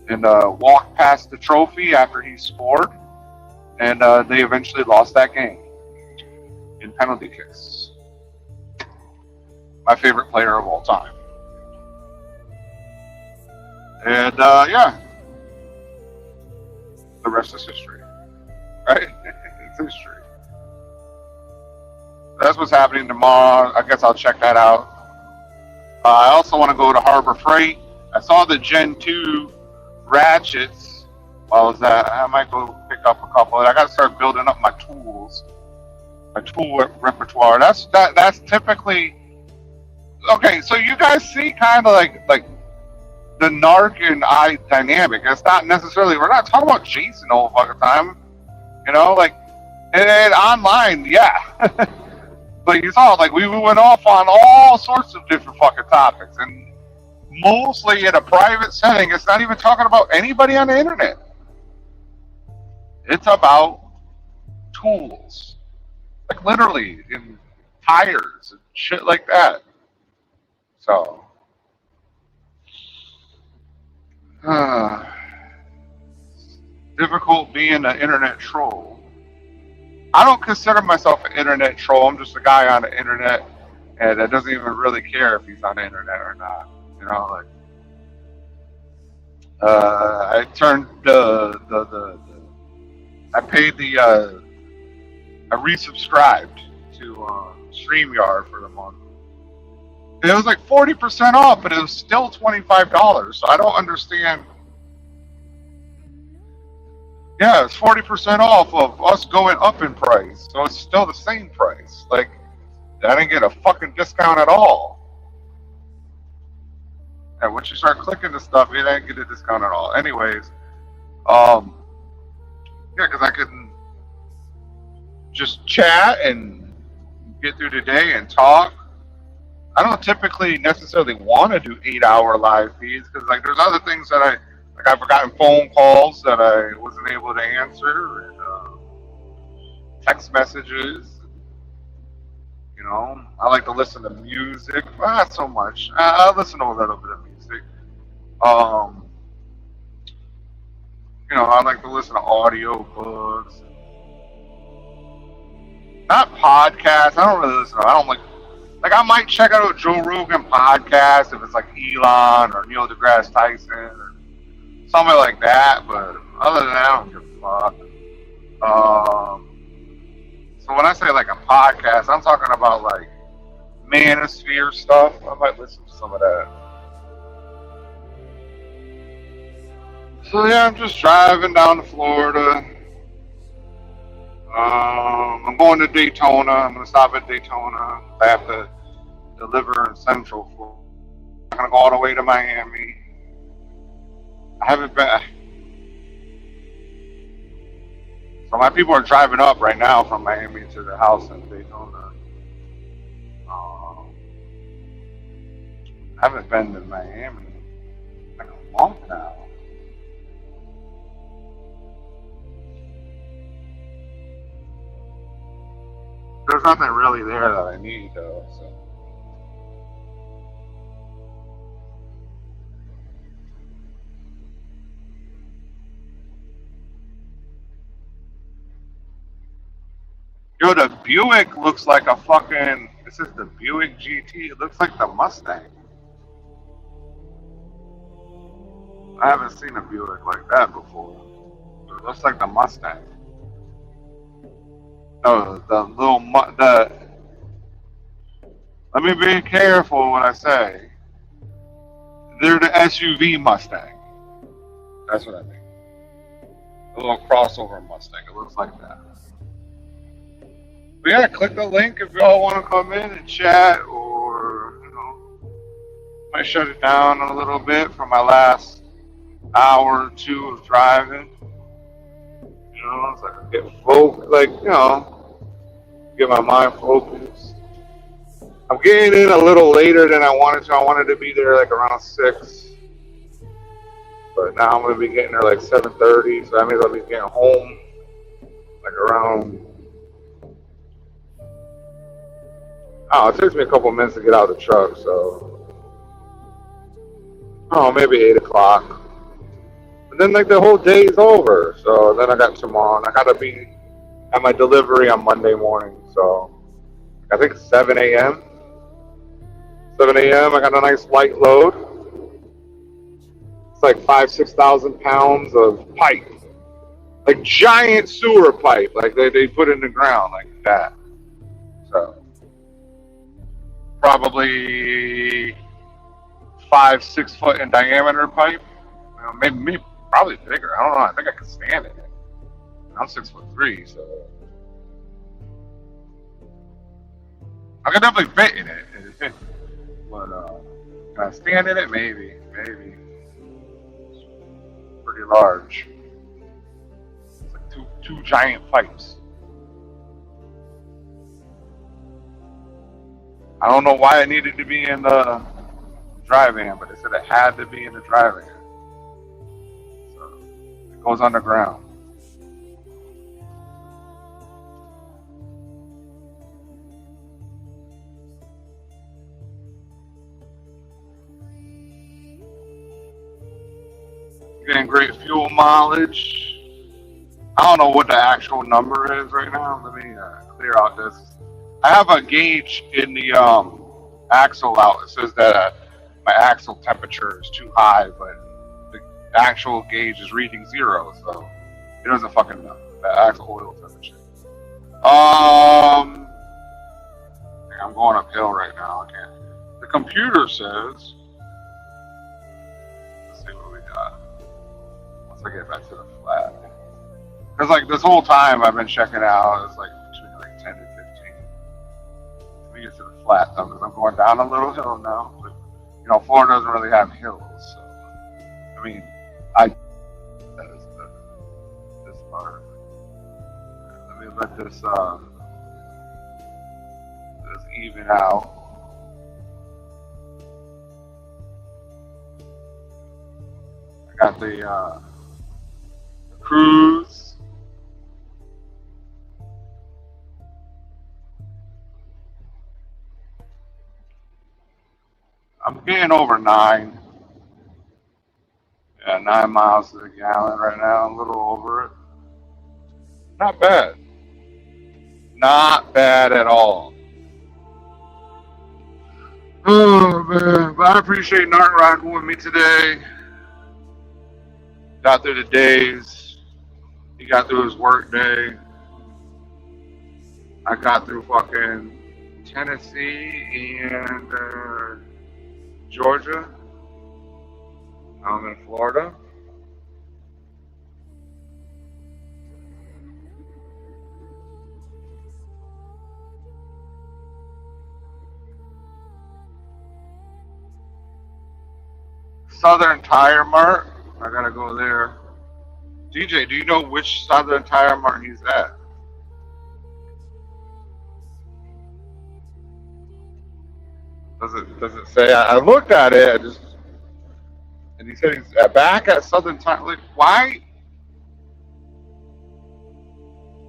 and walked past the trophy after he scored, and they eventually lost that game in penalty kicks. My favorite player of all time. And yeah, the rest is history, right? It's history. That's what's happening tomorrow. I guess I'll check that out. I also want to go to Harbor Freight. I saw the Gen 2 ratchets. While I was at, I might go pick up a couple. I got to start building up my tools, my tool repertoire. That's typically okay. So you guys see kind of like the Narc and I dynamic. It's not necessarily, we're not talking about Jason all the fucking time, you know, like, and online, yeah. But you saw, like, we went off on all sorts of different fucking topics, and mostly in a private setting. It's not even talking about anybody on the internet. It's about tools, like literally in tires and shit like that. So, difficult being an internet troll. I don't consider myself an internet troll. I'm just a guy on the internet, and that doesn't even really care if he's on the internet or not. You know, like I turned I paid I resubscribed to StreamYard for the month. And it was like 40% off, but it was still $25. So I don't understand. Yeah, it's 40% off of us going up in price. So it's still the same price. Like, I didn't get a fucking discount at all. And once you start clicking the stuff, you didn't get a discount at all. Anyways, yeah, because I can just chat and get through the day and talk. I don't typically necessarily want to do 8-hour live feeds because, like, there's other things that I've gotten phone calls that I wasn't able to answer, and text messages. You know, I like to listen to music, but not so much. I listen to a little bit of music. You know, I like to listen to audio books. Not podcasts. I don't really listen to. I don't like I might check out a Joe Rogan podcast if it's like Elon or Neil deGrasse Tyson or something like that. But other than that, I don't give a fuck. So when I say like a podcast, I'm talking about like manosphere stuff. I might listen to some of that. So yeah, I'm just driving down to Florida. I'm going to Daytona. I'm gonna stop at Daytona. I have to deliver in Central Florida. I'm gonna go all the way to Miami. I haven't been. So my people are driving up right now from Miami to the house in Daytona. I haven't been to Miami in like a month now. There's nothing really there that I need though. So. Yo, the Buick looks like a fucking. This is the Buick GT. It looks like the Mustang. I haven't seen a Buick like that before. It looks like the Mustang. No, the little Let me be careful what I say. They're the SUV Mustang. That's what I mean. A little crossover Mustang. It looks like that. But yeah, click the link if y'all want to come in and chat, or might shut it down a little bit for my last hour or two of driving. It's like I get get my mind focused. I'm getting in a little later than I wanted to. I wanted to be there like around 6, but now I'm gonna be getting there like 7:30. So that means I'll be getting home like around. Oh, it takes me a couple minutes to get out of the truck, so maybe 8 o'clock. And then like the whole day is over. So then I got tomorrow, and I gotta be at my delivery on Monday morning. So I think 7 a.m. 7 a.m. I got a nice light load. It's like 6,000 pounds of pipe, like giant sewer pipe, like they put in the ground like that. So. Probably 5-6 foot in diameter pipe. Maybe probably bigger. I don't know. I think I can stand it. I'm 6'3", so I can definitely fit in it. But can I stand in it? Maybe. It's pretty large. It's like two giant pipes. I don't know why it needed to be in the dry van, but they said it had to be in the dry van. So it goes underground. Getting great fuel mileage. I don't know what the actual number is right now. Let me clear out this. I have a gauge in the axle out. It says that my axle temperature is too high, but the actual gauge is reading 0, so it doesn't fucking know the axle oil temperature. I'm going uphill right now. I can't. The computer says. Let's see what we got. Once I get back to the flat, because like this whole time I've been checking out. It's like between like 10 and 15. Let me get to the flat though, because I'm going down a little hill now. But Florida doesn't really have hills, so I mean, that is this part. Let me let this even out. I got the cruise. I'm getting over 9. Yeah, 9 miles to the gallon right now, a little over it. Not bad. Not bad at all. Oh man, but I appreciate Nart rocking with me today. Got through the days. He got through his work day. I got through fucking Tennessee and Georgia. I'm in Florida. Southern Tire Mart. I gotta go there. DJ, do you know which Southern Tire Mart he's at? Does it say? I looked at it. And he said he's back at Southern Tire. Like, why?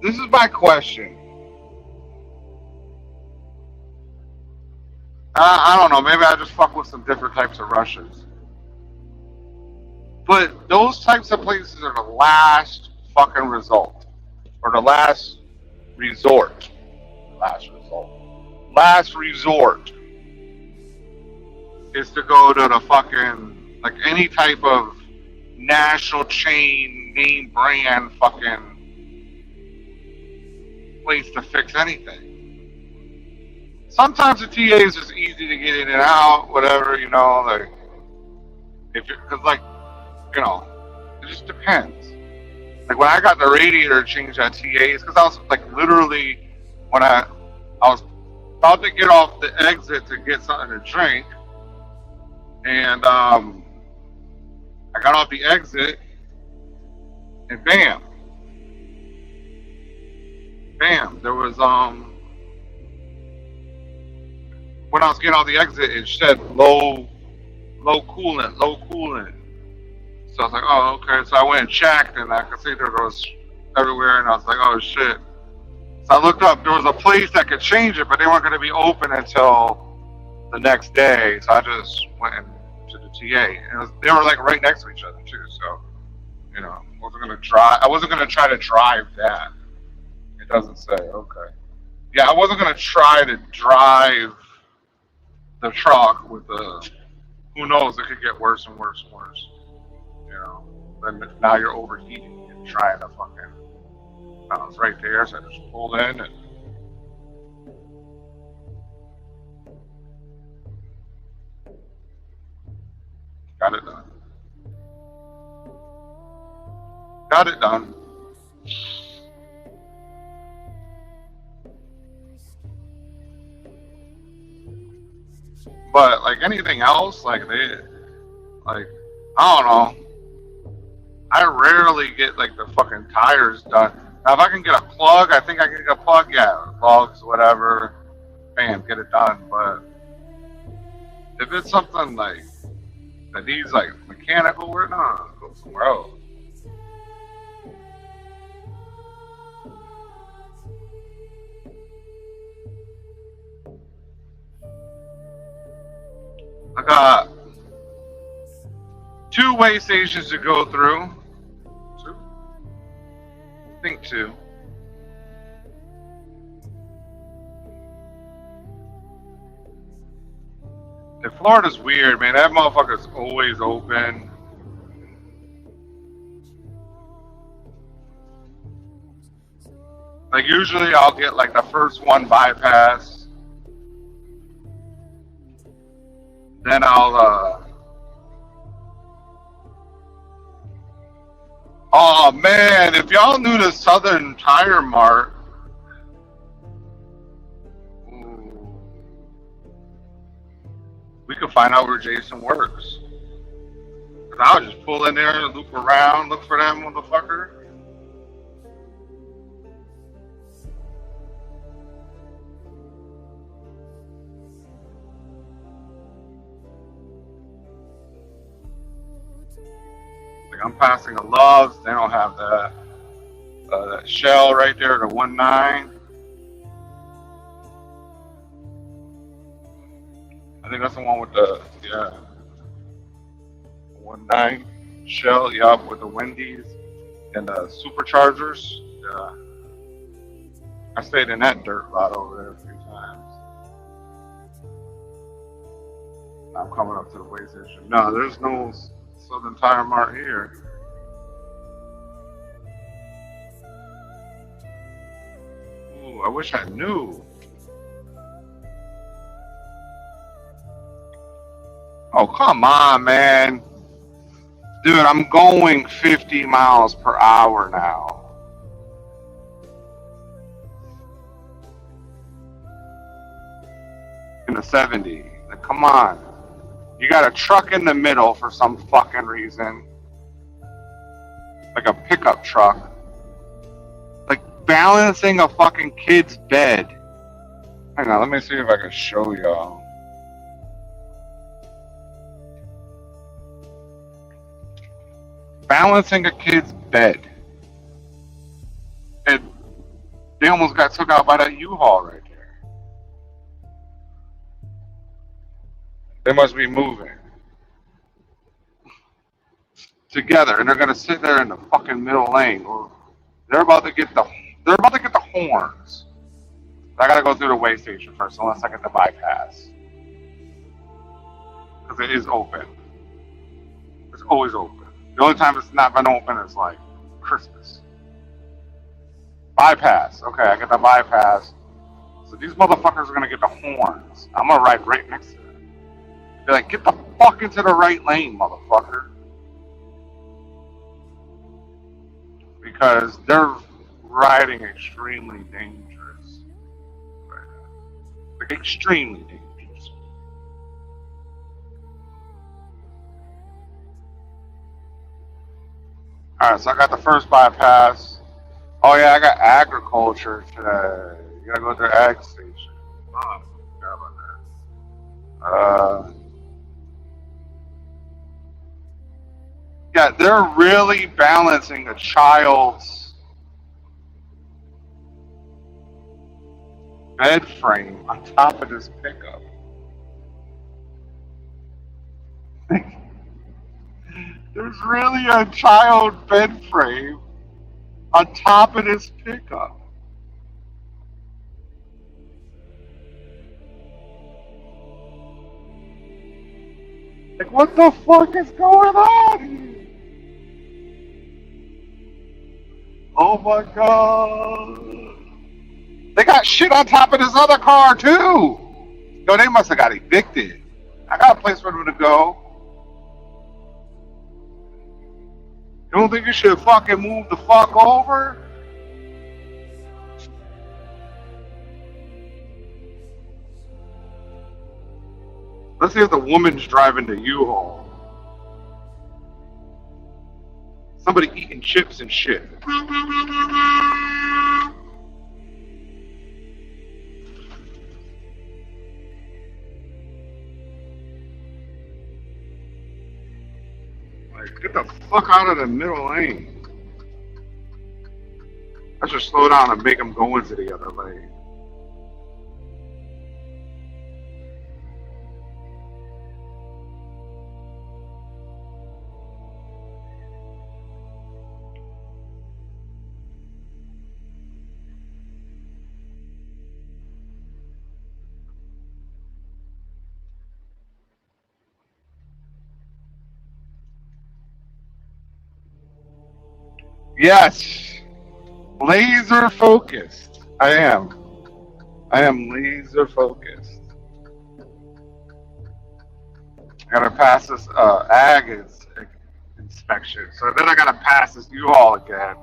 This is my question. I don't know. Maybe I just fuck with some different types of Russians. But those types of places are the last fucking result. Or the last resort. Last result. Last resort is to go to the fucking, like any type of national chain, name brand fucking place to fix anything. Sometimes the TA is just easy to get in and out, whatever, you know, like, if you're, cause like, you know, it just depends. Like when I got the radiator changed at TA's, cause I was like literally, when I was about to get off the exit to get something to drink, and I got off the exit, and bam, there was when I was getting off the exit, it said low coolant. So I was like, oh, okay. So I went and checked, and I could see there was everywhere, and I was like, oh shit. So I looked up. There was a place that could change it, but they weren't going to be open until the next day. So I just went to the TA, and they were like right next to each other too. So, you know, I wasn't going to try to drive that. It doesn't say. Okay. Yeah, I wasn't going to try to drive the truck with the. Who knows? It could get worse and worse and worse. You know. Then now you're overheating and trying to fucking. I was right there, so I just pulled in and. Got it done. Got it done. But like anything else, like I don't know. I rarely get like the fucking tires done. Now if I can get a plug, I think I can get a plug. Yeah, plugs, whatever. Bam, get it done. But if it's something like that needs like mechanical work, no, go somewhere else. I got 2 way stations to go through. 2? I think 2. And Florida's weird, man. That motherfucker's always open. Like usually I'll get like the first one bypass. Then I'll oh man, if y'all knew the Southern Tire Mart, we could find out where Jason works. Cause I'll just pull in there and loop around, look for that motherfucker. Like I'm passing a Love's, they don't have that Shell right there, the 1.9. I think that's the one with the 1.9 Shell, yup, with the Wendy's and the superchargers. Yeah. I stayed in that dirt lot over there a few times. I'm coming up to the way station. No, there's no Southern Tire Mart here. I wish I knew. Oh, come on, man. Dude, I'm going 50 miles per hour now. In the 70. Like, come on. You got a truck in the middle for some fucking reason. Like a pickup truck. Like balancing a fucking kid's bed. Hang on, let me see if I can show y'all. Balancing a kid's bed. And they almost got took out by that U-Haul right there. They must be moving. Together, and they're gonna sit there in the fucking middle lane. Or they're about to get the horns. I gotta go through the way station first, unless I get the bypass. Because it is open. It's always open. The only time it's not been open is like Christmas. Bypass. Okay, I get the bypass. So these motherfuckers are gonna get the horns. I'm gonna ride right next to them. They're like, get the fuck into the right lane, motherfucker. Because they're riding extremely dangerous. Like extremely dangerous. Alright, so I got the first bypass. Oh yeah, I got agriculture today. You gotta go to the ag station. Oh, I forgot about that. Yeah, they're really balancing a child's bed frame on top of this pickup. There's really a child bed frame on top of this pickup. Like, what the fuck is going on here? Oh my god. They got shit on top of this other car too. Yo, they must have got evicted. I got a place for them to go. You don't think you should fucking move the fuck over? Let's see if the woman's driving the U-Haul. Somebody eating chips and shit. Like, get the fuck out of the middle lane. I should slow down and make them go into the other lane. Yes, laser focused. I am laser focused. I gotta pass this ag inspection. So then I gotta pass this U-Haul again.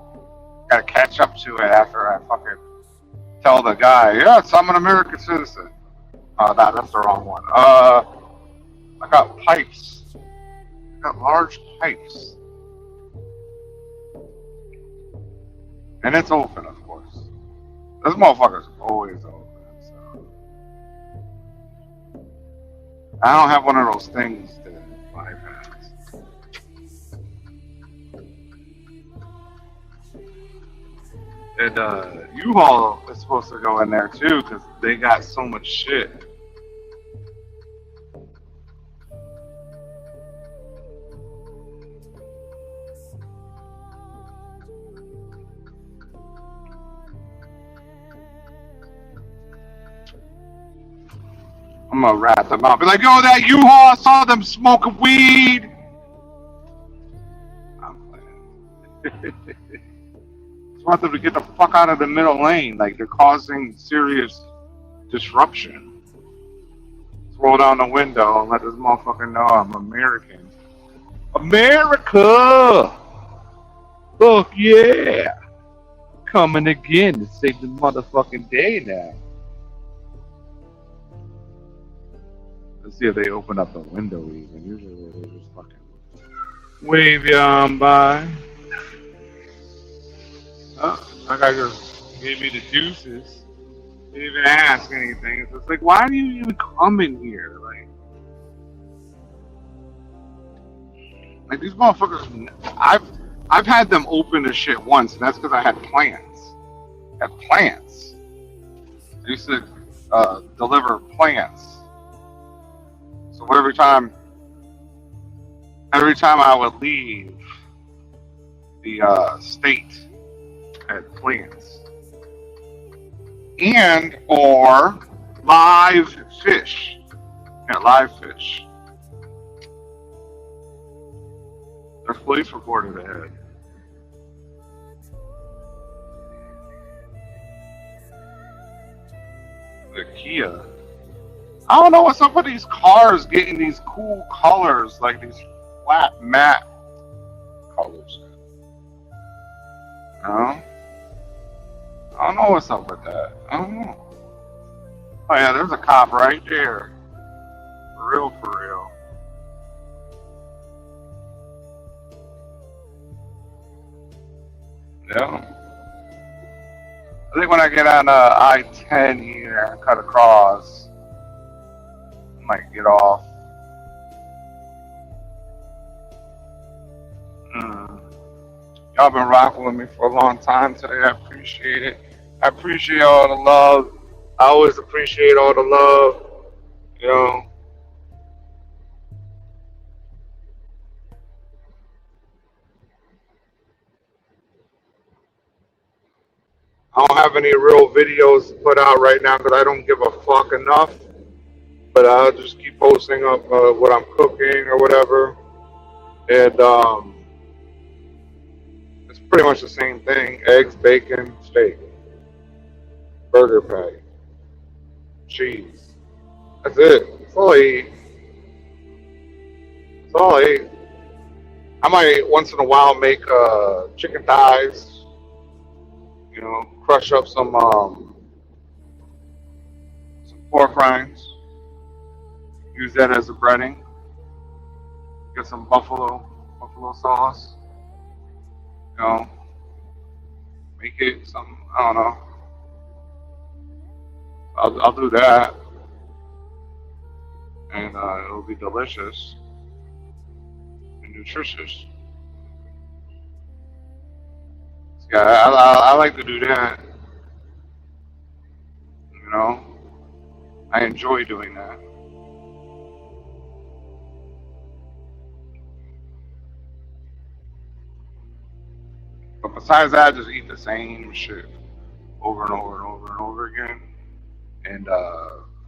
Gotta catch up to it after I fucking tell the guy, yes, I'm an American citizen. That's the wrong one. I got pipes. I got large pipes. And it's open, of course. This motherfucker's always open. So. I don't have one of those things to bypass. And U-Haul is supposed to go in there too because they got so much shit. I'm gonna rat them out. Be like, yo, that U-Haul, I saw them smoking weed. I'm playing. want them to get the fuck out of the middle lane. Like they're causing serious disruption. Let's roll down the window and let this motherfucker know I'm American. America! Look, yeah! Coming again to save the motherfucking day now. Let's see if they open up the window even. Usually they just fucking wave you on by. Oh, like I just gave you the juices. Didn't even ask anything. It's just like, why do you even come in here? Like these motherfuckers. I've had them open the shit once, and that's because I had plants. I used to deliver plants. So every time I would leave the state, I had plants. And or live fish. Yeah, live fish. There's police reported ahead. The Kia. I don't know what's up with these cars getting these cool colors, like these flat matte colors. No? I don't know what's up with that. I don't know. Oh yeah, there's a cop right there. For real, for real. Yeah. I think when I get on I-10 here and cut across, I might get off. Y'all been rocking with me for a long time today. I appreciate it. I appreciate all the love. I always appreciate all the love. You know. I don't have any real videos to put out right now because I don't give a fuck enough. But I'll just keep posting up what I'm cooking or whatever. And it's pretty much the same thing. Eggs, bacon, steak. Burger patty. Cheese. That's it. That's all I eat. That's all I eat. I might once in a while make chicken thighs. You know, crush up some pork rinds. Use that as a breading. Get some buffalo sauce. You know, make it some. I don't know. I'll do that, and it'll be delicious and nutritious. Yeah, I like to do that. You know, I enjoy doing that. But besides that, I just eat the same shit over and over and over and over again. And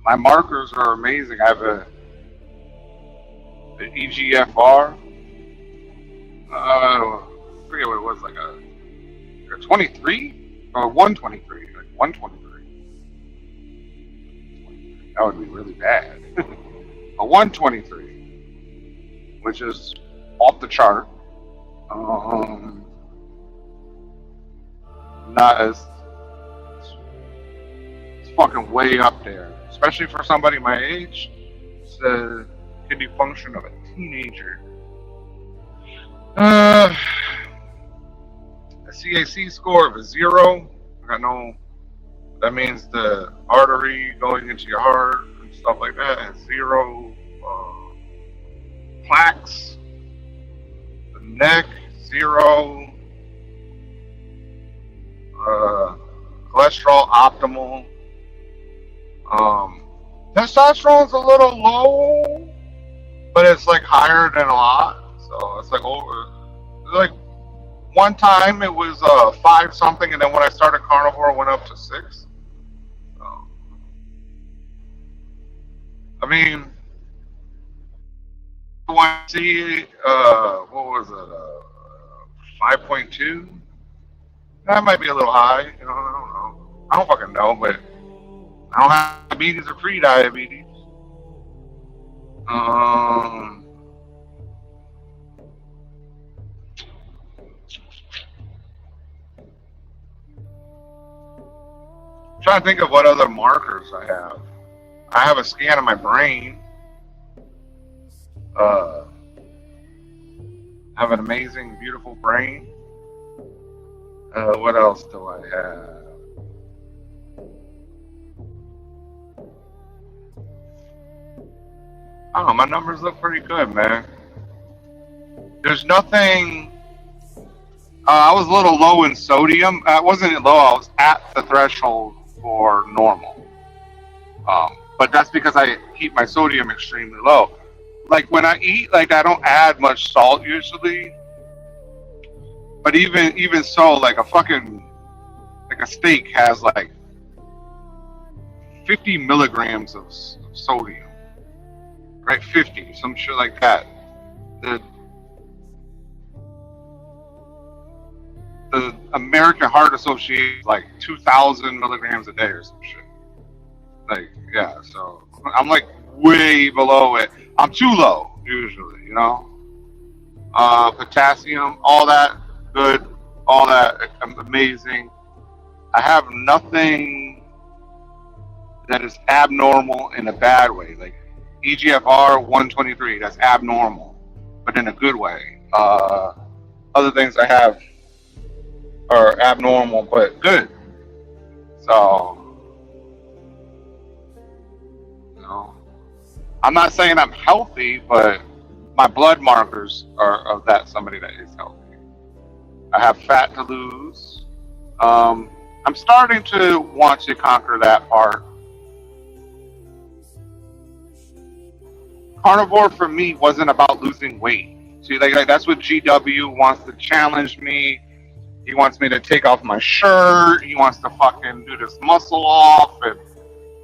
my markers are amazing. I have an EGFR. I forget what it was, like a 23 or 123, like 123. That would be really bad. A 123, which is off the chart. Not as it's fucking way up there, especially for somebody my age. It's the kidney function of a teenager. A CAC score of a 0. I know that means the artery going into your heart and stuff like that. And 0 plaques. The neck 0. Cholesterol optimal. Testosterone's a little low, but it's like higher than a lot. So it's like over. Like one time it was 5 something, and then when I started carnivore, it went up to 6. So I mean, when see what was it? 5.2. That might be a little high. You know, I don't know. I don't fucking know, but I don't have diabetes or pre-diabetes. Um, trying to think of what other markers I have. I have a scan of my brain. I have an amazing, beautiful brain. What else do I have? I don't know, my numbers look pretty good, man. There's nothing. I was a little low in sodium. I wasn't low, I was at the threshold for normal. But that's because I keep my sodium extremely low. Like when I eat, like I don't add much salt usually. But even so, like a steak has like 50 milligrams of sodium, right? 50, some shit like that. The American Heart Association is like 2,000 milligrams a day or some shit. Like, yeah, so I'm like way below it. I'm too low usually, you know. Potassium, all that good, all that amazing. I have nothing that is abnormal in a bad way. Like EGFR 123, that's abnormal, but in a good way. Other things I have are abnormal, but good. So, you know, I'm not saying I'm healthy, but my blood markers are of that somebody that is healthy. I have fat to lose. I'm starting to want to conquer that part. Carnivore for me wasn't about losing weight. See, like that's what GW wants to challenge me. He wants me to take off my shirt. He wants to fucking do this muscle off and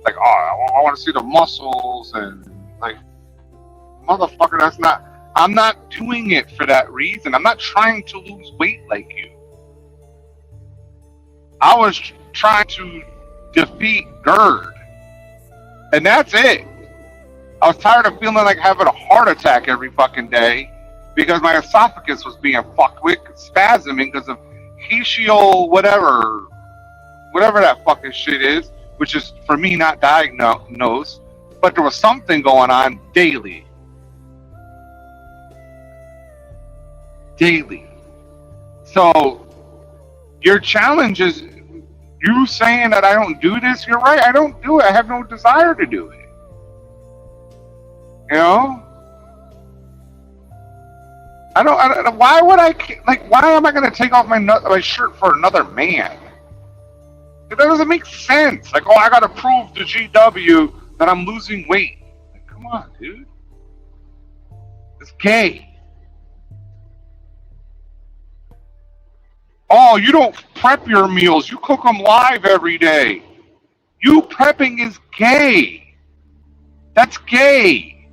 like, oh, I want to see the muscles and like, motherfucker, that's not. I'm not doing it for that reason. I'm not trying to lose weight like you. I was trying to defeat GERD. And that's it. I was tired of feeling like having a heart attack every fucking day because my esophagus was being fucked with, spasming because of Hishio whatever that fucking shit is, which is for me not diagnosed, but there was something going on daily. So your challenge is you saying that I don't do this. You're right, I don't do it. I have no desire to do it. You know, I don't. Why would I? Like, why am I going to take off my shirt for another man? That doesn't make sense. Like, oh, I got to prove to GW that I'm losing weight. Like, come on, dude. It's gay. Oh, you don't prep your meals. You cook them live every day. You prepping is gay. That's gay.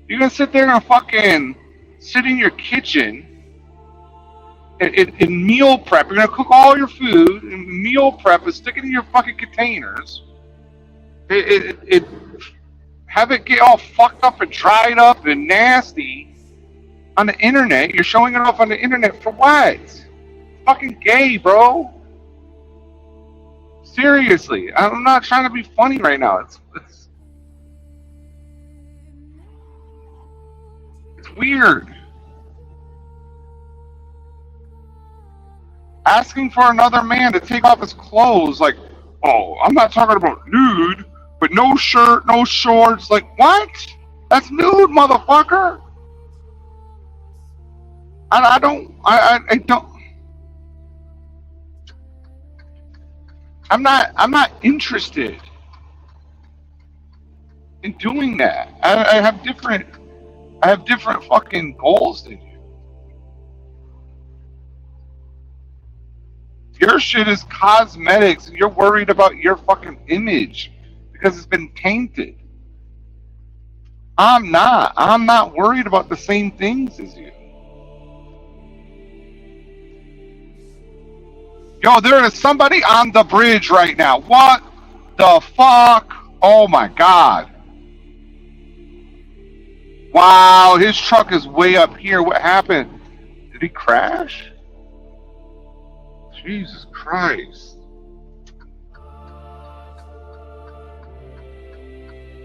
You're going to sit there and fucking sit in your kitchen and meal prep. You're going to cook all your food and meal prep and stick it in your fucking containers. Have it get all fucked up and dried up and nasty on the internet. You're showing it off on the internet for what? Fucking gay, bro. Seriously, I'm not trying to be funny right now. It's weird. Asking for another man to take off his clothes, like, oh, I'm not talking about nude, but no shirt, no shorts. Like, what? That's nude, motherfucker. I don't. I'm not interested in doing that. I have different fucking goals than you. Your shit is cosmetics and you're worried about your fucking image because it's been tainted. I'm not worried about the same things as you. Yo, there is somebody on the bridge right now. What the fuck? Oh my god. Wow, his truck is way up here. What happened? Did he crash? Jesus Christ.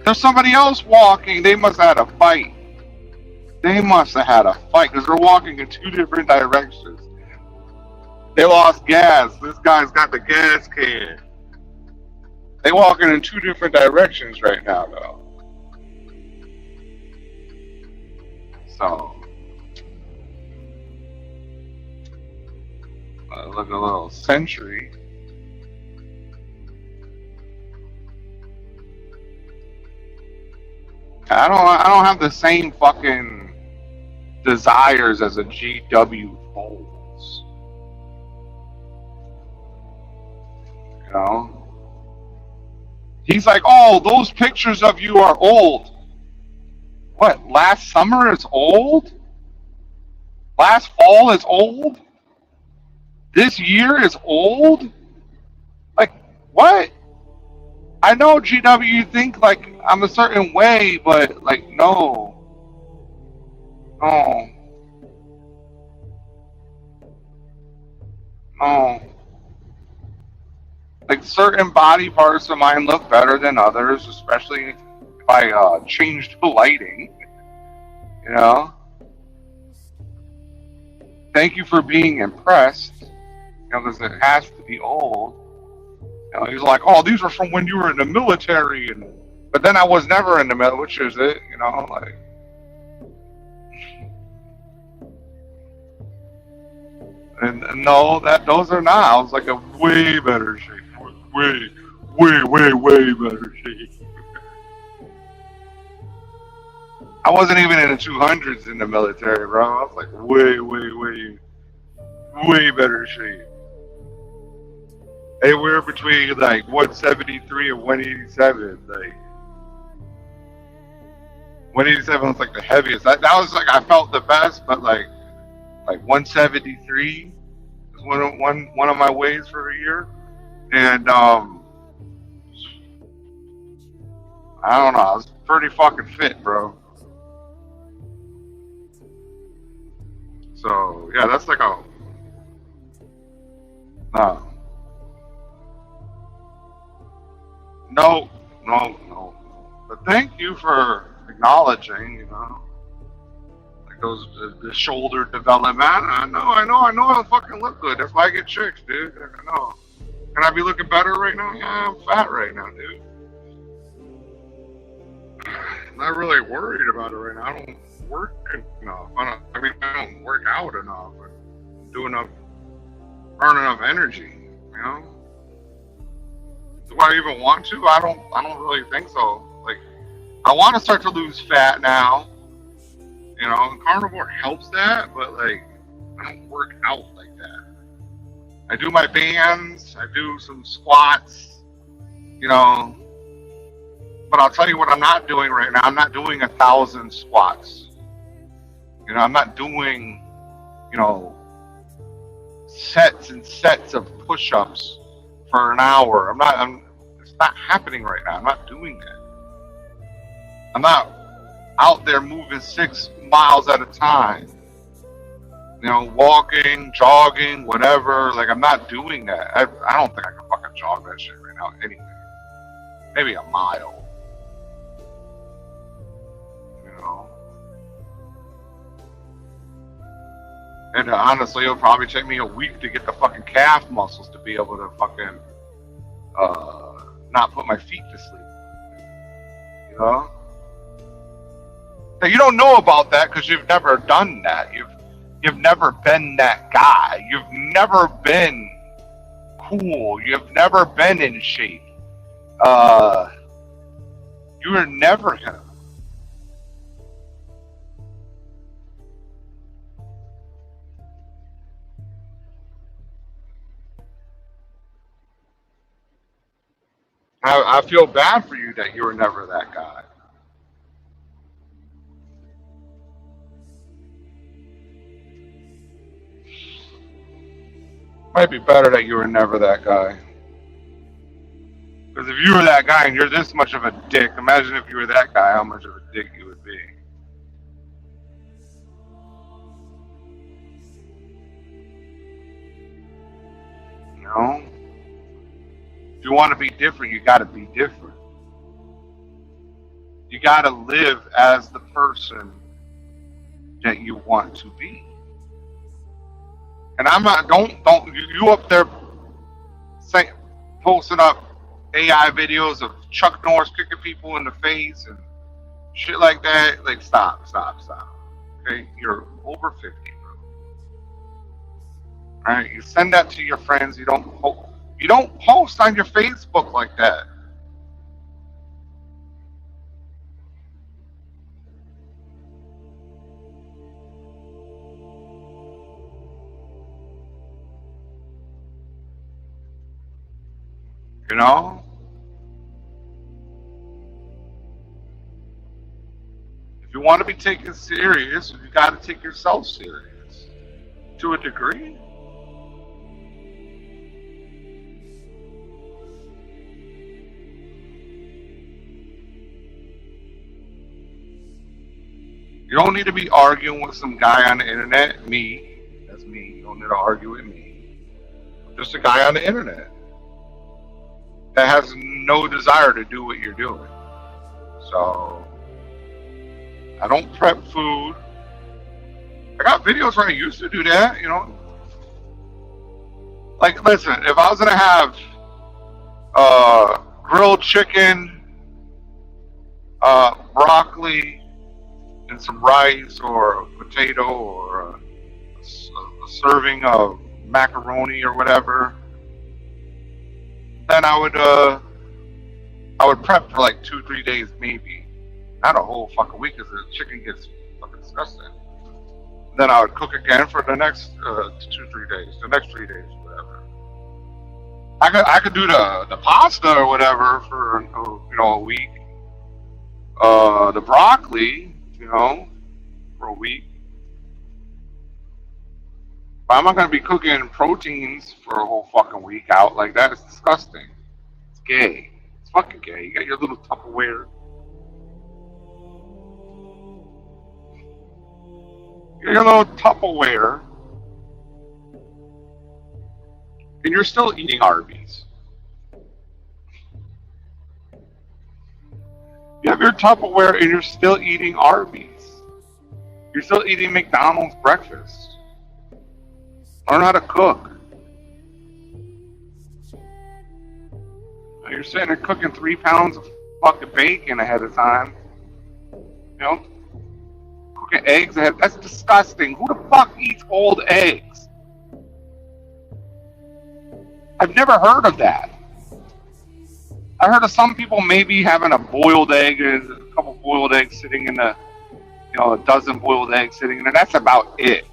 There's somebody else walking. They must have had a fight. They must have had a fight because they're walking in two different directions. They lost gas. This guy's got the gas can. They walking in two different directions right now, though. So, look at a little Century. I don't have the same fucking desires as a GW Folds. You know? He's like, oh, those pictures of you are old. What, last summer is old? Last fall is old? This year is old? Like, what? I know, GW, you think, like, I'm a certain way, but, like, no. No. No. Like, certain body parts of mine look better than others, especially if I change the lighting. You know? Thank you for being impressed. You know, because it has to be old. You know, he's like, oh, these are from when you were in the military, but then I was never in the military, which is it, you know, like. And no, those are not. I was like a way better shape, way better shape. I wasn't even in the 200s in the military, bro. I was like way better shape. They were between like 173 and 187. Like 187 was like the heaviest. That was like I felt the best, but like 173 is one of my weights for the year, and I don't know. I was pretty fucking fit, bro. So yeah, that's like a no. But thank you for acknowledging, you know, like those the shoulder development. I know. I fucking look good. That's why I get chicks, dude. I know. Can I be looking better right now? Yeah, I'm fat right now, dude. I'm not really worried about it right now. I don't work enough. I don't work out enough. Do enough, earn enough energy. You know. Do I even want to? I don't really think so. Like, I want to start to lose fat now. You know, carnivore helps that, but like, I don't work out like that. I do my bands, I do some squats, you know. But I'll tell you what I'm not doing right now. I'm not doing 1,000 squats. You know, I'm not doing, you know, sets and sets of push-ups for an hour. It's not happening right now. I'm not doing that. I'm not out there moving 6 miles at a time. You know, walking, jogging, whatever. Like, I'm not doing that. I don't think I can fucking jog that shit right now anyway. Maybe a mile. You know? And honestly, it'll probably take me a week to get the fucking calf muscles to be able to fucking not put my feet to sleep. You know? Now, you don't know about that because you've never done that. You've never been that guy. You've never been cool. You've never been in shape. You were never him. I feel bad for you that you were never that guy. Might be better that you were never that guy. Because if you were that guy and you're this much of a dick, imagine if you were that guy, how much of a dick you would be. You know? If you want to be different, you got to be different. You got to live as the person that you want to be. And I'm not, don't, you up there saying, posting up AI videos of Chuck Norris kicking people in the face and shit like that. Like, stop. Okay? You're over 50, bro. Alright? You send that to your friends. You don't post on your Facebook like that. You know? If you want to be taken serious, you got to take yourself serious. To a degree. You don't need to be arguing with some guy on the internet. Me. That's me. You don't need to argue with me. I'm just a guy on the internet that has no desire to do what you're doing. So, I don't prep food. I got videos where I used to do that, you know. Like, listen, if I was gonna have grilled chicken, broccoli, and some rice, or a potato, or a serving of macaroni or whatever, then I would prep for like 2-3 days maybe, not a whole fucking week, because the chicken gets fucking disgusting. Then I would cook again for the next 2-3 days, the next 3 days, whatever. I could do the pasta or whatever for a week. The broccoli, for a week. But I'm not gonna be cooking proteins for a whole fucking week out like that. It's disgusting. It's gay. It's fucking gay. You got your little Tupperware. You got your little Tupperware. And you're still eating Arby's. You have your Tupperware and you're still eating Arby's. You're still eating McDonald's breakfast. Learn how to cook. You're sitting there cooking 3 pounds of fucking bacon ahead of time. Cooking eggs ahead. That's disgusting. Who the fuck eats old eggs? I've never heard of that. I heard of some people maybe having a boiled egg, a couple boiled eggs sitting in a dozen boiled eggs sitting in there. That's about it.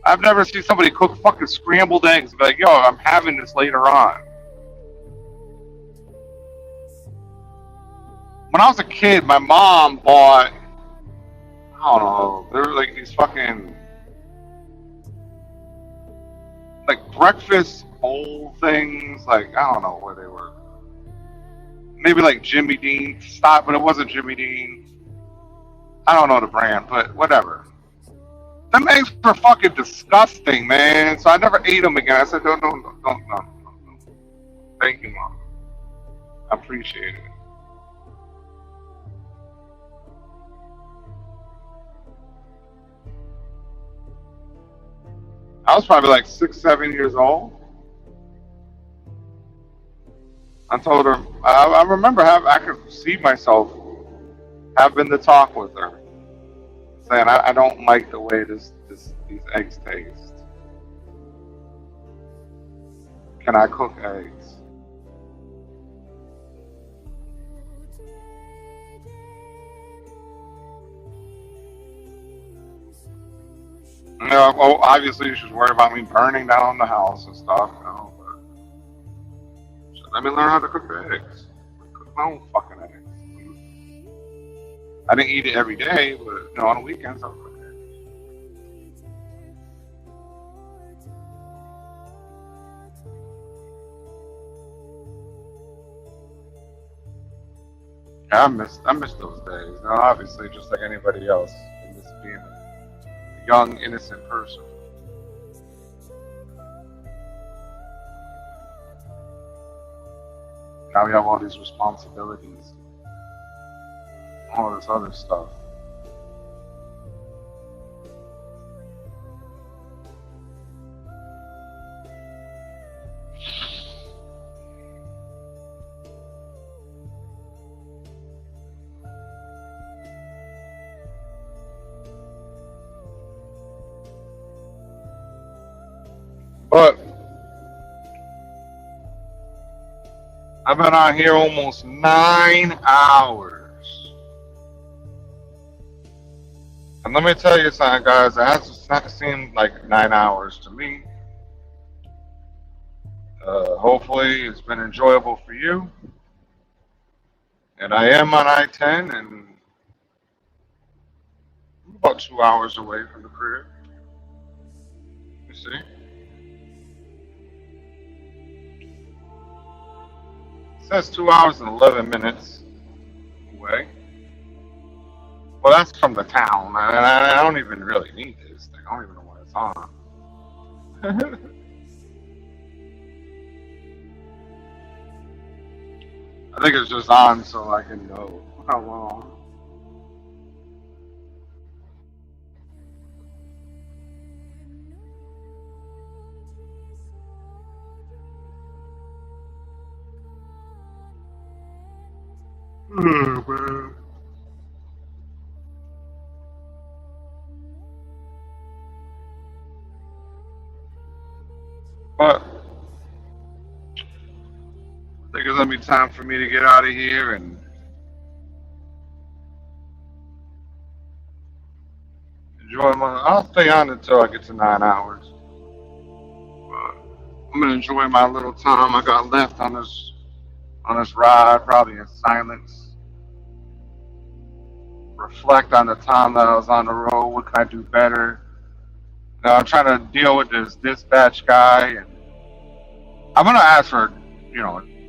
I've never seen somebody cook fucking scrambled eggs and be like, yo, I'm having this later on. When I was a kid, my mom bought, I don't know, there were like these fucking, like breakfast bowl things, like, I don't know where they were. Maybe like Jimmy Dean stock, but it wasn't Jimmy Dean. I don't know the brand, but whatever. Them eggs were fucking disgusting, man. So I never ate them again. I said, no. Thank you, Mom. I appreciate it. I was probably like 6-7 years old. I told her, I remember I could see myself having the talk with her, saying, I don't like the way these eggs taste. Can I cook eggs? Well, obviously she's worried about me burning down the house and stuff, but let me learn how to cook the eggs. Cook my own fucking eggs. I didn't eat it every day, but on the weekends I would cook eggs. I miss those days. Now, obviously, just like anybody else, I miss being a young, innocent person. Now we have all these responsibilities, all this other stuff. But I've been out here almost 9 hours. And let me tell you something, guys. It hasn't seemed like 9 hours to me. Hopefully, it's been enjoyable for you. And I am on I-10, and I'm about 2 hours away from the crib. You see? It says 2 hours and 11 minutes away. Well, that's from the town. I don't even really need this thing. I don't even know what it's on. I think it's just on so I can know how long. Oh, man. But I think it's gonna be time for me to get out of here and enjoy my. I'll stay on until I get to 9 hours. But I'm gonna enjoy my little time I got left on this ride, probably in silence. Reflect on the time that I was on the road. What can I do better? Now I'm trying to deal with this dispatch guy, and I'm gonna ask for, a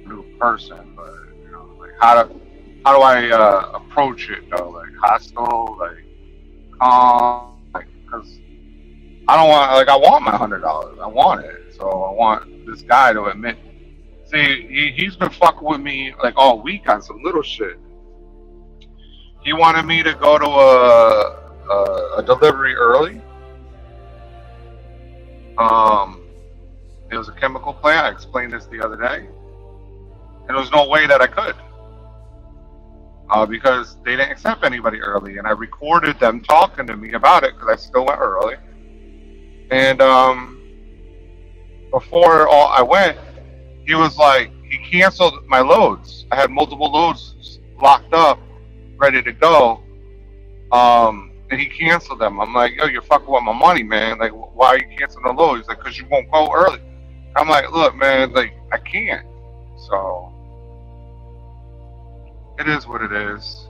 new person, but like how do I approach it though? Like hostile, like calm, like because I don't want I want my $100. I want it, so I want this guy to admit. See, he's been fucking with me like all week on some little shit. He wanted me to go to a delivery early. It was a chemical plant. I explained this the other day, and there was no way that I could because they didn't accept anybody early, and I recorded them talking to me about it because I still went early. And before I went, he was like, he canceled my loads. I had multiple loads locked up, ready to go. And he canceled them. I'm like, yo, you're fucking with my money, man. Like, why are you canceling the load? He's like, because you won't go early. I'm like, look, man, like, I can't. So, it is what it is.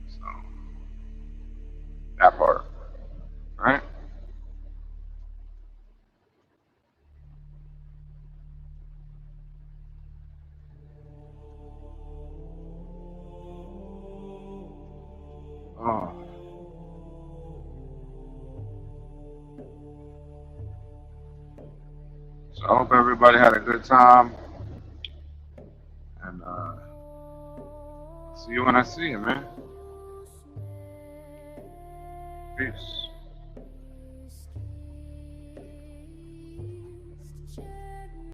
So, that part. Right? Oh. So I hope everybody had a good time. And see you when I see you, man. Peace.